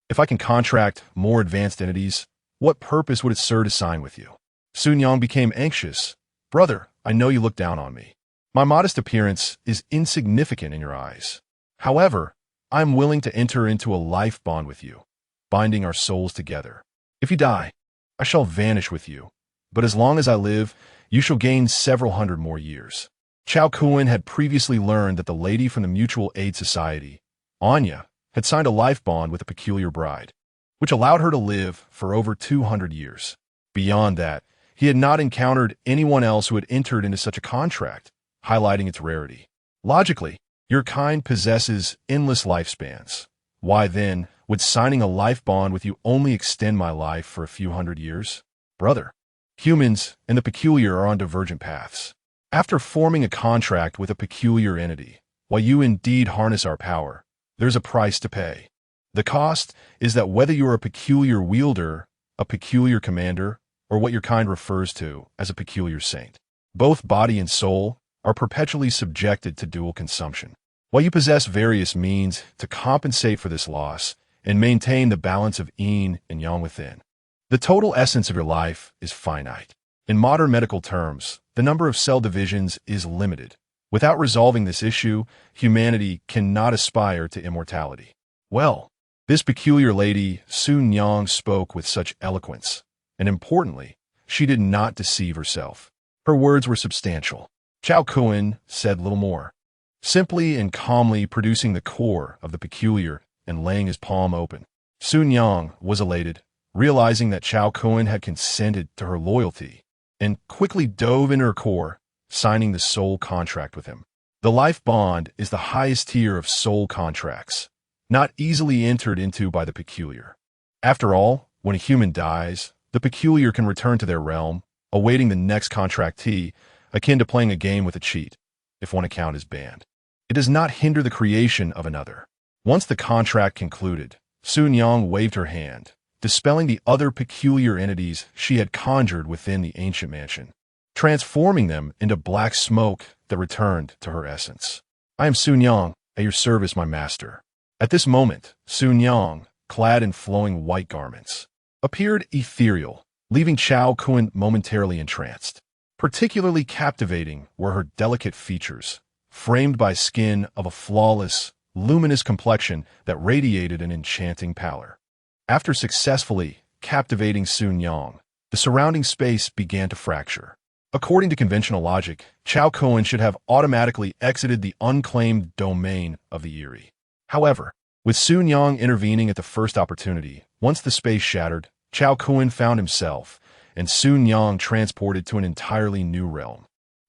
If I can contract more advanced entities, what purpose would it serve to sign with you?" Sun Yang became anxious. "Brother, I know you look down on me. My modest appearance is insignificant in your eyes. However, I am willing to enter into a life bond with you, binding our souls together. If you die, I shall vanish with you, but as long as I live, you shall gain several hundred more years." Cao Kun had previously learned that the lady from the Mutual Aid Society, Anya, had signed a life bond with a peculiar bride, which allowed her to live for over 200 years. Beyond that, he had not encountered anyone else who had entered into such a contract, highlighting its rarity. Logically, your kind possesses endless lifespans. Why then would signing a life bond with you only extend my life for a few hundred years? Brother, humans and the peculiar are on divergent paths. After forming a contract with a peculiar entity, while you indeed harness our power, there's a price to pay. The cost is that whether you're a peculiar wielder, a peculiar commander, or what your kind refers to as a peculiar saint, both body and soul are perpetually subjected to dual consumption. While you possess various means to compensate for this loss and maintain the balance of yin and yang within, the total essence of your life is finite. In modern medical terms, the number of cell divisions is limited. Without resolving this issue, humanity cannot aspire to immortality. Well, this peculiar lady, Sun Yang, spoke with such eloquence, and importantly, she did not deceive herself. Her words were substantial. Cao Kun said little more, simply and calmly producing the core of the peculiar and laying his palm open. Sun Yang was elated, realizing that Cao Kun had consented to her loyalty, and quickly dove into her core, signing the soul contract with him. The life bond is the highest tier of soul contracts, not easily entered into by the peculiar. After all, when a human dies, the peculiar can return to their realm, awaiting the next contractee, akin to playing a game with a cheat, if one account is banned. It does not hinder the creation of another. Once the contract concluded, Sun Yang waved her hand, dispelling the other peculiar entities she had conjured within the ancient mansion, transforming them into black smoke that returned to her essence. "I am Sun Yang, at your service, my master." At this moment, Sun Yang, clad in flowing white garments, appeared ethereal, leaving Cao Kun momentarily entranced. Particularly captivating were her delicate features, framed by skin of a flawless, luminous complexion that radiated an enchanting pallor. After successfully captivating Sun Yang, the surrounding space began to fracture. According to conventional logic, Cao Kun should have automatically exited the unclaimed domain of the Eerie. However, with Sun Yang intervening at the first opportunity, once the space shattered, Cao Kun found himself and Sun Yang transported to an entirely new realm.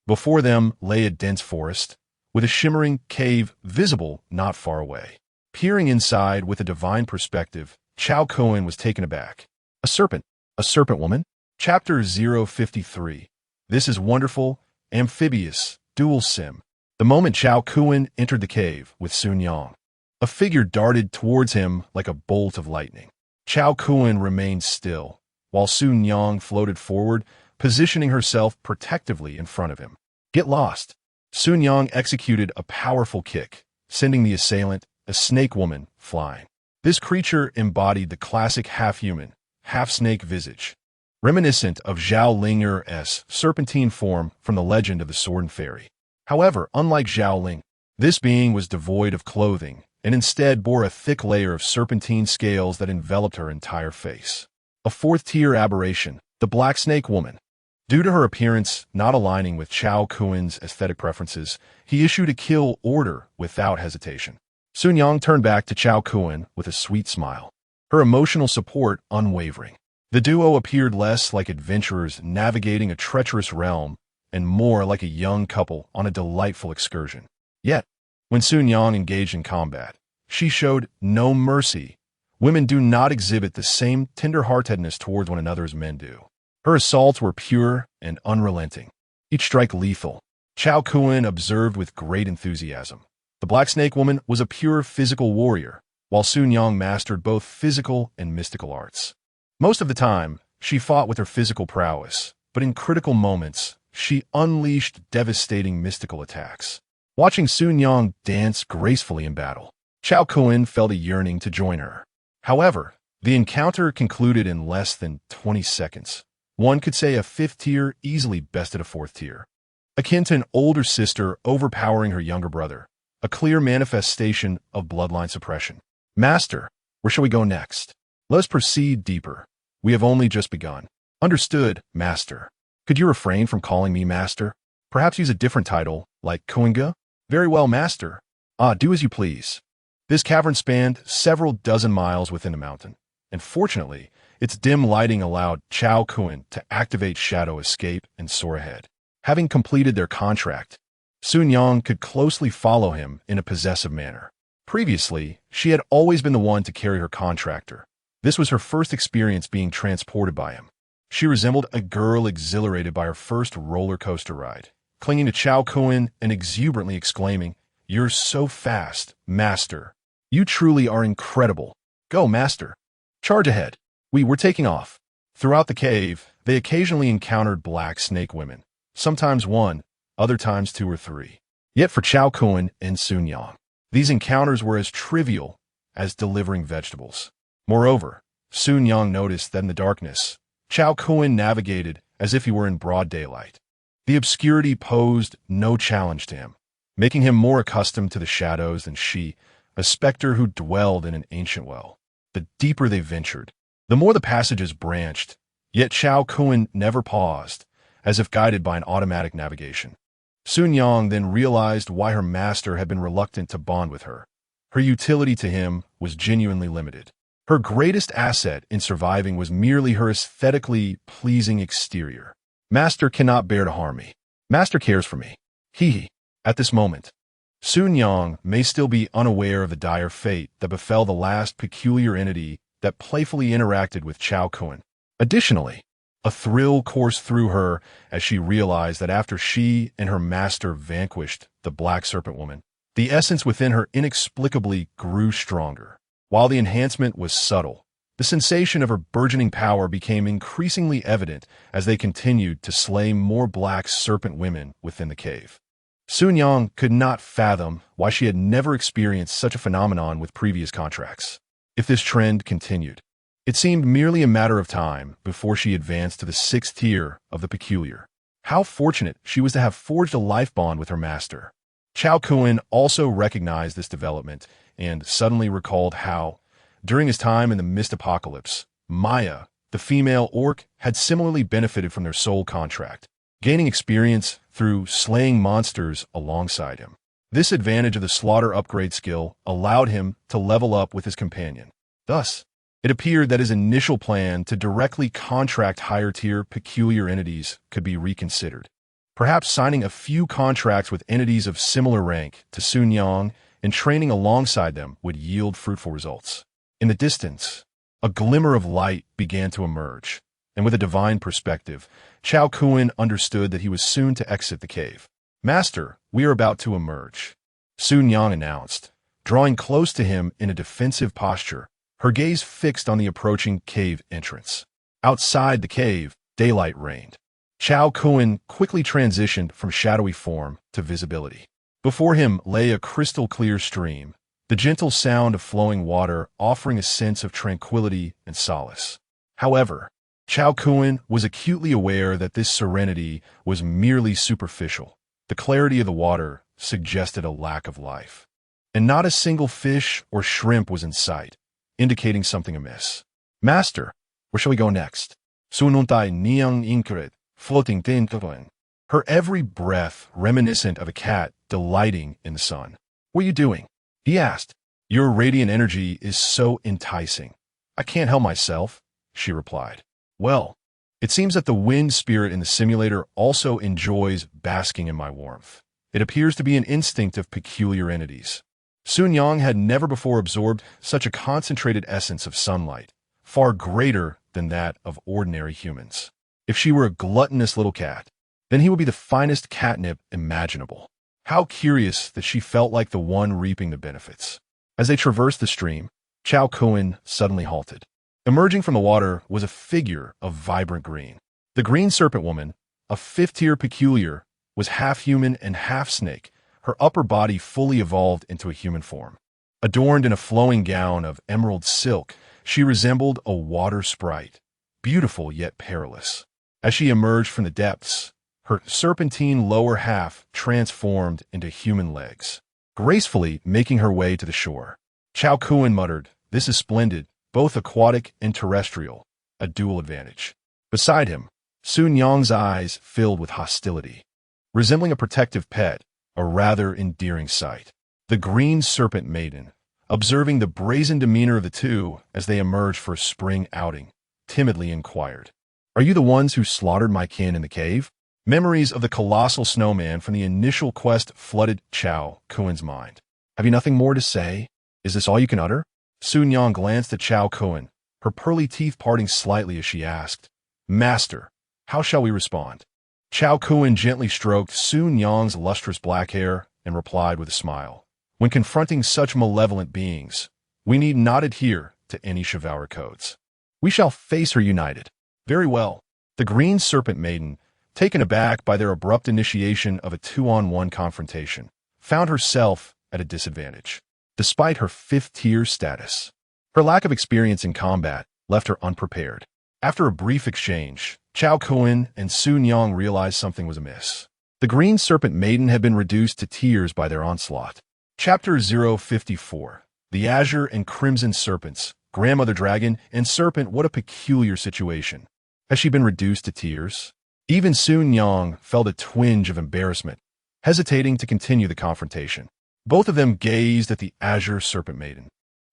Before them lay a dense forest, with a shimmering cave visible not far away. Peering inside with a divine perspective, Cao Kun was taken aback. A serpent woman? Chapter 053. This is wonderful, amphibious, dual sim. The moment Cao Kun entered the cave with Sun Yang, a figure darted towards him like a bolt of lightning. Cao Kun remained still, while Sun Yang floated forward, positioning herself protectively in front of him. Get lost. Sun Yang executed a powerful kick, sending the assailant, a snake woman, flying. This creature embodied the classic half-human, half-snake visage, reminiscent of Zhao Ling's serpentine form from the legend of the Sword and Fairy. However, unlike Zhao Ling, this being was devoid of clothing and instead bore a thick layer of serpentine scales that enveloped her entire face. A fourth-tier aberration, the Black Snake Woman. Due to her appearance not aligning with Cao Kun's aesthetic preferences, he issued a kill order without hesitation. Sun Yang turned back to Cao Kun with a sweet smile, her emotional support unwavering. The duo appeared less like adventurers navigating a treacherous realm and more like a young couple on a delightful excursion. Yet, when Sun Yang engaged in combat, she showed no mercy. Women do not exhibit the same tender-heartedness towards one another as men do. Her assaults were pure and unrelenting, each strike lethal. Cao Kun observed with great enthusiasm. The Black Snake Woman was a pure physical warrior, while Sun Yang mastered both physical and mystical arts. Most of the time, she fought with her physical prowess, but in critical moments, she unleashed devastating mystical attacks. Watching Sun Yang dance gracefully in battle, Cao Kun felt a yearning to join her. However, the encounter concluded in less than 20 seconds. One could say a fifth tier easily bested a fourth tier. Akin to an older sister overpowering her younger brother, a clear manifestation of bloodline suppression. Master, where shall we go next? Let us proceed deeper. We have only just begun. Understood, Master. Could you refrain from calling me Master? Perhaps use a different title, like Kuinga? Very well, Master. Do as you please. This cavern spanned several dozen miles within the mountain, and fortunately, its dim lighting allowed Cao Kun to activate Shadow Escape and soar ahead. Having completed their contract, Sun Yang could closely follow him in a possessive manner. Previously, she had always been the one to carry her contractor. This was her first experience being transported by him. She resembled a girl exhilarated by her first roller coaster ride, clinging to Cao Kun and exuberantly exclaiming, "You're so fast, Master. You truly are incredible. Go, Master. Charge ahead. We're taking off." Throughout the cave, they occasionally encountered Black Snake Women, sometimes one, other times two or three. Yet for Cao Kun and Sun Yang, these encounters were as trivial as delivering vegetables. Moreover, Sun Yang noticed that in the darkness, Cao Kun navigated as if he were in broad daylight. The obscurity posed no challenge to him, making him more accustomed to the shadows than she, a specter who dwelled in an ancient well. The deeper they ventured, the more the passages branched, yet Cao Kun never paused, as if guided by an automatic navigation. Sun Yang then realized why her master had been reluctant to bond with her. Her utility to him was genuinely limited. Her greatest asset in surviving was merely her aesthetically pleasing exterior. Master cannot bear to harm me. Master cares for me. He. At this moment, Sun Yang may still be unaware of the dire fate that befell the last peculiar entity that playfully interacted with Cao Kun. Additionally, a thrill coursed through her as she realized that after she and her master vanquished the Black Serpent Woman, the essence within her inexplicably grew stronger. While the enhancement was subtle, the sensation of her burgeoning power became increasingly evident as they continued to slay more Black Serpent Women within the cave. Sun Yang could not fathom why she had never experienced such a phenomenon with previous contracts. If this trend continued, it seemed merely a matter of time before she advanced to the 6th tier of the peculiar. How fortunate she was to have forged a life bond with her master. Cao Kun also recognized this development and suddenly recalled how, during his time in the Mist Apocalypse, Maya, the female orc, had similarly benefited from their soul contract, gaining experience through slaying monsters alongside him. This advantage of the slaughter upgrade skill allowed him to level up with his companion. Thus, it appeared that his initial plan to directly contract higher-tier peculiar entities could be reconsidered. Perhaps signing a few contracts with entities of similar rank to Sun Yang and training alongside them would yield fruitful results. In the distance, a glimmer of light began to emerge. and with a divine perspective, Cao Kun understood that he was soon to exit the cave. "Master, we are about to emerge," Sun Yang announced, drawing close to him in a defensive posture, her gaze fixed on the approaching cave entrance. Outside the cave, daylight reigned. Cao Kun quickly transitioned from shadowy form to visibility. Before him lay a crystal-clear stream, the gentle sound of flowing water offering a sense of tranquility and solace. However, Cao Kun was acutely aware that this serenity was merely superficial. The clarity of the water suggested a lack of life, and not a single fish or shrimp was in sight, indicating something amiss. "Master, where shall we go next?" Sununtai Niang Inkret, floating Tintoin. Her every breath reminiscent of a cat delighting in the sun. "What are you doing?" he asked. "Your radiant energy is so enticing. I can't help myself," she replied. "Well, it seems that the wind spirit in the simulator also enjoys basking in my warmth. It appears to be an instinct of peculiar entities." Sun Yang had never before absorbed such a concentrated essence of sunlight, far greater than that of ordinary humans. If she were a gluttonous little cat, then he would be the finest catnip imaginable. How curious that she felt like the one reaping the benefits. As they traversed the stream, Cao Kun suddenly halted. Emerging from the water was a figure of vibrant green. The green serpent woman, a fifth-tier peculiar, was half human and half snake, her upper body fully evolved into a human form. Adorned in a flowing gown of emerald silk, she resembled a water sprite, beautiful yet perilous. As she emerged from the depths, her serpentine lower half transformed into human legs, gracefully making her way to the shore. Cao Kun muttered, "This is splendid, both aquatic and terrestrial, a dual advantage." Beside him, Sun Yang's eyes filled with hostility. Resembling a protective pet, a rather endearing sight. The green serpent maiden, observing the brazen demeanor of the two as they emerged for a spring outing, timidly inquired, "Are you the ones who slaughtered my kin in the cave?" Memories of the colossal snowman from the initial quest flooded Cao Kun's mind. "Have you nothing more to say? Is this all you can utter?" Sun Yang glanced at Cao Kun, her pearly teeth parting slightly as she asked, "Master, how shall we respond?" Cao Kun gently stroked Sun Yang's lustrous black hair and replied with a smile, "When confronting such malevolent beings, we need not adhere to any chivalry codes. We shall face her united." "Very well." The green serpent maiden, taken aback by their abrupt initiation of a 2-on-1 confrontation, found herself at a disadvantage. Despite her fifth-tier status, her lack of experience in combat left her unprepared. After a brief exchange, Cao Kun and Sun Yang realized something was amiss. The green serpent maiden had been reduced to tears by their onslaught. Chapter 054. The Azure and Crimson Serpents. Grandmother Dragon and Serpent, what a peculiar situation. Has she been reduced to tears? Even Sun Yang felt a twinge of embarrassment, hesitating to continue the confrontation. Both of them gazed at the Azure Serpent Maiden,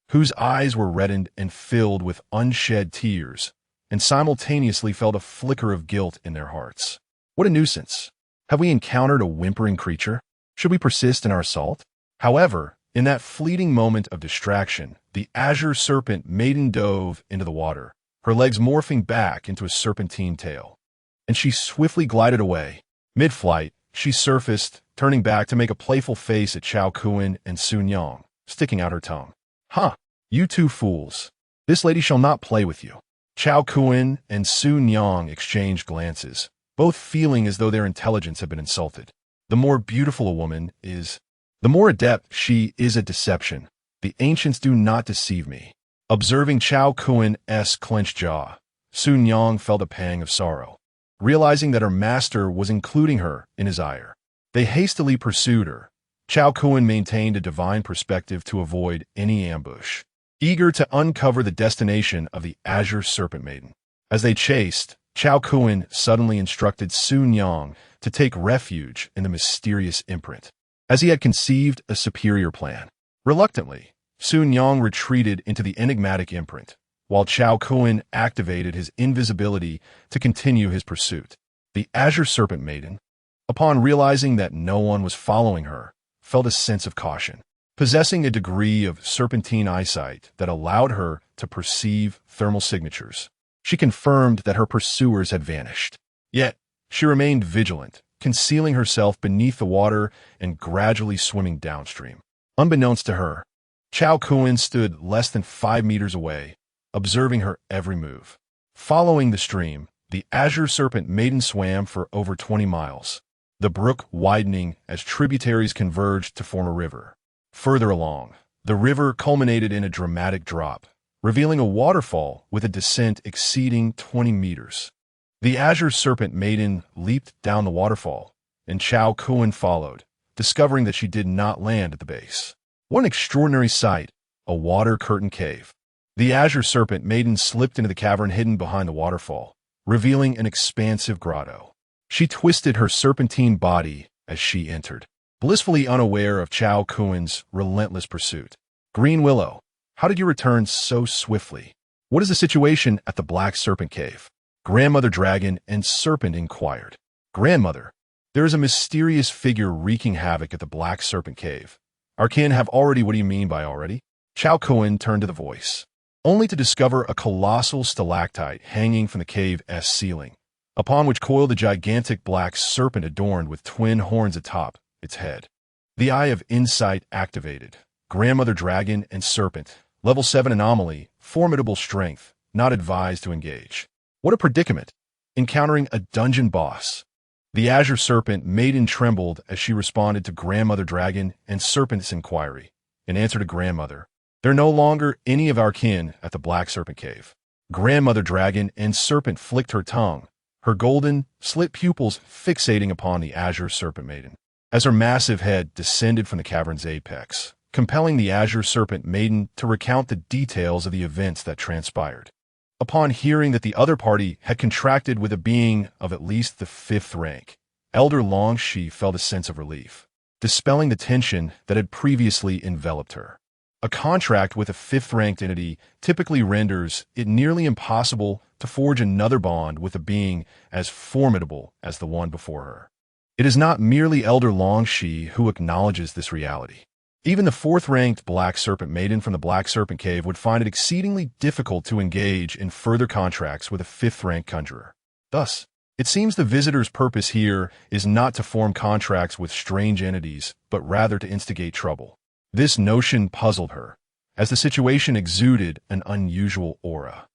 whose eyes were reddened and filled with unshed tears, and simultaneously felt a flicker of guilt in their hearts. What a nuisance. Have we encountered a whimpering creature? Should we persist in our assault? However, in that fleeting moment of distraction, the Azure Serpent Maiden dove into the water, her legs morphing back into a serpentine tail, and she swiftly glided away. Mid-flight, she surfaced, turning back to make a playful face at Cao Kun and Sun Yang, sticking out her tongue. "Huh, you two fools. This lady shall not play with you." Cao Kun and Sun Yang exchanged glances, both feeling as though their intelligence had been insulted. The more beautiful a woman is, the more adept she is at deception. The ancients do not deceive me. Observing Cao Kun's clenched jaw, Sun Yang felt a pang of sorrow, realizing that her master was including her in his ire. They hastily pursued her. Cao Kun maintained a divine perspective to avoid any ambush, eager to uncover the destination of the Azure Serpent Maiden. As they chased, Cao Kun suddenly instructed Sun Yang to take refuge in the mysterious imprint, as he had conceived a superior plan. Reluctantly, Sun Yang retreated into the enigmatic imprint, while Cao Kun activated his invisibility to continue his pursuit. The Azure Serpent Maiden, upon realizing that no one was following her, felt a sense of caution, possessing a degree of serpentine eyesight that allowed her to perceive thermal signatures. She confirmed that her pursuers had vanished. Yet, she remained vigilant, concealing herself beneath the water and gradually swimming downstream. Unbeknownst to her, Cao Kun stood less than 5 meters away, observing her every move. Following the stream, the Azure Serpent Maiden swam for over 20 miles, the brook widening as tributaries converged to form a river. Further along, the river culminated in a dramatic drop, revealing a waterfall with a descent exceeding 20 meters. The Azure Serpent Maiden leaped down the waterfall, and Cao Kun followed, discovering that she did not land at the base. What an extraordinary sight, a water curtain cave. The Azure Serpent Maiden slipped into the cavern hidden behind the waterfall, revealing an expansive grotto. She twisted her serpentine body as she entered, blissfully unaware of Cao Kun's relentless pursuit. Green Willow, how did you return so swiftly? What is the situation at the Black Serpent Cave? Grandmother Dragon and Serpent inquired. Grandmother, there is a mysterious figure wreaking havoc at the Black Serpent Cave. Our kin have already. What do you mean by already? Cao Kun turned to the voice, only to discover a colossal stalactite hanging from the cave's ceiling, upon which coiled a gigantic black serpent adorned with twin horns atop its head. The Eye of Insight activated. Grandmother Dragon and Serpent, level 7 anomaly, formidable strength, not advised to engage. What a predicament! Encountering a dungeon boss. The Azure Serpent Maiden trembled as she responded to Grandmother Dragon and Serpent's inquiry. In answer to Grandmother, there are no longer any of our kin at the Black Serpent Cave. Grandmother Dragon and Serpent flicked her tongue, her golden, slit pupils fixating upon the Azure Serpent Maiden, as her massive head descended from the cavern's apex, compelling the Azure Serpent Maiden to recount the details of the events that transpired. Upon hearing that the other party had contracted with a being of at least the 5th rank, Elder Longshi felt a sense of relief, dispelling the tension that had previously enveloped her. A contract with a 5th-ranked entity typically renders it nearly impossible to forge another bond with a being as formidable as the one before her. It is not merely Elder Longshi who acknowledges this reality. Even the 4th-ranked Black Serpent Maiden from the Black Serpent Cave would find it exceedingly difficult to engage in further contracts with a 5th-ranked conjurer. Thus, it seems the visitor's purpose here is not to form contracts with strange entities, but rather to instigate trouble. This notion puzzled her, as the situation exuded an unusual aura.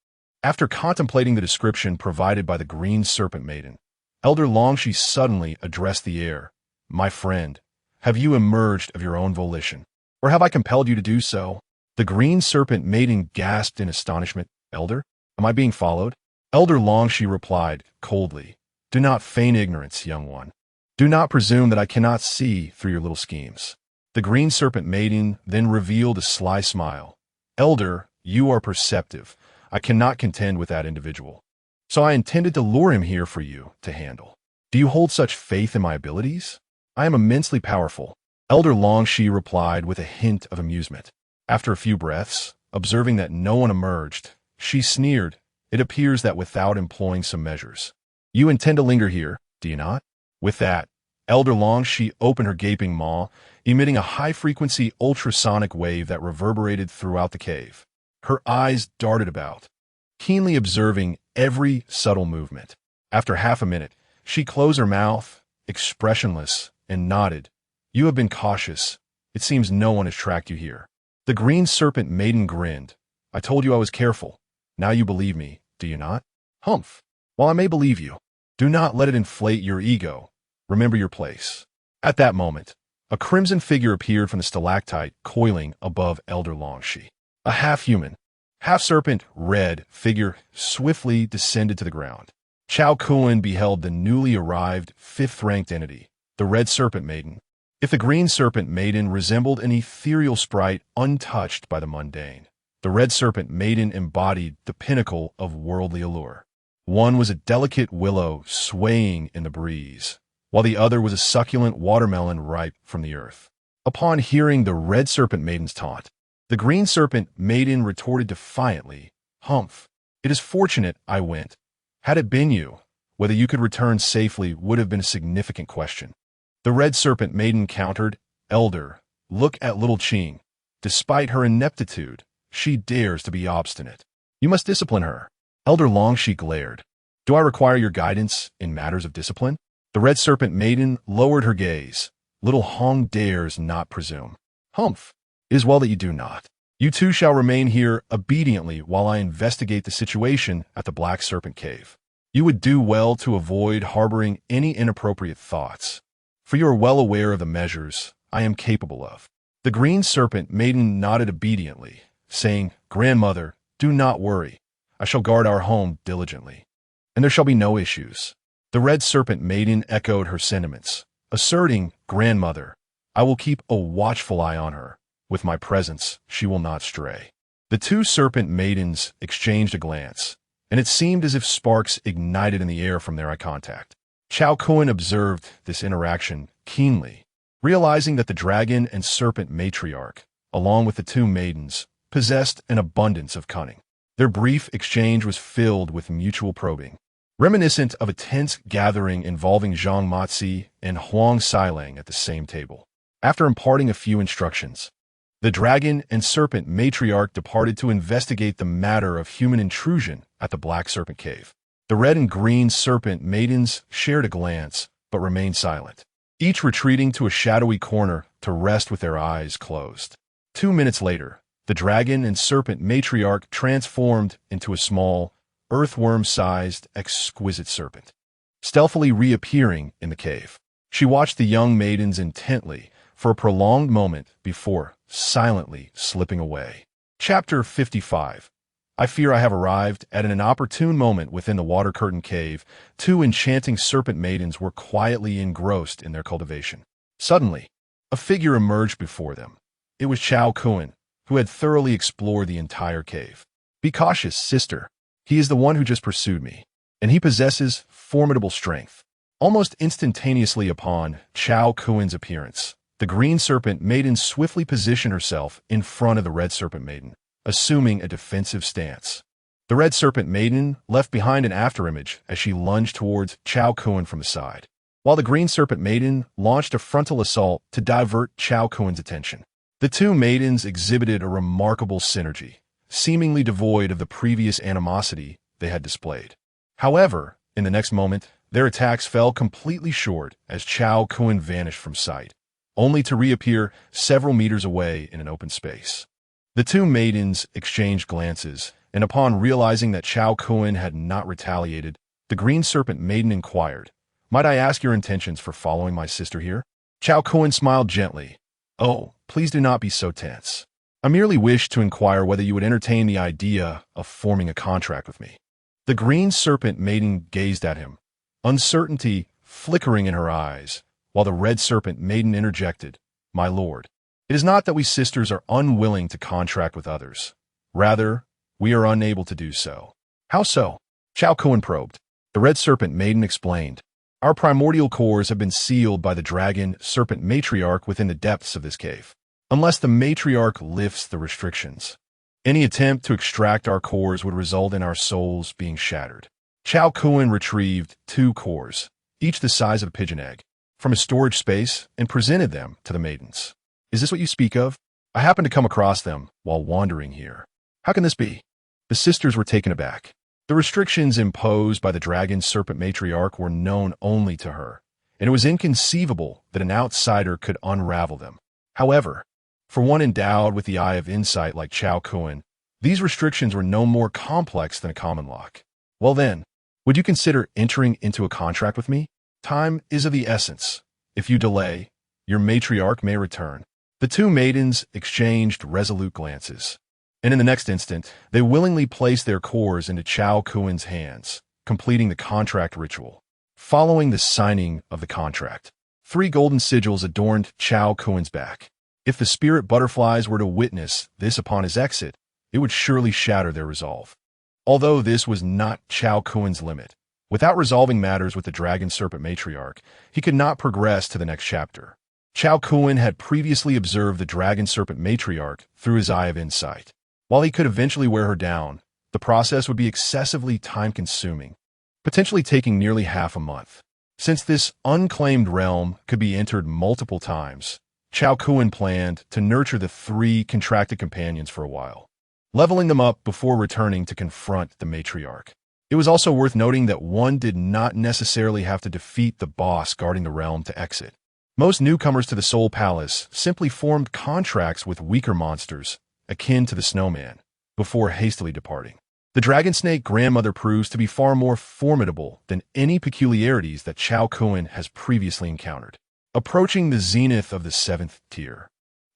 After contemplating the description provided by the Green Serpent Maiden, Elder Longshi suddenly addressed the air. My friend, have you emerged of your own volition, or have I compelled you to do so? The Green Serpent Maiden gasped in astonishment. Elder, am I being followed? Elder Longshi replied coldly, do not feign ignorance, young one. Do not presume that I cannot see through your little schemes. The Green Serpent Maiden then revealed a sly smile. Elder, you are perceptive. I cannot contend with that individual. So I intended to lure him here for you to handle. Do you hold such faith in my abilities? I am immensely powerful. Elder Longshi replied with a hint of amusement. After a few breaths, observing that no one emerged, she sneered. It appears that without employing some measures, you intend to linger here, do you not? With that, Elder Longshi opened her gaping maw, emitting a high-frequency ultrasonic wave that reverberated throughout the cave. Her eyes darted about, keenly observing every subtle movement. After half a minute, she closed her mouth, expressionless, and nodded. You have been cautious. It seems no one has tracked you here. The Green Serpent Maiden grinned. I told you I was careful. Now you believe me, do you not? Humph. While I may believe you, do not let it inflate your ego. Remember your place. At that moment, a crimson figure appeared from the stalactite coiling above Elder Longshi. A half-human, half-serpent, red figure swiftly descended to the ground. Cao Kun beheld the newly arrived 5th-ranked entity, the Red Serpent Maiden. If the Green Serpent Maiden resembled an ethereal sprite untouched by the mundane, the Red Serpent Maiden embodied the pinnacle of worldly allure. One was a delicate willow swaying in the breeze, while the other was a succulent watermelon ripe from the earth. Upon hearing the Red Serpent Maiden's taunt, the Green Serpent Maiden retorted defiantly, Humph, it is fortunate I went. Had it been you, whether you could return safely would have been a significant question. The Red Serpent Maiden countered, Elder, look at little Qing. Despite her ineptitude, she dares to be obstinate. You must discipline her. Elder Longshi glared. Do I require your guidance in matters of discipline? The red serpent maiden lowered her gaze. Little Hong dares not presume. Humph. It is well that you do not. You two shall remain here obediently while I investigate the situation at the Black Serpent Cave. You would do well to avoid harboring any inappropriate thoughts, for you are well aware of the measures I am capable of. The green serpent maiden nodded obediently, saying, Grandmother, do not worry. I shall guard our home diligently, and there shall be no issues. The red serpent maiden echoed her sentiments, asserting, Grandmother, I will keep a watchful eye on her. With my presence, she will not stray. The two serpent maidens exchanged a glance, and it seemed as if sparks ignited in the air from their eye contact. Cao Kun observed this interaction keenly, realizing that the dragon and serpent matriarch, along with the two maidens, possessed an abundance of cunning. Their brief exchange was filled with mutual probing, reminiscent of a tense gathering involving Zhang Matzi and Huang Xilang at the same table. After imparting a few instructions, the dragon and serpent matriarch departed to investigate the matter of human intrusion at the Black Serpent Cave. The red and green serpent maidens shared a glance, but remained silent, each retreating to a shadowy corner to rest with their eyes closed. 2 minutes later, the dragon and serpent matriarch transformed into a small, earthworm-sized, exquisite serpent, stealthily reappearing in the cave. She watched the young maidens intently for a prolonged moment before silently slipping away. Chapter 55. I fear I have arrived at an inopportune moment within the water curtain cave. Two enchanting serpent maidens were quietly engrossed in their cultivation. Suddenly, a figure emerged before them. It was Cao Kun, who had thoroughly explored the entire cave. Be cautious, sister. He is the one who just pursued me, and he possesses formidable strength. Almost instantaneously upon Cao Kun's appearance, the green serpent maiden swiftly positioned herself in front of the red serpent maiden, assuming a defensive stance. The red serpent maiden left behind an afterimage as she lunged towards Cao Kun from the side, while the green serpent maiden launched a frontal assault to divert Cao Kun's attention. The two maidens exhibited a remarkable synergy, seemingly devoid of the previous animosity they had displayed. However, in the next moment, their attacks fell completely short as Cao Kun vanished from sight, only to reappear several meters away in an open space. The two maidens exchanged glances, and upon realizing that Cao Kun had not retaliated, the green serpent maiden inquired, Might I ask your intentions for following my sister here? Cao Kun smiled gently. Oh, please do not be so tense. I merely wish to inquire whether you would entertain the idea of forming a contract with me. The green serpent maiden gazed at him, uncertainty flickering in her eyes, while the red serpent maiden interjected, My lord, it is not that we sisters are unwilling to contract with others. Rather, we are unable to do so. How so? Cao Kun probed. The red serpent maiden explained, Our primordial cores have been sealed by the dragon serpent matriarch within the depths of this cave. Unless the matriarch lifts the restrictions, any attempt to extract our cores would result in our souls being shattered. Cao Kun retrieved 2 cores, each the size of a pigeon egg, from his storage space and presented them to the maidens. Is this what you speak of? I happened to come across them while wandering here. How can this be? The sisters were taken aback. The restrictions imposed by the dragon serpent matriarch were known only to her, and it was inconceivable that an outsider could unravel them. However, for one endowed with the eye of insight like Cao Kun, these restrictions were no more complex than a common lock. Well then, would you consider entering into a contract with me? Time is of the essence. If you delay, your matriarch may return. The two maidens exchanged resolute glances, and in the next instant, they willingly placed their cores into Cao Kun's hands, completing the contract ritual. Following the signing of the contract, 3 golden sigils adorned Cao Kun's back. If the spirit butterflies were to witness this upon his exit, it would surely shatter their resolve. Although this was not Cao Kun's limit, without resolving matters with the dragon serpent matriarch, he could not progress to the next chapter. Cao Kun had previously observed the dragon serpent matriarch through his eye of insight. While he could eventually wear her down, the process would be excessively time-consuming, potentially taking nearly half a month. Since this unclaimed realm could be entered multiple times, Cao Kun planned to nurture the 3 contracted companions for a while. leveling them up before returning to confront the matriarch. It was also worth noting that one did not necessarily have to defeat the boss guarding the realm to exit. Most newcomers to the Soul Palace simply formed contracts with weaker monsters, akin to the snowman, before hastily departing. The dragon snake grandmother proves to be far more formidable than any peculiarities that Cao Kun has previously encountered. Approaching the zenith of the 7th tier,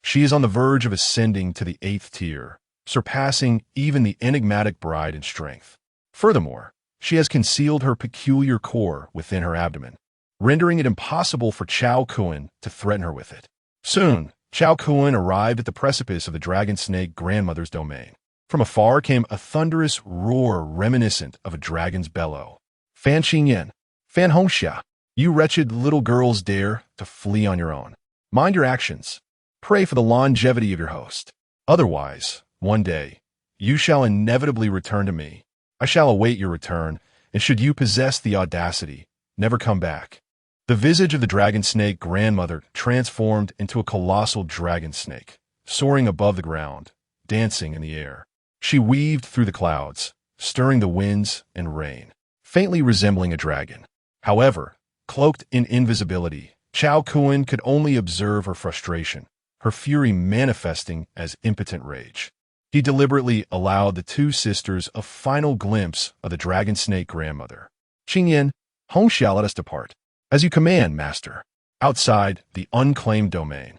she is on the verge of ascending to the 8th tier, surpassing even the enigmatic bride in strength. Furthermore, she has concealed her peculiar core within her abdomen, rendering it impossible for Cao Kun to threaten her with it. Soon, Cao Kun arrived at the precipice of the dragon snake grandmother's domain. From afar came a thunderous roar reminiscent of a dragon's bellow. Fan Qingyan, Fan Hongxia, you wretched little girls dare to flee on your own. Mind your actions. Pray for the longevity of your host. Otherwise, one day, you shall inevitably return to me. I shall await your return, and should you possess the audacity, never come back. The visage of the dragon snake grandmother transformed into a colossal dragon snake, soaring above the ground, dancing in the air. She weaved through the clouds, stirring the winds and rain, faintly resembling a dragon. However, cloaked in invisibility, Cao Kun could only observe her frustration, her fury manifesting as impotent rage. He deliberately allowed the two sisters a final glimpse of the dragon snake grandmother. Qingyan, Hongxia, let us depart. As you command, master. Outside the unclaimed domain,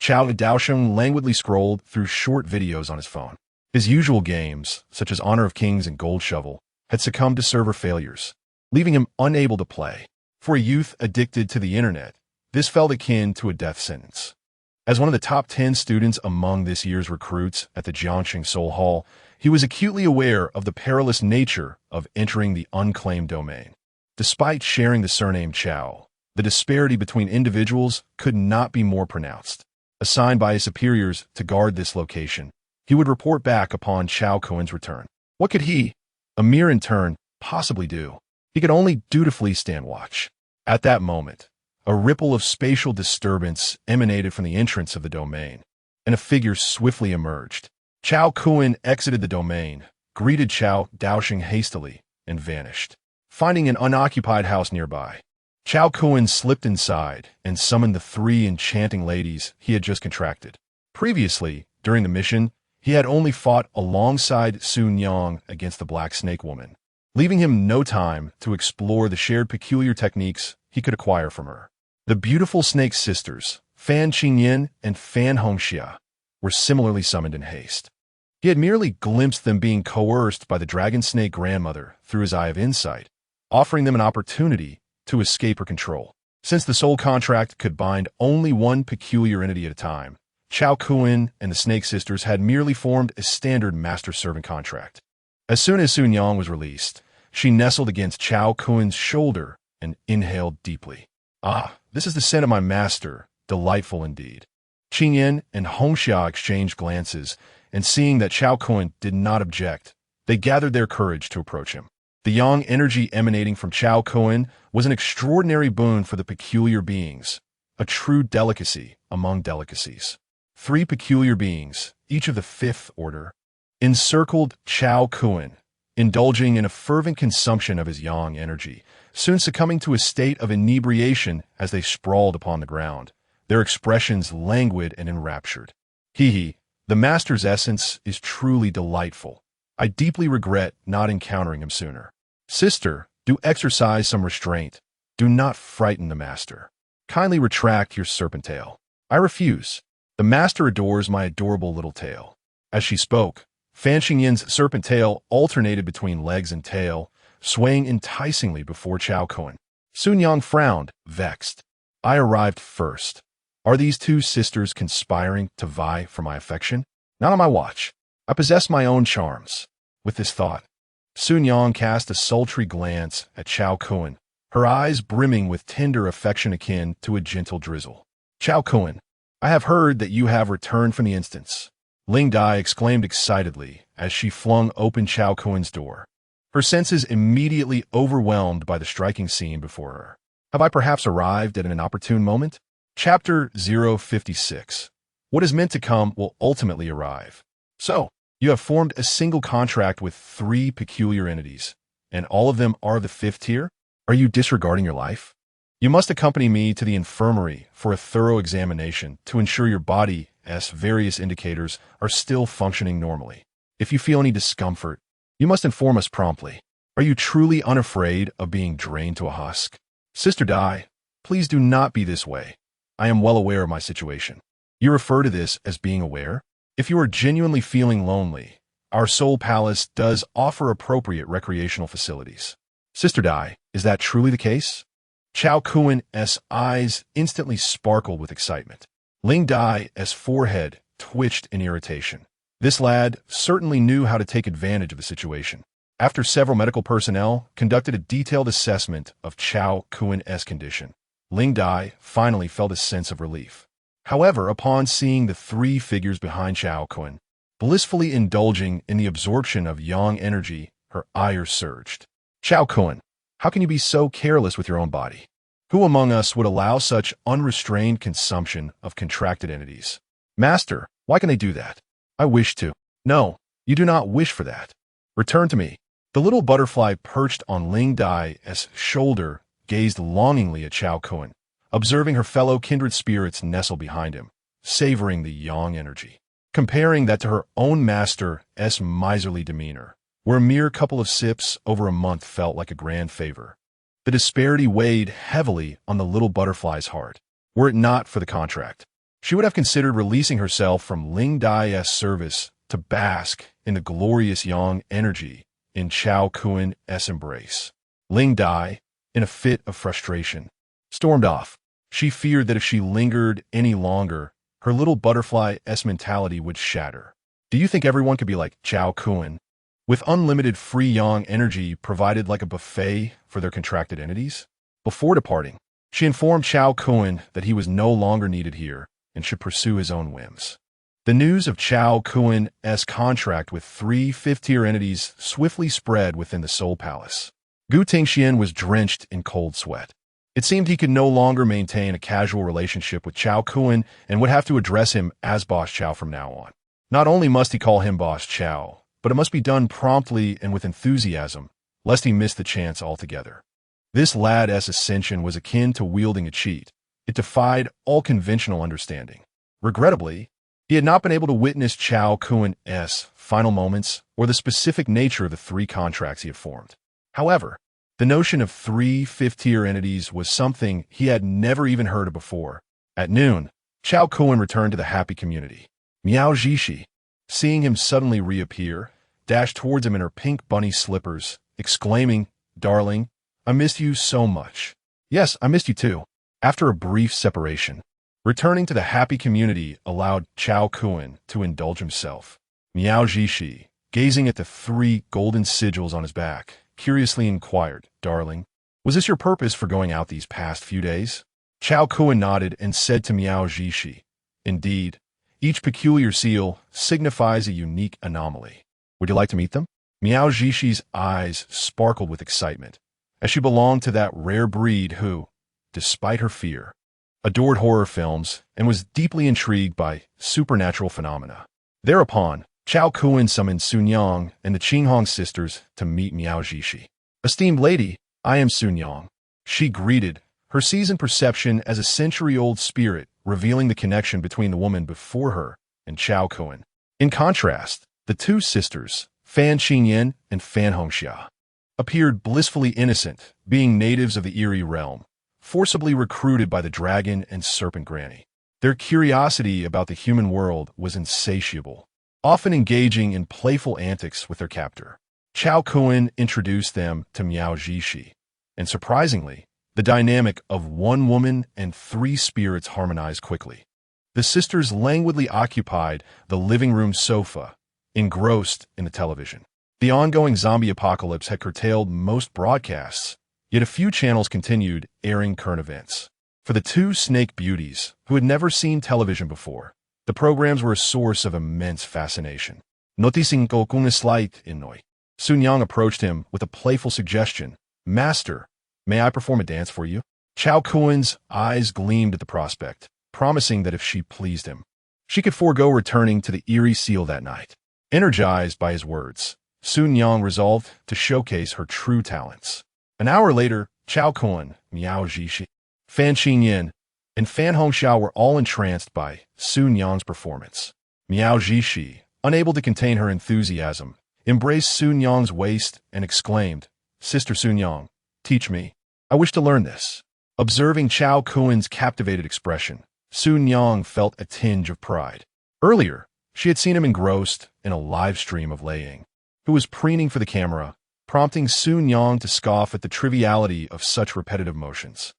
Cao Daosheng languidly scrolled through short videos on his phone. His usual games, such as Honor of Kings and Gold Shovel, had succumbed to server failures, leaving him unable to play. For a youth addicted to the internet, this felt akin to a death sentence. As one of the top 10 students among this year's recruits at the Jiangxing Soul Hall, he was acutely aware of the perilous nature of entering the unclaimed domain. Despite sharing the surname Cao, the disparity between individuals could not be more pronounced. Assigned by his superiors to guard this location, he would report back upon Cao Kun's return. What could he, a mere intern, possibly do? He could only dutifully stand watch. At that moment, a ripple of spatial disturbance emanated from the entrance of the domain, and a figure swiftly emerged. Cao Kun exited the domain, greeted Cao Daosheng hastily, and vanished. Finding an unoccupied house nearby, Cao Kun slipped inside and summoned the 3 enchanting ladies he had just contracted. Previously, during the mission, he had only fought alongside Sun Yang against the Black Snake Woman, leaving him no time to explore the shared peculiar techniques he could acquire from her. The beautiful snake sisters, Fan Qingyan and Fan Hongxia, were similarly summoned in haste. He had merely glimpsed them being coerced by the dragon snake grandmother through his eye of insight, offering them an opportunity to escape her control. Since the soul contract could bind only one peculiar entity at a time, Cao Kun and the Snake Sisters had merely formed a standard master-servant contract. As soon as Sun Yang was released, she nestled against Cao Kun's shoulder and inhaled deeply. Ah, this is the scent of my master, delightful indeed. Qingyan and Hongxia exchanged glances, and seeing that Cao Kun did not object, they gathered their courage to approach him. The yang energy emanating from Cao Kun was an extraordinary boon for the peculiar beings, a true delicacy among delicacies. 3 peculiar beings, each of the 5th order, encircled Cao Kun, indulging in a fervent consumption of his yang energy, soon succumbing to a state of inebriation as they sprawled upon the ground, their expressions languid and enraptured. Hee, the master's essence is truly delightful. I deeply regret not encountering him sooner. Sister, do exercise some restraint. Do not frighten the master. Kindly retract your serpent tail. I refuse. The master adores my adorable little tail. As she spoke, Fan Qingyan's serpent tail alternated between legs and tail, swaying enticingly before Cao Kun. Sun Yang frowned, vexed. I arrived first. Are these 2 sisters conspiring to vie for my affection? Not on my watch. I possess my own charms. With this thought, Sun Yang cast a sultry glance at Cao Kun, her eyes brimming with tender affection akin to a gentle drizzle. Cao Kun, I have heard that you have returned from the instance. Ling Dai exclaimed excitedly as she flung open Cao Kun's door, her senses immediately overwhelmed by the striking scene before her. Have I perhaps arrived at an opportune moment? Chapter 056. What is meant to come will ultimately arrive. So, You have formed a single contract with 3 peculiar entities, and all of them are of the 5th tier? Are you disregarding your life? You must accompany me to the infirmary for a thorough examination to ensure your body's various indicators are still functioning normally. If you feel any discomfort, you must inform us promptly. Are you truly unafraid of being drained to a husk? Sister Dai, please do not be this way. I am well aware of my situation. You refer to this as being aware? If you are genuinely feeling lonely, our Soul Palace does offer appropriate recreational facilities. Sister Dai, is that truly the case? Cao Kun's eyes instantly sparkled with excitement. Ling Dai's forehead twitched in irritation. This lad certainly knew how to take advantage of the situation. After several medical personnel conducted a detailed assessment of Cao Kun's condition, Ling Dai finally felt a sense of relief. However, upon seeing the 3 figures behind Cao Kun, blissfully indulging in the absorption of yang energy, her ire surged. Cao Kun, how can you be so careless with your own body? Who among us would allow such unrestrained consumption of contracted entities? Master, why can they do that? I wish to. No, you do not wish for that. Return to me. The little butterfly perched on Ling Dai's shoulder gazed longingly at Cao Kun, observing her fellow kindred spirits nestle behind him, savoring the yang energy. Comparing that to her own master's miserly demeanor, where a mere couple of sips over a month felt like a grand favor. The disparity weighed heavily on the little butterfly's heart. Were it not for the contract, she would have considered releasing herself from Ling Dai's service to bask in the glorious yang energy in Cao Kun's embrace. Ling Dai, in a fit of frustration, stormed off. She feared that if she lingered any longer, her little butterfly's mentality would shatter. Do you think everyone could be like Cao Kun, with unlimited free yang energy provided like a buffet for their contracted entities? Before departing, she informed Cao Kun that he was no longer needed here and should pursue his own whims. The news of Cao Kun's contract with 3 5th-tier entities swiftly spread within the Soul Palace. Gu Tingxian was drenched in cold sweat. It seemed he could no longer maintain a casual relationship with Cao Kun and would have to address him as Boss Cao from now on. Not only must he call him Boss Cao, but it must be done promptly and with enthusiasm, lest he miss the chance altogether. This lad's ascension was akin to wielding a cheat. It defied all conventional understanding. Regrettably, he had not been able to witness Cao Kun's final moments or the specific nature of the 3 contracts he had formed. However, the notion of 3 5th-tier entities was something he had never even heard of before. At noon, Cao Kun returned to the happy community. Miao Zhishi, seeing him suddenly reappear, dashed towards him in her pink bunny slippers, exclaiming, "Darling, I missed you so much." "Yes, I missed you too." After a brief separation, returning to the happy community allowed Cao Kun to indulge himself. Miao Zhishi, gazing at the 3 golden sigils on his back, curiously inquired, "Darling, was this your purpose for going out these past few days?" Cao Kun nodded and said to Miao Zhishi, "Indeed, each peculiar seal signifies a unique anomaly. Would you like to meet them?" Miao Zhishi's eyes sparkled with excitement, as she belonged to that rare breed who, despite her fear, adored horror films and was deeply intrigued by supernatural phenomena. Thereupon, Cao Kun summoned Sun Yang and the Qinghong sisters to meet Miao Zhishi. "Esteemed lady, I am Sun Yang," she greeted, her seasoned perception as a century-old spirit revealing the connection between the woman before her and Cao Kun. In contrast, the 2 sisters, Fan Qingyan and Fan Hongxia, appeared blissfully innocent, being natives of the Eerie realm, forcibly recruited by the dragon and serpent granny. Their curiosity about the human world was insatiable, often engaging in playful antics with their captor. Cao Kun introduced them to Miao Zhishi, and surprisingly, the dynamic of 1 woman and 3 spirits harmonized quickly. The sisters languidly occupied the living room sofa, engrossed in the television. The ongoing zombie apocalypse had curtailed most broadcasts, yet a few channels continued airing current events. For the 2 snake beauties, who had never seen television before, the programs were a source of immense fascination. Noticing Cao Kun's slight annoy, Sun Yang approached him with a playful suggestion. "Master, may I perform a dance for you?" Cao Kun's eyes gleamed at the prospect, promising that if she pleased him, she could forego returning to the Eerie Seal that night. Energized by his words, Sun Yang resolved to showcase her true talents. An hour later, Cao Kun, Miao Zhishi, Fan Qingyan, and Fan Hongxiao were all entranced by Sun Yang's performance. Miao Zhishi, unable to contain her enthusiasm, embraced Sun Yang's waist and exclaimed, "Sister Sun Yang, teach me. I wish to learn this." Observing Cao Kun's captivated expression, Sun Yang felt a tinge of pride. Earlier, she had seen him engrossed in a live stream of Lei Ying, who was preening for the camera, prompting Sun Yang to scoff at the triviality of such repetitive motions.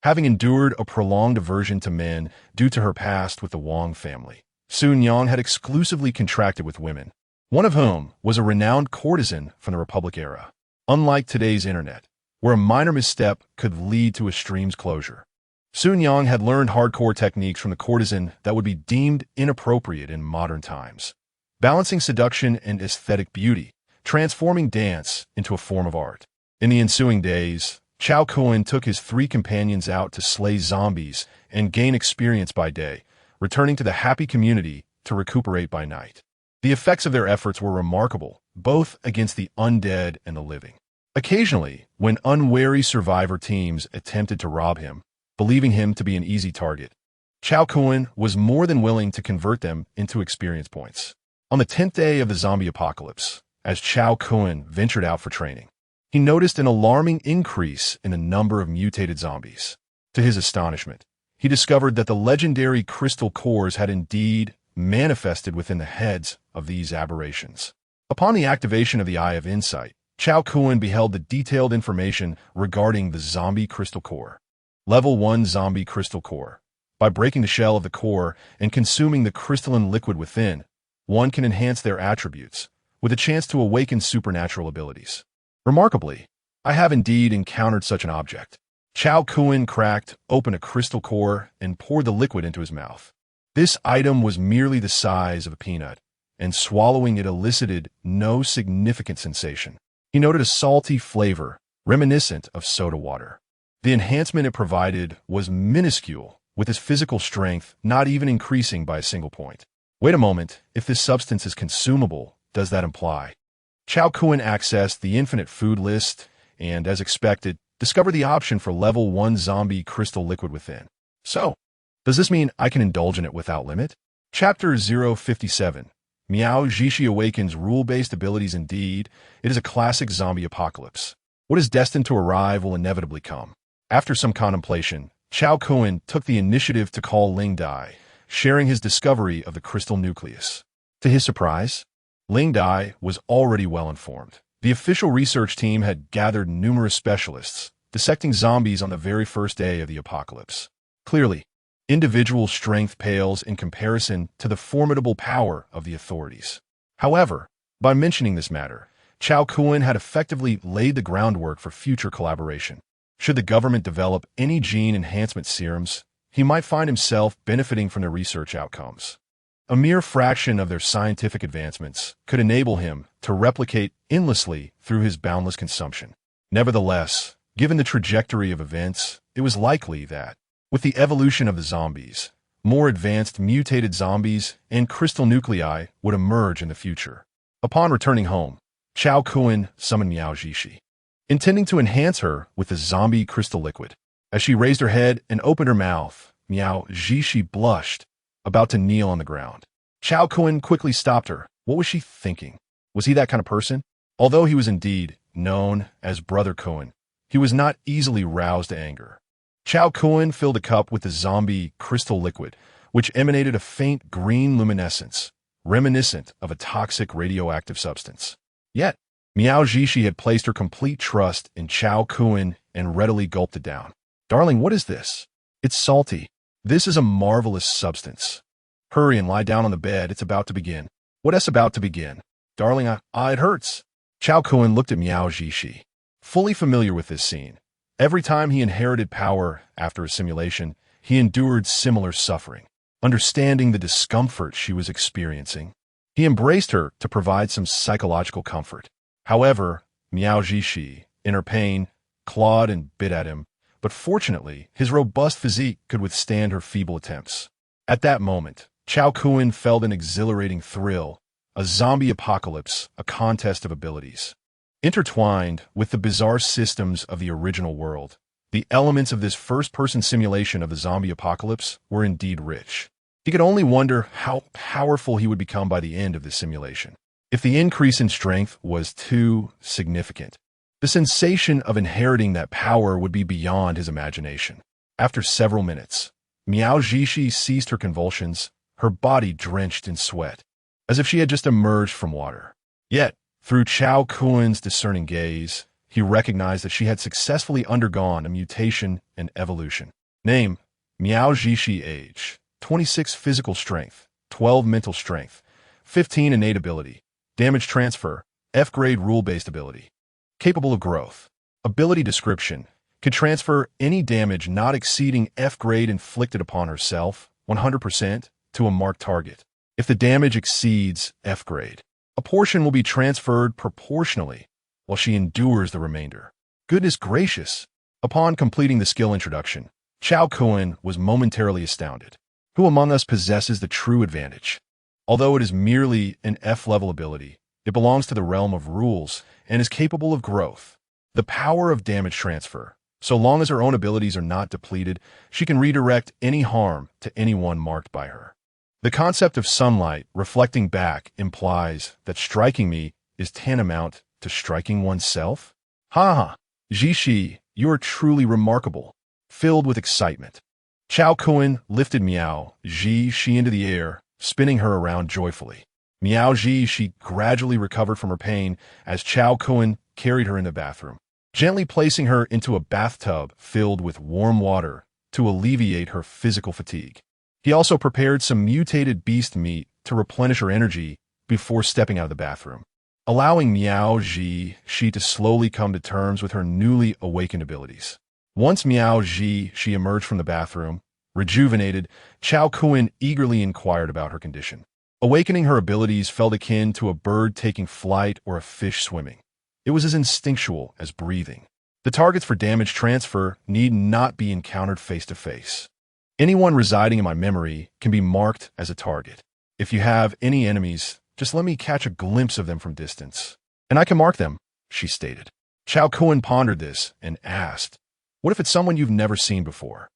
Having endured a prolonged aversion to men due to her past with the Wang family, Sun Yang had exclusively contracted with women, one of whom was a renowned courtesan from the Republic era. Unlike today's internet, where a minor misstep could lead to a stream's closure, Sun Yang had learned hardcore techniques from the courtesan that would be deemed inappropriate in modern times, balancing seduction and aesthetic beauty, transforming dance into a form of art. In the ensuing days, Cao Kun took his 3 companions out to slay zombies and gain experience by day, returning to the happy community to recuperate by night. The effects of their efforts were remarkable, both against the undead and the living. Occasionally, when unwary survivor teams attempted to rob him, believing him to be an easy target, Cao Kun was more than willing to convert them into experience points. On the 10th day of the zombie apocalypse, as Cao Kun ventured out for training, he noticed an alarming increase in the number of mutated zombies. To his astonishment, he discovered that the legendary crystal cores had indeed manifested within the heads of these aberrations. Upon the activation of the Eye of Insight, Cao Kun beheld the detailed information regarding the zombie crystal core. Level 1 Zombie Crystal Core. By breaking the shell of the core and consuming the crystalline liquid within, one can enhance their attributes, with a chance to awaken supernatural abilities. Remarkably, I have indeed encountered such an object. Cao Kun cracked open a crystal core and poured the liquid into his mouth. This item was merely the size of a peanut, and swallowing it elicited no significant sensation. He noted a salty flavor, reminiscent of soda water. The enhancement it provided was minuscule, with his physical strength not even increasing by a single point. Wait a moment, if this substance is consumable, does that imply? Cao Kun accessed the infinite food list and, as expected, discovered the option for level 1 zombie crystal liquid within. So, does this mean I can indulge in it without limit? Chapter 057. Miao Zhishi awakens rule-based abilities. Indeed, it is a classic zombie apocalypse. What is destined to arrive will inevitably come. After some contemplation, Cao Kun took the initiative to call Ling Dai, sharing his discovery of the crystal nucleus. To his surprise, Ling Dai was already well informed. The official research team had gathered numerous specialists, dissecting zombies on the very first day of the apocalypse. Clearly, individual strength pales in comparison to the formidable power of the authorities. However, by mentioning this matter, Cao Kun had effectively laid the groundwork for future collaboration. Should the government develop any gene enhancement serums, he might find himself benefiting from their research outcomes. A mere fraction of their scientific advancements could enable him to replicate endlessly through his boundless consumption. Nevertheless, given the trajectory of events, it was likely that, with the evolution of the zombies, more advanced mutated zombies and crystal nuclei would emerge in the future. Upon returning home, Cao Kun summoned Miao Zhishi, intending to enhance her with the zombie crystal liquid. As she raised her head and opened her mouth, Miao Zhishi blushed, about to kneel on the ground. Cao Kun quickly stopped her. What was she thinking? Was he that kind of person? Although he was indeed known as Brother Kun, he was not easily roused to anger. Cao Kun filled a cup with the zombie crystal liquid, which emanated a faint green luminescence, reminiscent of a toxic radioactive substance. Yet, Miao Zhishi had placed her complete trust in Cao Kun and readily gulped it down. "Darling, what is this?" "It's salty. This is a marvelous substance. Hurry and lie down on the bed. It's about to begin." "What is about to begin?" "Darling, it hurts." Cao Kun looked at Miao Zhishi, fully familiar with this scene. Every time he inherited power after a simulation, he endured similar suffering. Understanding the discomfort she was experiencing, he embraced her to provide some psychological comfort. However, Miao Zhishi, in her pain, clawed and bit at him, but fortunately, his robust physique could withstand her feeble attempts. At that moment, Cao Kun felt an exhilarating thrill, a zombie apocalypse, a contest of abilities. Intertwined with the bizarre systems of the original world, the elements of this first-person simulation of the zombie apocalypse were indeed rich. He could only wonder how powerful he would become by the end of this simulation. If the increase in strength was too significant, the sensation of inheriting that power would be beyond his imagination. After several minutes, Miao Zhishi ceased her convulsions, her body drenched in sweat, as if she had just emerged from water. Yet, through Cao Kun's discerning gaze, he recognized that she had successfully undergone a mutation and evolution. Name: Miao Zhishi. Age: 26. Physical strength: 12. Mental strength: 15. Innate ability: damage transfer, F-grade rule-based ability. Capable of growth. Ability description: could transfer any damage not exceeding F-grade inflicted upon herself, 100%, to a marked target. If the damage exceeds F-grade, a portion will be transferred proportionally, while she endures the remainder. Goodness gracious! Upon completing the skill introduction, Cao Kun was momentarily astounded. Who among us possesses the true advantage? Although it is merely an F-level ability, it belongs to the realm of rules and is capable of growth. The power of damage transfer. So long as her own abilities are not depleted, she can redirect any harm to anyone marked by her. The concept of sunlight reflecting back implies that striking me is tantamount to striking oneself? Ha ha! Zhishi, you are truly remarkable. Filled with excitement, Cao Kun lifted Miao Zhishi into the air, spinning her around joyfully. Miao Zhishi gradually recovered from her pain as Cao Kun carried her in the bathroom, gently placing her into a bathtub filled with warm water to alleviate her physical fatigue. He also prepared some mutated beast meat to replenish her energy before stepping out of the bathroom, allowing Miao Zhishi to slowly come to terms with her newly awakened abilities. Once Miao Zhishi emerged from the bathroom, rejuvenated, Cao Kun eagerly inquired about her condition. Awakening her abilities felt akin to a bird taking flight or a fish swimming. It was as instinctual as breathing. The targets for damage transfer need not be encountered face-to-face. Anyone residing in my memory can be marked as a target. If you have any enemies, just let me catch a glimpse of them from distance, and I can mark them, she stated. Cao Kun pondered this and asked, what if it's someone you've never seen before?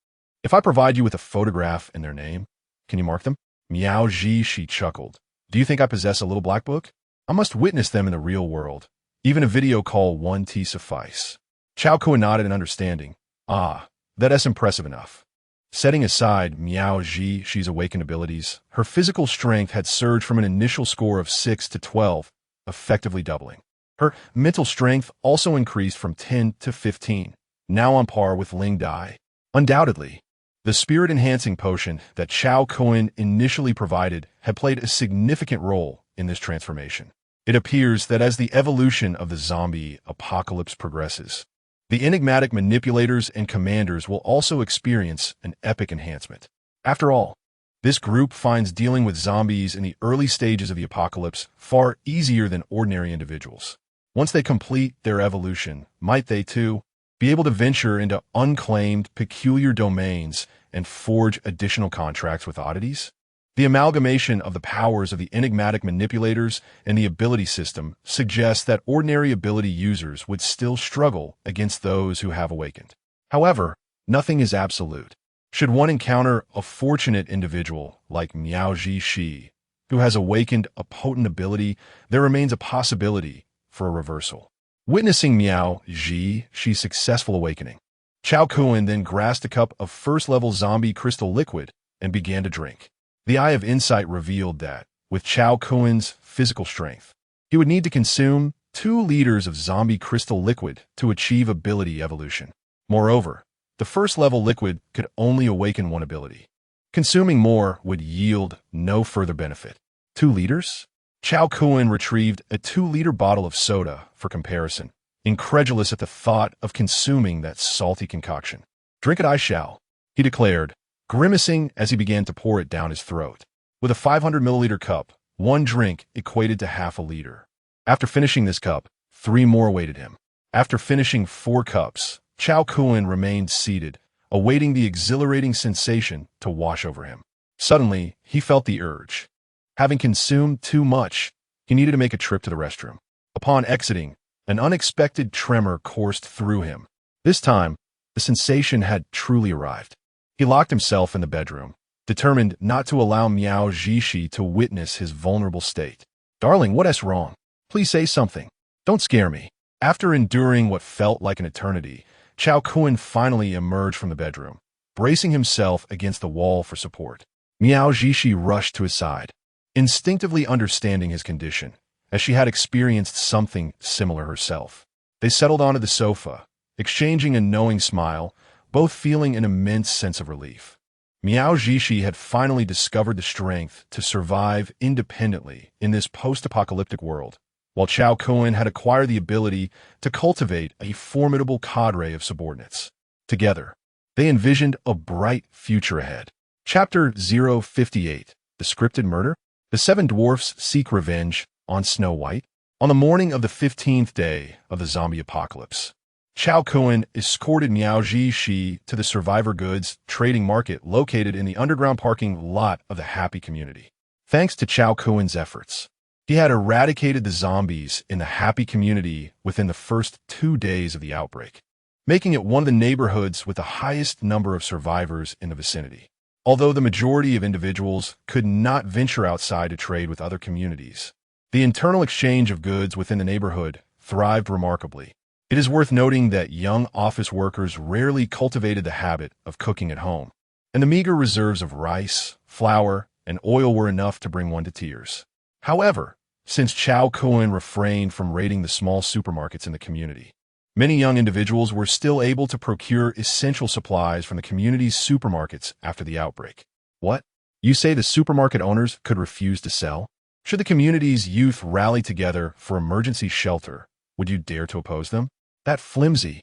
If I provide you with a photograph and their name, can you mark them? Miao Zhishi chuckled. Do you think I possess a little black book? I must witness them in the real world. Even a video call 1T suffice. Cao Kun nodded in understanding. Ah, that's impressive enough. Setting aside Miao Zhishi's awakened abilities, her physical strength had surged from an initial score of 6 to 12, effectively doubling. Her mental strength also increased from 10 to 15, now on par with Ling Dai. Undoubtedly, the spirit-enhancing potion that Cao Kun initially provided had played a significant role in this transformation. It appears that as the evolution of the zombie apocalypse progresses, the enigmatic manipulators and commanders will also experience an epic enhancement. After all, this group finds dealing with zombies in the early stages of the apocalypse far easier than ordinary individuals. Once they complete their evolution, might they, too, be able to venture into unclaimed, peculiar domains and forge additional contracts with oddities? The amalgamation of the powers of the enigmatic manipulators and the ability system suggests that ordinary ability users would still struggle against those who have awakened. However, nothing is absolute. Should one encounter a fortunate individual like Miao Zhishi, who has awakened a potent ability, there remains a possibility for a reversal. Witnessing Miao Zhishi's successful awakening, Cao Kun then grasped a cup of first-level zombie crystal liquid and began to drink. The Eye of Insight revealed that, with Cao Kun's physical strength, he would need to consume 2 liters of zombie crystal liquid to achieve ability evolution. Moreover, the first-level liquid could only awaken one ability. Consuming more would yield no further benefit. 2 liters? Cao Kun retrieved a 2-liter bottle of soda for comparison, incredulous at the thought of consuming that salty concoction. Drink it I shall, he declared, grimacing as he began to pour it down his throat. With a 500-milliliter cup, one drink equated to half a liter. After finishing this cup, 3 more awaited him. After finishing 4 cups, Cao Kun remained seated, awaiting the exhilarating sensation to wash over him. Suddenly, he felt the urge. Having consumed too much, He needed to make a trip to the restroom. Upon exiting, an unexpected tremor coursed through him. This time, the sensation had truly arrived. He locked himself in the bedroom, determined not to allow Miao Zhishi to witness his vulnerable state. "Darling, what's wrong? Please say something. Don't scare me." After enduring what felt like an eternity, Cao Kun finally emerged from the bedroom, bracing himself against the wall for support. Miao Zhishi rushed to his side, instinctively understanding his condition, as she had experienced something similar herself. They settled onto the sofa, exchanging a knowing smile, both feeling an immense sense of relief. Miao Zhishi had finally discovered the strength to survive independently in this post-apocalyptic world, while Cao Kun had acquired the ability to cultivate a formidable cadre of subordinates. Together, they envisioned a bright future ahead. Chapter 058, The Scripted Murder? The seven dwarfs seek revenge on Snow White. On the morning of the 15th day of the zombie apocalypse, Cao Kun escorted Miao Zhishi to the survivor goods trading market located in the underground parking lot of the Happy Community. Thanks to Cao Kun's efforts, he had eradicated the zombies in the Happy Community within the first 2 days of the outbreak, making it one of the neighborhoods with the highest number of survivors in the vicinity. Although the majority of individuals could not venture outside to trade with other communities, the internal exchange of goods within the neighborhood thrived remarkably. It is worth noting that young office workers rarely cultivated the habit of cooking at home, and the meager reserves of rice, flour, and oil were enough to bring one to tears. However, since Cao Kun refrained from raiding the small supermarkets in the community, many young individuals were still able to procure essential supplies from the community's supermarkets after the outbreak. What? You say the supermarket owners could refuse to sell? Should the community's youth rally together for emergency shelter, would you dare to oppose them? That flimsy,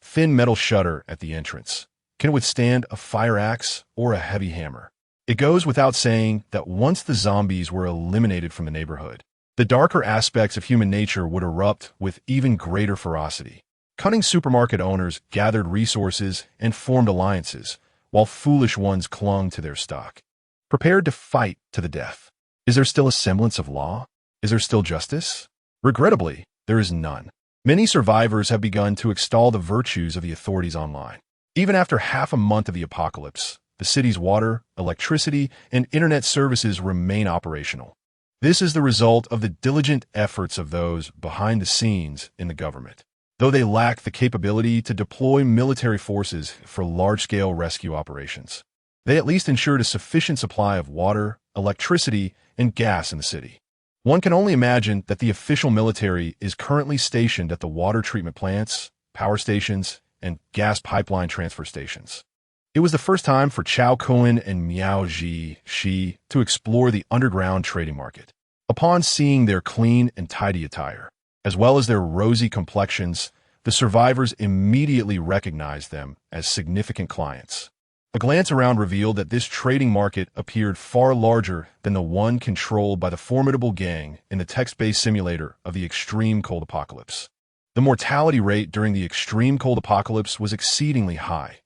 thin metal shutter at the entrance can withstand a fire axe or a heavy hammer. It goes without saying that once the zombies were eliminated from the neighborhood, the darker aspects of human nature would erupt with even greater ferocity. Cunning supermarket owners gathered resources and formed alliances, while foolish ones clung to their stock, prepared to fight to the death. Is there still a semblance of law? Is there still justice? Regrettably, there is none. Many survivors have begun to extol the virtues of the authorities online. Even after half a month of the apocalypse, the city's water, electricity, and internet services remain operational. This is the result of the diligent efforts of those behind the scenes in the government. Though they lack the capability to deploy military forces for large-scale rescue operations, they at least ensured a sufficient supply of water, electricity, and gas in the city. One can only imagine that the official military is currently stationed at the water treatment plants, power stations, and gas pipeline transfer stations. It was the first time for Cao Kun and Miao Zhishi to explore the underground trading market. Upon seeing their clean and tidy attire, as well as their rosy complexions, the survivors immediately recognized them as significant clients. A glance around revealed that this trading market appeared far larger than the one controlled by the formidable gang in the text-based simulator of the extreme cold apocalypse. The mortality rate during the extreme cold apocalypse was exceedingly high.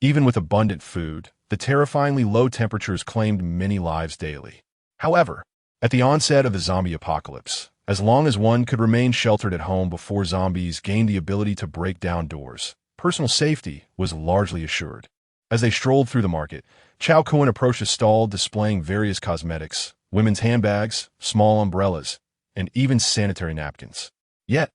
Even with abundant food, the terrifyingly low temperatures claimed many lives daily. However, at the onset of the zombie apocalypse, as long as one could remain sheltered at home before zombies gained the ability to break down doors, personal safety was largely assured. As they strolled through the market, Cao Kun approached a stall displaying various cosmetics, women's handbags, small umbrellas, and even sanitary napkins. Yet,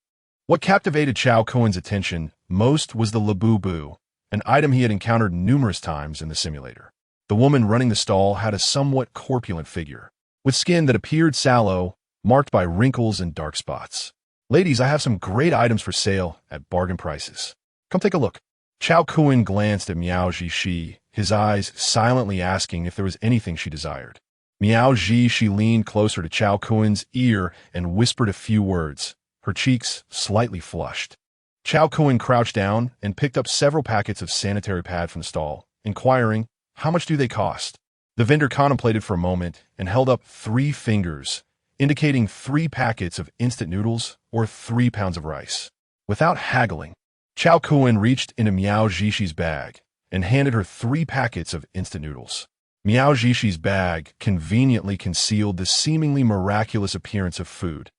what captivated Cao Kun's attention most was the labubu, an item he had encountered numerous times in the simulator. The woman running the stall had a somewhat corpulent figure, with skin that appeared sallow, marked by wrinkles and dark spots. "Ladies, I have some great items for sale at bargain prices. Come take a look." Cao Kun glanced at Miao Zhishi, his eyes silently asking if there was anything she desired. Miao Zhishi leaned closer to Cao Kun's ear and whispered a few words, her cheeks slightly flushed. Cao Kun crouched down and picked up several packets of sanitary pad from the stall, inquiring, "How much do they cost?" The vendor contemplated for a moment and held up 3 fingers, indicating 3 packets of instant noodles or 3 pounds of rice. Without haggling, Cao Kun reached into Miao Zhishi's bag and handed her 3 packets of instant noodles. Miao Zhishi's bag conveniently concealed the seemingly miraculous appearance of food,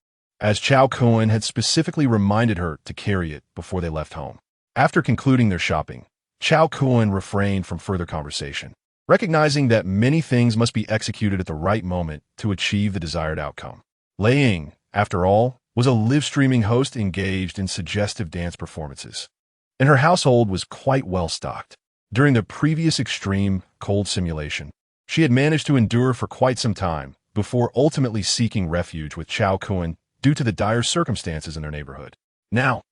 as Cao Kun had specifically reminded her to carry it before they left home. After concluding their shopping, Cao Kun refrained from further conversation, recognizing that many things must be executed at the right moment to achieve the desired outcome. Lei Ying, after all, was a live-streaming host engaged in suggestive dance performances, and her household was quite well stocked. During the previous extreme cold simulation, she had managed to endure for quite some time before ultimately seeking refuge with Cao Kun due to the dire circumstances in their neighborhood. Now,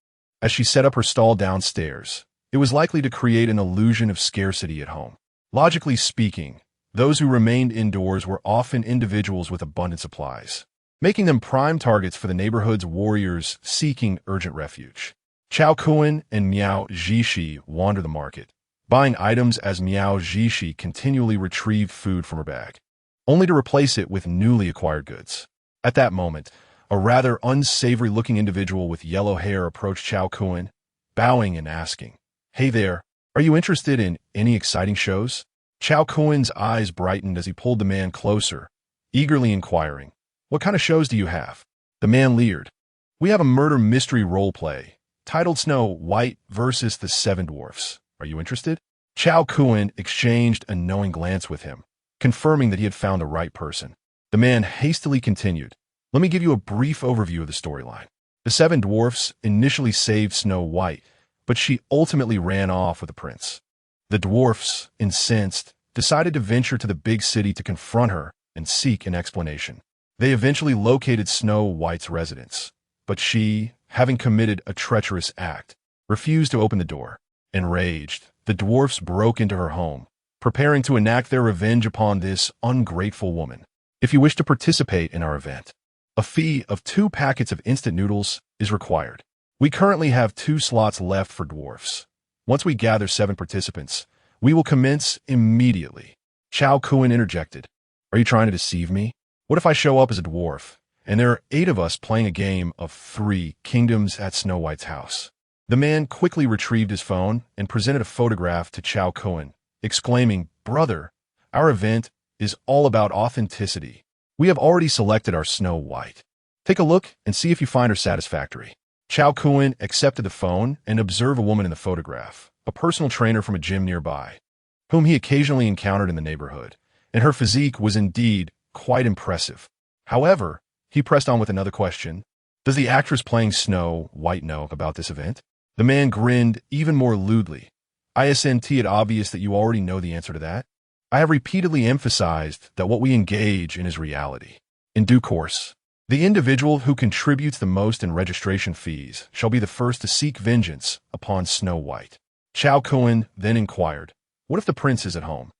as she set up her stall downstairs, it was likely to create an illusion of scarcity at home. Logically speaking, those who remained indoors were often individuals with abundant supplies, making them prime targets for the neighborhood's warriors seeking urgent refuge. Cao Kun and Miao Zhishi wandered the market, buying items as Miao Zhishi continually retrieved food from her bag, only to replace it with newly acquired goods. At that moment, a rather unsavory-looking individual with yellow hair approached Cao Kun, bowing and asking, "Hey there, are you interested in any exciting shows?" Cao Kun's eyes brightened as he pulled the man closer, eagerly inquiring, "What kind of shows do you have?" The man leered, "We have a murder mystery roleplay, titled Snow White versus the Seven Dwarfs. Are you interested?" Cao Kun exchanged a knowing glance with him, confirming that he had found the right person. The man hastily continued, "Let me give you a brief overview of the storyline. The seven dwarfs initially saved Snow White, but she ultimately ran off with the prince. The dwarfs, incensed, decided to venture to the big city to confront her and seek an explanation. They eventually located Snow White's residence, but she, having committed a treacherous act, refused to open the door. Enraged, the dwarfs broke into her home, preparing to enact their revenge upon this ungrateful woman. If you wish to participate in our event, a fee of 2 packets of instant noodles is required. We currently have 2 slots left for dwarfs. Once we gather 7 participants, we will commence immediately." Cao Kun interjected, "Are you trying to deceive me? What if I show up as a dwarf, and there are 8 of us playing a game of 3 kingdoms at Snow White's house?" The man quickly retrieved his phone and presented a photograph to Cao Kun, exclaiming, "Brother, our event is all about authenticity. We have already selected our Snow White. Take a look and see if you find her satisfactory." Cao Kun accepted the phone and observed a woman in the photograph, a personal trainer from a gym nearby, whom he occasionally encountered in the neighborhood, and her physique was indeed quite impressive. However, he pressed on with another question. "Does the actress playing Snow White know about this event?" The man grinned even more lewdly. "Isn't it obvious that you already know the answer to that? I have repeatedly emphasized that what we engage in is reality. In due course, the individual who contributes the most in registration fees shall be the first to seek vengeance upon Snow White." Cao Kun then inquired, "What if the prince is at home?"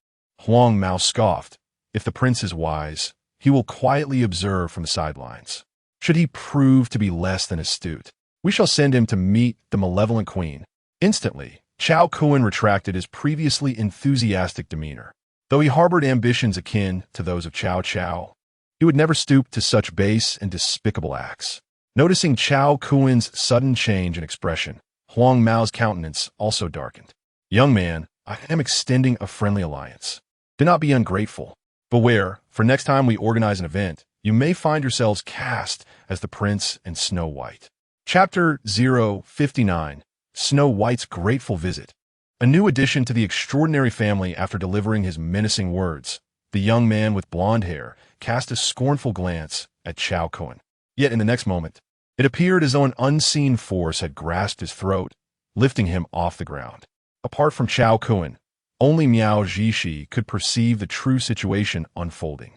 Huang Mao scoffed, "If the prince is wise, he will quietly observe from the sidelines. Should he prove to be less than astute, we shall send him to meet the malevolent queen." Instantly, Cao Kun retracted his previously enthusiastic demeanor. Though he harbored ambitions akin to those of Cao Cao, he would never stoop to such base and despicable acts. Noticing Cao Kun's sudden change in expression, Huang Mao's countenance also darkened. "Young man, I am extending a friendly alliance. Do not be ungrateful. Beware, for next time we organize an event, you may find yourselves cast as the prince and Snow White." Chapter 059, Snow White's Grateful Visit. A new addition to the extraordinary family. After delivering his menacing words, the young man with blonde hair cast a scornful glance at Cao Kun. Yet in the next moment, it appeared as though an unseen force had grasped his throat, lifting him off the ground. Apart from Cao Kun, only Miao Zhishi could perceive the true situation unfolding.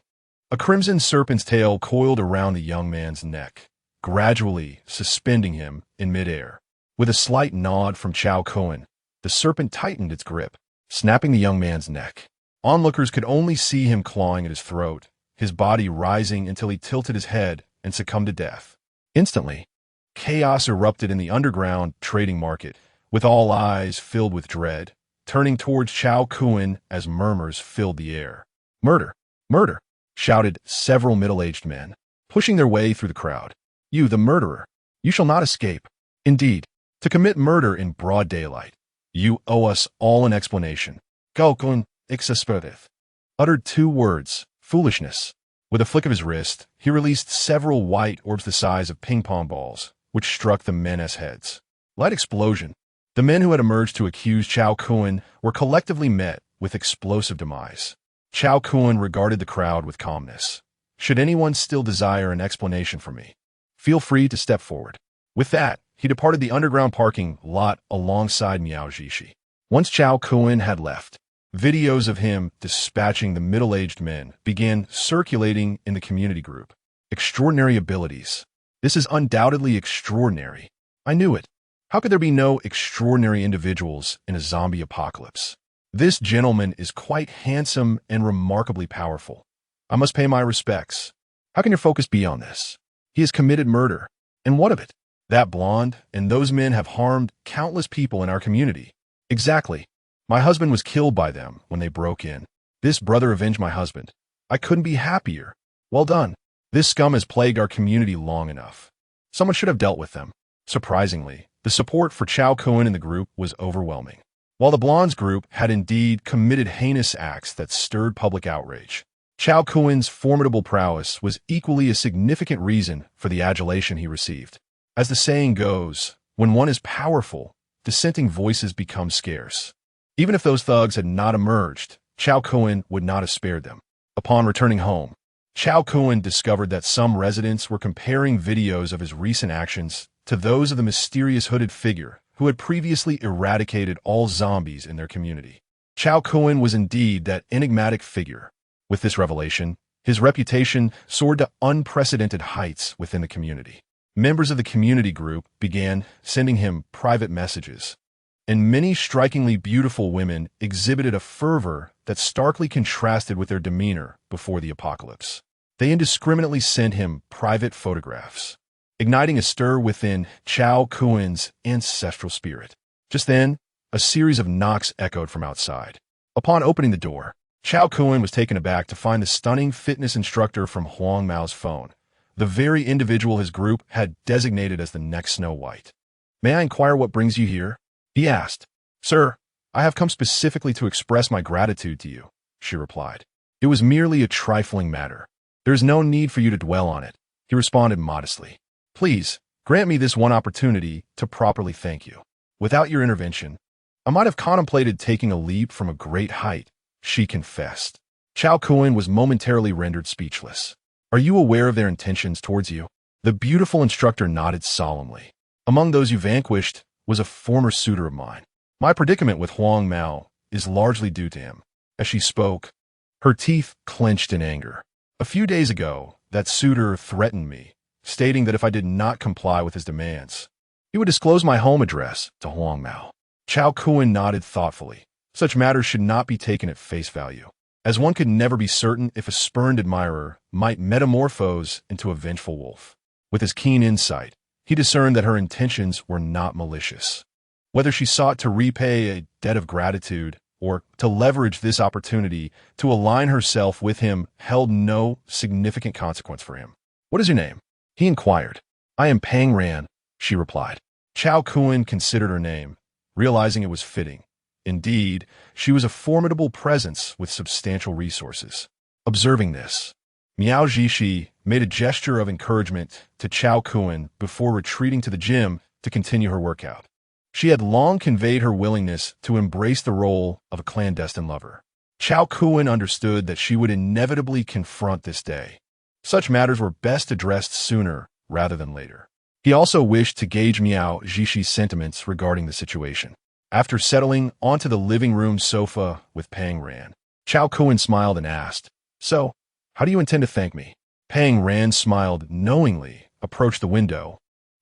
A crimson serpent's tail coiled around the young man's neck, gradually suspending him in midair. With a slight nod from Cao Kun, the serpent tightened its grip, snapping the young man's neck. Onlookers could only see him clawing at his throat, his body rising until he tilted his head and succumbed to death. Instantly, chaos erupted in the underground trading market, with all eyes filled with dread, turning towards Cao Kun as murmurs filled the air. "Murder! Murder!" shouted several middle-aged men, pushing their way through the crowd. "You, the murderer! You shall not escape. Indeed, to commit murder in broad daylight. You owe us all an explanation." Cao Kun exasperated. uttered two words, foolishness. With a flick of his wrist, he released several white orbs the size of ping-pong balls, which struck the men's heads. Light explosion. The men who had emerged to accuse Cao Kun were collectively met with explosive demise. Cao Kun regarded the crowd with calmness. Should anyone still desire an explanation from me, feel free to step forward. With that, he departed the underground parking lot alongside Miao Zhishi. Once Cao Kun had left, videos of him dispatching the middle-aged men began circulating in the community group. Extraordinary abilities. This is undoubtedly extraordinary. I knew it. How could there be no extraordinary individuals in a zombie apocalypse? This gentleman is quite handsome and remarkably powerful. I must pay my respects. How can your focus be on this? He has committed murder. And what of it? That blonde and those men have harmed countless people in our community. Exactly. My husband was killed by them when they broke in. This brother avenged my husband. I couldn't be happier. Well done. This scum has plagued our community long enough. Someone should have dealt with them. Surprisingly, the support for Cao Kun in the group was overwhelming. While the blonde's group had indeed committed heinous acts that stirred public outrage, Cao Kun's formidable prowess was equally a significant reason for the adulation he received. As the saying goes, when one is powerful, dissenting voices become scarce. Even if those thugs had not emerged, Cao Kun would not have spared them. Upon returning home, Cao Kun discovered that some residents were comparing videos of his recent actions to those of the mysterious hooded figure who had previously eradicated all zombies in their community. Cao Kun was indeed that enigmatic figure. With this revelation, his reputation soared to unprecedented heights within the community. Members of the community group began sending him private messages, and many strikingly beautiful women exhibited a fervor that starkly contrasted with their demeanor before the apocalypse. They indiscriminately sent him private photographs, igniting a stir within Cao Kun's ancestral spirit. Just then, a series of knocks echoed from outside. Upon opening the door, Cao Kun was taken aback to find the stunning fitness instructor from Huang Mao's phone, the very individual his group had designated as the next Snow White. "May I inquire what brings you here?" he asked. "Sir, I have come specifically to express my gratitude to you," she replied. "It was merely a trifling matter. There is no need for you to dwell on it," he responded modestly. "Please, grant me this one opportunity to properly thank you. Without your intervention, I might have contemplated taking a leap from a great height," she confessed. Cao Kun was momentarily rendered speechless. "Are you aware of their intentions towards you?" The beautiful instructor nodded solemnly. "Among those you vanquished was a former suitor of mine. My predicament with Huang Mao is largely due to him." As she spoke, her teeth clenched in anger. "A few days ago, that suitor threatened me, stating that if I did not comply with his demands, he would disclose my home address to Huang Mao." Cao Kun nodded thoughtfully. Such matters should not be taken at face value, as one could never be certain if a spurned admirer might metamorphose into a vengeful wolf. With his keen insight, he discerned that her intentions were not malicious. Whether she sought to repay a debt of gratitude or to leverage this opportunity to align herself with him held no significant consequence for him. "What is your name?" he inquired. "I am Pang Ran," she replied. Cao Kun considered her name, realizing it was fitting. Indeed, she was a formidable presence with substantial resources. Observing this, Miao Zhishi made a gesture of encouragement to Cao Kun before retreating to the gym to continue her workout. She had long conveyed her willingness to embrace the role of a clandestine lover. Cao Kun understood that she would inevitably confront this day. Such matters were best addressed sooner rather than later. He also wished to gauge Miao Zhishi's sentiments regarding the situation. After settling onto the living room sofa with Pang Ran, Cao Kun smiled and asked, "So, how do you intend to thank me?" Pang Ran smiled knowingly, approached the window,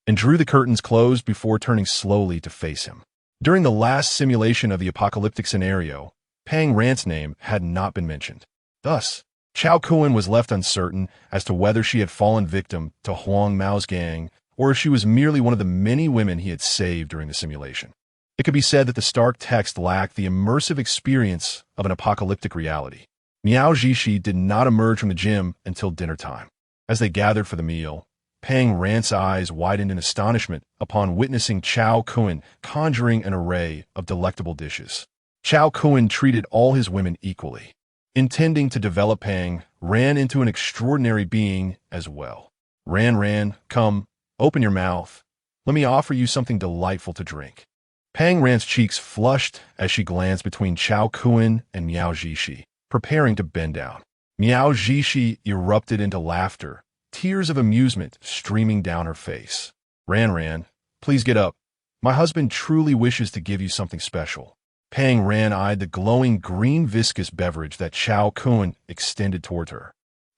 and drew the curtains closed before turning slowly to face him. During the last simulation of the apocalyptic scenario, Pang Ran's name had not been mentioned. Thus, Cao Kun was left uncertain as to whether she had fallen victim to Huang Mao's gang or if she was merely one of the many women he had saved during the simulation. It could be said that the stark text lacked the immersive experience of an apocalyptic reality. Miao Zhishi did not emerge from the gym until dinner time. As they gathered for the meal, Pang Ran's eyes widened in astonishment upon witnessing Cao Kun conjuring an array of delectable dishes. Cao Kun treated all his women equally. intending to develop Pang, ran into an extraordinary being as well. Ran, come, open your mouth. Let me offer you something delightful to drink. Pang Ran's cheeks flushed as she glanced between Cao Kun and Miao Zhishi, preparing to bend down. Miao Zhishi erupted into laughter, tears of amusement streaming down her face. Ran, please get up. My husband truly wishes to give you something special. Pang Ran eyed the glowing green viscous beverage that Cao Kun extended toward her,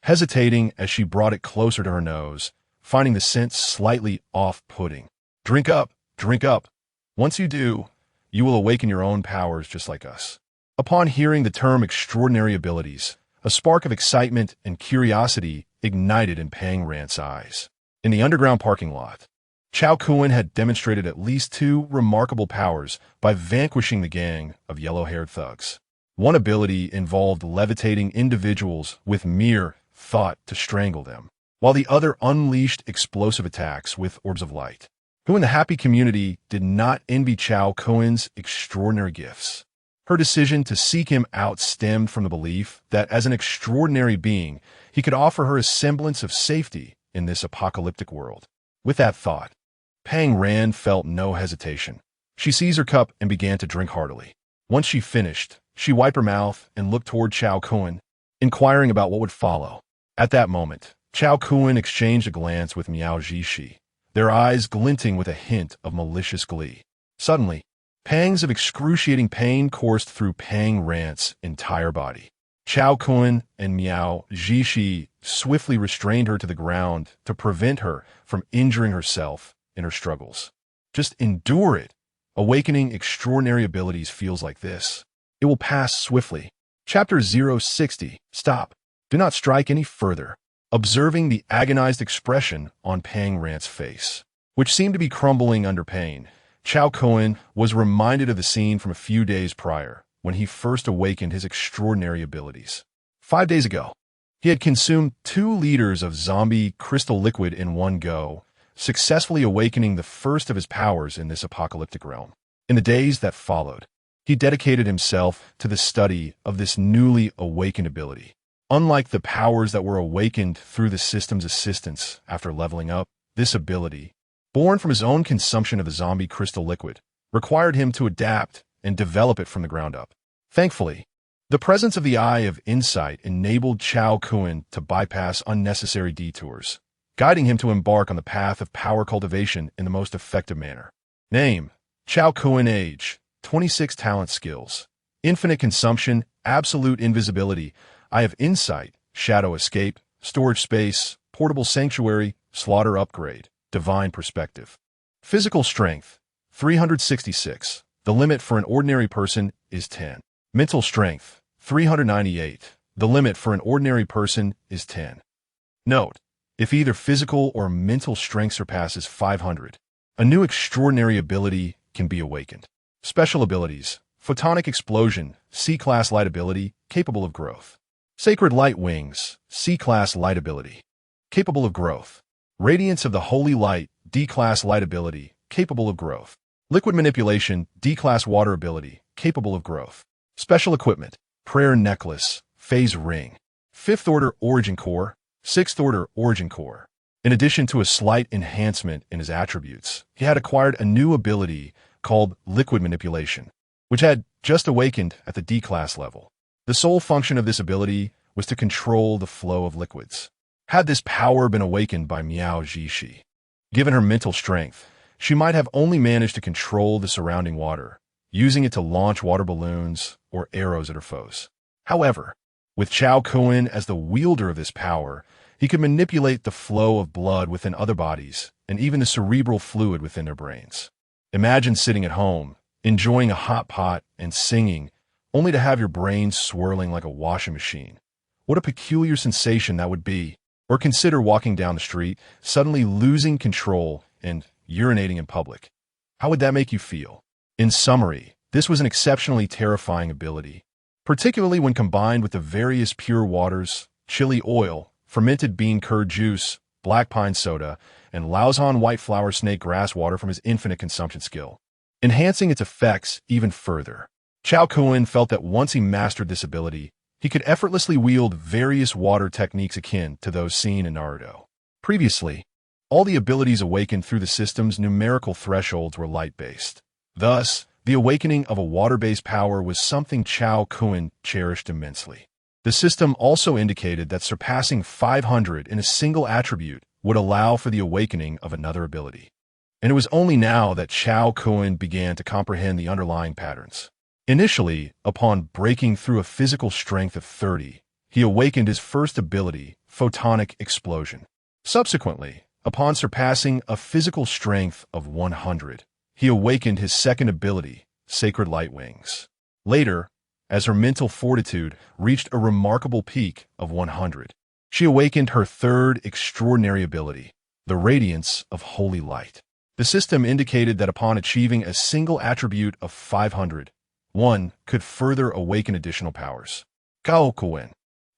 hesitating as she brought it closer to her nose, finding the scent slightly off-putting. Drink up. Once you do, you will awaken your own powers just like us. Upon hearing the term extraordinary abilities, a spark of excitement and curiosity ignited in Pang Ran's eyes. In the underground parking lot, Cao Kun had demonstrated at least 2 remarkable powers by vanquishing the gang of yellow-haired thugs. One ability involved levitating individuals with mere thought to strangle them, while the other unleashed explosive attacks with orbs of light. Who in the happy community did not envy Cao Kun's extraordinary gifts? Her decision to seek him out stemmed from the belief that as an extraordinary being, he could offer her a semblance of safety in this apocalyptic world. With that thought, Pang Ran felt no hesitation. She seized her cup and began to drink heartily. Once she finished, she wiped her mouth and looked toward Cao Kun, inquiring about what would follow. At that moment, Cao Kun exchanged a glance with Miao Zhishi, their eyes glinting with a hint of malicious glee. Suddenly, pangs of excruciating pain coursed through Pang Ran's entire body. Cao Kun and Miao Zhishi swiftly restrained her to the ground to prevent her from injuring herself in her struggles. Just endure it. Awakening extraordinary abilities feels like this. It will pass swiftly. Chapter 060. Stop. Do not strike any further. Observing the agonized expression on Pang Ran's face, which seemed to be crumbling under pain, Cao Kun was reminded of the scene from a few days prior, when he first awakened his extraordinary abilities. 5 days ago, he had consumed 2 liters of zombie crystal liquid in one go, successfully awakening the first of his powers in this apocalyptic realm. In the days that followed, he dedicated himself to the study of this newly awakened ability. Unlike the powers that were awakened through the system's assistance after leveling up, this ability, born from his own consumption of the zombie crystal liquid, required him to adapt and develop it from the ground up. Thankfully, the presence of the Eye of Insight enabled Cao Kun to bypass unnecessary detours, guiding him to embark on the path of power cultivation in the most effective manner. Name: Cao Kun. Age: 26. Talent: skills: infinite consumption, absolute invisibility, Eye of Insight, shadow escape, storage space, portable sanctuary, slaughter upgrade, divine perspective. Physical strength: 366. The limit for an ordinary person is 10. Mental strength: 398. The limit for an ordinary person is 10. Note: if either physical or mental strength surpasses 500, a new extraordinary ability can be awakened. Special abilities: Photonic Explosion, C-Class Light Ability, capable of growth. Sacred Light Wings, C-Class Light Ability, capable of growth. Radiance of the Holy Light, D-Class Light Ability, capable of growth. Liquid Manipulation, D-Class Water Ability, capable of growth. Special Equipment: Prayer Necklace, Phase Ring. 5th Order Origin Core, 6th Order Origin Core. In addition to a slight enhancement in his attributes, he had acquired a new ability called Liquid Manipulation, which had just awakened at the D-Class level. The sole function of this ability was to control the flow of liquids. Had this power been awakened by Miao Zhishi, given her mental strength, she might have only managed to control the surrounding water, using it to launch water balloons or arrows at her foes. However, with Cao Kun as the wielder of this power, he could manipulate the flow of blood within other bodies and even the cerebral fluid within their brains. Imagine sitting at home, enjoying a hot pot and singing, only to have your brain swirling like a washing machine. What a peculiar sensation that would be. Or consider walking down the street, suddenly losing control and urinating in public. How would that make you feel? In summary, this was an exceptionally terrifying ability, particularly when combined with the various pure waters, chili oil, fermented bean curd juice, black pine soda, and Laozhan white flower snake grass water from his infinite consumption skill, enhancing its effects even further. Cao Kun felt that once he mastered this ability, He could effortlessly wield various water techniques akin to those seen in Naruto. Previously, all the abilities awakened through the system's numerical thresholds were light-based. Thus, the awakening of a water-based power was something Cao Kun cherished immensely. The system also indicated that surpassing 500 in a single attribute would allow for the awakening of another ability. And it was only now that Cao Kun began to comprehend the underlying patterns. Initially, upon breaking through a physical strength of 30, he awakened his first ability, Photonic Explosion. Subsequently, upon surpassing a physical strength of 100, he awakened his second ability, Sacred Light Wings. Later, as her mental fortitude reached a remarkable peak of 100, she awakened her third extraordinary ability, the Radiance of Holy Light. The system indicated that upon achieving a single attribute of 500, one could further awaken additional powers. Cao Kun,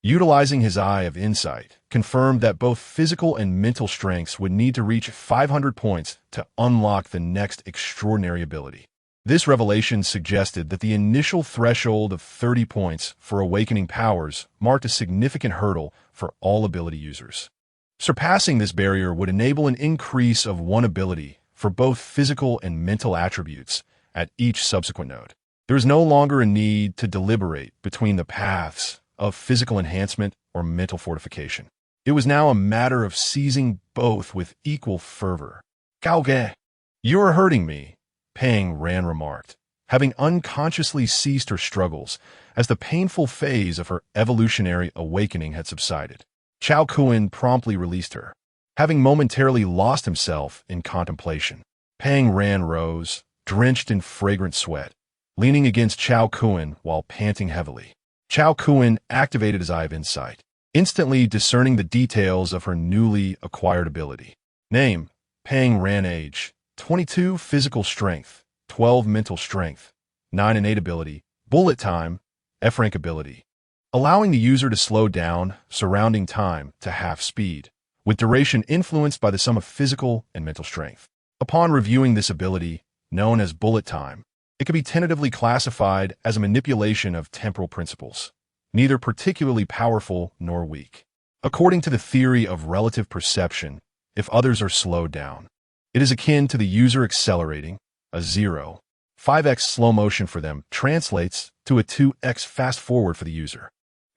utilizing his Eye of Insight, confirmed that both physical and mental strengths would need to reach 500 points to unlock the next extraordinary ability. This revelation suggested that the initial threshold of 30 points for awakening powers marked a significant hurdle for all ability users. Surpassing this barrier would enable an increase of one ability for both physical and mental attributes at each subsequent node. There is no longer a need to deliberate between the paths of physical enhancement or mental fortification. It was now a matter of seizing both with equal fervor. Cao Kun, you are hurting me, Pang Ran remarked, having unconsciously ceased her struggles as the painful phase of her evolutionary awakening had subsided. Cao Kun promptly released her, having momentarily lost himself in contemplation. Pang Ran rose, drenched in fragrant sweat, leaning against Cao Kun while panting heavily. Cao Kun activated his Eye of Insight, instantly discerning the details of her newly acquired ability. Name, Pang Ran. Age, 22 physical strength, 12 mental strength, 9 innate ability, bullet time, F-rank ability, allowing the user to slow down surrounding time to half speed, with duration influenced by the sum of physical and mental strength. Upon reviewing this ability, known as bullet time, it can be tentatively classified as a manipulation of temporal principles, neither particularly powerful nor weak. According to the theory of relative perception, if others are slowed down, it is akin to the user accelerating. A 0.5x slow motion for them translates to a 2x fast forward for the user.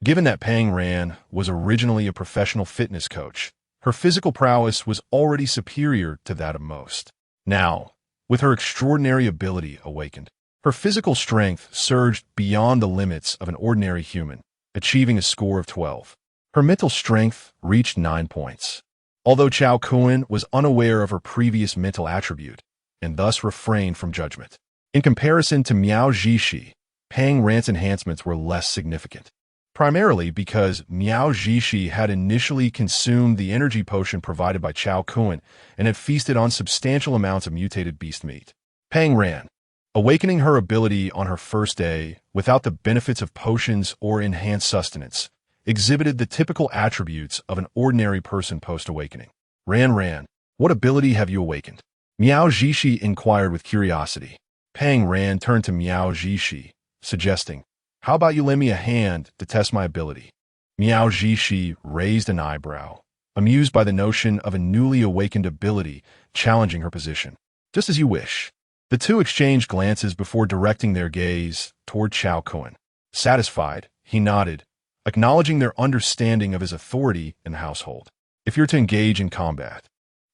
Given that Pang Ran was originally a professional fitness coach, her physical prowess was already superior to that of most. Now, with her extraordinary ability awakened, her physical strength surged beyond the limits of an ordinary human, achieving a score of 12. Her mental strength reached 9 points. Although Cao Kun was unaware of her previous mental attribute, and thus refrained from judgment. In comparison to Miao Zhishi, Pang Ran's enhancements were less significant, primarily because Miao Zhishi had initially consumed the energy potion provided by Cao Kun and had feasted on substantial amounts of mutated beast meat. Pang Ran, awakening her ability on her first day without the benefits of potions or enhanced sustenance, exhibited the typical attributes of an ordinary person post-awakening. Ran, what ability have you awakened? Miao Zhishi inquired with curiosity. Pang Ran turned to Miao Zhishi, suggesting, how about you lend me a hand to test my ability? Miao Zhishi raised an eyebrow, amused by the notion of a newly awakened ability challenging her position. Just as you wish. The two exchanged glances before directing their gaze toward Cao Kun. Satisfied, he nodded, acknowledging their understanding of his authority in the household. If you're to engage in combat,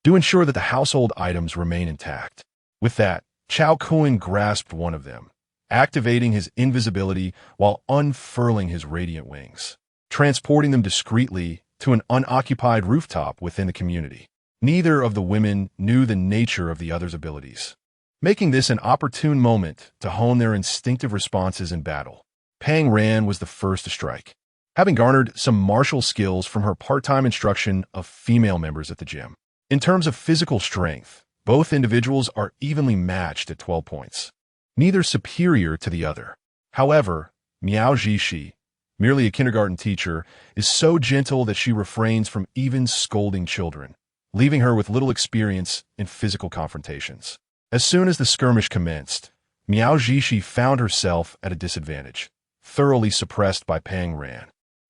do ensure that the household items remain intact. With that, Cao Kun grasped one of them, activating his invisibility while unfurling his radiant wings, transporting them discreetly to an unoccupied rooftop within the community. Neither of the women knew the nature of the other's abilities, making this an opportune moment to hone their instinctive responses in battle. Pang Ran was the first to strike, having garnered some martial skills from her part-time instruction of female members at the gym. In terms of physical strength, both individuals are evenly matched at 12 points, neither superior to the other. However, Miao Zhishi, merely a kindergarten teacher, is so gentle that she refrains from even scolding children, leaving her with little experience in physical confrontations. As soon as the skirmish commenced, Miao Zhishi found herself at a disadvantage, thoroughly suppressed by Pang Ran,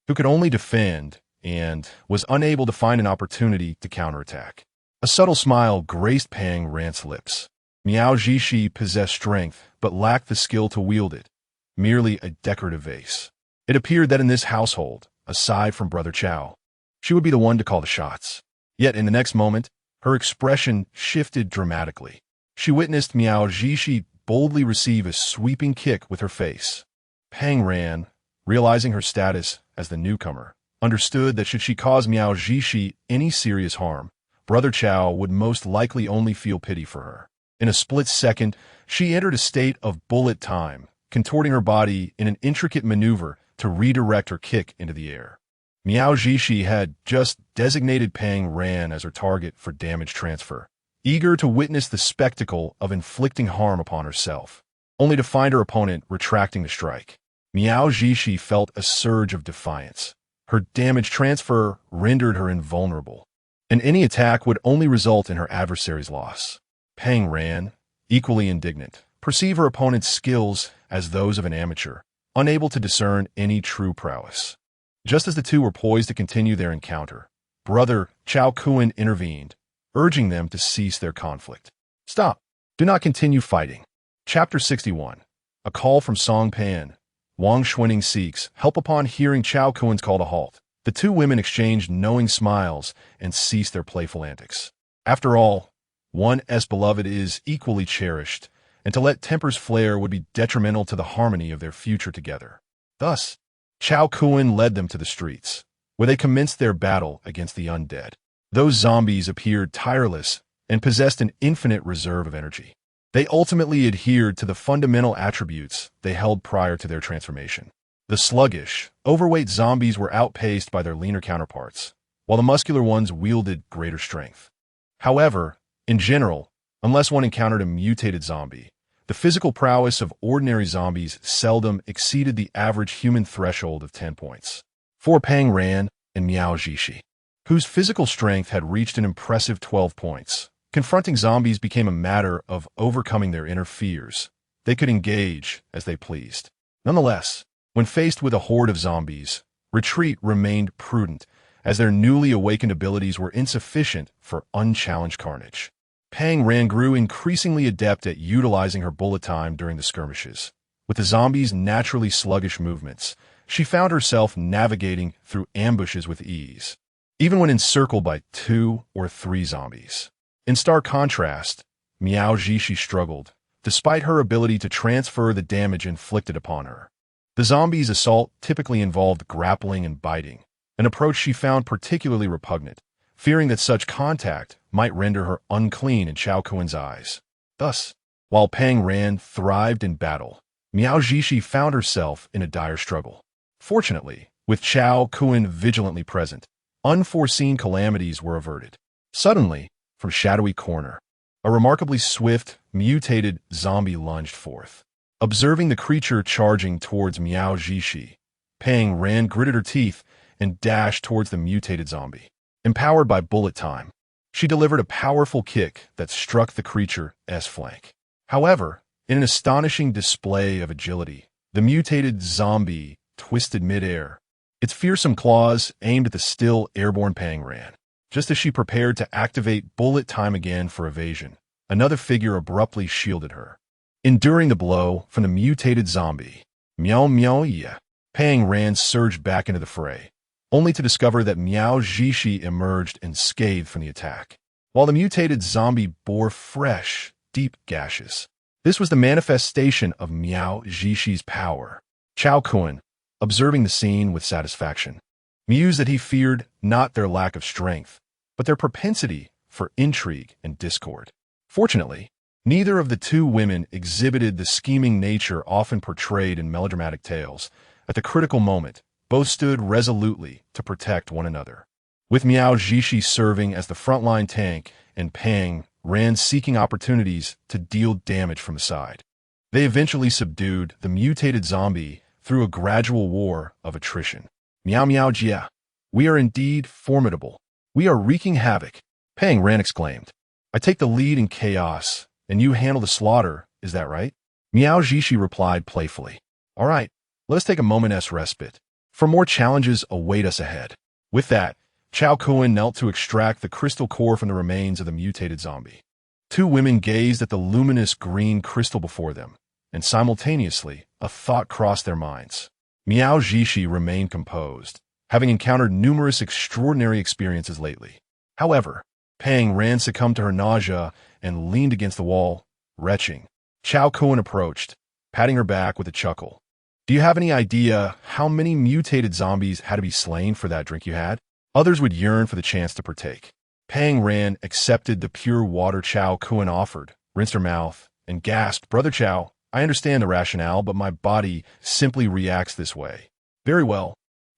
who could only defend and was unable to find an opportunity to counterattack. A subtle smile graced Pang Ran's lips. Miao Zhishi possessed strength, but lacked the skill to wield it, merely a decorative vase. It appeared that in this household, aside from Brother Cao, she would be the one to call the shots. Yet in the next moment, her expression shifted dramatically. She witnessed Miao Zhishi boldly receive a sweeping kick with her face. Pang Ran, realizing her status as the newcomer, understood that should she cause Miao Zhishi any serious harm, Brother Cao would most likely only feel pity for her. In a split second, she entered a state of bullet time, contorting her body in an intricate maneuver to redirect her kick into the air. Miao Zhishi had just designated Pang Ran as her target for damage transfer, eager to witness the spectacle of inflicting harm upon herself, only to find her opponent retracting the strike. Miao Zhishi felt a surge of defiance. Her damage transfer rendered her invulnerable, and any attack would only result in her adversary's loss. Pang Ran, equally indignant, perceived her opponent's skills as those of an amateur, unable to discern any true prowess. Just as the two were poised to continue their encounter, Brother Cao Kun intervened, urging them to cease their conflict. Stop! Do not continue fighting. Chapter 61. A call from Song Pan. Wang Xuanning seeks help upon hearing Cao Kun's call to halt. The two women exchanged knowing smiles and ceased their playful antics. After all, one's beloved is equally cherished, and to let tempers flare would be detrimental to the harmony of their future together. Thus, Cao Kun led them to the streets, where they commenced their battle against the undead. Those zombies appeared tireless and possessed an infinite reserve of energy. They ultimately adhered to the fundamental attributes they held prior to their transformation. The sluggish, overweight zombies were outpaced by their leaner counterparts, while the muscular ones wielded greater strength. However, in general, unless one encountered a mutated zombie, the physical prowess of ordinary zombies seldom exceeded the average human threshold of 10 points. For Pang Ran and Miao Zhishi, whose physical strength had reached an impressive 12 points, confronting zombies became a matter of overcoming their inner fears. They could engage as they pleased. Nonetheless, when faced with a horde of zombies, retreat remained prudent, as their newly awakened abilities were insufficient for unchallenged carnage. Pang Ran grew increasingly adept at utilizing her bullet time during the skirmishes. With the zombies' naturally sluggish movements, she found herself navigating through ambushes with ease, even when encircled by 2 or 3 zombies. In stark contrast, Miao Zhishi struggled, despite her ability to transfer the damage inflicted upon her. The zombies' assault typically involved grappling and biting, an approach she found particularly repugnant, fearing that such contact might render her unclean in Cao Kun's eyes. Thus, while Pang Ran thrived in battle, Miao Zhishi found herself in a dire struggle. Fortunately, with Cao Kun vigilantly present, unforeseen calamities were averted. Suddenly, from shadowy corner, a remarkably swift, mutated zombie lunged forth. Observing the creature charging towards Miao Zhishi, Pang Ran gritted her teeth and dashed towards the mutated zombie. Empowered by bullet time, she delivered a powerful kick that struck the creature's flank. However, in an astonishing display of agility, the mutated zombie twisted midair, its fearsome claws aimed at the still airborne Pang Ran. Just as she prepared to activate bullet time again for evasion, another figure abruptly shielded her. Enduring the blow from the mutated zombie, Miao Miao Ya, Pang Ran surged back into the fray, only to discover that Miao Zhishi emerged unscathed from the attack, while the mutated zombie bore fresh, deep gashes. This was the manifestation of Miao Zhishi's power. Cao Kun, observing the scene with satisfaction, mused that he feared not their lack of strength, but their propensity for intrigue and discord. Fortunately, neither of the two women exhibited the scheming nature often portrayed in melodramatic tales. At the critical moment, both stood resolutely to protect one another. With Miao Zhishi serving as the frontline tank and Pang Ran seeking opportunities to deal damage from the side, they eventually subdued the mutated zombie through a gradual war of attrition. Miao Miao Jia, we are indeed formidable. We are wreaking havoc, Pang Ran exclaimed. I take the lead in chaos, and you handle the slaughter, is that right? Miao Zhishi replied playfully. All right, let us take a moment's respite, for more challenges await us ahead. With that, Cao Kun knelt to extract the crystal core from the remains of the mutated zombie. Two women gazed at the luminous green crystal before them, and simultaneously, a thought crossed their minds. Miao Zhishi remained composed, having encountered numerous extraordinary experiences lately. However, Pang Ran succumbed to her nausea and leaned against the wall, retching. Cao Kun approached, patting her back with a chuckle. Do you have any idea how many mutated zombies had to be slain for that drink you had? Others would yearn for the chance to partake. Pang Ran accepted the pure water Cao Kun offered, rinsed her mouth, and gasped, Brother Cao, I understand the rationale, but my body simply reacts this way. Very well.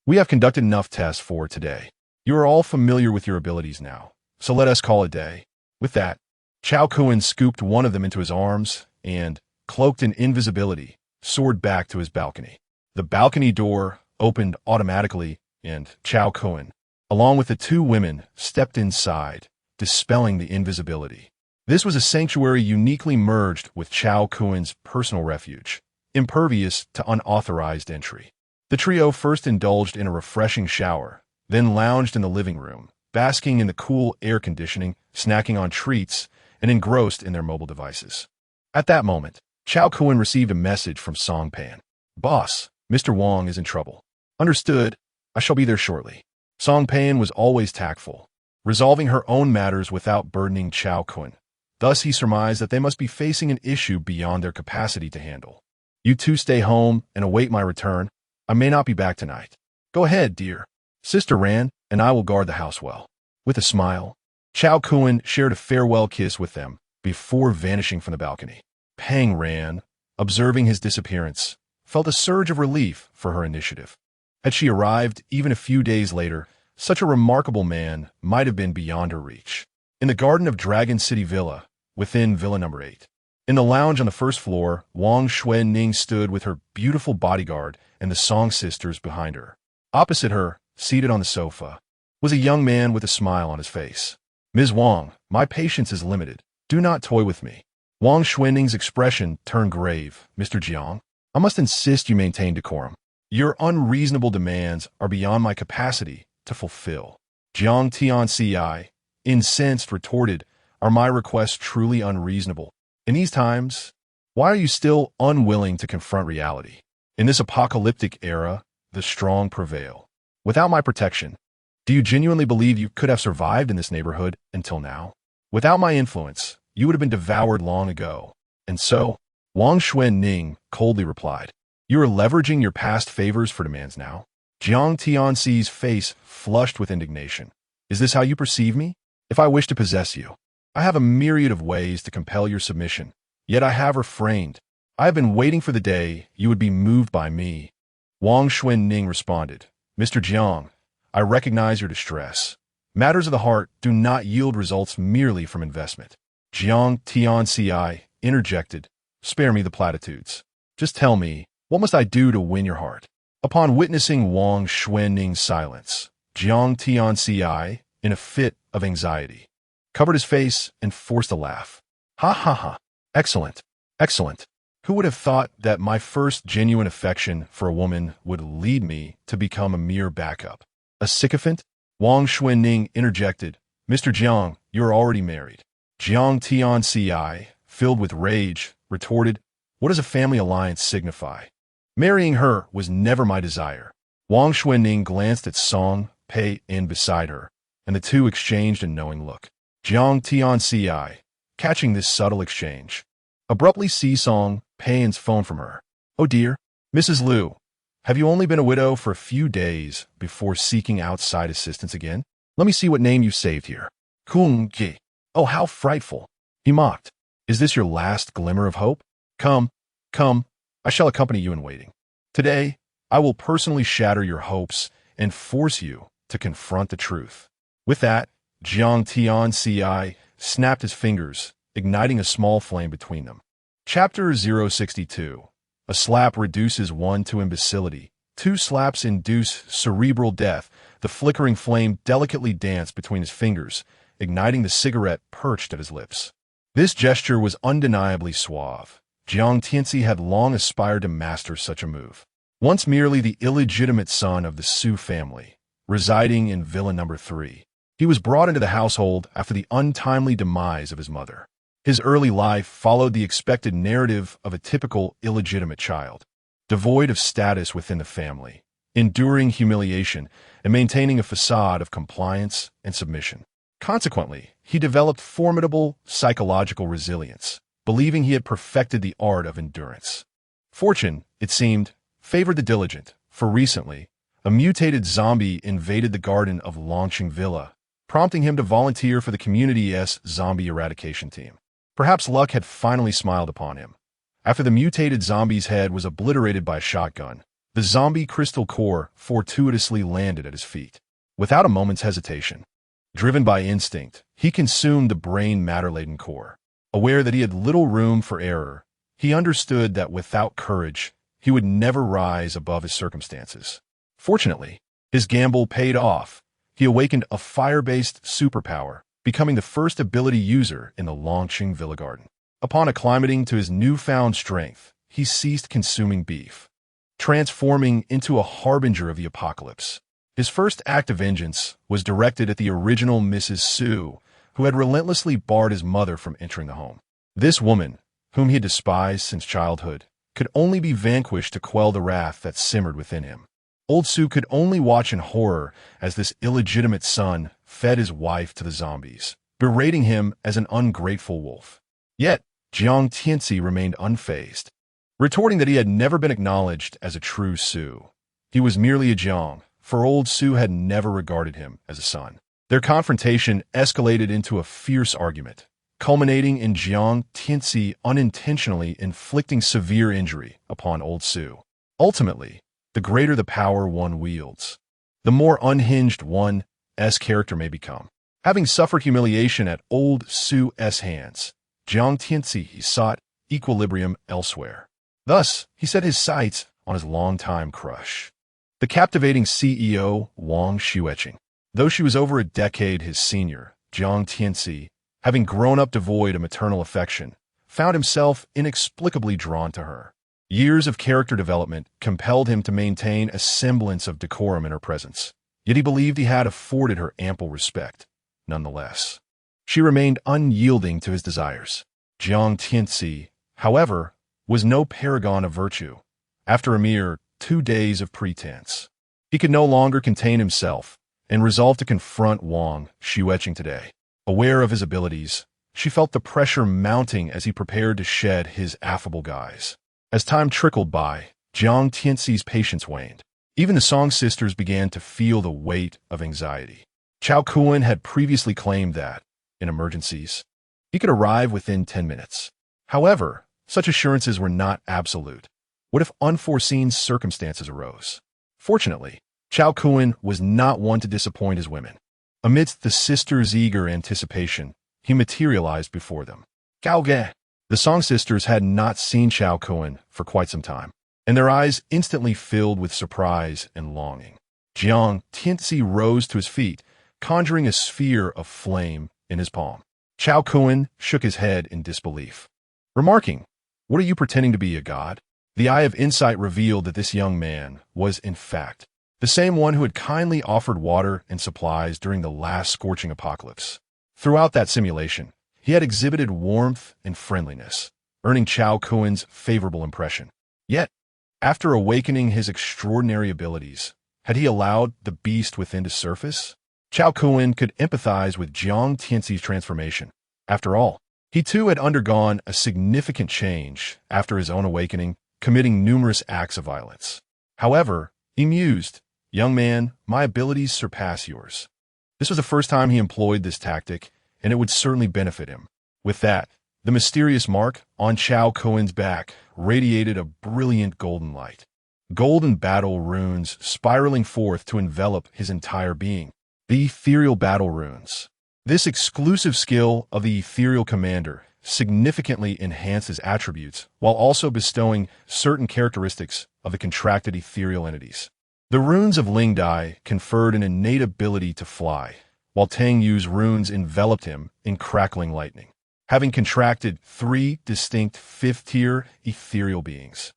We have conducted enough tests for today. You are all familiar with your abilities now, so let us call it a day. With that, Cao Kun scooped one of them into his arms and, cloaked in invisibility, soared back to his balcony. The balcony door opened automatically, and Cao Kun, along with the two women, stepped inside, dispelling the invisibility. This was a sanctuary uniquely merged with Cao Kun's personal refuge, impervious to unauthorized entry. The trio first indulged in a refreshing shower, then lounged in the living room, basking in the cool air conditioning, snacking on treats, and engrossed in their mobile devices. At that moment, Cao Kun received a message from Song Pan. Boss, Mr. Wong is in trouble. Understood. I shall be there shortly. Song Pan was always tactful, resolving her own matters without burdening Cao Kun. Thus he surmised that they must be facing an issue beyond their capacity to handle. You two stay home and await my return. I may not be back tonight. Go ahead, dear. Sister Ran and I will guard the house well. With a smile, Cao Kun shared a farewell kiss with them before vanishing from the balcony. Pang Ran, observing his disappearance, felt a surge of relief for her initiative. Had she arrived even a few days later, such a remarkable man might have been beyond her reach. In the garden of Dragon City Villa, within Villa Number 8. In the lounge on the first floor, Wang Xuanning stood with her beautiful bodyguard and the Song sisters behind her. Opposite her, seated on the sofa, was a young man with a smile on his face. Ms. Wang, my patience is limited. Do not toy with me. Wang Xuanning's expression turned grave. Mr. Jiang, I must insist you maintain decorum. Your unreasonable demands are beyond my capacity to fulfill. Jiang Tianci, incensed, retorted, are my requests truly unreasonable? In these times, why are you still unwilling to confront reality? In this apocalyptic era, the strong prevail. Without my protection, do you genuinely believe you could have survived in this neighborhood until now? Without my influence, you would have been devoured long ago. And so, Wang Xuanning coldly replied, you are leveraging your past favors for demands now? Jiang Tianxi's face flushed with indignation. Is this how you perceive me? If I wish to possess you, I have a myriad of ways to compel your submission, yet I have refrained. I have been waiting for the day you would be moved by me. Wang Xuanning responded, Mr. Jiang, I recognize your distress. Matters of the heart do not yield results merely from investment. Jiang Tianci interjected, spare me the platitudes. Just tell me, what must I do to win your heart? Upon witnessing Wang Xuanning's silence, Jiang Tianci, in a fit of anxiety, covered his face and forced a laugh. Ha ha ha. Excellent. Excellent. Who would have thought that my first genuine affection for a woman would lead me to become a mere backup? A sycophant? Wang Xuanning interjected, Mr. Jiang, you are already married. Jiang Tianci, filled with rage, retorted, what does a family alliance signify? Marrying her was never my desire. Wang Xuanning glanced at Song Pei in beside her, and the two exchanged a knowing look. Jiang Tianci, catching this subtle exchange, abruptly seized Song Pei's phone from her. Oh dear, Mrs. Liu, have you only been a widow for a few days before seeking outside assistance again? Let me see what name you saved here. Kung Ji. Oh, how frightful. He mocked. Is this your last glimmer of hope? Come, come, I shall accompany you in waiting. Today, I will personally shatter your hopes and force you to confront the truth. With that, Jiang Tianci snapped his fingers, igniting a small flame between them. Chapter 062. A slap reduces one to imbecility. 2 slaps induce cerebral death. The flickering flame delicately danced between his fingers, igniting the cigarette perched at his lips. This gesture was undeniably suave. Jiang Tianci had long aspired to master such a move. once merely the illegitimate son of the Su family, residing in Villa Number 3. He was brought into the household after the untimely demise of his mother. His early life followed the expected narrative of a typical illegitimate child, devoid of status within the family, enduring humiliation and maintaining a facade of compliance and submission. Consequently, he developed formidable psychological resilience, believing he had perfected the art of endurance. Fortune, it seemed, favored the diligent, for recently, a mutated zombie invaded the garden of Longqing Villa, prompting him to volunteer for the community's zombie eradication team. Perhaps luck had finally smiled upon him. After the mutated zombie's head was obliterated by a shotgun, the zombie crystal core fortuitously landed at his feet. Without a moment's hesitation, driven by instinct, he consumed the brain matter-laden core. Aware that he had little room for error, he understood that without courage, he would never rise above his circumstances. Fortunately, his gamble paid off. He awakened a fire-based superpower, becoming the first ability user in the Longqing Villa Garden. Upon acclimating to his newfound strength, he ceased consuming beef, transforming into a harbinger of the apocalypse. His first act of vengeance was directed at the original Mrs. Su, who had relentlessly barred his mother from entering the home. This woman, whom he had despised since childhood, could only be vanquished to quell the wrath that simmered within him. Old Su could only watch in horror as this illegitimate son fed his wife to the zombies, berating him as an ungrateful wolf. Yet, Jiang Tianxi remained unfazed, retorting that he had never been acknowledged as a true Su. He was merely a Jiang, for old Su had never regarded him as a son. Their confrontation escalated into a fierce argument, culminating in Jiang Tianxi unintentionally inflicting severe injury upon old Su. Ultimately, the greater the power one wields, the more unhinged one's character may become. Having suffered humiliation at old Su's hands, Jiang Tianxi sought equilibrium elsewhere. Thus, he set his sights on his longtime crush, the captivating CEO Wang Xueqing. Though she was over a decade his senior, Jiang Tianxi, having grown up devoid of maternal affection, found himself inexplicably drawn to her. Years of character development compelled him to maintain a semblance of decorum in her presence, yet he believed he had afforded her ample respect. Nonetheless, she remained unyielding to his desires. Jiang Tianxi, however, was no paragon of virtue. After a mere 2 days of pretense, he could no longer contain himself and resolved to confront Wang Xueqing today. Aware of his abilities, she felt the pressure mounting as he prepared to shed his affable guise. As time trickled by, Jiang Tianxi's patience waned. Even the Song sisters began to feel the weight of anxiety. Cao Kun had previously claimed that, in emergencies, he could arrive within 10 minutes. However, such assurances were not absolute. What if unforeseen circumstances arose? Fortunately, Cao Kun was not one to disappoint his women. Amidst the sisters' eager anticipation, he materialized before them. Cao Kun. The Song sisters had not seen Cao Kun for quite some time, and their eyes instantly filled with surprise and longing. Jiang Tianxi rose to his feet, conjuring a sphere of flame in his palm. Cao Kun shook his head in disbelief, remarking, "What are you pretending to be, a god?" The eye of insight revealed that this young man was, in fact, the same one who had kindly offered water and supplies during the last scorching apocalypse. Throughout that simulation, he had exhibited warmth and friendliness, earning Cao Kun's favorable impression. Yet, after awakening his extraordinary abilities, had he allowed the beast within to surface? Cao Kun could empathize with Jiang Tianxi's transformation. After all, he too had undergone a significant change after his own awakening, committing numerous acts of violence. However, he mused, "Young man, my abilities surpass yours." This was the first time he employed this tactic, and it would certainly benefit him. With that, the mysterious mark on Cao Kun's back radiated a brilliant golden light. Golden battle runes spiraling forth to envelop his entire being. The ethereal battle runes. This exclusive skill of the ethereal commander significantly enhanced his attributes while also bestowing certain characteristics of the contracted ethereal entities. The runes of Ling Dai conferred an innate ability to fly, while Tang Yu's runes enveloped him in crackling lightning. Having contracted 3 distinct 5th-tier ethereal beings,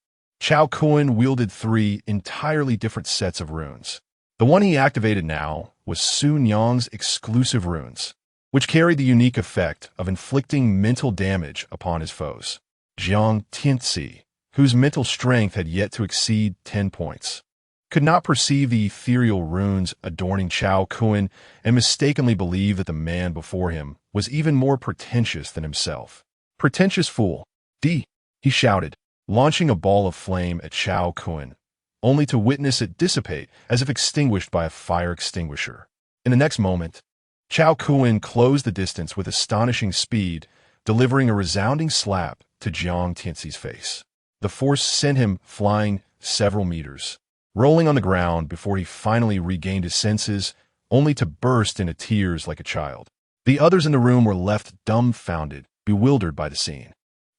Cao Kun wielded three entirely different sets of runes. The one he activated now was Sun Yang's exclusive runes, which carried the unique effect of inflicting mental damage upon his foes. Jiang Tianzi, whose mental strength had yet to exceed 10 points, could not perceive the ethereal runes adorning Cao Kun and mistakenly believed that the man before him was even more pretentious than himself. "Pretentious fool! D!" he shouted, launching a ball of flame at Cao Kun, only to witness it dissipate as if extinguished by a fire extinguisher. In the next moment, Cao Kun closed the distance with astonishing speed, delivering a resounding slap to Jiang Tianzi's face. The force sent him flying several meters, rolling on the ground before he finally regained his senses, only to burst into tears like a child. The others in the room were left dumbfounded, bewildered by the scene.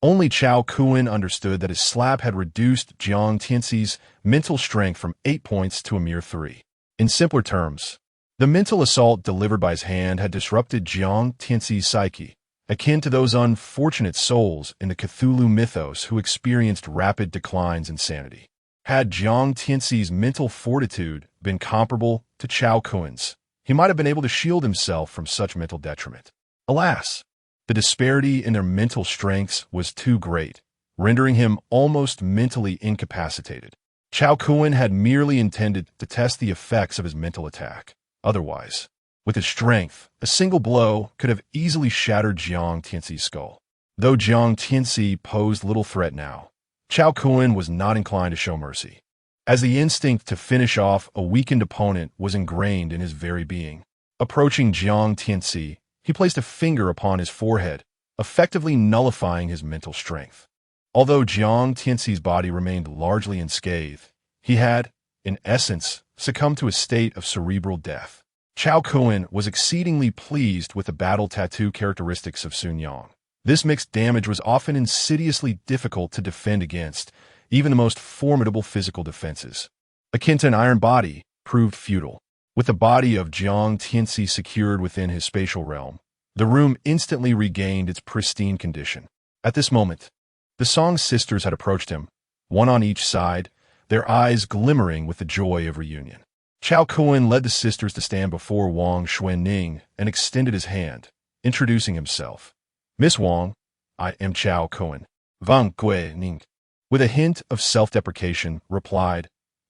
Only Cao Kun understood that his slap had reduced Jiang Tianzi's mental strength from 8 points to a mere 3. In simpler terms, the mental assault delivered by his hand had disrupted Jiang Tianzi's psyche, akin to those unfortunate souls in the Cthulhu mythos who experienced rapid declines in sanity. Had Jiang Tianzi's mental fortitude been comparable to Cao Kun's, he might have been able to shield himself from such mental detriment. Alas, the disparity in their mental strengths was too great, rendering him almost mentally incapacitated. Cao Kun had merely intended to test the effects of his mental attack. Otherwise, with his strength, a single blow could have easily shattered Jiang Tianzi's skull. Though Jiang Tianzi posed little threat now, Cao Kun was not inclined to show mercy, as the instinct to finish off a weakened opponent was ingrained in his very being. Approaching Jiang Tianzi, he placed a finger upon his forehead, effectively nullifying his mental strength. Although Jiang Tianzi's body remained largely unscathed, he had, in essence, succumbed to a state of cerebral death. Cao Kun was exceedingly pleased with the battle tattoo characteristics of Sun Yang. This mixed damage was often insidiously difficult to defend against, even the most formidable physical defenses. Akin to an iron body, proved futile. With the body of Jiang Tianzi secured within his spatial realm, the room instantly regained its pristine condition. At this moment, the Song sisters had approached him, one on each side, their eyes glimmering with the joy of reunion. Cao Kun led the sisters to stand before Wang Xuanning and extended his hand, introducing himself. "Miss Wang, I am Cao Kun." Wang Xuanning, with a hint of self-deprecation, replied,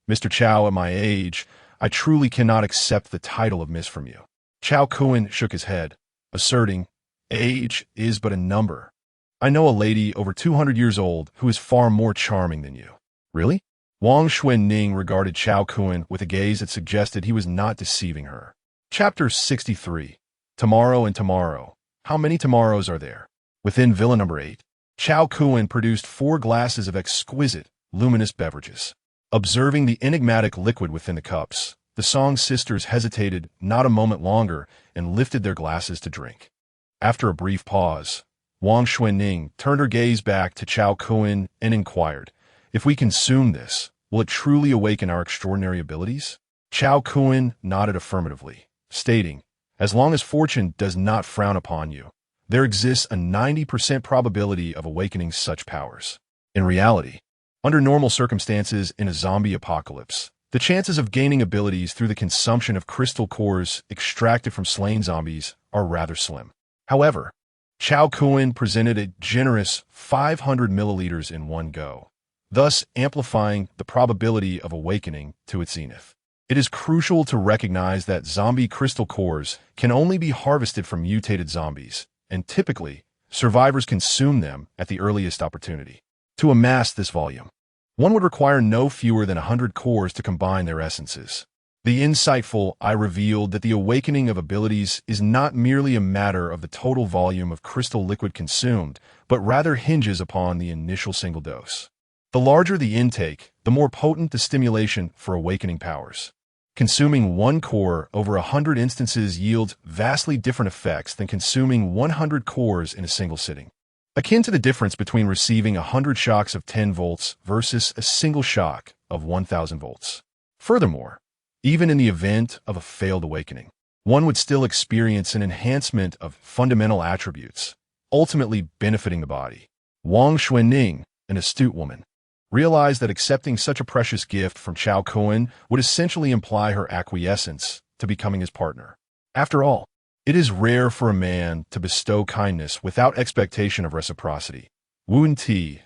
"Mr. Cao, at my age, I truly cannot accept the title of Miss from you." Cao Kun shook his head, asserting, "Age is but a number. I know a lady over 200 years old who is far more charming than you." "Really?" Wang Xuanning regarded Cao Kun with a gaze that suggested he was not deceiving her. Chapter 63. Tomorrow and Tomorrow. How many tomorrows are there? Within Villa Number 8, Cao Kun produced 4 glasses of exquisite, luminous beverages. Observing the enigmatic liquid within the cups, the Song sisters hesitated not a moment longer and lifted their glasses to drink. After a brief pause, Wang Xuanning turned her gaze back to Cao Kun and inquired, "If we consume this, will it truly awaken our extraordinary abilities?" Cao Kun nodded affirmatively, stating, "As long as fortune does not frown upon you, there exists a 90% probability of awakening such powers." In reality, under normal circumstances in a zombie apocalypse, the chances of gaining abilities through the consumption of crystal cores extracted from slain zombies are rather slim. However, Cao Kun presented a generous 500 milliliters in one go, thus amplifying the probability of awakening to its zenith. It is crucial to recognize that zombie crystal cores can only be harvested from mutated zombies, and typically, survivors consume them at the earliest opportunity. To amass this volume, one would require no fewer than 100 cores to combine their essences. The insightful I revealed that the awakening of abilities is not merely a matter of the total volume of crystal liquid consumed, but rather hinges upon the initial single dose. The larger the intake, the more potent the stimulation for awakening powers. Consuming 1 core over 100 instances yields vastly different effects than consuming 100 cores in a single sitting. Akin to the difference between receiving 100 shocks of 10 volts versus a single shock of 1000 volts. Furthermore, even in the event of a failed awakening, one would still experience an enhancement of fundamental attributes, ultimately benefiting the body. Wang Xuanning, an astute woman, realized that accepting such a precious gift from Cao Kun would essentially imply her acquiescence to becoming his partner. After all, it is rare for a man to bestow kindness without expectation of reciprocity. Wouldn't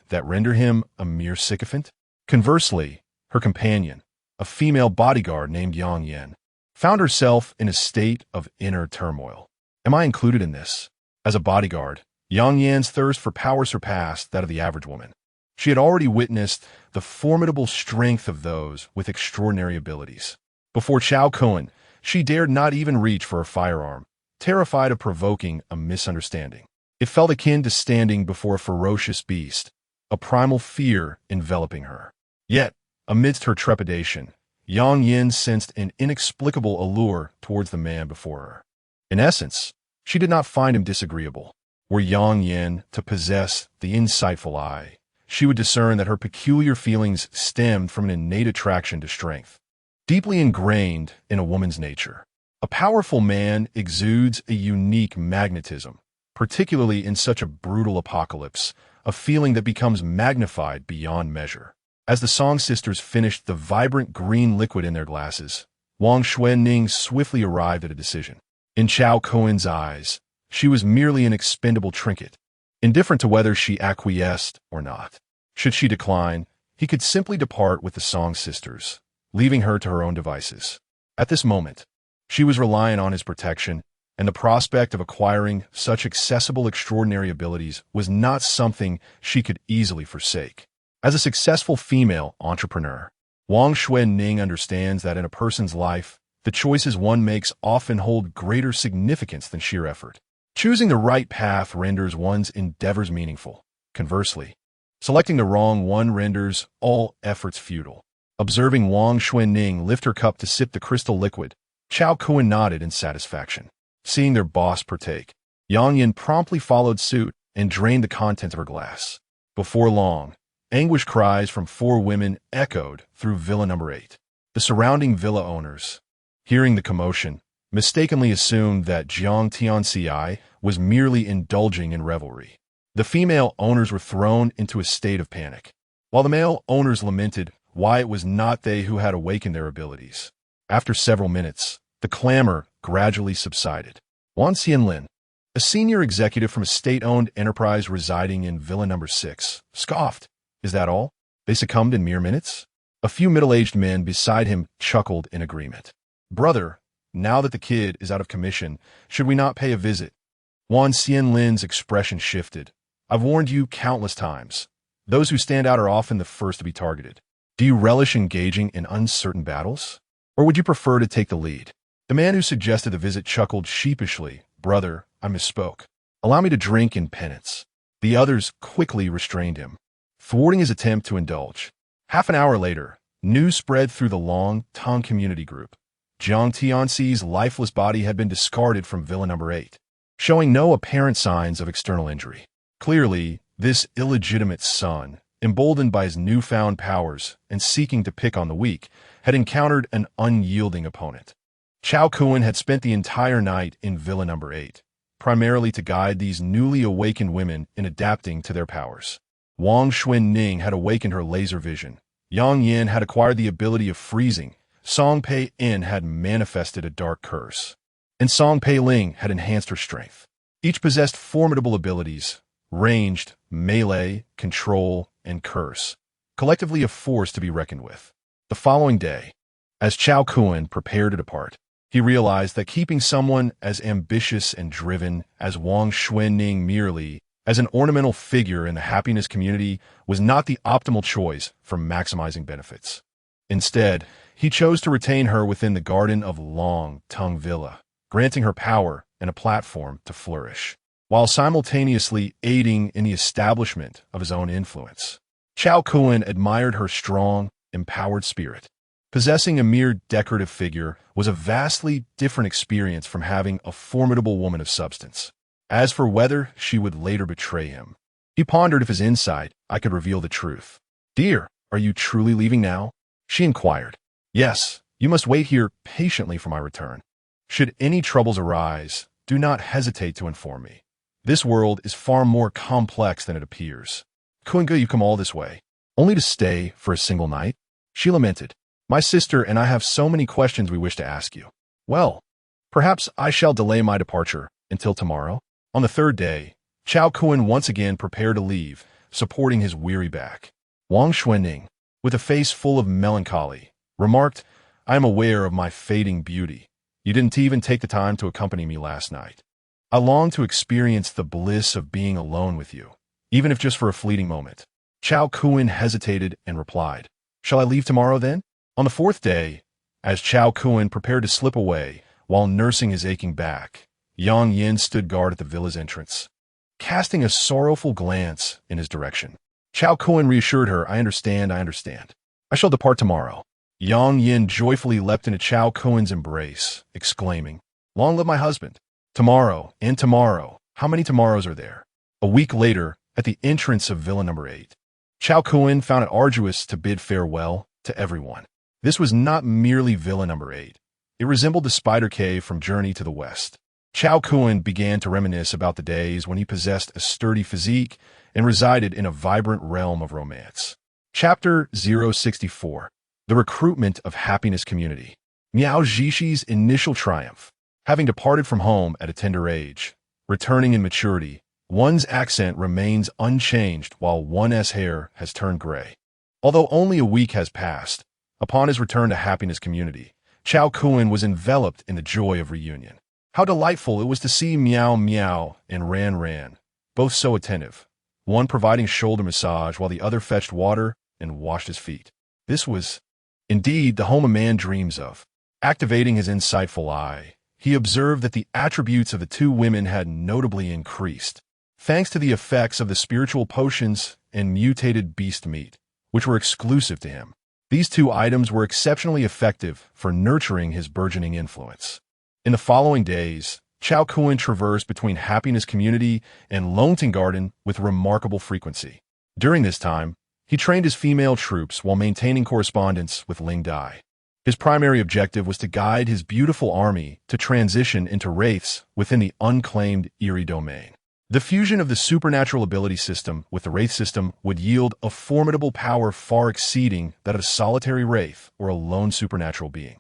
that render him a mere sycophant? Conversely, her companion, a female bodyguard named Yang Yan, found herself in a state of inner turmoil. Am I included in this? As a bodyguard, Yang Yan's thirst for power surpassed that of the average woman. She had already witnessed the formidable strength of those with extraordinary abilities. Before Cao Kun, she dared not even reach for a firearm, terrified of provoking a misunderstanding. It felt akin to standing before a ferocious beast, a primal fear enveloping her. Yet, amidst her trepidation, Yang Yin sensed an inexplicable allure towards the man before her. In essence, she did not find him disagreeable. Were Yang Yin to possess the insightful eye, she would discern that her peculiar feelings stemmed from an innate attraction to strength, deeply ingrained in a woman's nature. A powerful man exudes a unique magnetism, particularly in such a brutal apocalypse, a feeling that becomes magnified beyond measure. As the Song sisters finished the vibrant green liquid in their glasses, Wang Xuanning swiftly arrived at a decision. In Cao Kun's eyes, she was merely an expendable trinket, indifferent to whether she acquiesced or not. Should she decline, he could simply depart with the Song sisters, leaving her to her own devices. At this moment, she was reliant on his protection, and the prospect of acquiring such accessible, extraordinary abilities was not something she could easily forsake. As a successful female entrepreneur, Wang Xuanning understands that in a person's life, the choices one makes often hold greater significance than sheer effort. Choosing the right path renders one's endeavors meaningful. Conversely, selecting the wrong one renders all efforts futile. Observing Wang Xuanning lift her cup to sip the crystal liquid, Cao Kun nodded in satisfaction. Seeing their boss partake, Yang Yin promptly followed suit and drained the contents of her glass. Before long, anguished cries from 4 women echoed through Villa Number 8. The surrounding villa owners, hearing the commotion, mistakenly assumed that Jiang Tianci was merely indulging in revelry. The female owners were thrown into a state of panic, while the male owners lamented why it was not they who had awakened their abilities. After several minutes, the clamor gradually subsided. Wan Xianlin, a senior executive from a state-owned enterprise residing in Villa Number 6, scoffed. Is that all? They succumbed in mere minutes? A few middle-aged men beside him chuckled in agreement. Brother, now that the kid is out of commission, should we not pay a visit? Wan Xianlin's expression shifted. I've warned you countless times. Those who stand out are often the first to be targeted. Do you relish engaging in uncertain battles? Or would you prefer to take the lead? The man who suggested the visit chuckled sheepishly. Brother, I misspoke. Allow me to drink in penance. The others quickly restrained him, thwarting his attempt to indulge. Half an hour later, news spread through the Long Tong community group. Jiang Tianxi's lifeless body had been discarded from Villa Number 8, showing no apparent signs of external injury. Clearly, this illegitimate son, emboldened by his newfound powers and seeking to pick on the weak, had encountered an unyielding opponent. Cao Kun had spent the entire night in Villa Number 8, primarily to guide these newly awakened women in adapting to their powers. Wang Xuanning had awakened her laser vision. Yang Yin had acquired the ability of freezing. Song Pei In had manifested a dark curse, and Song Pei Ling had enhanced her strength. Each possessed formidable abilities, ranged, melee, control, and curse, collectively a force to be reckoned with. The following day, as Cao Kun prepared to depart, he realized that keeping someone as ambitious and driven as Wang Xuanning merely as an ornamental figure in the happiness community was not the optimal choice for maximizing benefits. Instead, he chose to retain her within the garden of Long Tung Villa, granting her power and a platform to flourish, while simultaneously aiding in the establishment of his own influence. Cao Kun admired her strong, empowered spirit. Possessing a mere decorative figure was a vastly different experience from having a formidable woman of substance. As for whether she would later betray him, he pondered if his insight I could reveal the truth. Dear, are you truly leaving now? She inquired. Yes, you must wait here patiently for my return. Should any troubles arise, do not hesitate to inform me. This world is far more complex than it appears. Kunga, you come all this way, only to stay for a single night? She lamented. My sister and I have so many questions we wish to ask you. Well, perhaps I shall delay my departure until tomorrow. On the third day, Cao Kun once again prepared to leave, supporting his weary back. Wang Xuanning, with a face full of melancholy, remarked, I am aware of my fading beauty. You didn't even take the time to accompany me last night. I long to experience the bliss of being alone with you, even if just for a fleeting moment. Cao Kun hesitated and replied, Shall I leave tomorrow then? On the fourth day, as Cao Kun prepared to slip away while nursing his aching back, Yang Yin stood guard at the villa's entrance, casting a sorrowful glance in his direction. Cao Kun reassured her, I understand. I shall depart tomorrow. Yang Yin joyfully leapt into Cao Kun's embrace, exclaiming, Long live my husband. Tomorrow, and tomorrow. How many tomorrows are there? A week later, at the entrance of Villa number 8, Cao Kun found it arduous to bid farewell to everyone. This was not merely Villa number 8. It resembled the Spider Cave from Journey to the West. Cao Kun began to reminisce about the days when he possessed a sturdy physique and resided in a vibrant realm of romance. Chapter 064. The Recruitment of Happiness Community. Miao Zhishi's initial triumph. Having departed from home at a tender age, returning in maturity, one's accent remains unchanged while one's hair has turned gray. Although only a week has passed, upon his return to Happiness Community, Cao Kun was enveloped in the joy of reunion. How delightful it was to see Miao Miao and Ran Ran, both so attentive, one providing shoulder massage while the other fetched water and washed his feet. This was, indeed, the home a man dreams of. Activating his insightful eye, he observed that the attributes of the two women had notably increased, thanks to the effects of the spiritual potions and mutated beast meat, which were exclusive to him. These two items were exceptionally effective for nurturing his burgeoning influence. In the following days, Cao Kun traversed between Happiness Community and Longting Garden with remarkable frequency. During this time, he trained his female troops while maintaining correspondence with Ling Dai. His primary objective was to guide his beautiful army to transition into wraiths within the unclaimed Eerie domain. The fusion of the supernatural ability system with the wraith system would yield a formidable power far exceeding that of a solitary wraith or a lone supernatural being.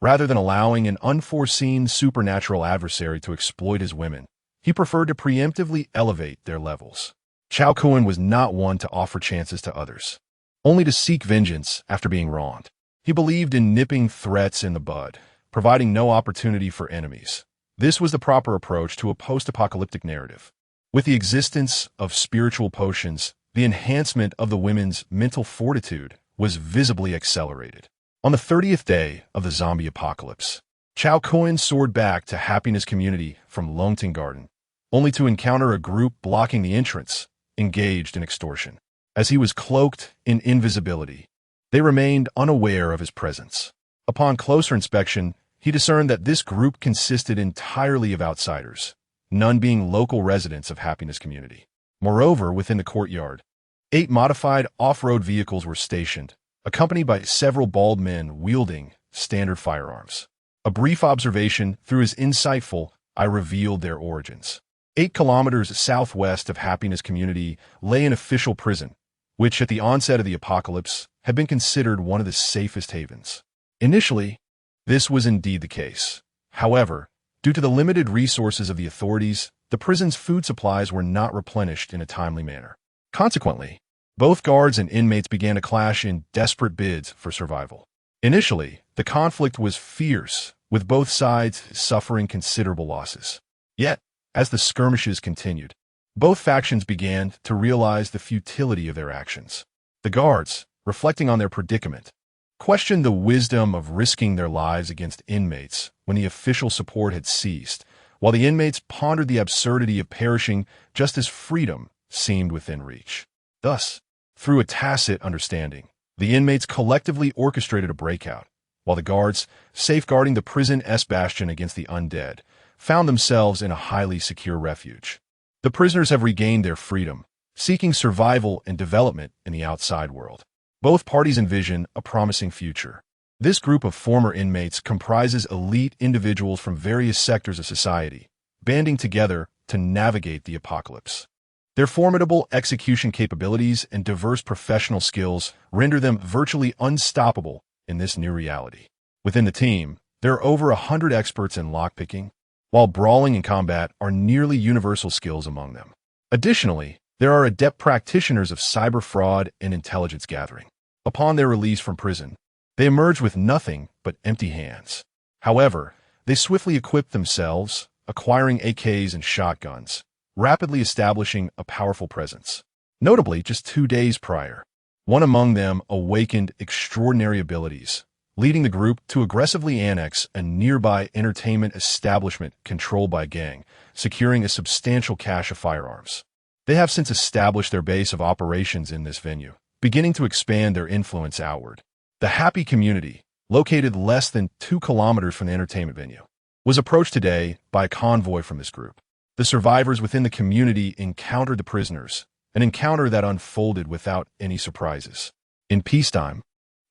Rather than allowing an unforeseen supernatural adversary to exploit his women, he preferred to preemptively elevate their levels. Cao Kun was not one to offer chances to others, only to seek vengeance after being wronged. He believed in nipping threats in the bud, providing no opportunity for enemies. This was the proper approach to a post-apocalyptic narrative. With the existence of spiritual potions, the enhancement of the women's mental fortitude was visibly accelerated. On the 30th day of the zombie apocalypse, Cao Kun soared back to Happiness Community from Longting Garden, only to encounter a group blocking the entrance, engaged in extortion. As he was cloaked in invisibility, they remained unaware of his presence. Upon closer inspection, he discerned that this group consisted entirely of outsiders, none being local residents of Happiness Community. Moreover, within the courtyard, 8 modified off-road vehicles were stationed, accompanied by several bald men wielding standard firearms. A brief observation through his insightful eye revealed their origins. 8 kilometers southwest of Happiness Community lay an official prison, which at the onset of the apocalypse had been considered one of the safest havens. Initially, this was indeed the case. However, due to the limited resources of the authorities, the prison's food supplies were not replenished in a timely manner. Consequently, both guards and inmates began to clash in desperate bids for survival. Initially, the conflict was fierce, with both sides suffering considerable losses. Yet, as the skirmishes continued, both factions began to realize the futility of their actions. The guards, reflecting on their predicament, questioned the wisdom of risking their lives against inmates when the official support had ceased, while the inmates pondered the absurdity of perishing just as freedom seemed within reach. Thus, through a tacit understanding, the inmates collectively orchestrated a breakout, while the guards, safeguarding the prison's bastion against the undead, found themselves in a highly secure refuge. The prisoners have regained their freedom, seeking survival and development in the outside world. Both parties envision a promising future. This group of former inmates comprises elite individuals from various sectors of society, banding together to navigate the apocalypse. Their formidable execution capabilities and diverse professional skills render them virtually unstoppable in this new reality. Within the team, there are over 100 experts in lockpicking, while brawling and combat are nearly universal skills among them. Additionally, there are adept practitioners of cyber fraud and intelligence gathering. Upon their release from prison, they emerge with nothing but empty hands. However, they swiftly equip themselves, acquiring AKs and shotguns, rapidly establishing a powerful presence. Notably, just 2 days prior, one among them awakened extraordinary abilities, leading the group to aggressively annex a nearby entertainment establishment controlled by a gang, securing a substantial cache of firearms. They have since established their base of operations in this venue, beginning to expand their influence outward. The Happy Community, located less than 2 kilometers from the entertainment venue, was approached today by a convoy from this group. The survivors within the community encountered the prisoners, an encounter that unfolded without any surprises. In peacetime,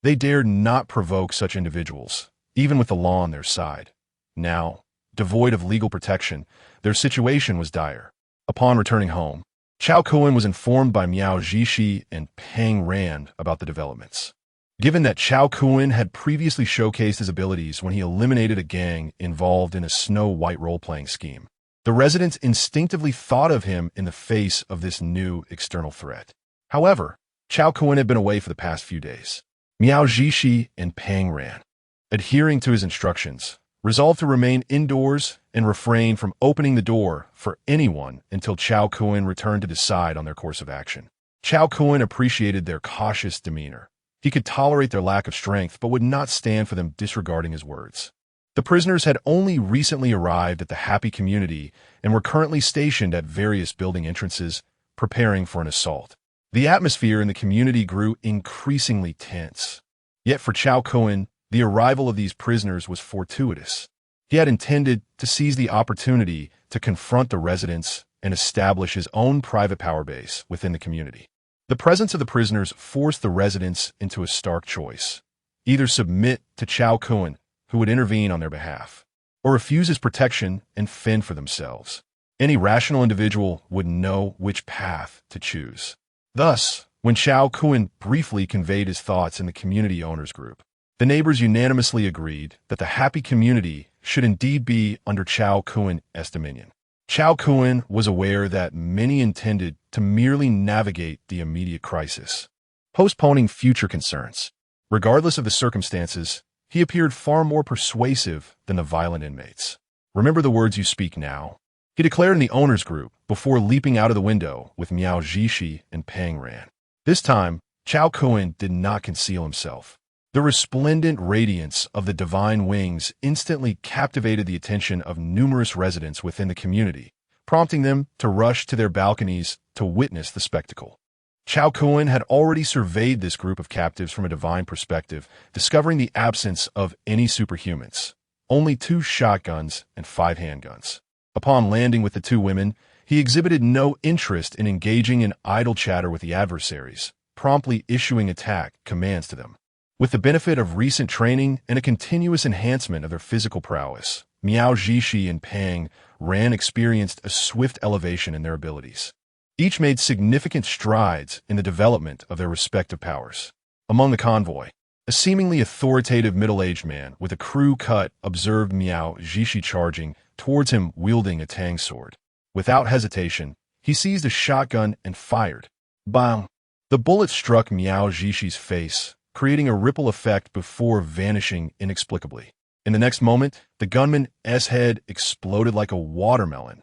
they dared not provoke such individuals, even with the law on their side. Now, devoid of legal protection, their situation was dire. Upon returning home, Cao Kun was informed by Miao Zhishi and Peng Rand about the developments. Given that Cao Kun had previously showcased his abilities when he eliminated a gang involved in a Snow White role-playing scheme, the residents instinctively thought of him in the face of this new external threat. However, Cao Kun had been away for the past few days. Miao Zhishi and Peng Rand, adhering to his instructions, resolved to remain indoors and refrain from opening the door for anyone until Cao Kun returned to decide on their course of action. Cao Kun appreciated their cautious demeanor. He could tolerate their lack of strength, but would not stand for them disregarding his words. The prisoners had only recently arrived at the Happy Community and were currently stationed at various building entrances, preparing for an assault. The atmosphere in the community grew increasingly tense. Yet for Cao Kun, the arrival of these prisoners was fortuitous. He had intended to seize the opportunity to confront the residents and establish his own private power base within the community. The presence of the prisoners forced the residents into a stark choice: either submit to Cao Kun, who would intervene on their behalf, or refuse his protection and fend for themselves. Any rational individual would know which path to choose. Thus, when Cao Kun briefly conveyed his thoughts in the community owners group, the neighbors unanimously agreed that the Happy Community should indeed be under Cao Kun's dominion. Cao Kun was aware that many intended to merely navigate the immediate crisis, postponing future concerns. Regardless of the circumstances, he appeared far more persuasive than the violent inmates. "Remember the words you speak now," he declared in the owners group before leaping out of the window with Miao Zhishi and Peng Rand. This time, Cao Kun did not conceal himself. The resplendent radiance of the divine wings instantly captivated the attention of numerous residents within the community, prompting them to rush to their balconies to witness the spectacle. Cao Kun had already surveyed this group of captives from a divine perspective, discovering the absence of any superhumans, only 2 shotguns and 5 handguns. Upon landing with the 2 women, he exhibited no interest in engaging in idle chatter with the adversaries, promptly issuing attack commands to them. With the benefit of recent training and a continuous enhancement of their physical prowess, Miao Zhishi and Peng Rand experienced a swift elevation in their abilities. Each made significant strides in the development of their respective powers. Among the convoy, a seemingly authoritative middle-aged man with a crew cut observed Miao Zhishi charging towards him wielding a tang sword. Without hesitation, he seized a shotgun and fired. Bang! The bullet struck Miao Zhishi's face, creating a ripple effect before vanishing inexplicably. In the next moment, the gunman's head exploded like a watermelon.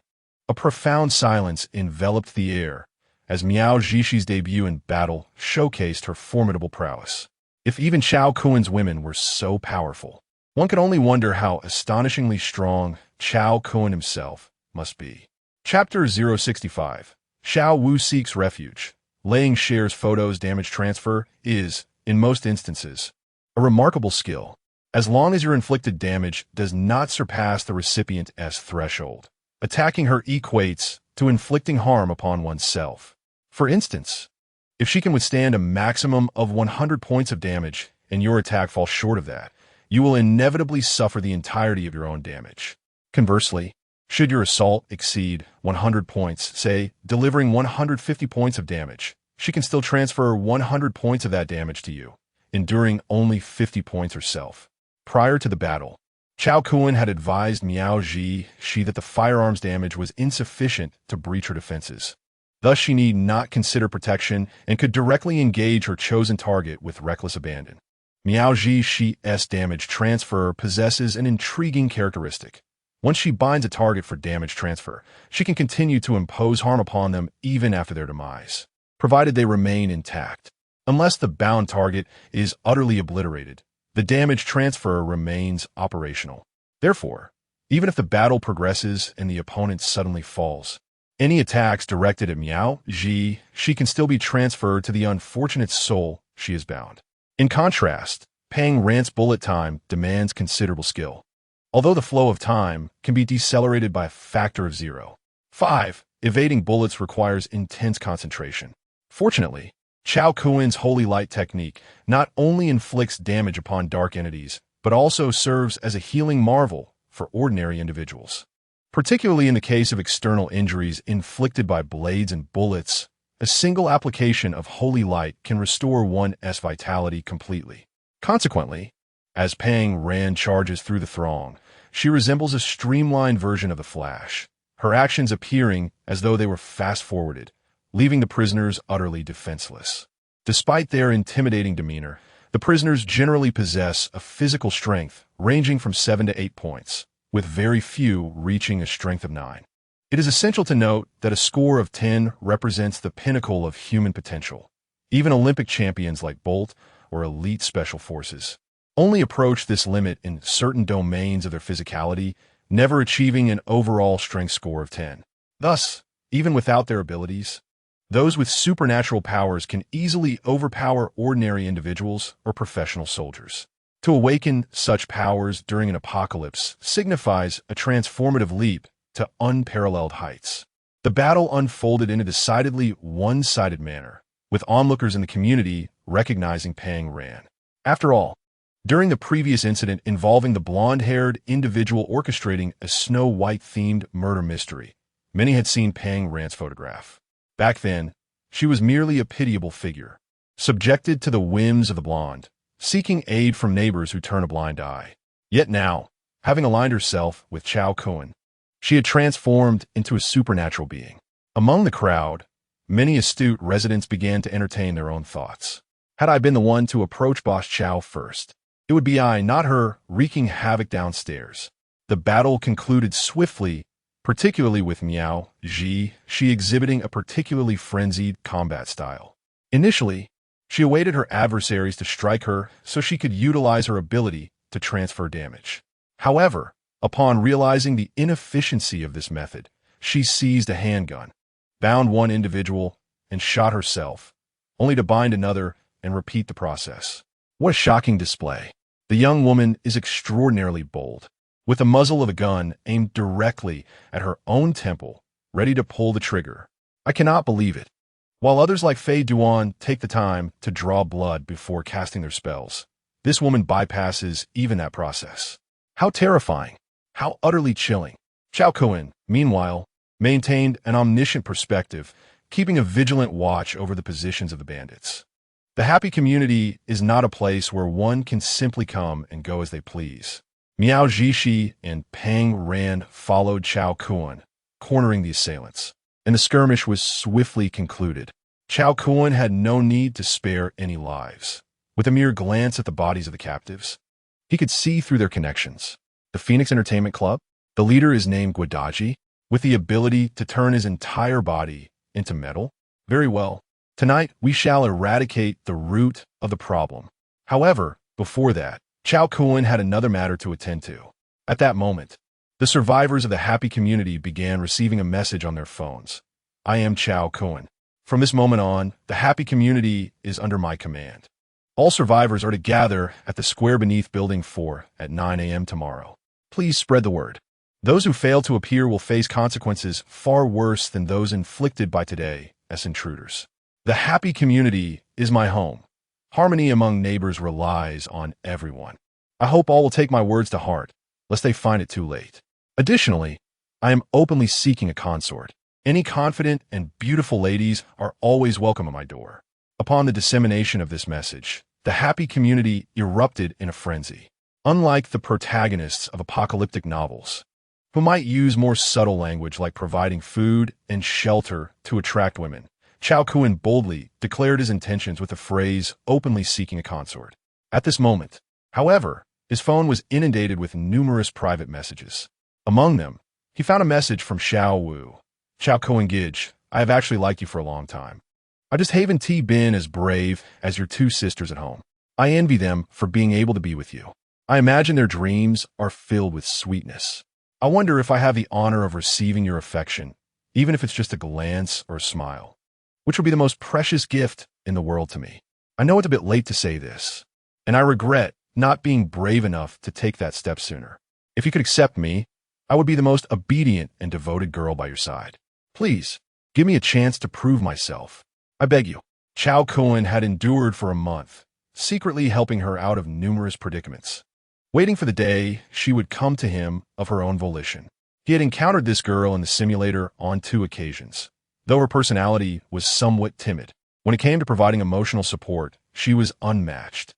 A profound silence enveloped the air as Miao Zhishi's debut in battle showcased her formidable prowess. If even Cao Kun's women were so powerful, one could only wonder how astonishingly strong Cao Kun himself must be. Chapter 065. Xiao Wu Seeks Refuge. Laying shares photos damage transfer is, in most instances, a remarkable skill, as long as your inflicted damage does not surpass the recipient's threshold. Attacking her equates to inflicting harm upon oneself. For instance, if she can withstand a maximum of 100 points of damage and your attack falls short of that, you will inevitably suffer the entirety of your own damage. Conversely, Should your assault exceed 100 points, say, delivering 150 points of damage, she can still transfer 100 points of that damage to you, enduring only 50 points herself. Prior to the battle, Cao Kun had advised Miao Shi that the firearm's damage was insufficient to breach her defenses. Thus, she need not consider protection and could directly engage her chosen target with reckless abandon. Miao Shi's damage transfer possesses an intriguing characteristic. Once she binds a target for damage transfer, she can continue to impose harm upon them even after their demise, provided they remain intact. Unless the bound target is utterly obliterated, the damage transfer remains operational. Therefore, even if the battle progresses and the opponent suddenly falls, any attacks directed at Miao she can still be transferred to the unfortunate soul she is bound. In contrast, Pang Ran's bullet time demands considerable skill, although the flow of time can be decelerated by a factor of 0.5. Evading bullets requires intense concentration. Fortunately, Cao Kun's Holy Light technique not only inflicts damage upon dark entities, but also serves as a healing marvel for ordinary individuals. Particularly in the case of external injuries inflicted by blades and bullets, a single application of Holy Light can restore one's vitality completely. Consequently, as Pang Ran charges through the throng, she resembles a streamlined version of the Flash, her actions appearing as though they were fast-forwarded, leaving the prisoners utterly defenseless. Despite their intimidating demeanor, the prisoners generally possess a physical strength ranging from 7 to 8 points, with very few reaching a strength of 9. It is essential to note that a score of 10 represents the pinnacle of human potential. Even Olympic champions like Bolt or elite special forces only approach this limit in certain domains of their physicality, never achieving an overall strength score of 10. Thus, even without their abilities, those with supernatural powers can easily overpower ordinary individuals or professional soldiers. To awaken such powers during an apocalypse signifies a transformative leap to unparalleled heights. The battle unfolded in a decidedly one-sided manner, with onlookers in the community recognizing Pang Ran. After all, during the previous incident involving the blonde-haired individual orchestrating a Snow White-themed murder mystery, many had seen Pang Ran's photograph. Back then, she was merely a pitiable figure, subjected to the whims of the blonde, seeking aid from neighbors who turn a blind eye. Yet now, having aligned herself with Cao Kun, she had transformed into a supernatural being. Among the crowd, many astute residents began to entertain their own thoughts. Had I been the one to approach Boss Cao first, it would be I, not her, wreaking havoc downstairs. The battle concluded swiftly, particularly with Miao she exhibiting a particularly frenzied combat style. Initially, she awaited her adversaries to strike her so she could utilize her ability to transfer damage. However, upon realizing the inefficiency of this method, she seized a handgun, bound one individual, and shot herself, only to bind another and repeat the process. What a shocking display. The young woman is extraordinarily bold, with the muzzle of a gun aimed directly at her own temple, ready to pull the trigger. I cannot believe it. While others like Fei Duan take the time to draw blood before casting their spells, this woman bypasses even that process. How terrifying. How utterly chilling. Cao Kun, meanwhile, maintained an omniscient perspective, keeping a vigilant watch over the positions of the bandits. The happy community is not a place where one can simply come and go as they please. Miao Shi and Pang Ran followed Cao Kun, cornering the assailants, and the skirmish was swiftly concluded. Cao Kun had no need to spare any lives. With a mere glance at the bodies of the captives, he could see through their connections. The Phoenix Entertainment Club, the leader is named Guadaji, with the ability to turn his entire body into metal. Very well. Tonight, we shall eradicate the root of the problem. However, before that, Cao Kun had another matter to attend to. At that moment, the survivors of the happy community began receiving a message on their phones. I am Cao Kun. From this moment on, the happy community is under my command. All survivors are to gather at the square beneath Building 4 at 9 a.m. tomorrow. Please spread the word. Those who fail to appear will face consequences far worse than those inflicted by today as intruders. The happy community is my home. Harmony among neighbors relies on everyone. I hope all will take my words to heart, lest they find it too late. Additionally, I am openly seeking a consort. Any confident and beautiful ladies are always welcome at my door. Upon the dissemination of this message, the happy community erupted in a frenzy. Unlike the protagonists of apocalyptic novels, who might use more subtle language like providing food and shelter to attract women, Cao Kun boldly declared his intentions with the phrase, openly seeking a consort. At this moment, however, his phone was inundated with numerous private messages. Among them, he found a message from Xiao Wu. Cao Kun Gij, I have actually liked you for a long time. I just haven't been as brave as your two sisters at home. I envy them for being able to be with you. I imagine their dreams are filled with sweetness. I wonder if I have the honor of receiving your affection, even if it's just a glance or a smile, which would be the most precious gift in the world to me. I know it's a bit late to say this, and I regret not being brave enough to take that step sooner. If you could accept me, I would be the most obedient and devoted girl by your side. Please, give me a chance to prove myself. I beg you. Cao Kun had endured for a month, secretly helping her out of numerous predicaments, waiting for the day she would come to him of her own volition. He had encountered this girl in the simulator on 2 occasions. Though her personality was somewhat timid, when it came to providing emotional support, she was unmatched.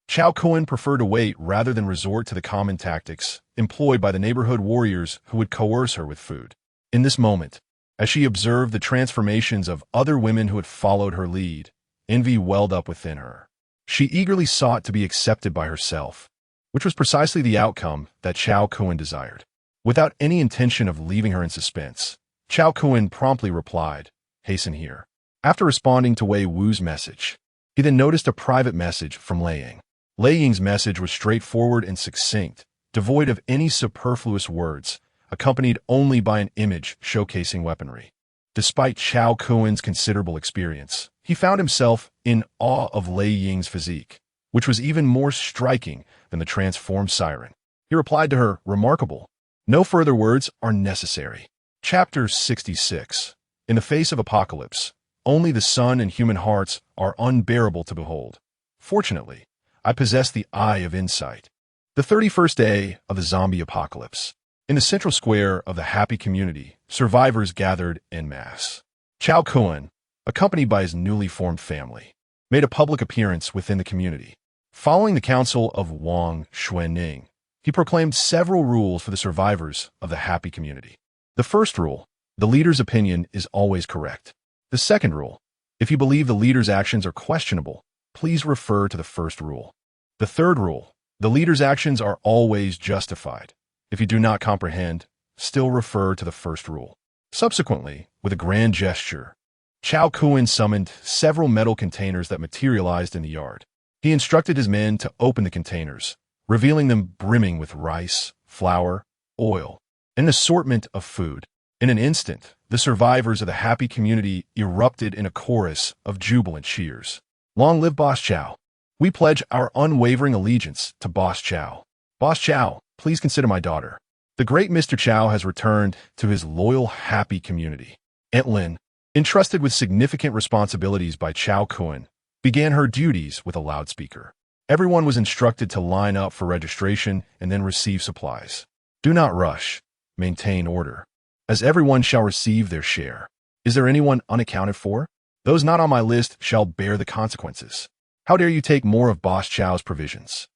Cao Kun preferred to wait rather than resort to the common tactics employed by the neighborhood warriors who would coerce her with food. In this moment, as she observed the transformations of other women who had followed her lead, envy welled up within her. She eagerly sought to be accepted by herself, which was precisely the outcome that Cao Kun desired. Without any intention of leaving her in suspense, Cao Kun promptly replied, hasten here. After responding to Wei Wu's message, he then noticed a private message from Lei Ying. Lei Ying's message was straightforward and succinct, devoid of any superfluous words, accompanied only by an image showcasing weaponry. Despite Cao Kun's considerable experience, he found himself in awe of Lei Ying's physique, which was even more striking than the transformed siren. He replied to her, remarkable. No further words are necessary. Chapter 66. In the face of apocalypse, only the sun and human hearts are unbearable to behold. Fortunately, I possess the eye of insight. The 31st day of the zombie apocalypse. In the central square of the happy community, survivors gathered en masse. Cao Kun, accompanied by his newly formed family, made a public appearance within the community. Following the counsel of Wang Xuanning, he proclaimed several rules for the survivors of the happy community. The first rule, the leader's opinion is always correct. The second rule, if you believe the leader's actions are questionable, please refer to the first rule. The third rule, the leader's actions are always justified. If you do not comprehend, still refer to the first rule. Subsequently, with a grand gesture, Cao Kun summoned several metal containers that materialized in the yard. He instructed his men to open the containers, revealing them brimming with rice, flour, oil, and an assortment of food. In an instant, the survivors of the happy community erupted in a chorus of jubilant cheers. Long live Boss Cao! We pledge our unwavering allegiance to Boss Cao. Boss Cao, please consider my daughter. The great Mr. Cao has returned to his loyal, happy community. Aunt Lin, entrusted with significant responsibilities by Cao Kun, began her duties with a loudspeaker. Everyone was instructed to line up for registration and then receive supplies. Do not rush. Maintain order, as everyone shall receive their share. Is there anyone unaccounted for? Those not on my list shall bear the consequences. How dare you take more of Boss Chao's provisions?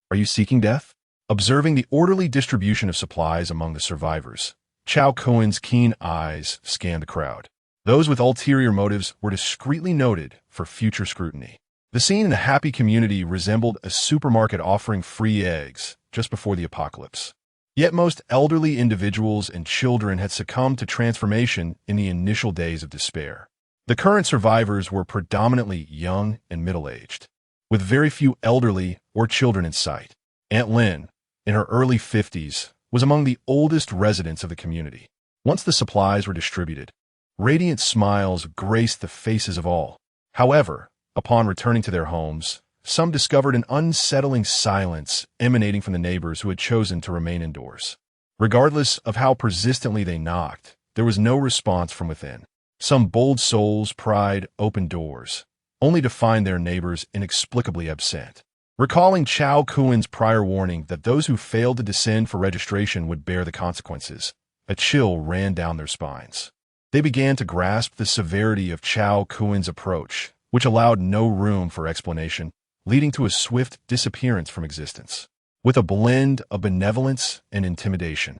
Are you seeking death? Observing the orderly distribution of supplies among the survivors, Cao Kun's keen eyes scanned the crowd. Those with ulterior motives were discreetly noted for future scrutiny. The scene in the happy community resembled a supermarket offering free eggs just before the apocalypse. Yet most elderly individuals and children had succumbed to transformation in the initial days of despair. The current survivors were predominantly young and middle-aged, with very few elderly or children in sight. Aunt Lin, in her early 50s, was among the oldest residents of the community. Once the supplies were distributed, radiant smiles graced the faces of all. However, upon returning to their homes, some discovered an unsettling silence emanating from the neighbors who had chosen to remain indoors. Regardless of how persistently they knocked, there was no response from within. Some bold souls pried open doors, only to find their neighbors inexplicably absent. Recalling Cao Kun's prior warning that those who failed to descend for registration would bear the consequences, A chill ran down their spines. They began to grasp the severity of Cao Kun's approach, which allowed no room for explanation, leading to a swift disappearance from existence. With a blend of benevolence and intimidation,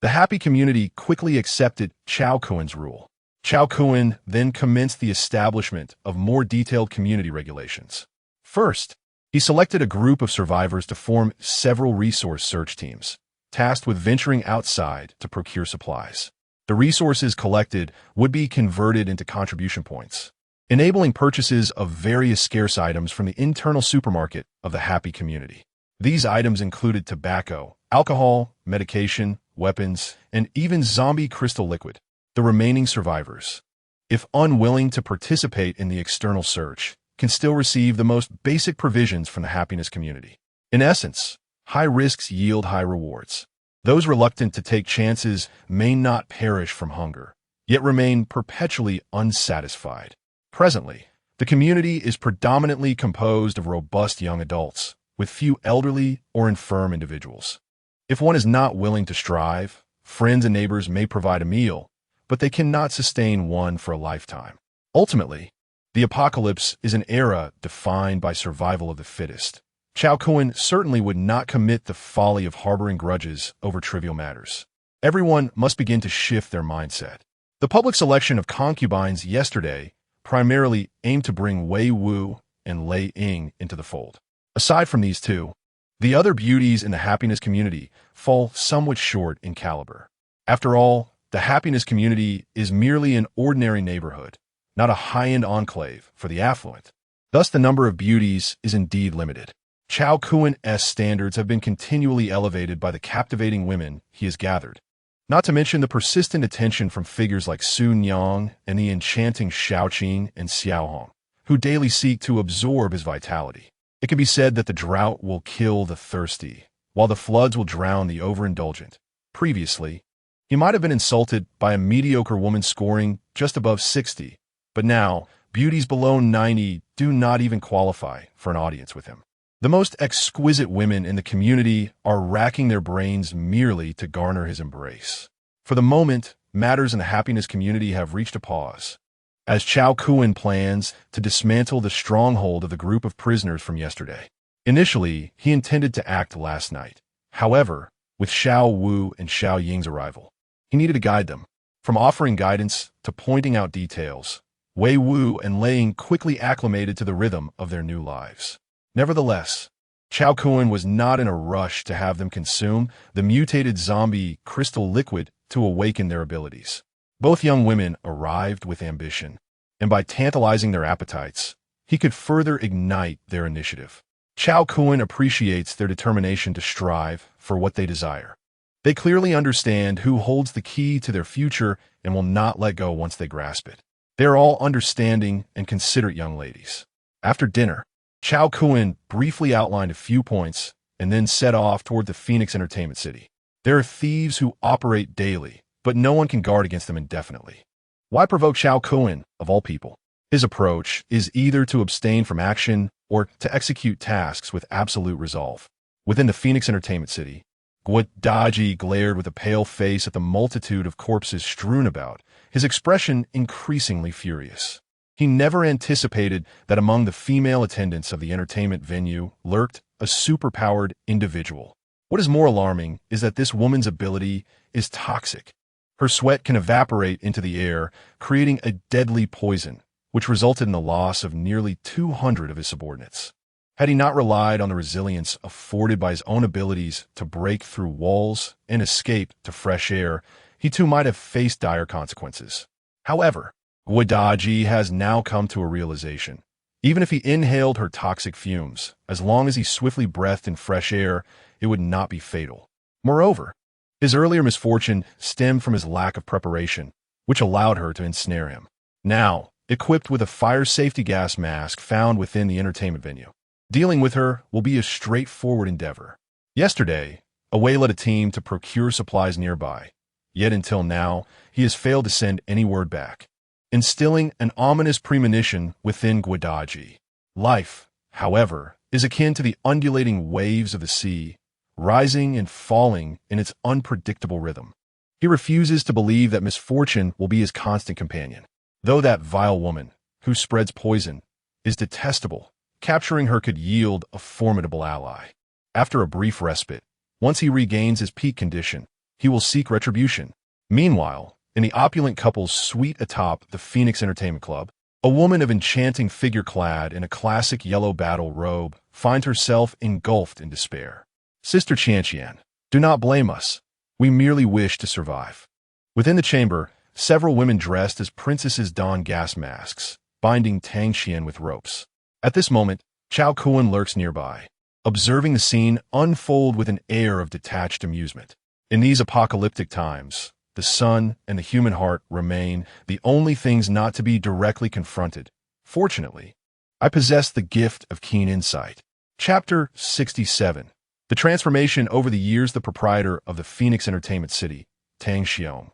the happy community quickly accepted Cao Kun's rule. Cao Kun then commenced the establishment of more detailed community regulations. First, he selected a group of survivors to form several resource search teams, tasked with venturing outside to procure supplies. The resources collected would be converted into contribution points, enabling purchases of various scarce items from the internal supermarket of the happy community. These items included tobacco, alcohol, medication, weapons, and even zombie crystal liquid. The remaining survivors, if unwilling to participate in the external search, can still receive the most basic provisions from the happiness community. In essence, high risks yield high rewards. Those reluctant to take chances may not perish from hunger, yet remain perpetually unsatisfied. Presently, the community is predominantly composed of robust young adults, with few elderly or infirm individuals. If one is not willing to strive, friends and neighbors may provide a meal, but they cannot sustain one for a lifetime. Ultimately, the apocalypse is an era defined by survival of the fittest. Cao Kun certainly would not commit the folly of harboring grudges over trivial matters. Everyone must begin to shift their mindset. The public selection of concubines yesterday primarily aimed to bring Wei Wu and Lei Ying into the fold. Aside from these two, the other beauties in the happiness community fall somewhat short in caliber. After all, the happiness community is merely an ordinary neighborhood, not a high-end enclave for the affluent. Thus, the number of beauties is indeed limited. Cao Kun's standards have been continually elevated by the captivating women he has gathered, not to mention the persistent attention from figures like Su Nyang and the enchanting Shaoqing and Xiaohong, who daily seek to absorb his vitality. It can be said that the drought will kill the thirsty, while the floods will drown the overindulgent. Previously, he might have been insulted by a mediocre woman scoring just above 60, but now, beauties below 90 do not even qualify for an audience with him. The most exquisite women in the community are racking their brains merely to garner his embrace. For the moment, matters in the happiness community have reached a pause, as Cao Kun plans to dismantle the stronghold of the group of prisoners from yesterday. Initially, he intended to act last night. However, with Xiao Wu and Xiao Ying's arrival, he needed to guide them. From offering guidance to pointing out details, Wei Wu and Lei Ying quickly acclimated to the rhythm of their new lives. Nevertheless, Cao Kun was not in a rush to have them consume the mutated zombie crystal liquid to awaken their abilities. Both young women arrived with ambition, and by tantalizing their appetites, he could further ignite their initiative. Cao Kun appreciates their determination to strive for what they desire. They clearly understand who holds the key to their future and will not let go once they grasp it. They are all understanding and considerate young ladies. After dinner, Cao Kun briefly outlined a few points and then set off toward the Phoenix Entertainment City. There are thieves who operate daily, but no one can guard against them indefinitely. Why provoke Cao Kun, of all people? His approach is either to abstain from action or to execute tasks with absolute resolve. Within the Phoenix Entertainment City, Guadaji glared with a pale face at the multitude of corpses strewn about, his expression increasingly furious. He never anticipated that among the female attendants of the entertainment venue lurked a superpowered individual. What is more alarming is that this woman's ability is toxic. Her sweat can evaporate into the air, creating a deadly poison, which resulted in the loss of nearly 200 of his subordinates. Had he not relied on the resilience afforded by his own abilities to break through walls and escape to fresh air, he too might have faced dire consequences. However, Guadaji has now come to a realization. Even if he inhaled her toxic fumes, as long as he swiftly breathed in fresh air, it would not be fatal. Moreover, his earlier misfortune stemmed from his lack of preparation, which allowed her to ensnare him. Now, equipped with a fire safety gas mask found within the entertainment venue, dealing with her will be a straightforward endeavor. Yesterday, Away led a team to procure supplies nearby, yet until now, he has failed to send any word back, instilling an ominous premonition within Guadaji. Life, however, is akin to the undulating waves of the sea, rising and falling in its unpredictable rhythm. He refuses to believe that misfortune will be his constant companion. Though that vile woman, who spreads poison, is detestable, capturing her could yield a formidable ally. After a brief respite, once he regains his peak condition, he will seek retribution. Meanwhile, in the opulent couple's suite atop the Phoenix Entertainment Club, a woman of enchanting figure clad in a classic yellow battle robe finds herself engulfed in despair. Sister Qian, do not blame us. We merely wish to survive. Within the chamber, several women dressed as princesses don gas masks, binding Tang Qian with ropes. At this moment, Cao Kun lurks nearby, observing the scene unfold with an air of detached amusement. In these apocalyptic times, the sun and the human heart remain the only things not to be directly confronted. Fortunately, I possess the gift of keen insight. Chapter 67. The transformation. Over the years, the proprietor of the Phoenix Entertainment City, Tang Qian,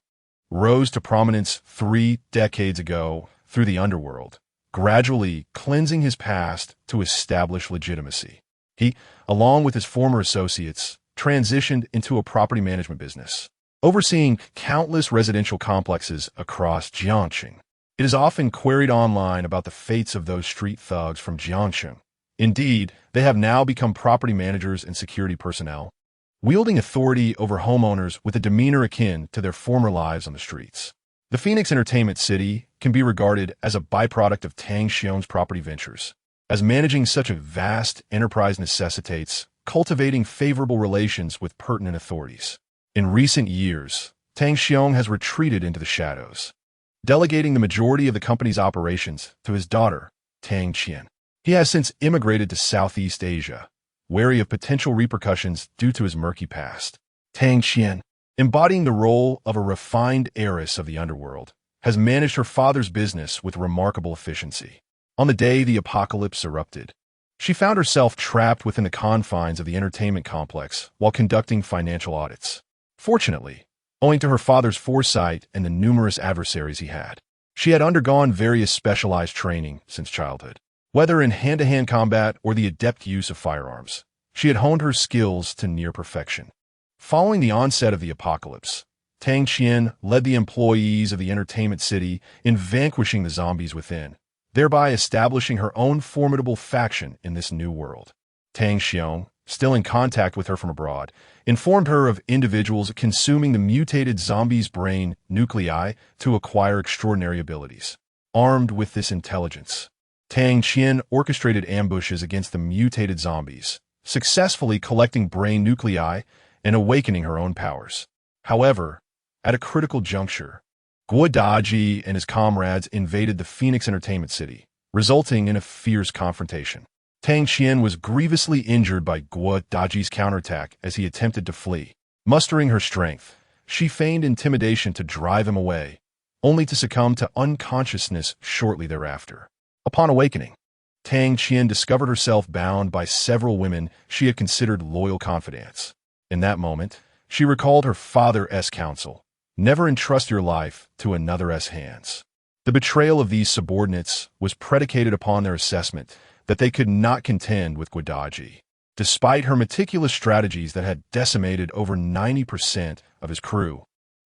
rose to prominence 3 decades ago through the underworld, gradually cleansing his past to establish legitimacy. He, along with his former associates, transitioned into a property management business, overseeing countless residential complexes across Jiangxing. It is often queried online about the fates of those street thugs from Jiangxing. Indeed, they have now become property managers and security personnel, wielding authority over homeowners with a demeanor akin to their former lives on the streets. The Phoenix Entertainment City can be regarded as a byproduct of Tang Qian's property ventures, as managing such a vast enterprise necessitates cultivating favorable relations with pertinent authorities. In recent years, Tang Qian has retreated into the shadows, delegating the majority of the company's operations to his daughter, Tang Qian. He has since immigrated to Southeast Asia, wary of potential repercussions due to his murky past. Tang Qian, embodying the role of a refined heiress of the underworld, has managed her father's business with remarkable efficiency. On the day the apocalypse erupted, she found herself trapped within the confines of the entertainment complex while conducting financial audits. Fortunately, owing to her father's foresight and the numerous adversaries he had, she had undergone various specialized training since childhood. Whether in hand-to-hand combat or the adept use of firearms, she had honed her skills to near perfection. Following the onset of the apocalypse, Tang Qian led the employees of the entertainment city in vanquishing the zombies within, thereby establishing her own formidable faction in this new world. Tang Qian, still in contact with her from abroad, informed her of individuals consuming the mutated zombie's brain nuclei to acquire extraordinary abilities. Armed with this intelligence, Tang Qian orchestrated ambushes against the mutated zombies, successfully collecting brain nuclei and awakening her own powers. However, at a critical juncture, Guo Daji and his comrades invaded the Phoenix Entertainment City, resulting in a fierce confrontation. Tang Qian was grievously injured by Guo Daji's counterattack as he attempted to flee. Mustering her strength, she feigned intimidation to drive him away, only to succumb to unconsciousness shortly thereafter. Upon awakening, Tang Qian discovered herself bound by several women she had considered loyal confidants. In that moment, she recalled her father's counsel: never entrust your life to another's hands. The betrayal of these subordinates was predicated upon their assessment that they could not contend with Guadaji. Despite her meticulous strategies that had decimated over 90% of his crew,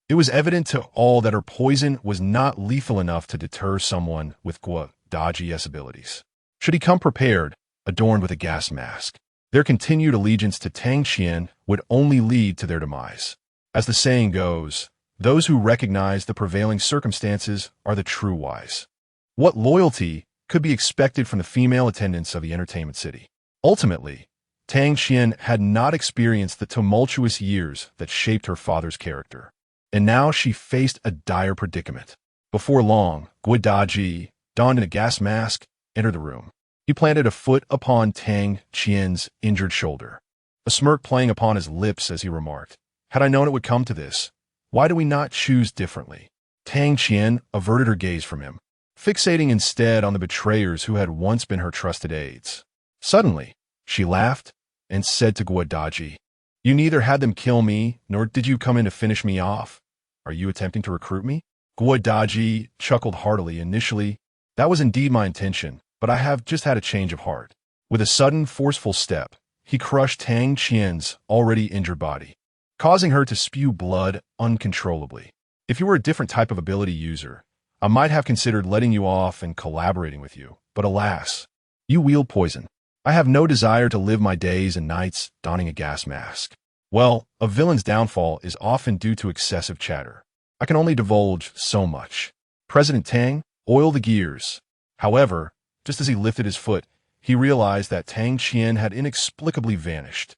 it was evident to all that her poison was not lethal enough to deter someone with Guadaji's abilities. Should he come prepared, adorned with a gas mask, their continued allegiance to Tang Qian would only lead to their demise. As the saying goes, those who recognize the prevailing circumstances are the true wise. What loyalty could be expected from the female attendants of the entertainment city? Ultimately, Tang Qian had not experienced the tumultuous years that shaped her father's character, and now she faced a dire predicament. Before long, Guadaji, donned in a gas mask, entered the room. He planted a foot upon Tang Qian's injured shoulder, a smirk playing upon his lips as he remarked, "Had I known it would come to this, why do we not choose differently?" Tang Qian averted her gaze from him, fixating instead on the betrayers who had once been her trusted aides. Suddenly, she laughed and said to Guadaji, "You neither had them kill me, nor did you come in to finish me off. Are you attempting to recruit me?" Guadaji chuckled heartily. "Initially, that was indeed my intention, but I have just had a change of heart." With a sudden, forceful step, he crushed Tang Qian's already injured body, causing her to spew blood uncontrollably. If you were a different type of ability user, I might have considered letting you off and collaborating with you, but alas, you wield poison. I have no desire to live my days and nights donning a gas mask. Well, a villain's downfall is often due to excessive chatter. I can only divulge so much. President Tang, oil the gears. However, just as he lifted his foot, he realized that Tang Qian had inexplicably vanished.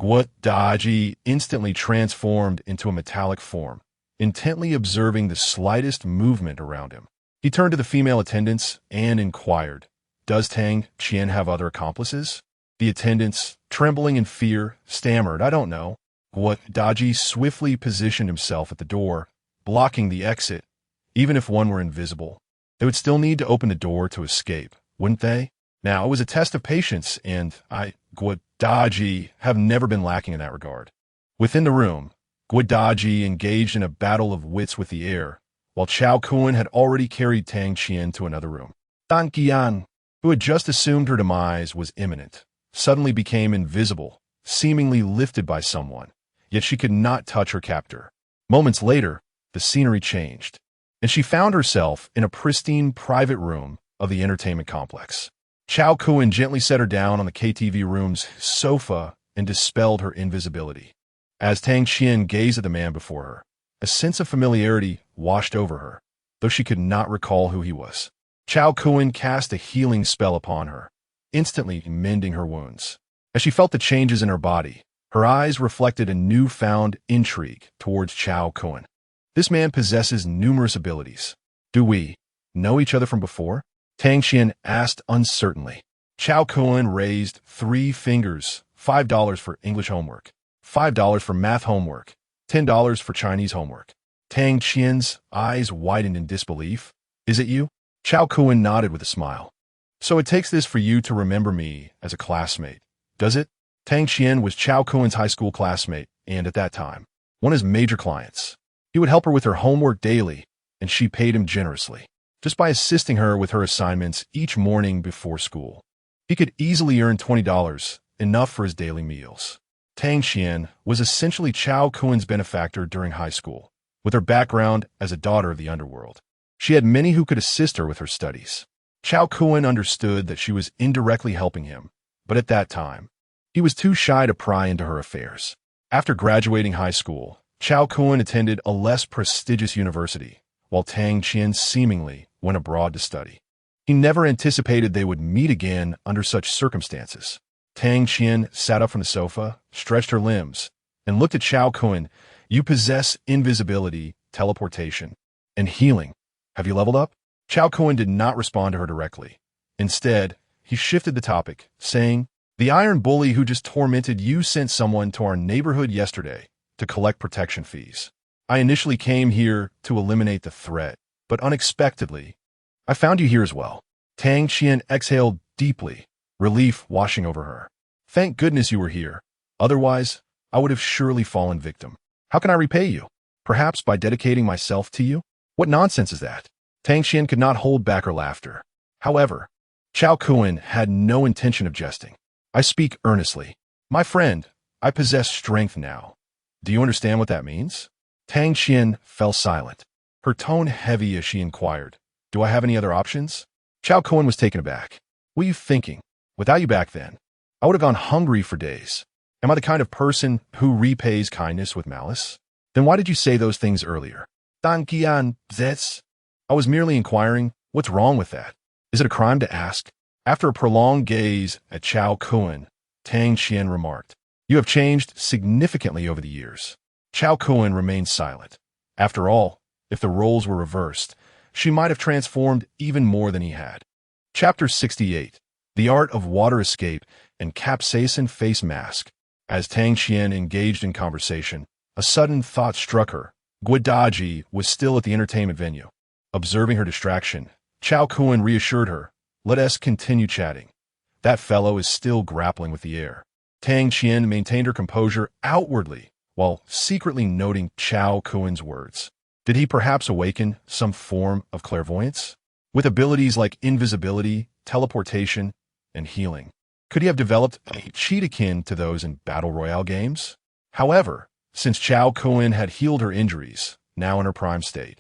Guo Daji instantly transformed into a metallic form, intently observing the slightest movement around him. He turned to the female attendants and inquired, "Does Tang Qian have other accomplices?" The attendants, trembling in fear, stammered, "I don't know." Guo Daji swiftly positioned himself at the door, blocking the exit. Even if one were invisible, they would still need to open the door to escape, wouldn't they? Now, it was a test of patience, and Guo Daji, have never been lacking in that regard. Within the room, Guo Daji engaged in a battle of wits with the air, while Cao Kun had already carried Tang Qian to another room. Dan Qian, who had just assumed her demise was imminent, suddenly became invisible, seemingly lifted by someone, yet she could not touch her captor. Moments later, the scenery changed, and she found herself in a pristine private room of the entertainment complex. Cao Kun gently set her down on the KTV room's sofa and dispelled her invisibility. As Tang Qian gazed at the man before her, a sense of familiarity washed over her, though she could not recall who he was. Cao Kun cast a healing spell upon her, instantly mending her wounds. As she felt the changes in her body, her eyes reflected a newfound intrigue towards Cao Kun. This man possesses numerous abilities. Do we know each other from before? Tang Qian asked uncertainly. Cao Kun raised 3 fingers, $5 for English homework, $5 for math homework, $10 for Chinese homework. Tang Qian's eyes widened in disbelief. Is it you? Cao Kun nodded with a smile. So it takes this for you to remember me as a classmate, does it? Tang Qian was Cao Kun's high school classmate, and at that time, one of his major clients. He would help her with her homework daily, and she paid him generously, just by assisting her with her assignments each morning before school. He could easily earn $20, enough for his daily meals. Tang Qian was essentially Cao Kun's benefactor during high school, with her background as a daughter of the underworld. She had many who could assist her with her studies. Cao Kun understood that she was indirectly helping him, but at that time, he was too shy to pry into her affairs. After graduating high school, Cao Kun attended a less prestigious university, while Tang Qian seemingly went abroad to study. He never anticipated they would meet again under such circumstances. Tang Qian sat up from the sofa, stretched her limbs, and looked at Cao Kun. You possess invisibility, teleportation, and healing. Have you leveled up? Cao Kun did not respond to her directly. Instead, he shifted the topic, saying, "The iron bully who just tormented you sent someone to our neighborhood yesterday to collect protection fees. I initially came here to eliminate the threat, but unexpectedly, I found you here as well." Tang Qian exhaled deeply, relief washing over her. "Thank goodness you were here. Otherwise, I would have surely fallen victim. How can I repay you? Perhaps by dedicating myself to you?" "What nonsense is that?" Tang Qian could not hold back her laughter. However, Cao Kun had no intention of jesting. "I speak earnestly. My friend, I possess strength now. Do you understand what that means?" Tang Qian fell silent, her tone heavy as she inquired, "Do I have any other options?" Cao Kun was taken aback. "What are you thinking? Without you back then, I would have gone hungry for days. Am I the kind of person who repays kindness with malice? Then why did you say those things earlier?" "Dan Qian, that's..." "I was merely inquiring, what's wrong with that? Is it a crime to ask?" After a prolonged gaze at Cao Kun, Tang Qian remarked, "You have changed significantly over the years." Cao Kun remained silent. After all, if the roles were reversed, she might have transformed even more than he had. Chapter 68. The Art of Water Escape and Capsaicin Face Mask. As Tang Qian engaged in conversation, a sudden thought struck her. Guo Daji was still at the entertainment venue. Observing her distraction, Cao Kun reassured her, "Let us continue chatting. That fellow is still grappling with the air." Tang Qian maintained her composure outwardly, while secretly noting Cao Kun's words. Did he perhaps awaken some form of clairvoyance? With abilities like invisibility, teleportation, and healing, could he have developed a cheat akin to those in Battle Royale games? However, since Cao Kun had healed her injuries, now in her prime state.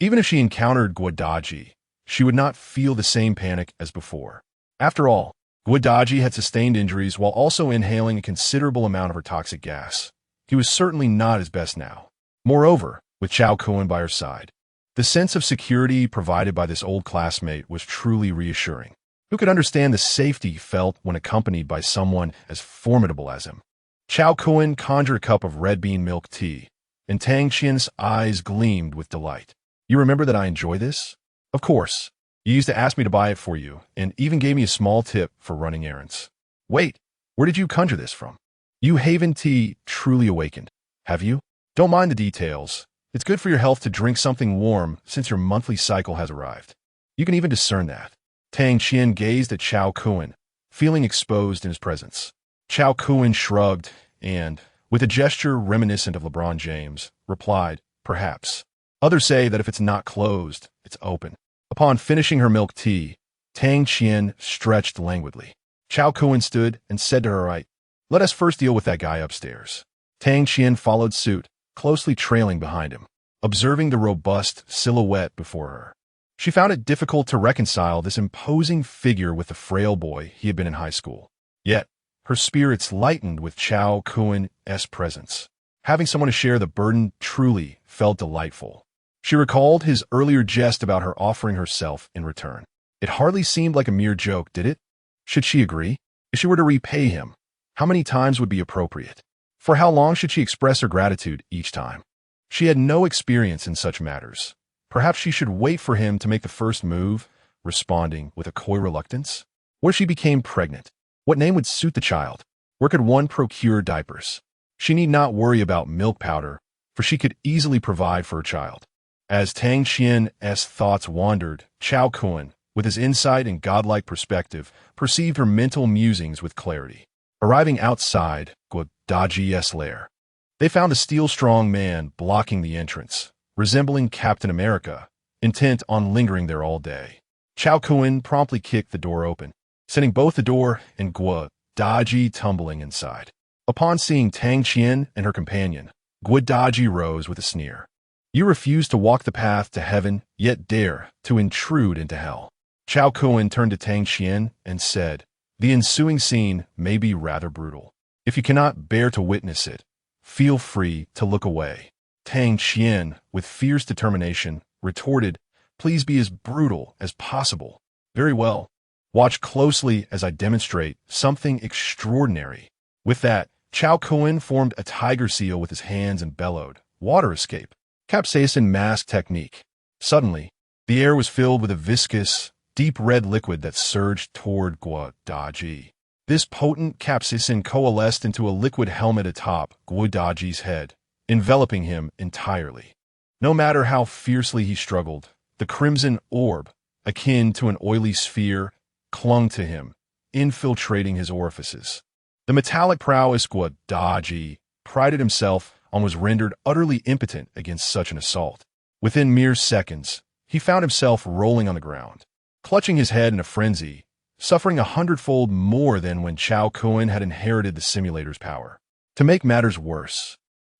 Even if she encountered Guadaji, she would not feel the same panic as before. After all, Guadaji had sustained injuries while also inhaling a considerable amount of her toxic gas. He was certainly not his best now. Moreover, with Cao Kun by her side, the sense of security provided by this old classmate was truly reassuring. Who could understand the safety he felt when accompanied by someone as formidable as him? Cao Kun conjured a cup of red bean milk tea, and Tang Qian's eyes gleamed with delight. You remember that I enjoy this? Of course. You used to ask me to buy it for you, and even gave me a small tip for running errands. Wait, where did you conjure this from? You Haven tea truly awakened, have you? Don't mind the details. It's good for your health to drink something warm since your monthly cycle has arrived. You can even discern that. Tang Qian gazed at Cao Kun, feeling exposed in his presence. Cao Kun shrugged and, with a gesture reminiscent of LeBron James, replied, perhaps. Others say that if it's not closed, it's open. Upon finishing her milk tea, Tang Qian stretched languidly. Cao Kun stood and said to her right, let us first deal with that guy upstairs. Tang Qian followed suit, closely trailing behind him, observing the robust silhouette before her. She found it difficult to reconcile this imposing figure with the frail boy he had been in high school. Yet, her spirits lightened with Cao Kun's presence. Having someone to share the burden truly felt delightful. She recalled his earlier jest about her offering herself in return. It hardly seemed like a mere joke, did it? Should she agree? If she were to repay him, how many times would be appropriate? For how long should she express her gratitude each time? She had no experience in such matters. Perhaps she should wait for him to make the first move, responding with a coy reluctance? What if she became pregnant? What name would suit the child? Where could one procure diapers? She need not worry about milk powder, for she could easily provide for her child. As Tang Qian's thoughts wandered, Cao Kun, with his insight and godlike perspective, perceived her mental musings with clarity. Arriving outside Guadaji's lair, they found a steel-strong man blocking the entrance, resembling Captain America, intent on lingering there all day. Cao Kun promptly kicked the door open, sending both the door and Guadaji tumbling inside. Upon seeing Tang Qian and her companion, Guadaji rose with a sneer. You refuse to walk the path to heaven, yet dare to intrude into hell. Cao Kun turned to Tang Qian and said, the ensuing scene may be rather brutal. If you cannot bear to witness it, feel free to look away. Tang Qian, with fierce determination, retorted, please be as brutal as possible. Very well. Watch closely as I demonstrate something extraordinary. With that, Cao Kun formed a tiger seal with his hands and bellowed, water escape. Capsaicin mask technique. Suddenly, the air was filled with a viscous, deep red liquid that surged toward Guadaji. This potent capsaicin coalesced into a liquid helmet atop Guadaji's head, enveloping him entirely. No matter how fiercely he struggled, the crimson orb, akin to an oily sphere, clung to him, infiltrating his orifices. The metallic prowess Guadaji prided himself on was rendered utterly impotent against such an assault. Within mere seconds, he found himself rolling on the ground, clutching his head in a frenzy, suffering 100-fold more than when Cao Kun had inherited the simulator's power. To make matters worse,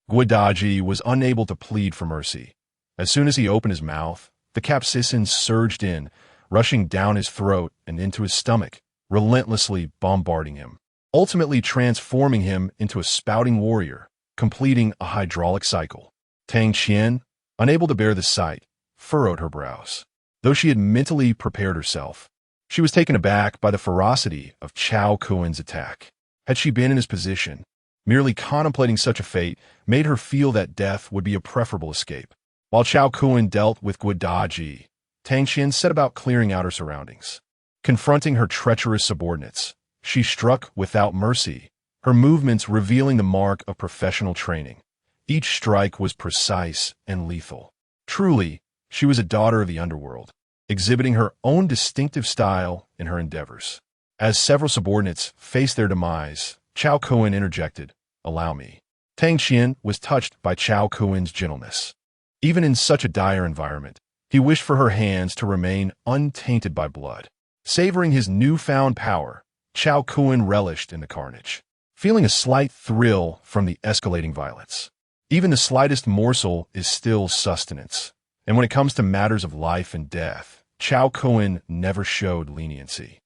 Guadaji was unable to plead for mercy. As soon as he opened his mouth, the capsaicin surged in, rushing down his throat and into his stomach, relentlessly bombarding him, ultimately transforming him into a spouting warrior, completing a hydraulic cycle. Tang Qian, unable to bear the sight, furrowed her brows. Though she had mentally prepared herself, she was taken aback by the ferocity of Cao Kun's attack. Had she been in his position, merely contemplating such a fate made her feel that death would be a preferable escape. While Cao Kun dealt with Guadaji, Tang Qian set about clearing out her surroundings. Confronting her treacherous subordinates, she struck without mercy, her movements revealing the mark of professional training. Each strike was precise and lethal. Truly, she was a daughter of the underworld, exhibiting her own distinctive style in her endeavors. As several subordinates faced their demise, Cao Kun interjected, "Allow me." Tang Qian was touched by Cao Kun's gentleness. Even in such a dire environment, he wished for her hands to remain untainted by blood. Savoring his newfound power, Cao Kun relished in the carnage, feeling a slight thrill from the escalating violence. Even the slightest morsel is still sustenance. And when it comes to matters of life and death, Cao Kun never showed leniency.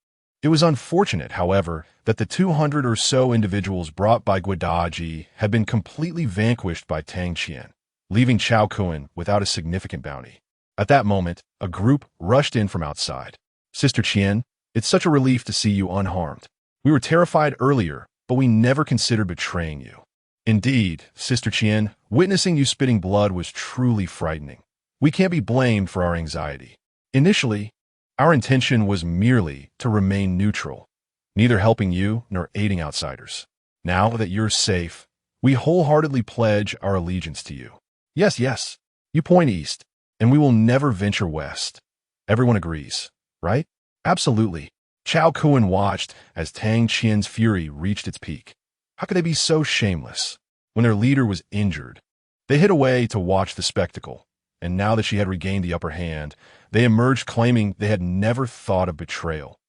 It was unfortunate, however, that the 200 or so individuals brought by Guadaji had been completely vanquished by Tang Qian, leaving Cao Kun without a significant bounty. At that moment, a group rushed in from outside. "Sister Qian, it's such a relief to see you unharmed. We were terrified earlier, but we never considered betraying you." "Indeed, Sister Qian, witnessing you spitting blood was truly frightening. We can't be blamed for our anxiety. Initially, our intention was merely to remain neutral, neither helping you nor aiding outsiders. Now that you're safe, we wholeheartedly pledge our allegiance to you. Yes, yes, you point east, and we will never venture west." Everyone agrees, right? Absolutely. Cao Kun watched as Tang Qian's fury reached its peak. How could they be so shameless? When their leader was injured, they hid away to watch the spectacle, and now that she had regained the upper hand, they emerged claiming they had never thought of betrayal.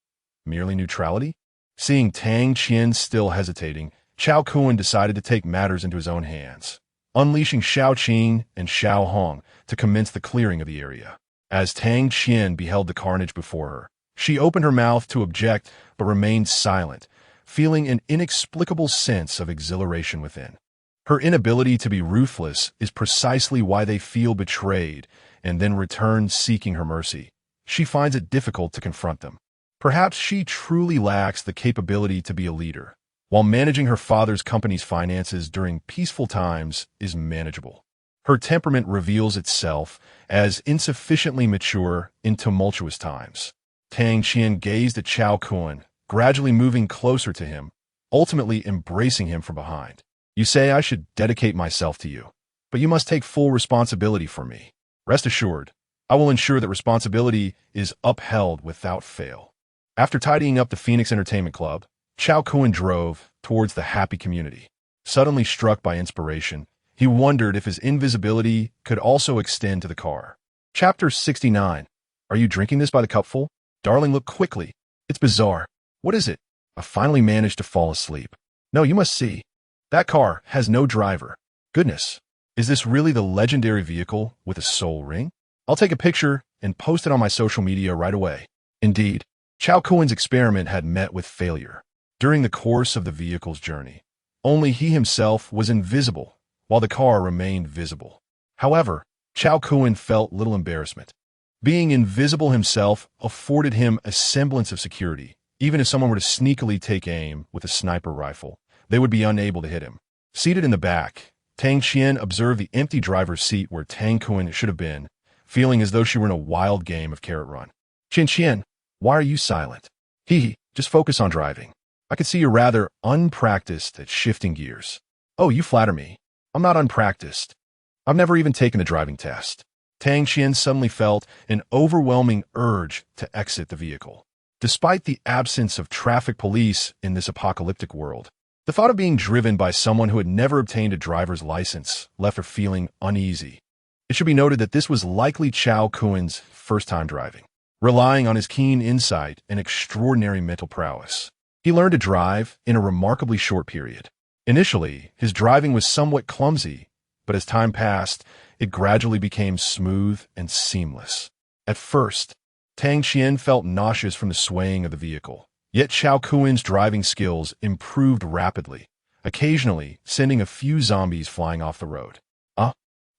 Merely neutrality? Seeing Tang Qian still hesitating, Cao Kun decided to take matters into his own hands, unleashing Xiao Qing and Xiao Hong to commence the clearing of the area. As Tang Qian beheld the carnage before her, she opened her mouth to object but remained silent, feeling an inexplicable sense of exhilaration within. Her inability to be ruthless is precisely why they feel betrayed and then return seeking her mercy. She finds it difficult to confront them. Perhaps she truly lacks the capability to be a leader, while managing her father's company's finances during peaceful times is manageable. Her temperament reveals itself as insufficiently mature in tumultuous times. Tang Qian gazed at Cao Kun, gradually moving closer to him, ultimately embracing him from behind. "You say I should dedicate myself to you, but you must take full responsibility for me. Rest assured, I will ensure that responsibility is upheld without fail." After tidying up the Phoenix Entertainment Club, Cao Kun drove towards the happy community. Suddenly struck by inspiration, he wondered if his invisibility could also extend to the car. Chapter 69. Are you drinking this by the cupful? Darling, look quickly. It's bizarre. What is it? I finally managed to fall asleep. No, you must see. That car has no driver. Goodness, is this really the legendary vehicle with a soul ring? I'll take a picture and post it on my social media right away. Indeed, Cao Kun's experiment had met with failure. During the course of the vehicle's journey, only he himself was invisible, while the car remained visible. However, Cao Kun felt little embarrassment. Being invisible himself afforded him a semblance of security. Even if someone were to sneakily take aim with a sniper rifle, they would be unable to hit him. Seated in the back, Tang Qian observed the empty driver's seat where Tang Kun should have been, feeling as though she were in a wild game of carrot run. Qian, why are you silent? Just focus on driving. I could see you're rather unpracticed at shifting gears. Oh, you flatter me. I'm not unpracticed. I've never even taken the driving test. Tang Qian suddenly felt an overwhelming urge to exit the vehicle. Despite the absence of traffic police in this apocalyptic world, the thought of being driven by someone who had never obtained a driver's license left her feeling uneasy. It should be noted that this was likely Cao Kun's first time driving. Relying on his keen insight and extraordinary mental prowess, he learned to drive in a remarkably short period. Initially, his driving was somewhat clumsy, but as time passed, it gradually became smooth and seamless. At first, Tang Qian felt nauseous from the swaying of the vehicle, yet Cao Kun's driving skills improved rapidly, occasionally sending a few zombies flying off the road.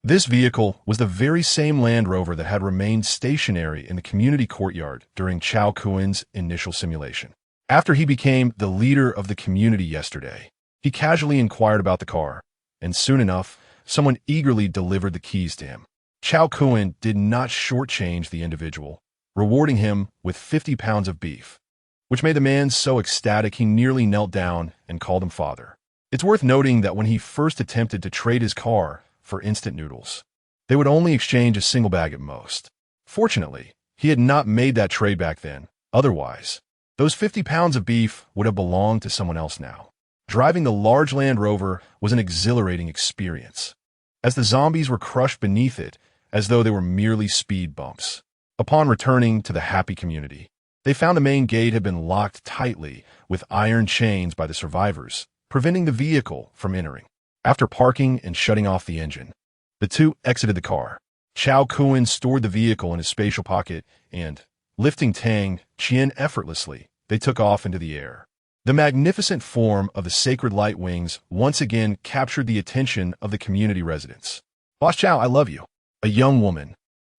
This vehicle was the very same Land Rover that had remained stationary in the community courtyard during Cao Kun's initial simulation. After he became the leader of the community yesterday, he casually inquired about the car, and soon enough, someone eagerly delivered the keys to him. Cao Kun did not shortchange the individual, rewarding him with 50 pounds of beef, which made the man so ecstatic he nearly knelt down and called him father. It's worth noting that when he first attempted to trade his car for instant noodles, they would only exchange a single bag at most. Fortunately, he had not made that trade back then. Otherwise, those 50 pounds of beef would have belonged to someone else now. Driving the large Land Rover was an exhilarating experience, as the zombies were crushed beneath it as though they were merely speed bumps. Upon returning to the happy community, they found the main gate had been locked tightly with iron chains by the survivors, preventing the vehicle from entering. After parking and shutting off the engine, the two exited the car. Cao Kun stored the vehicle in his spatial pocket and, lifting Tang Qian effortlessly, they took off into the air. The magnificent form of the sacred light wings once again captured the attention of the community residents. "Boss Chow, I love you." A young woman,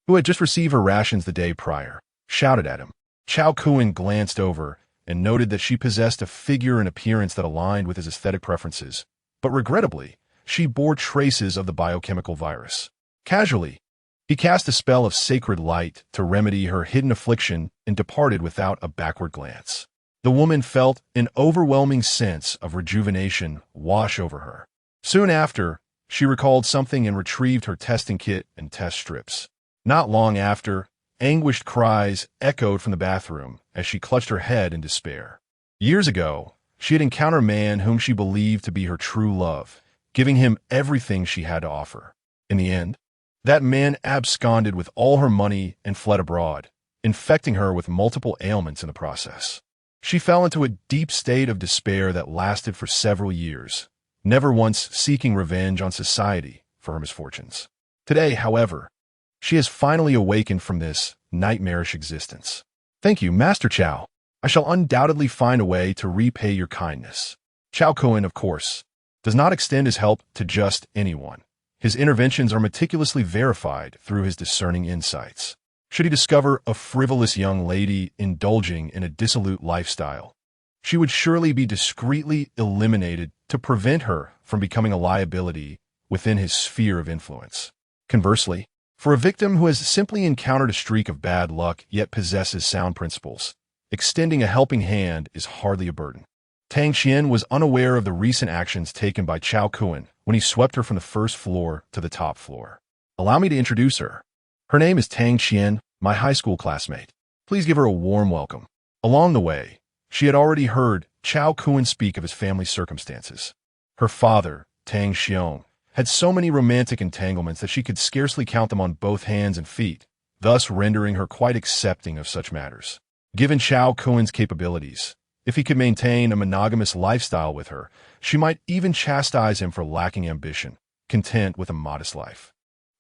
who had just received her rations the day prior, shouted at him. Cao Kun glanced over and noted that she possessed a figure and appearance that aligned with his aesthetic preferences, but regrettably, she bore traces of the biochemical virus. Casually, he cast a spell of sacred light to remedy her hidden affliction and departed without a backward glance. The woman felt an overwhelming sense of rejuvenation wash over her. Soon after, she recalled something and retrieved her testing kit and test strips. Not long after, anguished cries echoed from the bathroom as she clutched her head in despair. Years ago, she had encountered a man whom she believed to be her true love, giving him everything she had to offer. In the end, that man absconded with all her money and fled abroad, infecting her with multiple ailments in the process. She fell into a deep state of despair that lasted for several years, never once seeking revenge on society for her misfortunes. Today, however, she has finally awakened from this nightmarish existence. "Thank you, Master Chow. I shall undoubtedly find a way to repay your kindness." Cao Kun, of course, does not extend his help to just anyone. His interventions are meticulously verified through his discerning insights. Should he discover a frivolous young lady indulging in a dissolute lifestyle, she would surely be discreetly eliminated to prevent her from becoming a liability within his sphere of influence. Conversely, for a victim who has simply encountered a streak of bad luck yet possesses sound principles, extending a helping hand is hardly a burden. Tang Qian was unaware of the recent actions taken by Cao Kun when he swept her from the first floor to the top floor. "Allow me to introduce her. Her name is Tang Qian, my high school classmate. Please give her a warm welcome." Along the way, she had already heard Cao Kun speak of his family circumstances. Her father, Tang Xiong, had so many romantic entanglements that she could scarcely count them on both hands and feet, thus rendering her quite accepting of such matters. Given Cao Kun's capabilities, if he could maintain a monogamous lifestyle with her, she might even chastise him for lacking ambition, content with a modest life.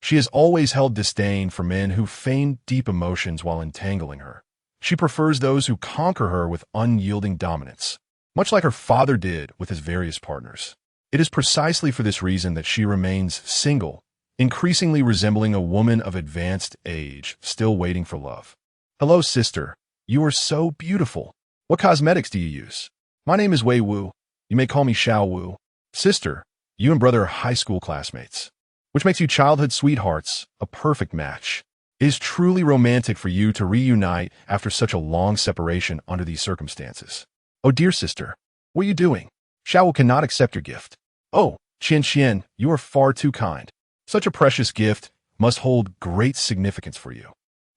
She has always held disdain for men who feign deep emotions while entangling her. She prefers those who conquer her with unyielding dominance, much like her father did with his various partners. It is precisely for this reason that she remains single, increasingly resembling a woman of advanced age still waiting for love. "Hello, sister. You are so beautiful. What cosmetics do you use?" "My name is Wei Wu. You may call me Xiao Wu." "Sister, you and brother are high school classmates, which makes you childhood sweethearts, a perfect match. It is truly romantic for you to reunite after such a long separation under these circumstances." "Oh, dear sister, what are you doing? Xiao Wu cannot accept your gift." "Oh, Qian Qian, you are far too kind. Such a precious gift must hold great significance for you,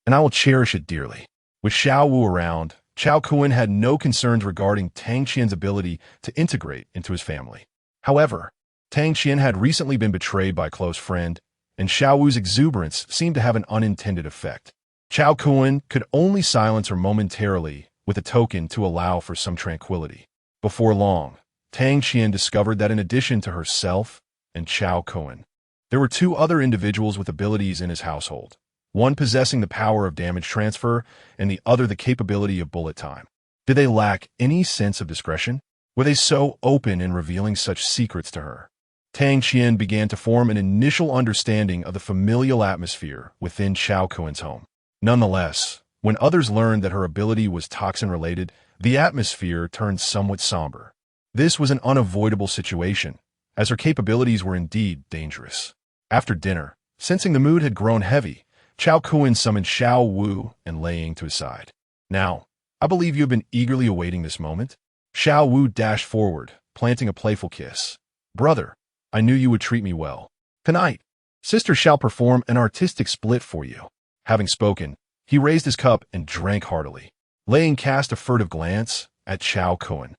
and I will cherish it dearly." With Xiao Wu around, Cao Kun had no concerns regarding Tang Qian's ability to integrate into his family. However, Tang Qian had recently been betrayed by a close friend, and Xiao Wu's exuberance seemed to have an unintended effect. Cao Kun could only silence her momentarily with a token to allow for some tranquility. Before long, Tang Qian discovered that in addition to herself and Cao Kun, there were two other individuals with abilities in his household, one possessing the power of damage transfer and the other the capability of bullet time. Did they lack any sense of discretion? Were they so open in revealing such secrets to her? Tang Qian began to form an initial understanding of the familial atmosphere within Cao Kun's home. Nonetheless, when others learned that her ability was toxin-related, the atmosphere turned somewhat somber. This was an unavoidable situation, as her capabilities were indeed dangerous. After dinner, sensing the mood had grown heavy, Cao Kun summoned Xiao Wu and laying to his side. "Now, I believe you have been eagerly awaiting this moment." Xiao Wu dashed forward, planting a playful kiss. "Brother, I knew you would treat me well. Tonight, sister shall perform an artistic split for you." Having spoken, he raised his cup and drank heartily. Laying cast a furtive glance at Cao Kun,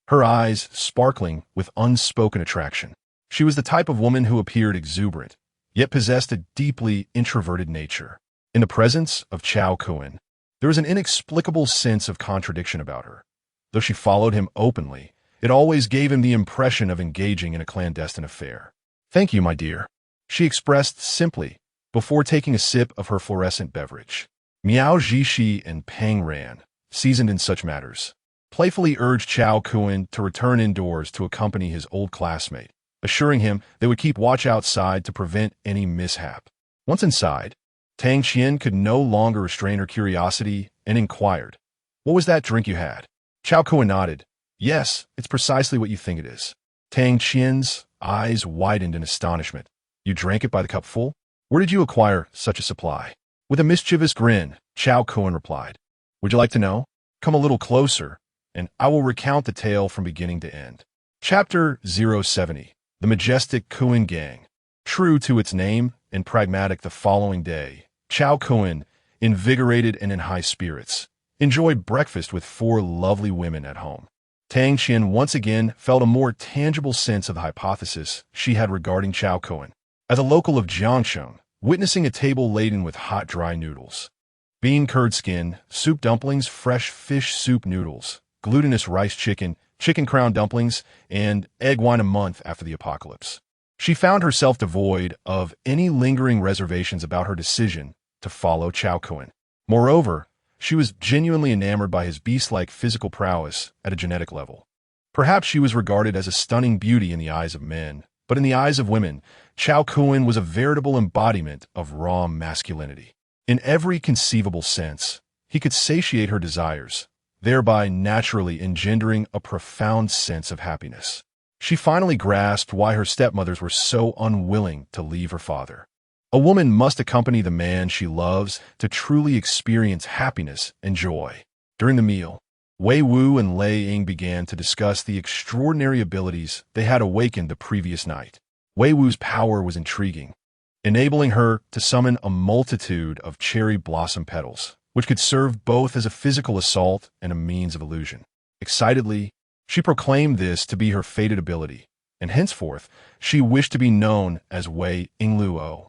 her eyes sparkling with unspoken attraction. She was the type of woman who appeared exuberant, yet possessed a deeply introverted nature. In the presence of Cao Kun, there was an inexplicable sense of contradiction about her. Though she followed him openly, it always gave him the impression of engaging in a clandestine affair. Thank you, my dear, she expressed simply, before taking a sip of her fluorescent beverage. Miao Zhishi and Pang Ran, seasoned in such matters, playfully urged Cao Kun to return indoors to accompany his old classmate, assuring him they would keep watch outside to prevent any mishap. Once inside, Tang Qian could no longer restrain her curiosity and inquired, "What was that drink you had?" Cao Kun nodded. "Yes, it's precisely what you think it is." Tang Qian's eyes widened in astonishment. "You drank it by the cupful? Where did you acquire such a supply?" With a mischievous grin, Cao Kun replied, "Would you like to know? Come a little closer, and I will recount the tale from beginning to end." Chapter 070. The Majestic Kun Gang. True to its name and pragmatic the following day, Cao Kun, invigorated and in high spirits, enjoyed breakfast with 4 lovely women at home. Tang Qian once again felt a more tangible sense of the hypothesis she had regarding Cao Kun. As a local of Jiangsheng, witnessing a table laden with hot dry noodles, bean curd skin, soup dumplings, fresh fish soup noodles, glutinous rice chicken, chicken crown dumplings, and egg wine a month after the apocalypse, she found herself devoid of any lingering reservations about her decision to follow Cao Kun. Moreover, she was genuinely enamored by his beast-like physical prowess at a genetic level. Perhaps she was regarded as a stunning beauty in the eyes of men, but in the eyes of women, Cao Kun was a veritable embodiment of raw masculinity. In every conceivable sense, he could satiate her desires, thereby naturally engendering a profound sense of happiness. She finally grasped why her stepmothers were so unwilling to leave her father. A woman must accompany the man she loves to truly experience happiness and joy. During the meal, Wei Wu and Lei Ying began to discuss the extraordinary abilities they had awakened the previous night. Wei Wu's power was intriguing, enabling her to summon a multitude of cherry blossom petals, which could serve both as a physical assault and a means of illusion. Excitedly, she proclaimed this to be her fated ability, and henceforth she wished to be known as Wei Yingluo.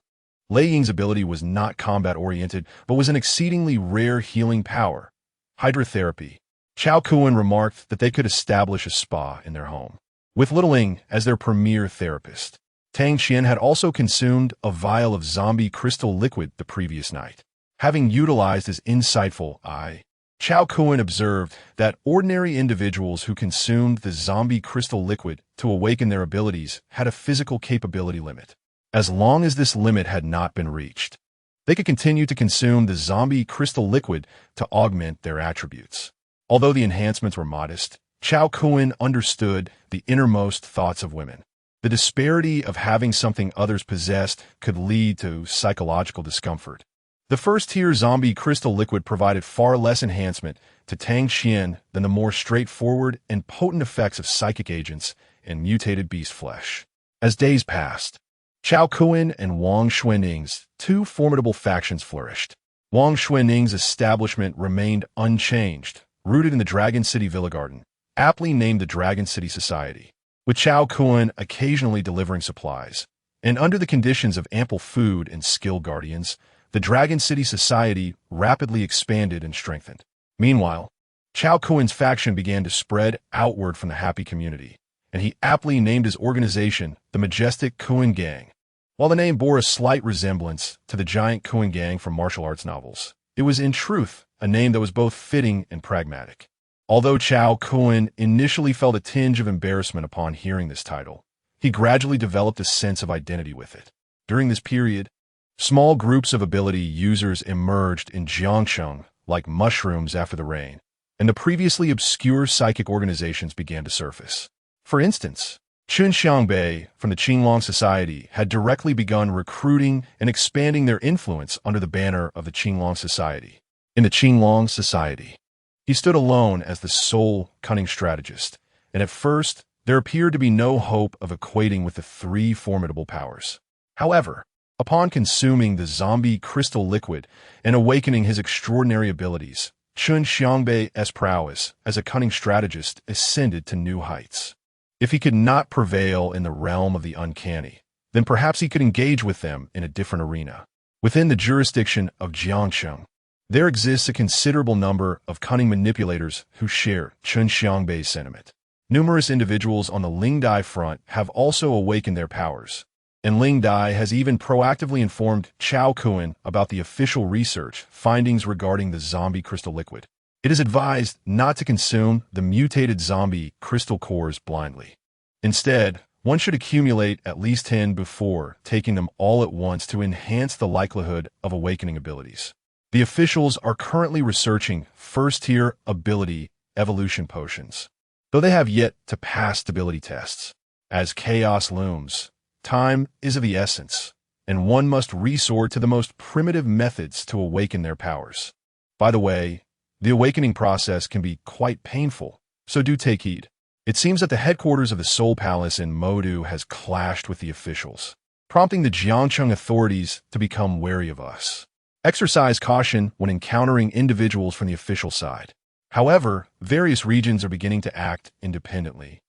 Lei Ying's ability was not combat-oriented, but was an exceedingly rare healing power, hydrotherapy. Cao Kun remarked that they could establish a spa in their home, with Little Ying as their premier therapist. Tang Qian had also consumed a vial of zombie crystal liquid the previous night. Having utilized his insightful eye, Cao Kun observed that ordinary individuals who consumed the zombie crystal liquid to awaken their abilities had a physical capability limit. As long as this limit had not been reached, they could continue to consume the zombie crystal liquid to augment their attributes. Although the enhancements were modest, Cao Kun understood the innermost thoughts of women. The disparity of having something others possessed could lead to psychological discomfort. The first-tier zombie crystal liquid provided far less enhancement to Tang Qian than the more straightforward and potent effects of psychic agents and mutated beast flesh. As days passed, Cao Kun and Wang Xuaning's 2 formidable factions flourished. Wang Xuaning's establishment remained unchanged, rooted in the Dragon City Villa Garden, aptly named the Dragon City Society, with Cao Kun occasionally delivering supplies. And under the conditions of ample food and skilled guardians, the Dragon City Society rapidly expanded and strengthened. Meanwhile, Cao Kun's faction began to spread outward from the happy community, and he aptly named his organization the Majestic Kun Gang. While the name bore a slight resemblance to the giant Kun Gang from martial arts novels, it was in truth a name that was both fitting and pragmatic. Although Cao Kun initially felt a tinge of embarrassment upon hearing this title, he gradually developed a sense of identity with it. During this period, small groups of ability users emerged in Jiangsheng like mushrooms after the rain, and the previously obscure psychic organizations began to surface. For instance, Chun Xiangbei from the Qinglong Society had directly begun recruiting and expanding their influence under the banner of the Qinglong Society. In the Qinglong Society, he stood alone as the sole cunning strategist, and at first there appeared to be no hope of equating with the 3 formidable powers. However, upon consuming the zombie crystal liquid and awakening his extraordinary abilities, Chun Xiangbei's prowess as a cunning strategist ascended to new heights. If he could not prevail in the realm of the uncanny, then perhaps he could engage with them in a different arena. Within the jurisdiction of Jiangsheng, there exists a considerable number of cunning manipulators who share Chun Xiangbei's sentiment. Numerous individuals on the Lingdai front have also awakened their powers, and Ling Dai has even proactively informed Cao Kun about the official research findings regarding the zombie crystal liquid. It is advised not to consume the mutated zombie crystal cores blindly. Instead, one should accumulate at least 10 before taking them all at once to enhance the likelihood of awakening abilities. The officials are currently researching first-tier ability evolution potions, though they have yet to pass stability tests. As chaos looms, time is of the essence, and one must resort to the most primitive methods to awaken their powers. By the way, the awakening process can be quite painful, so do take heed. It seems that the headquarters of the Soul Palace in Modu has clashed with the officials, prompting the Jiangcheng authorities to become wary of us. Exercise caution when encountering individuals from the official side. However, various regions are beginning to act independently,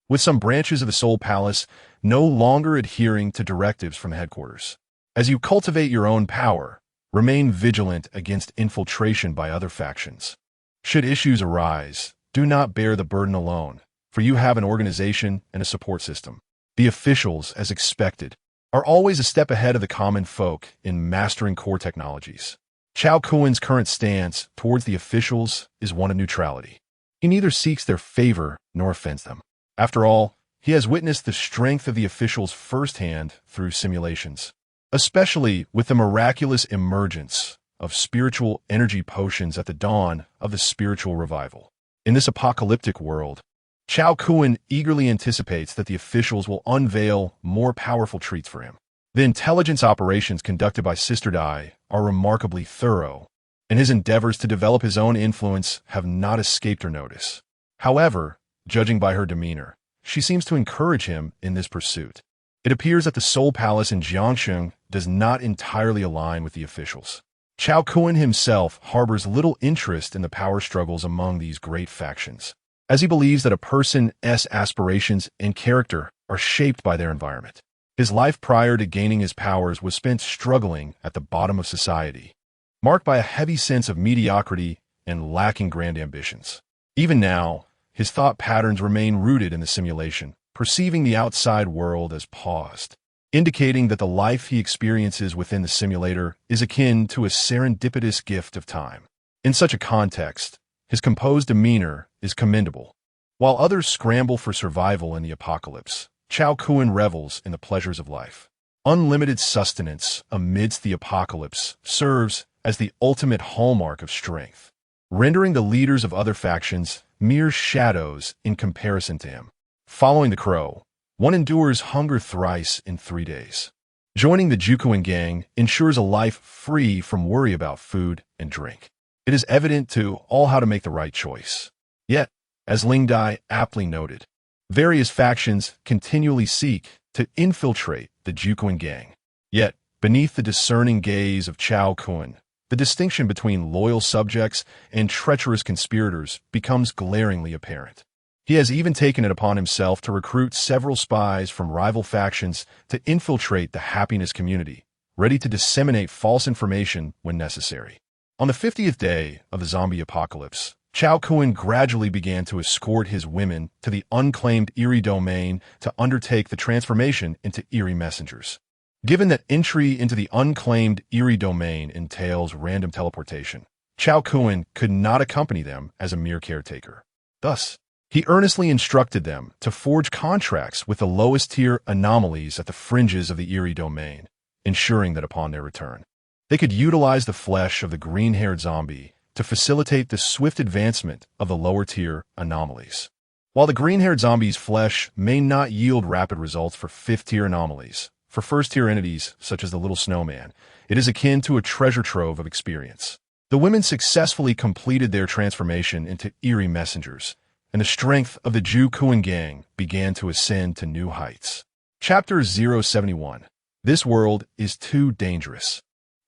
with some branches of the Soul Palace no longer adhering to directives from the headquarters. As you cultivate your own power, remain vigilant against infiltration by other factions. Should issues arise, do not bear the burden alone, for you have an organization and a support system. The officials, as expected, are always a step ahead of the common folk in mastering core technologies. Cao Kun's current stance towards the officials is one of neutrality. He neither seeks their favor nor offends them. After all, he has witnessed the strength of the officials firsthand through simulations, especially with the miraculous emergence of spiritual energy potions at the dawn of the spiritual revival. In this apocalyptic world, Cao Kun eagerly anticipates that the officials will unveil more powerful treats for him. The intelligence operations conducted by Sister Dai are remarkably thorough, and his endeavors to develop his own influence have not escaped her notice. However, judging by her demeanor, she seems to encourage him in this pursuit. It appears that the Soul Palace in Jiangcheng does not entirely align with the officials. Cao Kun himself harbors little interest in the power struggles among these great factions, as he believes that a person's aspirations and character are shaped by their environment. His life prior to gaining his powers was spent struggling at the bottom of society, marked by a heavy sense of mediocrity and lacking grand ambitions. Even now, his thought patterns remain rooted in the simulation, perceiving the outside world as paused, indicating that the life he experiences within the simulator is akin to a serendipitous gift of time. In such a context, his composed demeanor is commendable. While others scramble for survival in the apocalypse, Cao Kun revels in the pleasures of life. Unlimited sustenance amidst the apocalypse serves as the ultimate hallmark of strength, rendering the leaders of other factions mere shadows in comparison to him. Following the crow, one endures hunger thrice in 3 days. Joining the Jukuin gang ensures a life free from worry about food and drink. It is evident to all how to make the right choice. Yet, as Ling Dai aptly noted, various factions continually seek to infiltrate the Jukuin gang. Yet, beneath the discerning gaze of Cao Kun, the distinction between loyal subjects and treacherous conspirators becomes glaringly apparent. He has even taken it upon himself to recruit several spies from rival factions to infiltrate the happiness community, ready to disseminate false information when necessary. On the 50th day of the zombie apocalypse, Cao Kun gradually began to escort his women to the unclaimed Eerie domain to undertake the transformation into Eerie messengers. Given that entry into the unclaimed Eerie domain entails random teleportation, Cao Kun could not accompany them as a mere caretaker. Thus, he earnestly instructed them to forge contracts with the lowest-tier anomalies at the fringes of the Eerie domain, ensuring that upon their return, they could utilize the flesh of the green-haired zombie to facilitate the swift advancement of the lower-tier anomalies. While the green-haired zombie's flesh may not yield rapid results for fifth-tier anomalies, for first-tier entities such as the Little Snowman, it is akin to a treasure trove of experience. The women successfully completed their transformation into Eerie messengers, and the strength of the Jukuin gang began to ascend to new heights. Chapter 071. This world is too dangerous.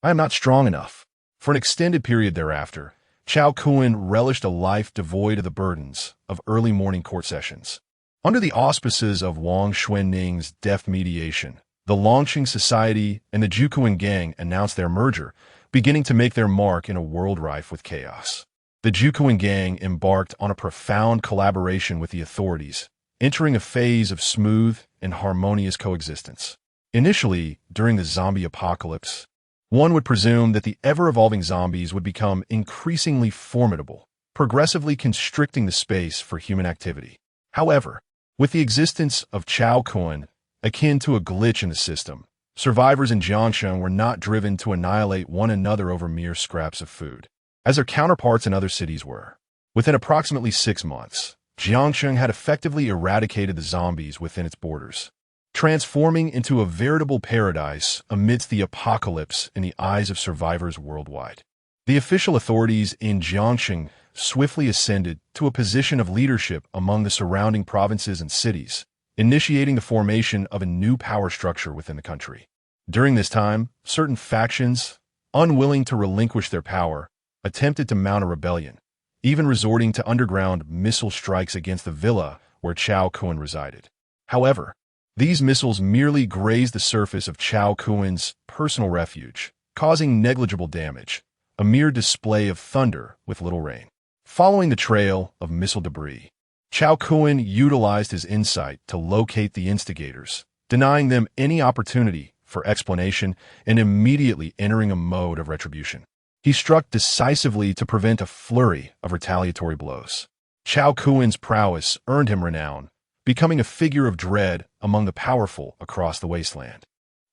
I am not strong enough. For an extended period thereafter, Cao Kun relished a life devoid of the burdens of early morning court sessions. Under the auspices of Wang Xuanning's deft mediation, the Longqing Society and the Jukuin gang announced their merger, beginning to make their mark in a world rife with chaos. The Jukuin gang embarked on a profound collaboration with the authorities, entering a phase of smooth and harmonious coexistence. Initially, during the zombie apocalypse, one would presume that the ever-evolving zombies would become increasingly formidable, progressively constricting the space for human activity. However, with the existence of Cao Kun, akin to a glitch in the system, survivors in Jiangsheng were not driven to annihilate one another over mere scraps of food, as their counterparts in other cities were. Within approximately 6 months, Jiangsheng had effectively eradicated the zombies within its borders, transforming into a veritable paradise amidst the apocalypse in the eyes of survivors worldwide. The official authorities in Jiangsheng swiftly ascended to a position of leadership among the surrounding provinces and cities, initiating the formation of a new power structure within the country. During this time, certain factions, unwilling to relinquish their power, attempted to mount a rebellion, even resorting to underground missile strikes against the villa where Cao Kun resided. However, these missiles merely grazed the surface of Cao Kun's personal refuge, causing negligible damage, a mere display of thunder with little rain. Following the trail of missile debris, Cao Kun utilized his insight to locate the instigators, denying them any opportunity for explanation and immediately entering a mode of retribution. He struck decisively to prevent a flurry of retaliatory blows. Cao Kun's prowess earned him renown, becoming a figure of dread among the powerful across the wasteland.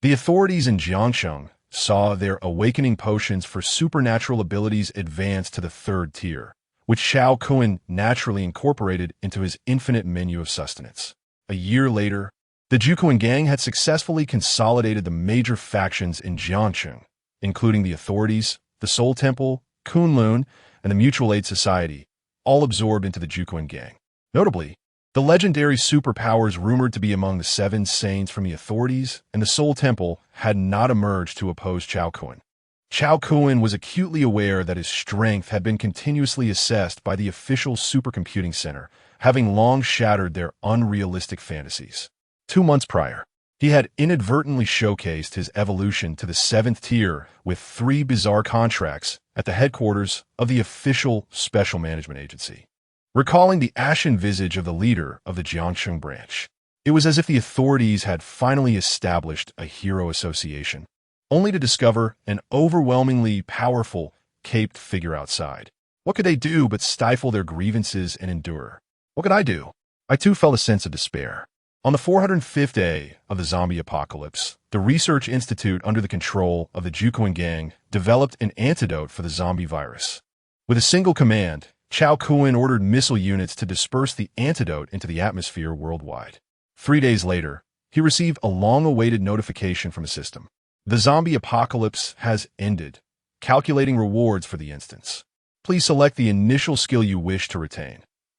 The authorities in Jiangsheng saw their awakening potions for supernatural abilities advance to the 3rd tier, which Cao Kun naturally incorporated into his infinite menu of sustenance. A year later, the Jukuan gang had successfully consolidated the major factions in Jiangsheng, including the authorities, the Soul Temple, Kunlun, and the Mutual Aid Society, all absorbed into the Jukuan gang. Notably, the legendary superpowers rumored to be among the 7 saints from the authorities and the Soul Temple had not emerged to oppose Cao Kun. Cao Kun was acutely aware that his strength had been continuously assessed by the official supercomputing center, having long shattered their unrealistic fantasies. 2 months prior, he had inadvertently showcased his evolution to the 7th tier with 3 bizarre contracts at the headquarters of the official Special Management Agency. Recalling the ashen visage of the leader of the Jiangsheng branch, it was as if the authorities had finally established a hero association, only to discover an overwhelmingly powerful, caped figure outside. What could they do but stifle their grievances and endure? What could I do? I too felt a sense of despair. On the 405th day of the zombie apocalypse, the Research Institute under the control of the Jukuan gang developed an antidote for the zombie virus. With a single command, Cao Kun ordered missile units to disperse the antidote into the atmosphere worldwide. 3 days later, he received a long-awaited notification from the system. The zombie apocalypse has ended. Calculating rewards for the instance. Please select the initial skill you wish to retain.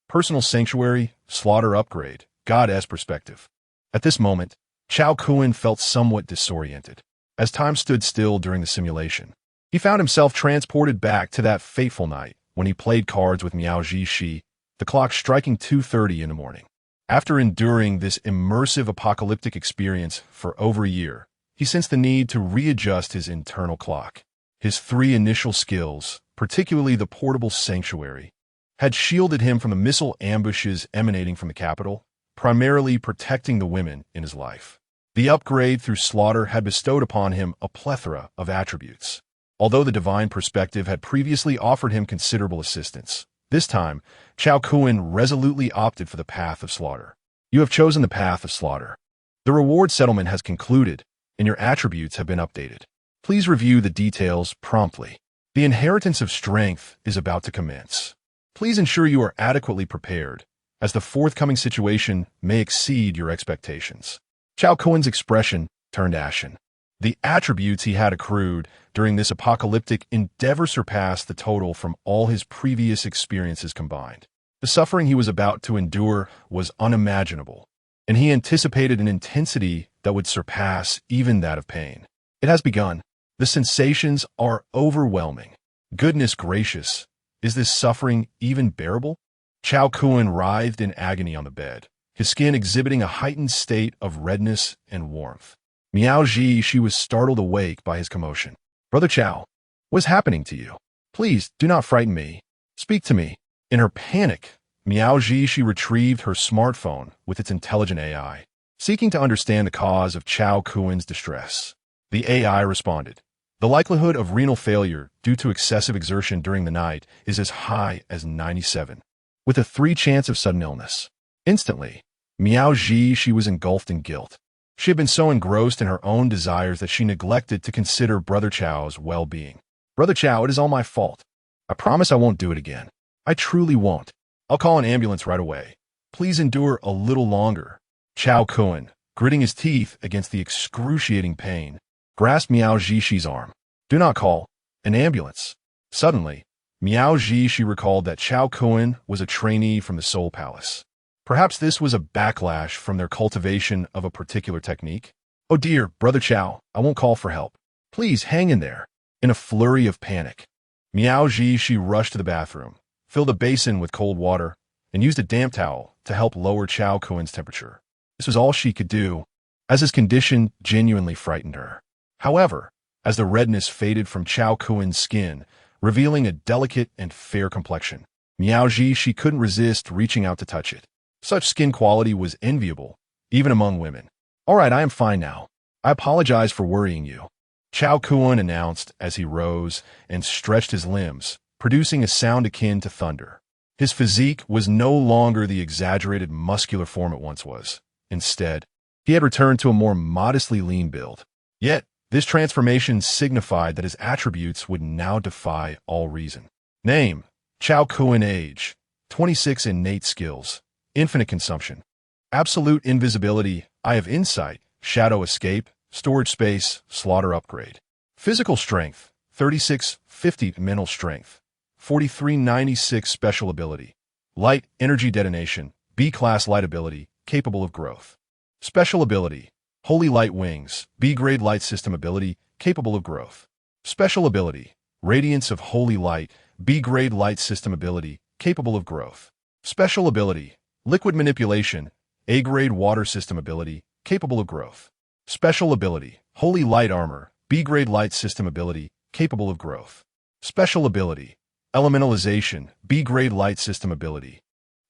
Personal Sanctuary, Slaughter Upgrade, Goddess Perspective. At this moment, Cao Kun felt somewhat disoriented. As time stood still during the simulation, he found himself transported back to that fateful night when he played cards with Miao Zhi, the clock striking 2:30 in the morning. After enduring this immersive apocalyptic experience for over a year, he sensed the need to readjust his internal clock. His 3 initial skills, particularly the Portable Sanctuary, had shielded him from the missile ambushes emanating from the capital, primarily protecting the women in his life. The upgrade through Slaughter had bestowed upon him a plethora of attributes. Although the Divine Perspective had previously offered him considerable assistance, this time, Cao Kun resolutely opted for the path of Slaughter. You have chosen the path of Slaughter. The reward settlement has concluded, and your attributes have been updated. Please review the details promptly. The inheritance of strength is about to commence. Please ensure you are adequately prepared, as the forthcoming situation may exceed your expectations. Cao Kun's expression turned ashen. The attributes he had accrued during this apocalyptic endeavor surpassed the total from all his previous experiences combined. The suffering he was about to endure was unimaginable, and he anticipated an intensity that would surpass even that of pain. It has begun. The sensations are overwhelming. Goodness gracious, is this suffering even bearable? Cao Kun writhed in agony on the bed, his skin exhibiting a heightened state of redness and warmth. Miao Zhi, she was startled awake by his commotion. Brother Cao, what is happening to you? Please, do not frighten me. Speak to me. In her panic, Miao Zhi, she retrieved her smartphone with its intelligent AI. Seeking to understand the cause of Cao Kun's distress, the AI responded, "The likelihood of renal failure due to excessive exertion during the night is as high as 97, with a 3 chance of sudden illness." Instantly, Miao Ji she was engulfed in guilt. She had been so engrossed in her own desires that she neglected to consider Brother Chao's well-being. "Brother Cao, it is all my fault. I promise I won't do it again. I truly won't. I'll call an ambulance right away. Please endure a little longer." Cao Kun, gritting his teeth against the excruciating pain, grasped Miao Jishi's arm. "Do not call an ambulance." Suddenly, Miao Jishi recalled that Cao Kun was a trainee from the Soul Palace. Perhaps this was a backlash from their cultivation of a particular technique? "Oh dear, Brother Cao, I won't call for help. Please hang in there." In a flurry of panic, Miao Jishi rushed to the bathroom, filled a basin with cold water, and used a damp towel to help lower Cao Kun's temperature. This was all she could do, as his condition genuinely frightened her. However, as the redness faded from Cao Kun's skin, revealing a delicate and fair complexion, Miao Ji she couldn't resist reaching out to touch it. Such skin quality was enviable, even among women. "All right, I am fine now. I apologize for worrying you," Cao Kun announced as he rose and stretched his limbs, producing a sound akin to thunder. His physique was no longer the exaggerated muscular form it once was. Instead, he had returned to a more modestly lean build. Yet, this transformation signified that his attributes would now defy all reason. Name: Cao Kun. Age: 26. Innate skills: infinite consumption, absolute invisibility, eye of insight, shadow escape, storage space, slaughter upgrade. Physical strength: 3650. Mental strength: 4396. Special ability: light energy detonation, B-class light ability, capable of growth. Special ability: holy light wings, B-grade light system ability, capable of growth. Special ability: radiance of holy light, B-grade light system ability, capable of growth. Special ability: liquid manipulation, A-grade water system ability, capable of growth. Special ability: holy light armor, B-grade light system ability, capable of growth. Special ability: elementalization, B-grade light system ability,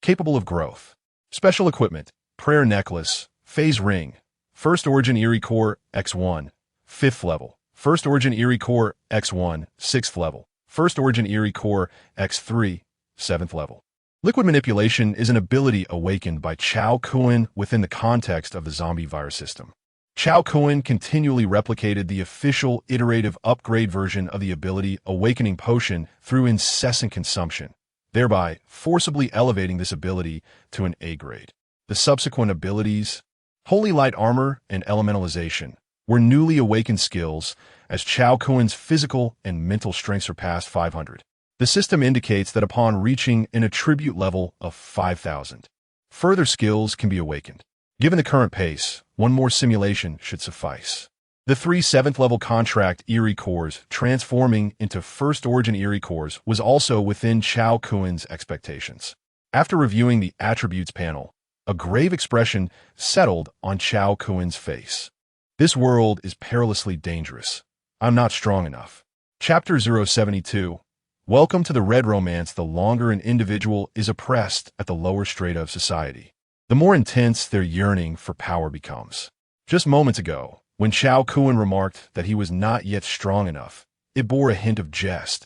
capable of growth. Special equipment: prayer necklace, phase ring, first origin Eerie Core X1, 5th level, first origin Eerie Core X1, 6th level, first origin Eerie Core X3, 7th level. Liquid manipulation is an ability awakened by Cao Kun within the context of the zombie virus system. Cao Kun continually replicated the official iterative upgrade version of the ability Awakening Potion through incessant consumption, thereby forcibly elevating this ability to an A grade. The subsequent abilities, Holy Light Armor and Elementalization, were newly awakened skills as Cao Kun's physical and mental strength surpassed 500. The system indicates that upon reaching an attribute level of 5,000, further skills can be awakened. Given the current pace, one more simulation should suffice. The 3 7th-level contract Eerie Cores transforming into First Origin Eerie Cores was also within Cao Kun's expectations. After reviewing the attributes panel, a grave expression settled on Cao Kun's face. "This world is perilously dangerous. I'm not strong enough." Chapter 072. Welcome to the Red Romance. The longer an individual is oppressed at the lower strata of society, the more intense their yearning for power becomes. Just moments ago, when Cao Kun remarked that he was not yet strong enough, it bore a hint of jest.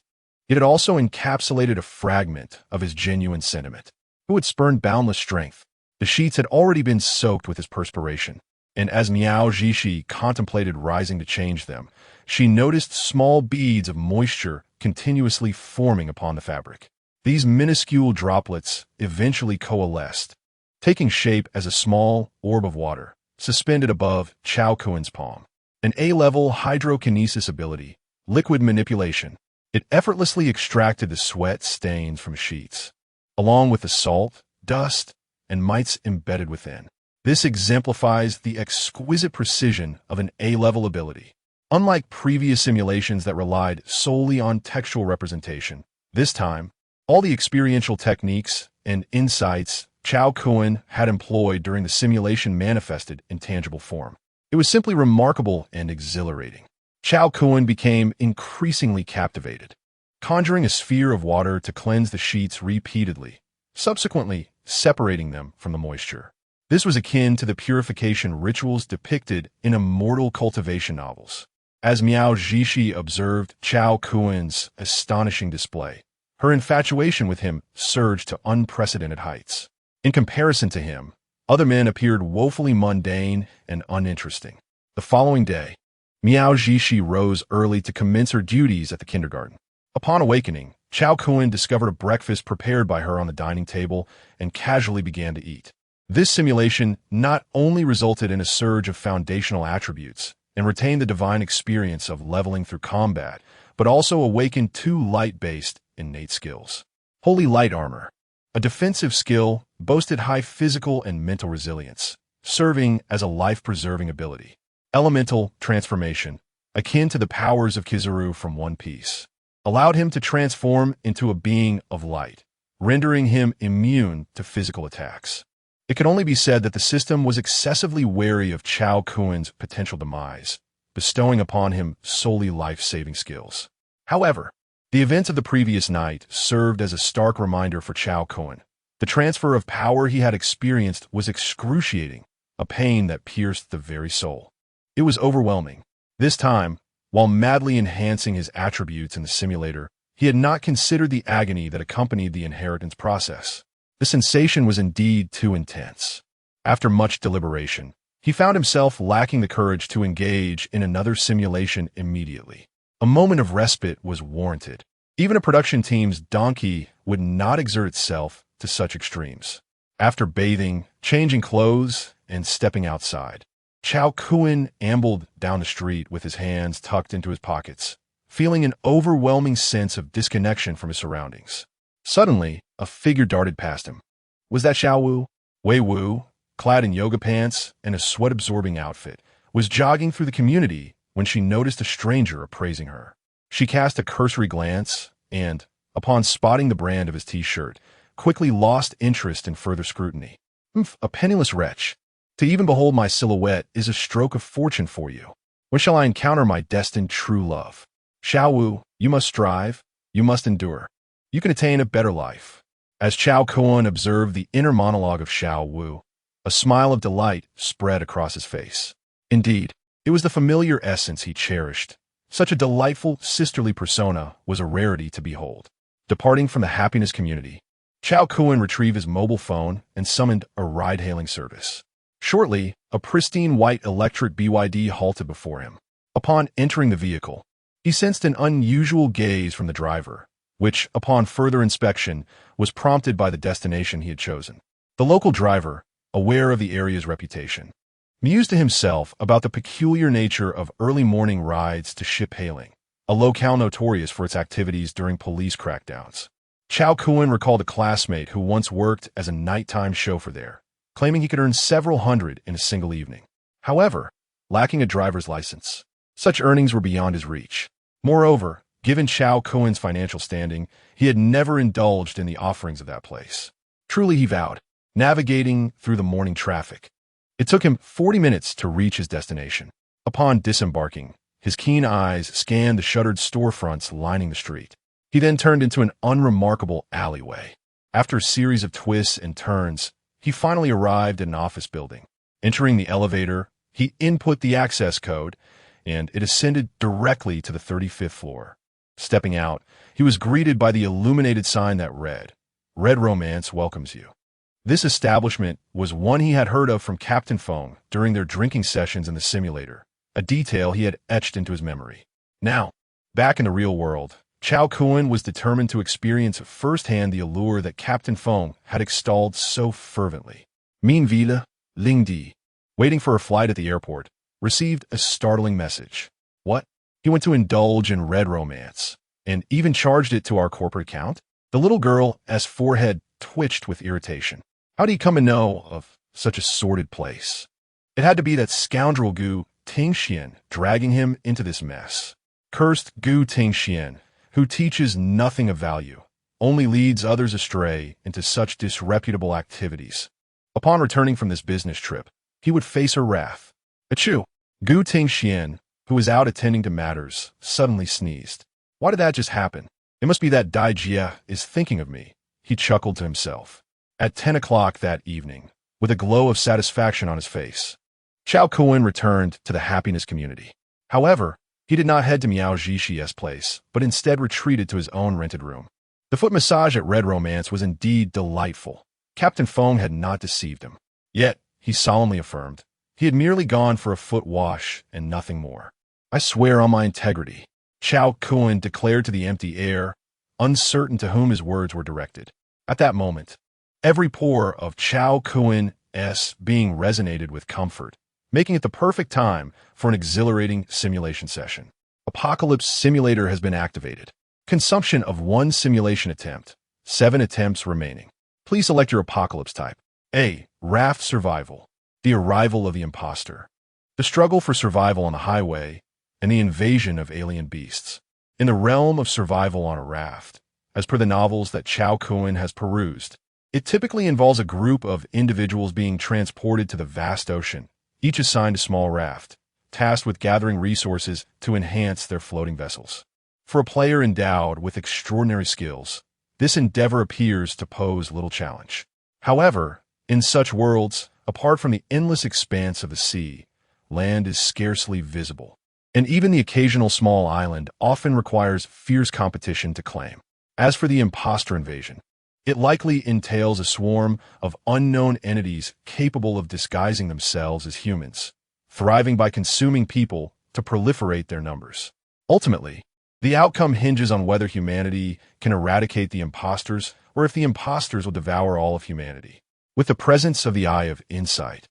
Yet it also encapsulated a fragment of his genuine sentiment. Who had spurned boundless strength? The sheets had already been soaked with his perspiration, and as Miao Jishi contemplated rising to change them, she noticed small beads of moisture continuously forming upon the fabric. These minuscule droplets eventually coalesced, taking shape as a small orb of water, suspended above Cao Kun's palm. An A-level hydrokinesis ability, liquid manipulation. It effortlessly extracted the sweat stains from sheets, along with the salt, dust, and mites embedded within. This exemplifies the exquisite precision of an A-level ability. Unlike previous simulations that relied solely on textual representation, this time, all the experiential techniques and insights Cao Kun had employed during the simulation manifested in tangible form. It was simply remarkable and exhilarating. Cao Kun became increasingly captivated, conjuring a sphere of water to cleanse the sheets repeatedly, subsequently separating them from the moisture. This was akin to the purification rituals depicted in immortal cultivation novels. As Miao Zhishi observed Cao Kun's astonishing display, her infatuation with him surged to unprecedented heights. In comparison to him, other men appeared woefully mundane and uninteresting. The following day, Miao Zhishi rose early to commence her duties at the kindergarten. Upon awakening, Cao Kun discovered a breakfast prepared by her on the dining table and casually began to eat. This simulation not only resulted in a surge of foundational attributes and retained the divine experience of leveling through combat, but also awakened two light-based innate skills. Holy Light Armor, a defensive skill, boasted high physical and mental resilience, serving as a life-preserving ability. Elemental Transformation, akin to the powers of Kizaru from One Piece, allowed him to transform into a being of light, rendering him immune to physical attacks. It could only be said that the system was excessively wary of Cao Kun's potential demise, bestowing upon him solely life-saving skills. However, the events of the previous night served as a stark reminder for Cao Kun. The transfer of power he had experienced was excruciating, a pain that pierced the very soul. It was overwhelming. This time, while madly enhancing his attributes in the simulator, he had not considered the agony that accompanied the inheritance process. The sensation was indeed too intense. After much deliberation, he found himself lacking the courage to engage in another simulation immediately. A moment of respite was warranted. Even a production team's donkey would not exert itself to such extremes. After bathing, changing clothes, and stepping outside, Cao Kun ambled down the street with his hands tucked into his pockets, feeling an overwhelming sense of disconnection from his surroundings. Suddenly, a figure darted past him. Was that Xiao Wu? Wei Wu, clad in yoga pants and a sweat-absorbing outfit, was jogging through the community when she noticed a stranger appraising her. She cast a cursory glance and, upon spotting the brand of his t-shirt, quickly lost interest in further scrutiny. A penniless wretch. To even behold my silhouette is a stroke of fortune for you. When shall I encounter my destined true love? Xiao Wu, you must strive, you must endure. You can attain a better life. As Cao Kun observed the inner monologue of Xiao Wu, a smile of delight spread across his face. Indeed, it was the familiar essence he cherished. Such a delightful, sisterly persona was a rarity to behold. Departing from the happiness community, Cao Kun retrieved his mobile phone and summoned a ride-hailing service. Shortly, a pristine white electric BYD halted before him. Upon entering the vehicle, he sensed an unusual gaze from the driver, which, upon further inspection, was prompted by the destination he had chosen. The local driver, aware of the area's reputation, mused to himself about the peculiar nature of early morning rides to ship hailing, a locale notorious for its activities during police crackdowns. Cao Kun recalled a classmate who once worked as a nighttime chauffeur there, claiming he could earn several hundred in a single evening. However, lacking a driver's license, such earnings were beyond his reach. Moreover, given Cao Kun's financial standing, he had never indulged in the offerings of that place. Truly, he vowed, navigating through the morning traffic. It took him 40 minutes to reach his destination. Upon disembarking, his keen eyes scanned the shuttered storefronts lining the street. He then turned into an unremarkable alleyway. After a series of twists and turns, he finally arrived at an office building. Entering the elevator, he input the access code, and it ascended directly to the 35th floor. Stepping out, he was greeted by the illuminated sign that read, "Red Romance welcomes you." This establishment was one he had heard of from Captain Feng during their drinking sessions in the simulator, a detail he had etched into his memory. Now, back in the real world, Cao Kun was determined to experience firsthand the allure that Captain Feng had extolled so fervently. Meanwhile, Ling Di, waiting for a flight at the airport, received a startling message. What? He went to indulge in red romance, and even charged it to our corporate account? The little girl's forehead twitched with irritation. How did he come to know of such a sordid place? It had to be that scoundrel Gu Tingxian dragging him into this mess. Cursed Gu Tingxian, who teaches nothing of value, only leads others astray into such disreputable activities. Upon returning from this business trip, he would face her wrath. Achoo! Gu Tingxian, who was out attending to matters, suddenly sneezed. Why did that just happen? It must be that Dai Jia is thinking of me, he chuckled to himself. At 10 o'clock that evening, with a glow of satisfaction on his face. Cao Kun returned to the happiness community. However, he did not head to Miao Zhixie's place, but instead retreated to his own rented room. The foot massage at Red Romance was indeed delightful. Captain Feng had not deceived him. Yet, he solemnly affirmed, he had merely gone for a foot wash and nothing more. I swear on my integrity, Cao Kun declared to the empty air, uncertain to whom his words were directed. At that moment, every pore of Cao Kun's being resonated with comfort, making it the perfect time for an exhilarating simulation session. Apocalypse Simulator has been activated. Consumption of 1 simulation attempt. 7 attempts remaining. Please select your apocalypse type. A. Raft Survival. The arrival of the imposter. The struggle for survival on the highway and the invasion of alien beasts. In the realm of survival on a raft, as per the novels that Cao Kun has perused, it typically involves a group of individuals being transported to the vast ocean, each assigned a small raft, tasked with gathering resources to enhance their floating vessels. For a player endowed with extraordinary skills, this endeavor appears to pose little challenge. However, in such worlds, apart from the endless expanse of the sea, land is scarcely visible, and even the occasional small island often requires fierce competition to claim. As for the imposter invasion, it likely entails a swarm of unknown entities capable of disguising themselves as humans, thriving by consuming people to proliferate their numbers. Ultimately, the outcome hinges on whether humanity can eradicate the imposters or if the imposters will devour all of humanity. With the presence of the Eye of Insight,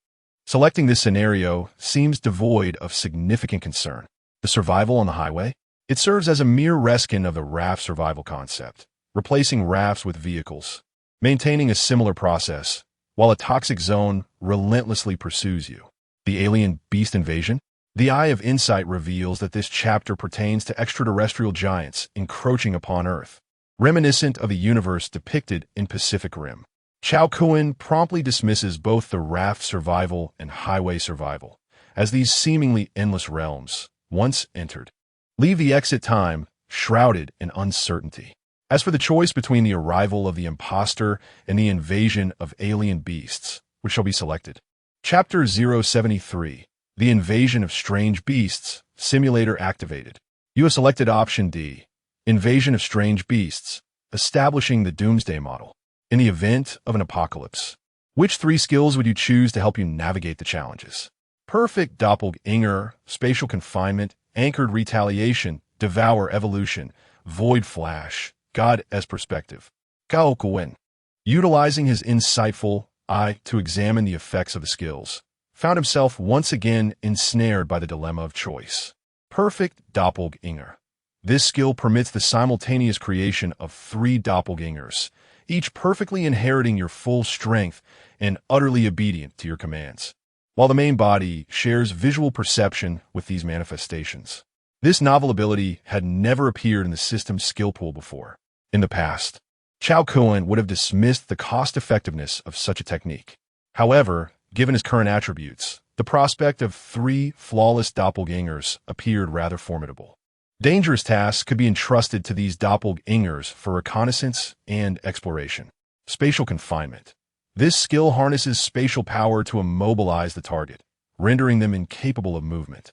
selecting this scenario seems devoid of significant concern. The survival on the highway? It serves as a mere reskin of the raft survival concept, replacing rafts with vehicles, maintaining a similar process, while a toxic zone relentlessly pursues you. The alien beast invasion? The Eye of Insight reveals that this chapter pertains to extraterrestrial giants encroaching upon Earth, reminiscent of the universe depicted in Pacific Rim. Cao Kun promptly dismisses both the raft survival and highway survival, as these seemingly endless realms, once entered, leave the exit time shrouded in uncertainty. As for the choice between the arrival of the imposter and the invasion of alien beasts, which shall be selected? Chapter 073. The Invasion of Strange Beasts, Simulator activated. You have selected option D, Invasion of Strange Beasts, establishing the Doomsday model. In the event of an apocalypse, which 3 skills would you choose to help you navigate the challenges? Perfect Doppelganger, Spatial Confinement, Anchored Retaliation, Devour Evolution, Void Flash, God as Perspective. Cao Kun, utilizing his insightful eye to examine the effects of the skills, found himself once again ensnared by the dilemma of choice. Perfect Doppelganger. This skill permits the simultaneous creation of 3 doppelgangers, each perfectly inheriting your full strength and utterly obedient to your commands, while the main body shares visual perception with these manifestations. This novel ability had never appeared in the system's skill pool before. In the past, Cao Kun would have dismissed the cost-effectiveness of such a technique. However, given his current attributes, the prospect of 3 flawless doppelgangers appeared rather formidable. Dangerous tasks could be entrusted to these doppelgangers for reconnaissance and exploration. Spatial Confinement. This skill harnesses spatial power to immobilize the target, rendering them incapable of movement.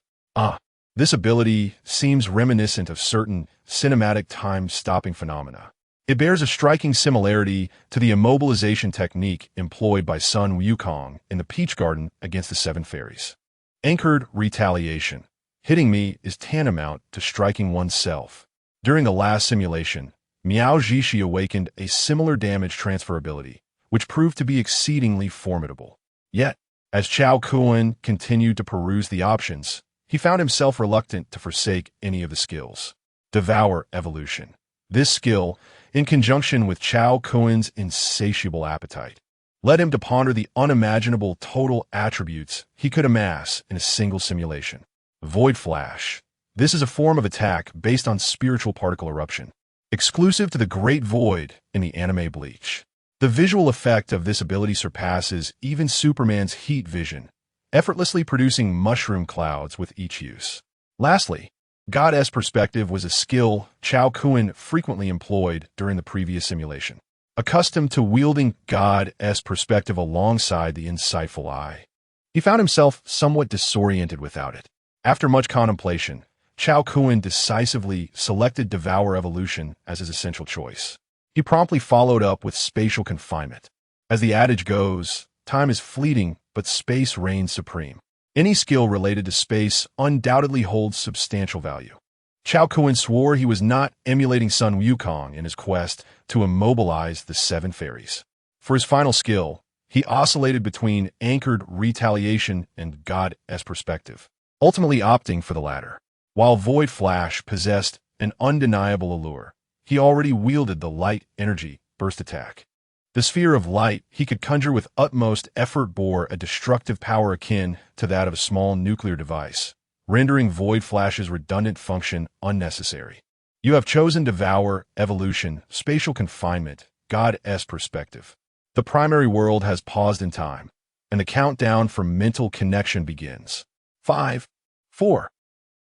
This ability seems reminiscent of certain cinematic time-stopping phenomena. It bears a striking similarity to the immobilization technique employed by Sun Wukong in the Peach Garden against the 7 fairies. Anchored Retaliation. Hitting me is tantamount to striking oneself. During the last simulation, Miao Zhixie awakened a similar damage transfer ability, which proved to be exceedingly formidable. Yet, as Cao Kun continued to peruse the options, he found himself reluctant to forsake any of the skills. Devour Evolution. This skill, in conjunction with Cao Kun's insatiable appetite, led him to ponder the unimaginable total attributes he could amass in a single simulation. Void Flash. This is a form of attack based on spiritual particle eruption, exclusive to the Great Void in the anime Bleach. The visual effect of this ability surpasses even Superman's heat vision, effortlessly producing mushroom clouds with each use. Lastly, Goddess Perspective was a skill Cao Kun frequently employed during the previous simulation. accustomed to wielding God's perspective alongside the insightful eye. He found himself somewhat disoriented without it. After much contemplation, Cao Kun decisively selected Devour Evolution as his essential choice. He promptly followed up with Spatial Confinement. As the adage goes, time is fleeting, but space reigns supreme. Any skill related to space undoubtedly holds substantial value. Cao Kun swore he was not emulating Sun Wukong in his quest to immobilize the Seven Fairies. For his final skill, he oscillated between Anchored Retaliation and God's Perspective, ultimately opting for the latter. While Void Flash possessed an undeniable allure, he already wielded the Light Energy Burst attack. The sphere of light he could conjure with utmost effort bore a destructive power akin to that of a small nuclear device, rendering Void Flash's redundant function unnecessary. You have chosen Devour Evolution, Spatial Confinement, God's Perspective. The primary world has paused in time, and the countdown for mental connection begins. 5, 4,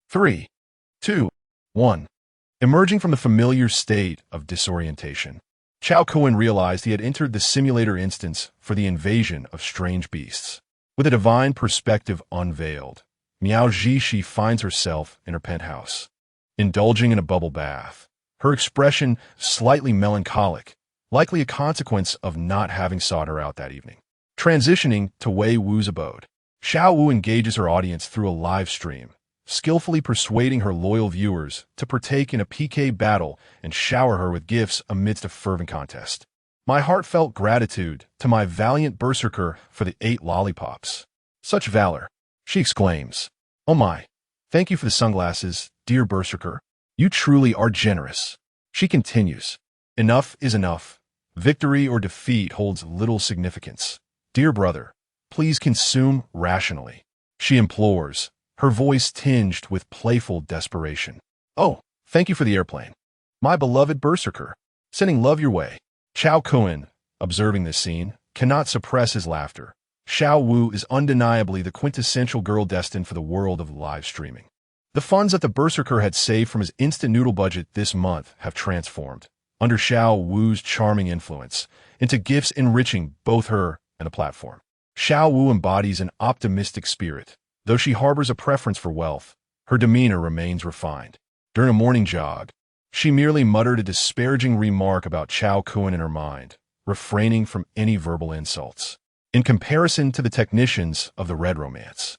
3, 2, 1. Emerging from the familiar state of disorientation, Cao Kun realized he had entered the simulator instance for the invasion of strange beasts. With a divine perspective unveiled, Miao Zhishi finds herself in her penthouse, indulging in a bubble bath, her expression slightly melancholic, likely a consequence of not having sought her out that evening. Transitioning to Wei Wu's abode, Xiao Wu engages her audience through a live stream, skillfully persuading her loyal viewers to partake in a PK battle and shower her with gifts amidst a fervent contest. My heartfelt gratitude to my valiant berserker for the 8 lollipops. Such valor, she exclaims. Oh my, thank you for the sunglasses, dear berserker. You truly are generous. She continues. Enough is enough. Victory or defeat holds little significance. Dear brother, please consume rationally. She implores, her voice tinged with playful desperation. Oh, thank you for the airplane. My beloved berserker, sending love your way. Cao Kun, observing this scene, cannot suppress his laughter. Xiao Wu is undeniably the quintessential girl destined for the world of live streaming. The funds that the berserker had saved from his instant noodle budget this month have transformed, under Xiao Wu's charming influence, into gifts enriching both her and the platform. Xiao Wu embodies an optimistic spirit. Though she harbors a preference for wealth, her demeanor remains refined. During a morning jog, she merely muttered a disparaging remark about Cao Kun in her mind, refraining from any verbal insults. In comparison to the technicians of the Red Romance,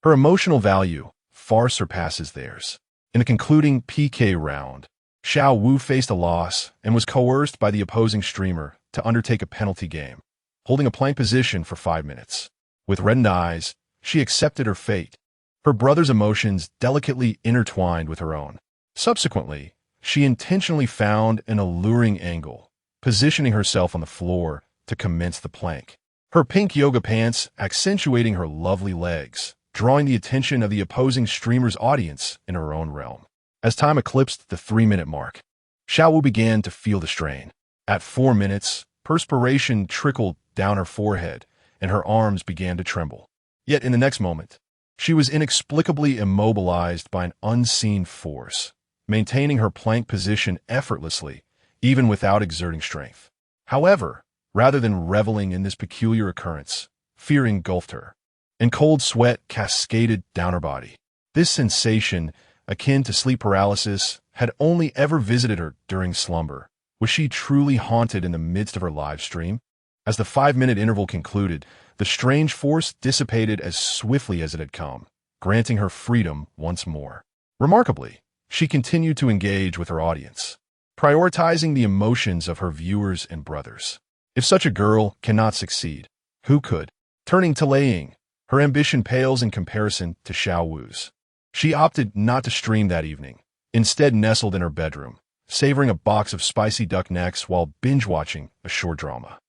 her emotional value far surpasses theirs. In the concluding PK round, Xiao Wu faced a loss and was coerced by the opposing streamer to undertake a penalty game, holding a plank position for 5 minutes. With reddened eyes, she accepted her fate, her brother's emotions delicately intertwined with her own. Subsequently, she intentionally found an alluring angle, positioning herself on the floor to commence the plank. Her pink yoga pants accentuating her lovely legs, drawing the attention of the opposing streamer's audience in her own realm. As time eclipsed the 3-minute mark, Xiao Wu began to feel the strain. At 4 minutes, perspiration trickled down her forehead, and her arms began to tremble. Yet in the next moment, she was inexplicably immobilized by an unseen force, maintaining her plank position effortlessly, even without exerting strength. However, rather than reveling in this peculiar occurrence, fear engulfed her, and cold sweat cascaded down her body. This sensation, akin to sleep paralysis, had only ever visited her during slumber. Was she truly haunted in the midst of her live stream? As the 5-minute interval concluded, the strange force dissipated as swiftly as it had come, granting her freedom once more. Remarkably, she continued to engage with her audience, prioritizing the emotions of her viewers and brothers. If such a girl cannot succeed, who could? Turning to Laying, her ambition pales in comparison to Xiao Wu's. She opted not to stream that evening, instead nestled in her bedroom, savoring a box of spicy duck necks while binge-watching a short drama.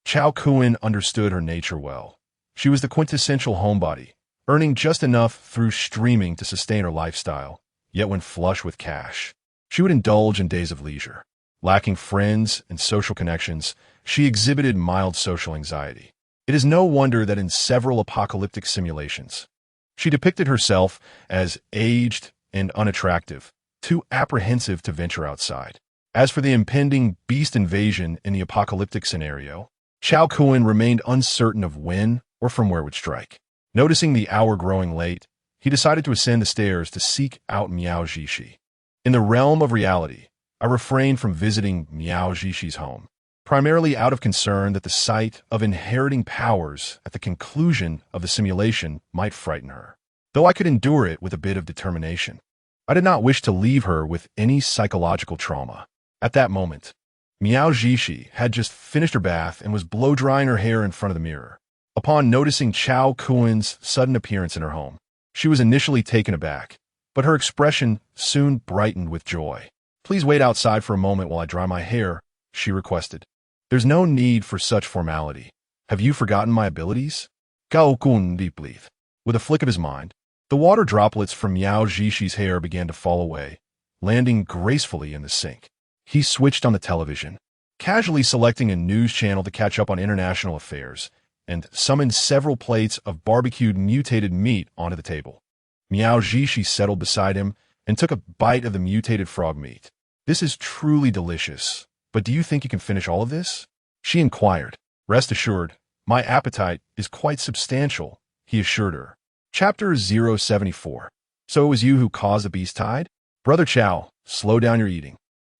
Cao Kun understood her nature well. She was the quintessential homebody, earning just enough through streaming to sustain her lifestyle, yet when flush with cash, she would indulge in days of leisure. Lacking friends and social connections, she exhibited mild social anxiety. It is no wonder that in several apocalyptic simulations, she depicted herself as aged and unattractive, too apprehensive to venture outside. As for the impending beast invasion in the apocalyptic scenario, Cao Kun remained uncertain of when or from where it would strike. Noticing the hour growing late, he decided to ascend the stairs to seek out Miao Zhishi. In the realm of reality, I refrained from visiting Miao Zhishi's home, primarily out of concern that the sight of inheriting powers at the conclusion of the simulation might frighten her, though I could endure it with a bit of determination. I did not wish to leave her with any psychological trauma. At that moment, Miao Zhishi had just finished her bath and was blow-drying her hair in front of the mirror. Upon noticing Cao Kun's sudden appearance in her home, she was initially taken aback, but her expression soon brightened with joy. "Please wait outside for a moment while I dry my hair," she requested. "There's no need for such formality. Have you forgotten my abilities?" Cao Kun deeply. With a flick of his mind, the water droplets from Miao Zhishi's hair began to fall away, landing gracefully in the sink. He switched on the television, casually selecting a news channel to catch up on international affairs, and summoned several plates of barbecued mutated meat onto the table. Miao Zhishi settled beside him and took a bite of the mutated frog meat. "This is truly delicious, but do you think you can finish all of this?" she inquired. "Rest assured, my appetite is quite substantial," he assured her. Chapter 074. So it was you who caused the beast tide? Brother Cao, slow down your eating.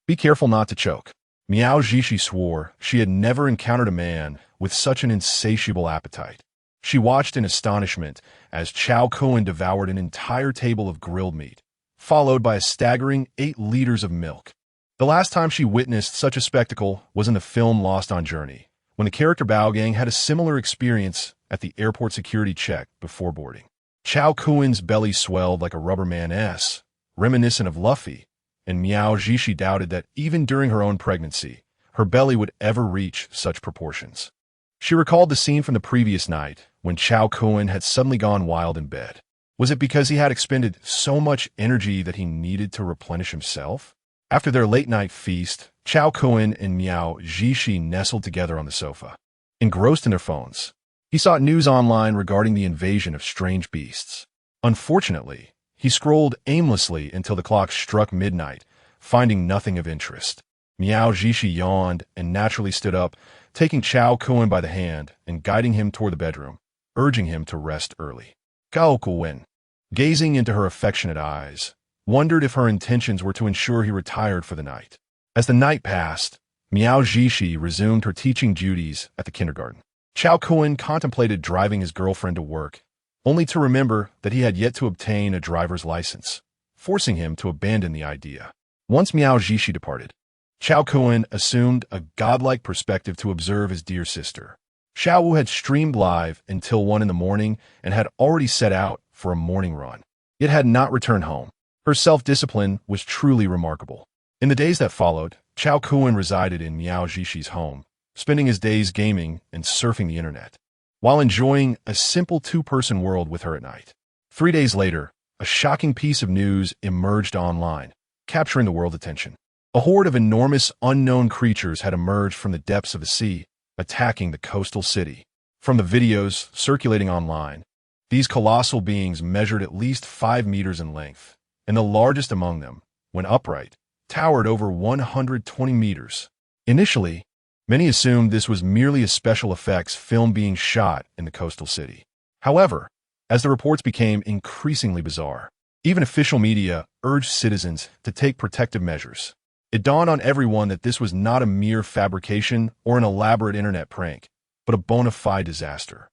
Be careful not to choke. Miao Zhishi swore she had never encountered a man with such an insatiable appetite. She watched in astonishment as Cao Kun devoured an entire table of grilled meat, followed by a staggering 8 liters of milk. The last time she witnessed such a spectacle was in the film Lost on Journey, when the character Baogang had a similar experience at the airport security check before boarding. Cao Kun's belly swelled like a rubber man S, reminiscent of Luffy, and Miao Zhishi doubted that even during her own pregnancy, her belly would ever reach such proportions. She recalled the scene from the previous night when Cao Kun had suddenly gone wild in bed. Was it because he had expended so much energy that he needed to replenish himself? After their late-night feast, Cao Kun and Miao Zhishi nestled together on the sofa. Engrossed in their phones, he sought news online regarding the invasion of strange beasts. Unfortunately, he scrolled aimlessly until the clock struck midnight, finding nothing of interest. Miao Zhishi yawned and naturally stood up, taking Cao Kun by the hand and guiding him toward the bedroom, urging him to rest early. Cao Kun, gazing into her affectionate eyes, wondered if her intentions were to ensure he retired for the night. As the night passed, Miao Zhishi resumed her teaching duties at the kindergarten. Cao Kun contemplated driving his girlfriend to work, only to remember that he had yet to obtain a driver's license, forcing him to abandon the idea. Once Miao Zhishi departed, Cao Kun assumed a godlike perspective to observe his dear sister. Xiao Wu had streamed live until 1 in the morning and had already set out for a morning run, yet had not returned home. Her self-discipline was truly remarkable. In the days that followed, Cao Kun resided in Miao Zhishi's home, spending his days gaming and surfing the internet, while enjoying a simple 2-person world with her at night. 3 days later, a shocking piece of news emerged online, capturing the world's attention. A horde of enormous unknown creatures had emerged from the depths of the sea, attacking the coastal city. From the videos circulating online, these colossal beings measured at least 5 meters in length, and the largest among them, when upright, towered over 120 meters. Initially, many assumed this was merely a special effects film being shot in the coastal city. However, as the reports became increasingly bizarre, even official media urged citizens to take protective measures. It dawned on everyone that this was not a mere fabrication or an elaborate internet prank, but a bona fide disaster.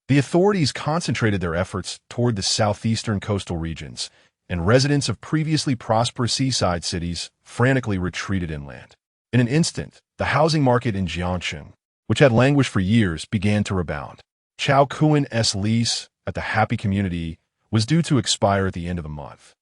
The authorities concentrated their efforts toward the southeastern coastal regions, and residents of previously prosperous seaside cities frantically retreated inland. In an instant, the housing market in Jiangxing, which had languished for years, began to rebound. Cao Kun's lease at the Happy Community was due to expire at the end of the month,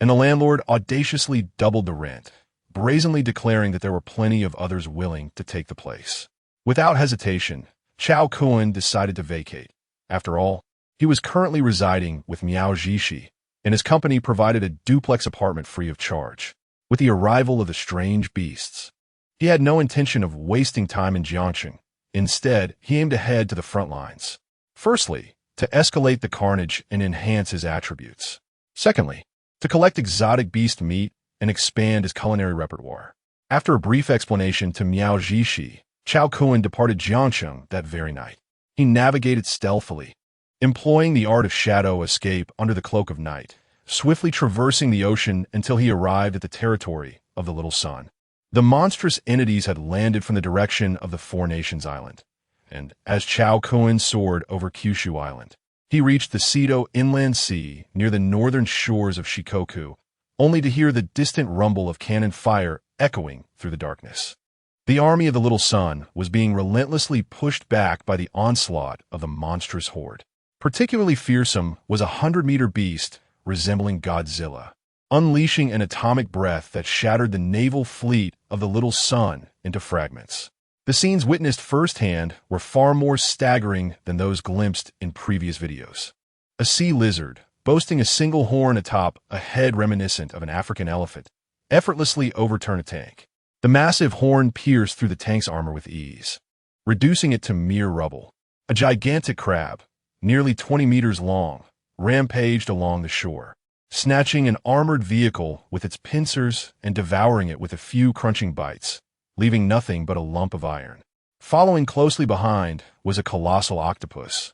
and the landlord audaciously doubled the rent, brazenly declaring that there were plenty of others willing to take the place. Without hesitation, Cao Kun decided to vacate. After all, he was currently residing with Miao Zhishi, and his company provided a duplex apartment free of charge. With the arrival of the strange beasts, he had no intention of wasting time in Jiangxing. Instead, he aimed to head to the front lines. Firstly, to escalate the carnage and enhance his attributes. Secondly, to collect exotic beast meat and expand his culinary repertoire. After a brief explanation to Miao Zhishi, Cao Kun departed Jiangcheng that very night. He navigated stealthily, employing the art of shadow escape under the cloak of night, swiftly traversing the ocean until he arrived at the territory of the Little Sun. The monstrous entities had landed from the direction of the Four Nations Island, and as Cao Kun soared over Kyushu Island, he reached the Seto Inland Sea near the northern shores of Shikoku, only to hear the distant rumble of cannon fire echoing through the darkness. The army of the Little Sun was being relentlessly pushed back by the onslaught of the monstrous horde. Particularly fearsome was a 100-meter beast resembling Godzilla, unleashing an atomic breath that shattered the naval fleet of the Little Sun into fragments. The scenes witnessed firsthand were far more staggering than those glimpsed in previous videos. A sea lizard, boasting a single horn atop a head reminiscent of an African elephant, effortlessly overturned a tank. The massive horn pierced through the tank's armor with ease, reducing it to mere rubble. A gigantic crab, nearly 20 meters long, rampaged along the shore, snatching an armored vehicle with its pincers and devouring it with a few crunching bites, leaving nothing but a lump of iron. Following closely behind was a colossal octopus,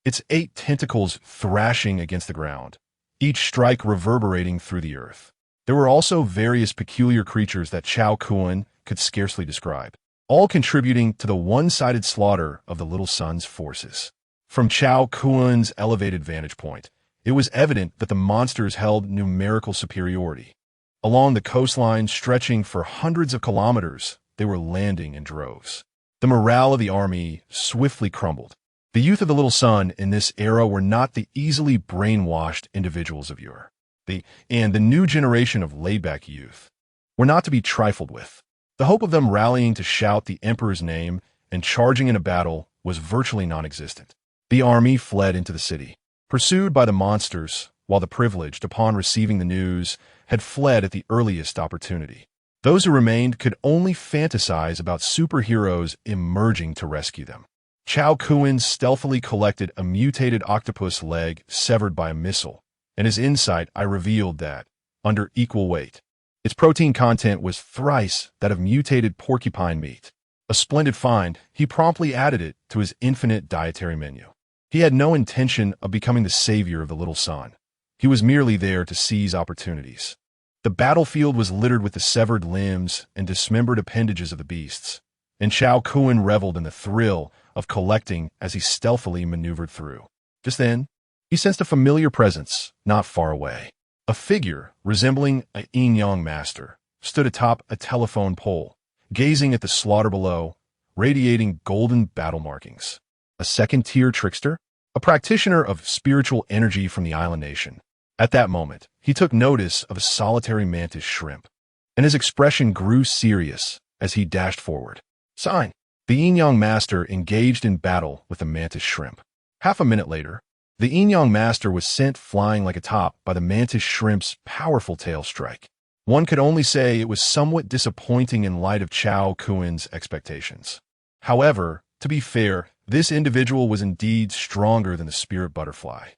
its 8 tentacles thrashing against the ground, each strike reverberating through the earth. There were also various peculiar creatures that Cao Kun could scarcely describe, all contributing to the one-sided slaughter of the Little Sun's forces. From Cao Kun's elevated vantage point, it was evident that the monsters held numerical superiority. Along the coastline stretching for hundreds of kilometers, they were landing in droves. The morale of the army swiftly crumbled. The youth of the Little Sun in this era were not the easily brainwashed individuals of yore. The new generation of laid-back youth were not to be trifled with. The hope of them rallying to shout the emperor's name and charging in a battle was virtually non-existent. The army fled into the city, pursued by the monsters, while the privileged, upon receiving the news, had fled at the earliest opportunity. Those who remained could only fantasize about superheroes emerging to rescue them. Cao Kun stealthily collected a mutated octopus leg severed by a missile, and his insight I revealed that, under equal weight, its protein content was thrice that of mutated porcupine meat. A splendid find, he promptly added it to his infinite dietary menu. He had no intention of becoming the savior of the Little Sun. He was merely there to seize opportunities. The battlefield was littered with the severed limbs and dismembered appendages of the beasts, and Cao Kun reveled in the thrill of collecting as he stealthily maneuvered through. Just then, he sensed a familiar presence not far away. A figure resembling a yin-yang master stood atop a telephone pole, gazing at the slaughter below, radiating golden battle markings. A second-tier trickster? A practitioner of spiritual energy from the island nation. At that moment, he took notice of a solitary mantis shrimp, and his expression grew serious as he dashed forward. Sign. The yin-yang master engaged in battle with the mantis shrimp. Half a minute later, the yin-yang master was sent flying like a top by the mantis shrimp's powerful tail strike. One could only say it was somewhat disappointing in light of Cao Kun's expectations. However, to be fair, this individual was indeed stronger than the spirit butterfly.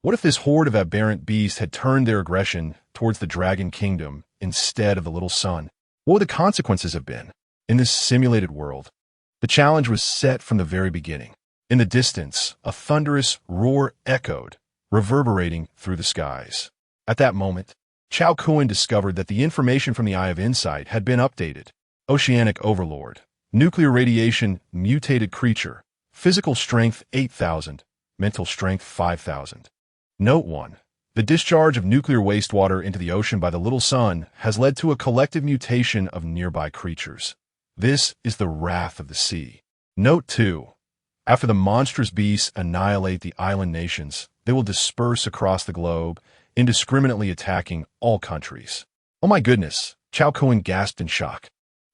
What if this horde of aberrant beasts had turned their aggression towards the Dragon Kingdom instead of the Little Sun? What would the consequences have been? In this simulated world, the challenge was set from the very beginning. In the distance, a thunderous roar echoed, reverberating through the skies. At that moment, Cao Kun discovered that the information from the Eye of Insight had been updated. Oceanic Overlord, nuclear radiation, mutated creature, physical strength 8,000, mental strength 5,000. Note 1. The discharge of nuclear wastewater into the ocean by the Little Sun has led to a collective mutation of nearby creatures. This is the wrath of the sea. Note 2. After the monstrous beasts annihilate the island nations, they will disperse across the globe, indiscriminately attacking all countries. Oh my goodness, Cao Kun gasped in shock.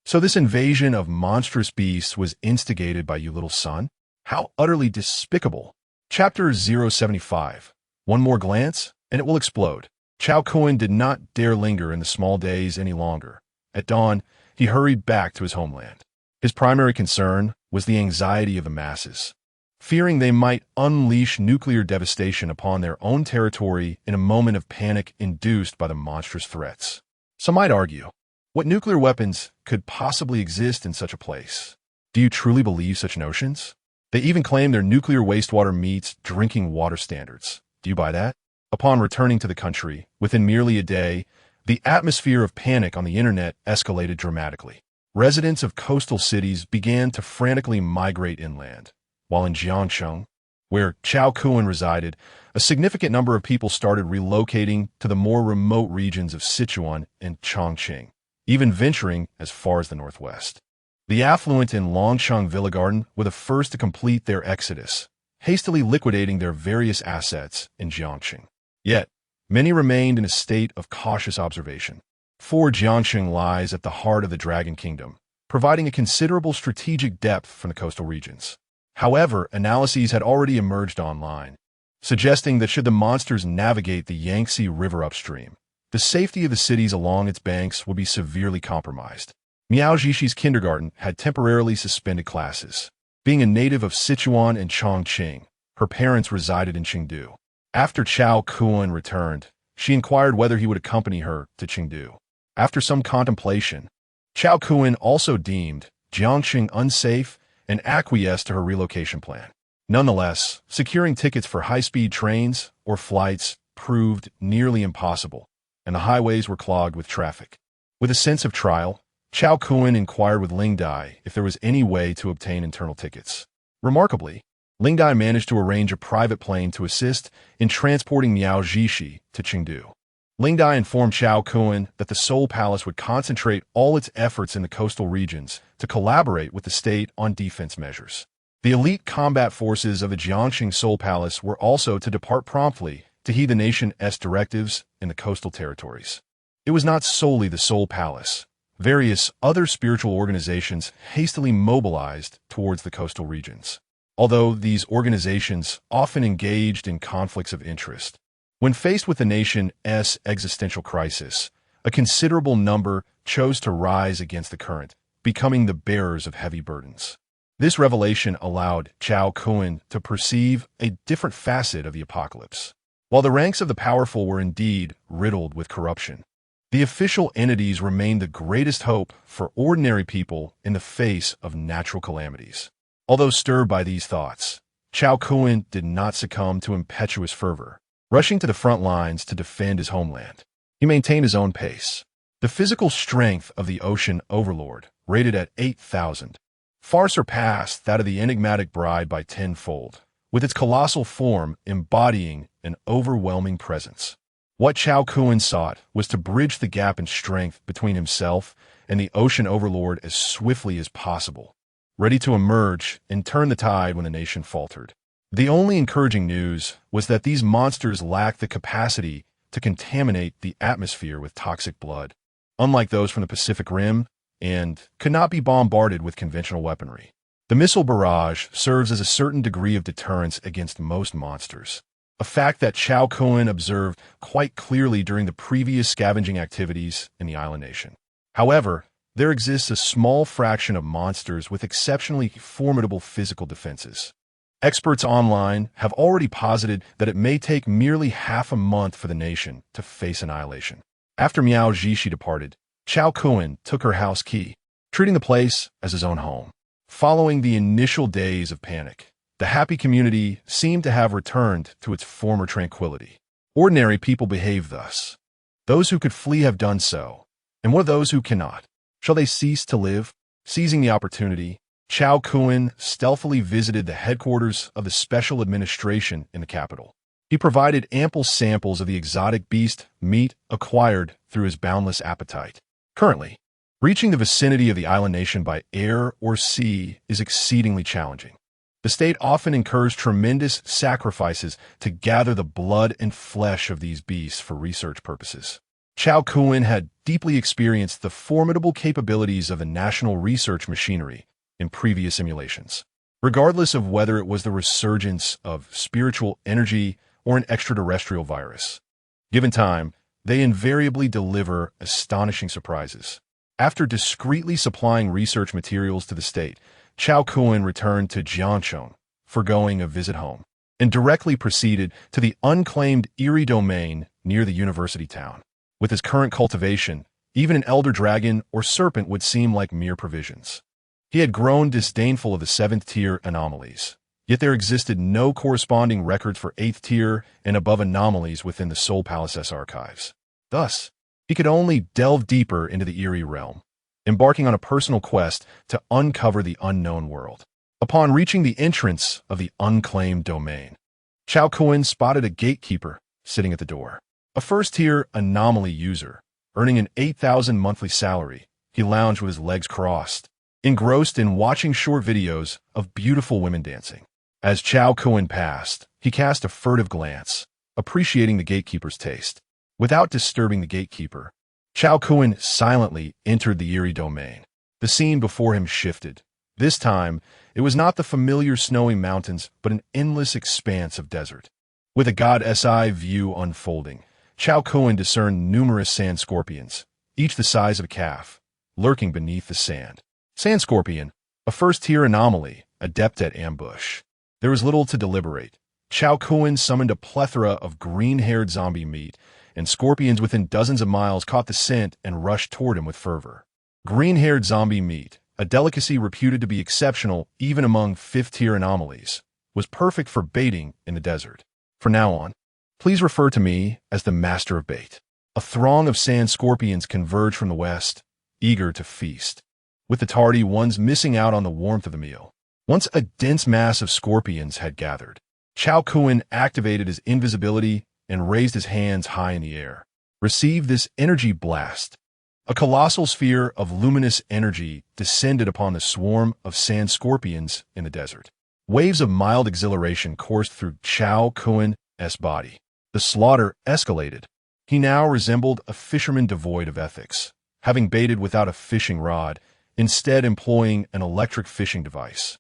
So this invasion of monstrous beasts was instigated by you, Little Sun? How utterly despicable. Chapter 075. One more glance, and it will explode. Cao Kun did not dare linger in the small days any longer. At dawn, he hurried back to his homeland. His primary concern was the anxiety of the masses, fearing they might unleash nuclear devastation upon their own territory in a moment of panic induced by the monstrous threats. Some might argue What nuclear weapons could possibly exist in such a place? Do you truly believe such notions? They even claim their nuclear wastewater meets drinking water standards. Do you buy that? Upon returning to the country, within merely a day, the atmosphere of panic on the internet escalated dramatically. Residents of coastal cities began to frantically migrate inland, while in Jiangsheng, where Cao Kun resided, a significant number of people started relocating to the more remote regions of Sichuan and Chongqing, even venturing as far as the northwest. The affluent in Longsheng Villa Garden were the first to complete their exodus, hastily liquidating their various assets in Jiangxing. Yet, many remained in a state of cautious observation. For Jiangxing lies at the heart of the Dragon Kingdom, providing a considerable strategic depth from the coastal regions. However, analyses had already emerged online, suggesting that should the monsters navigate the Yangtze River upstream, the safety of the cities along its banks would be severely compromised. Miao Zhishi's kindergarten had temporarily suspended classes. Being a native of Sichuan and Chongqing, her parents resided in Chengdu. After Cao Kun returned, she inquired whether he would accompany her to Chengdu. After some contemplation, Cao Kun also deemed Jiangxing unsafe and acquiesced to her relocation plan. Nonetheless, securing tickets for high-speed trains or flights proved nearly impossible, and the highways were clogged with traffic. With a sense of trial, Cao Kun inquired with Ling Dai if there was any way to obtain internal tickets. Remarkably, Ling Dai managed to arrange a private plane to assist in transporting Miao Zhishi to Chengdu. Ling Dai informed Cao Kun that the Seoul Palace would concentrate all its efforts in the coastal regions to collaborate with the state on defense measures. The elite combat forces of the Jiangxing Seoul Palace were also to depart promptly to heed the nation's directives in the coastal territories. It was not solely the Seoul Palace. Various other spiritual organizations hastily mobilized towards the coastal regions. Although these organizations often engaged in conflicts of interest, when faced with the nation's existential crisis, a considerable number chose to rise against the current, becoming the bearers of heavy burdens. This revelation allowed Cao Kun to perceive a different facet of the apocalypse. While the ranks of the powerful were indeed riddled with corruption, the official entities remained the greatest hope for ordinary people in the face of natural calamities. Although stirred by these thoughts, Cao Kun did not succumb to impetuous fervor, rushing to the front lines to defend his homeland. He maintained his own pace. The physical strength of the ocean overlord, rated at 8,000, far surpassed that of the enigmatic bride by tenfold, with its colossal form embodying an overwhelming presence. What Cao Kun sought was to bridge the gap in strength between himself and the ocean overlord as swiftly as possible, ready to emerge and turn the tide when the nation faltered. The only encouraging news was that these monsters lacked the capacity to contaminate the atmosphere with toxic blood, unlike those from the Pacific Rim, and could not be bombarded with conventional weaponry. The missile barrage serves as a certain degree of deterrence against most monsters, a fact that Cao Kun observed quite clearly during the previous scavenging activities in the island nation. However, there exists a small fraction of monsters with exceptionally formidable physical defenses. Experts online have already posited that it may take merely half a month for the nation to face annihilation. After Miao Zhishi departed, Cao Kun took her house key, treating the place as his own home. Following the initial days of panic, the happy community seemed to have returned to its former tranquility. Ordinary people behave thus. Those who could flee have done so, and what of those who cannot? Shall they cease to live? Seizing the opportunity, Cao Kun stealthily visited the headquarters of the special administration in the capital. He provided ample samples of the exotic beast meat acquired through his boundless appetite. Currently, reaching the vicinity of the island nation by air or sea is exceedingly challenging. The state often incurs tremendous sacrifices to gather the blood and flesh of these beasts for research purposes. Cao Kun had deeply experienced the formidable capabilities of the national research machinery in previous simulations. Regardless of whether it was the resurgence of spiritual energy or an extraterrestrial virus, given time, they invariably deliver astonishing surprises. After discreetly supplying research materials to the state, Cao Kun returned to Jiangsheng, foregoing a visit home, and directly proceeded to the unclaimed Erie domain near the university town. With his current cultivation, Even an elder dragon or serpent would seem like mere provisions. He had grown disdainful of the 7th-tier anomalies, yet there existed no corresponding records for 8th-tier and above anomalies within the Soul Palace's archives. Thus, he could only delve deeper into the eerie realm, embarking on a personal quest to uncover the unknown world. Upon reaching the entrance of the unclaimed domain, Cao Kun spotted a gatekeeper sitting at the door. A 1st-tier anomaly user, earning an 8,000 monthly salary, he lounged with his legs crossed, engrossed in watching short videos of beautiful women dancing. As Cao Kun passed, he cast a furtive glance, appreciating the gatekeeper's taste. Without disturbing the gatekeeper, Cao Kun silently entered the eerie domain. The scene before him shifted. This time, it was not the familiar snowy mountains, but an endless expanse of desert. With a god's eye view unfolding, Cao Kun discerned numerous sand scorpions, each the size of a calf, lurking beneath the sand. Sand scorpion, a 1st-tier anomaly, adept at ambush. There was little to deliberate. Cao Kun summoned a plethora of green-haired zombie meat, and scorpions within dozens of miles caught the scent and rushed toward him with fervor. Green-haired zombie meat, a delicacy reputed to be exceptional even among 5th-tier anomalies, was perfect for baiting in the desert. From now on, please refer to me as the Master of Bait. A throng of sand scorpions converged from the west, eager to feast, with the tardy ones missing out on the warmth of the meal. Once a dense mass of scorpions had gathered, Cao Kun activated his invisibility and raised his hands high in the air. Receive this energy blast. A colossal sphere of luminous energy descended upon the swarm of sand scorpions in the desert. Waves of mild exhilaration coursed through Cao Kun's body. The slaughter escalated. He now resembled a fisherman devoid of ethics, having baited without a fishing rod, instead employing an electric fishing device.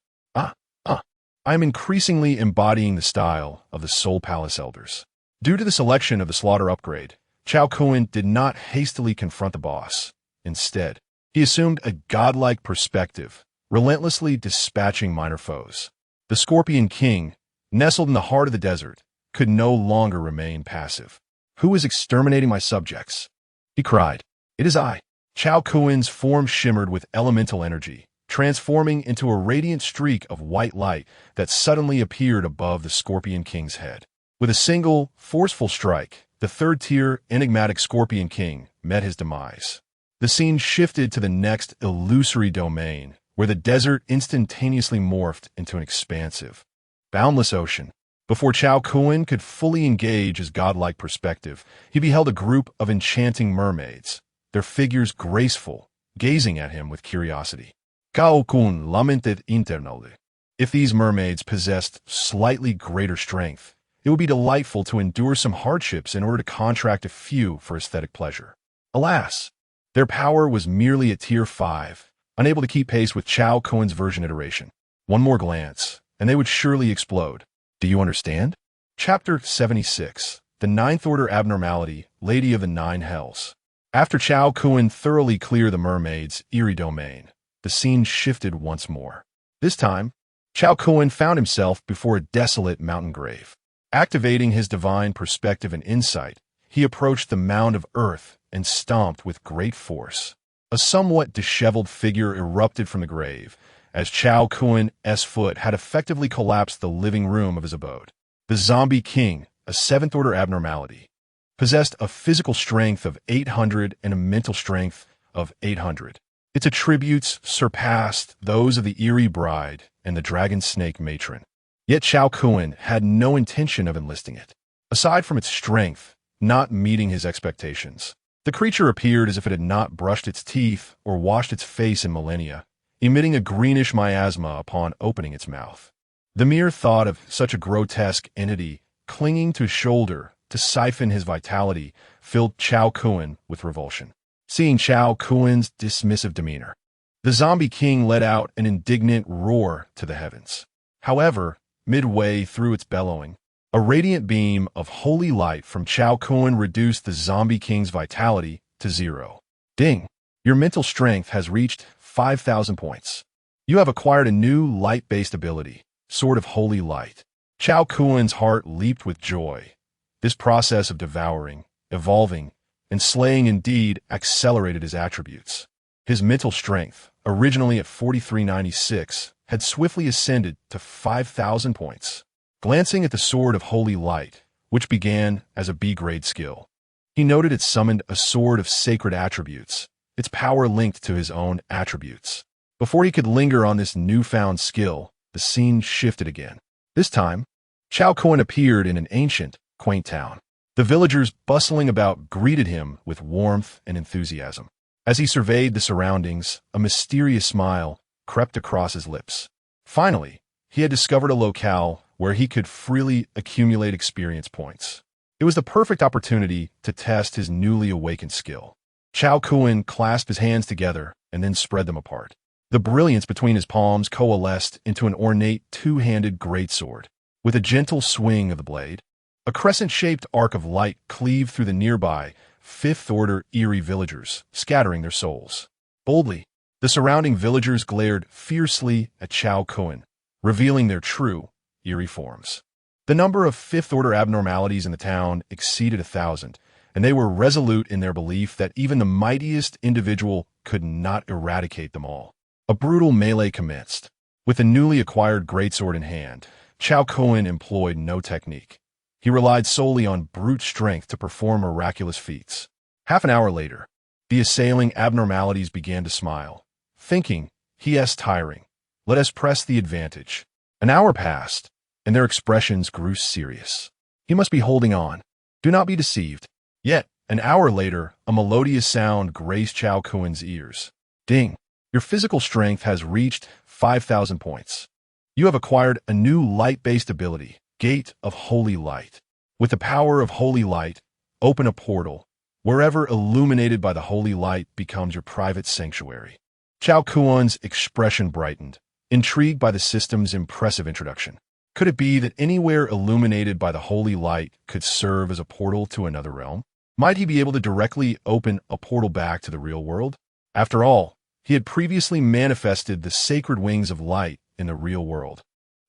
I am increasingly embodying the style of the Soul Palace elders. Due to the selection of the slaughter upgrade, Cao Kun did not hastily confront the boss. Instead, he assumed a godlike perspective, relentlessly dispatching minor foes. The Scorpion King, nestled in the heart of the desert, could no longer remain passive. Who is exterminating my subjects? He cried. It is I. Cao Kun's form shimmered with elemental energy, transforming into a radiant streak of white light that suddenly appeared above the Scorpion King's head. With a single, forceful strike, the 3rd-tier enigmatic Scorpion King met his demise. The scene shifted to the next illusory domain, where the desert instantaneously morphed into an expansive, boundless ocean. Before Cao Kun could fully engage his godlike perspective, he beheld a group of enchanting mermaids, their figures graceful, gazing at him with curiosity. Cao Kun lamented internally. If these mermaids possessed slightly greater strength, it would be delightful to endure some hardships in order to contract a few for aesthetic pleasure. Alas, their power was merely at tier 5, unable to keep pace with Cao Kun's version iteration. One more glance, and they would surely explode. Do you understand? Chapter 76, The Ninth Order Abnormality, Lady of the Nine Hells. After Cao Kun thoroughly cleared the mermaid's eerie domain, the scene shifted once more. This time, Cao Kun found himself before a desolate mountain grave. Activating his divine perspective and insight, he approached the mound of earth and stomped with great force. A somewhat disheveled figure erupted from the grave, as Cao Kun's foot had effectively collapsed the living room of his abode. The Zombie King, a 7th-order abnormality, possessed a physical strength of 800 and a mental strength of 800. Its attributes surpassed those of the Eerie Bride and the Dragon Snake Matron. Yet Cao Kun had no intention of enlisting it. Aside from its strength not meeting his expectations, the creature appeared as if it had not brushed its teeth or washed its face in millennia, emitting a greenish miasma upon opening its mouth. The mere thought of such a grotesque entity clinging to his shoulder to siphon his vitality filled Cao Kun with revulsion. Seeing Cao Kun's dismissive demeanor, the Zombie King let out an indignant roar to the heavens. However, midway through its bellowing, a radiant beam of holy light from Cao Kun reduced the Zombie King's vitality to 0. Ding! Your mental strength has reached 5,000 points. You have acquired a new light-based ability, Sword of Holy Light. Cao Kun's heart leaped with joy. This process of devouring, evolving, and slaying indeed accelerated his attributes. His mental strength, originally at 4396, had swiftly ascended to 5,000 points. Glancing at the Sword of Holy Light, which began as a B-grade skill, he noted it summoned a sword of sacred attributes, its power linked to his own attributes. Before he could linger on this newfound skill, the scene shifted again. This time, Cao Kun appeared in an ancient, quaint town. The villagers bustling about greeted him with warmth and enthusiasm. As he surveyed the surroundings, a mysterious smile crept across his lips. Finally, he had discovered a locale where he could freely accumulate experience points. It was the perfect opportunity to test his newly awakened skill. Cao Kun clasped his hands together and then spread them apart. The brilliance between his palms coalesced into an ornate two-handed greatsword. With a gentle swing of the blade, a crescent-shaped arc of light cleaved through the nearby fifth-order eerie villagers, scattering their souls. Boldly, the surrounding villagers glared fiercely at Cao Kun, revealing their true, eerie forms. The number of fifth-order abnormalities in the town exceeded 1,000, and they were resolute in their belief that even the mightiest individual could not eradicate them all. A brutal melee commenced. With the newly acquired greatsword in hand, Cao Kun employed no technique. He relied solely on brute strength to perform miraculous feats. Half an hour later, the assailing abnormalities began to smile, thinking, "He is tiring. Let us press the advantage." An hour passed, and their expressions grew serious. He must be holding on. Do not be deceived. Yet, an hour later, a melodious sound graced Cao Kun's ears. Ding! Your physical strength has reached 5,000 points. You have acquired a new light-based ability, Gate of Holy Light. With the power of Holy Light, open a portal. Wherever illuminated by the Holy Light becomes your private sanctuary. Cao Kun's expression brightened, intrigued by the system's impressive introduction. Could it be that anywhere illuminated by the Holy Light could serve as a portal to another realm? Might he be able to directly open a portal back to the real world? After all, he had previously manifested the sacred wings of light in the real world,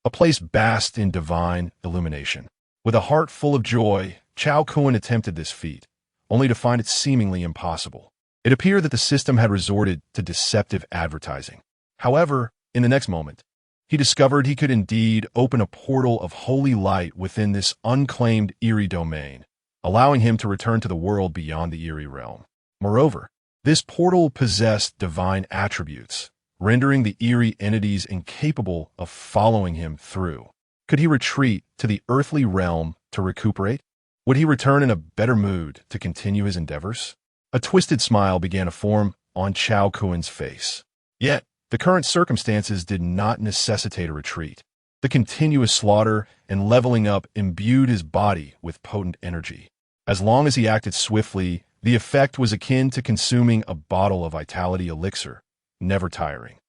a place basked in divine illumination. With a heart full of joy, Cao Kun attempted this feat, only to find it seemingly impossible. It appeared that the system had resorted to deceptive advertising. However, in the next moment, he discovered he could indeed open a portal of holy light within this unclaimed eerie domain, allowing him to return to the world beyond the eerie realm. Moreover, this portal possessed divine attributes, rendering the eerie entities incapable of following him through. Could he retreat to the earthly realm to recuperate? Would he return in a better mood to continue his endeavors? A twisted smile began to form on Cao Kun's face. Yet, the current circumstances did not necessitate a retreat. The continuous slaughter and leveling up imbued his body with potent energy. As long as he acted swiftly, the effect was akin to consuming a bottle of vitality elixir, never tiring.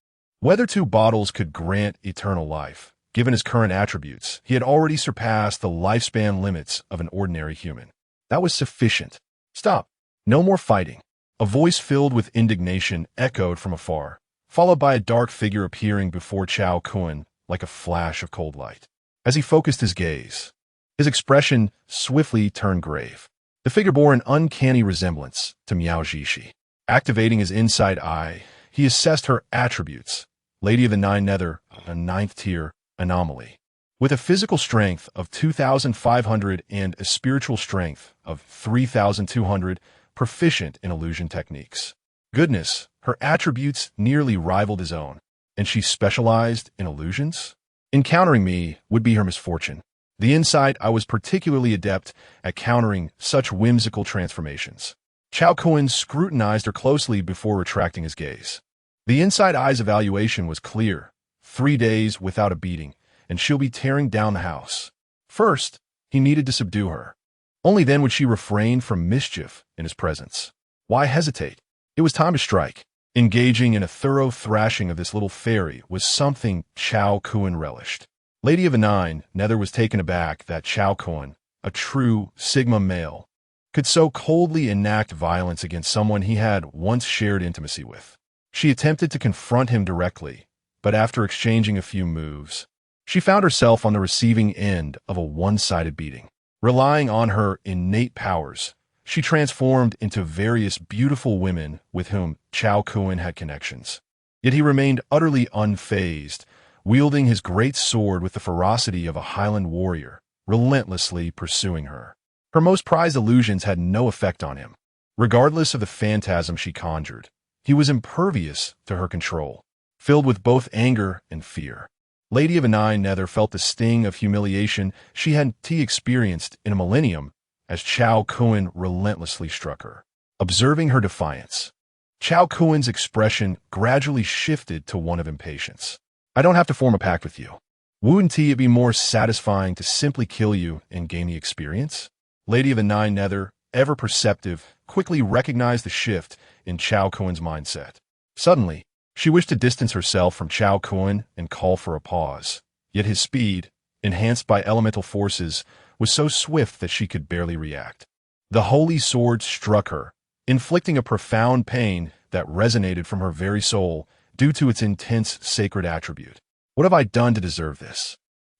Whether 2 bottles could grant eternal life, given his current attributes, he had already surpassed the lifespan limits of an ordinary human. That was sufficient. Stop. No more fighting. A voice filled with indignation echoed from afar, followed by a dark figure appearing before Cao Kun like a flash of cold light. As he focused his gaze, his expression swiftly turned grave. The figure bore an uncanny resemblance to Miao Zhishi. Activating his inside eye, he assessed her attributes. Lady of the Nine Nether, a 9th-tier anomaly. With a physical strength of 2,500 and a spiritual strength of 3,200, proficient in illusion techniques. Goodness, her attributes nearly rivaled his own, and she specialized in illusions? Encountering me would be her misfortune. The inside I was particularly adept at countering such whimsical transformations. Cao Kun scrutinized her closely before retracting his gaze. The inside eye's evaluation was clear. 3 days without a beating, and she'll be tearing down the house. First, he needed to subdue her. Only then would she refrain from mischief in his presence. Why hesitate? It was time to strike. Engaging in a thorough thrashing of this little fairy was something Cao Kun relished. Lady of the Nine Nether was taken aback that Cao Kun, a true Sigma male, could so coldly enact violence against someone he had once shared intimacy with. She attempted to confront him directly, but after exchanging a few moves, she found herself on the receiving end of a one-sided beating. Relying on her innate powers, she transformed into various beautiful women with whom Cao Kun had connections. Yet he remained utterly unfazed, wielding his great sword with the ferocity of a Highland warrior, relentlessly pursuing her. Her most prized illusions had no effect on him. Regardless of the phantasm she conjured, he was impervious to her control, filled with both anger and fear. Lady of the Nine Nether felt the sting of humiliation she hadn't experienced in a millennium as Cao Kun relentlessly struck her. Observing her defiance, Cao Kun's expression gradually shifted to one of impatience. I don't have to form a pact with you. Wouldn't it be more satisfying to simply kill you and gain the experience? Lady of the Nine Nether, ever perceptive, quickly recognized the shift in Cao Kun's mindset. Suddenly, she wished to distance herself from Cao Kun and call for a pause. Yet his speed, enhanced by elemental forces, was so swift that she could barely react. The holy sword struck her, inflicting a profound pain that resonated from her very soul due to its intense sacred attribute. What have I done to deserve this?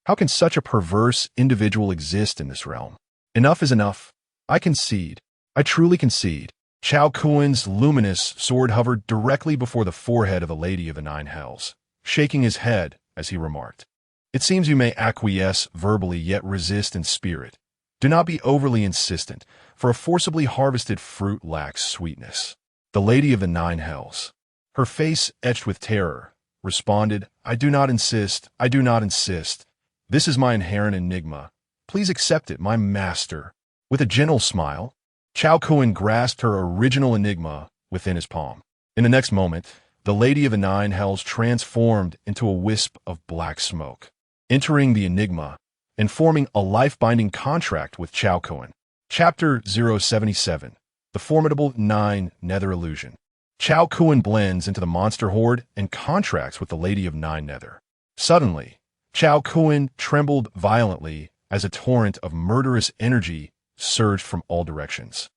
How can such a perverse individual exist in this realm? Enough is enough. I concede. I truly concede. Cao Kun's luminous sword hovered directly before the forehead of the Lady of the Nine Hells, shaking his head as he remarked, "It seems you may acquiesce verbally yet resist in spirit. Do not be overly insistent, for a forcibly harvested fruit lacks sweetness." The Lady of the Nine Hells, her face etched with terror, responded, "I do not insist. I do not insist. This is my inherent enigma. Please accept it, my master." With a gentle smile, Cao Kun grasped her original enigma within his palm. In the next moment, the Lady of the Nine Hells transformed into a wisp of black smoke, entering the enigma and forming a life-binding contract with Cao Kun. Chapter 077, The Formidable Nine Nether Illusion. Cao Kun blends into the monster horde and contracts with the Lady of Nine Nether. Suddenly, Cao Kun trembled violently as a torrent of murderous energy surged from all directions,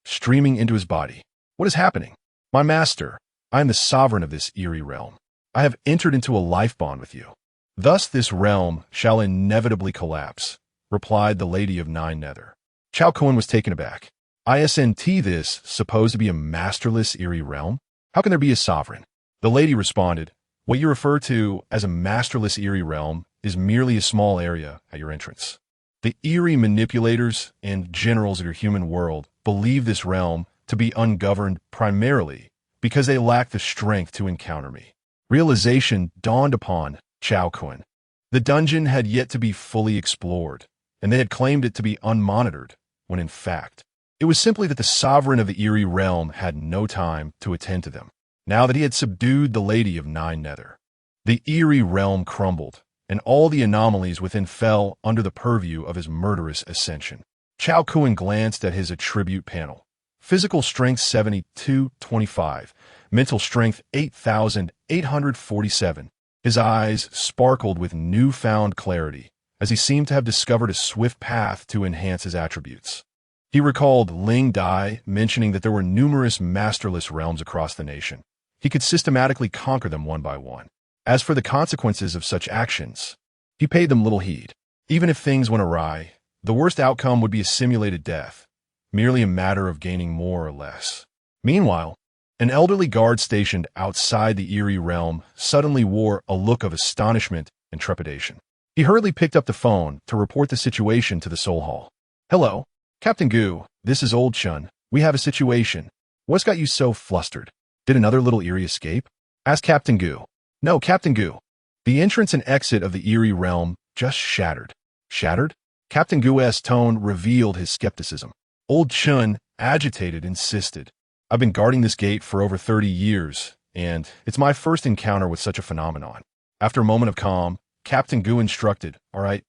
streaming into his body. What is happening? My master, I am the sovereign of this eerie realm. I have entered into a life bond with you. Thus this realm shall inevitably collapse, replied the Lady of Nine Nether. Cao Kun was taken aback. Isn't this supposed to be a masterless eerie realm? How can there be a sovereign? The lady responded, what you refer to as a masterless eerie realm is merely a small area at your entrance. The eerie manipulators and generals of your human world believe this realm to be ungoverned primarily because they lack the strength to encounter me. Realization dawned upon Cao Kun. The dungeon had yet to be fully explored, and they had claimed it to be unmonitored, when in fact, it was simply that the sovereign of the eerie realm had no time to attend to them, now that he had subdued the Lady of Nine Nether. The eerie realm crumbled, and all the anomalies within fell under the purview of his murderous ascension. Cao Kun glanced at his attribute panel. Physical strength 7225, mental strength 8,847. His eyes sparkled with newfound clarity, as he seemed to have discovered a swift path to enhance his attributes. He recalled Ling Dai mentioning that there were numerous masterless realms across the nation. He could systematically conquer them one by one. As for the consequences of such actions, he paid them little heed. Even if things went awry, the worst outcome would be a simulated death, merely a matter of gaining more or less. Meanwhile, an elderly guard stationed outside the eerie realm suddenly wore a look of astonishment and trepidation. He hurriedly picked up the phone to report the situation to the Soul Hall. "Hello, Captain Gu, this is Old Chun. We have a situation. What's got you so flustered? Did another little eerie escape?" asked Captain Gu. "No, Captain Gu. The entrance and exit of the eerie realm just shattered." "Shattered?" Captain Gu's tone revealed his skepticism. Old Chun, agitated, insisted. "I've been guarding this gate for over 30 years, and it's my first encounter with such a phenomenon." After a moment of calm, Captain Gu instructed, "All right,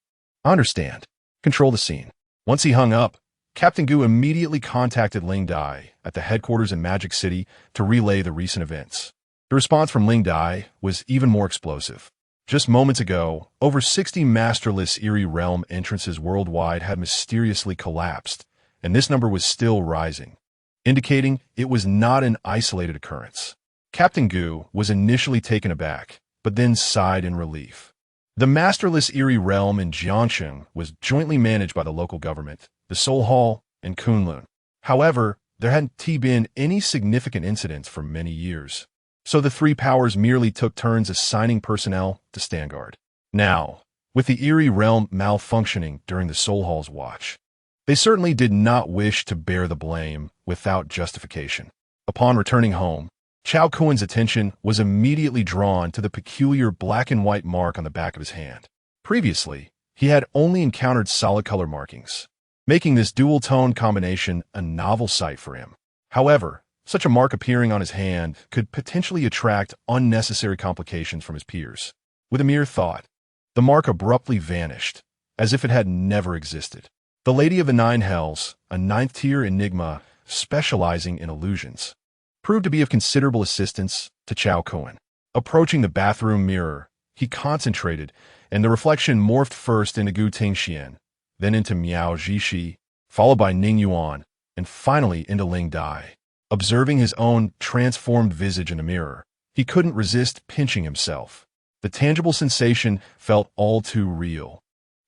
I understand. Control the scene." Once he hung up, Captain Gu immediately contacted Ling Dai at the headquarters in Magic City to relay the recent events. The response from Ling Dai was even more explosive. Just moments ago, over 60 masterless eerie realm entrances worldwide had mysteriously collapsed, and this number was still rising, indicating it was not an isolated occurrence. Captain Gu was initially taken aback, but then sighed in relief. The masterless eerie realm in Jiangsheng was jointly managed by the local government, the Soul Hall, and Kunlun. However, there hadn't been any significant incidents for many years, so the three powers merely took turns assigning personnel to stand guard. Now, with the eerie realm malfunctioning during the Soul Hall's watch, they certainly did not wish to bear the blame without justification. Upon returning home, Cao Kun's attention was immediately drawn to the peculiar black and white mark on the back of his hand. Previously, he had only encountered solid color markings, making this dual-tone combination a novel sight for him. However, such a mark appearing on his hand could potentially attract unnecessary complications from his peers. With a mere thought, the mark abruptly vanished, as if it had never existed. The Lady of the Nine Hells, a ninth-tier enigma specializing in illusions, proved to be of considerable assistance to Cao Kun. Approaching the bathroom mirror, he concentrated, and the reflection morphed first into Gu Tingxian, then into Miao Zhishi, followed by Ning Yuan, and finally into Ling Dai. Observing his own transformed visage in a mirror, he couldn't resist pinching himself. The tangible sensation felt all too real,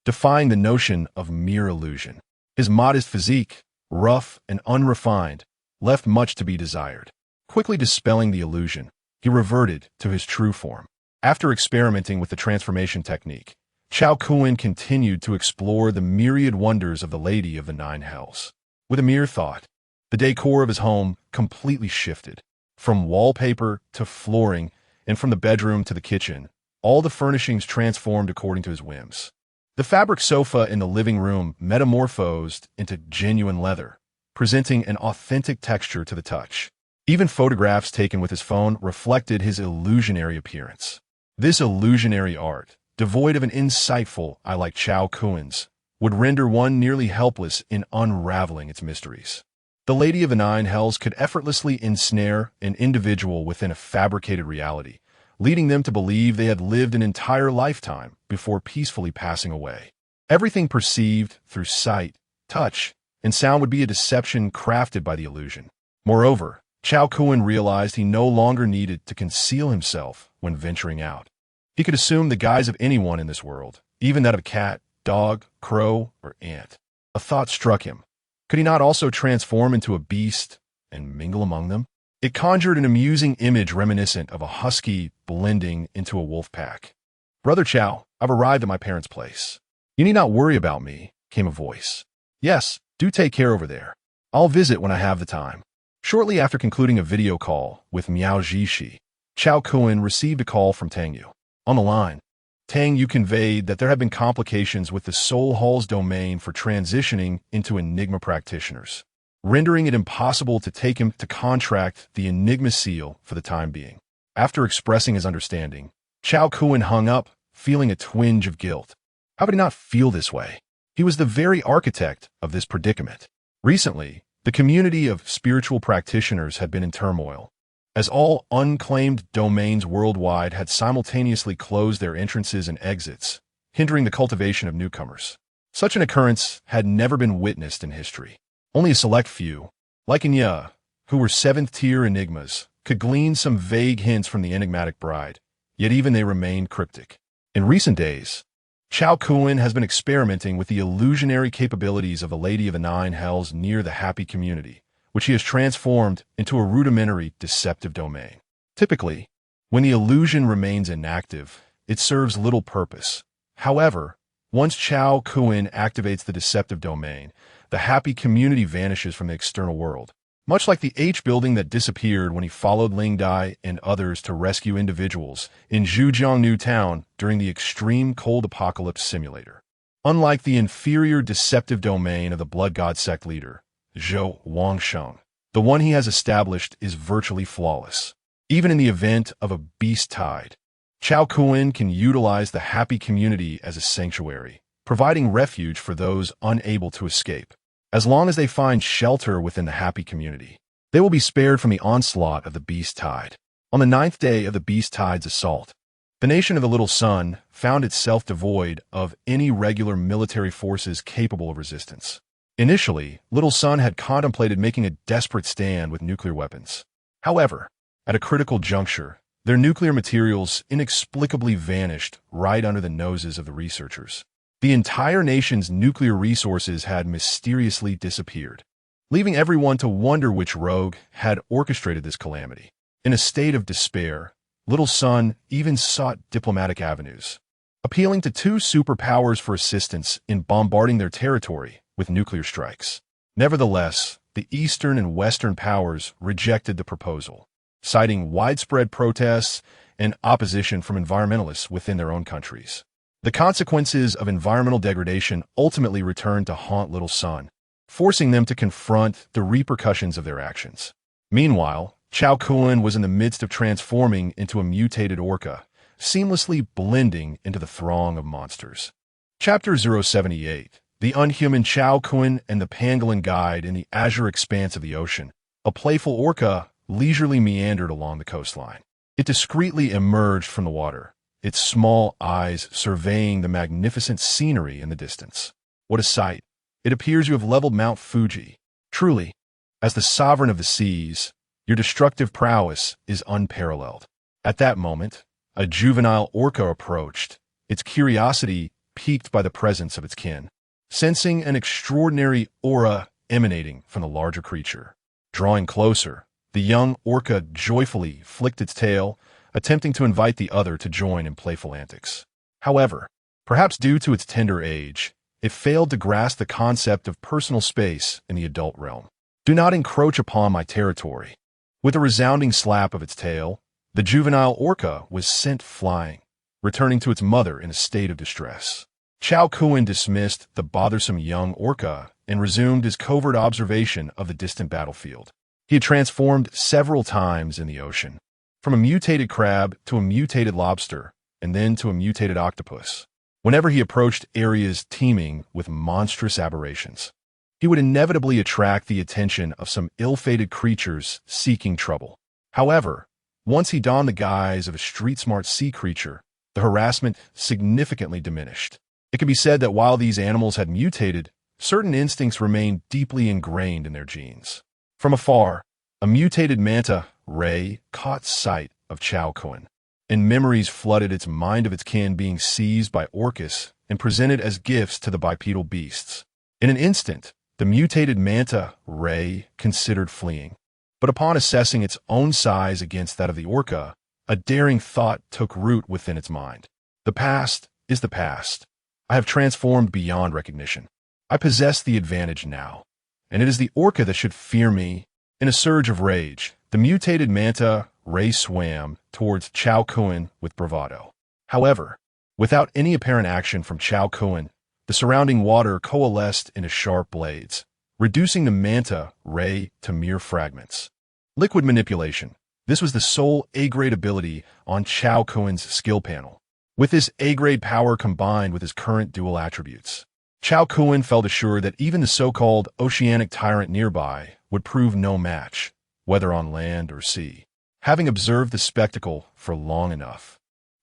defying the notion of mere illusion. His modest physique, rough and unrefined, left much to be desired. Quickly dispelling the illusion, he reverted to his true form. After experimenting with the transformation technique, Cao Kun continued to explore the myriad wonders of the Lady of the Nine Hells. With a mere thought, the decor of his home completely shifted. From wallpaper to flooring, and from the bedroom to the kitchen, all the furnishings transformed according to his whims. The fabric sofa in the living room metamorphosed into genuine leather, presenting an authentic texture to the touch. Even photographs taken with his phone reflected his illusionary appearance. This illusionary art, devoid of an insightful eye like Cao Kun's, would render one nearly helpless in unraveling its mysteries. The Lady of the Nine Hells could effortlessly ensnare an individual within a fabricated reality, leading them to believe they had lived an entire lifetime before peacefully passing away. Everything perceived through sight, touch, and sound would be a deception crafted by the illusion. Moreover, Cao Kun realized he no longer needed to conceal himself when venturing out. He could assume the guise of anyone in this world, even that of a cat, dog, crow, or ant. A thought struck him. Could he not also transform into a beast and mingle among them? It conjured an amusing image reminiscent of a husky blending into a wolf pack. "Brother Cao, I've arrived at my parents' place. You need not worry about me," came a voice. "Yes, do take care over there. I'll visit when I have the time." Shortly after concluding a video call with Miao Zhishi, Cao Kun received a call from Tang Yu. On the line, Tang Yu conveyed that there had been complications with the Soul Hall's domain for transitioning into Enigma practitioners, rendering it impossible to take him to contract the Enigma seal for the time being. After expressing his understanding, Cao Kun hung up, feeling a twinge of guilt. How could he not feel this way? He was the very architect of this predicament. Recently, the community of spiritual practitioners had been in turmoil, as all unclaimed domains worldwide had simultaneously closed their entrances and exits, hindering the cultivation of newcomers. Such an occurrence had never been witnessed in history. Only a select few, like Anya, who were seventh-tier enigmas, could glean some vague hints from the enigmatic bride, yet even they remained cryptic. In recent days, Cao Kun has been experimenting with the illusionary capabilities of the Lady of the Nine Hells near the Happy Community, which he has transformed into a rudimentary deceptive domain. Typically, when the illusion remains inactive, it serves little purpose. However, once Cao Kun activates the deceptive domain, the Happy Community vanishes from the external world. Much like the H building that disappeared when he followed Ling Dai and others to rescue individuals in Zhujiangnu town during the extreme cold apocalypse simulator. Unlike the inferior deceptive domain of the Blood God sect leader, Zhou Wangsheng, the one he has established is virtually flawless. Even in the event of a beast tide, Cao Kun can utilize the Happy Community as a sanctuary, providing refuge for those unable to escape. As long as they find shelter within the Happy Community, they will be spared from the onslaught of the beast tide. On the 9th day of the beast tide's assault, the nation of the Little Sun found itself devoid of any regular military forces capable of resistance. Initially, Little Sun had contemplated making a desperate stand with nuclear weapons. However, at a critical juncture, their nuclear materials inexplicably vanished right under the noses of the researchers. The entire nation's nuclear resources had mysteriously disappeared. leaving everyone to wonder which rogue had orchestrated this calamity. In a state of despair, Little Sun even sought diplomatic avenues, appealing to two superpowers for assistance in bombarding their territory with nuclear strikes. Nevertheless, the Eastern and Western powers rejected the proposal, citing widespread protests and opposition from environmentalists within their own countries. The consequences of environmental degradation ultimately returned to haunt Little Sun, forcing them to confront the repercussions of their actions. Meanwhile, Cao Kun was in the midst of transforming into a mutated orca, seamlessly blending into the throng of monsters. Chapter 078: The Unhuman Cao Kun and the Pangolin Guide in the Azure Expanse of the Ocean. A playful orca leisurely meandered along the coastline. It discreetly emerged from the water, its small eyes surveying the magnificent scenery in the distance. What a sight! It appears you have leveled Mount Fuji. Truly, as the sovereign of the seas, your destructive prowess is unparalleled. At that moment, a juvenile orca approached, its curiosity piqued by the presence of its kin. Sensing an extraordinary aura emanating from the larger creature. Drawing closer, the young orca joyfully flicked its tail, attempting to invite the other to join in playful antics. However, perhaps due to its tender age, it failed to grasp the concept of personal space in the adult realm. Do not encroach upon my territory. With a resounding slap of its tail, the juvenile orca was sent flying, returning to its mother in a state of distress. Cao Kun dismissed the bothersome young orca and resumed his covert observation of the distant battlefield. He had transformed several times in the ocean, from a mutated crab to a mutated lobster, and then to a mutated octopus. Whenever he approached areas teeming with monstrous aberrations, he would inevitably attract the attention of some ill-fated creatures seeking trouble. However, once he donned the guise of a street-smart sea creature, the harassment significantly diminished. It can be said that while these animals had mutated, certain instincts remained deeply ingrained in their genes. From afar, a mutated manta ray caught sight of Cao Kun, and memories flooded its mind of its kin being seized by orcas and presented as gifts to the bipedal beasts. In an instant, the mutated manta ray considered fleeing, but upon assessing its own size against that of the orca, a daring thought took root within its mind. The past is the past. I have transformed beyond recognition. I possess the advantage now, and it is the orca that should fear me. In a surge of rage, the mutated manta ray swam towards Cao Kun with bravado. However, without any apparent action from Cao Kun, the surrounding water coalesced into sharp blades, reducing the manta ray to mere fragments. Liquid manipulation. This was the sole A-grade ability on Cao Kun's skill panel. With this A-grade power combined with his current dual attributes, Cao Kun felt assured that even the so-called oceanic tyrant nearby would prove no match, whether on land or sea. Having observed the spectacle for long enough,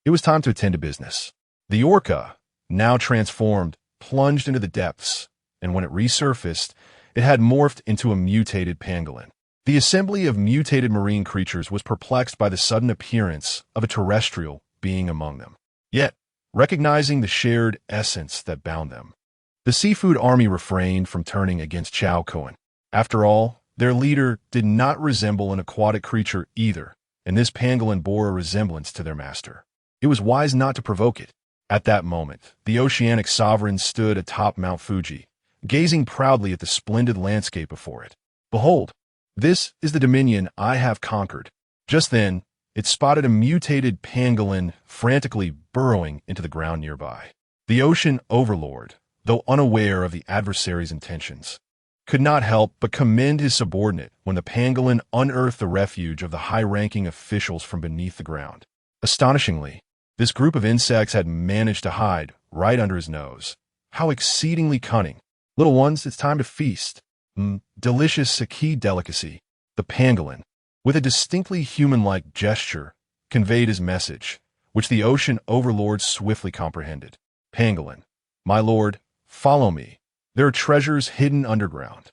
it was time to attend to business. The orca, now transformed, plunged into the depths, and when it resurfaced, it had morphed into a mutated pangolin. The assembly of mutated marine creatures was perplexed by the sudden appearance of a terrestrial being among them. Yet, recognizing the shared essence that bound them, the seafood army refrained from turning against Cao Kun. After all, their leader did not resemble an aquatic creature either, and this pangolin bore a resemblance to their master. It was wise not to provoke it. At that moment, the oceanic sovereign stood atop Mount Fuji, gazing proudly at the splendid landscape before it. Behold, this is the dominion I have conquered. Just then, it spotted a mutated pangolin frantically burrowing into the ground nearby. The ocean overlord, though unaware of the adversary's intentions, could not help but commend his subordinate when the pangolin unearthed the refuge of the high-ranking officials from beneath the ground. Astonishingly, this group of insects had managed to hide right under his nose. How exceedingly cunning. Little ones, it's time to feast. Delicious sake delicacy. The pangolin, with a distinctly human-like gesture, conveyed his message, which the ocean overlord swiftly comprehended. Pangolin, my lord, follow me. There are treasures hidden underground.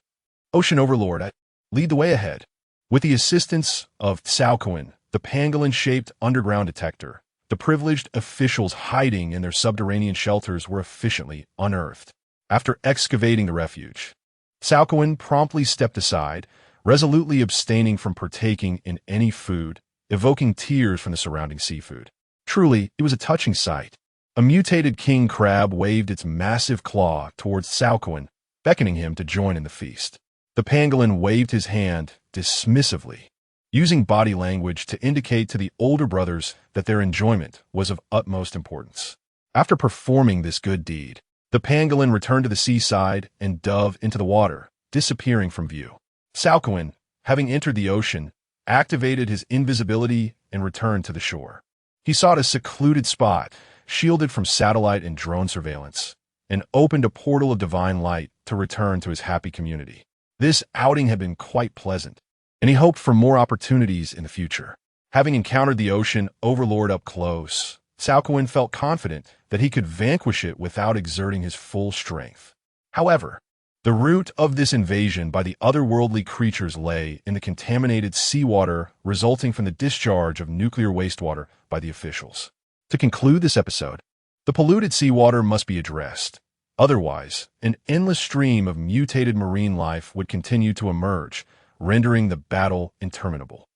Ocean overlord, lead the way ahead. With the assistance of Cao Kun, the pangolin-shaped underground detector, the privileged officials hiding in their subterranean shelters were efficiently unearthed. After excavating the refuge, Cao Kun promptly stepped aside, resolutely abstaining from partaking in any food, evoking tears from the surrounding seafood. Truly, it was a touching sight. A mutated king crab waved its massive claw towards Cao Kun, beckoning him to join in the feast. The pangolin waved his hand dismissively, using body language to indicate to the older brothers that their enjoyment was of utmost importance. After performing this good deed, the pangolin returned to the seaside and dove into the water, disappearing from view. Cao Kun, having entered the ocean, activated his invisibility and returned to the shore. He sought a secluded spot, shielded from satellite and drone surveillance, and opened a portal of divine light to return to his happy community. This outing had been quite pleasant, and he hoped for more opportunities in the future. Having encountered the ocean overlord up close, Cao Kun felt confident that he could vanquish it without exerting his full strength. However, the root of this invasion by the otherworldly creatures lay in the contaminated seawater resulting from the discharge of nuclear wastewater by the officials. To conclude this episode, the polluted seawater must be addressed. Otherwise, an endless stream of mutated marine life would continue to emerge, rendering the battle interminable.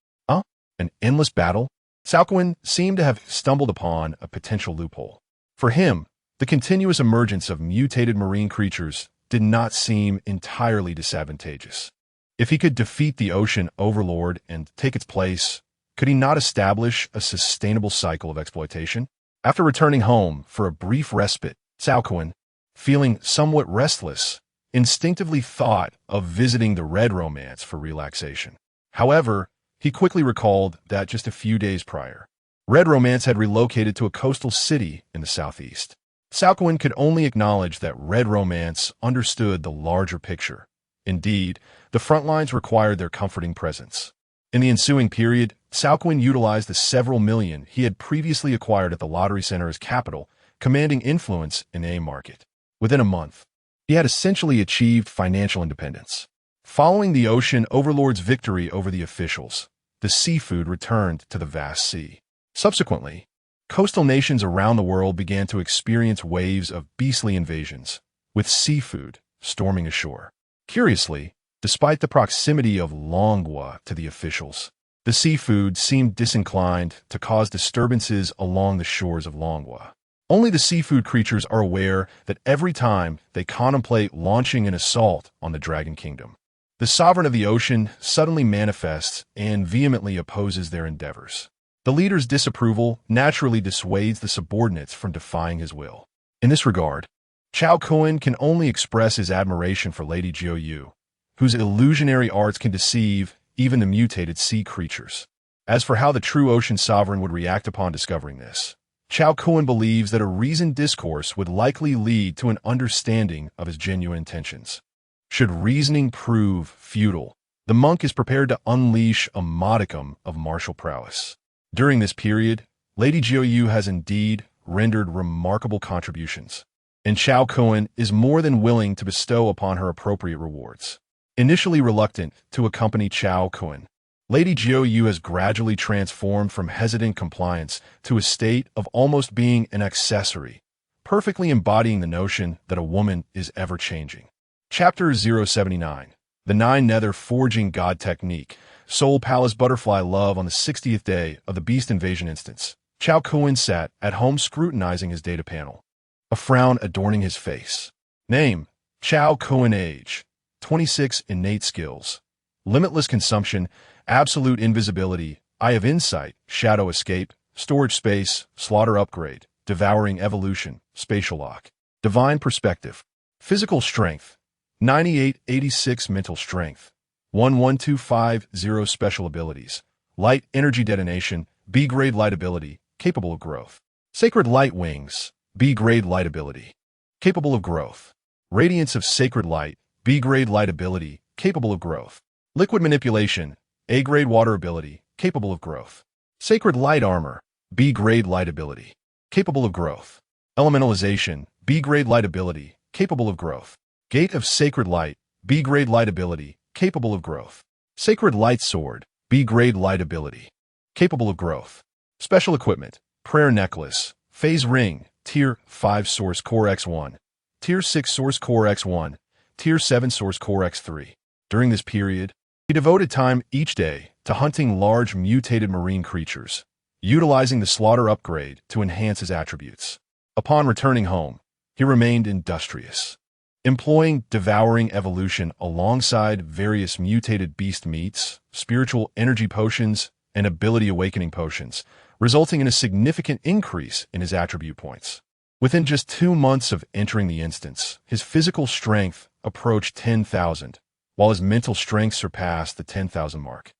An endless battle? Cao Kun seemed to have stumbled upon a potential loophole. For him, the continuous emergence of mutated marine creatures did not seem entirely disadvantageous. If he could defeat the ocean overlord and take its place, could he not establish a sustainable cycle of exploitation? After returning home for a brief respite, Cao Kun, feeling somewhat restless, instinctively thought of visiting the Red Romance for relaxation. However, he quickly recalled that just a few days prior, Red Romance had relocated to a coastal city in the southeast. Cao Kun could only acknowledge that Red Romance understood the larger picture. Indeed, the front lines required their comforting presence. In the ensuing period, Cao Kun utilized the several million he had previously acquired at the lottery center as capital, commanding influence in the AIM market. Within a month, he had essentially achieved financial independence. Following the ocean overlord's victory over the officials, the seafood returned to the vast sea. Subsequently, coastal nations around the world began to experience waves of beastly invasions, with seafood storming ashore. Curiously, despite the proximity of Longwa to the officials, the seafood seemed disinclined to cause disturbances along the shores of Longwa. Only the seafood creatures are aware that every time they contemplate launching an assault on the Dragon Kingdom, the sovereign of the ocean suddenly manifests and vehemently opposes their endeavors. The leader's disapproval naturally dissuades the subordinates from defying his will. In this regard, Cao Kun can only express his admiration for Lady Jiu, whose illusionary arts can deceive even the mutated sea creatures. As for how the true ocean sovereign would react upon discovering this, Cao Kun believes that a reasoned discourse would likely lead to an understanding of his genuine intentions. Should reasoning prove futile, the monk is prepared to unleash a modicum of martial prowess. During this period, Lady Jiu has indeed rendered remarkable contributions, and Cao Kun is more than willing to bestow upon her appropriate rewards. Initially reluctant to accompany Cao Kun, Lady Jiu has gradually transformed from hesitant compliance to a state of almost being an accessory, perfectly embodying the notion that a woman is ever-changing. Chapter 079, The Nine Nether Forging God Technique, Soul Palace Butterfly Love. On the 60th day of the Beast Invasion instance, Cao Kun sat at home scrutinizing his data panel, a frown adorning his face. Name: Cao Kun. Age: 26. Innate skills: limitless consumption, absolute invisibility, Eye of Insight, Shadow Escape, Storage Space, Slaughter Upgrade, Devouring Evolution, Spatial Lock. Divine Perspective. Physical Strength: 9886. Mental Strength: 11250. Special Abilities: Light Energy Detonation, B-Grade Light Ability, capable of growth. Sacred Light Wings, B-Grade Light Ability, capable of growth. Radiance of Sacred Light, B-Grade Light Ability, capable of growth. Liquid Manipulation, A-Grade Water Ability, capable of growth. Sacred Light Armor, B-Grade Light Ability, capable of growth. Elementalization, B-Grade Light Ability, capable of growth. Gate of Sacred Light, B-Grade Light Ability, capable of growth. Sacred Light Sword, B-Grade Light Ability, capable of growth. Special Equipment: Prayer Necklace, Phase Ring, Tier 5 Source Core X1, Tier 6 Source Core X1, Tier 7 Source Core X3. During this period, he devoted time each day to hunting large mutated marine creatures, utilizing the slaughter upgrade to enhance his attributes. Upon returning home, he remained industrious, employing devouring evolution alongside various mutated beast meats, spiritual energy potions, and ability awakening potions, resulting in a significant increase in his attribute points. Within just 2 months of entering the instance, his physical strength approached 10,000, while his mental strength surpassed the 10,000 mark.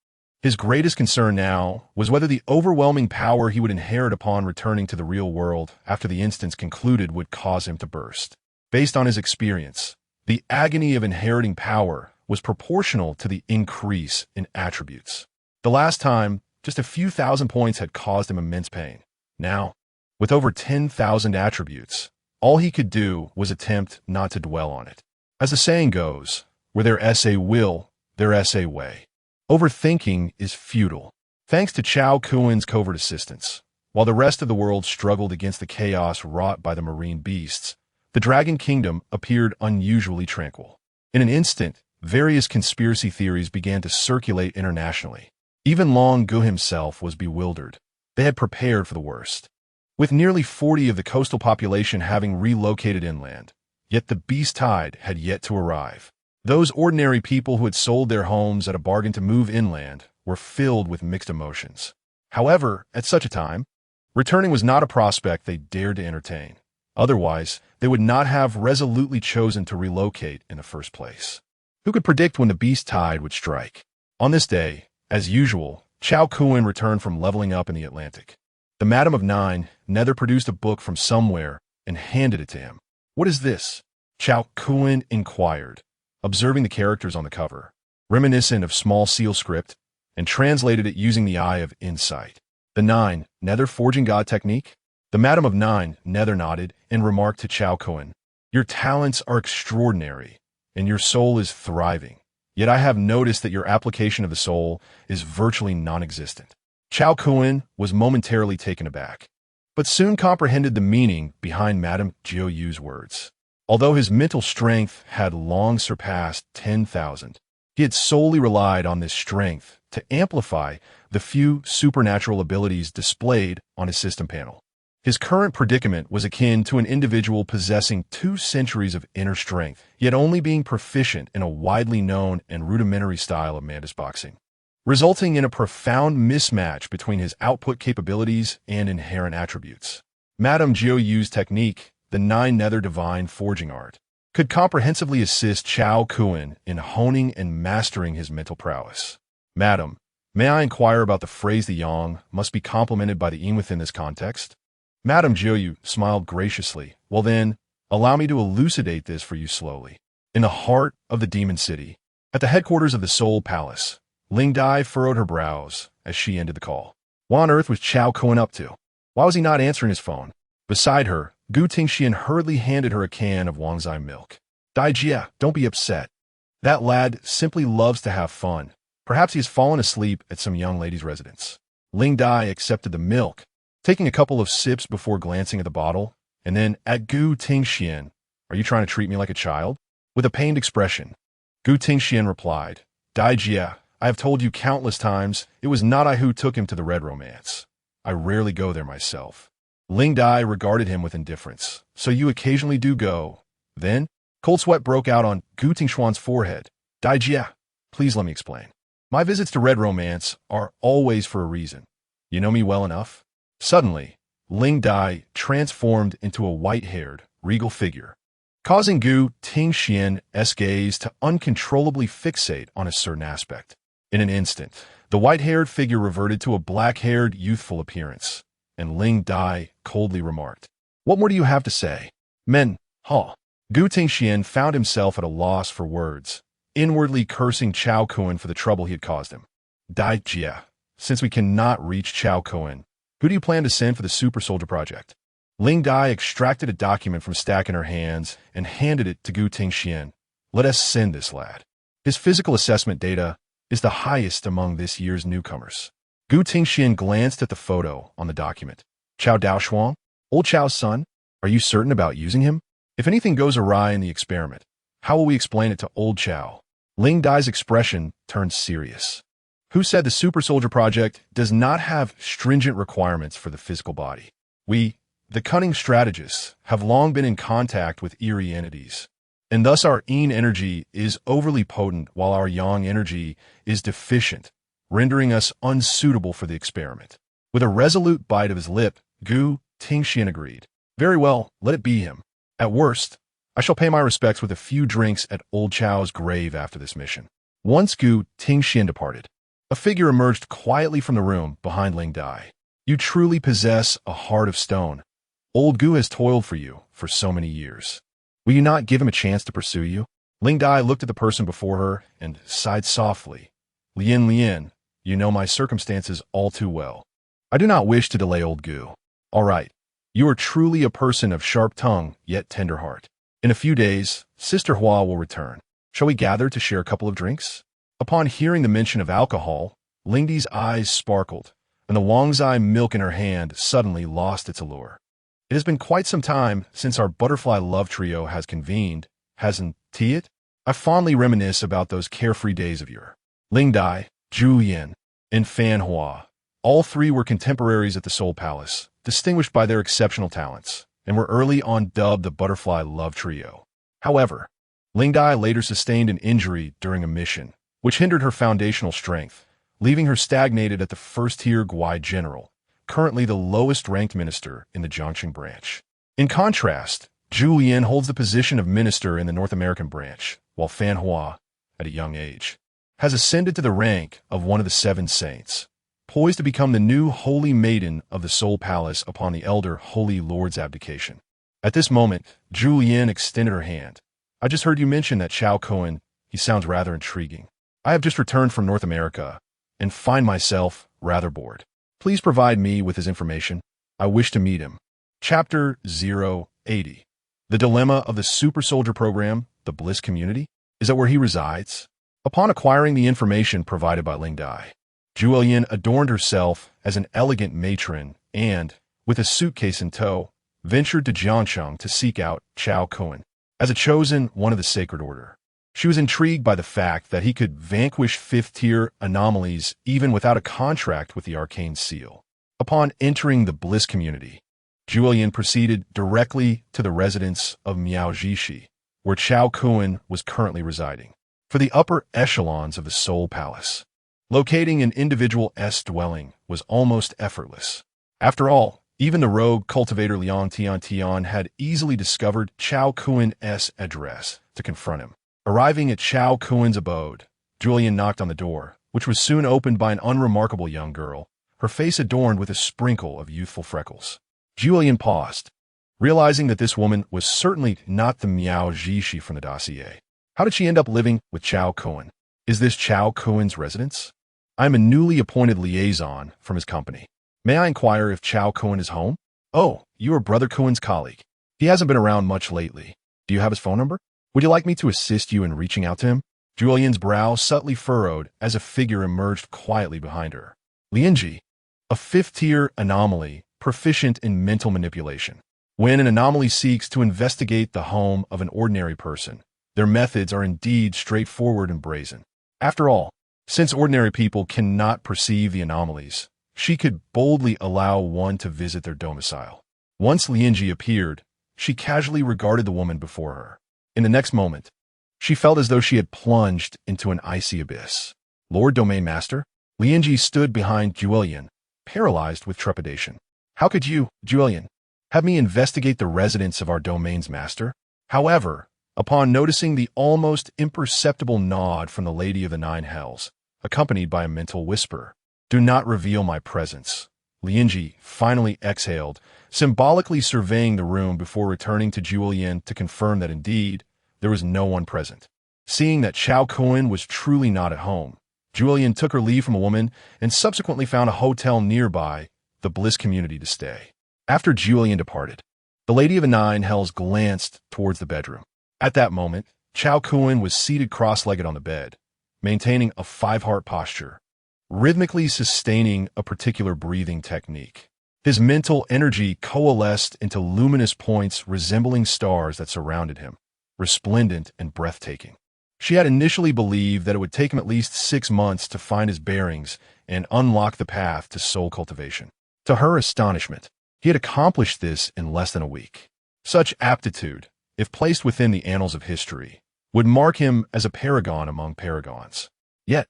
His greatest concern now was whether the overwhelming power he would inherit upon returning to the real world after the instance concluded would cause him to burst. Based on his experience, the agony of inheriting power was proportional to the increase in attributes. The last time, just a few thousand points had caused him immense pain. Now, with over 10,000 attributes, all he could do was attempt not to dwell on it. As the saying goes, where there's a will, there's a way. Overthinking is futile. Thanks to Cao Kun's covert assistance, while the rest of the world struggled against the chaos wrought by the marine beasts, the Dragon Kingdom appeared unusually tranquil. In an instant, various conspiracy theories began to circulate internationally. Even Long Gu himself was bewildered. They had prepared for the worst, with nearly 40 of the coastal population having relocated inland. Yet the beast tide had yet to arrive. Those ordinary people who had sold their homes at a bargain to move inland were filled with mixed emotions. However, at such a time, returning was not a prospect they dared to entertain. Otherwise, they would not have resolutely chosen to relocate in the first place. Who could predict when the beast tide would strike? On this day, as usual, Cao Kun returned from leveling up in the Atlantic. The Madam of Nine Nether produced a book from somewhere and handed it to him. "What is this?" Cao Kun inquired, observing the characters on the cover, reminiscent of small seal script, and translated it using the eye of insight. "The Nine Nether Forging God Technique?" The Madam of Nine Nether nodded and remarked to Cao Kun, "Your talents are extraordinary, and your soul is thriving. Yet I have noticed that your application of the soul is virtually non-existent." Cao Kun was momentarily taken aback, but soon comprehended the meaning behind Madame Jiuyu's words. Although his mental strength had long surpassed 10,000, he had solely relied on this strength to amplify the few supernatural abilities displayed on his system panel. His current predicament was akin to an individual possessing 2 centuries of inner strength, yet only being proficient in a widely known and rudimentary style of Mantis boxing, resulting in a profound mismatch between his output capabilities and inherent attributes. Madame Jiuyu's technique, the Nine Nether Divine Forging Art, could comprehensively assist Cao Kun in honing and mastering his mental prowess. "Madam, may I inquire about the phrase the yang must be complemented by the yin within this context?" Madame Jiuyu smiled graciously. "Well then, allow me to elucidate this for you slowly." In the heart of the Demon City, at the headquarters of the Soul Palace, Ling Dai furrowed her brows as she ended the call. What on earth was Cao Kun up to? Why was he not answering his phone? Beside her, Gu Tingxian hurriedly handed her a can of Wangzai milk. "Dai Jia, don't be upset. That lad simply loves to have fun. Perhaps he has fallen asleep at some young lady's residence." Ling Dai accepted the milk, taking a couple of sips before glancing at the bottle, and then at Gu Tingxian. "Are you trying to treat me like a child?" With a pained expression, Gu Tingxian replied, "Dai Jia, I have told you countless times, it was not I who took him to the Red Romance. I rarely go there myself." Ling Dai regarded him with indifference. "So you occasionally do go?" Then, cold sweat broke out on Gu Tingxuan's forehead. "Dai Jia, please let me explain. My visits to Red Romance are always for a reason. You know me well enough." Suddenly, Ling Dai transformed into a white-haired, regal figure, causing Gu Tingxian's gaze to uncontrollably fixate on a certain aspect. In an instant, the white-haired figure reverted to a black-haired, youthful appearance, and Ling Dai coldly remarked, "What more do you have to say?" "Men, ha." Gu Tingxian found himself at a loss for words, inwardly cursing Cao Kun for the trouble he had caused him. "Dai Jia, since we cannot reach Cao Kun, who do you plan to send for the Super Soldier Project?" Ling Dai extracted a document from a stack in her hands and handed it to Gu Tingxian. "Let us send this lad. His physical assessment data is the highest among this year's newcomers." Gu Tingxian glanced at the photo on the document. "Cao Daoshuang? Old Chao's son? Are you certain about using him? If anything goes awry in the experiment, How will we explain it to old Cao? Ling Dai's expression turned serious. Who said the Super Soldier Project does not have stringent requirements for the physical body? We, the cunning strategists, have long been in contact with eerie entities, and thus our yin energy is overly potent while our yang energy is deficient, rendering us unsuitable for the experiment. With a resolute bite of his lip, Gu Tingxian agreed. Very well, let it be him. At worst, I shall pay my respects with a few drinks at old Chao's grave after this mission. Once Gu Tingxian departed, a figure emerged quietly from the room behind Ling Dai. You truly possess a heart of stone. Old Gu has toiled for you for so many years. Will you not give him a chance to pursue you? Ling Dai looked at the person before her and sighed softly. Lien, you know my circumstances all too well. I do not wish to delay old Gu. All right, you are truly a person of sharp tongue, yet tender heart. In a few days, Sister Hua will return. Shall we gather to share a couple of drinks? Upon hearing the mention of alcohol, Ling Di's eyes sparkled, and the Wangzai milk in her hand suddenly lost its allure. It has been quite some time since our butterfly love trio has convened, hasn't it? I fondly reminisce about those carefree days of yore. Ling Dai, Zhu Yin, and Fan Hua. All three were contemporaries at the Soul Palace, distinguished by their exceptional talents, and were early on dubbed the Butterfly Love Trio. However, Ling Dai later sustained an injury during a mission, which hindered her foundational strength, leaving her stagnated at the first-tier Guai General, currently the lowest-ranked minister in the Jiangxing branch. In contrast, Zhu Yin holds the position of minister in the North American branch, while Fan Hua, at a young age, has ascended to the rank of one of the seven saints, poised to become the new Holy Maiden of the Soul Palace upon the elder Holy Lord's abdication. At this moment, Zhu Yin extended her hand. I just heard you mention that Cao Kun. He sounds rather intriguing. I have just returned from North America and find myself rather bored. Please provide me with his information. I wish to meet him. Chapter 080. The Dilemma of the Super Soldier Program, the Bliss Community? Is that where he resides? Upon acquiring the information provided by Ling Dai, Zhu Yin adorned herself as an elegant matron and, with a suitcase in tow, ventured to Jiangcheng to seek out Cao Kun. As a chosen one of the Sacred Order, she was intrigued by the fact that he could vanquish fifth-tier anomalies even without a contract with the Arcane Seal. Upon entering the Bliss Community, Zhu Yin proceeded directly to the residence of Miao Jishi, where Cao Kun was currently residing. For the upper echelons of the Soul Palace, locating an individual's dwelling was almost effortless. After all, even the rogue cultivator Liang Tian had easily discovered Cao Kun's address to confront him. Arriving at Cao Kun's abode, Julian knocked on the door, which was soon opened by an unremarkable young girl, her face adorned with a sprinkle of youthful freckles. Julian paused, realizing that this woman was certainly not the Miao Jishi from the dossier. How did she end up living with Cao Kun? Is this Cao Kun's residence? I am a newly appointed liaison from his company. May I inquire if Cao Kun is home? Oh, you are Brother Kun's colleague. He hasn't been around much lately. Do you have his phone number? Would you like me to assist you in reaching out to him? Julian's brow subtly furrowed as a figure emerged quietly behind her. Lianji, a fifth-tier anomaly, proficient in mental manipulation. When an anomaly seeks to investigate the home of an ordinary person, their methods are indeed straightforward and brazen. After all, since ordinary people cannot perceive the anomalies, she could boldly allow one to visit their domicile. Once Lianji appeared, she casually regarded the woman before her. In the next moment, she felt as though she had plunged into an icy abyss. Lord Domain Master? Lianji stood behind Julian, paralyzed with trepidation. How could you, Julian, have me investigate the residence of our domain's master? However, upon noticing the almost imperceptible nod from the Lady of the Nine Hells, accompanied by a mental whisper, "Do not reveal my presence," Lianji finally exhaled, symbolically surveying the room before returning to Julian to confirm that indeed there was no one present. Seeing that Cao Kun was truly not at home, Julian took her leave from a woman and subsequently found a hotel nearby, the Bliss Community, to stay. After Julian departed, the Lady of the Nine Hells glanced towards the bedroom. At that moment, Cao Kun was seated cross-legged on the bed, maintaining a five-heart posture, rhythmically sustaining a particular breathing technique. His mental energy coalesced into luminous points resembling stars that surrounded him, resplendent, and breathtaking. She had initially believed that it would take him at least 6 months to find his bearings and unlock the path to soul cultivation. To her astonishment, he had accomplished this in less than a week. Such aptitude, if placed within the annals of history, would mark him as a paragon among paragons. Yet,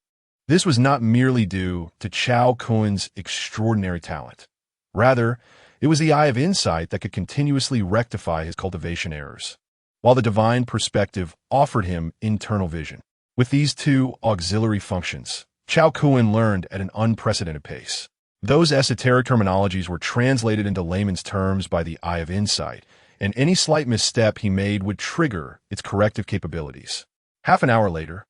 this was not merely due to Cao Kun's extraordinary talent. Rather, it was the eye of insight that could continuously rectify his cultivation errors, while the divine perspective offered him internal vision. With these two auxiliary functions, Cao Kun learned at an unprecedented pace. Those esoteric terminologies were translated into layman's terms by the eye of insight, and any slight misstep he made would trigger its corrective capabilities. Half an hour later,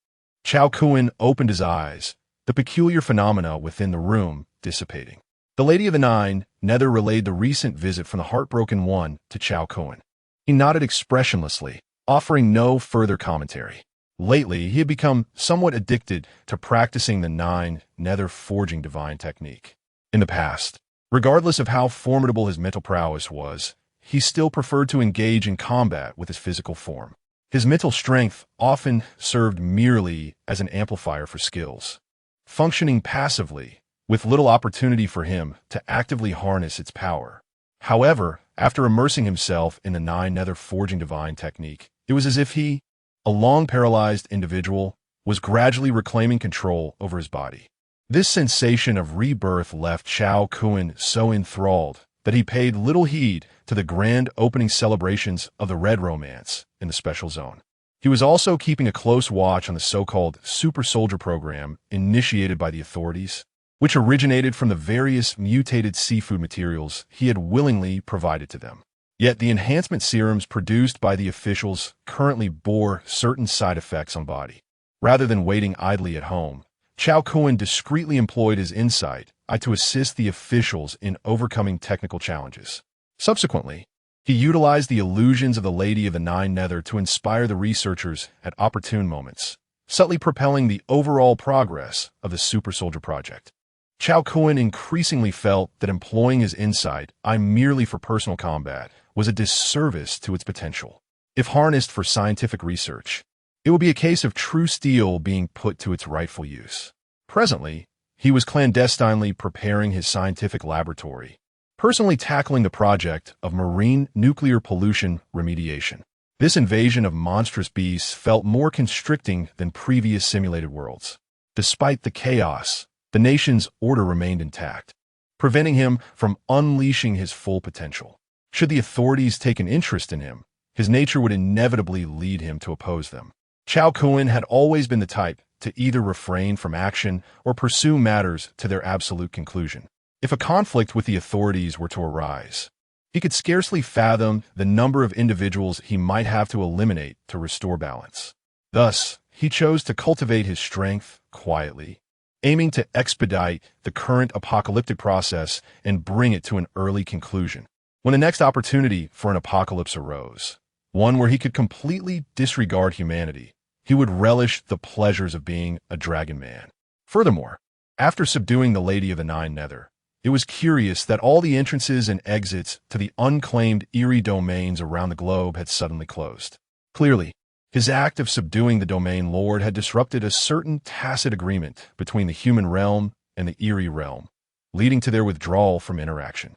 Cao Kun opened his eyes, the peculiar phenomena within the room dissipating. The Lady of the Nine Nether relayed the recent visit from the Heartbroken One to Cao Kun. He nodded expressionlessly, offering no further commentary. Lately, he had become somewhat addicted to practicing the Nine Nether forging divine technique. In the past, regardless of how formidable his mental prowess was, he still preferred to engage in combat with his physical form. His mental strength often served merely as an amplifier for skills, functioning passively, with little opportunity for him to actively harness its power. However, after immersing himself in the Nine Nether forging divine technique, it was as if he, a long-paralyzed individual, was gradually reclaiming control over his body. This sensation of rebirth left Cao Kun so enthralled that he paid little heed to the grand opening celebrations of the Red Romance in the Special Zone. He was also keeping a close watch on the so-called Super Soldier program initiated by the authorities, which originated from the various mutated seafood materials he had willingly provided to them. Yet the enhancement serums produced by the officials currently bore certain side effects on body. Rather than waiting idly at home, Cao Kun discreetly employed his insight to assist the officials in overcoming technical challenges. Subsequently, he utilized the illusions of the Lady of the Nine Nether to inspire the researchers at opportune moments, subtly propelling the overall progress of the Super Soldier project. Cao Kun increasingly felt that employing his insight merely for personal combat was a disservice to its potential. If harnessed for scientific research, it would be a case of true steel being put to its rightful use. Presently, he was clandestinely preparing his scientific laboratory, personally tackling the project of marine nuclear pollution remediation. This invasion of monstrous beasts felt more constricting than previous simulated worlds. Despite the chaos, the nation's order remained intact, preventing him from unleashing his full potential. Should the authorities take an interest in him, his nature would inevitably lead him to oppose them. Cao Kun had always been the type to either refrain from action or pursue matters to their absolute conclusion. If a conflict with the authorities were to arise, he could scarcely fathom the number of individuals he might have to eliminate to restore balance. Thus, he chose to cultivate his strength quietly, aiming to expedite the current apocalyptic process and bring it to an early conclusion. When the next opportunity for an apocalypse arose, one where he could completely disregard humanity, he would relish the pleasures of being a dragon man. Furthermore, after subduing the Lady of the Nine Nether, it was curious that all the entrances and exits to the unclaimed eerie domains around the globe had suddenly closed. Clearly, his act of subduing the domain lord had disrupted a certain tacit agreement between the human realm and the eerie realm, leading to their withdrawal from interaction.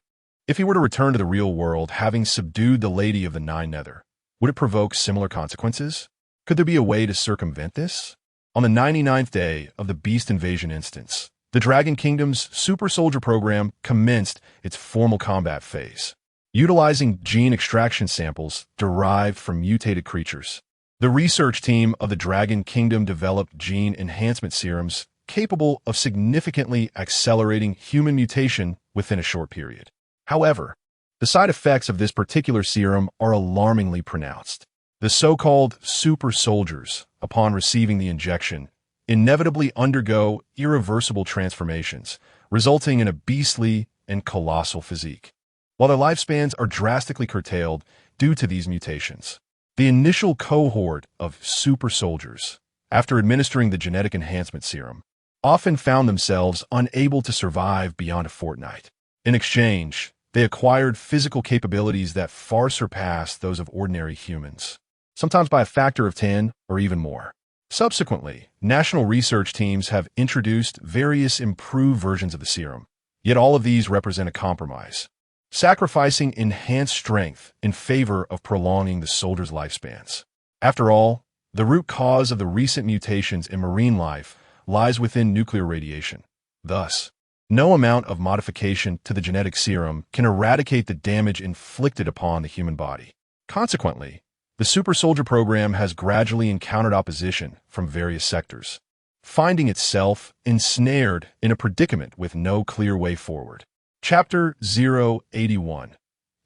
If he were to return to the real world, having subdued the Lady of the Nine Nether, would it provoke similar consequences? Could there be a way to circumvent this? On the 99th day of the Beast Invasion instance, the Dragon Kingdom's Super Soldier program commenced its formal combat phase, utilizing gene extraction samples derived from mutated creatures. The research team of the Dragon Kingdom developed gene enhancement serums capable of significantly accelerating human mutation within a short period. However, the side effects of this particular serum are alarmingly pronounced. The so-called super soldiers, upon receiving the injection, inevitably undergo irreversible transformations, resulting in a beastly and colossal physique. While their lifespans are drastically curtailed due to these mutations, the initial cohort of super soldiers, after administering the genetic enhancement serum, often found themselves unable to survive beyond a fortnight. In exchange, they acquired physical capabilities that far surpassed those of ordinary humans. sometimes by a factor of 10 or even more. Subsequently, national research teams have introduced various improved versions of the serum, yet all of these represent a compromise, sacrificing enhanced strength in favor of prolonging the soldiers' lifespans. After all, the root cause of the recent mutations in marine life lies within nuclear radiation. Thus, no amount of modification to the genetic serum can eradicate the damage inflicted upon the human body. Consequently, the Super Soldier program has gradually encountered opposition from various sectors, finding itself ensnared in a predicament with no clear way forward. Chapter 081.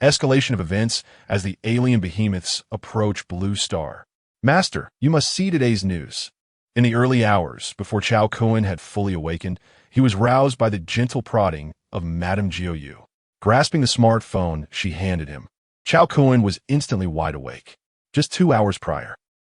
Escalation of events as the alien behemoths approach Blue Star. Master, you must see today's news. In the early hours, before Cao Kun had fully awakened, he was roused by the gentle prodding of Madame Jiu. Grasping the smartphone she handed him, Cao Kun was instantly wide awake. Just 2 hours prior,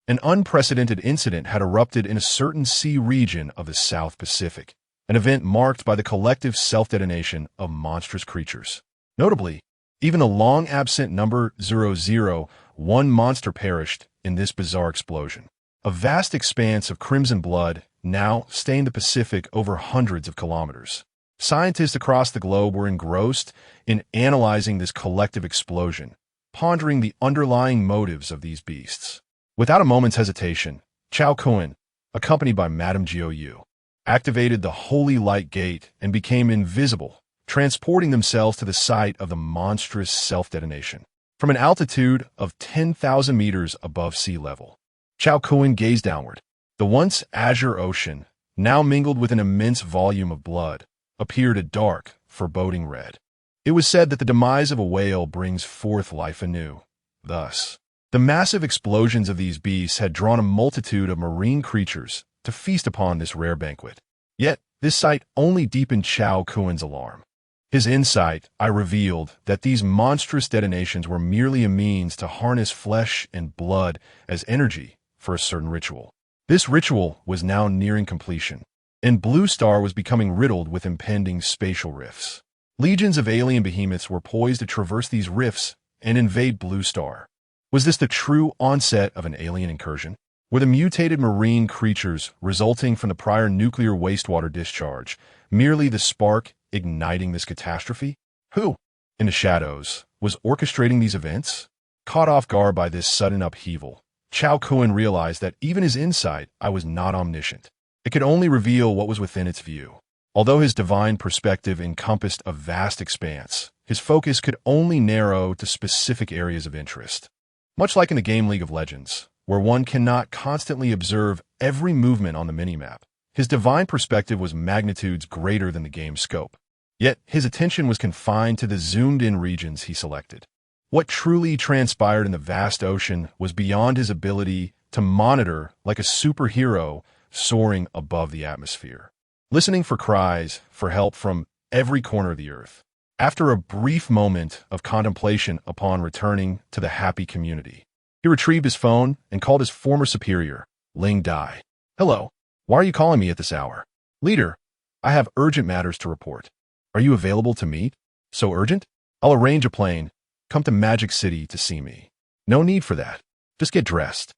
an unprecedented incident had erupted in a certain sea region of the South Pacific, an event marked by the collective self-detonation of monstrous creatures. Notably, even the long-absent number 001 monster perished in this bizarre explosion. A vast expanse of crimson blood now stained the Pacific over hundreds of kilometers. Scientists across the globe were engrossed in analyzing this collective explosion, pondering the underlying motives of these beasts. Without a moment's hesitation, Cao Kun, accompanied by Madame Jiu, activated the Holy Light Gate and became invisible, transporting themselves to the site of the monstrous self-detonation. From an altitude of 10,000 meters above sea level, Cao Kun gazed downward. The once azure ocean, now mingled with an immense volume of blood, appeared a dark, foreboding red. It was said that the demise of a whale brings forth life anew. Thus, the massive explosions of these beasts had drawn a multitude of marine creatures to feast upon this rare banquet. Yet, this sight only deepened Cao Kun's alarm. His insight revealed that these monstrous detonations were merely a means to harness flesh and blood as energy for a certain ritual. This ritual was now nearing completion, and Blue Star was becoming riddled with impending spatial rifts. Legions of alien behemoths were poised to traverse these rifts and invade Blue Star. Was this the true onset of an alien incursion? Were the mutated marine creatures resulting from the prior nuclear wastewater discharge merely the spark igniting this catastrophe? Who, in the shadows, was orchestrating these events? Caught off guard by this sudden upheaval, Cao Kun realized that even his insight was not omniscient. It could only reveal what was within its view. Although his divine perspective encompassed a vast expanse, his focus could only narrow to specific areas of interest. Much like in the game League of Legends, where one cannot constantly observe every movement on the minimap, his divine perspective was magnitudes greater than the game's scope. Yet, his attention was confined to the zoomed-in regions he selected. What truly transpired in the vast ocean was beyond his ability to monitor like a superhero soaring above the atmosphere, listening for cries for help from every corner of the earth. After a brief moment of contemplation upon returning to the happy community, he retrieved his phone and called his former superior, Ling Dai. "Hello. Why are you calling me at this hour?" "Leader, I have urgent matters to report. Are you available to meet?" "So urgent? I'll arrange a plane. Come to Magic City to see me." "No need for that. Just get dressed.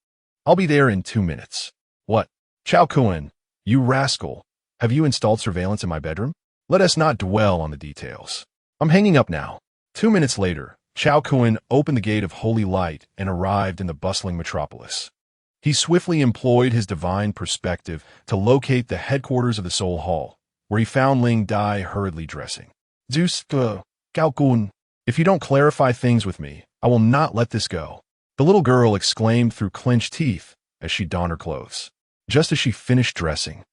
I'll be there in 2 minutes." "What? Cao Kun, you rascal. Have you installed surveillance in my bedroom?" "Let us not dwell on the details. I'm hanging up now." 2 minutes later, Cao Kun opened the gate of holy light and arrived in the bustling metropolis. He swiftly employed his divine perspective to locate the headquarters of the Soul Hall, where he found Ling Dai hurriedly dressing. "Zeus, Cao Kun, if you don't clarify things with me, I will not let this go," the little girl exclaimed through clenched teeth as she donned her clothes. Just as she finished dressing,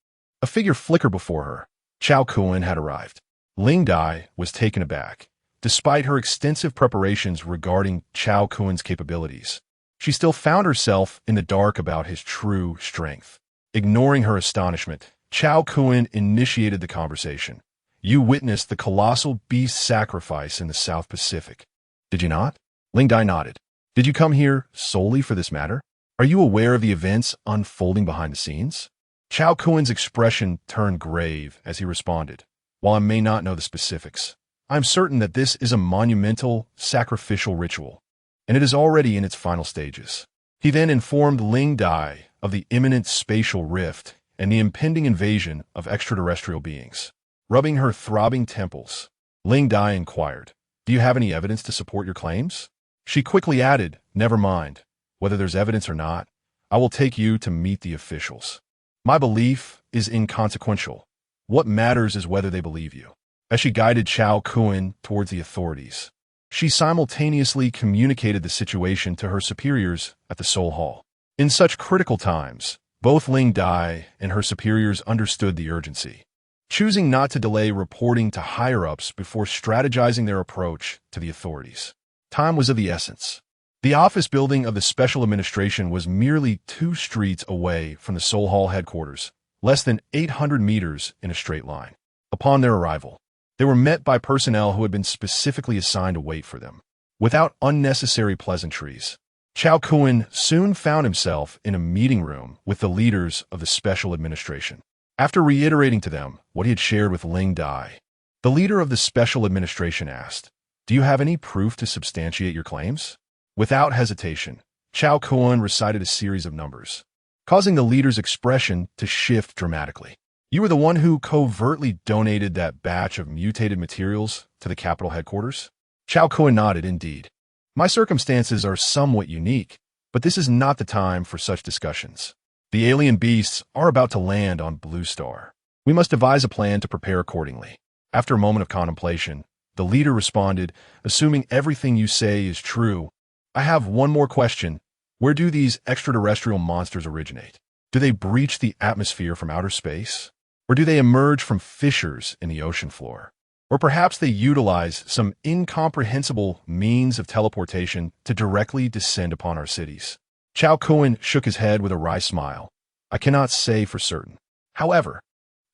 a figure flickered before her. Cao Kun had arrived. Ling Dai was taken aback. Despite her extensive preparations regarding Cao Kun's capabilities, she still found herself in the dark about his true strength. Ignoring her astonishment, Cao Kun initiated the conversation. "You witnessed the colossal beast sacrifice in the South Pacific, did you not?" Ling Dai nodded. "Did you come here solely for this matter? Are you aware of the events unfolding behind the scenes?" Cao Kun's expression turned grave as he responded. "While I may not know the specifics, I am certain that this is a monumental, sacrificial ritual, and it is already in its final stages." He then informed Ling Dai of the imminent spatial rift and the impending invasion of extraterrestrial beings. Rubbing her throbbing temples, Ling Dai inquired, "Do you have any evidence to support your claims?" She quickly added, "Never mind. Whether there's evidence or not, I will take you to meet the officials. My belief is inconsequential. What matters is whether they believe you." As she guided Cao Kun towards the authorities, she simultaneously communicated the situation to her superiors at the Seoul Hall. In such critical times, both Ling Dai and her superiors understood the urgency, choosing not to delay reporting to higher-ups before strategizing their approach to the authorities. Time was of the essence. The office building of the Special Administration was merely 2 streets away from the Seoul Hall headquarters, less than 800 meters in a straight line. Upon their arrival, they were met by personnel who had been specifically assigned to wait for them. Without unnecessary pleasantries, Cao Kun soon found himself in a meeting room with the leaders of the Special Administration. After reiterating to them what he had shared with Ling Dai, the leader of the Special Administration asked, "Do you have any proof to substantiate your claims?" Without hesitation, Cao Kun recited a series of numbers, causing the leader's expression to shift dramatically. "You were the one who covertly donated that batch of mutated materials to the capital headquarters?" Cao Kun nodded, "Indeed. My circumstances are somewhat unique, but this is not the time for such discussions. The alien beasts are about to land on Blue Star. We must devise a plan to prepare accordingly." After a moment of contemplation, the leader responded, "Assuming everything you say is true, I have one more question. Where do these extraterrestrial monsters originate? Do they breach the atmosphere from outer space? Or do they emerge from fissures in the ocean floor? Or perhaps they utilize some incomprehensible means of teleportation to directly descend upon our cities?" Cao Kun shook his head with a wry smile. "I cannot say for certain. However,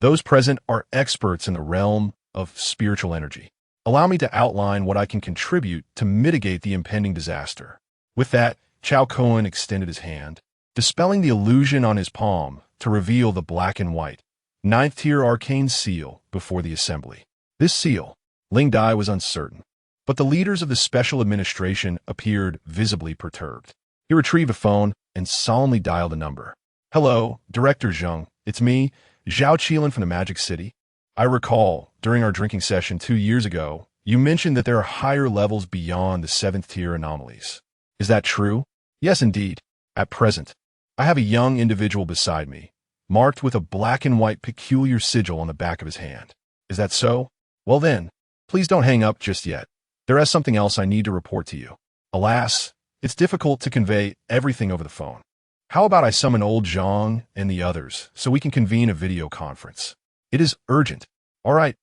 those present are experts in the realm of spiritual energy. Allow me to outline what I can contribute to mitigate the impending disaster." With that, Cao Kun extended his hand, dispelling the illusion on his palm to reveal the black and white 9th-tier arcane seal before the assembly. This seal, Ling Dai was uncertain, but the leaders of the Special Administration appeared visibly perturbed. He retrieved a phone and solemnly dialed a number. "Hello, Director Zheng. It's me, Zhao Qilin from the Magic City. I recall, during our drinking session 2 years ago, you mentioned that there are higher levels beyond the 7th-tier anomalies. Is that true?" "Yes, indeed. At present, I have a young individual beside me, marked with a black and white peculiar sigil on the back of his hand. Is that so? Well then, please don't hang up just yet. There is something else I need to report to you. Alas, it's difficult to convey everything over the phone. How about I summon old Zhang and the others so we can convene a video conference? It is urgent." All right.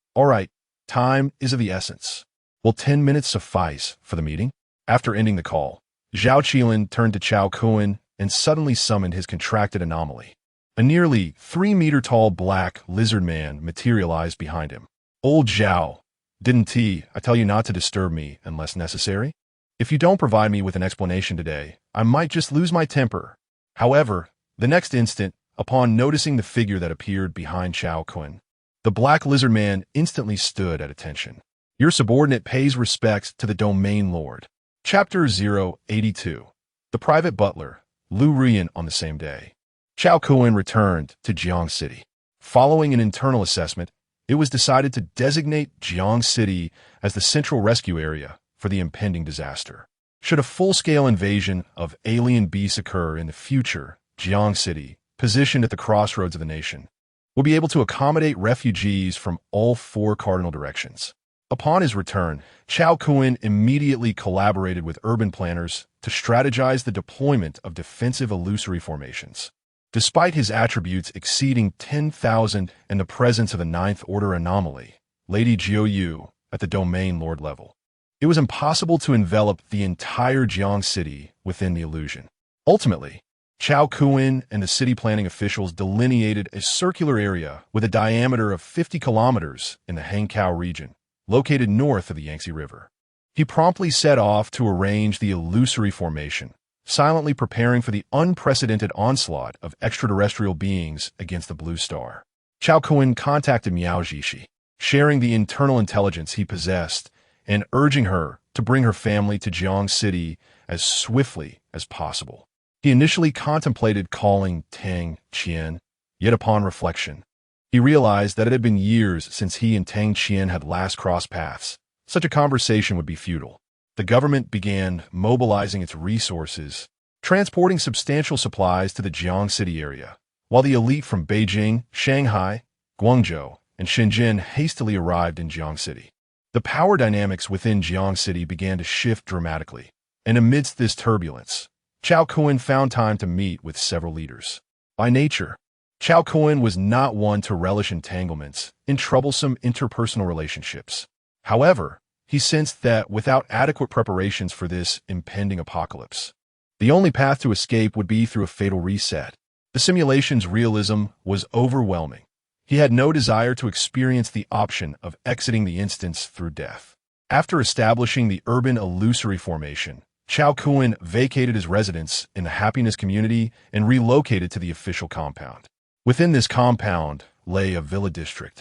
Time is of the essence. Will 10 minutes suffice for the meeting?" After ending the call, Zhao Qilin turned to Cao Kun and suddenly summoned his contracted anomaly. A nearly 3-meter-tall black lizard man materialized behind him. "Old Zhao, didn't I tell you not to disturb me unless necessary? If you don't provide me with an explanation today, I might just lose my temper." However, the next instant, upon noticing the figure that appeared behind Cao Kun, the black lizard man instantly stood at attention. "Your subordinate pays respects to the Domain Lord." Chapter 082. The Private Butler, Lu Rian. On the same day, Cao Kun returned to Jiang City. Following an internal assessment, it was decided to designate Jiang City as the central rescue area for the impending disaster. Should a full-scale invasion of alien beasts occur in the future, Jiang City, positioned at the crossroads of the nation, will be able to accommodate refugees from all 4 cardinal directions. Upon his return, Cao Kun immediately collaborated with urban planners to strategize the deployment of defensive illusory formations. Despite his attributes exceeding 10,000 and the presence of a 9th Order anomaly, Lady Jiu at the Domain Lord level, it was impossible to envelop the entire Jiang City within the illusion. Ultimately, Cao Kun and the city planning officials delineated a circular area with a diameter of 50 kilometers in the Hangzhou region, located north of the Yangtze River. He promptly set off to arrange the illusory formation, silently preparing for the unprecedented onslaught of extraterrestrial beings against the Blue Star. Cao Kun contacted Miao Zhishi, sharing the internal intelligence he possessed and urging her to bring her family to Jiang City as swiftly as possible. He initially contemplated calling Tang Qian, yet upon reflection, he realized that it had been years since he and Tang Qian had last crossed paths. Such a conversation would be futile. The government began mobilizing its resources, transporting substantial supplies to the Jiang City area, while the elite from Beijing, Shanghai, Guangzhou, and Shenzhen hastily arrived in Jiang City. The power dynamics within Jiang City began to shift dramatically, and amidst this turbulence, Cao Kun found time to meet with several leaders. By nature, Cao Kun was not one to relish entanglements in troublesome interpersonal relationships. However, he sensed that without adequate preparations for this impending apocalypse, the only path to escape would be through a fatal reset. The simulation's realism was overwhelming. He had no desire to experience the option of exiting the instance through death. After establishing the urban illusory formation, Cao Kun vacated his residence in the Happiness community and relocated to the official compound. Within this compound lay a villa district,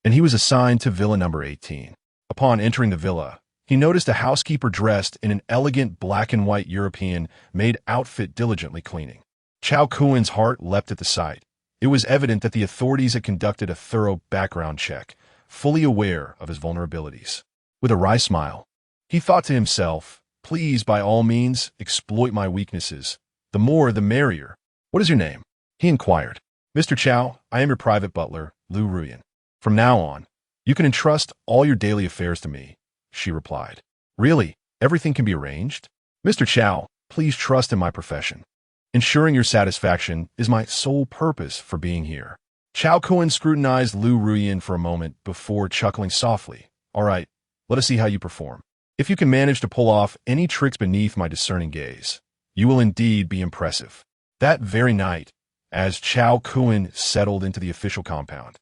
and he was assigned to villa number 18. Upon entering the villa, he noticed a housekeeper dressed in an elegant black and white European-made outfit diligently cleaning. Cao Kun's heart leapt at the sight. It was evident that the authorities had conducted a thorough background check, fully aware of his vulnerabilities. With a wry smile, he thought to himself, "Please, by all means, exploit my weaknesses. The more, the merrier. What is your name?" he inquired. "Mr. Cao, I am your private butler, Lu Ruyan. From now on, you can entrust all your daily affairs to me," she replied. "Really, everything can be arranged?" "Mr. Cao, please trust in my profession. Ensuring your satisfaction is my sole purpose for being here." Cao Kun scrutinized Lu Ruyan for a moment before chuckling softly. "All right, let us see how you perform. If you can manage to pull off any tricks beneath my discerning gaze, you will indeed be impressive." That very night, as Cao Kun settled into the official compound,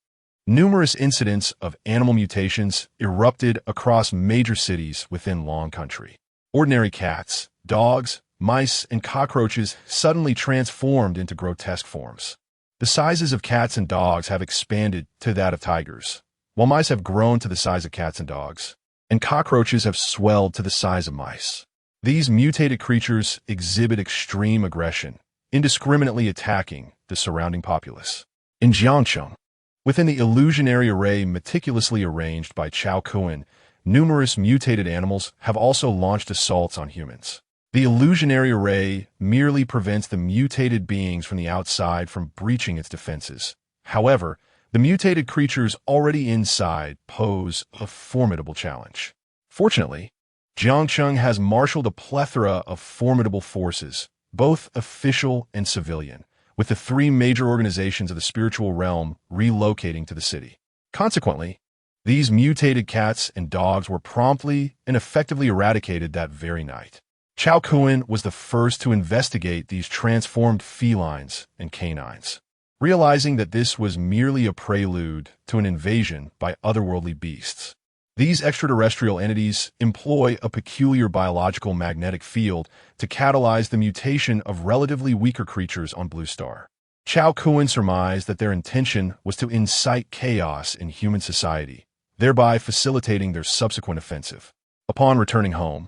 numerous incidents of animal mutations erupted across major cities within Long Country. Ordinary cats, dogs, mice, and cockroaches suddenly transformed into grotesque forms. The sizes of cats and dogs have expanded to that of tigers, while mice have grown to the size of cats and dogs, and cockroaches have swelled to the size of mice. These mutated creatures exhibit extreme aggression, indiscriminately attacking the surrounding populace. In Jiangcheng, within the illusionary array meticulously arranged by Cao Kun, numerous mutated animals have also launched assaults on humans. The illusionary array merely prevents the mutated beings from the outside from breaching its defenses. However, the mutated creatures already inside pose a formidable challenge. Fortunately, Jiangcheng has marshaled a plethora of formidable forces, both official and civilian, with the three major organizations of the spiritual realm relocating to the city. Consequently, these mutated cats and dogs were promptly and effectively eradicated that very night. Cao Kun was the first to investigate these transformed felines and canines, realizing that this was merely a prelude to an invasion by otherworldly beasts. These extraterrestrial entities employ a peculiar biological magnetic field to catalyze the mutation of relatively weaker creatures on Blue Star. Cao Kun surmised that their intention was to incite chaos in human society, thereby facilitating their subsequent offensive. Upon returning home,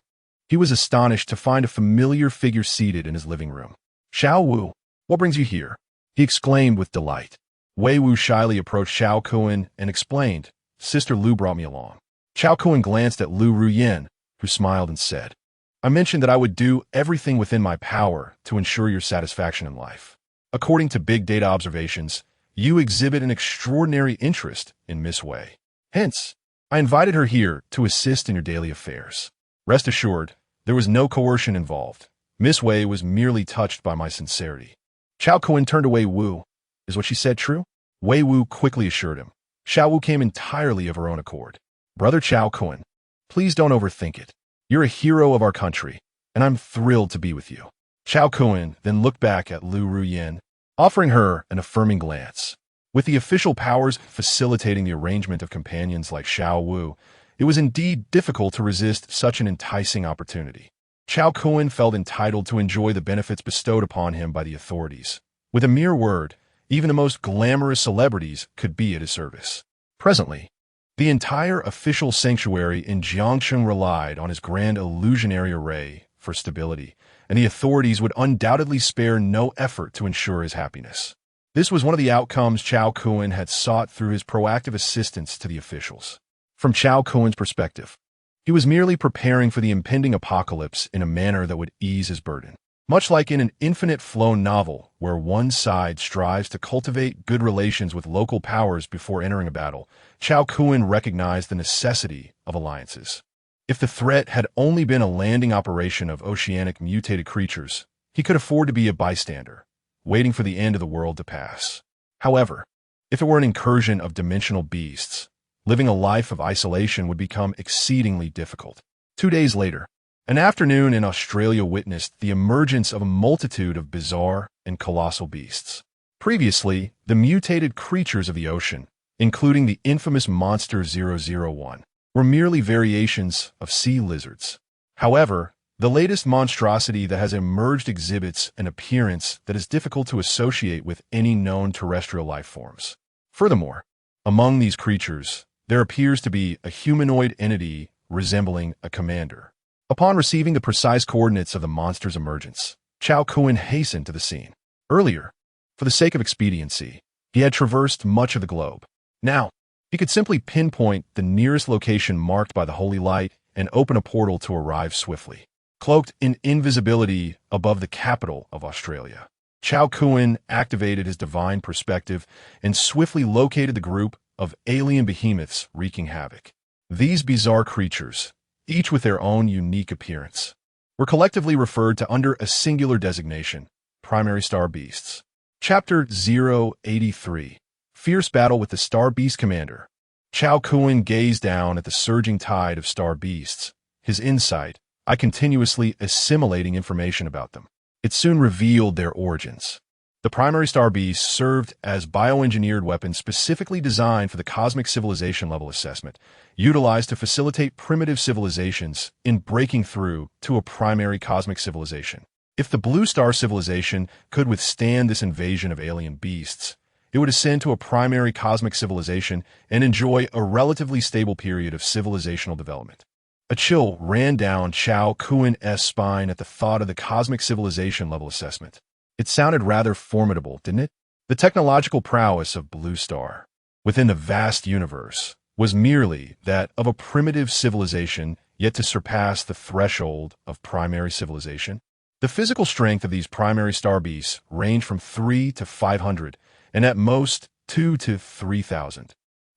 he was astonished to find a familiar figure seated in his living room. "Xiao Wu, what brings you here?" he exclaimed with delight. Wei Wu shyly approached Cao Kun and explained, "Sister Lu brought me along." Cao Kun glanced at Lu Ruyan, who smiled and said, "I mentioned that I would do everything within my power to ensure your satisfaction in life. According to big data observations, you exhibit an extraordinary interest in Miss Wei. Hence, I invited her here to assist in your daily affairs. Rest assured, there was no coercion involved. Miss Wei was merely touched by my sincerity." Cao Kun turned to Wei Wu. "Is what she said true?" Wei Wu quickly assured him. Xiao Wu came entirely of her own accord. "Brother Cao Kun, please don't overthink it. You're a hero of our country, and I'm thrilled to be with you." Cao Kun then looked back at Lu Ruyan, offering her an affirming glance. With the official powers facilitating the arrangement of companions like Xiao Wu, it was indeed difficult to resist such an enticing opportunity. Cao Kun felt entitled to enjoy the benefits bestowed upon him by the authorities. With a mere word, even the most glamorous celebrities could be at his service. Presently, the entire official sanctuary in Jiangcheng relied on his grand illusionary array for stability, and the authorities would undoubtedly spare no effort to ensure his happiness. This was one of the outcomes Cao Kun had sought through his proactive assistance to the officials. From Cao Kun's perspective, he was merely preparing for the impending apocalypse in a manner that would ease his burden. Much like in an infinite flow novel where one side strives to cultivate good relations with local powers before entering a battle, Cao Kun recognized the necessity of alliances. If the threat had only been a landing operation of oceanic mutated creatures, he could afford to be a bystander, waiting for the end of the world to pass. However, if it were an incursion of dimensional beasts, living a life of isolation would become exceedingly difficult. 2 days later, an afternoon in Australia witnessed the emergence of a multitude of bizarre and colossal beasts. Previously, the mutated creatures of the ocean, including the infamous Monster 001, were merely variations of sea lizards. However, the latest monstrosity that has emerged exhibits an appearance that is difficult to associate with any known terrestrial life forms. Furthermore, among these creatures, there appears to be a humanoid entity resembling a commander. Upon receiving the precise coordinates of the monster's emergence, Cao Kun hastened to the scene. Earlier, for the sake of expediency, he had traversed much of the globe. Now, he could simply pinpoint the nearest location marked by the holy light and open a portal to arrive swiftly. Cloaked in invisibility above the capital of Australia, Cao Kun activated his divine perspective and swiftly located the group of alien behemoths wreaking havoc. These bizarre creatures, each with their own unique appearance, were collectively referred to under a singular designation, primary star beasts. Chapter 083, Fierce Battle with the Star Beast Commander. Cao Kun gazed down at the surging tide of star beasts, his insight, continuously assimilating information about them. It soon revealed their origins. The primary star beasts served as bioengineered weapons specifically designed for the cosmic civilization level assessment, utilized to facilitate primitive civilizations in breaking through to a primary cosmic civilization. If the blue star civilization could withstand this invasion of alien beasts, it would ascend to a primary cosmic civilization and enjoy a relatively stable period of civilizational development. A chill ran down Cao Kun's spine at the thought of the cosmic civilization level assessment. It sounded rather formidable, didn't it? The technological prowess of Blue Star, within the vast universe, was merely that of a primitive civilization yet to surpass the threshold of primary civilization. The physical strength of these primary star beasts ranged from 3 to 500, and at most 2 to 3,000.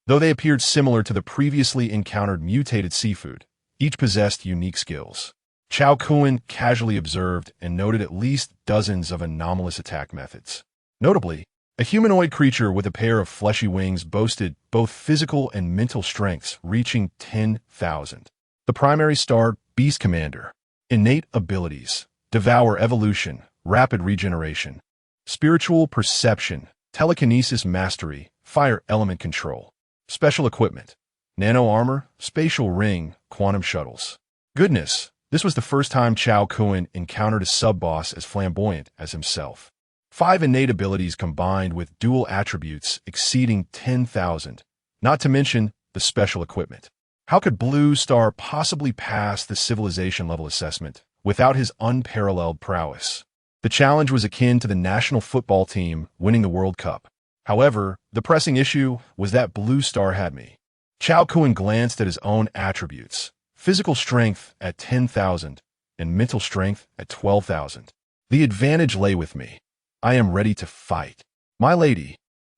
Though they appeared similar to the previously encountered mutated seafood, each possessed unique skills. Cao Kun casually observed and noted at least dozens of anomalous attack methods. Notably, a humanoid creature with a pair of fleshy wings boasted both physical and mental strengths reaching 10,000. The primary star Beast Commander. Innate abilities: Devour Evolution, Rapid Regeneration, Spiritual Perception, Telekinesis Mastery, Fire Element Control. Special Equipment: Nano Armor, Spatial Ring, Quantum Shuttles. Goodness! This was the first time Cao Kun encountered a sub-boss as flamboyant as himself. 5 innate abilities combined with dual attributes exceeding 10,000, not to mention the special equipment. How could Blue Star possibly pass the civilization level assessment without his unparalleled prowess? The challenge was akin to the national football team winning the World Cup. However, the pressing issue was that Blue Star had me. Cao Kun glanced at his own attributes. Physical strength at 10,000 and mental strength at 12,000. The advantage lay with me. I am ready to fight. My lady,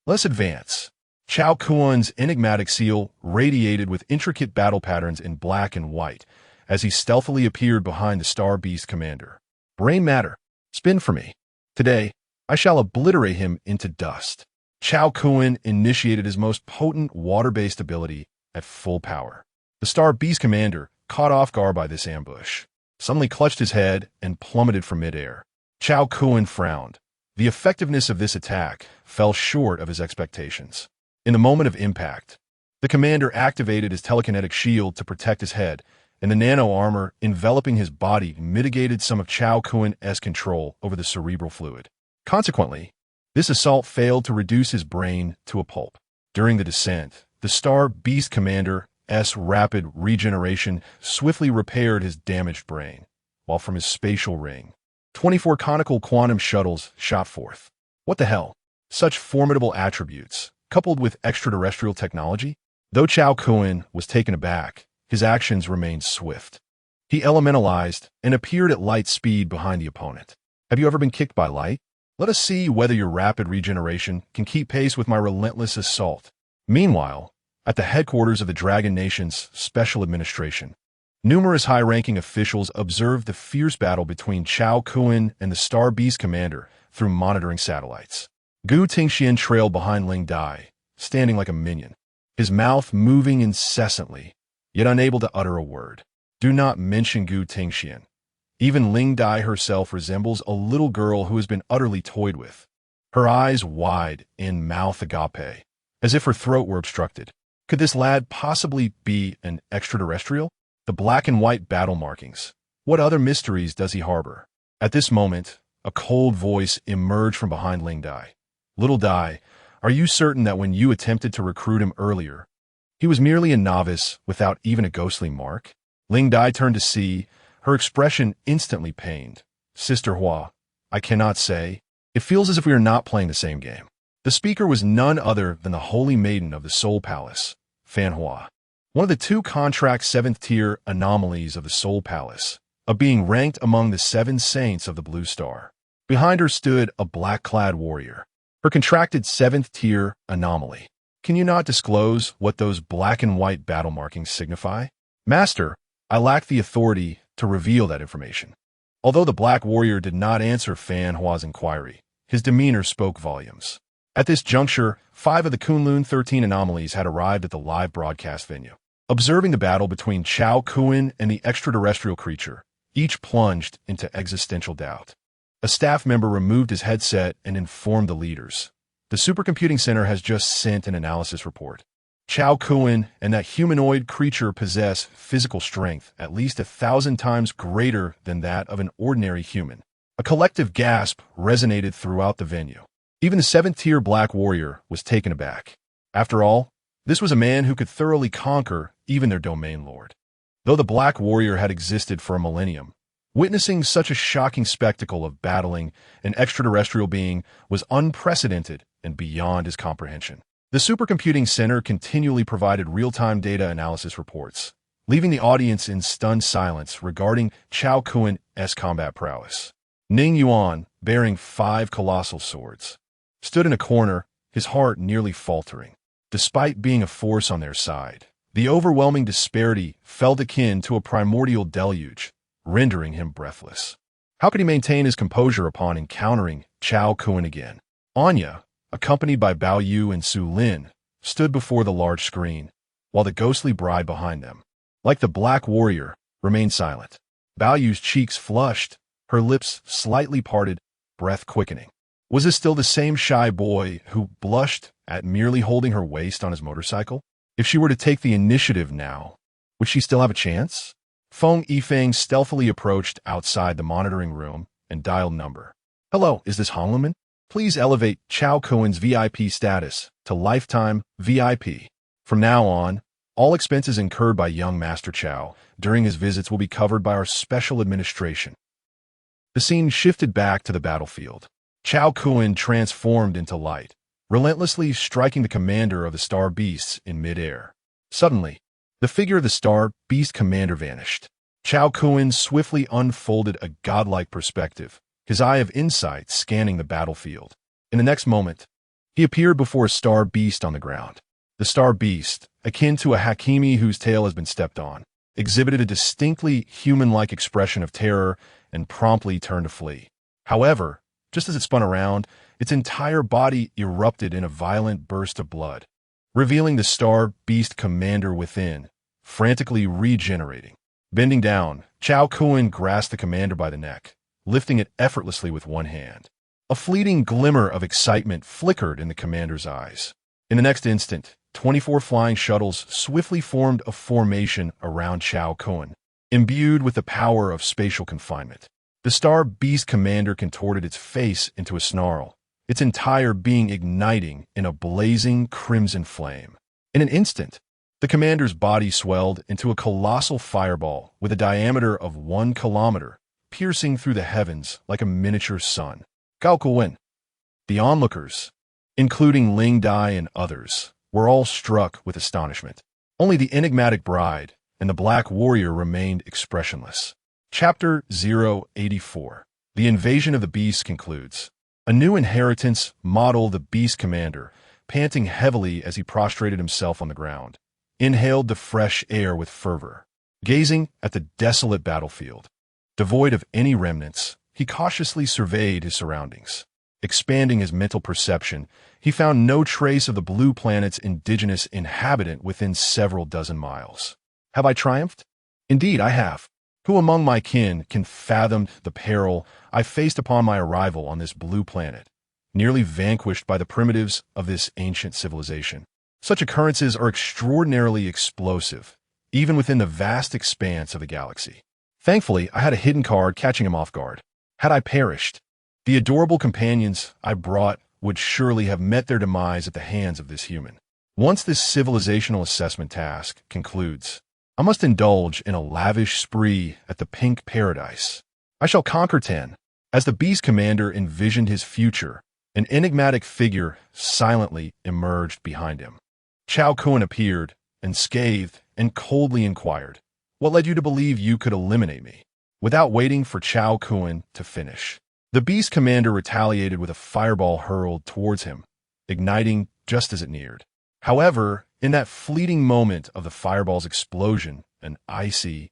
let's advance. Cao Kun's enigmatic seal radiated with intricate battle patterns in black and white as he stealthily appeared behind the Star Beast Commander. Brain matter, spin for me. Today, I shall obliterate him into dust. Cao Kun initiated his most potent water-based ability at full power. The Star Beast Commander, caught off guard by this ambush, suddenly clutched his head and plummeted from midair. Cao Kun frowned. The effectiveness of this attack fell short of his expectations. In the moment of impact, the commander activated his telekinetic shield to protect his head, and the nano armor enveloping his body mitigated some of Cao Kun's control over the cerebral fluid. Consequently, this assault failed to reduce his brain to a pulp. During the descent, the Star Beast Commander's rapid regeneration swiftly repaired his damaged brain, while from his spatial ring, 24 conical quantum shuttles shot forth. What the hell? Such formidable attributes, coupled with extraterrestrial technology? Though Cao Kun was taken aback, his actions remained swift. He elementalized and appeared at light speed behind the opponent. Have you ever been kicked by light? Let us see whether your rapid regeneration can keep pace with my relentless assault. Meanwhile, at the headquarters of the Dragon Nation's Special Administration, numerous high-ranking officials observed the fierce battle between Cao Kun and the Star Beast commander through monitoring satellites. Gu Tingxian trailed behind Ling Dai, standing like a minion, his mouth moving incessantly, yet unable to utter a word. Do not mention Gu Tingxian. Even Ling Dai herself resembles a little girl who has been utterly toyed with, her eyes wide and mouth agape, as if her throat were obstructed. Could this lad possibly be an extraterrestrial? The black and white battle markings. What other mysteries does he harbor? At this moment, a cold voice emerged from behind Ling Dai. Little Dai, are you certain that when you attempted to recruit him earlier, he was merely a novice without even a ghostly mark? Ling Dai turned to see, her expression instantly pained. Sister Hua, I cannot say. It feels as if we are not playing the same game. The speaker was none other than the Holy Maiden of the Soul Palace, Fan Hua. One of the two contract 7th-tier anomalies of the Soul Palace, a being ranked among the 7 saints of the Blue Star. Behind her stood a black-clad warrior, her contracted 7th-tier anomaly. Can you not disclose what those black and white battle markings signify? Master, I lack the authority to reveal that information. Although the black warrior did not answer Fan Hua's inquiry, his demeanor spoke volumes. At this juncture, 5 of the Kunlun 13 anomalies had arrived at the live broadcast venue. Observing the battle between Cao Kun and the extraterrestrial creature, each plunged into existential doubt. A staff member removed his headset and informed the leaders. The supercomputing center has just sent an analysis report. Cao Kun and that humanoid creature possess physical strength at least 1,000 times greater than that of an ordinary human. A collective gasp resonated throughout the venue. Even the 7th-tier Black Warrior was taken aback. After all, this was a man who could thoroughly conquer even their domain lord. Though the Black Warrior had existed for a millennium, witnessing such a shocking spectacle of battling an extraterrestrial being was unprecedented and beyond his comprehension. The supercomputing center continually provided real-time data analysis reports, leaving the audience in stunned silence regarding Cao Kun's combat prowess. Ning Yuan, bearing 5 colossal swords, stood in a corner, his heart nearly faltering. Despite being a force on their side, the overwhelming disparity felt akin to a primordial deluge, rendering him breathless. How could he maintain his composure upon encountering Cao Kun again? Anya, accompanied by Bao Yu and Su Lin, stood before the large screen, while the ghostly bride behind them, like the Black Warrior, remained silent. Bao Yu's cheeks flushed, her lips slightly parted, breath quickening. Was this still the same shy boy who blushed at merely holding her waist on his motorcycle? If she were to take the initiative now, would she still have a chance? Feng Yifeng stealthily approached outside the monitoring room and dialed number. Hello, is this Hongluman? Please elevate Cao Kun's VIP status to lifetime VIP. From now on, all expenses incurred by young Master Cao during his visits will be covered by our special administration. The scene shifted back to the battlefield. Cao Kun transformed into light, relentlessly striking the commander of the Star Beasts in midair. Suddenly, the figure of the Star Beast commander vanished. Cao Kun swiftly unfolded a godlike perspective, his eye of insight scanning the battlefield. In the next moment, he appeared before a Star Beast on the ground. The Star Beast, akin to a Hakimi whose tail has been stepped on, exhibited a distinctly human-like expression of terror and promptly turned to flee. However, just as it spun around, its entire body erupted in a violent burst of blood, revealing the Star Beast commander within, frantically regenerating. Bending down, Cao Kun grasped the commander by the neck, lifting it effortlessly with one hand. A fleeting glimmer of excitement flickered in the commander's eyes. In the next instant, 24 flying shuttles swiftly formed a formation around Cao Kun, imbued with the power of spatial confinement. The Star Beast commander contorted its face into a snarl, its entire being igniting in a blazing crimson flame. In an instant, the commander's body swelled into a colossal fireball with a diameter of 1 kilometer, piercing through the heavens like a miniature sun. Cao Kun. The onlookers, including Ling Dai and others, were all struck with astonishment. Only the enigmatic bride and the black warrior remained expressionless. Chapter 084. The invasion of the beasts concludes. A new inheritance model, the beast commander, panting heavily as he prostrated himself on the ground, inhaled the fresh air with fervor. Gazing at the desolate battlefield, devoid of any remnants, he cautiously surveyed his surroundings. Expanding his mental perception, he found no trace of the blue planet's indigenous inhabitant within several dozen miles. Have I triumphed? Indeed, I have. Who among my kin can fathom the peril I faced upon my arrival on this blue planet, nearly vanquished by the primitives of this ancient civilization? Such occurrences are extraordinarily explosive, even within the vast expanse of the galaxy. Thankfully, I had a hidden card catching him off guard. Had I perished, the adorable companions I brought would surely have met their demise at the hands of this human. Once this civilizational assessment task concludes, I must indulge in a lavish spree at the pink paradise. I shall conquer 10. As the beast commander envisioned his future, an enigmatic figure silently emerged behind him. Cao Kun appeared, unscathed, and coldly inquired, "What led you to believe you could eliminate me?" Without waiting for Cao Kun to finish, the beast commander retaliated with a fireball hurled towards him, igniting just as it neared. However, in that fleeting moment of the fireball's explosion, an icy,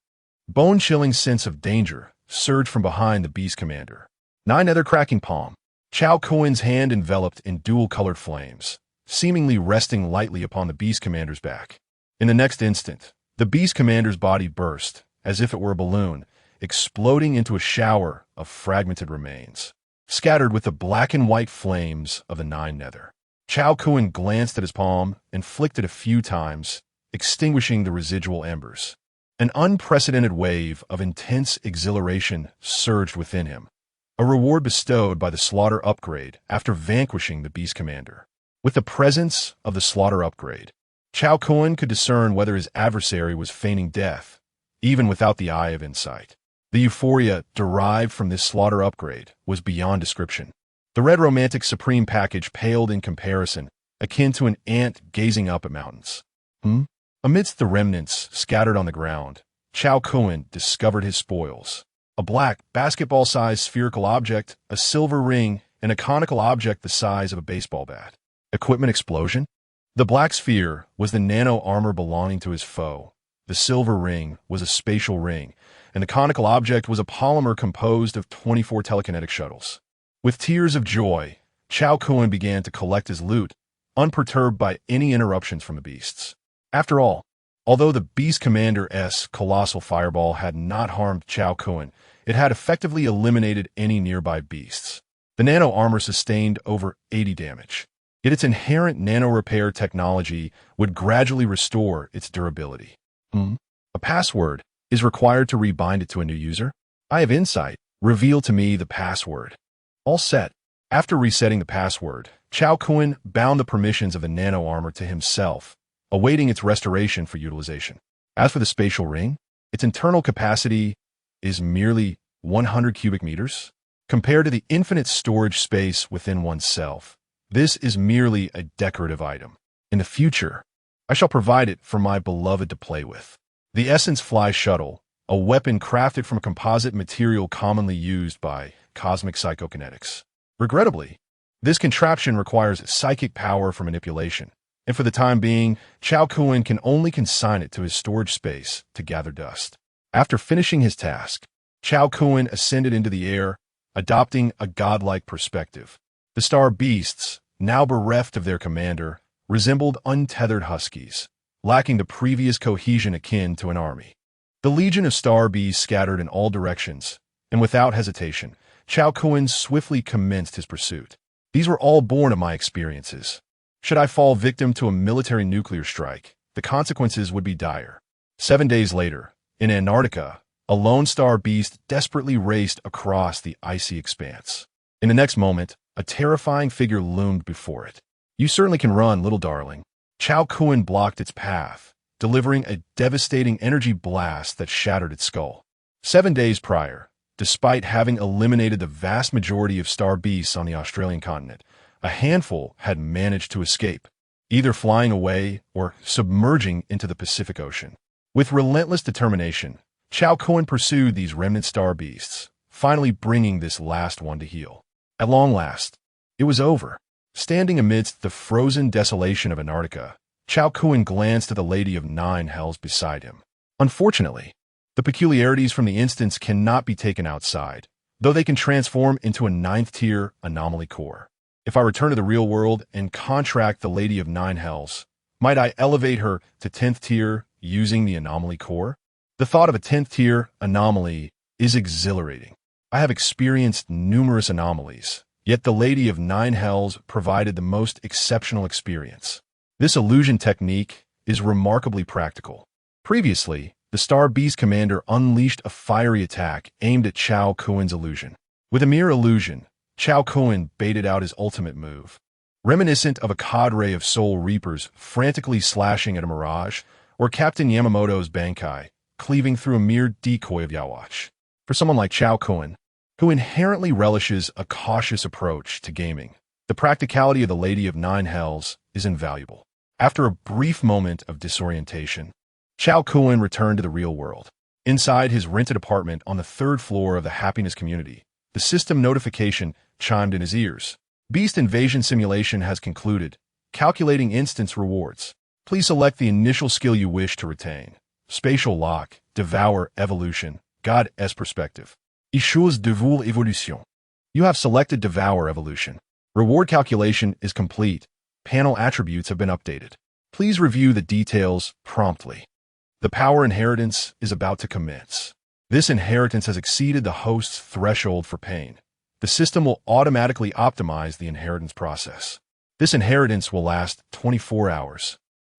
bone-chilling sense of danger surged from behind the beast commander. 9 other cracking palm. Cao Kun's hand enveloped in dual-colored flames, seemingly resting lightly upon the beast commander's back. In the next instant, the beast commander's body burst, as if it were a balloon, exploding into a shower of fragmented remains, scattered with the black and white flames of the 9 nether. Cao Kun glanced at his palm and flicked it a few times, extinguishing the residual embers. An unprecedented wave of intense exhilaration surged within him, a reward bestowed by the slaughter upgrade after vanquishing the beast commander. With the presence of the slaughter upgrade, Cao Kun could discern whether his adversary was feigning death, even without the eye of insight. The euphoria derived from this slaughter upgrade was beyond description. The red romantic supreme package paled in comparison, akin to an ant gazing up at mountains. Amidst the remnants scattered on the ground, Cao Kun discovered his spoils. A black, basketball-sized spherical object, a silver ring, and a conical object the size of a baseball bat. Equipment explosion? The black sphere was the nano armor belonging to his foe. The silver ring was a spatial ring, and the conical object was a polymer composed of 24 telekinetic shuttles. With tears of joy, Cao Kun began to collect his loot, unperturbed by any interruptions from the beasts. After all, although the Beast Commander's colossal fireball had not harmed Cao Kun, it had effectively eliminated any nearby beasts. The nano armor sustained over 80 damage. Yet its inherent nano-repair technology would gradually restore its durability. A password is required to rebind it to a new user. I have insight. Reveal to me the password. All set. After resetting the password, Cao Kun bound the permissions of the nano armor to himself, awaiting its restoration for utilization. As for the spatial ring, its internal capacity is merely 100 cubic meters. Compared to the infinite storage space within oneself, this is merely a decorative item. In the future, I shall provide it for my beloved to play with. The Essence Fly Shuttle, a weapon crafted from a composite material commonly used by cosmic psychokinetics. Regrettably, this contraption requires psychic power for manipulation, and for the time being, Cao Kun can only consign it to his storage space to gather dust. After finishing his task, Cao Kun ascended into the air, adopting a godlike perspective. The star beasts, now bereft of their commander, resembled untethered huskies, lacking the previous cohesion akin to an army. The legion of star bees scattered in all directions, and without hesitation, Cao Kun swiftly commenced his pursuit. These were all born of my experiences. Should I fall victim to a military nuclear strike, the consequences would be dire. 7 days later, in Antarctica, a lone star beast desperately raced across the icy expanse. In the next moment, a terrifying figure loomed before it. "You certainly can run, little darling." Cao Kun blocked its path, delivering a devastating energy blast that shattered its skull. 7 days prior, Despite having eliminated the vast majority of star beasts on the Australian continent, a handful had managed to escape, either flying away or submerging into the Pacific Ocean. With relentless determination, Cao Kun pursued these remnant star beasts, finally bringing this last one to heel. At long last, it was over. Standing amidst the frozen desolation of Antarctica, Cao Kun glanced at the Lady of Nine Hells beside him. Unfortunately, the peculiarities from the instance cannot be taken outside, though they can transform into a 9th-tier anomaly core. If I return to the real world and contract the Lady of Nine Hells, might I elevate her to 10th tier using the anomaly core? The thought of a 10th tier anomaly is exhilarating. I have experienced numerous anomalies, yet the Lady of Nine Hells provided the most exceptional experience. This illusion technique is remarkably practical. Previously, the Star Beast Commander unleashed a fiery attack aimed at Cao Kun's illusion. With a mere illusion, Cao Kun baited out his ultimate move. Reminiscent of a cadre of Soul Reapers frantically slashing at a mirage, or Captain Yamamoto's Bankai, cleaving through a mere decoy of Yawatch. For someone like Cao Kun, who inherently relishes a cautious approach to gaming, the practicality of the Lady of Nine Hells is invaluable. After a brief moment of disorientation, Cao Kun returned to the real world. Inside his rented apartment on the 3rd floor of the Happiness Community, the system notification chimed in his ears. Beast Invasion Simulation has concluded. Calculating instance rewards. Please select the initial skill you wish to retain. Spatial Lock, Devour Evolution, God-S Perspective. Issues de Voul Evolution. You have selected Devour Evolution. Reward calculation is complete. Panel attributes have been updated. Please review the details promptly. The power inheritance is about to commence. This inheritance has exceeded the host's threshold for pain. The system will automatically optimize the inheritance process. This inheritance will last 24 hours.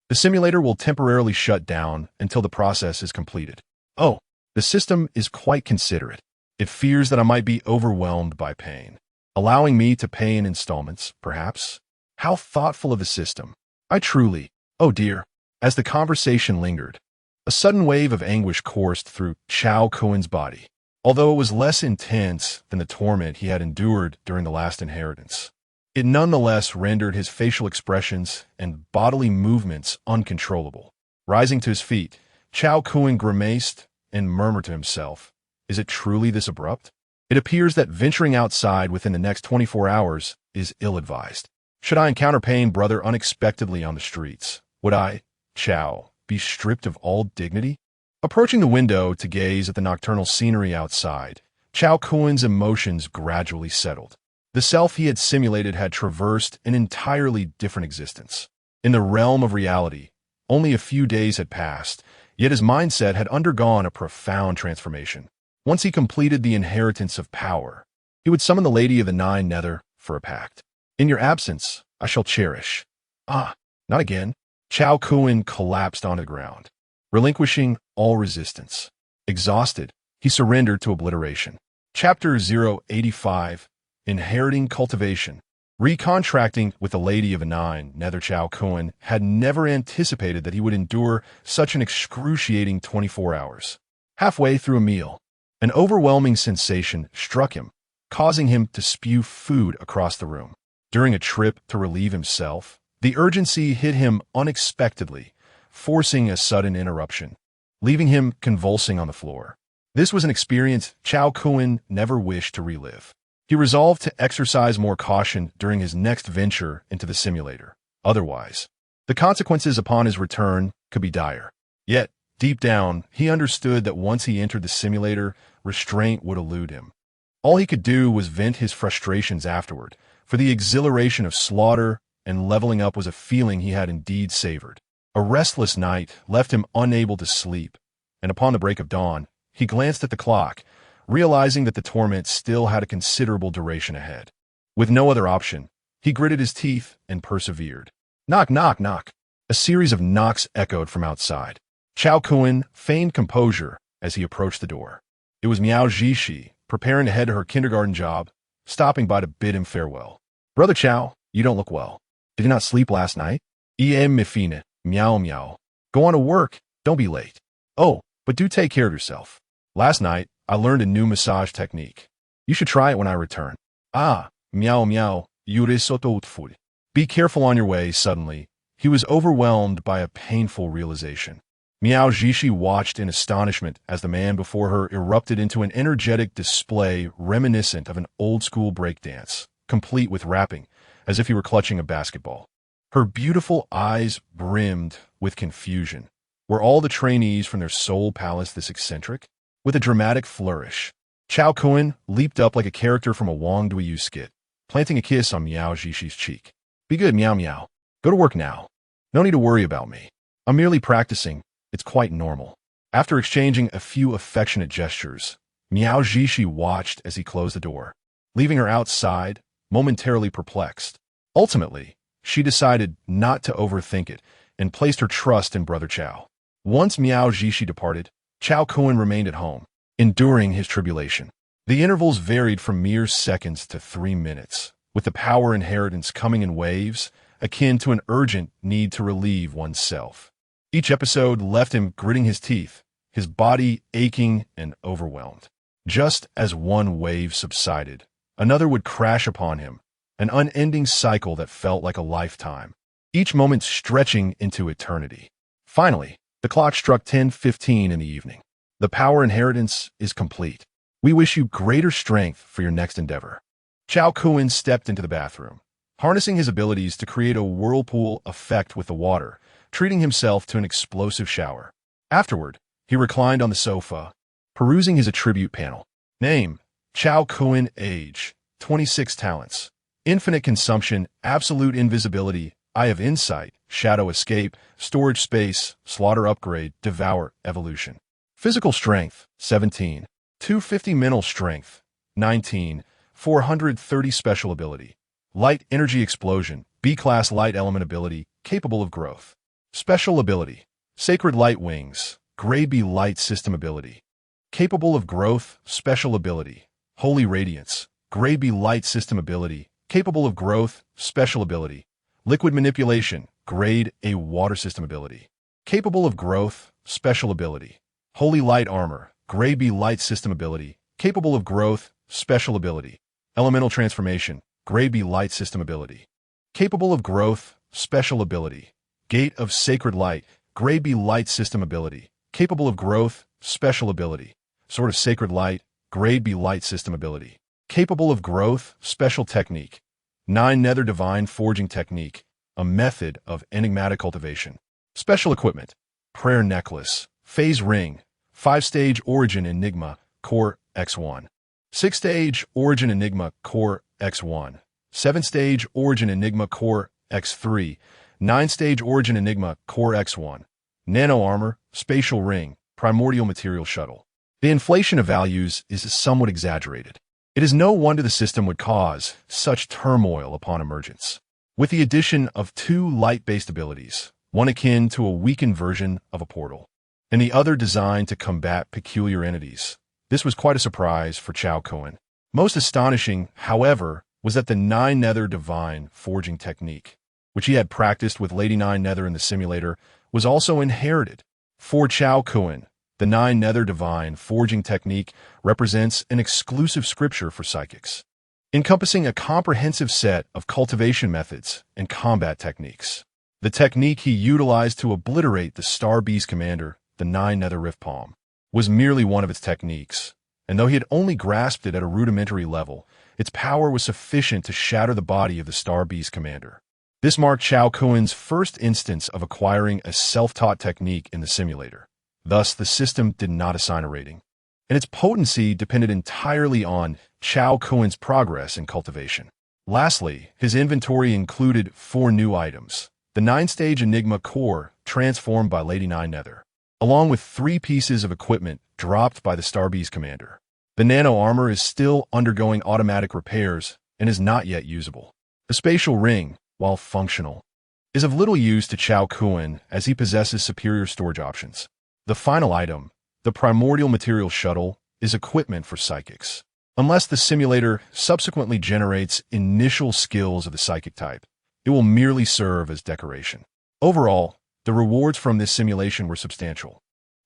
The simulator will temporarily shut down until the process is completed. Oh, the system is quite considerate. It fears that I might be overwhelmed by pain, allowing me to pay in installments, perhaps. How thoughtful of the system. I truly, oh dear. As the conversation lingered, a sudden wave of anguish coursed through Cao Kun's body, although it was less intense than the torment he had endured during the last inheritance. It nonetheless rendered his facial expressions and bodily movements uncontrollable. Rising to his feet, Cao Kun grimaced and murmured to himself, "Is it truly this abrupt? It appears that venturing outside within the next 24 hours is ill-advised. Should I encounter pain, brother, unexpectedly on the streets, would I, Cao, be stripped of all dignity?" Approaching the window to gaze at the nocturnal scenery outside, Cao Kun's emotions gradually settled. The self he had simulated had traversed an entirely different existence. In the realm of reality, only a few days had passed, yet his mindset had undergone a profound transformation. Once he completed the inheritance of power, he would summon the Lady of the Nine Nether for a pact. "In your absence, I shall cherish." Ah, not again. Cao Kun collapsed onto the ground, relinquishing all resistance. Exhausted, he surrendered to obliteration. Chapter 085, Inheriting Cultivation. Recontracting with the Lady of the Nine Nether, Cao Kun had never anticipated that he would endure such an excruciating 24 hours. Halfway through a meal, an overwhelming sensation struck him, causing him to spew food across the room. During a trip to relieve himself, the urgency hit him unexpectedly, forcing a sudden interruption, leaving him convulsing on the floor. This was an experience Cao Kun never wished to relive. He resolved to exercise more caution during his next venture into the simulator. Otherwise, the consequences upon his return could be dire. Yet, deep down, he understood that once he entered the simulator, restraint would elude him. All he could do was vent his frustrations afterward, for the exhilaration of slaughter and leveling up was a feeling he had indeed savored. A restless night left him unable to sleep, and upon the break of dawn, he glanced at the clock, realizing that the torment still had a considerable duration ahead. With no other option, he gritted his teeth and persevered. Knock, knock, knock. A series of knocks echoed from outside. Cao Kun feigned composure as he approached the door. It was Miao Zhishi, preparing to head to her kindergarten job, stopping by to bid him farewell. "Brother Cao, you don't look well. Did you not sleep last night?" Mifine, meow meow. "Go on to work. Don't be late." "Oh, but do take care of yourself. Last night, I learned a new massage technique. You should try it when I return. Ah, meow meow, yure sotoutful. Be careful on your way. Suddenly, he was overwhelmed by a painful realization. Miao Zhishi watched in astonishment as the man before her erupted into an energetic display reminiscent of an old-school breakdance, complete with rapping, as if he were clutching a basketball. Her beautiful eyes brimmed with confusion. Were all the trainees from their soul palace this eccentric? With a dramatic flourish, Cao Kun leaped up like a character from a Wang Duiyu skit, planting a kiss on Miao Zhishi's cheek. Be good, meow meow. Go to work now. No need to worry about me. I'm merely practicing. It's quite normal. After exchanging a few affectionate gestures, Miao Zhishi watched as he closed the door, leaving her outside, momentarily perplexed. Ultimately, she decided not to overthink it and placed her trust in Brother Cao. Once Miao Zhishi departed, Cao Kun remained at home, enduring his tribulation. The intervals varied from mere seconds to 3 minutes, with the power inheritance coming in waves, akin to an urgent need to relieve oneself. Each episode left him gritting his teeth, his body aching and overwhelmed. Just as one wave subsided, another would crash upon him, an unending cycle that felt like a lifetime, each moment stretching into eternity. Finally, the clock struck 10:15 in the evening. The power inheritance is complete. We wish you greater strength for your next endeavor. Cao Kun stepped into the bathroom, harnessing his abilities to create a whirlpool effect with the water, treating himself to an explosive shower. Afterward, he reclined on the sofa, perusing his attribute panel. Name, Cao Kun. Age, 26 talents. Infinite consumption, absolute invisibility, eye of insight, shadow escape, storage space, slaughter upgrade, devour, evolution. Physical strength, 17. 250 mental strength, 19. 430 special ability. Light energy explosion, B-class light element ability, capable of growth. Special ability, Sacred Light Wings, Grade B light system ability. Capable of growth, special ability. Holy Radiance, Grade B light system ability, capable of growth, special ability. Liquid Manipulation, Grade A water system ability. Capable of growth, special ability. Holy Light Armor, Grade B light system ability, capable of growth, special ability. Elemental Transformation, Grade B light system ability. Capable of growth, special ability. Gate of Sacred Light, Grade B light system ability, capable of growth, special ability. Sword of Sacred Light, Grade B light system ability. Capable of growth, special technique. 9 Nether Divine Forging Technique, a method of enigmatic cultivation. Special equipment, Prayer Necklace, Phase Ring, 5-stage Origin Enigma, Core X1. 6-stage Origin Enigma, Core X1. 7-stage Origin Enigma, Core X3. 9-stage Origin Enigma, Core X1. Nano Armor, Spatial Ring, Primordial Material Shuttle. The inflation of values is somewhat exaggerated. It is no wonder the system would cause such turmoil upon emergence. With the addition of 2 light-based abilities, one akin to a weakened version of a portal, and the other designed to combat peculiar entities, this was quite a surprise for Cao Kun. Most astonishing, however, was that the 9 Nether Divine Forging Technique, which he had practiced with Lady 9 Nether in the simulator, was also inherited. For Cao Kun, the 9 Nether Divine Forging Technique represents an exclusive scripture for psychics, encompassing a comprehensive set of cultivation methods and combat techniques. The technique he utilized to obliterate the Star Beast commander, the 9 Nether Rift Palm, was merely one of its techniques, and though he had only grasped it at a rudimentary level, its power was sufficient to shatter the body of the Star Beast commander. This marked Cao Kun's first instance of acquiring a self-taught technique in the simulator. Thus, the system did not assign a rating, and its potency depended entirely on Cao Kun's progress in cultivation. Lastly, his inventory included 4 new items. The 9-stage Enigma Core, transformed by Lady 9 Nether, along with 3 pieces of equipment dropped by the Star Beast commander. The Nano Armor is still undergoing automatic repairs and is not yet usable. The Spatial Ring, while functional, is of little use to Cao Kun as he possesses superior storage options. The final item, the Primordial Material Shuttle, is equipment for psychics. Unless the simulator subsequently generates initial skills of the psychic type, it will merely serve as decoration. Overall, the rewards from this simulation were substantial,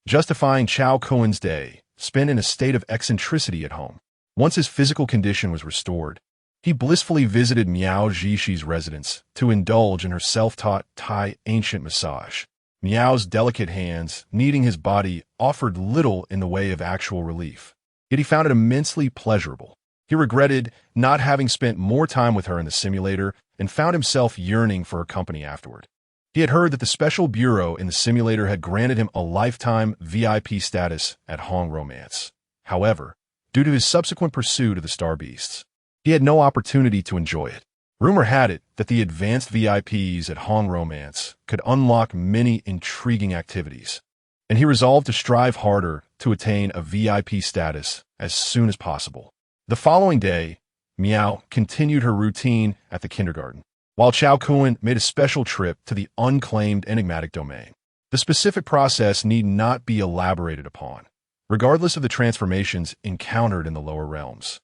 justifying Cao Kun's day spent in a state of eccentricity at home. Once his physical condition was restored, he blissfully visited Miao Zhixie's residence to indulge in her self-taught Thai ancient massage. Miao's delicate hands, kneading his body, offered little in the way of actual relief. Yet he found it immensely pleasurable. He regretted not having spent more time with her in the simulator and found himself yearning for her company afterward. He had heard that the special bureau in the simulator had granted him a lifetime VIP status at Hong Romance. However, due to his subsequent pursuit of the Star Beasts, he had no opportunity to enjoy it. Rumor had it that the advanced VIPs at Hong Romance could unlock many intriguing activities, and he resolved to strive harder to attain a VIP status as soon as possible. The following day, Miao continued her routine at the kindergarten, while Cao Kun made a special trip to the unclaimed enigmatic domain. The specific process need not be elaborated upon, regardless of the transformations encountered in the lower realms.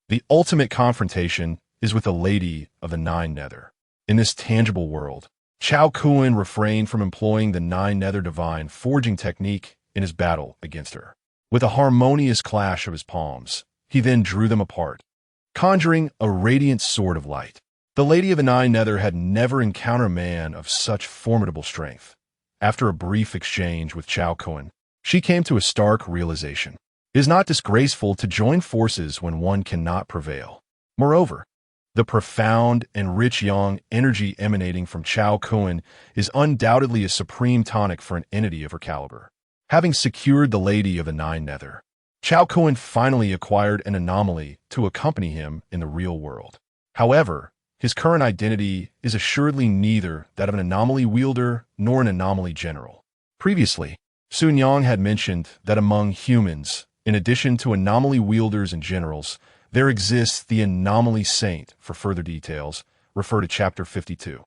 The ultimate confrontation is with the Lady of the Nine Nether. In this tangible world, Cao Kun refrained from employing the Nine Nether divine forging technique in his battle against her. With a harmonious clash of his palms, he then drew them apart, conjuring a radiant sword of light. The Lady of the Nine Nether had never encountered a man of such formidable strength. After a brief exchange with Cao Kun, she came to a stark realization. It is not disgraceful to join forces when one cannot prevail. Moreover, the profound and rich yang energy emanating from Cao Kun is undoubtedly a supreme tonic for an entity of her caliber. Having secured the Lady of the Nine Nether, Cao Kun finally acquired an anomaly to accompany him in the real world. However, his current identity is assuredly neither that of an anomaly wielder nor an anomaly general. Previously, Sun Yang had mentioned that among humans, in addition to anomaly wielders and generals, there exists the anomaly saint. For further details, refer to Chapter 52.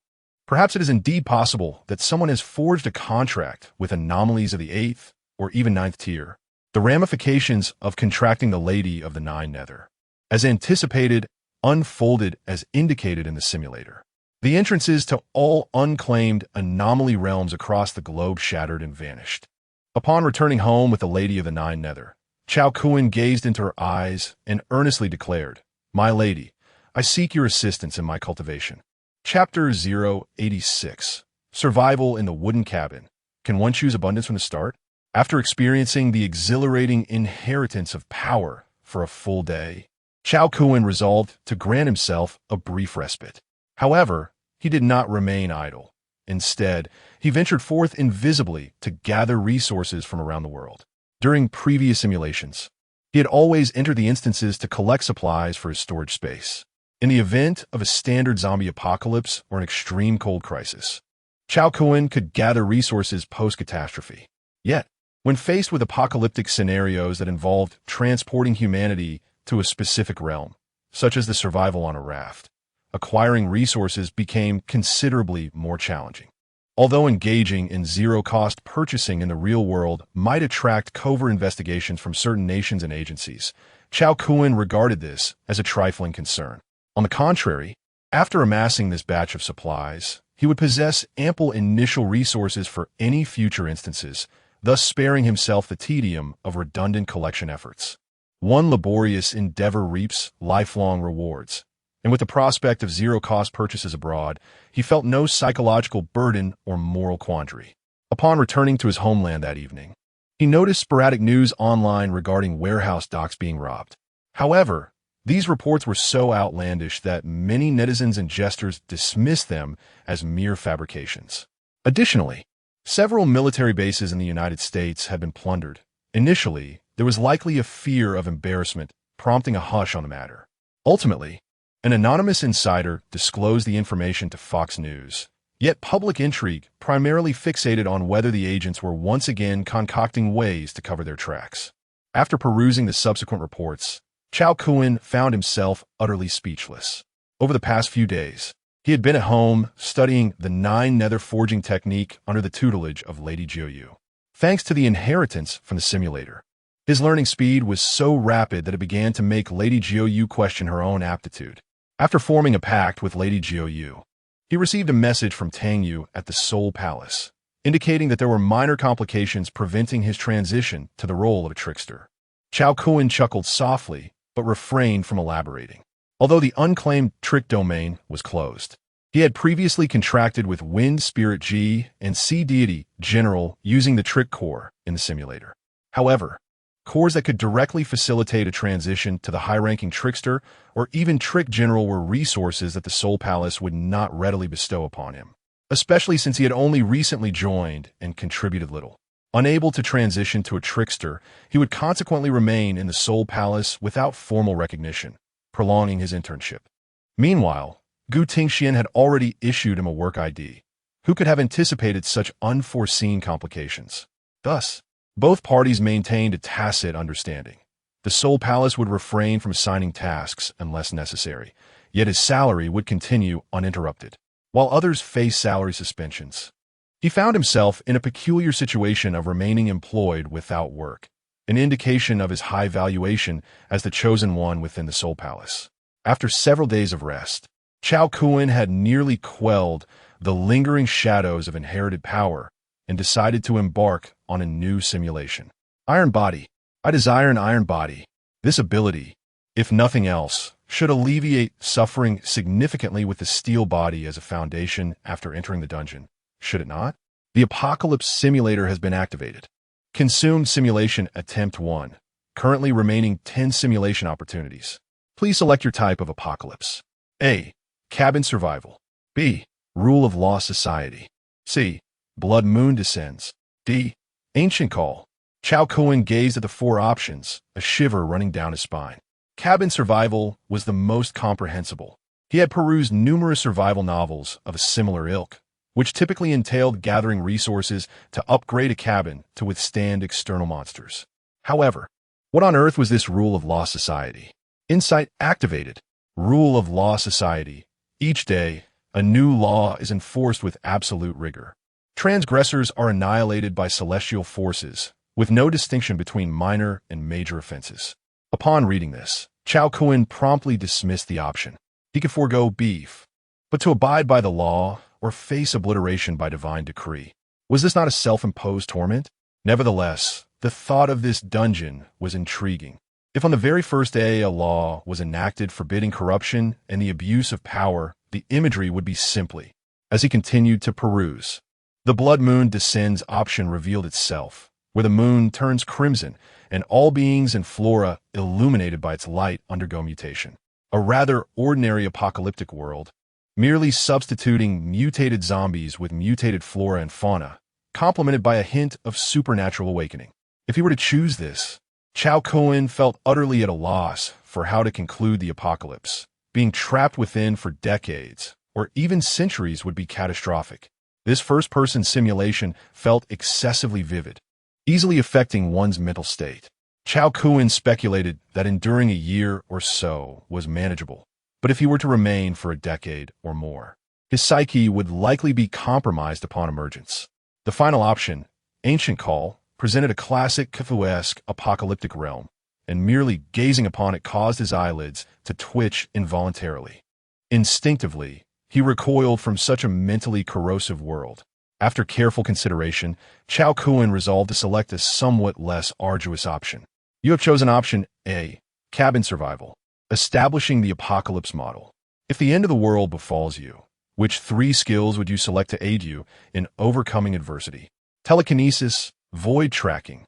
Perhaps it is indeed possible that someone has forged a contract with anomalies of the 8th or even 9th tier. The ramifications of contracting the Lady of the Nine Nether, as anticipated, unfolded as indicated in the simulator. The entrances to all unclaimed anomaly realms across the globe shattered and vanished. Upon returning home with the Lady of the Nine Nether, Cao Kun gazed into her eyes and earnestly declared, "My lady, I seek your assistance in my cultivation." Chapter 086. Survival in the Wooden Cabin. Can one choose abundance from the start? After experiencing the exhilarating inheritance of power for a full day, Cao Kun resolved to grant himself a brief respite. However, he did not remain idle. Instead, he ventured forth invisibly to gather resources from around the world. During previous simulations, he had always entered the instances to collect supplies for his storage space. In the event of a standard zombie apocalypse or an extreme cold crisis, Cao Kun could gather resources post-catastrophe. Yet, when faced with apocalyptic scenarios that involved transporting humanity to a specific realm, such as the survival on a raft, acquiring resources became considerably more challenging. Although engaging in zero-cost purchasing in the real world might attract covert investigations from certain nations and agencies, Cao Kun regarded this as a trifling concern. On the contrary, after amassing this batch of supplies, he would possess ample initial resources for any future instances, thus sparing himself the tedium of redundant collection efforts. One laborious endeavor reaps lifelong rewards, and with the prospect of zero-cost purchases abroad, he felt no psychological burden or moral quandary. Upon returning to his homeland that evening, he noticed sporadic news online regarding warehouse docks being robbed. However, these reports were so outlandish that many netizens and jesters dismissed them as mere fabrications. Additionally, several military bases in the United States had been plundered. Initially, there was likely a fear of embarrassment, prompting a hush on the matter. Ultimately, an anonymous insider disclosed the information to Fox News. Yet public intrigue primarily fixated on whether the agents were once again concocting ways to cover their tracks. After perusing the subsequent reports, Cao Kun found himself utterly speechless. Over the past few days, he had been at home studying the Nine Nether forging technique under the tutelage of Lady Jiuyu. Thanks to the inheritance from the simulator, his learning speed was so rapid that it began to make Lady Jiuyu question her own aptitude. After forming a pact with Lady Jiuyu, he received a message from Tang Yu at the Soul Palace, indicating that there were minor complications preventing his transition to the role of a trickster. Cao Kun chuckled softly, but refrained from elaborating. Although the unclaimed trick domain was closed, he had previously contracted with Wind Spirit G and Sea Deity General using the trick core in the simulator. However, cores that could directly facilitate a transition to the high-ranking trickster or even trick general were resources that the Soul Palace would not readily bestow upon him, especially since he had only recently joined and contributed little. Unable to transition to a trickster, he would consequently remain in the Soul Palace without formal recognition, prolonging his internship. Meanwhile, Gu Tingxian had already issued him a work ID. Who could have anticipated such unforeseen complications? Thus, both parties maintained a tacit understanding. The Soul Palace would refrain from assigning tasks unless necessary, yet his salary would continue uninterrupted, while others faced salary suspensions. He found himself in a peculiar situation of remaining employed without work, an indication of his high valuation as the chosen one within the Soul Palace. After several days of rest, Cao Kun had nearly quelled the lingering shadows of inherited power and decided to embark on a new simulation. Iron Body. I desire an iron body. This ability, if nothing else, should alleviate suffering significantly with the steel body as a foundation after entering the dungeon. Should it not? The Apocalypse Simulator has been activated. Consumed Simulation Attempt 1. Currently remaining 10 simulation opportunities. Please select your type of apocalypse. A. Cabin Survival. B. Rule of Law Society. C. Blood Moon Descends. D. Ancient Call. Cao Kun gazed at the four options, a shiver running down his spine. Cabin Survival was the most comprehensible. He had perused numerous survival novels of a similar ilk, which typically entailed gathering resources to upgrade a cabin to withstand external monsters. However, what on earth was this Rule of Law Society? Insight activated. Rule of Law Society. Each day, a new law is enforced with absolute rigor. Transgressors are annihilated by celestial forces, with no distinction between minor and major offenses. Upon reading this, Cao Kun promptly dismissed the option. He could forego beef, but to abide by the law or face obliteration by divine decree. Was this not a self-imposed torment? Nevertheless, the thought of this dungeon was intriguing. If on the very first day a law was enacted forbidding corruption and the abuse of power, the imagery would be simply, as he continued to peruse. The Blood Moon Descends option revealed itself, where the moon turns crimson and all beings and flora illuminated by its light undergo mutation. A rather ordinary apocalyptic world, merely substituting mutated zombies with mutated flora and fauna, complemented by a hint of supernatural awakening. If he were to choose this, Cao Kun felt utterly at a loss for how to conclude the apocalypse. Being trapped within for decades, or even centuries, would be catastrophic. This first-person simulation felt excessively vivid, easily affecting one's mental state. Cao Kun speculated that enduring a year or so was manageable, but if he were to remain for a decade or more, his psyche would likely be compromised upon emergence. The final option, Ancient Call, presented a classic Kafkaesque apocalyptic realm, and merely gazing upon it caused his eyelids to twitch involuntarily. Instinctively, he recoiled from such a mentally corrosive world. After careful consideration, Cao Kun resolved to select a somewhat less arduous option. You have chosen option A, Cabin Survival, establishing the apocalypse model. If the end of the world befalls you, which 3 skills would you select to aid you in overcoming adversity? Telekinesis, Void Tracking,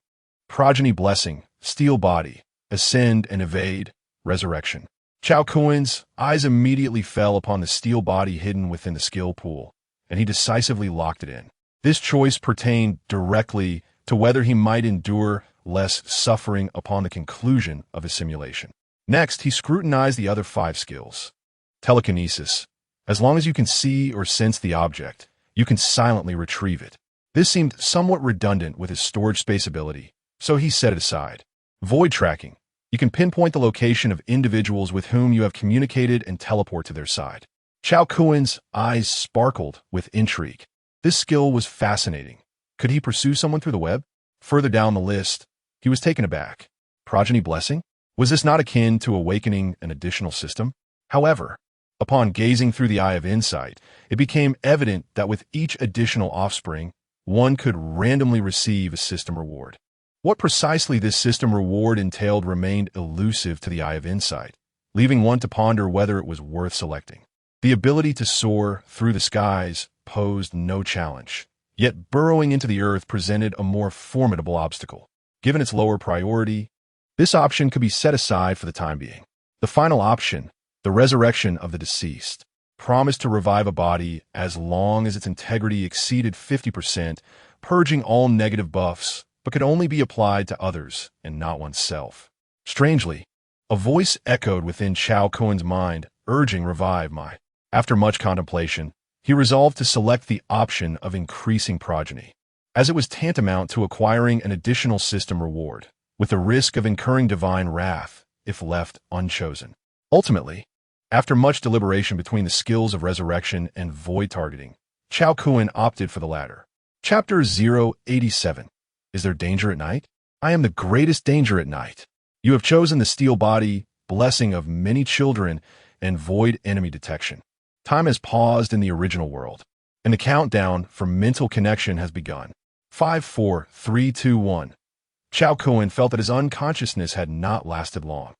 Progeny Blessing, Steel Body, Ascend and Evade, Resurrection. Cao Kun's eyes immediately fell upon the steel body hidden within the skill pool, and he decisively locked it in. This choice pertained directly to whether he might endure less suffering upon the conclusion of his simulation. Next, he scrutinized the other 5 skills. Telekinesis. As long as you can see or sense the object, you can silently retrieve it. This seemed somewhat redundant with his storage space ability, so he set it aside. Void Tracking. You can pinpoint the location of individuals with whom you have communicated and teleport to their side. Cao Kun's eyes sparkled with intrigue. This skill was fascinating. Could he pursue someone through the web? Further down the list, he was taken aback. Progeny Blessing? Was this not akin to awakening an additional system? However, upon gazing through the eye of insight, it became evident that with each additional offspring, one could randomly receive a system reward. What precisely this system reward entailed remained elusive to the eye of insight, leaving one to ponder whether it was worth selecting. The ability to soar through the skies posed no challenge, yet burrowing into the earth presented a more formidable obstacle. Given its lower priority, this option could be set aside for the time being. The final option, the resurrection of the deceased, promised to revive a body as long as its integrity exceeded 50%, purging all negative buffs, but could only be applied to others and not oneself. Strangely, a voice echoed within Cao Kun's mind, urging revive my. After much contemplation, he resolved to select the option of increasing progeny, as it was tantamount to acquiring an additional system reward, with the risk of incurring divine wrath if left unchosen. Ultimately, after much deliberation between the skills of resurrection and void targeting, Cao Kun opted for the latter. Chapter 087. Is there danger at night? I am the greatest danger at night. You have chosen the steel body, blessing of many children, and void enemy detection. Time has paused in the original world, and the countdown for mental connection has begun. 5, 4, 3, 2, 1. Cao Kun felt that his unconsciousness had not lasted long.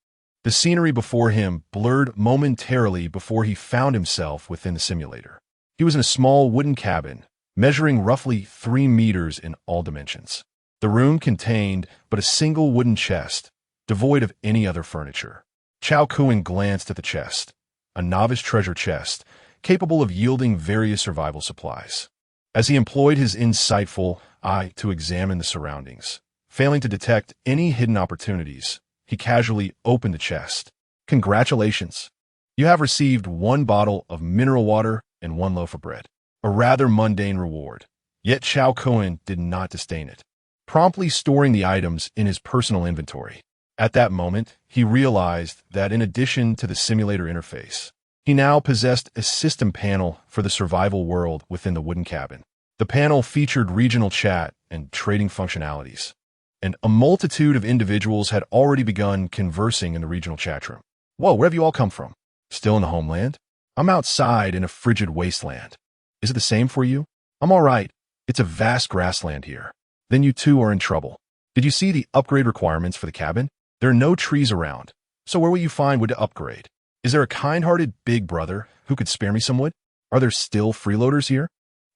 The scenery before him blurred momentarily before he found himself within the simulator. He was in a small wooden cabin, measuring roughly 3 meters in all dimensions. The room contained but a single wooden chest, devoid of any other furniture. Cao Kun glanced at the chest, a novice treasure chest, capable of yielding various survival supplies. As he employed his insightful eye to examine the surroundings, failing to detect any hidden opportunities, he casually opened the chest. Congratulations! You have received 1 bottle of mineral water and 1 loaf of bread. A rather mundane reward, yet Cao Kun did not disdain it, promptly storing the items in his personal inventory. At that moment, he realized that in addition to the simulator interface, he now possessed a system panel for the survival world within the wooden cabin. The panel featured regional chat and trading functionalities, and a multitude of individuals had already begun conversing in the regional chat room. Whoa, where have you all come from? Still in the homeland? I'm outside in a frigid wasteland. Is it the same for you? I'm all right. It's a vast grassland here. Then you too are in trouble. Did you see the upgrade requirements for the cabin? There are no trees around, so where will you find wood to upgrade? Is there a kind-hearted big brother who could spare me some wood? Are there still freeloaders here?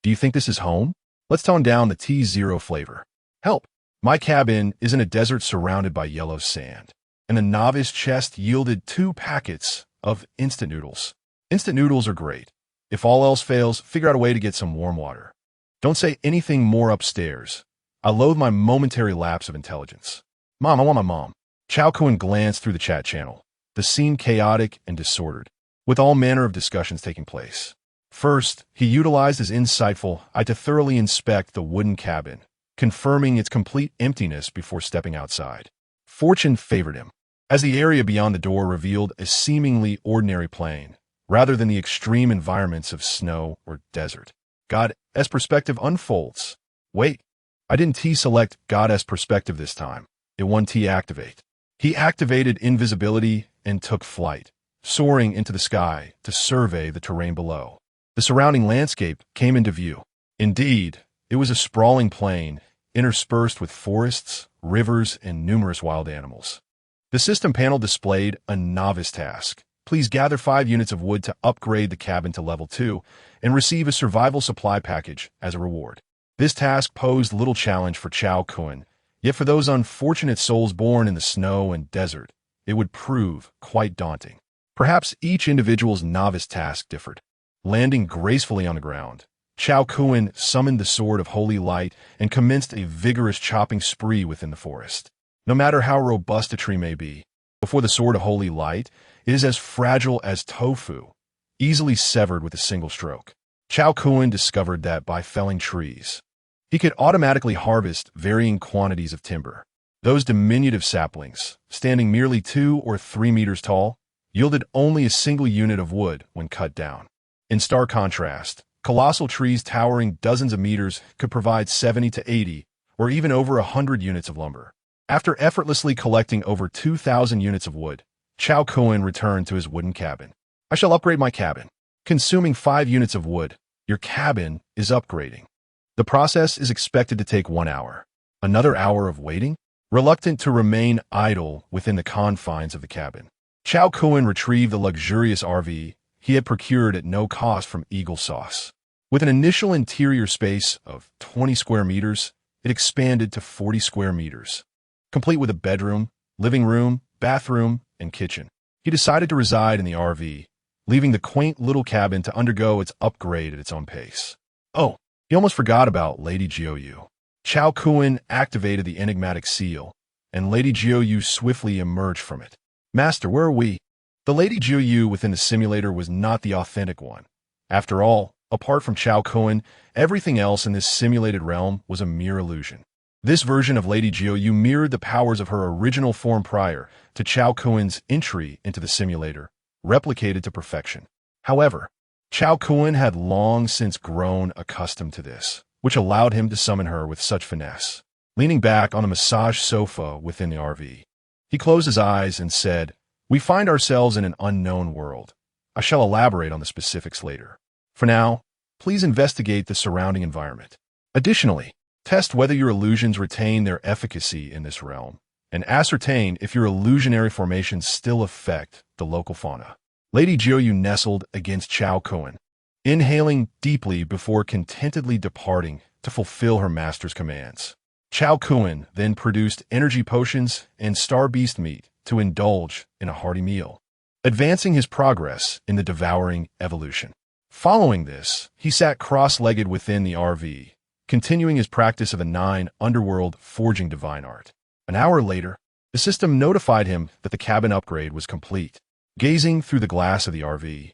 Do you think this is home? Let's tone down the T0 flavor. Help! My cabin is in a desert surrounded by yellow sand, and the novice chest yielded 2 packets of instant noodles. Instant noodles are great. If all else fails, figure out a way to get some warm water. Don't say anything more upstairs. I loathe my momentary lapse of intelligence. Mom, I want my mom. Cao Kun glanced through the chat channel, the scene chaotic and disordered, with all manner of discussions taking place. First, he utilized his insightful eye to thoroughly inspect the wooden cabin, confirming its complete emptiness before stepping outside. Fortune favored him, as the area beyond the door revealed a seemingly ordinary plain, rather than the extreme environments of snow or desert. God-S perspective unfolds. Wait, I didn't T-select God-S perspective this time. It 1T activate. He activated invisibility and took flight, soaring into the sky to survey the terrain below. The surrounding landscape came into view. Indeed, it was a sprawling plain, interspersed with forests, rivers, and numerous wild animals. The system panel displayed a novice task. Please gather 5 units of wood to upgrade the cabin to level 2 and receive a survival supply package as a reward. This task posed little challenge for Cao Kun, yet for those unfortunate souls born in the snow and desert, it would prove quite daunting. Perhaps each individual's novice task differed. Landing gracefully on the ground, Cao Kun summoned the Sword of Holy Light and commenced a vigorous chopping spree within the forest. No matter how robust a tree may be, before the Sword of Holy Light, it is as fragile as tofu, easily severed with a single stroke. Cao Kun discovered that by felling trees, he could automatically harvest varying quantities of timber. Those diminutive saplings, standing merely 2 or 3 meters tall, yielded only a single unit of wood when cut down. In stark contrast, colossal trees towering dozens of meters could provide 70 to 80, or even over 100 units of lumber. After effortlessly collecting over 2,000 units of wood, Cao Kun returned to his wooden cabin. I shall upgrade my cabin. Consuming 5 units of wood, your cabin is upgrading. The process is expected to take 1 hour. Another hour of waiting? Reluctant to remain idle within the confines of the cabin, Cao Kun retrieved the luxurious RV he had procured at no cost from Eagle Sauce. With an initial interior space of 20 square meters, it expanded to 40 square meters, complete with a bedroom, living room, bathroom, and kitchen. He decided to reside in the RV, leaving the quaint little cabin to undergo its upgrade at its own pace. Oh, he almost forgot about Lady Jiu. Cao Kun activated the enigmatic seal, and Lady Jiu swiftly emerged from it. Master, where are we? The Lady Jiu within the simulator was not the authentic one. After all, apart from Cao Kun, everything else in this simulated realm was a mere illusion. This version of Lady Jiu mirrored the powers of her original form prior to Cao Kun's entry into the simulator, replicated to perfection. However, Cao Kun had long since grown accustomed to this, which allowed him to summon her with such finesse. Leaning back on a massage sofa within the RV, he closed his eyes and said, "We find ourselves in an unknown world. I shall elaborate on the specifics later. For now, please investigate the surrounding environment. Additionally, test whether your illusions retain their efficacy in this realm, and ascertain if your illusionary formations still affect the local fauna." Lady Jiu nestled against Cao Kun, inhaling deeply before contentedly departing to fulfill her master's commands. Cao Kun then produced energy potions and star beast meat to indulge in a hearty meal, advancing his progress in the devouring evolution. Following this, he sat cross-legged within the RV, continuing his practice of the 9 underworld forging divine art. An hour later, the system notified him that the cabin upgrade was complete. Gazing through the glass of the RV,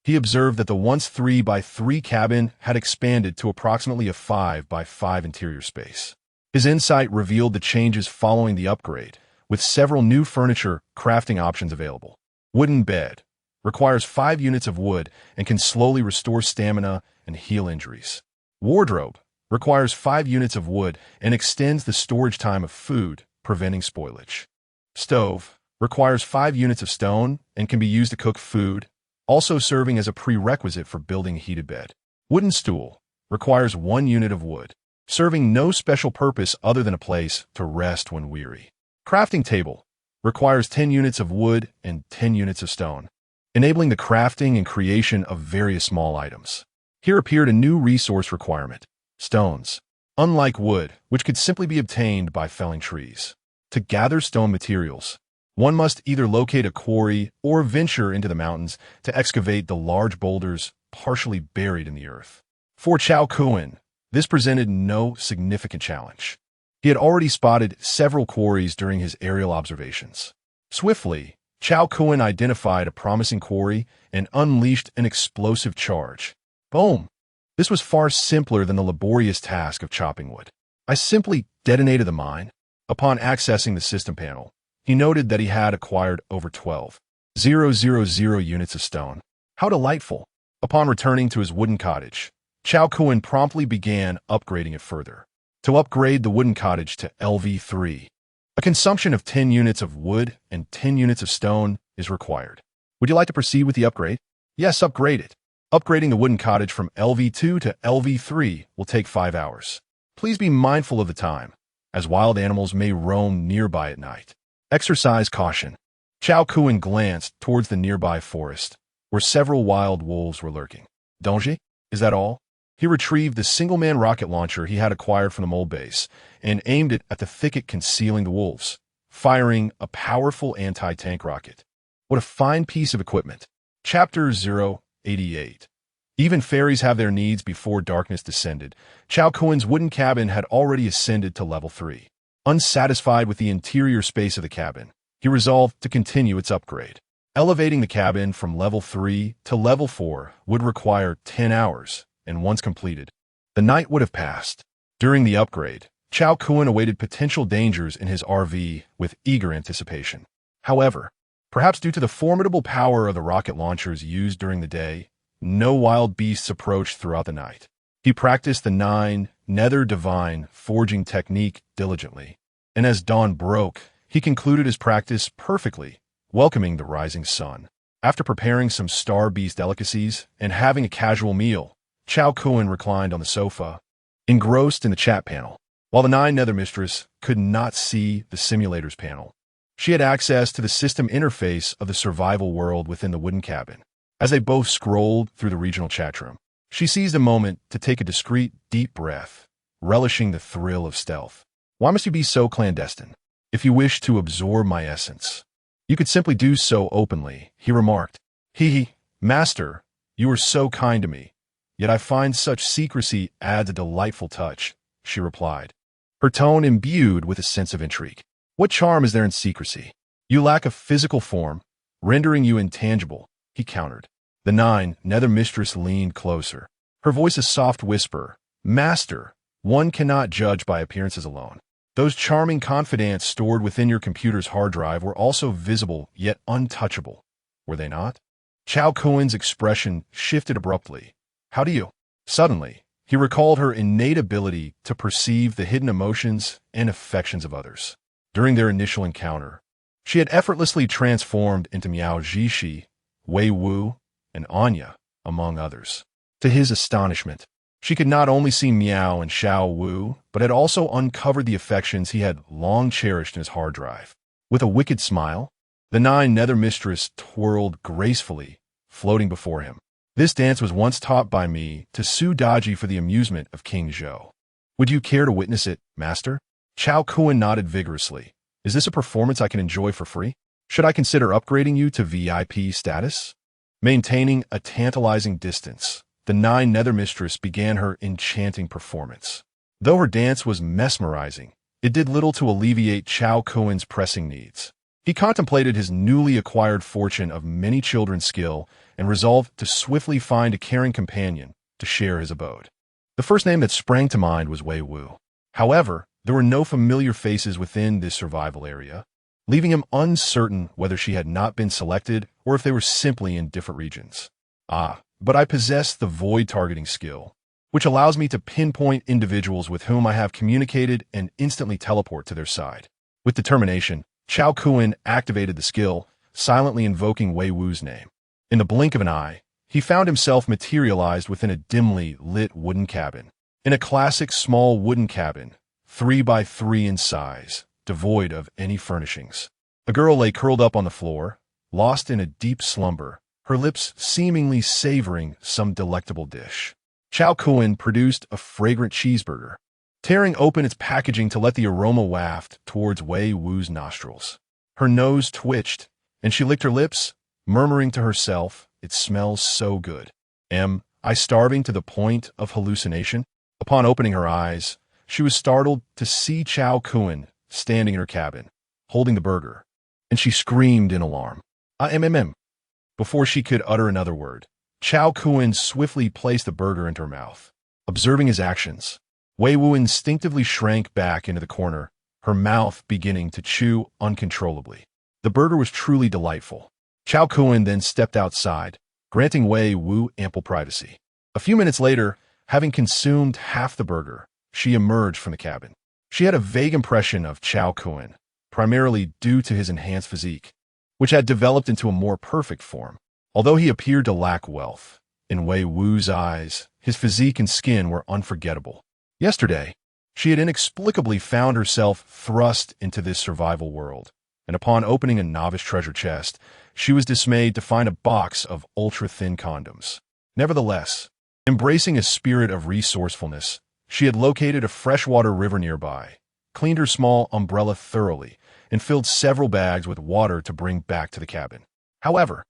he observed that the once 3x3 cabin had expanded to approximately a 5x5 interior space. His insight revealed the changes following the upgrade, with several new furniture crafting options available. Wooden bed requires 5 units of wood and can slowly restore stamina and heal injuries. Wardrobe requires 5 units of wood and extends the storage time of food, preventing spoilage. Stove requires 5 units of stone and can be used to cook food, also serving as a prerequisite for building a heated bed. Wooden stool requires 1 unit of wood, serving no special purpose other than a place to rest when weary. Crafting table requires 10 units of wood and 10 units of stone, enabling the crafting and creation of various small items. Here appeared a new resource requirement: stones. Unlike wood, which could simply be obtained by felling trees. To gather stone materials, one must either locate a quarry or venture into the mountains to excavate the large boulders partially buried in the earth. For Cao Kun, this presented no significant challenge. He had already spotted several quarries during his aerial observations. Swiftly, Cao Kun identified a promising quarry and unleashed an explosive charge. Boom! This was far simpler than the laborious task of chopping wood. I simply detonated the mine. Upon accessing the system panel, he noted that he had acquired over 12,000 units of stone. How delightful! Upon returning to his wooden cottage, Cao Kun promptly began upgrading it further. To upgrade the wooden cottage to LV3, a consumption of 10 units of wood and 10 units of stone is required. Would you like to proceed with the upgrade? Yes, upgrade it. Upgrading the wooden cottage from LV2 to LV3 will take 5 hours. Please be mindful of the time, as wild animals may roam nearby at night. Exercise caution. Cao Kun glanced towards the nearby forest, where several wild wolves were lurking. Danger? Is that all? He retrieved the single-man rocket launcher he had acquired from the mole base and aimed it at the thicket concealing the wolves, firing a powerful anti-tank rocket. What a fine piece of equipment. Chapter 088. Even fairies have their needs before darkness descended. Cao Kun's wooden cabin had already ascended to level 3. Unsatisfied with the interior space of the cabin, he resolved to continue its upgrade. Elevating the cabin from level 3 to level 4 would require 10 hours, and once completed, the night would have passed. During the upgrade, Cao Kun awaited potential dangers in his RV with eager anticipation. However, perhaps due to the formidable power of the rocket launchers used during the day, no wild beasts approached throughout the night. He practiced the 9 nether divine forging technique diligently, and as dawn broke, he concluded his practice perfectly, welcoming the rising sun. After preparing some star beast delicacies and having a casual meal, Cao Kun reclined on the sofa, engrossed in the chat panel. while the Nine Nether Mistress could not see the simulator's panel. She had access to the system interface of the survival world within the wooden cabin. As they both scrolled through the regional chat room, she seized a moment to take a discreet, deep breath, relishing the thrill of stealth. Why must you be so clandestine? If you wish to absorb my essence, you could simply do so openly, he remarked. Master, you are so kind to me, yet I find such secrecy adds a delightful touch, she replied, her tone imbued with a sense of intrigue. What charm is there in secrecy? You lack a physical form, rendering you intangible, he countered. The Nine Nether Mistress leaned closer, her voice a soft whisper. Master, one cannot judge by appearances alone. Those charming confidants stored within your computer's hard drive were also visible yet untouchable, were they not? Cao Kun's expression shifted abruptly. How do you? Suddenly, he recalled her innate ability to perceive the hidden emotions and affections of others. During their initial encounter, she had effortlessly transformed into Miao Zhishi, Wei Wu, and Anya, among others. To his astonishment, she could not only see Miao and Xiao Wu, but had also uncovered the affections he had long cherished in his hard drive. With a wicked smile, the Nine Nether Mistress twirled gracefully, floating before him. This dance was once taught by me to Su Daji for the amusement of King Zhou. Would you care to witness it, Master? Cao Kun nodded vigorously. Is this a performance I can enjoy for free? Should I consider upgrading you to VIP status? Maintaining a tantalizing distance, the Nine Nether Mistress began her enchanting performance. Though her dance was mesmerizing, it did little to alleviate Cao Kun's pressing needs. He contemplated his newly acquired fortune of many children's skill and resolved to swiftly find a caring companion to share his abode. The first name that sprang to mind was Wei Wu. However, there were no familiar faces within this survival area, leaving him uncertain whether she had not been selected or if they were simply in different regions. But I possess the void targeting skill, which allows me to pinpoint individuals with whom I have communicated and instantly teleport to their side. With determination, Cao Kun activated the skill, silently invoking Wei Wu's name. In the blink of an eye, he found himself materialized within a dimly lit wooden cabin. In a classic small wooden cabin, 3 by 3 in size, devoid of any furnishings. A girl lay curled up on the floor, lost in a deep slumber, her lips seemingly savoring some delectable dish. Cao Kun produced a fragrant cheeseburger, tearing open its packaging to let the aroma waft towards Wei Wu's nostrils. Her nose twitched, and she licked her lips, murmuring to herself, "It smells so good. Am I starving to the point of hallucination?" Upon opening her eyes, she was startled to see Cao Kun standing in her cabin, holding the burger, and she screamed in alarm. Before she could utter another word, Cao Kun swiftly placed the burger into her mouth. Observing his actions, Wei Wu instinctively shrank back into the corner, her mouth beginning to chew uncontrollably. The burger was truly delightful. Cao Kun then stepped outside, granting Wei Wu ample privacy. A few minutes later, having consumed half the burger, she emerged from the cabin. She had a vague impression of Cao Kun, primarily due to his enhanced physique, which had developed into a more perfect form. Although he appeared to lack wealth, in Wei Wu's eyes, his physique and skin were unforgettable. Yesterday, she had inexplicably found herself thrust into this survival world, and upon opening a novice treasure chest, she was dismayed to find a box of ultra-thin condoms. Nevertheless, embracing a spirit of resourcefulness, she had located a freshwater river nearby, cleaned her small umbrella thoroughly, and filled several bags with water to bring back to the cabin. However,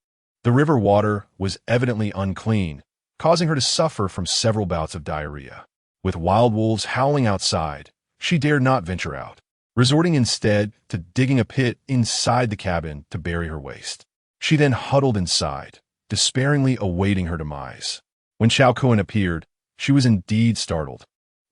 the river water was evidently unclean, causing her to suffer from several bouts of diarrhea. With wild wolves howling outside, she dared not venture out, resorting instead to digging a pit inside the cabin to bury her waste. She then huddled inside, despairingly awaiting her demise. When Cao Kun appeared, she was indeed startled.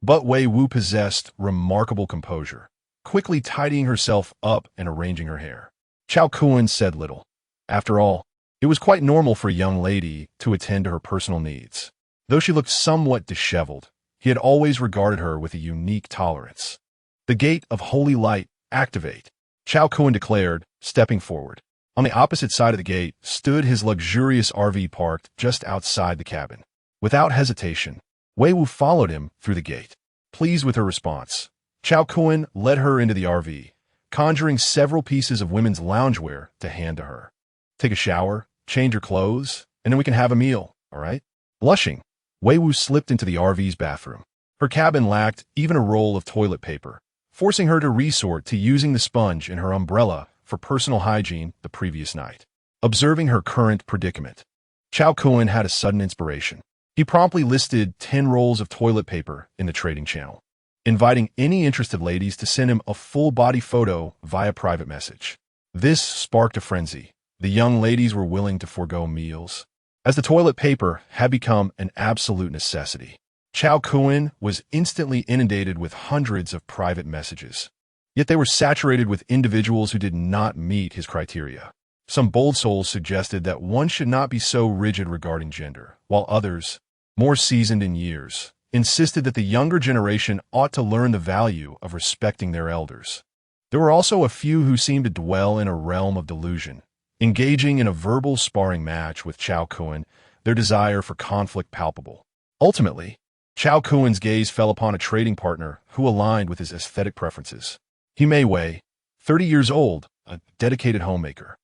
But Wei Wu possessed remarkable composure, quickly tidying herself up and arranging her hair. Cao Kun said little. After all, it was quite normal for a young lady to attend to her personal needs. Though she looked somewhat disheveled, he had always regarded her with a unique tolerance. "The gate of holy light, activate," Cao Kun declared, stepping forward. On the opposite side of the gate stood his luxurious RV parked just outside the cabin. Without hesitation, Wei Wu followed him through the gate. Pleased with her response, Cao Kun led her into the RV, conjuring several pieces of women's loungewear to hand to her. Take a shower, change your clothes, and then we can have a meal, all right? Blushing, Wei Wu slipped into the RV's bathroom. Her cabin lacked even a roll of toilet paper, forcing her to resort to using the sponge in her umbrella for personal hygiene the previous night. Observing her current predicament, Cao Kun had a sudden inspiration. He promptly listed 10 rolls of toilet paper in the trading channel, inviting any interested ladies to send him a full-body photo via private message. This sparked a frenzy. The young ladies were willing to forego meals, as the toilet paper had become an absolute necessity. Cao Kun was instantly inundated with hundreds of private messages, yet they were saturated with individuals who did not meet his criteria. Some bold souls suggested that one should not be so rigid regarding gender, while others, more seasoned in years, insisted that the younger generation ought to learn the value of respecting their elders. There were also a few who seemed to dwell in a realm of delusion, engaging in a verbal sparring match with Cao Kun, their desire for conflict palpable. Ultimately, Cao Kun's gaze fell upon a trading partner who aligned with his aesthetic preferences. He Mei Wei, 30 years old, a dedicated homemaker,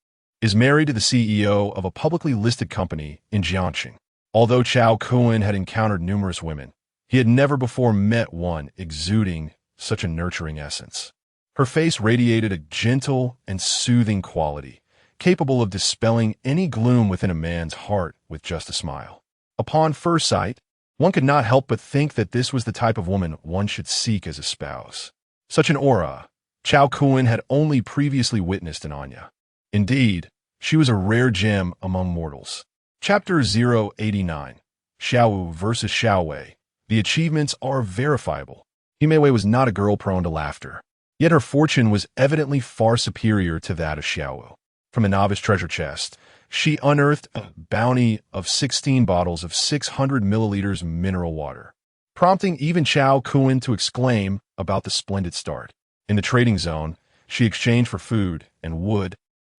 is married to the CEO of a publicly listed company in Jiangxing. Although Cao Kun had encountered numerous women, he had never before met one exuding such a nurturing essence. Her face radiated a gentle and soothing quality, capable of dispelling any gloom within a man's heart with just a smile. Upon first sight, one could not help but think that this was the type of woman one should seek as a spouse. Such an aura, Cao Kun had only previously witnessed in Anya. Indeed, she was a rare gem among mortals. Chapter 089, Xiao versus Xiao Wei. The achievements are verifiable. Mei Wei was not a girl prone to laughter, yet her fortune was evidently far superior to that of Xiao. From a novice treasure chest, she unearthed a bounty of 16 bottles of 600 milliliters mineral water, prompting even Cao Kun to exclaim about the splendid start. In the trading zone, she exchanged for food and wood,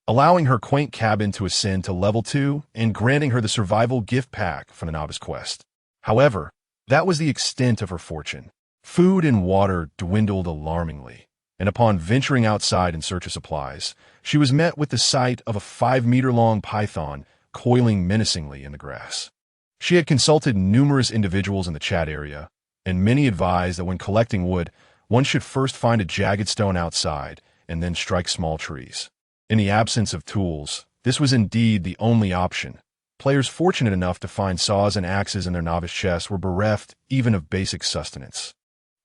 allowing her quaint cabin to ascend to level 2 and granting her the survival gift pack for the novice quest. However, that was the extent of her fortune. Food and water dwindled alarmingly, and upon venturing outside in search of supplies, she was met with the sight of a 5-meter-long python coiling menacingly in the grass. She had consulted numerous individuals in the chat area, and many advised that when collecting wood, one should first find a jagged stone outside and then strike small trees. In the absence of tools, this was indeed the only option. Players fortunate enough to find saws and axes in their novice chests were bereft even of basic sustenance,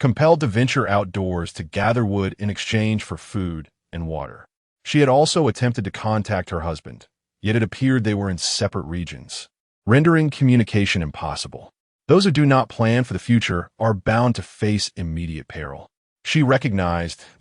compelled to venture outdoors to gather wood in exchange for food and water. She had also attempted to contact her husband, yet it appeared they were in separate regions, rendering communication impossible. Those who do not plan for the future are bound to face immediate peril. She recognized that